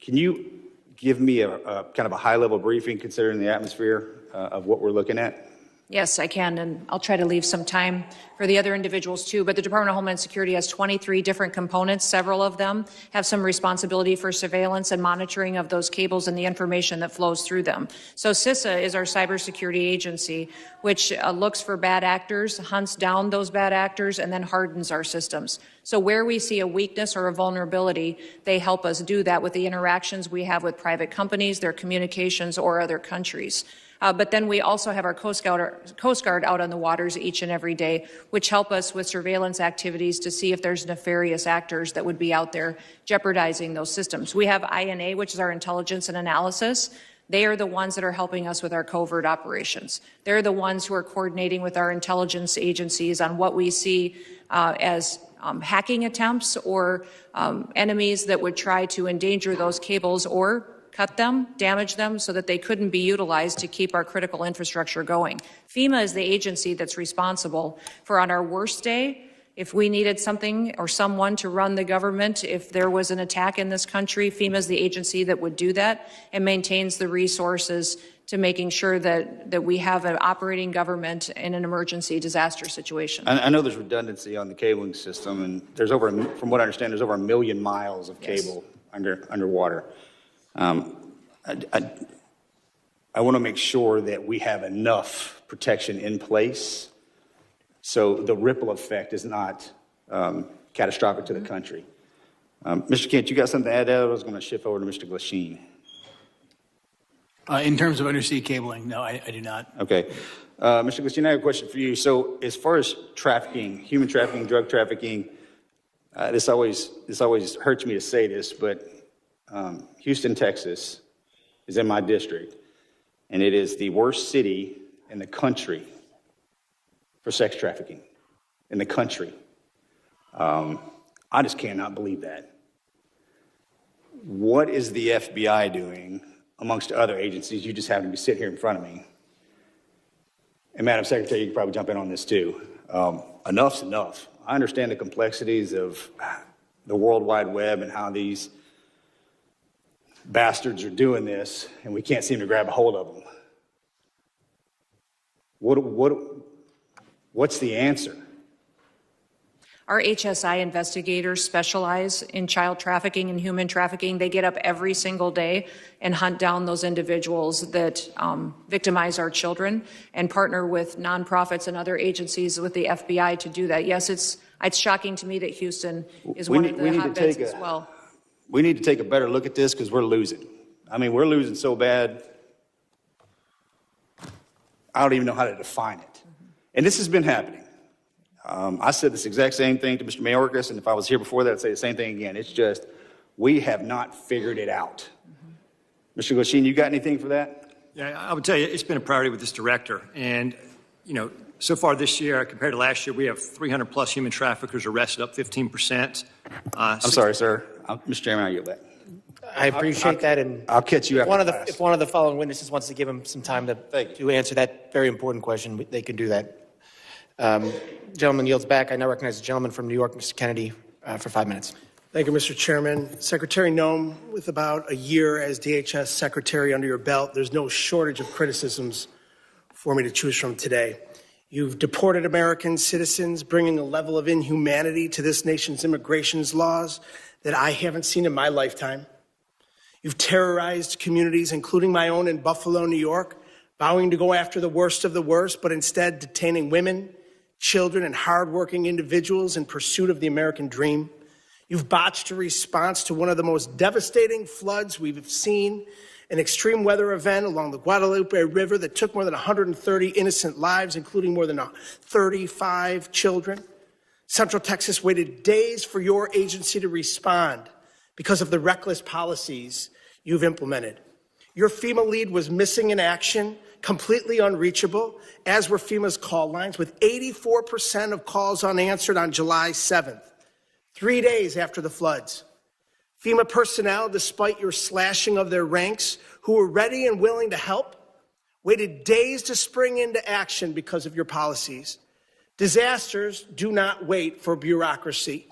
Can you give me a kind of a high-level briefing, considering the atmosphere of what we're looking at? Yes, I can, and I'll try to leave some time for the other individuals too. But the Department of Homeland Security has 23 different components. Several of them have some responsibility for surveillance and monitoring of those cables and the information that flows through them. So CISA is our cybersecurity agency, which looks for bad actors, hunts down those bad actors, and then hardens our systems. So where we see a weakness or a vulnerability, they help us do that with the interactions we have with private companies, their communications, or other countries. But then we also have our Coast Guard out on the waters each and every day, which help us with surveillance activities to see if there's nefarious actors that would be out there jeopardizing those systems. We have INA, which is our intelligence and analysis. They are the ones that are helping us with our covert operations. They're the ones who are coordinating with our intelligence agencies on what we see as hacking attempts or enemies that would try to endanger those cables or cut them, damage them so that they couldn't be utilized to keep our critical infrastructure going. FEMA is the agency that's responsible for, on our worst day, if we needed something or someone to run the government, if there was an attack in this country, FEMA is the agency that would do that and maintains the resources to making sure that we have an operating government in an emergency disaster situation. I know there's redundancy on the cabling system, and there's from what I understand, there's over 1 million miles of cable underwater. I want to make sure that we have enough protection in place so the ripple effect is not catastrophic to the country. Mr. Kent, you got something to add? I was going to shift over to Mr. Glasheen. In terms of undersea cabling, no, I do not. Okay. Mr. Glasheen, I have a question for you. So as far as trafficking, human trafficking, drug trafficking, this always hurts me to say this, but Houston, Texas is in my district, and it is the worst city in the country for sex trafficking in the country. I just cannot believe that. What is the FBI doing amongst other agencies? You just happen to be sitting here in front of me. And Madam Secretary, you can probably jump in on this too. Enough's enough. I understand the complexities of the World Wide Web and how these bastards are doing this, and we can't seem to grab a hold of them. What's the answer? Our HSI investigators specialize in child trafficking and human trafficking. They get up every single day and hunt down those individuals that victimize our children and partner with nonprofits and other agencies with the FBI to do that. Yes, it's shocking to me that Houston is one of the hotbeds as well. We need to take a better look at this because we're losing. I mean, we're losing so bad, I don't even know how to define it. And this has been happening. I said this exact same thing to Mr. Mayorkas, and if I was here before that, I'd say the same thing again. It's just, we have not figured it out. Mr. Glasheen, you got anything for that? Yeah, I would tell you, it's been a priority with this director. And, you know, So far this year, compared to last year, we have 300 plus human traffickers arrested, up 15%. I'm sorry, sir. Mr. Chairman, I yield back. I appreciate that, and I'll catch you after class. If one of the following witnesses wants to give him some time to answer that very important question, they can do that. Gentleman yields back. I now recognize the gentleman from New York, Mr. Kennedy, for 5 minutes. Thank you, Mr. Chairman. Secretary Noem, with about a year as DHS Secretary under your belt, there's no shortage of criticisms for me to choose from today. You've deported American citizens, bringing a level of inhumanity to this nation's immigration laws that I haven't seen in my lifetime. You've terrorized communities, including my own in Buffalo, New York, vowing to go after the worst of the worst, but instead detaining women, children, and hardworking individuals in pursuit of the American dream. You've botched a response to one of the most devastating floods we've seen, an extreme weather event along the Guadalupe River that took more than 130 innocent lives, including more than 35 children. Central Texas waited days for your agency to respond because of the reckless policies you've implemented. Your FEMA lead was missing in action, completely unreachable, as were FEMA's call lines, with 84% of calls unanswered on July 7th. 3 days after the floods. FEMA personnel, despite your slashing of their ranks, who were ready and willing to help, waited days to spring into action because of your policies. Disasters do not wait for bureaucracy.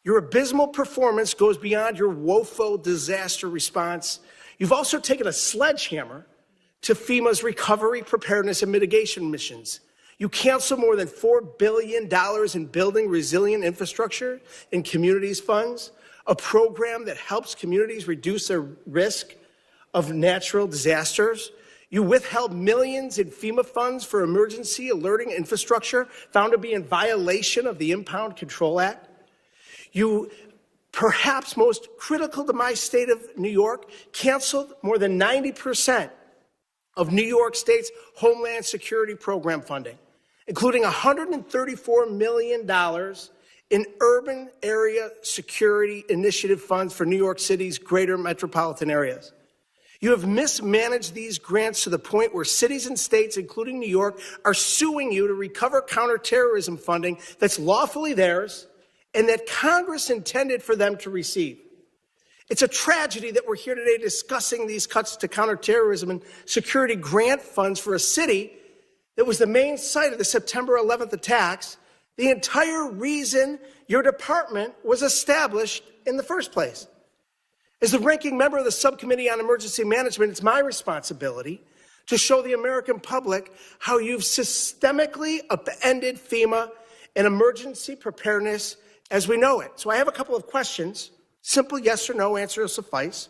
Your abysmal performance goes beyond your woeful disaster response. You've also taken a sledgehammer to FEMA's recovery, preparedness, and mitigation missions. You canceled more than $4 billion in building resilient infrastructure in communities funds, a program that helps communities reduce their risk of natural disasters. You withheld millions in FEMA funds for emergency alerting infrastructure found to be in violation of the Impound Control Act. You, perhaps most critical to my state of New York, canceled more than 90% of New York State's Homeland Security Program funding, including $134 million in urban area security initiative funds for New York City's greater metropolitan areas. You have mismanaged these grants to the point where cities and states, including New York, are suing you to recover counterterrorism funding that's lawfully theirs and that Congress intended for them to receive. It's a tragedy that we're here today discussing these cuts to counterterrorism and security grant funds for a city that was the main site of the September 11th attacks, the entire reason your department was established in the first place. As the ranking member of the Subcommittee on Emergency Management, it's my responsibility to show the American public how you've systemically upended FEMA and emergency preparedness as we know it. So I have a couple of questions. Simple yes or no answer will suffice.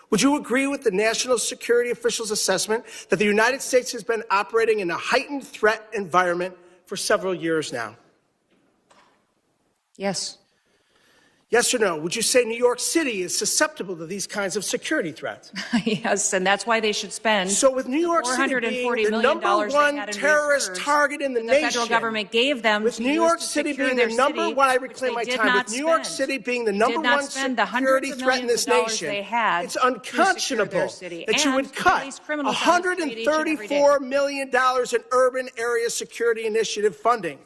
Would you agree with the national security officials' assessment that the United States has been operating in a heightened threat environment for several years now? Yes. Yes or no? Would you say New York City is susceptible to these kinds of security threats? Yes, and that's why they should spend so with New York City being the number one terrorist target in the nation, the federal government gave them with New York City being the number one, I reclaim my time, with New York City being the number one security threat in this nation, it's unconscionable that you would cut $134 million in urban area security initiative funding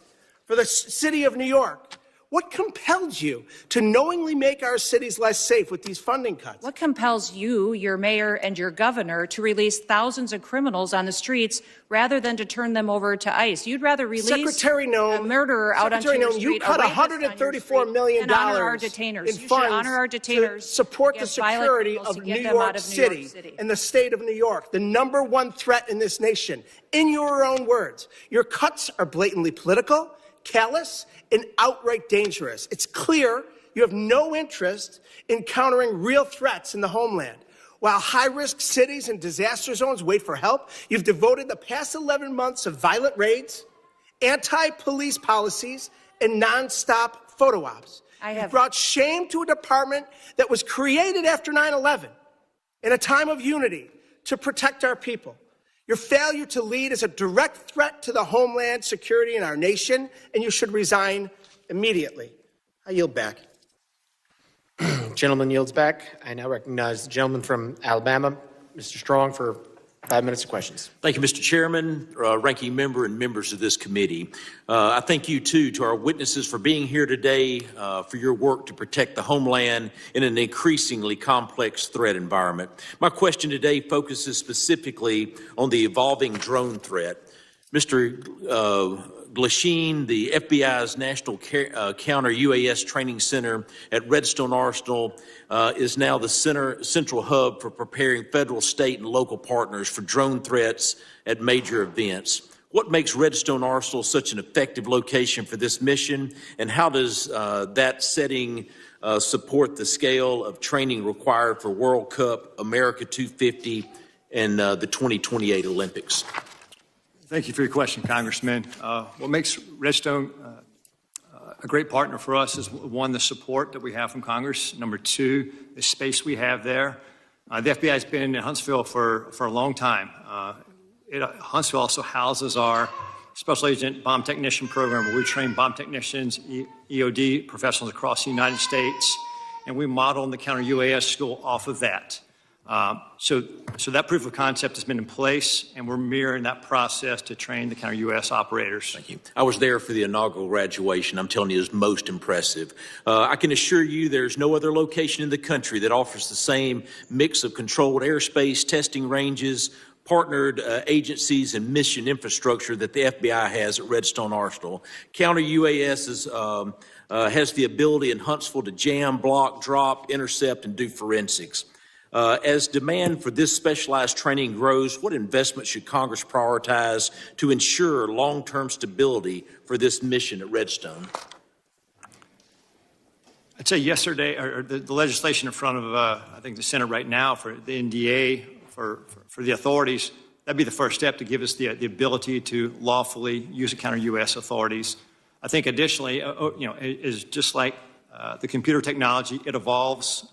for the city of New York. What compelled you to knowingly make our cities less safe with these funding cuts? What compels you, your mayor, and your governor to release thousands of criminals on the streets rather than to turn them over to ICE? You'd rather release a murderer out onto your street, you cut $134 million in funds to support the security of New York City and the state of New York, the number one threat in this nation. In your own words, your cuts are blatantly political, callous, and outright dangerous. It's clear you have no interest in countering real threats in the homeland. While high-risk cities and disaster zones wait for help, you've devoted the past 11 months of violent raids, anti-police policies, and nonstop photo ops. You've brought shame to a department that was created after 9/11 in a time of unity to protect our people. Your failure to lead is a direct threat to the homeland security in our nation, and you should resign immediately. I yield back. Gentleman yields back. I now recognize the gentleman from Alabama, Mr. Strong, for 5 minutes of questions. Thank you, Mr. Chairman, ranking member, and members of this committee. I thank you, too, to our witnesses for being here today, for your work to protect the homeland in an increasingly complex threat environment. My question today focuses specifically on the evolving drone threat. Mr. Glasheen, the FBI's National Counter UAS Training Center at Redstone Arsenal is now the central hub for preparing federal, state, and local partners for drone threats at major events. What makes Redstone Arsenal such an effective location for this mission, and how does that setting support the scale of training required for World Cup, America 250, and the 2028 Olympics? Thank you for your question, Congressman. What makes Redstone a great partner for us is, one, the support that we have from Congress. Number two, the space we have there. The FBI has been in Huntsville for a long time. Huntsville also houses our Special Agent Bomb Technician Program, where we train bomb technicians, EOD professionals across the United States, and we model in the Counter UAS School off of that. So that proof of concept has been in place, and we're mirroring that process to train the counter-UAS operators. Thank you. I was there for the inaugural graduation. I'm telling you, it was most impressive. I can assure you there's no other location in the country that offers the same mix of controlled airspace, testing ranges, partnered agencies, and mission infrastructure that the FBI has at Redstone Arsenal. Counter-UAS has the ability in Huntsville to jam, block, drop, intercept, and do forensics. As demand for this specialized training grows, what investment should Congress prioritize to ensure long-term stability for this mission at Redstone? I'd say yesterday, or the legislation in front of, I think, the Senate right now for the NDA, for the authorities, that'd be the first step to give us the ability to lawfully use the counter-UAS authorities. I think additionally, is just like the computer technology, it evolves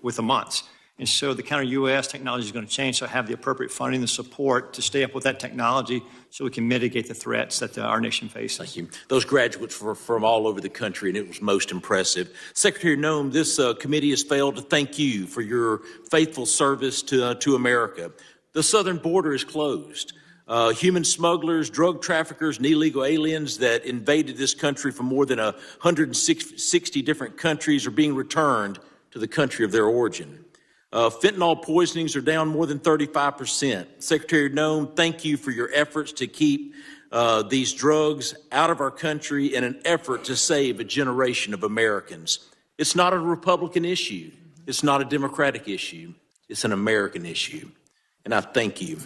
with the months. And so the counter-UAS technology is going to change, so have the appropriate funding and support to stay up with that technology so we can mitigate the threats that our nation faces. Thank you. Those graduates were from all over the country, and it was most impressive. Secretary Noem, this committee has failed to thank you for your faithful service to America. The southern border is closed. Human smugglers, drug traffickers, and illegal aliens that invaded this country from more than 160 different countries are being returned to the country of their origin. Fentanyl poisonings are down more than 35%. Secretary Noem, thank you for your efforts to keep these drugs out of our country in an effort to save a generation of Americans. It's not a Republican issue. It's not a Democratic issue. It's an American issue. And I thank you.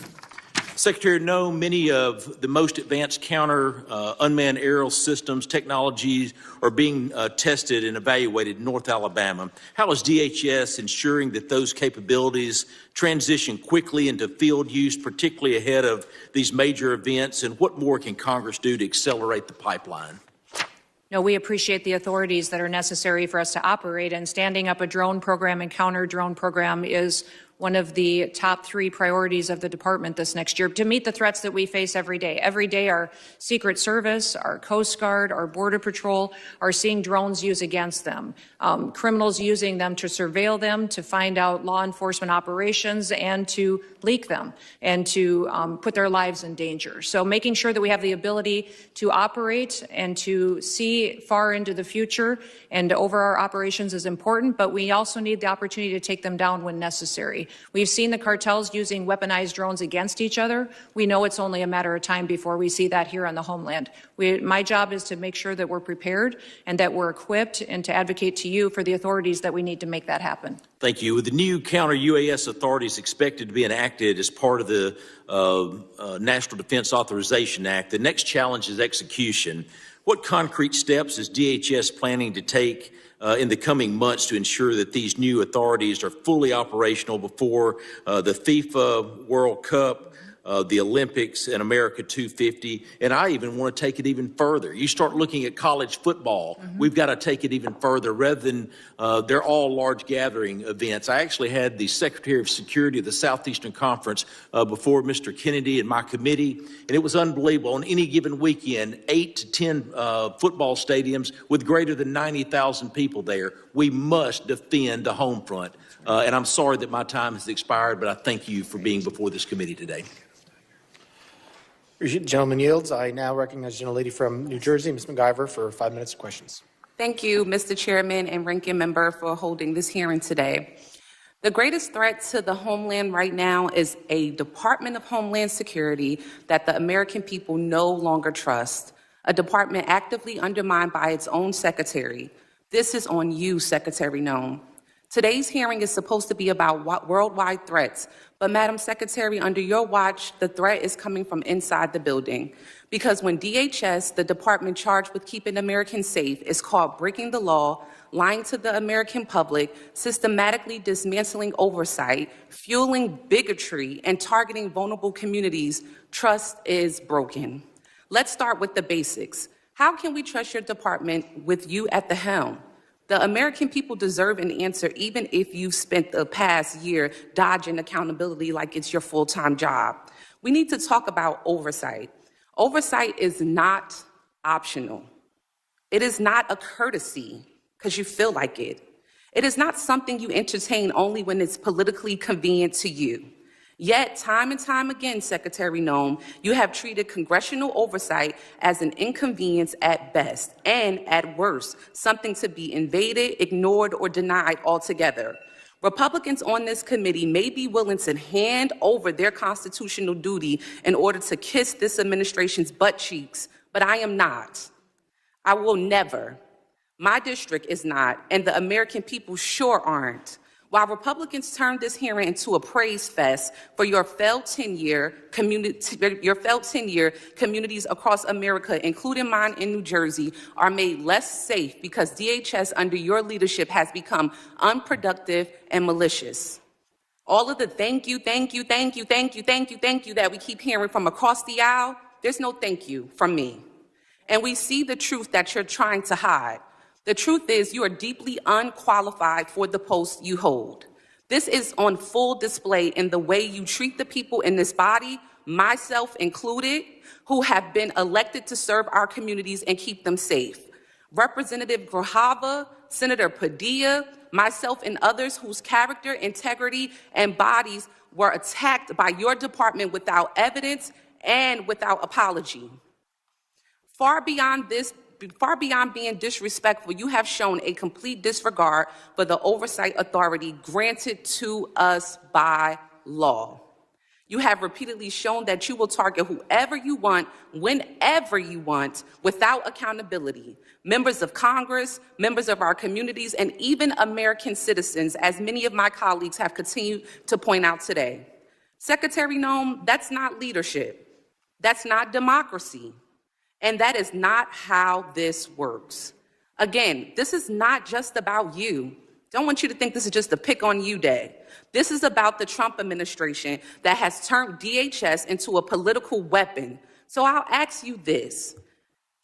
Secretary Noem, many of the most advanced counter unmanned aerial systems technologies are being tested and evaluated in North Alabama. How is DHS ensuring that those capabilities transition quickly into field use, particularly ahead of these major events? And what more can Congress do to accelerate the pipeline? No, we appreciate the authorities that are necessary for us to operate, and standing up a drone program and counter drone program is one of the top 3 priorities of the department this next year to meet the threats that we face every day. Every day, our Secret Service, our Coast Guard, our Border Patrol are seeing drones used against them. Criminals using them to surveil them, to find out law enforcement operations, and to leak them, and to put their lives in danger. So making sure that we have the ability to operate and to see far into the future and over our operations is important, but we also need the opportunity to take them down when necessary. We've seen the cartels using weaponized drones against each other. We know it's only a matter of time before we see that here on the homeland. My job is to make sure that we're prepared and that we're equipped, and to advocate to you for the authorities that we need to make that happen. Thank you. With the new counter-UAS authorities expected to be enacted as part of the National Defense Authorization Act, the next challenge is execution. What concrete steps is DHS planning to take in the coming months to ensure that these new authorities are fully operational before the FIFA World Cup, the Olympics and America 250, and I even want to take it even further. You start looking at college football, we've got to take it even further rather than they're all large gathering events. I actually had the Secretary of Security of the Southeastern Conference before Mr. Kennedy and my committee, and it was unbelievable. On any given weekend, 8 to 10 football stadiums with greater than 90,000 people there. We must defend the home front. And I'm sorry that my time has expired, but I thank you for being before this committee today. The gentleman yields. I now recognize the gentlelady from New Jersey, Ms. MacGyver, for 5 minutes of questions. Thank you, Mr. Chairman and Ranking Member, for holding this hearing today. The greatest threat to the homeland right now is a Department of Homeland Security that the American people no longer trust, a department actively undermined by its own secretary. This is on you, Secretary Noem. Today's hearing is supposed to be about worldwide threats, but Madam Secretary, under your watch, the threat is coming from inside the building. Because when DHS, the department charged with keeping Americans safe, is caught breaking the law, lying to the American public, systematically dismantling oversight, fueling bigotry, and targeting vulnerable communities, trust is broken. Let's start with the basics. How can we trust your department with you at the helm? The American people deserve an answer, even if you've spent the past year dodging accountability like it's your full-time job. We need to talk about oversight. Oversight is not optional. It is not a courtesy because you feel like it. It is not something you entertain only when it's politically convenient to you. Yet, time and time again, Secretary Noem, you have treated congressional oversight as an inconvenience at best, and at worst, something to be invaded, ignored, or denied altogether. Republicans on this committee may be willing to hand over their constitutional duty in order to kiss this administration's butt cheeks, but I am not. I will never. My district is not, and the American people sure aren't. While Republicans turned this hearing into a praise fest for your failed tenure, communities across America, including mine in New Jersey, are made less safe because DHS under your leadership has become unproductive and malicious. All of the thank you that we keep hearing from across the aisle, there's no thank you from me. And we see the truth that you're trying to hide. The truth is you are deeply unqualified for the post you hold. This is on full display in the way you treat the people in this body, myself included, who have been elected to serve our communities and keep them safe. Representative Grajava, Senator Padilla, myself and others whose character, integrity, and bodies were attacked by your department without evidence and without apology. Far beyond being disrespectful, you have shown a complete disregard for the oversight authority granted to us by law. You have repeatedly shown that you will target whoever you want, whenever you want, without accountability. Members of Congress, members of our communities, and even American citizens, as many of my colleagues have continued to point out today. Secretary Noem, that's not leadership. That's not democracy. And that is not how this works. Again, this is not just about you. Don't want you to think this is just a pick on you day. This is about the Trump administration that has turned DHS into a political weapon. So I'll ask you this.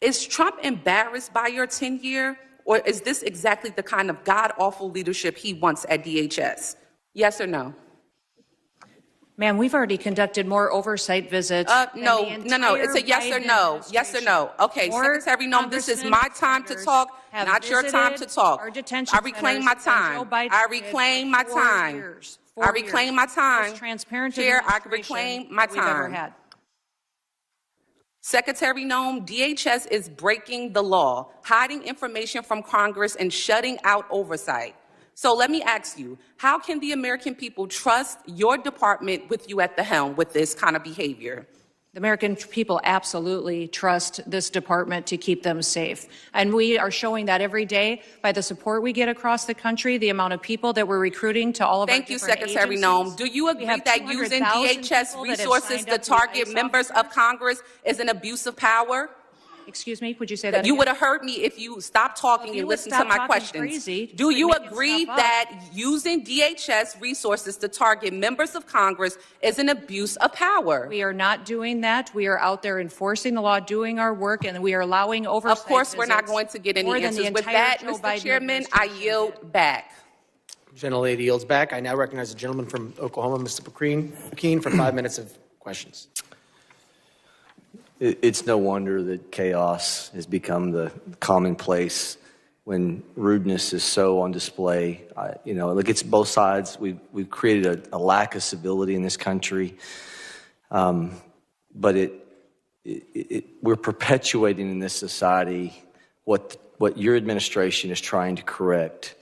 Is Trump embarrassed by your tenure, or is this exactly the kind of god-awful leadership he wants at DHS? Yes or no? Ma'am, we've already conducted more oversight visits. No. It's a yes or no. Yes or no. Okay, Secretary Noem, this is my time to talk, not your time to talk. I reclaim my time. I reclaim my time. I reclaim my time. Chair, I reclaim my time. Secretary Noem, DHS is breaking the law, hiding information from Congress, and shutting out oversight. So let me ask you, how can the American people trust your department with you at the helm with this kind of behavior? The American people absolutely trust this department to keep them safe. And we are showing that every day by the support we get across the country, the amount of people that we're recruiting to all of our different agencies. Thank you, Secretary Noem. Do you agree that using DHS resources to target members of Congress is an abuse of power? Excuse me, would you say that You again? would have heard me if you stopped talking and listened to my questions. Crazy, Do you quit making agree stuff up. that using DHS resources to target members of Congress is an abuse of power? We are not doing that. We are out there enforcing the law, doing our work, and we are allowing oversight. Of course, we're not visits going to get any more than the answers. With entire that, Joe Mr. Biden Chairman, I administration yield did. back. Gentlelady yields back. I now recognize the gentleman from Oklahoma, Mr. McKean, for 5 minutes of questions. It's no wonder that chaos has become the commonplace when rudeness is so on display. Look, it's both sides. We've created a lack of civility in this country, but we're perpetuating in this society what your administration is trying to correct,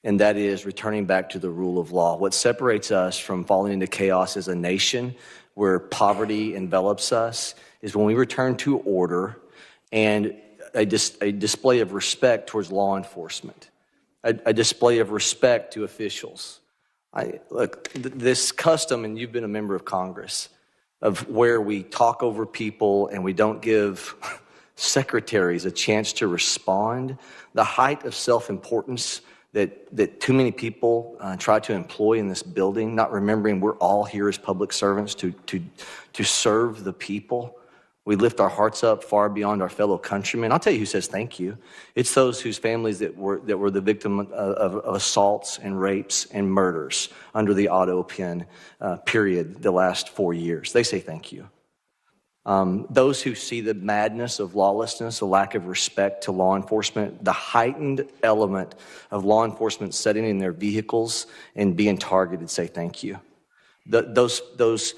and that is returning back to the rule of law. What separates us from falling into chaos as a nation where poverty envelops us is when we return to order and a display of respect towards law enforcement, a display of respect to officials. This custom, and you've been a member of Congress, of where we talk over people and we don't give secretaries a chance to respond, the height of self-importance that too many people try to employ in this building, not remembering we're all here as public servants to serve the people. We lift our hearts up far beyond our fellow countrymen. I'll tell you who says thank you. It's those whose families that were the victim of assaults and rapes and murders under the auto pen period the last 4 years. They say thank you. Those who see the madness of lawlessness, the lack of respect to law enforcement, the heightened element of law enforcement sitting in their vehicles and being targeted, say thank you. Those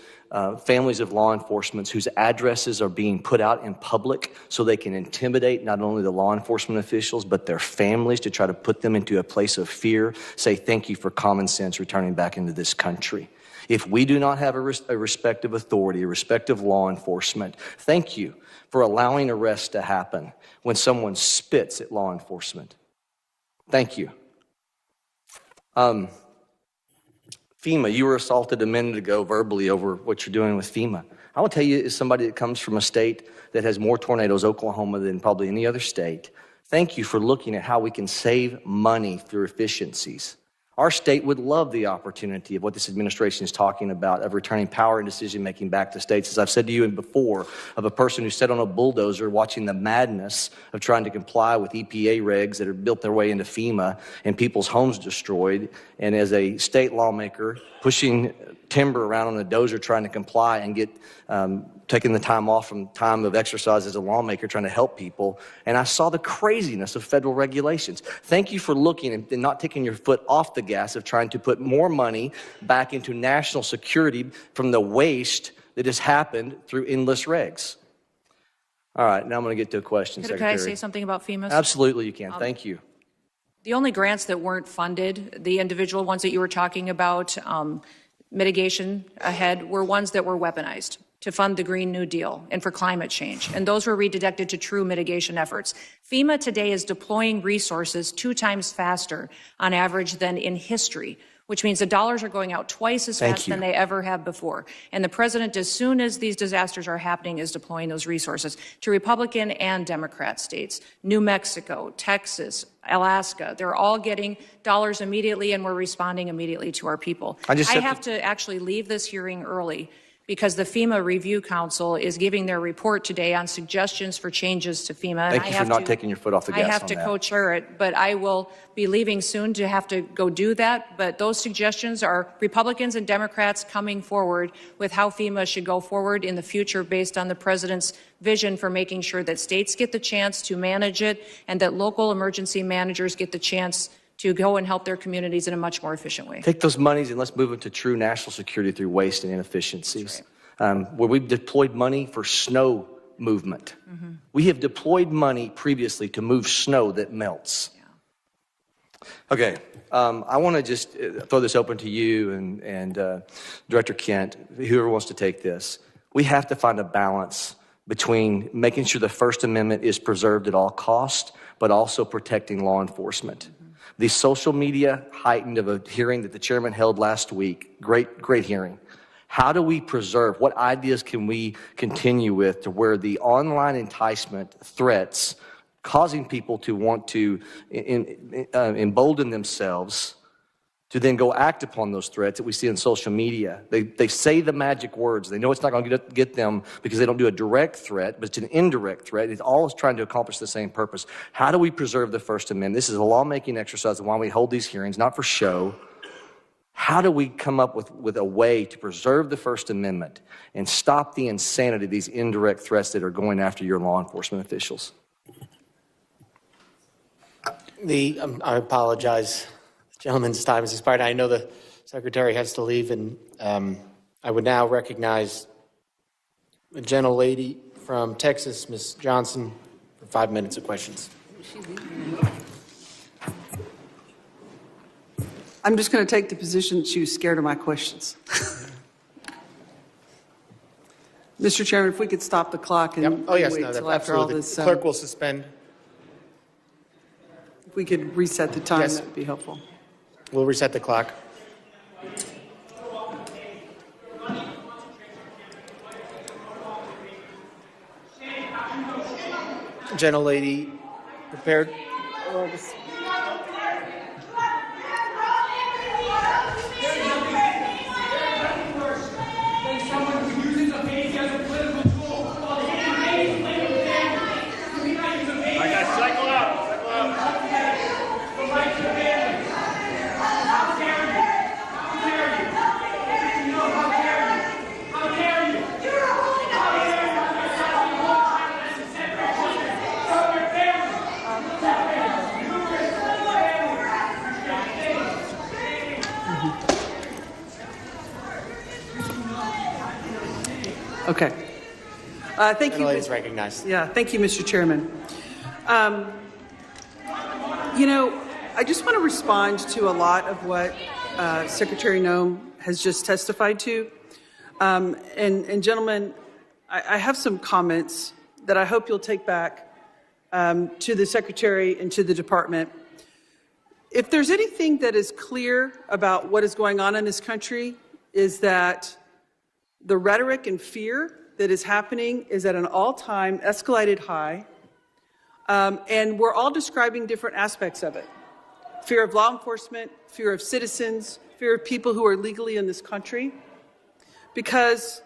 families of law enforcement whose addresses are being put out in public so they can intimidate not only the law enforcement officials, but their families to try to put them into a place of fear, say thank you for common sense returning back into this country. If we do not have a respect of authority, a respect of law enforcement, thank you for allowing arrests to happen when someone spits at law enforcement. Thank you. FEMA, you were assaulted a minute ago verbally over what you're doing with FEMA. I will tell you, as somebody that comes from a state that has more tornadoes, Oklahoma, than probably any other state, thank you for looking at how we can save money through efficiencies. Our state would love the opportunity of what this administration is talking about, of returning power and decision-making back to states. As I've said to you before, of a person who sat on a bulldozer watching the madness of trying to comply with EPA regs that have built their way into FEMA and people's homes destroyed, and as a state lawmaker pushing timber around on a dozer trying to comply and get taking the time off from time of exercise as a lawmaker trying to help people. And I saw the craziness of federal regulations. Thank you for looking and not taking your foot off the gas of trying to put more money back into national security from the waste that has happened through endless regs. All right, now I'm going to get to a question, Secretary. Can I say something about FEMA? Absolutely, you can. Thank you. The only grants that weren't funded, the individual ones that you were talking about, mitigation ahead, were ones that were weaponized to fund the Green New Deal and for climate change. And those were redirected to true mitigation efforts. FEMA today is deploying resources 2 times faster on average than in history, which means the dollars are going out twice as fast than they ever have before. And the president, as soon as these disasters are happening, is deploying those resources to Republican and Democrat states. New Mexico, Texas, Alaska, they're all getting dollars immediately, and we're responding immediately to our people. I have to actually leave this hearing early because the FEMA Review Council is giving their report today on suggestions for changes to FEMA. Thank you for not taking your foot off the gas on that. I have to co-chair it, but I will be leaving soon to have to go do that. But those suggestions are Republicans and Democrats coming forward with how FEMA should go forward in the future based on the president's vision for making sure that states get the chance to manage it and that local emergency managers get the chance to go and help their communities in a much more efficient way. Take those monies and let's move them to true national security through waste and inefficiencies. Right. Where we've deployed money for snow movement. Mm-hmm. We have deployed money previously to move snow that melts. Yeah. Okay, I want to just throw this open to you and Director Kent, whoever wants to take this. We have to find a balance between making sure the First Amendment is preserved at all costs, but also protecting law enforcement. Mm-hmm. The social media heightened of a hearing that the chairman held last week, great hearing, How do we preserve? What ideas can we continue with to where the online enticement threats causing people to want to embolden themselves to then go act upon those threats that we see on social media? They say the magic words. They know it's not going to get them because they don't do a direct threat, but it's an indirect threat. It's always trying to accomplish the same purpose. How do we preserve the First Amendment? This is a lawmaking exercise, and why we hold these hearings, not for show. How do we come up with a way to preserve the First Amendment and stop the insanity of these indirect threats that are going after your law enforcement officials? I apologize. The gentleman's time has expired. I know the Secretary has to leave, and I would now recognize a gentlelady from Texas, Ms. Johnson, for 5 minutes of questions. I'm just going to take the position that she was scared of my questions. Mr. Chairman, if we could stop the clock and Oh, yes, wait no, till after all absolutely. this. Clerk will suspend. If we could reset the time, Yes. that would be helpful. We'll reset the clock. Gentlelady, prepared. Okay. Thank you. Gentlelady is recognized. Yeah, thank you, Mr. Chairman. I just want to respond to a lot of what Secretary Noem has just testified to. And gentlemen, I have some comments that I hope you'll take back to the Secretary and to the Department. If there's anything that is clear about what is going on in this country, is that the rhetoric and fear that is happening is at an all-time escalated high, and we're all describing different aspects of it. Fear of law enforcement, fear of citizens, fear of people who are legally in this country, because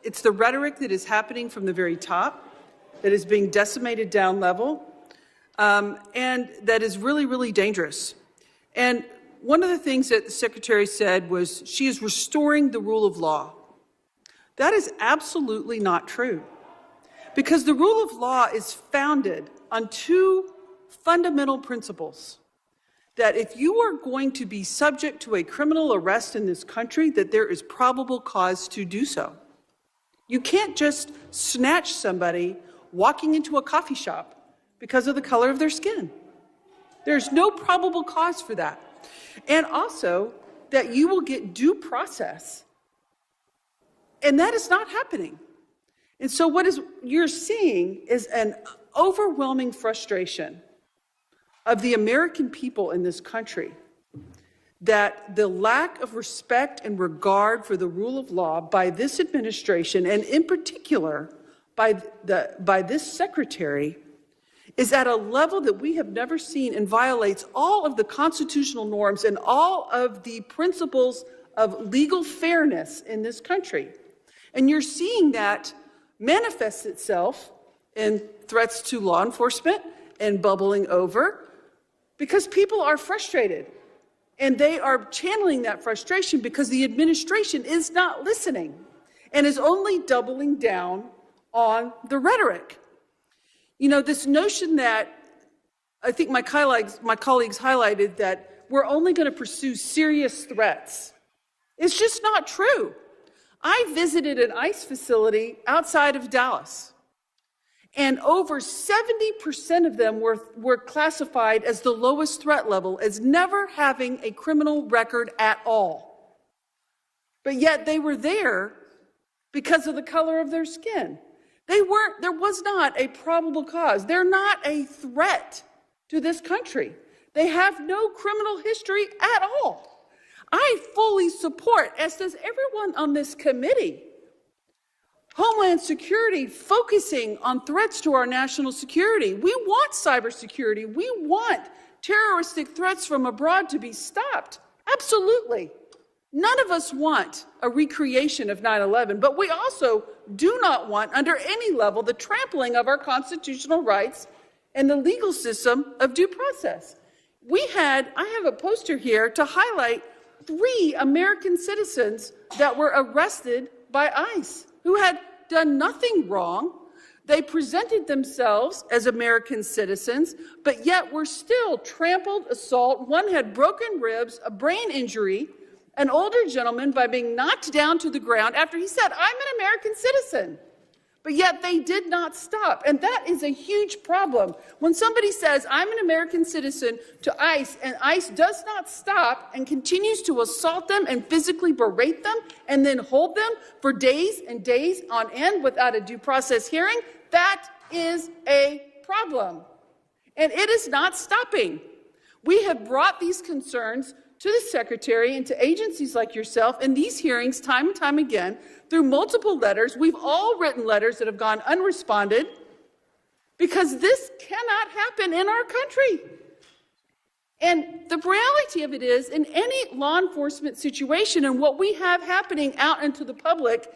it's the rhetoric that is happening from the very top that is being decimated down level, and that is really, really dangerous. And one of the things that the Secretary said was she is restoring the rule of law. That is absolutely not true, because the rule of law is founded on two fundamental principles: that if you are going to be subject to a criminal arrest in this country, that there is probable cause to do so. You can't just snatch somebody walking into a coffee shop because of the color of their skin. There's no probable cause for that. And also that you will get due process. And that is not happening. And so what you're seeing is an overwhelming frustration of the American people in this country, that the lack of respect and regard for the rule of law by this administration, and in particular by this secretary, is at a level that we have never seen and violates all of the constitutional norms and all of the principles of legal fairness in this country. And you're seeing that manifest itself in threats to law enforcement and bubbling over, because people are frustrated. And they are channeling that frustration because the administration is not listening and is only doubling down on the rhetoric. You know, this notion that I think my colleagues highlighted, that we're only going to pursue serious threats. It's just not true. I visited an ICE facility outside of Dallas, and over 70% of them were classified as the lowest threat level, as never having a criminal record at all. But yet they were there because of the color of their skin. There was not a probable cause. They're not a threat to this country. They have no criminal history at all. I fully support, as does everyone on this committee, Homeland Security focusing on threats to our national security. We want cybersecurity. We want terroristic threats from abroad to be stopped. Absolutely. None of us want a recreation of 9/11, but we also do not want, under any level, the trampling of our constitutional rights and the legal system of due process. I have a poster here to highlight 3 American citizens that were arrested by ICE who had done nothing wrong. They presented themselves as American citizens, but yet were still trampled, assault. One had broken ribs, a brain injury, an older gentleman by being knocked down to the ground after he said, "I'm an American citizen." But yet they did not stop. And that is a huge problem. When somebody says, "I'm an American citizen," to ICE, and ICE does not stop and continues to assault them and physically berate them and then hold them for days and days on end without a due process hearing, that is a problem. And it is not stopping. We have brought these concerns to the Secretary and to agencies like yourself in these hearings time and time again through multiple letters. We've all written letters that have gone unresponded because this cannot happen in our country. And the reality of it is, in any law enforcement situation, and what we have happening out into the public,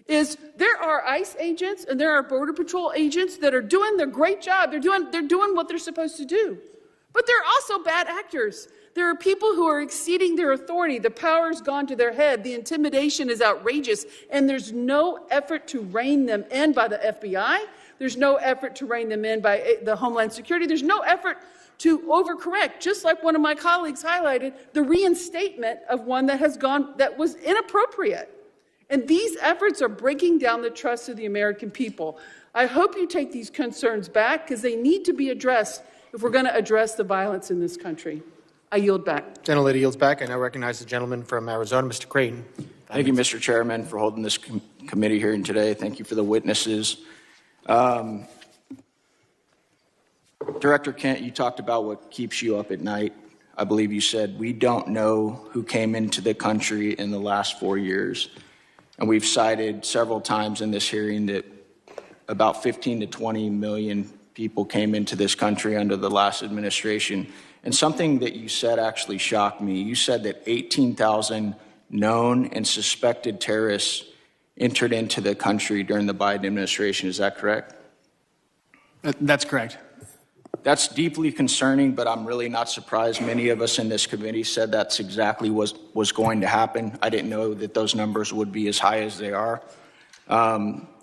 is there are ICE agents and there are Border Patrol agents that are doing their great job. They're doing what they're supposed to do. But there are also bad actors. There are people who are exceeding their authority. The power's gone to their head. The intimidation is outrageous. And there's no effort to rein them in by the FBI. There's no effort to rein them in by the Homeland Security. There's no effort to overcorrect. Just like one of my colleagues highlighted, the reinstatement of one that was inappropriate. And these efforts are breaking down the trust of the American people. I hope you take these concerns back because they need to be addressed if we're going to address the violence in this country. I yield back. Gentlelady yields back. I now recognize the gentleman from Arizona, Mr. Creighton. Thank you, Mr. Chairman, for holding this committee hearing today. Thank you for the witnesses. Director Kent, you talked about what keeps you up at night. I believe you said, we don't know who came into the country in the last 4 years. And we've cited several times in this hearing that about 15 to 20 million people came into this country under the last administration. And something that you said actually shocked me. You said that 18,000 known and suspected terrorists entered into the country during the Biden administration. Is that correct? That's correct. That's deeply concerning, but I'm really not surprised. Many of us in this committee said that's exactly what was going to happen. I didn't know that those numbers would be as high as they are.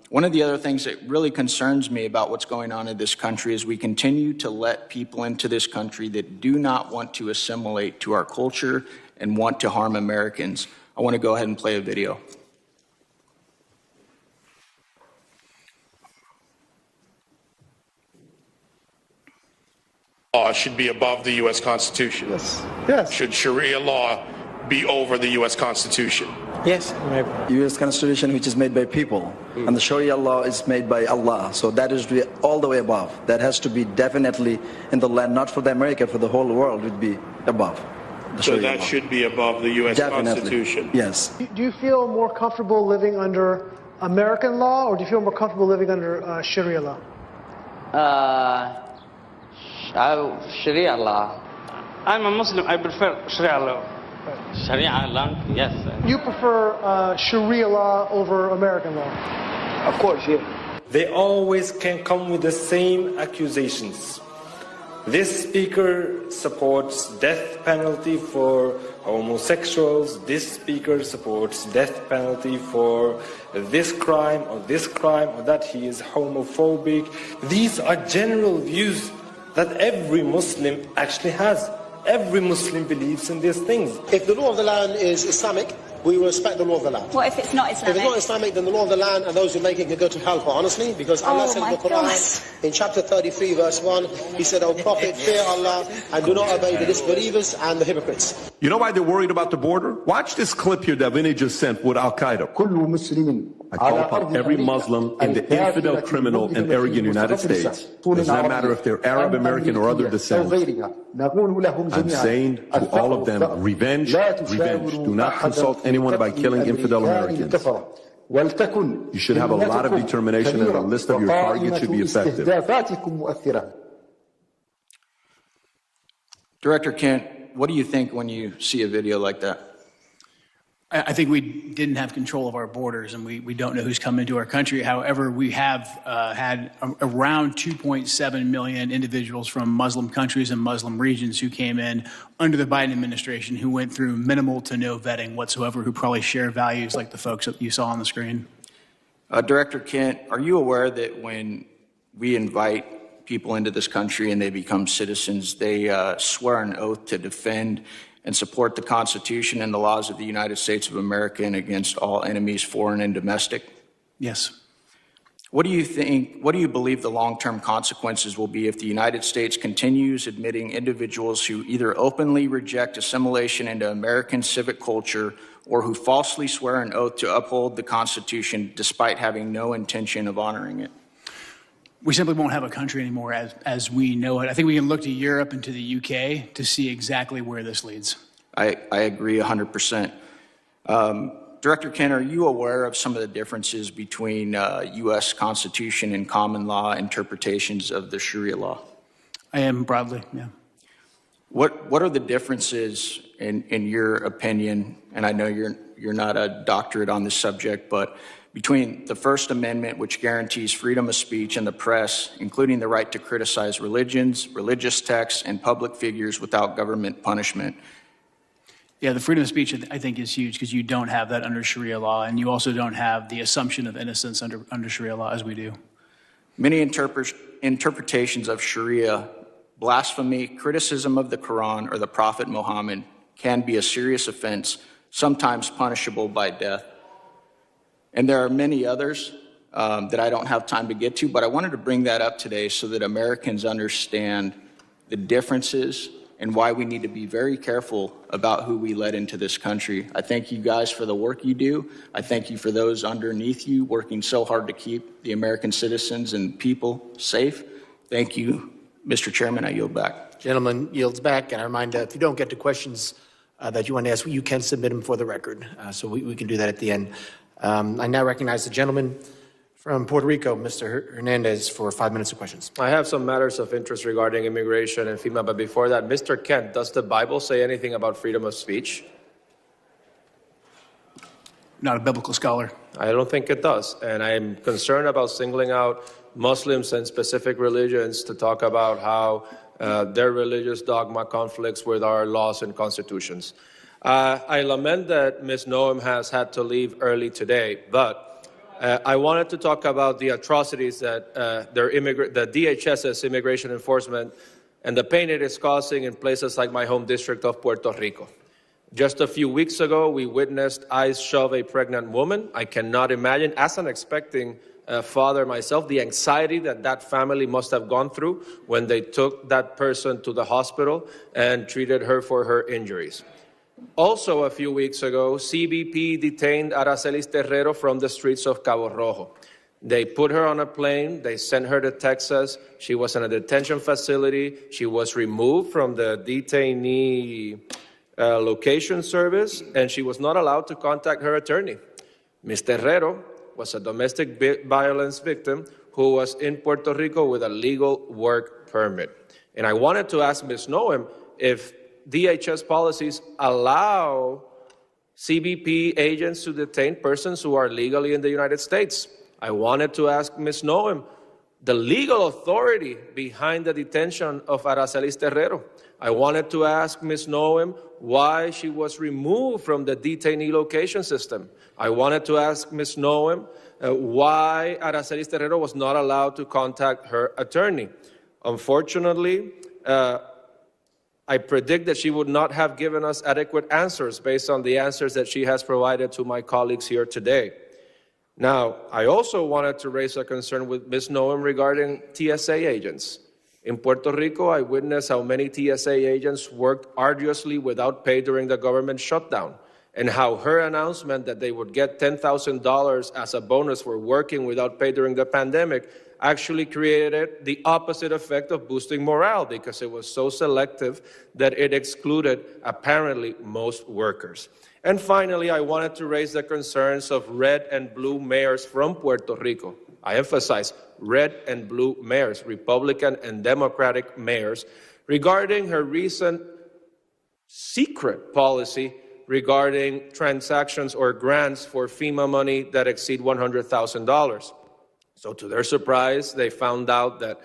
One of the other things that really concerns me about what's going on in this country is we continue to let people into this country that do not want to assimilate to our culture and want to harm Americans. I want to go ahead and play a video. Law should be above the U.S. Constitution. Yes. Yes. Should Sharia law be over the U.S. Constitution? Yes. U.S. Constitution, which is made by people, and the Sharia law is made by Allah. So that is all the way above. That has to be definitely in the land, not for the America, for the whole world would be above. So that should be above the U.S. Constitution. Yes. Do you feel more comfortable living under American law, or do you feel more comfortable living under Sharia law? Sharia law. I'm a Muslim. I prefer Sharia law. Sharia law, yes. You prefer Sharia law over American law? Of course, yeah. They always can come with the same accusations. This speaker supports death penalty for homosexuals. This speaker supports death penalty for this crime or that. He is homophobic. These are general views that every Muslim actually has. Every Muslim believes in these things. If the law of the land is Islamic, we will respect the law of the land. What if it's not Islamic? If it's not Islamic, then the law of the land and those who make it can go to hellfire, honestly, because Allah says in the Quran, in chapter 33, verse 1, He said, O Prophet, fear Allah and do not obey the disbelievers and the hypocrites. You know why they're worried about the border? Watch this clip here that Vinny just sent with Al-Qaeda. I call upon every Muslim and the infidel, criminal, and arrogant United States, does not matter if they're Arab, American, or other descent. I'm saying to all of them, revenge, revenge. Do not consult anyone by killing infidel Americans. You should have a lot of determination, and a list of your targets should be effective. Director Kent, what do you think when you see a video like that? I think we didn't have control of our borders, and we don't know who's come into our country. However, we have had around 2.7 million individuals from Muslim countries and Muslim regions who came in under the Biden administration, who went through minimal to no vetting whatsoever, who probably share values like the folks that you saw on the screen. Director Kent, are you aware that when we invite people into this country and they become citizens, they swear an oath to defend and support the Constitution and the laws of the United States of America and against all enemies, foreign and domestic? Yes. What do you believe the long-term consequences will be if the United States continues admitting individuals who either openly reject assimilation into American civic culture or who falsely swear an oath to uphold the Constitution despite having no intention of honoring it? We simply won't have a country anymore as we know it. I think we can look to Europe and to the UK to see exactly where this leads. I agree 100%. Director Kent, are you aware of some of the differences between U.S. Constitution and common law interpretations of the Sharia law? I am broadly, yeah. What are the differences in your opinion, and I know you're not a doctorate on this subject, but between the First Amendment, which guarantees freedom of speech and the press, including the right to criticize religions, religious texts, and public figures without government punishment? Yeah, the freedom of speech, I think, is huge because you don't have that under Sharia law, and you also don't have the assumption of innocence under Sharia law as we do. Many interpretations of Sharia, blasphemy, criticism of the Quran or the Prophet Muhammad can be a serious offense, sometimes punishable by death. And there are many others that I don't have time to get to, but I wanted to bring that up today so that Americans understand the differences and why we need to be very careful about who we let into this country. I thank you guys for the work you do. I thank you for those underneath you working so hard to keep the American citizens and people safe. Thank you, Mr. Chairman. I yield back. Gentleman yields back, and I remind if you don't get to questions that you want to ask, you can submit them for the record, so we can do that at the end. I now recognize the gentleman from Puerto Rico, Mr. Hernandez, for 5 minutes of questions. I have some matters of interest regarding immigration and FEMA, but before that, Mr. Kent, does the Bible say anything about freedom of speech? Not a biblical scholar. I don't think it does, and I'm concerned about singling out Muslims and specific religions to talk about how their religious dogma conflicts with our laws and constitutions. I lament that Ms. Noem has had to leave early today, but I wanted to talk about the atrocities that the DHS's immigration enforcement and the pain it is causing in places like my home district of Puerto Rico. Just a few weeks ago, we witnessed ICE shove a pregnant woman. I cannot imagine, as an expecting father myself, the anxiety that family must have gone through when they took that person to the hospital and treated her for her injuries. Also, a few weeks ago, CBP detained Aracelis Terrero from the streets of Cabo Rojo. They put her on a plane. They sent her to Texas. She was in a detention facility. She was removed from the detainee location service, and she was not allowed to contact her attorney. Ms. Terrero was a domestic violence victim who was in Puerto Rico with a legal work permit. And I wanted to ask Ms. Noem if DHS policies allow CBP agents to detain persons who are legally in the United States. I wanted to ask Ms. Noem the legal authority behind the detention of Aracelis Terrero. I wanted to ask Ms. Noem why she was removed from the detainee location system. I wanted to ask Ms. Noem why Aracelis Terrero was not allowed to contact her attorney. Unfortunately, I predict that she would not have given us adequate answers based on the answers that she has provided to my colleagues here today. Now, I also wanted to raise a concern with Ms. Noem regarding TSA agents. In Puerto Rico, I witnessed how many TSA agents worked arduously without pay during the government shutdown. and how her announcement that they would get $10,000 as a bonus for working without pay during the pandemic actually created the opposite effect of boosting morale, because it was so selective that it excluded, apparently, most workers. And finally, I wanted to raise the concerns of red and blue mayors from Puerto Rico. I emphasize red and blue mayors, Republican and Democratic mayors, regarding her recent secret policy regarding transactions or grants for FEMA money that exceed $100,000. So to their surprise, they found out that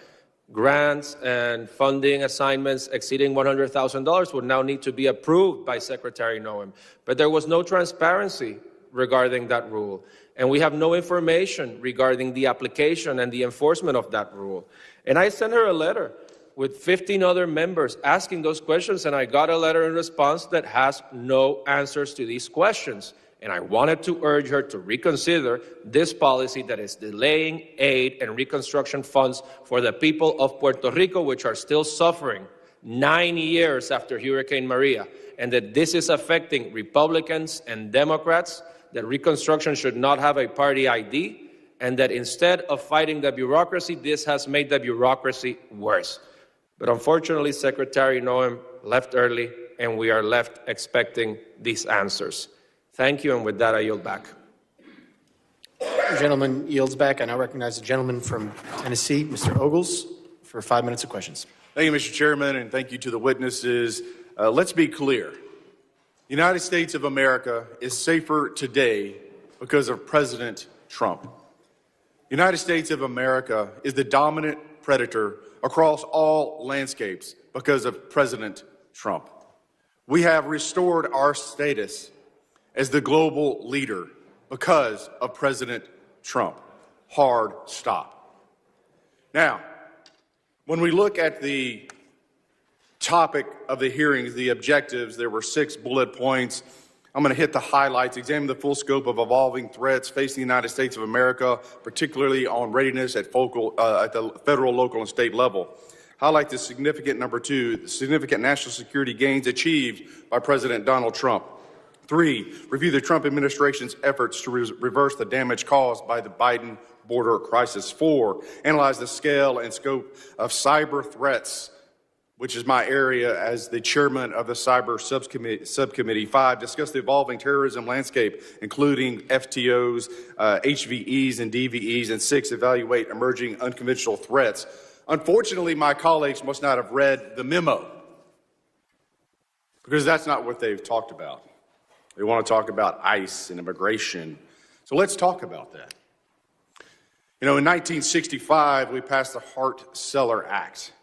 grants and funding assignments exceeding $100,000 would now need to be approved by Secretary Noem. But there was no transparency regarding that rule. And we have no information regarding the application and the enforcement of that rule. And I sent her a letter with 15 other members asking those questions, and I got a letter in response that has no answers to these questions. And I wanted to urge her to reconsider this policy that is delaying aid and reconstruction funds for the people of Puerto Rico, which are still suffering 9 years after Hurricane Maria, and that this is affecting Republicans and Democrats, that reconstruction should not have a party ID, and that instead of fighting the bureaucracy, this has made the bureaucracy worse. But unfortunately, Secretary Noem left early, and we are left expecting these answers. Thank you, and with that, I yield back. The gentleman yields back. I now recognize the gentleman from Tennessee, Mr. Ogles, for 5 minutes of questions. Thank you, Mr. Chairman, and thank you to the witnesses. Let's be clear. The United States of America is safer today because of President Trump. The United States of America is the dominant predator across all landscapes because of President Trump. We have restored our status as the global leader because of President Trump. Hard stop. Now, when we look at the topic of the hearings, the objectives, there were 6 bullet points. I'm going to hit the highlights, examine the full scope of evolving threats facing the United States of America, particularly on readiness at the federal, local, and state level. Highlight the significant, number 2, the significant national security gains achieved by President Donald Trump. 3, review the Trump administration's efforts to reverse the damage caused by the Biden border crisis. 4, analyze the scale and scope of cyber threats, which is my area as the chairman of the Cyber Subcommittee. 5, discuss the evolving terrorism landscape, including FTOs, HVEs, and DVEs. And 6, evaluate emerging unconventional threats. Unfortunately, my colleagues must not have read the memo, because that's not what they've talked about. They want to talk about ICE and immigration. So let's talk about that. You know, in 1965, we passed the Hart-Celler Act.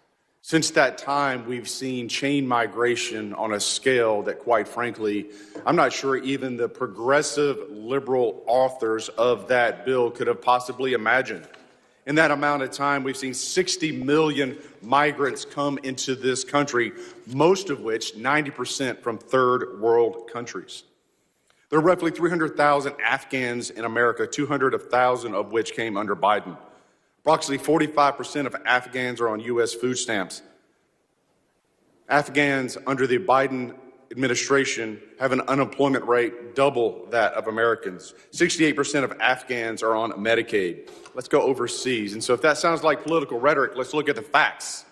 Since that time, we've seen chain migration on a scale that, quite frankly, I'm not sure even the progressive liberal authors of that bill could have possibly imagined. In that amount of time, we've seen 60 million migrants come into this country, most of which, 90%, from third world countries. There are roughly 300,000 Afghans in America, 200,000 of which came under Biden. Approximately 45% of Afghans are on U.S. food stamps. Afghans under the Biden administration have an unemployment rate double that of Americans. 68% of Afghans are on Medicaid. Let's go overseas. And so if that sounds like political rhetoric, let's look at the facts.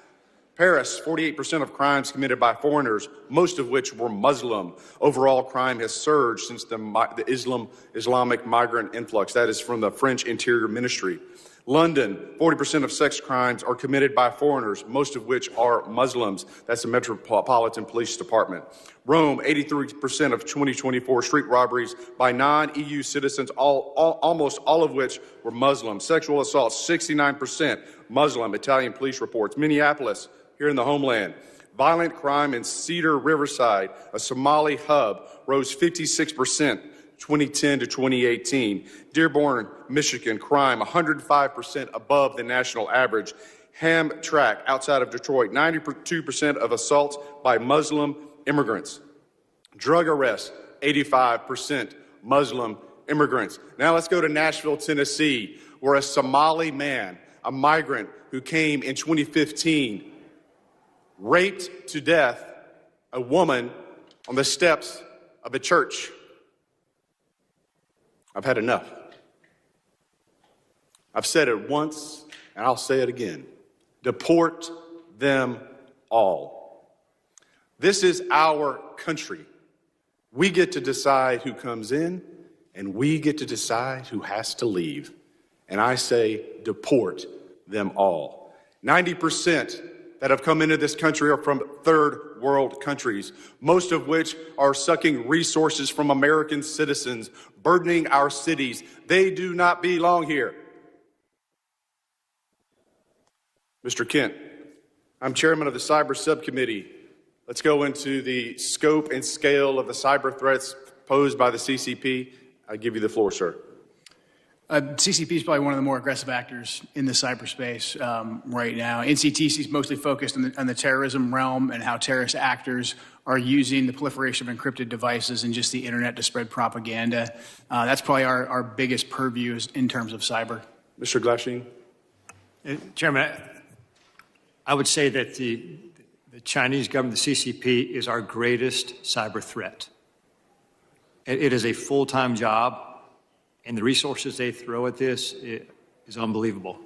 Paris, 48% of crimes committed by foreigners, most of which were Muslim. Overall crime has surged since the Islamic migrant influx. That is from the French Interior Ministry. London, 40% of sex crimes are committed by foreigners, most of which are Muslims. That's the Metropolitan Police Department. Rome, 83% of 2024 street robberies by non-EU citizens, almost all of which were Muslim. Sexual assaults, 69% Muslim, Italian police reports. Minneapolis, here in the homeland. Violent crime in Cedar Riverside, a Somali hub, rose 56%. 2010 to 2018. Dearborn, Michigan, crime 105% above the national average. Hamtramck, outside of Detroit, 92% of assaults by Muslim immigrants. Drug arrests, 85% Muslim immigrants. Now let's go to Nashville, Tennessee, where a Somali man, a migrant who came in 2015, raped to death a woman on the steps of a church. I've had enough. I've said it once, and I'll say it again. Deport them all. This is our country. We get to decide who comes in, and we get to decide who has to leave. And I say, deport them all. 90% that have come into this country are from third world countries, most of which are sucking resources from American citizens, burdening our cities. They do not belong here. Mr. Kent, I'm chairman of the Cyber Subcommittee. Let's go into the scope and scale of the cyber threats posed by the CCP. I give you the floor, sir. CCP is probably one of the more aggressive actors in the cyberspace right now. NCTC is mostly focused on the terrorism realm and how terrorist actors are using the proliferation of encrypted devices and just the internet to spread propaganda. That's probably our biggest purview in terms of cyber. Mr. Glasheen. Chairman, I would say that the Chinese government, the CCP, is our greatest cyber threat. It is a full-time job. And the resources they throw at this is unbelievable.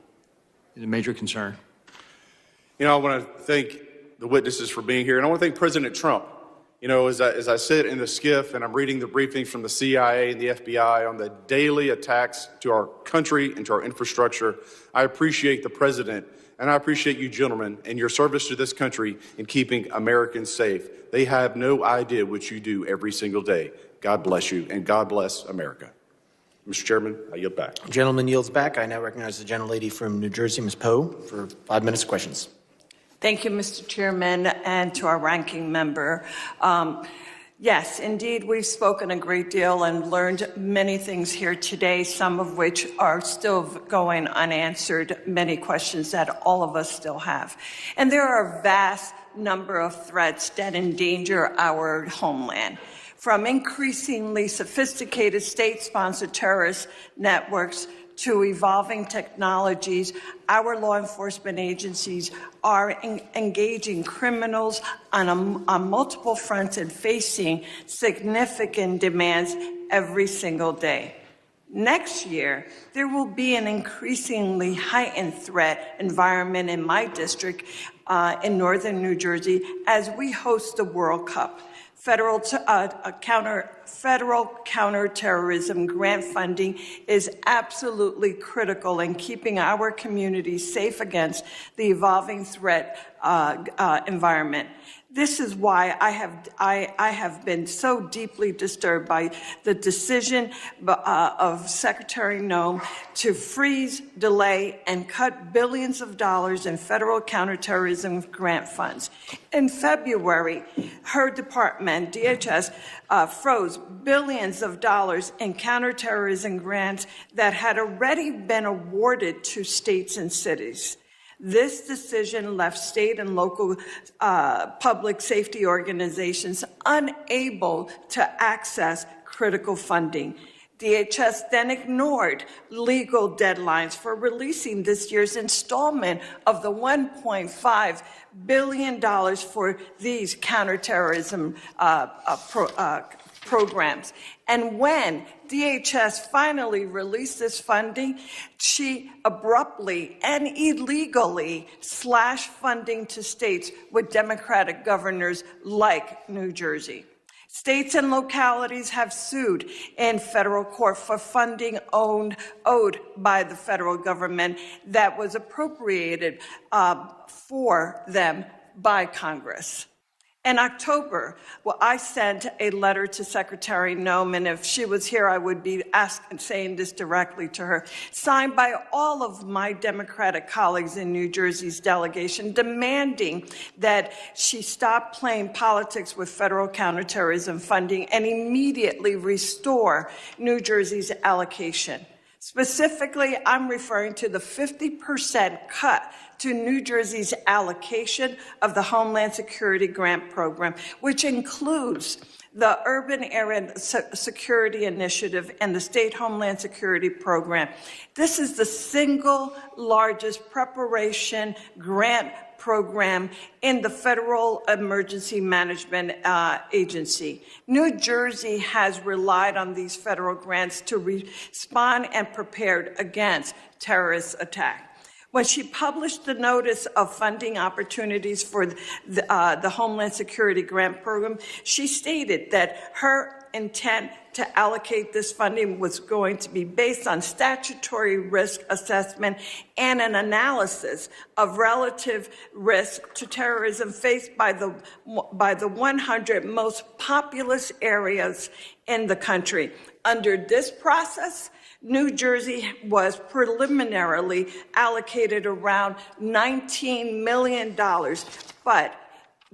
It's a major concern. You know, I want to thank the witnesses for being here. And I want to thank President Trump. You know, as I sit in the skiff and I'm reading the briefings from the CIA and the FBI on the daily attacks to our country and to our infrastructure, I appreciate the president and I appreciate you gentlemen and your service to this country in keeping Americans safe. They have no idea what you do every single day. God bless you and God bless America. Mr. Chairman, I yield back. Gentleman yields back. I now recognize the gentlelady from New Jersey, Ms. Poe, for 5 minutes of questions. Thank you, Mr. Chairman, and to our ranking member. Yes, indeed, we've spoken a great deal and learned many things here today, some of which are still going unanswered, many questions that all of us still have. And there are a vast number of threats that endanger our homeland. From increasingly sophisticated state-sponsored terrorist networks to evolving technologies, our law enforcement agencies are engaging criminals on multiple fronts and facing significant demands every single day. Next year, there will be an increasingly heightened threat environment in my district in northern New Jersey as we host the World Cup. Federal counterterrorism grant funding is absolutely critical in keeping our communities safe against the evolving threat environment. This is why I have been so deeply disturbed by the decision of Secretary Noem to freeze, delay, and cut billions of dollars in federal counterterrorism grant funds. In February, her department, DHS, froze billions of dollars in counterterrorism grants that had already been awarded to states and cities. This decision left state and local public safety organizations unable to access critical funding. DHS then ignored legal deadlines for releasing this year's installment of the $1.5 billion for these counterterrorism programs. And when DHS finally released this funding, she abruptly and illegally slashed funding to states with Democratic governors like New Jersey. States and localities have sued in federal court for funding owed by the federal government that was appropriated for them by Congress. In October, I sent a letter to Secretary Noem, and if she was here, I would be saying this directly to her, signed by all of my Democratic colleagues in New Jersey's delegation, demanding that she stop playing politics with federal counterterrorism funding and immediately restore New Jersey's allocation. Specifically, I'm referring to the 50% cut to New Jersey's allocation of the Homeland Security Grant Program, which includes the Urban Area Security Initiative and the State Homeland Security Program. This is the single largest preparation grant program in the Federal Emergency Management Agency. New Jersey has relied on these federal grants to respond and prepared against terrorist attack. When she published the notice of funding opportunities for the Homeland Security Grant Program, she stated that her intent to allocate this funding was going to be based on statutory risk assessment and an analysis of relative risk to terrorism faced by the 100 most populous areas in the country. Under this process, New Jersey was preliminarily allocated around $19 million, but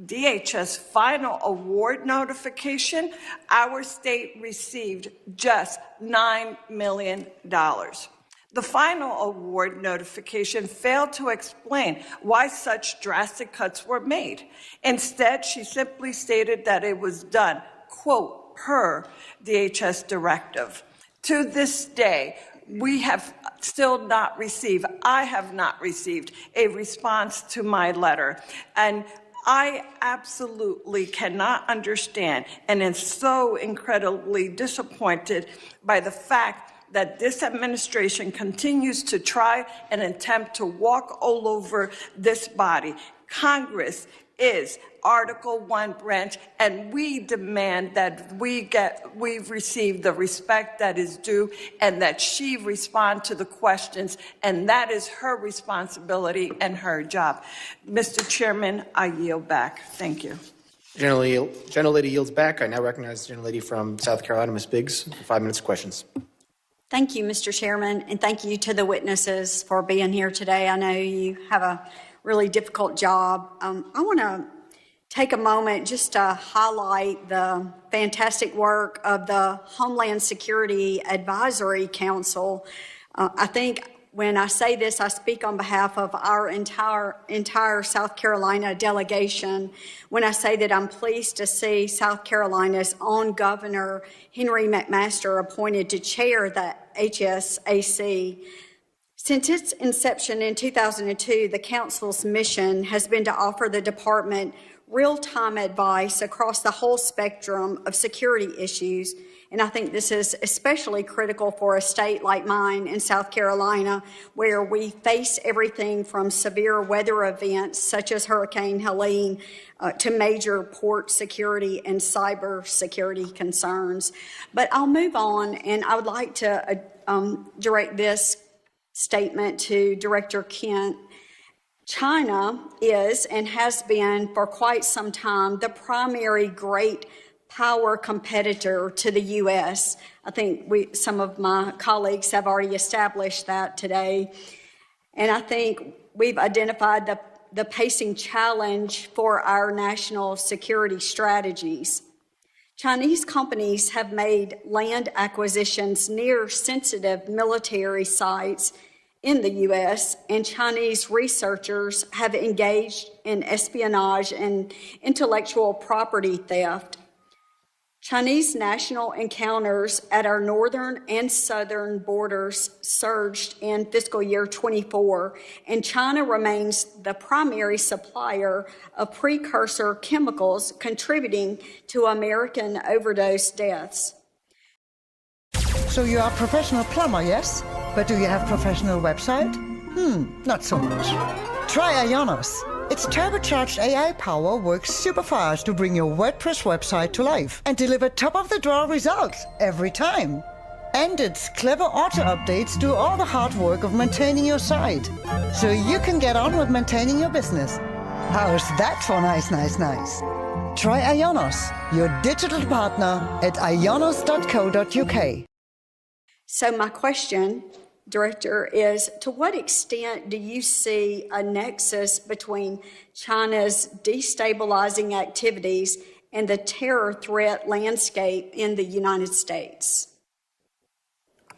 DHS final award notification, our state received just $9 million. The final award notification failed to explain why such drastic cuts were made. Instead, she simply stated that it was done, quote, per DHS directive. To this day, we have still not received, I have not received a response to my letter. And I absolutely cannot understand and am so incredibly disappointed by the fact that this administration continues to try and attempt to walk all over this body. Congress is Article 1 branch, and we demand that we've received the respect that is due and that she respond to the questions, and that is her responsibility and her job. Mr. Chairman, I yield back. Thank you. Gentlelady yields back. I now recognize the gentlelady from South Carolina, Ms. Biggs, for 5 minutes of questions. Thank you, Mr. Chairman, and thank you to the witnesses for being here today. I know you have a really difficult job. I want to take a moment just to highlight the fantastic work of the Homeland Security Advisory Council. I think when I say this, I speak on behalf of our entire South Carolina delegation when I say that I'm pleased to see South Carolina's own Governor Henry McMaster appointed to chair the HSAC. Since its inception in 2002, the Council's mission has been to offer the Department real-time advice across the whole spectrum of security issues, and I think this is especially critical for a state like mine in South Carolina, where we face everything from severe weather events such as Hurricane Helene to major port security and cyber security concerns. But I'll move on, and I would like to direct this statement to Director Kent. China is and has been for quite some time the primary great power competitor to the U.S. I think some of my colleagues have already established that today. And I think we've identified the pacing challenge for our national security strategies. Chinese companies have made land acquisitions near sensitive military sites in the U.S., and Chinese researchers have engaged in espionage and intellectual property theft. Chinese national encounters at our northern and southern borders surged in fiscal year 24, and China remains the primary supplier of precursor chemicals contributing to American overdose deaths. So you are a professional plumber, yes? But do you have a professional website? Not so much. Try Ionos. Its turbocharged AI power works super fast to bring your WordPress website to life and deliver top-of-the-drawer results every time. And its clever auto updates do all the hard work of maintaining your site, so you can get on with maintaining your business. How's that for nice? Try Ionos, your digital partner at ionos.co.uk. So my question, Director, is to what extent do you see a nexus between China's destabilizing activities and the terror threat landscape in the United States?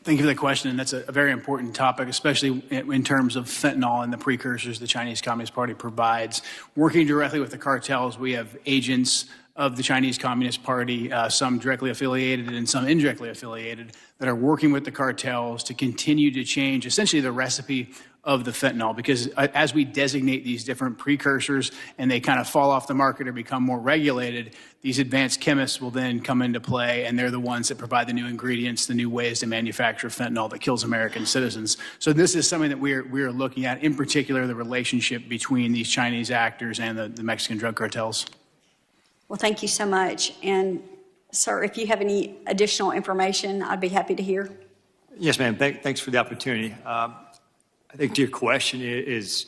Thank you for the question, and that's a very important topic, especially in terms of fentanyl and the precursors the Chinese Communist Party provides. Working directly with the cartels, we have agents of the Chinese Communist Party, some directly affiliated and some indirectly affiliated, that are working with the cartels to continue to change essentially the recipe of the fentanyl, because as we designate these different precursors and they kind of fall off the market or become more regulated, these advanced chemists will then come into play, and they're the ones that provide the new ingredients, the new ways to manufacture fentanyl that kills American citizens. So this is something that we're looking at, in particular the relationship between these Chinese actors and the Mexican drug cartels. Well, thank you so much. And, sir, if you have any additional information, I'd be happy to hear. Yes, ma'am. Thanks for the opportunity. I think to your question is,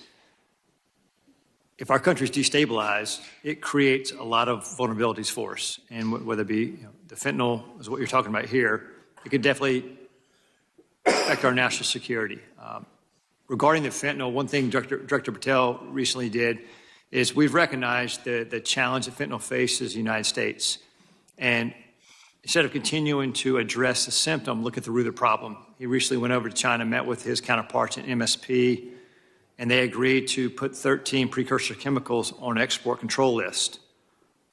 if our country is destabilized, it creates a lot of vulnerabilities for us. And whether it be the fentanyl is what you're talking about here, it could definitely affect our national security. Regarding the fentanyl, one thing Director Patel recently did is we've recognized the challenge that fentanyl faces in the United States. And instead of continuing to address the symptom, look at the root of the problem. He recently went over to China, met with his counterparts in MSP, and they agreed to put 13 precursor chemicals on an export control list.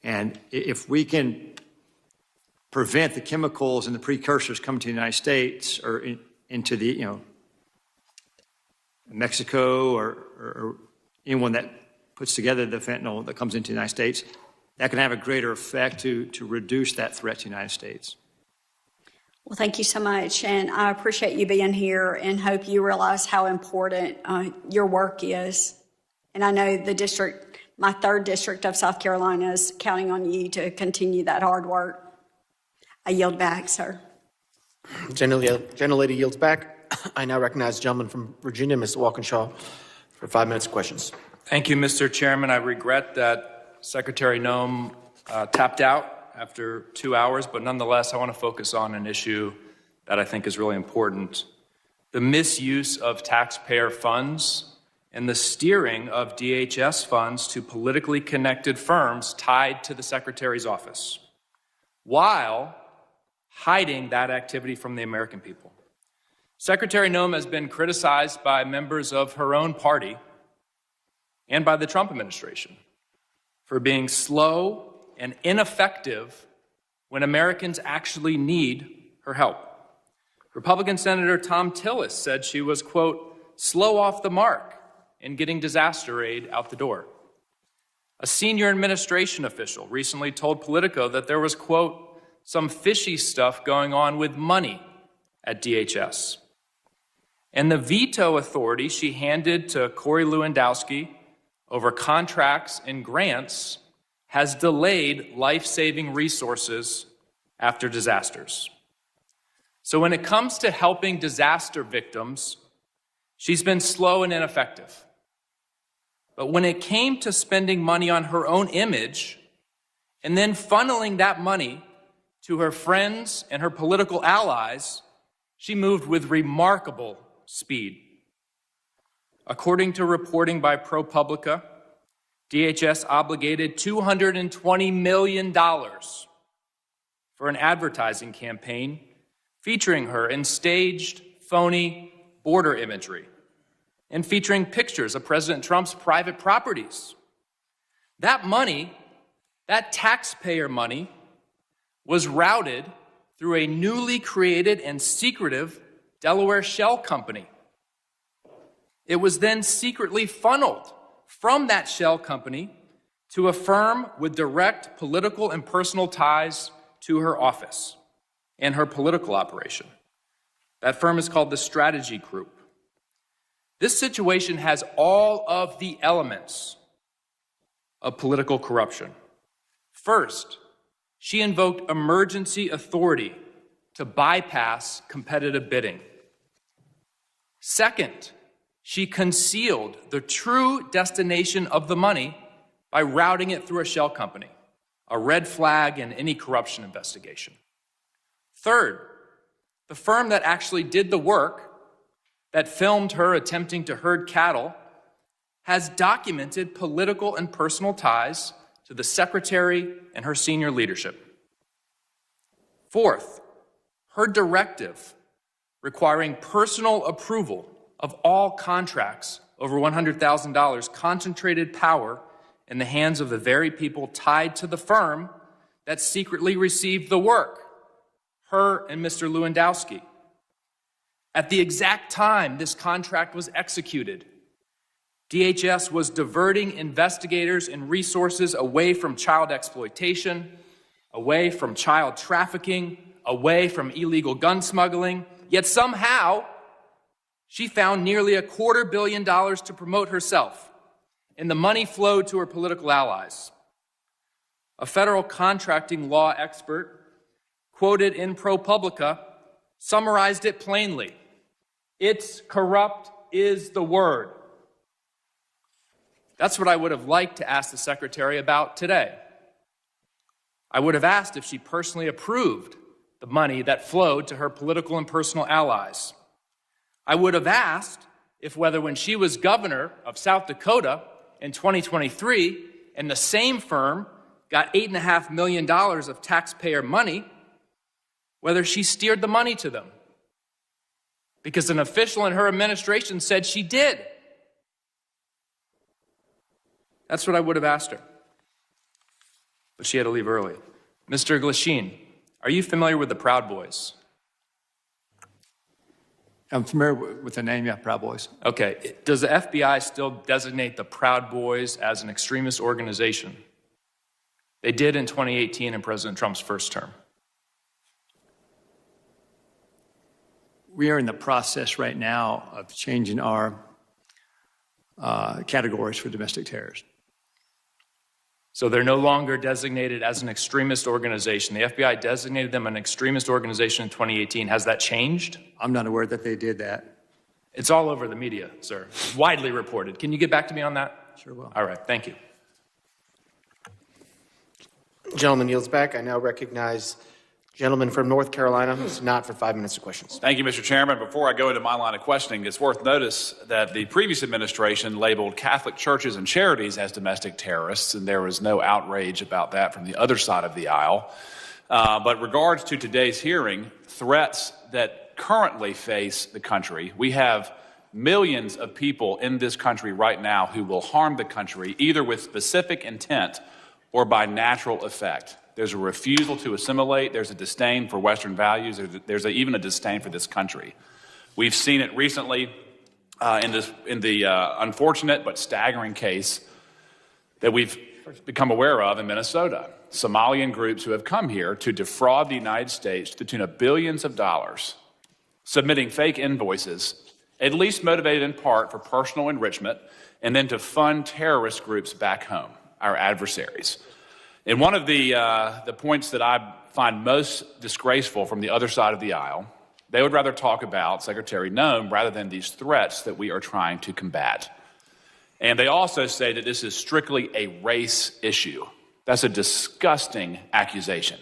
And if we can prevent the chemicals and the precursors coming to the United States or into the, Mexico or anyone that puts together the fentanyl that comes into the United States, that can have a greater effect to reduce that threat to the United States. Well, thank you so much, and I appreciate you being here and hope you realize how important your work is. And I know the district, my 3rd district of South Carolina, is counting on you to continue that hard work. I yield back, sir. Gentlelady yields back. I now recognize the gentleman from Virginia, Mr. Walkinshaw, for 5 minutes of questions. Thank you, Mr. Chairman. I regret that Secretary Noem tapped out after 2 hours, but nonetheless, I want to focus on an issue that I think is really important: the misuse of taxpayer funds and the steering of DHS funds to politically connected firms tied to the Secretary's office, while hiding that activity from the American people. Secretary Noem has been criticized by members of her own party and by the Trump administration for being slow and ineffective when Americans actually need her help. Republican Senator Tom Tillis said she was, quote, slow off the mark in getting disaster aid out the door. A senior administration official recently told Politico that there was, quote, some fishy stuff going on with money at DHS. And the veto authority she handed to Corey Lewandowski over contracts and grants has delayed life-saving resources after disasters. So when it comes to helping disaster victims, she's been slow and ineffective. But when it came to spending money on her own image and then funneling that money to her friends and her political allies, she moved with remarkable speed. According to reporting by ProPublica, DHS obligated $220 million for an advertising campaign featuring her in staged, phony border imagery and featuring pictures of President Trump's private properties. That money, that taxpayer money, was routed through a newly created and secretive Delaware shell company. It was then secretly funneled from that shell company to a firm with direct political and personal ties to her office and her political operation. That firm is called the Strategy Group. This situation has all of the elements of political corruption. First, she invoked emergency authority to bypass competitive bidding. Second, she concealed the true destination of the money by routing it through a shell company, a red flag in any corruption investigation. Third, the firm that actually did the work, that filmed her attempting to herd cattle, has documented political and personal ties to the secretary and her senior leadership. Fourth, her directive requiring personal approval of all contracts over $100,000 concentrated power in the hands of the very people tied to the firm that secretly received the work, her and Mr. Lewandowski. At the exact time this contract was executed, DHS was diverting investigators and resources away from child exploitation, away from child trafficking, away from illegal gun smuggling. Yet somehow, she found nearly $250 million to promote herself, and the money flowed to her political allies. A federal contracting law expert, quoted in ProPublica, summarized it plainly. It's corrupt is the word. That's what I would have liked to ask the Secretary about today. I would have asked if she personally approved the money that flowed to her political and personal allies. I would have asked if whether when she was governor of South Dakota in 2023 and the same firm got $8.5 million of taxpayer money, whether she steered the money to them. Because an official in her administration said she did. That's what I would have asked her. But she had to leave early. Mr. Glasheen, are you familiar with the Proud Boys? I'm familiar with the name, yeah, Proud Boys. Okay. Does the FBI still designate the Proud Boys as an extremist organization? They did in 2018 in President Trump's first term. We are in the process right now of changing our categories for domestic terrorism. So they're no longer designated as an extremist organization. The FBI designated them an extremist organization in 2018. Has that changed? I'm not aware that they did that. It's all over the media, sir. It's widely reported. Can you get back to me on that? Sure will. All right, thank you. Gentleman yields back. I now recognize gentleman from North Carolina who's not for 5 minutes of questions. Thank you, Mr. Chairman. Before I go into my line of questioning, it's worth notice that the previous administration labeled Catholic churches and charities as domestic terrorists, and there was no outrage about that from the other side of the aisle. But regards to today's hearing, threats that currently face the country, we have millions of people in this country right now who will harm the country either with specific intent or by natural effect. There's a refusal to assimilate. There's a disdain for Western values. There's even a disdain for this country. We've seen it recently in the unfortunate but staggering case that we've become aware of in Minnesota. Somalian groups who have come here to defraud the United States to the tune of billions of dollars, submitting fake invoices, at least motivated in part for personal enrichment, and then to fund terrorist groups back home, our adversaries. And one of the points that I find most disgraceful from the other side of the aisle, they would rather talk about Secretary Noem rather than these threats that we are trying to combat. And they also say that this is strictly a race issue. That's a disgusting accusation.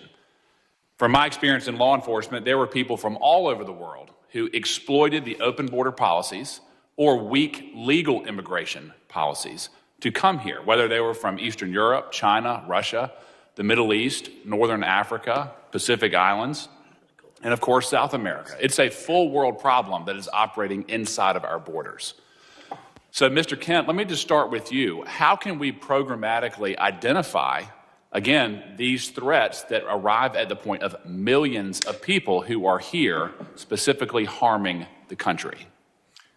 From my experience in law enforcement, there were people from all over the world who exploited the open border policies or weak legal immigration policies to come here, whether they were from Eastern Europe, China, Russia, the Middle East, Northern Africa, Pacific Islands, and of course, South America. It's a full world problem that is operating inside of our borders. So, Mr. Kent, let me just start with you. How can we programmatically identify, again, these threats that arrive at the point of millions of people who are here specifically harming the country?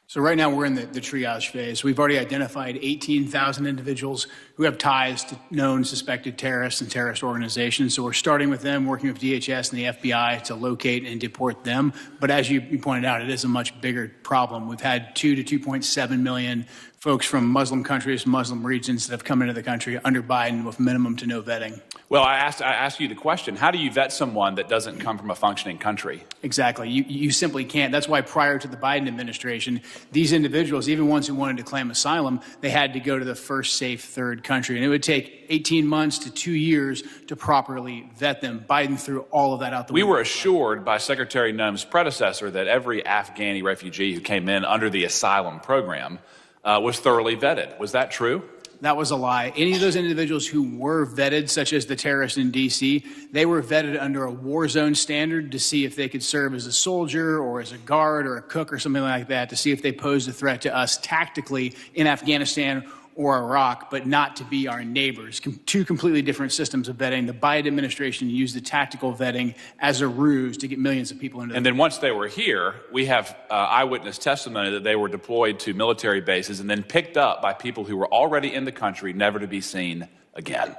So right now we're in the triage phase. We've already identified 18,000 individuals who have ties to known suspected terrorists and terrorist organizations. So we're starting with them, working with DHS and the FBI to locate and deport them. But as you pointed out, it is a much bigger problem. We've had 2 to 2.7 million folks from Muslim countries, Muslim regions that have come into the country under Biden with minimum to no vetting. Well, I asked you the question, how do you vet someone that doesn't come from a functioning country? Exactly. You simply can't. That's why prior to the Biden administration, these individuals, even ones who wanted to claim asylum, they had to go to the first safe third country. And it would take 18 months to 2 years to properly vet them. Biden threw all of that out the window. We were assured by Secretary Noem's predecessor that every Afghani refugee who came in under the asylum program was thoroughly vetted. Was that true? That was a lie. Any of those individuals who were vetted, such as the terrorists in D.C., they were vetted under a war zone standard to see if they could serve as a soldier or as a guard or a cook or something like that, to see if they posed a threat to us tactically in Afghanistan or Iraq, but not to be our neighbors. Two completely different systems of vetting. The Biden administration used the tactical vetting as a ruse to get millions of people into. And then once they were here, we have eyewitness testimony that they were deployed to military bases and then picked up by people who were already in the country, never to be seen again.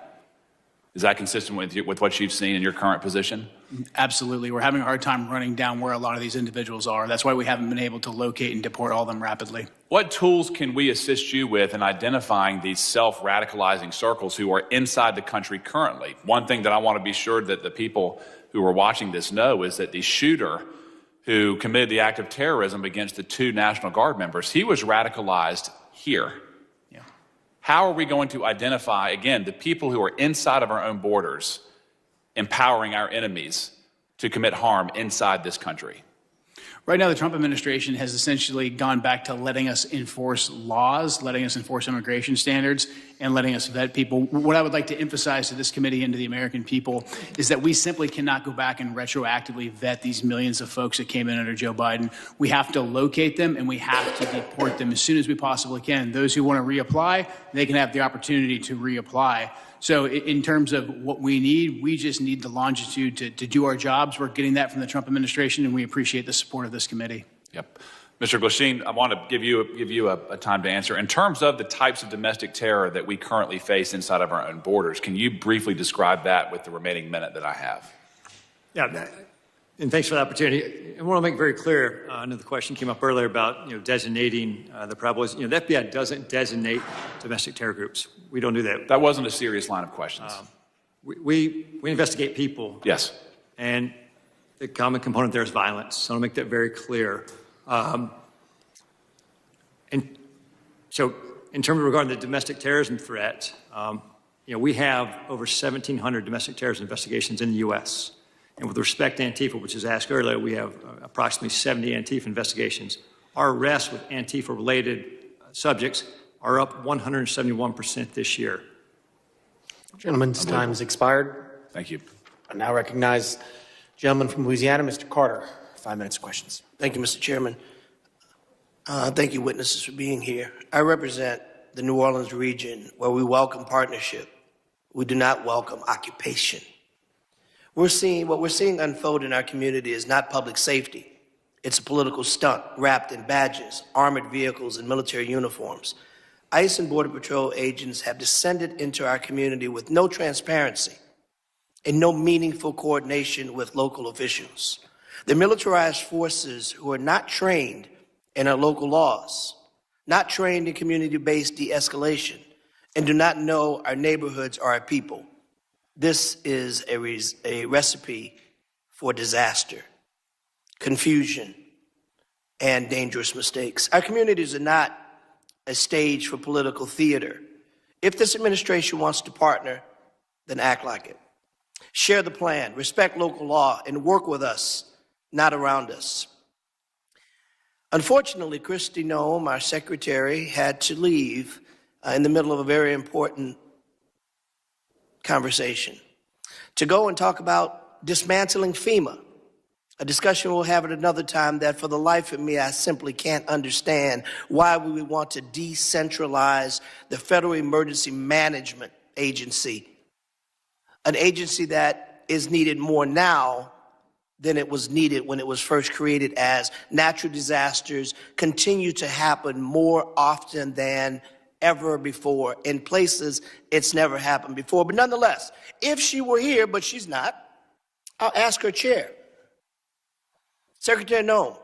Is that consistent with what you've seen in your current position? Absolutely. We're having a hard time running down where a lot of these individuals are. That's why we haven't been able to locate and deport all of them rapidly. What tools can we assist you with in identifying these self-radicalizing circles who are inside the country currently? One thing that I want to be sure that the people who are watching this know is that the shooter who committed the act of terrorism against the 2 National Guard members, he was radicalized here. How are we going to identify, again, the people who are inside of our own borders, empowering our enemies to commit harm inside this country? Right now, the Trump administration has essentially gone back to letting us enforce laws, letting us enforce immigration standards, and letting us vet people. What I would like to emphasize to this committee and to the American people is that we simply cannot go back and retroactively vet these millions of folks that came in under Joe Biden. We have to locate them, and we have to deport them as soon as we possibly can. Those who want to reapply, they can have the opportunity to reapply. So in terms of what we need, we just need the longitude to do our jobs. We're getting that from the Trump administration, and we appreciate the support of this committee. Yep. Mr. Glasheen, I want to give you a time to answer. In terms of the types of domestic terror that we currently face inside of our own borders, can you briefly describe that with the remaining minute that I have? Yeah, and thanks for the opportunity. I want to make very clear, I know the question came up earlier about designating the Proud Boys. The FBI doesn't designate domestic terror groups. We don't do that. That wasn't a serious line of questions. We investigate people. Yes. And the common component there is violence. So I want to make that very clear. And so in terms of regarding the domestic terrorism threat, we have over 1,700 domestic terrorism investigations in the U.S. And with respect to Antifa, which was asked earlier, we have approximately 70 Antifa investigations. Our arrests with Antifa-related subjects are up 171% this year. Gentleman's time has expired. Thank you. I now recognize gentleman from Louisiana, Mr. Carter. 5 minutes of questions. Thank you, Mr. Chairman. Thank you, witnesses, for being here. I represent the New Orleans region where we welcome partnership. We do not welcome occupation. What we're seeing unfold in our community is not public safety. It's a political stunt wrapped in badges, armored vehicles, and military uniforms. ICE and Border Patrol agents have descended into our community with no transparency and no meaningful coordination with local officials. They're militarized forces who are not trained in our local laws, not trained in community-based de-escalation, and do not know our neighborhoods or our people. This is a recipe for disaster, confusion, and dangerous mistakes. Our communities are not a stage for political theater. If this administration wants to partner, then act like it. Share the plan, respect local law, and work with us, not around us. Unfortunately, Kristi Noem, our secretary, had to leave in the middle of a very important conversation to go and talk about dismantling FEMA, a discussion we'll have at another time that for the life of me, I simply can't understand why we would want to decentralize the Federal Emergency Management Agency, an agency that is needed more now than it was needed when it was first created, as natural disasters continue to happen more often than ever before in places it's never happened before. But nonetheless, if she were here, but she's not, I'll ask her chair. Secretary Noem,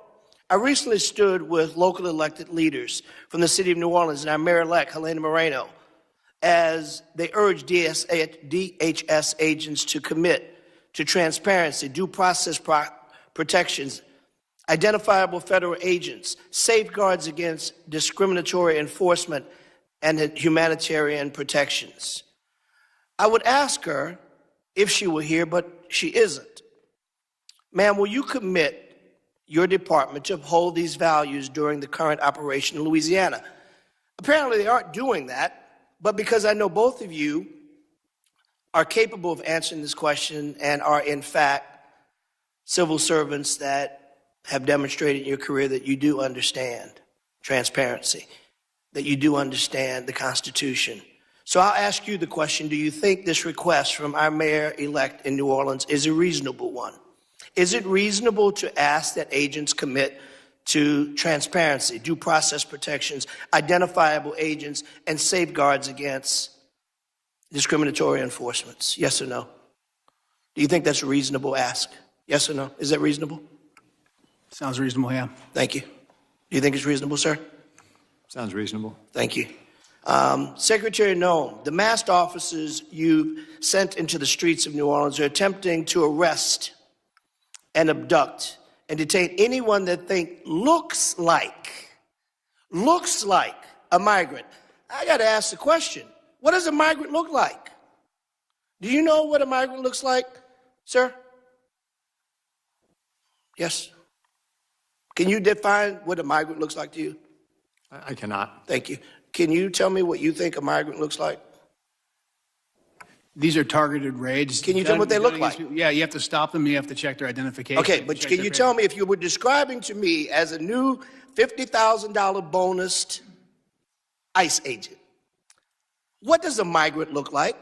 I recently stood with local elected leaders from the city of New Orleans and our mayor-elect, Helena Moreno, as they urged DHS agents to commit to transparency, due process protections, identifiable federal agents, safeguards against discriminatory enforcement, and humanitarian protections. I would ask her if she were here, but she isn't. Ma'am, will you commit your department to uphold these values during the current operation in Louisiana? Apparently they aren't doing that, but because I know both of you are capable of answering this question and are in fact civil servants that have demonstrated in your career that you do understand transparency. that you do understand the Constitution. So I'll ask you the question, do you think this request from our mayor-elect in New Orleans is a reasonable one? Is it reasonable to ask that agents commit to transparency, due process protections, identifiable agents, and safeguards against discriminatory enforcements? Yes or no? Do you think that's a reasonable ask? Yes or no? Is that reasonable? Sounds reasonable, yeah. Thank you. Do you think it's reasonable, sir? Sounds reasonable. Thank you. Secretary Noem, the masked officers you sent into the streets of New Orleans are attempting to arrest and abduct and detain anyone that looks like a migrant. I got to ask the question, what does a migrant look like? Do you know what a migrant looks like, sir? Yes? Can you define what a migrant looks like to you? I cannot. Thank you. Can you tell me what you think a migrant looks like? These are targeted raids. Can you tell me what they look like? Yeah, you have to stop them. You have to check their identification. Okay, but can you tell me if you were describing to me as a new $50,000 bonused ICE agent, what does a migrant look like?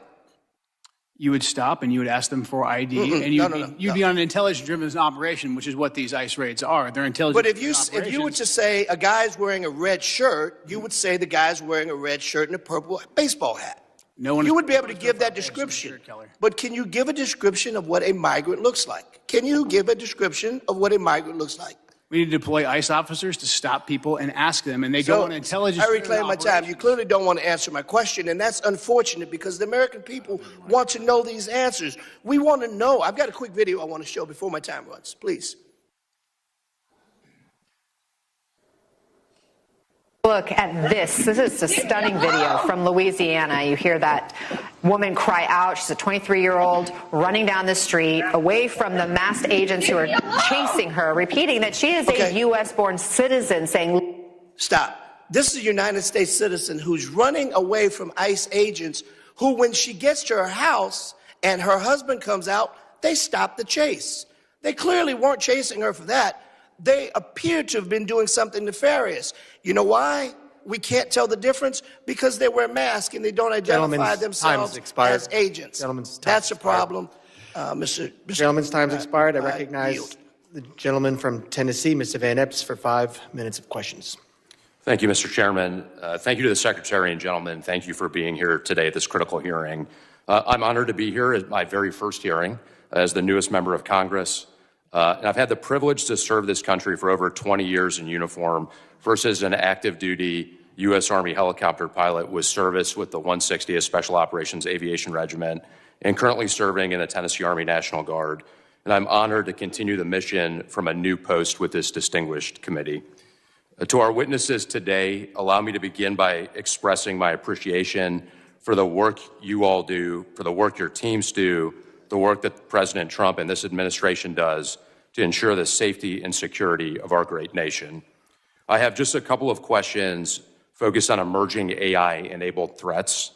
You would stop and you would ask them for ID, and you'd be on an intelligence-driven operation, which is what these ICE raids are. They're intelligence. But if you were to say a guy's wearing a red shirt, you would say the guy's wearing a red shirt and a purple baseball hat. You would be able to give that description. But can you give a description of what a migrant looks like? Can you give a description of what a migrant looks like? We need to deploy ICE officers to stop people and ask them, and they go on intelligence. I reclaim my time. You clearly don't want to answer my question, and that's unfortunate because the American people want to know these answers. We want to know. I've got a quick video I want to show before my time runs. Please. Look at this. This is a stunning video from Louisiana. You hear that woman cry out. She's a 23-year-old running down the street away from the masked agents who are chasing her, repeating that she is a U.S.-born citizen, saying, Stop. This is a United States citizen who's running away from ICE agents who, when she gets to her house and her husband comes out, they stop the chase. They clearly weren't chasing her for that. They appear to have been doing something nefarious. You know why? We can't tell the difference because they wear masks and they don't identify themselves as agents. That's a problem. Gentleman's time's expired. I recognize the gentleman from Tennessee, Mr. Van Epps, for 5 minutes of questions. Thank you, Mr. Chairman. Thank you to the Secretary and gentlemen. Thank you for being here today at this critical hearing. I'm honored to be here at my very first hearing as the newest member of Congress. And I've had the privilege to serve this country for over 20 years in uniform, first as an active duty U.S. Army helicopter pilot with service with the 160th Special Operations Aviation Regiment, and currently serving in the Tennessee Army National Guard. And I'm honored to continue the mission from a new post with this distinguished committee. To our witnesses today, allow me to begin by expressing my appreciation for the work you all do, for the work your teams do, the work that President Trump and this administration does to ensure the safety and security of our great nation. I have just a couple of questions focused on emerging AI-enabled threats.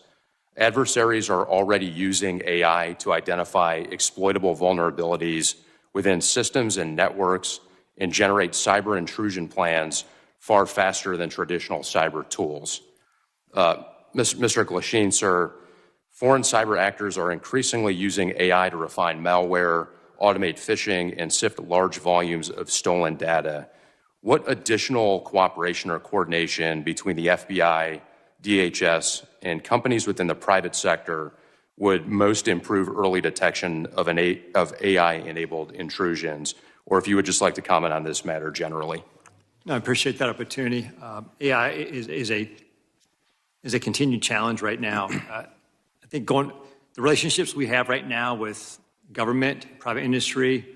Adversaries are already using AI to identify exploitable vulnerabilities within systems and networks and generate cyber intrusion plans far faster than traditional cyber tools. Mr. Glasheen, sir, foreign cyber actors are increasingly using AI to refine malware, automate phishing, and sift large volumes of stolen data. What additional cooperation or coordination between the FBI, DHS, and companies within the private sector would most improve early detection of AI-enabled intrusions? Or if you would just like to comment on this matter generally. No, I appreciate that opportunity. AI is a continued challenge right now. I think the relationships we have right now with government, private industry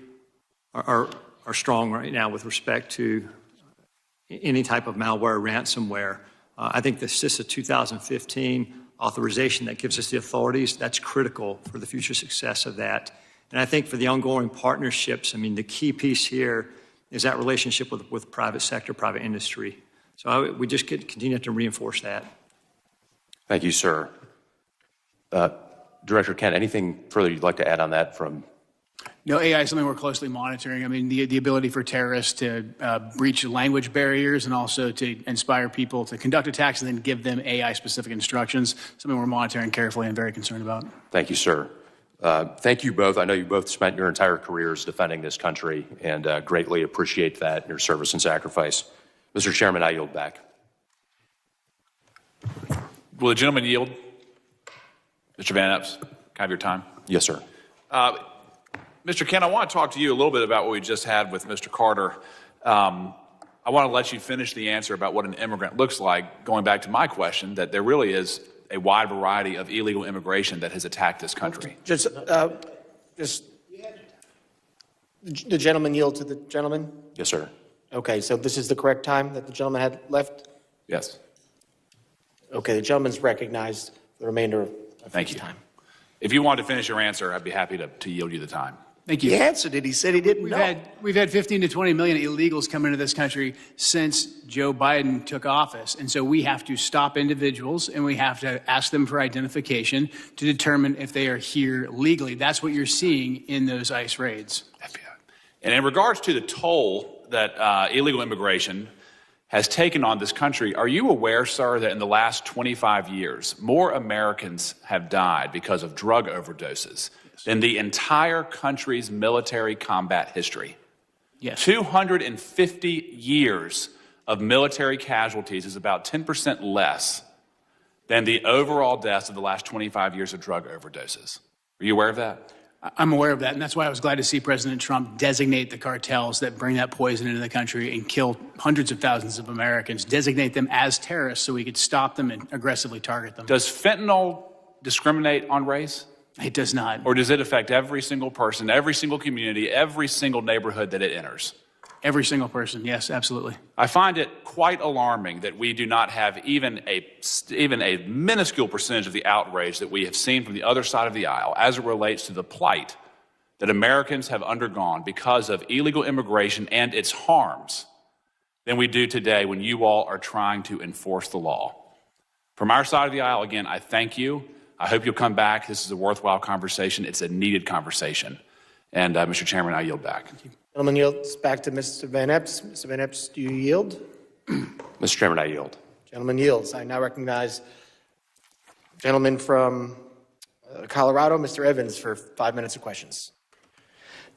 are strong right now with respect to any type of malware, ransomware. I think the CISA 2015 authorization that gives us the authorities, that's critical for the future success of that. And I think for the ongoing partnerships, I mean, the key piece here is that relationship with private sector, private industry. So we just continue to reinforce that. Thank you, sir. Director Kent, anything further you'd like to add on that from? No, AI is something we're closely monitoring. I mean, the ability for terrorists to breach language barriers and also to inspire people to conduct attacks and then give them AI-specific instructions, something we're monitoring carefully and very concerned about. Thank you, sir. Thank you both. I know you both spent your entire careers defending this country, and greatly appreciate that, your service and sacrifice. Mr. Chairman, I yield back. Will the gentleman yield? Mr. Van Epps, can I have your time? Yes, sir. Mr. Kent, I want to talk to you a little bit about what we just had with Mr. Carter. I want to let you finish the answer about what an immigrant looks like, going back to my question, that there really is a wide variety of illegal immigration that has attacked this country. Just the gentleman yield to the gentleman? Yes, sir. Okay, so this is the correct time that the gentleman had left? Yes. Okay, the gentleman's recognized for the remainder of Thank his you. time. If you want to finish your answer, I'd be happy to yield you the time. Thank you. He answered it. He said he didn't know. We've had 15 to 20 million illegals come into this country since Joe Biden took office. And so we have to stop individuals and we have to ask them for identification to determine if they are here legally. That's what you're seeing in those ICE raids. And in regards to the toll that illegal immigration has taken on this country, are you aware, sir, that in the last 25 years, more Americans have died because of drug overdoses than the entire country's military combat history? Yes. 250 years of military casualties is about 10% less than the overall deaths of the last 25 years of drug overdoses. Are you aware of that? I'm aware of that, and that's why I was glad to see President Trump designate the cartels that bring that poison into the country and kill hundreds of thousands of Americans, designate them as terrorists so we could stop them and aggressively target them. Does fentanyl discriminate on race? It does not. Or does it affect every single person, every single community, every single neighborhood that it enters? Every single person, yes, absolutely. I find it quite alarming that we do not have even a minuscule percentage of the outrage that we have seen from the other side of the aisle as it relates to the plight that Americans have undergone because of illegal immigration and its harms than we do today when you all are trying to enforce the law. From our side of the aisle, again, I thank you. I hope you'll come back. This is a worthwhile conversation. It's a needed conversation. And Mr. Chairman, I yield back. Gentleman yields back to Mr. Van Epps. Mr. Van Epps, do you yield? Mr. Chairman, I yield. Gentleman yields. I now recognize gentleman from Colorado, Mr. Evans, for 5 minutes of questions.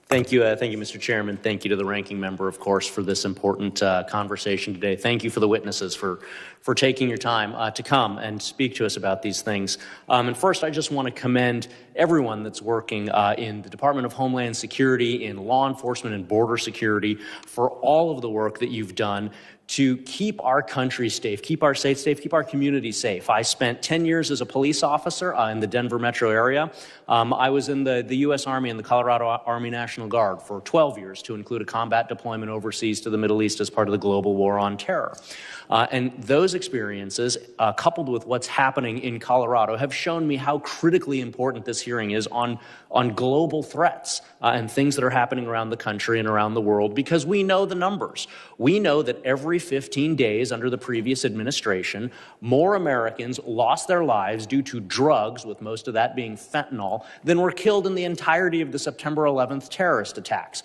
Thank you, Mr. Chairman. Thank you to the ranking member, of course, for this important conversation today. Thank you for the witnesses for taking your time to come and speak to us about these things. And first, I just want to commend everyone that's working in the Department of Homeland Security, in law enforcement and border security for all of the work that you've done to keep our country safe, keep our states safe, keep our communities safe. I spent 10 years as a police officer in the Denver metro area. I was in the U.S. Army and the Colorado Army National Guard for 12 years to include a combat deployment overseas to the Middle East as part of the global war on terror. And those experiences, coupled with what's happening in Colorado, have shown me how critically important this hearing is on global threats and things that are happening around the country and around the world, because we know the numbers. We know that every 15 days under the previous administration, more Americans lost their lives due to drugs, with most of that being fentanyl, than were killed in the entirety of the September 11th terrorist attacks.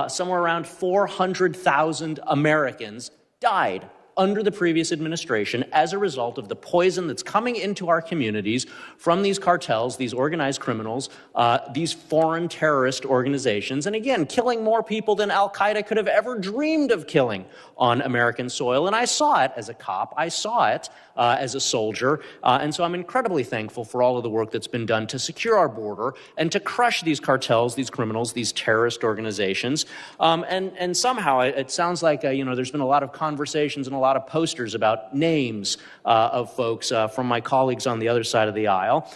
Somewhere around 400,000 Americans died under the previous administration as a result of the poison that's coming into our communities from these cartels, these organized criminals, these foreign terrorist organizations, and again, killing more people than Al-Qaeda could have ever dreamed of killing on American soil. And I saw it as a cop. I saw it as a soldier. And so I'm incredibly thankful for all of the work that's been done to secure our border and to crush these cartels, these criminals, these terrorist organizations. And somehow it sounds like, there's been a lot of conversations and a lot of posters about names of folks from my colleagues on the other side of the aisle.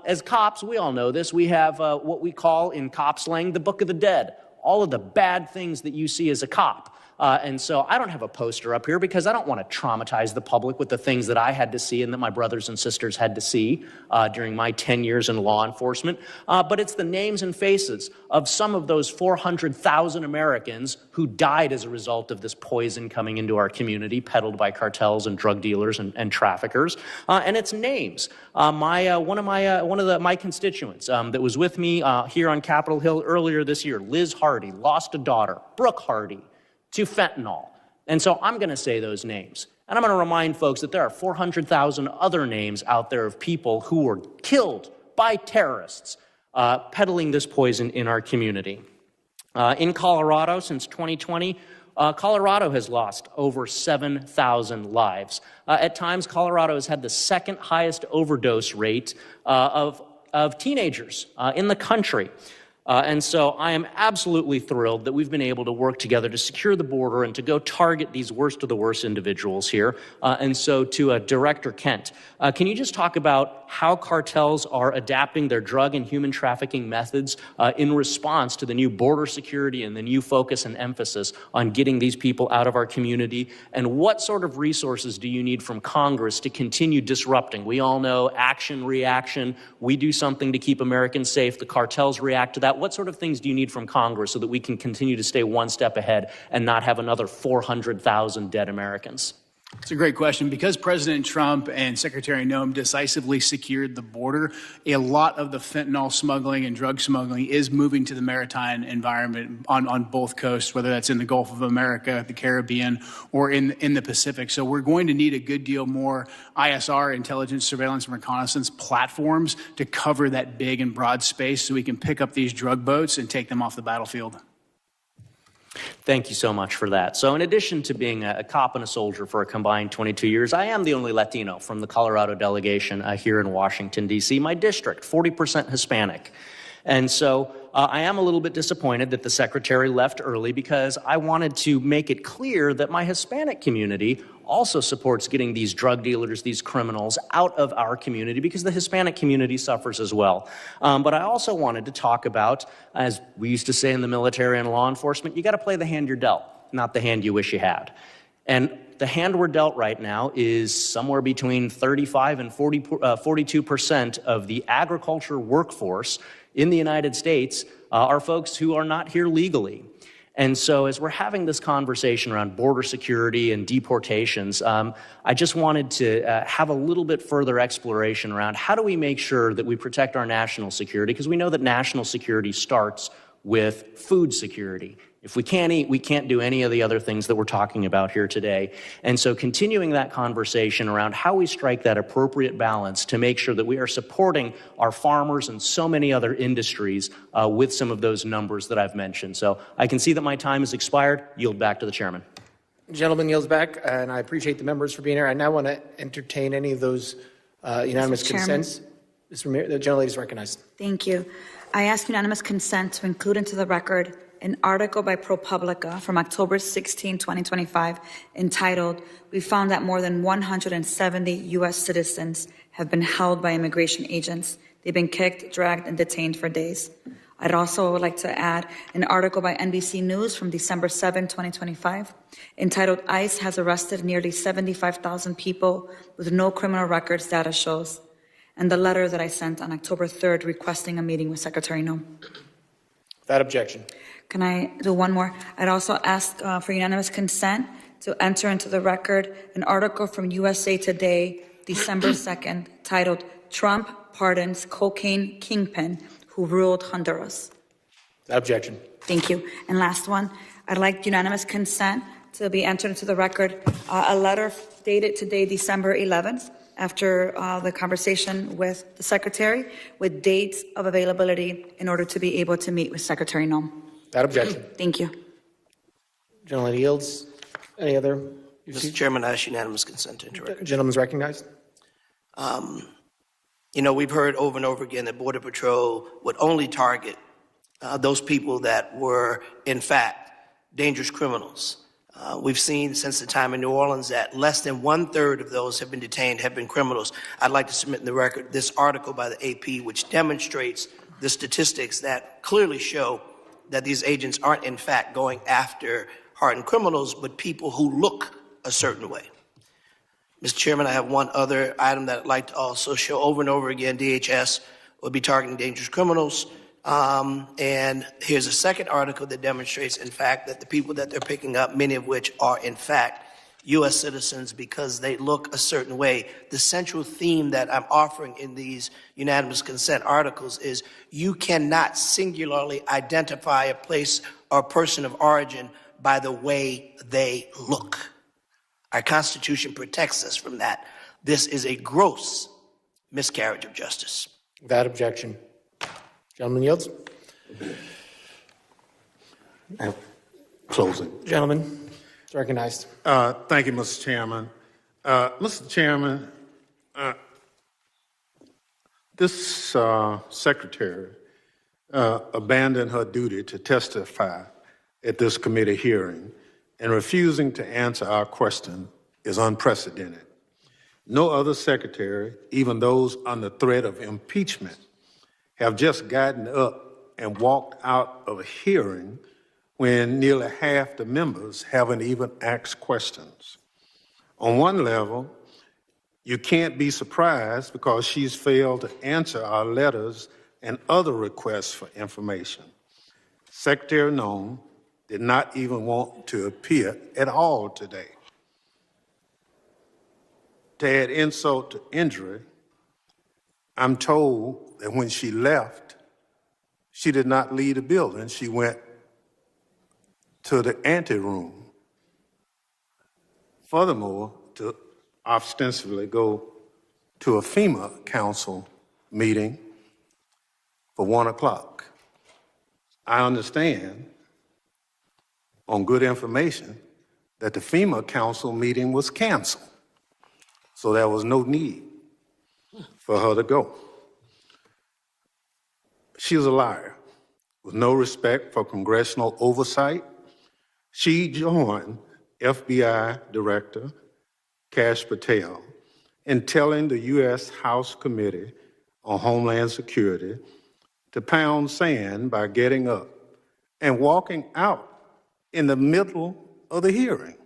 As cops, we all know this. We have what we call in cop slang the Book of the Dead. All of the bad things that you see as a cop. And so I don't have a poster up here because I don't want to traumatize the public with the things that I had to see and that my brothers and sisters had to see during my 10 years in law enforcement. But it's the names and faces of some of those 400,000 Americans who died as a result of this poison coming into our community, peddled by cartels and drug dealers and traffickers. And it's names. One of my constituents that was with me here on Capitol Hill earlier this year, Liz Hardy, lost a daughter, Brooke Hardy, to fentanyl. And so I'm going to say those names. And I'm going to remind folks that there are 400,000 other names out there of people who were killed by terrorists peddling this poison in our community. In Colorado, since 2020, Colorado has lost over 7,000 lives. At times, Colorado has had the second highest overdose rate of teenagers in the country. And so I am absolutely thrilled that we've been able to work together to secure the border and to go target these worst of the worst individuals here. And so to Director Kent, can you just talk about how cartels are adapting their drug and human trafficking methods in response to the new border security and the new focus and emphasis on getting these people out of our community? And what sort of resources do you need from Congress to continue disrupting? We all know action, reaction. We do something to keep Americans safe. The cartels react to that. What sort of things do you need from Congress so that we can continue to stay one step ahead and not have another 400,000 dead Americans? It's a great question. Because President Trump and Secretary Noem decisively secured the border, a lot of the fentanyl smuggling and drug smuggling is moving to the maritime environment on both coasts, whether that's in the Gulf of America, the Caribbean, or in the Pacific. So we're going to need a good deal more ISR, intelligence, surveillance, and reconnaissance platforms to cover that big and broad space so we can pick up these drug boats and take them off the battlefield. Thank you so much for that. So in addition to being a cop and a soldier for a combined 22 years, I am the only Latino from the Colorado delegation here in Washington, D.C. My district, 40% Hispanic. And so I am a little bit disappointed that the secretary left early because I wanted to make it clear that my Hispanic community also supports getting these drug dealers, these criminals out of our community because the Hispanic community suffers as well. But I also wanted to talk about, as we used to say in the military and law enforcement, you got to play the hand you're dealt, not the hand you wish you had. And the hand we're dealt right now is somewhere between 35 and 42% of the agriculture workforce in the United States are folks who are not here legally. And so as we're having this conversation around border security and deportations, I just wanted to have a little bit further exploration around how do we make sure that we protect our national security, because we know that national security starts with food security. If we can't eat, we can't do any of the other things that we're talking about here today. And so continuing that conversation around how we strike that appropriate balance to make sure that we are supporting our farmers and so many other industries with some of those numbers that I've mentioned. So I can see that my time has expired. Yield back to the chairman. Gentleman yields back, and I appreciate the members for being here. I now want to entertain any of those unanimous consents. The gentlelady is recognized. Thank you. I ask unanimous consent to include into the record an article by ProPublica from October 16, 2025, entitled, "We found that more than 170 U.S. citizens have been held by immigration agents. They've been kicked, dragged, and detained for days." I'd also like to add an article by NBC News from December 7, 2025, entitled, "ICE has arrested nearly 75,000 people with no criminal records, data shows," and the letter that I sent on October 3rd requesting a meeting with Secretary Noem. Without objection. Can I do one more? I'd also ask for unanimous consent to enter into the record an article from USA Today, December 2nd, titled, "Trump Pardons Cocaine Kingpin Who Ruled Honduras." Without objection. Thank you. And last one, I'd like unanimous consent to be entered into the record a letter dated today, December 11th, after the conversation with the Secretary, with dates of availability in order to be able to meet with Secretary Noem. Without objection. Thank you. Gentleman yields. Any other? Mr. Chairman, I ask unanimous consent into record. Gentleman's recognized. We've heard over and over again that Border Patrol would only target those people that were, in fact, dangerous criminals. We've seen since the time in New Orleans that less than 1/3 of those have been detained have been criminals. I'd like to submit in the record this article by the AP, which demonstrates the statistics that clearly show that these agents aren't, in fact, going after hardened criminals, but people who look a certain way. Mr. Chairman, I have one other item that I'd like to also show over and over again. DHS will be targeting dangerous criminals. And here's a second article that demonstrates, in fact, that the people that they're picking up, many of which are, in fact, U.S. citizens because they look a certain way. The central theme that I'm offering in these unanimous consent articles is you cannot singularly identify a place or a person of origin by the way they look. Our Constitution protects us from that. This is a gross miscarriage of justice. Without objection. Gentleman yields. Closing. Gentleman is recognized. Thank you, Mr. Chairman. Mr. Chairman, this secretary abandoned her duty to testify at this committee hearing, and refusing to answer our question is unprecedented. No other secretary, even those under threat of impeachment, have just gotten up and walked out of a hearing when nearly half the members haven't even asked questions. On one level, you can't be surprised because she's failed to answer our letters and other requests for information. Secretary Nome did not even want to appear at all today. To add insult to injury, I'm told that when she left, she did not leave the building. She went to the anteroom. Furthermore, to ostensibly go to a FEMA council meeting for 1 o'clock. I understand on good information that the FEMA council meeting was canceled. So there was no need for her to go. She was a liar with no respect for congressional oversight. She joined FBI Director Kash Patel in telling the U.S. House Committee on Homeland Security to pound sand by getting up and walking out in the middle of the hearing.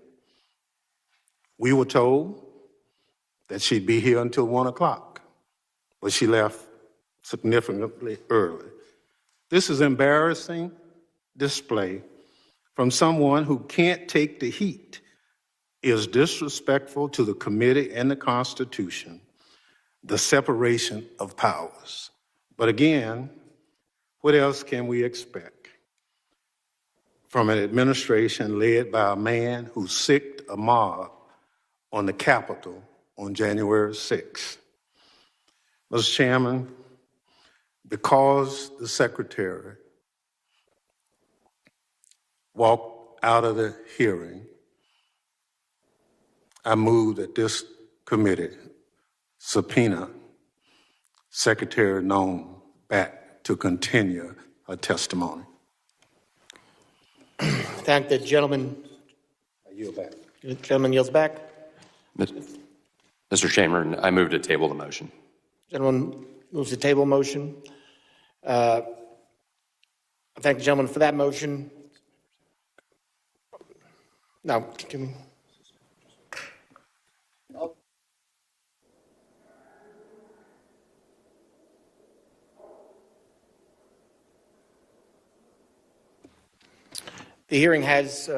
We were told that she'd be here until 1 o'clock, but she left significantly early. This is embarrassing display from someone who can't take the heat, is disrespectful to the committee and the Constitution, the separation of powers. But again, what else can we expect from an administration led by a man who sicked a mob on the Capitol on January 6th? Mr. Chairman, because the Secretary walked out of the hearing, I move that this committee subpoena Secretary Nome back to continue her testimony. Thank the gentleman. I yield back. The gentleman yields back. Mr. Chairman, I move to table the motion. Gentleman moves to table motion. I thank the gentleman for that motion. Now, continue. The hearing has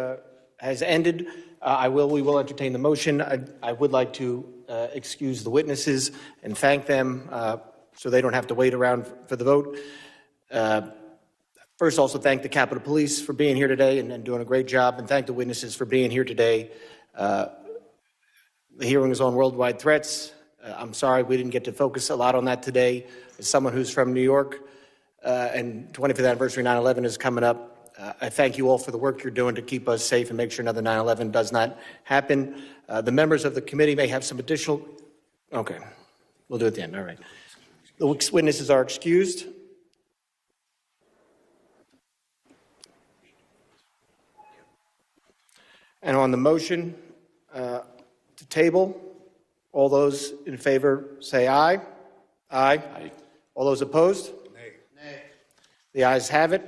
ended. We will entertain the motion. I would like to excuse the witnesses and thank them so they don't have to wait around for the vote. First, also thank the Capitol Police for being here today and doing a great job, and thank the witnesses for being here today. The hearing is on worldwide threats. I'm sorry we didn't get to focus a lot on that today. As someone who's from New York, and 25th anniversary 9/11 is coming up, I thank you all for the work you're doing to keep us safe and make sure another 9/11 does not happen. The members of the committee may have some additional. Okay, we'll do it at the end. All right. The witnesses are excused. And on the motion to table, all those in favor say aye. Aye. Aye. All those opposed? Nay. The ayes have it.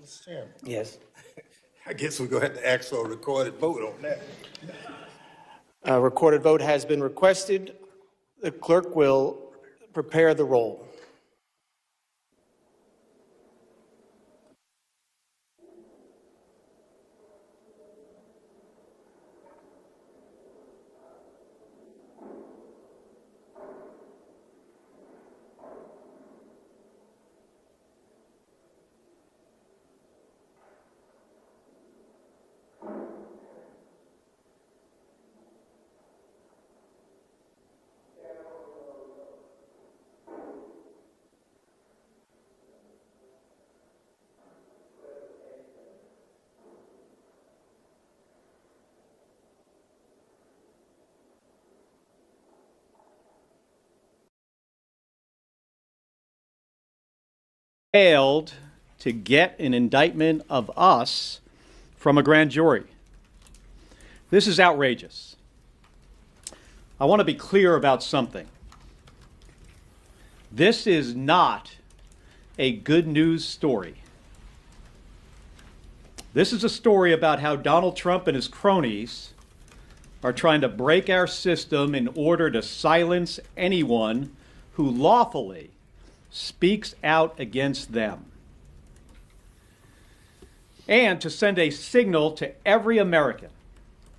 Mr. Chairman. Yes. I guess we're going to have to ask for a recorded vote on that. A recorded vote has been requested. The clerk will prepare the roll. Failed to get an indictment of us from a grand jury. This is outrageous. I want to be clear about something. This is not a good news story. This is a story about how Donald Trump and his cronies are trying to break our system in order to silence anyone who lawfully speaks out against them, and to send a signal to every American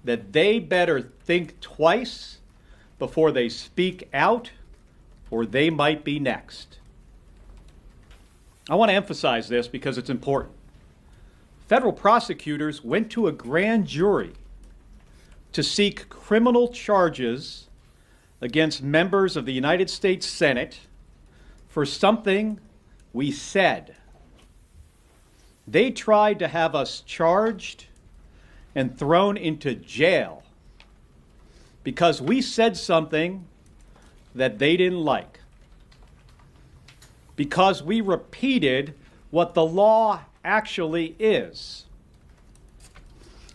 that they better think twice before they speak out, or they might be next. I want to emphasize this because it's important. Federal prosecutors went to a grand jury to seek criminal charges against members of the United States Senate for something we said. They tried to have us charged and thrown into jail because we said something that they didn't like, because we repeated what the law actually is.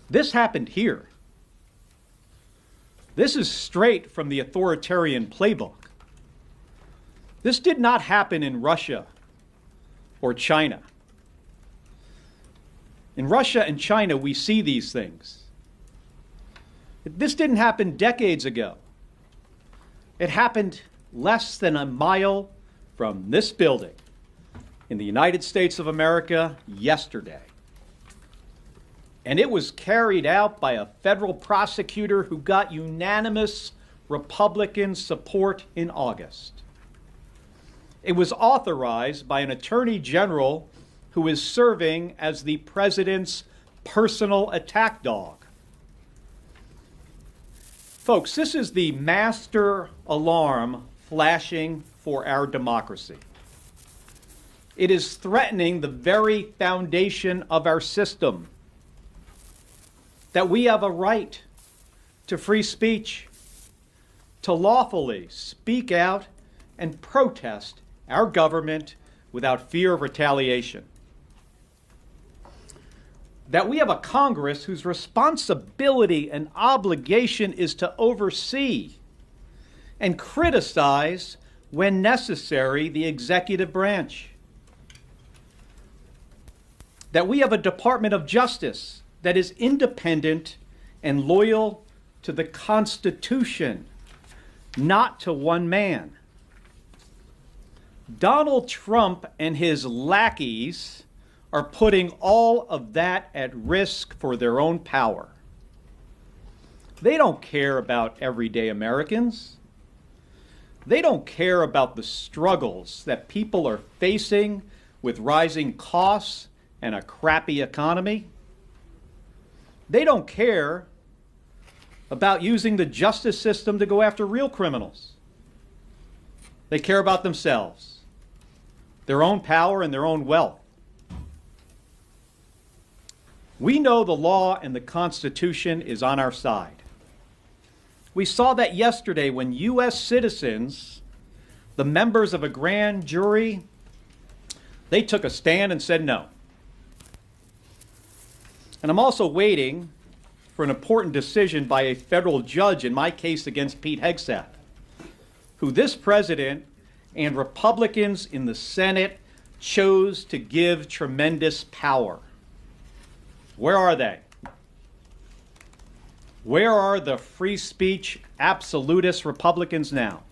This happened here. This is straight from the authoritarian playbook. This did not happen in Russia or China. In Russia and China, we see these things. This didn't happen decades ago. It happened less than a mile from this building in the United States of America yesterday. And it was carried out by a federal prosecutor who got unanimous Republican support in August. It was authorized by an attorney general who is serving as the president's personal attack dog. Folks, this is the master alarm flashing for our democracy. It is threatening the very foundation of our system, that we have a right to free speech, to lawfully speak out and protest our government without fear of retaliation. That we have a Congress whose responsibility and obligation is to oversee and criticize, when necessary, the executive branch. That we have a Department of Justice that is independent and loyal to the Constitution, not to one man. Donald Trump and his lackeys are putting all of that at risk for their own power. They don't care about everyday Americans. They don't care about the struggles that people are facing with rising costs and a crappy economy. They don't care about using the justice system to go after real criminals. They care about themselves, their own power and their own wealth. We know the law and the Constitution is on our side. We saw that yesterday when U.S. citizens, the members of a grand jury, they took a stand and said no. And I'm also waiting for an important decision by a federal judge in my case against Pete Hegseth, who this president and Republicans in the Senate chose to give tremendous power. Where are they? Where are the free speech absolutist Republicans now,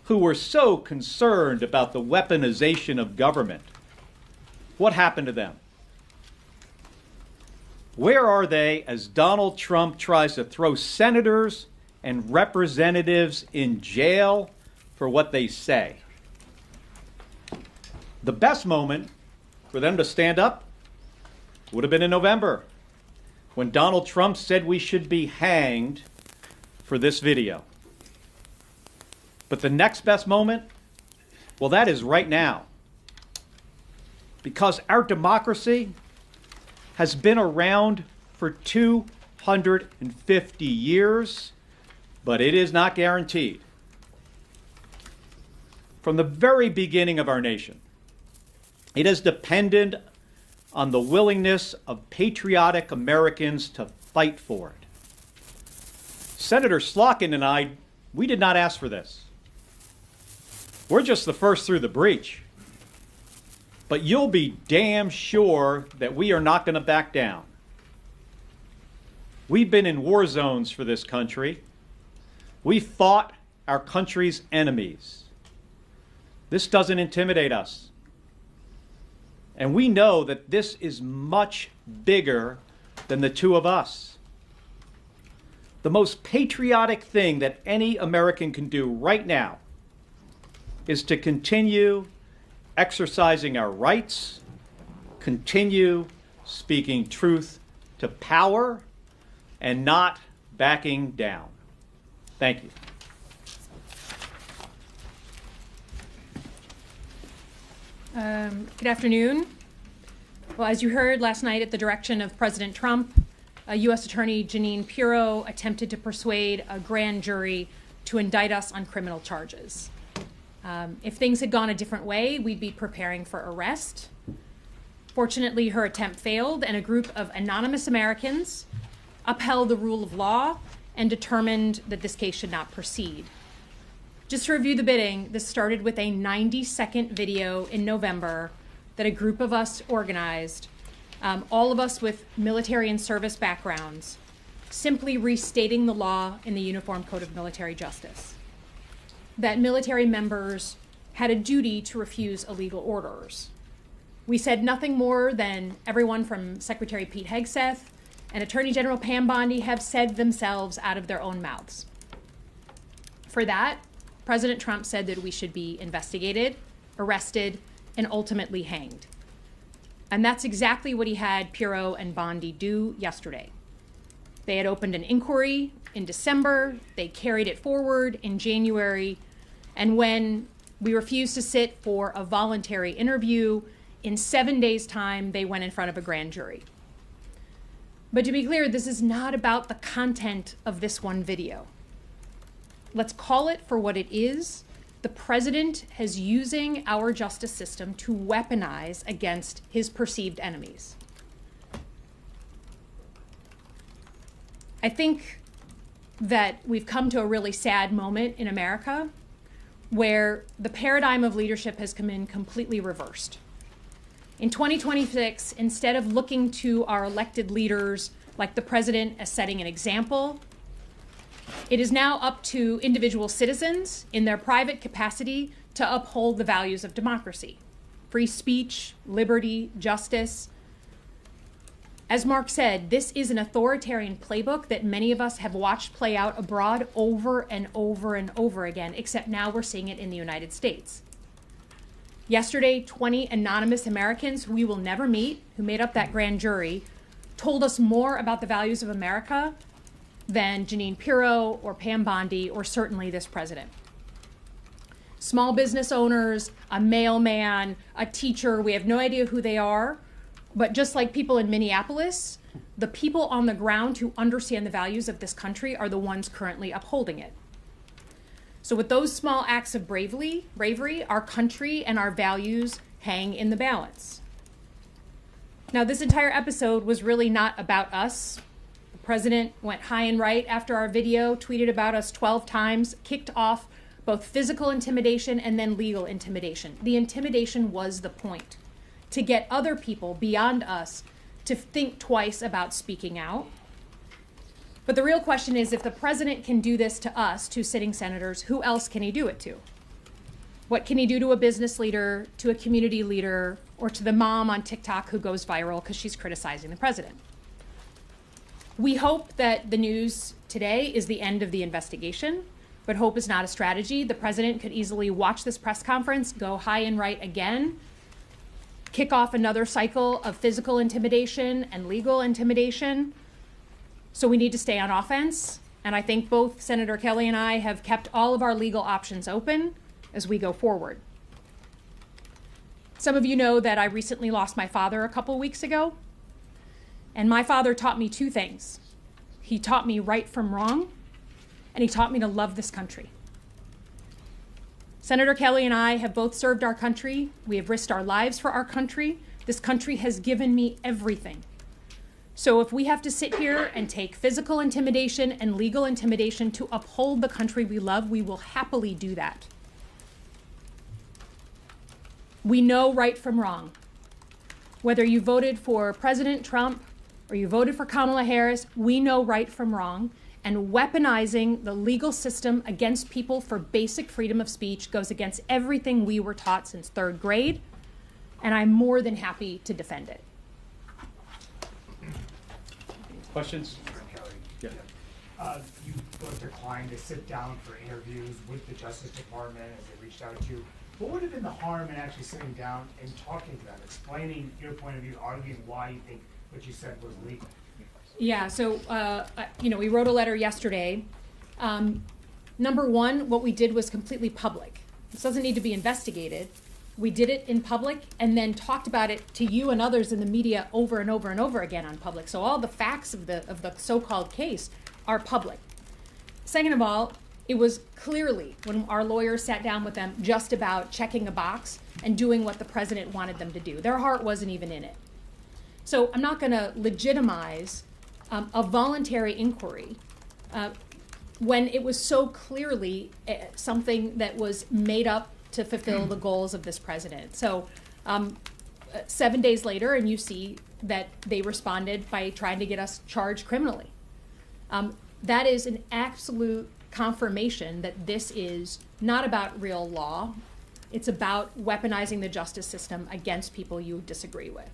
who were so concerned about the weaponization of government? What happened to them? Where are they as Donald Trump tries to throw senators and representatives in jail for what they say? The best moment for them to stand up would have been in November, when Donald Trump said we should be hanged for this video. But the next best moment, well, that is right now. Because our democracy has been around for 250 years, but it is not guaranteed. From the very beginning of our nation, it has depended on the willingness of patriotic Americans to fight for it. Senator Slotkin and I, we did not ask for this. We're just the first through the breach. But you'll be damn sure that we are not going to back down. We've been in war zones for this country. We fought our country's enemies. This doesn't intimidate us. And we know that this is much bigger than the two of us. The most patriotic thing that any American can do right now is to continue exercising our rights, continue speaking truth to power, and not backing down. Thank you. Good afternoon. Well, as you heard last night, at the direction of President Trump, U.S. Attorney Janine Pirro attempted to persuade a grand jury to indict us on criminal charges. If things had gone a different way, we'd be preparing for arrest. Fortunately, her attempt failed, and a group of anonymous Americans upheld the rule of law and determined that this case should not proceed. Just to review the bidding, this started with a 90-second video in November that a group of us organized, all of us with military and service backgrounds, simply restating the law in the Uniform Code of Military Justice. That military members had a duty to refuse illegal orders. We said nothing more than everyone from Secretary Pete Hegseth and Attorney General Pam Bondi have said themselves out of their own mouths. For that, President Trump said that we should be investigated, arrested, and ultimately hanged. And that's exactly what he had Pirro and Bondi do yesterday. They had opened an inquiry in December, they carried it forward in January, and when we refused to sit for a voluntary interview, in 7 days' time, they went in front of a grand jury. But to be clear, this is not about the content of this one video. Let's call it for what it is. The president is using our justice system to weaponize against his perceived enemies. I think that we've come to a really sad moment in America where the paradigm of leadership has come in completely reversed. In 2026, instead of looking to our elected leaders like the president as setting an example, it is now up to individual citizens in their private capacity to uphold the values of democracy, free speech, liberty, justice. As Mark said, this is an authoritarian playbook that many of us have watched play out abroad over and over and over again, except now we're seeing it in the United States. Yesterday, 20 anonymous Americans who we will never meet, who made up that grand jury, told us more about the values of America than Janine Pirro or Pam Bondi or certainly this president. Small business owners, a mailman, a teacher, we have no idea who they are, but just like people in Minneapolis, the people on the ground who understand the values of this country are the ones currently upholding it. So with those small acts of bravery, our country and our values hang in the balance. Now, this entire episode was really not about us. The president went high and right after our video, tweeted about us 12 times, kicked off both physical intimidation and then legal intimidation. The intimidation was the point, to get other people beyond us to think twice about speaking out. But the real question is, if the president can do this to us, two sitting senators, who else can he do it to? What can he do to a business leader, to a community leader, or to the mom on TikTok who goes viral because she's criticizing the president? We hope that the news today is the end of the investigation, but hope is not a strategy. The president could easily watch this press conference, go high and right again, kick off another cycle of physical intimidation and legal intimidation. So we need to stay on offense. And I think both Senator Kelly and I have kept all of our legal options open as we go forward. Some of you know that I recently lost my father a couple weeks ago. And my father taught me two things. He taught me right from wrong, and he taught me to love this country. Senator Kelly and I have both served our country. We have risked our lives for our country. This country has given me everything. So if we have to sit here and take physical intimidation and legal intimidation to uphold the country we love, we will happily do that. We know right from wrong. Whether you voted for President Trump or you voted for Kamala Harris, we know right from wrong. And weaponizing the legal system against people for basic freedom of speech goes against everything we were taught since third grade. And I'm more than happy to defend it. Questions? Yeah. You both declined to sit down for interviews with the Justice Department as they reached out to you. What would have been the harm in actually sitting down and talking to them, explaining your point of view, arguing why you think what you said was legal? Yeah, so, we wrote a letter yesterday. Number one, what we did was completely public. This doesn't need to be investigated. We did it in public and then talked about it to you and others in the media over and over and over again on public. So all the facts of the so-called case are public. Second of all, it was clearly, when our lawyers sat down with them, just about checking a box and doing what the president wanted them to do. Their heart wasn't even in it. So I'm not going to legitimize a voluntary inquiry when it was so clearly something that was made up to fulfill the goals of this president. So 7 days later, and you see that they responded by trying to get us charged criminally. That is an absolute confirmation that this is not about real law. It's about weaponizing the justice system against people you disagree with.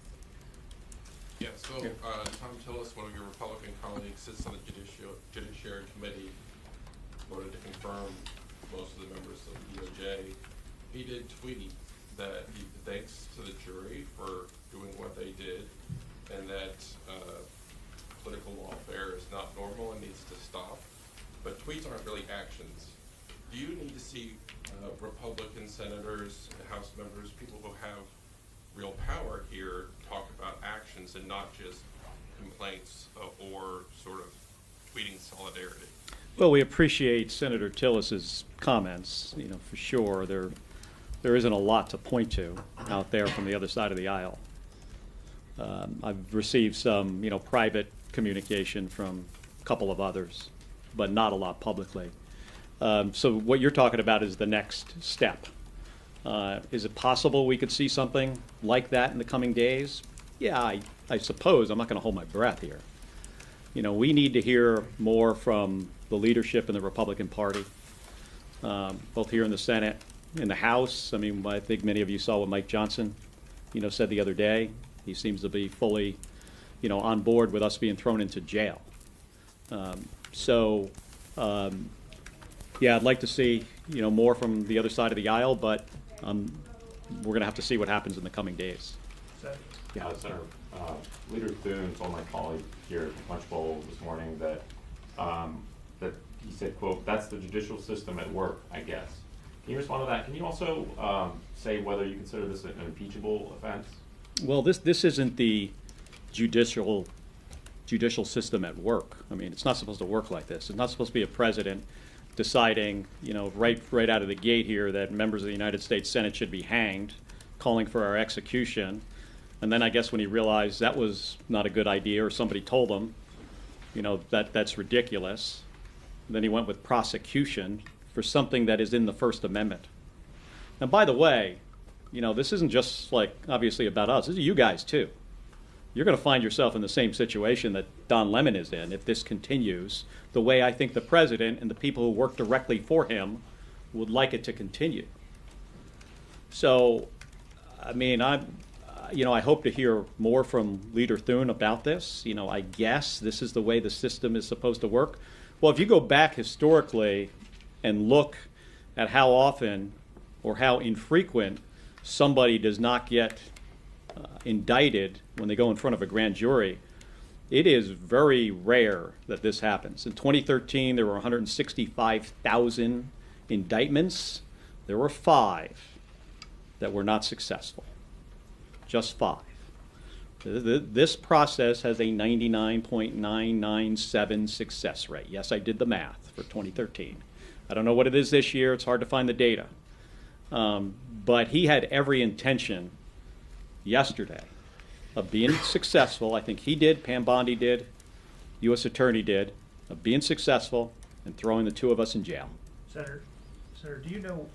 Yeah, so Tom Tillis, one of your Republican colleagues, sits on the Judiciary Committee, voted to confirm most of the members of the DOJ. He did tweet that he thanks to the jury for doing what they did and that political lawfare is not normal and needs to stop. But tweets aren't really actions. Do you need to see Republican senators, House members, people who have real power here talk about actions and not just complaints or sort of tweeting solidarity? Well, we appreciate Senator Tillis's comments, for sure. There isn't a lot to point to out there from the other side of the aisle. I've received some, private communication from a couple of others, but not a lot publicly. So what you're talking about is the next step. Is it possible we could see something like that in the coming days? Yeah, I suppose. I'm not going to hold my breath here. We need to hear more from the leadership in the Republican Party, both here in the Senate, in the House. I mean, I think many of you saw what Mike Johnson, said the other day. He seems to be fully, on board with us being thrown into jail. Yeah, I'd like to see, more from the other side of the aisle, but we're going to have to see what happens in the coming days. Yeah. Senator, Leader Thune told my colleague here at the Punch Bowl this morning that that he said, quote, "That's the judicial system at work, I guess." Can you respond to that? Can you also say whether you consider this an impeachable offense? Well, this isn't the judicial system at work. I mean, it's not supposed to work like this. It's not supposed to be a president deciding, right out of the gate here that members of the United States Senate should be hanged, calling for our execution. And then I guess when he realized that was not a good idea, or somebody told him, that's ridiculous, then he went with prosecution for something that is in the First Amendment. Now, by the way, this isn't just obviously about us. This is you guys too. you're going to find yourself in the same situation that Don Lemon is in if this continues the way I think the president and the people who work directly for him would like it to continue. So, I mean, I hope to hear more from Leader Thune about this. I guess this is the way the system is supposed to work. Well, if you go back historically and look at how often or how infrequent somebody does not get indicted when they go in front of a grand jury, it is very rare that this happens. In 2013, there were 165,000 indictments. There were 5 that were not successful. Just 5. This process has a 99.997 success rate. Yes, I did the math for 2013. I don't know what it is this year. It's hard to find the data. But he had every intention yesterday of being successful. I think he did, Pam Bondi did, U.S. Attorney did, of being successful and throwing the 2 of us in jail. Senator, do you know?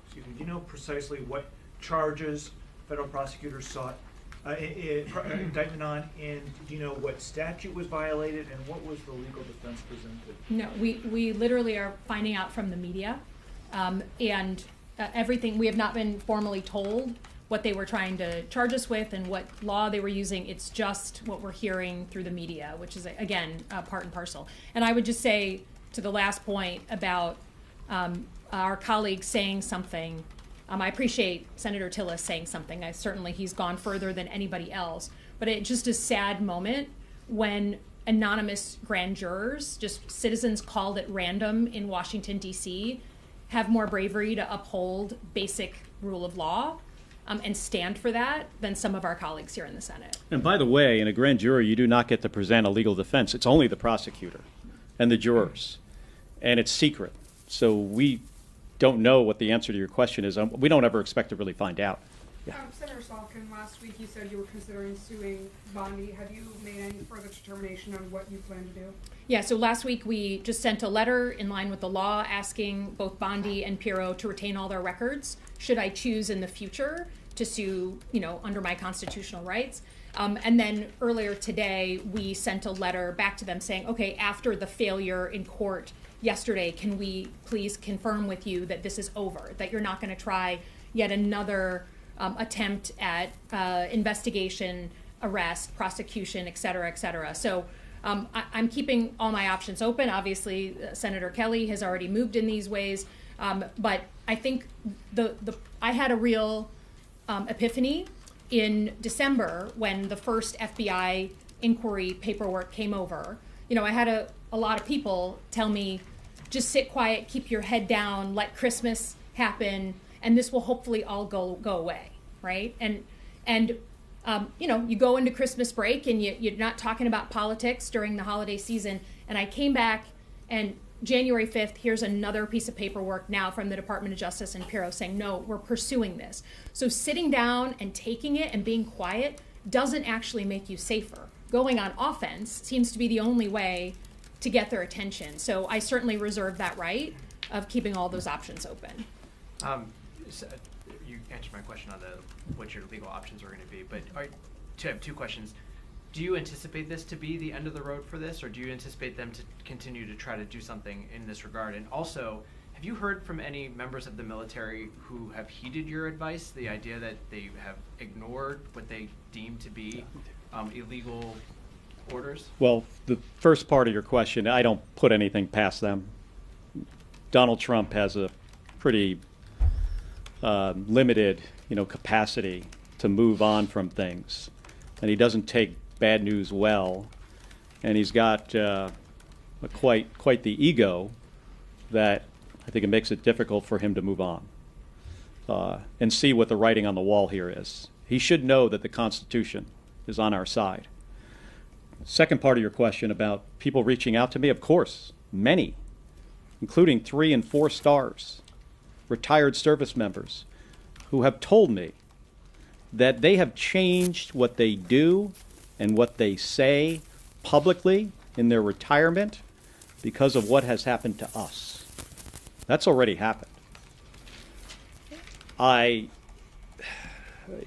Excuse me. Do you know precisely what charges federal prosecutors sought indictment on, and do you know what statute was violated and what was the legal defense presented? No, we literally are finding out from the media, and everything. We have not been formally told what they were trying to charge us with and what law they were using. It's just what we're hearing through the media, which is, again, part and parcel. And I would just say to the last point about our colleague saying something, I appreciate Senator Tillis saying something. Certainly he's gone further than anybody else. But it's just a sad moment when anonymous grand jurors, just citizens called at random in Washington, D.C., have more bravery to uphold basic rule of law and stand for that than some of our colleagues here in the Senate. And by the way, in a grand jury, you do not get to present a legal defense. It's only the prosecutor and the jurors, and it's secret. So we don't know what the answer to your question is. We don't ever expect to really find out. Yeah. Senator Salkin, last week you said you were considering suing Bondi. Have you made any further determination on what you plan to do? Yeah, so last week we just sent a letter in line with the law asking both Bondi and Pirro to retain all their records should I choose in the future to sue, under my constitutional rights. And then earlier today, we sent a letter back to them saying, okay, after the failure in court yesterday, can we please confirm with you that this is over, that you're not going to try yet another attempt at investigation, arrest, prosecution, et cetera, et cetera. So I'm keeping all my options open. Obviously, Senator Kelly has already moved in these ways. But I think I had a real epiphany in December when the first FBI inquiry paperwork came over. I had a lot of people tell me, just sit quiet, keep your head down, let Christmas happen, and this will hopefully all go away, right? And you go into Christmas break and you're not talking about politics during the holiday season. And I came back, and January 5th, here's another piece of paperwork now from the Department of Justice and Pirro saying, no, we're pursuing this. So sitting down and taking it and being quiet doesn't actually make you safer. Going on offense seems to be the only way to get their attention. So I certainly reserve that right of keeping all those options open. So you answered my question on what your legal options are going to be, but I have 2 questions. Do you anticipate this to be the end of the road for this, or do you anticipate them to continue to try to do something in this regard? And also, have you heard from any members of the military who have heeded your advice, the idea that they have ignored what they deem to be illegal orders? Well, the first part of your question, I don't put anything past them. Donald Trump has a pretty limited, capacity to move on from things, and he doesn't take bad news well, and he's got quite the ego that I think it makes it difficult for him to move on and see what the writing on the wall here is. He should know that the Constitution is on our side. Second part of your question about people reaching out to me, of course, many, including 3 and 4 stars, retired service members, who have told me that they have changed what they do and what they say publicly in their retirement because of what has happened to us. That's already happened. I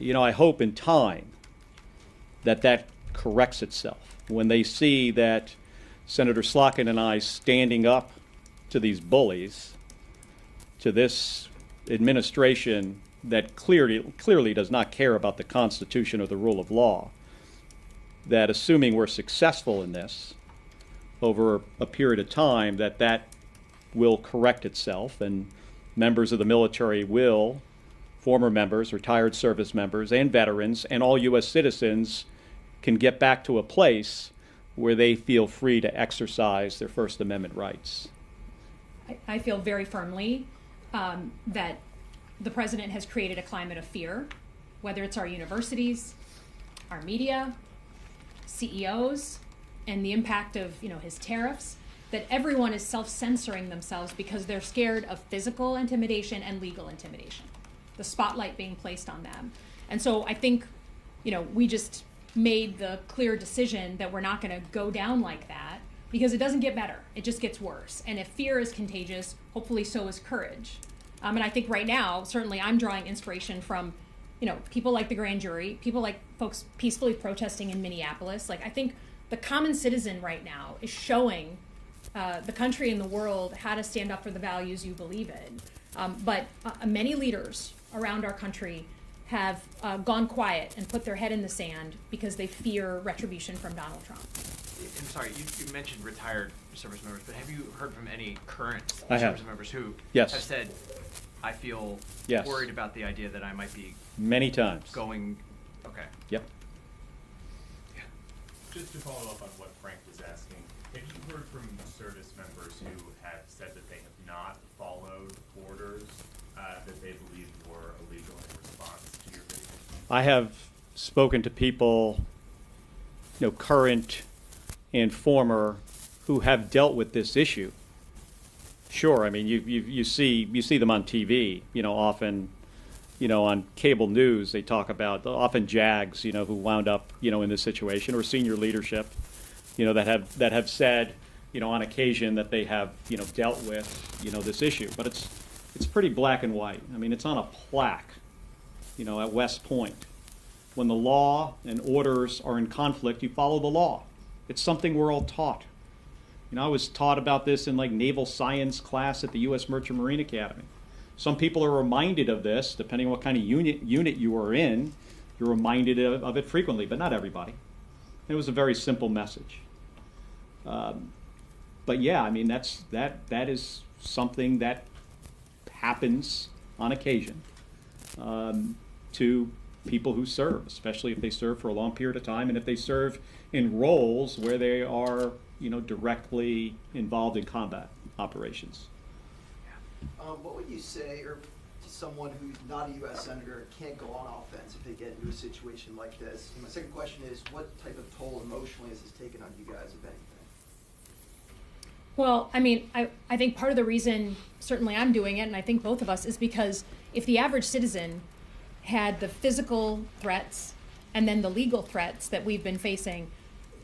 hope in time that corrects itself. When they see that Senator Slotkin and I standing up to these bullies, to this administration that clearly does not care about the Constitution or the rule of law, that assuming we're successful in this over a period of time, that will correct itself, and members of the military will, former members, retired service members, and veterans, and all U.S. citizens can get back to a place where they feel free to exercise their First Amendment rights. I feel very firmly that the president has created a climate of fear, whether it's our universities, our media, CEOs, and the impact of his tariffs, that everyone is self-censoring themselves because they're scared of physical intimidation and legal intimidation, the spotlight being placed on them. And so I think we just made the clear decision that we're not going to go down like that, because it doesn't get better, it just gets worse. And if fear is contagious, hopefully so is courage. And I think right now, certainly I'm drawing inspiration from people like the grand jury, people like folks peacefully protesting in Minneapolis. Like, I think the common citizen right now is showing the country and the world how to stand up for the values you believe in. But many leaders around our country have gone quiet and put their head in the sand because they fear retribution from Donald Trump. I'm sorry, you mentioned retired service members, but have you heard from any current service members who Yes. have said, I feel Yes. worried about the idea that I might be Many times. going, okay. Yep. Just to follow up on what Frank was asking, have you heard from service members who have said that they have not followed orders that they believe were illegal in response to your video? I have spoken to people, current and former, who have dealt with this issue. Sure, I mean, you see them on TV, often, on cable news. They talk about often JAGs, who wound up, in this situation, or senior leadership, that have said, on occasion that they have, dealt with, this issue. But it's pretty black and white. I mean, it's on a plaque, at West Point. When the law and orders are in conflict, you follow the law. It's something we're all taught. I was taught about this in naval science class at the U.S. Merchant Marine Academy. Some people are reminded of this, depending on what kind of unit you are in. You're reminded of it frequently, but not everybody. It was a very simple message. But yeah, I mean, that is something that happens on occasion to people who serve, especially if they serve for a long period of time, and if they serve in roles where they are, directly involved in combat operations. What would you say to someone who's not a U.S. Senator and can't go on offense if they get into a situation like this? And my second question is, what type of toll emotionally has this taken on you guys, if anything? Well, I mean, I think part of the reason, certainly I'm doing it, and I think both of us, is because if the average citizen had the physical threats and then the legal threats that we've been facing,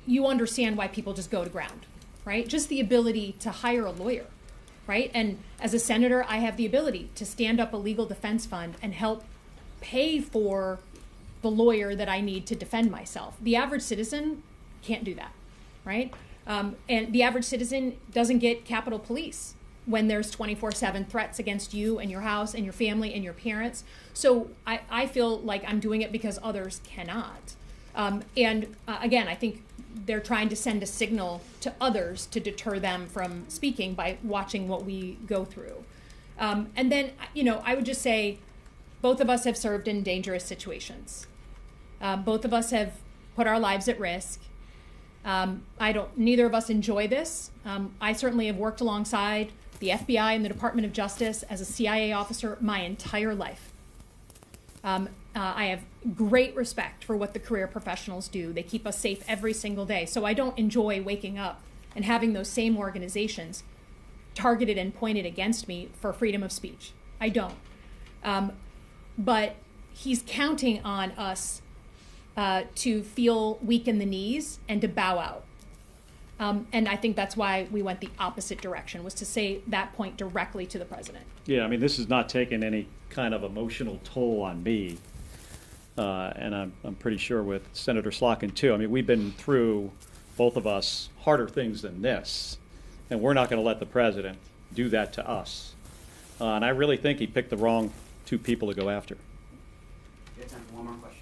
you understand why people just go to ground, right? Just the ability to hire a lawyer, right? And as a senator, I have the ability to stand up a legal defense fund and help pay for the lawyer that I need to defend myself. The average citizen can't do that, right? And the average citizen doesn't get Capitol Police when there's 24/7 threats against you and your house and your family and your parents. So I feel like I'm doing it because others cannot. Again, I think they're trying to send a signal to others to deter them from speaking by watching what we go through. And then, I would just say both of us have served in dangerous situations. Both of us have put our lives at risk. Neither of us enjoy this. I certainly have worked alongside the FBI and the Department of Justice as a CIA officer my entire life. I have great respect for what the career professionals do. They keep us safe every single day. So I don't enjoy waking up and having those same organizations targeted and pointed against me for freedom of speech. I don't. But he's counting on us to feel weak in the knees and to bow out. And I think that's why we went the opposite direction, was to say that point directly to the president. Yeah, I mean, this has not taken any kind of emotional toll on me. and I'm pretty sure with Senator Slotkin too. I mean, we've been through, both of us, harder things than this, and we're not going to let the president do that to us. And I really think he picked the wrong two people to go after. We have time for one more question.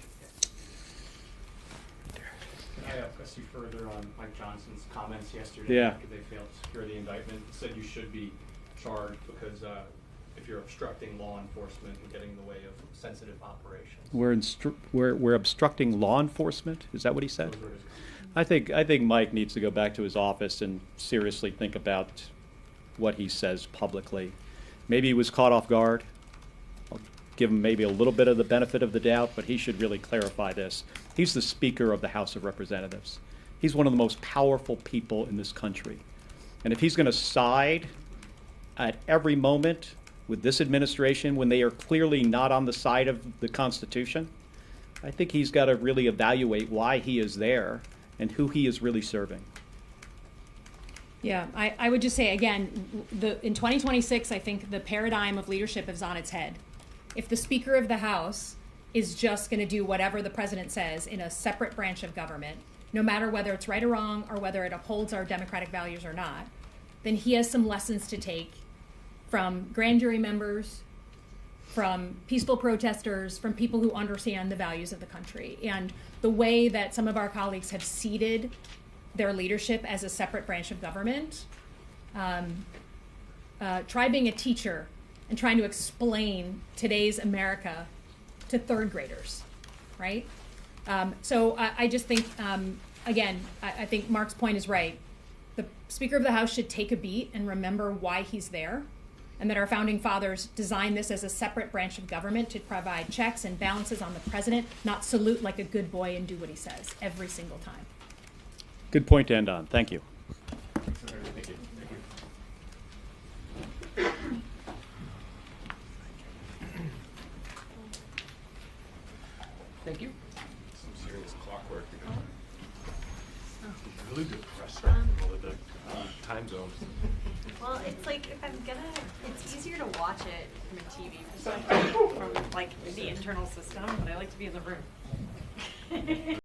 Can I press you further on Mike Johnson's comments yesterday? Yeah. After they failed to secure the indictment, he said you should be charged because if you're obstructing law enforcement and getting in the way of sensitive operations. We're obstructing law enforcement. Is that what he said? I think Mike needs to go back to his office and seriously think about what he says publicly. Maybe he was caught off guard. I'll give him maybe a little bit of the benefit of the doubt, but he should really clarify this. He's the Speaker of the House of Representatives. He's one of the most powerful people in this country. And if he's going to side at every moment with this administration when they are clearly not on the side of the Constitution, I think he's got to really evaluate why he is there and who he is really serving. Yeah, I would just say, again, in 2026, I think the paradigm of leadership is on its head. If the Speaker of the House is just going to do whatever the president says in a separate branch of government, no matter whether it's right or wrong or whether it upholds our democratic values or not, then he has some lessons to take from grand jury members, from peaceful protesters, from people who understand the values of the country. And the way that some of our colleagues have ceded their leadership as a separate branch of government, try being a teacher and trying to explain today's America to third graders, right? So I just think, again, I think Mark's point is right. The Speaker of the House should take a beat and remember why he's there, and that our founding fathers designed this as a separate branch of government to provide checks and balances on the president, not salute like a good boy and do what he says every single time. Good point to end on. Thank you. Thank you. Thank you. Some serious clockwork. Really good press all of the time zones. Well, it's like if I'm gonna, it's easier to watch it from a TV perspective, from like the internal system, but I like to be in the room.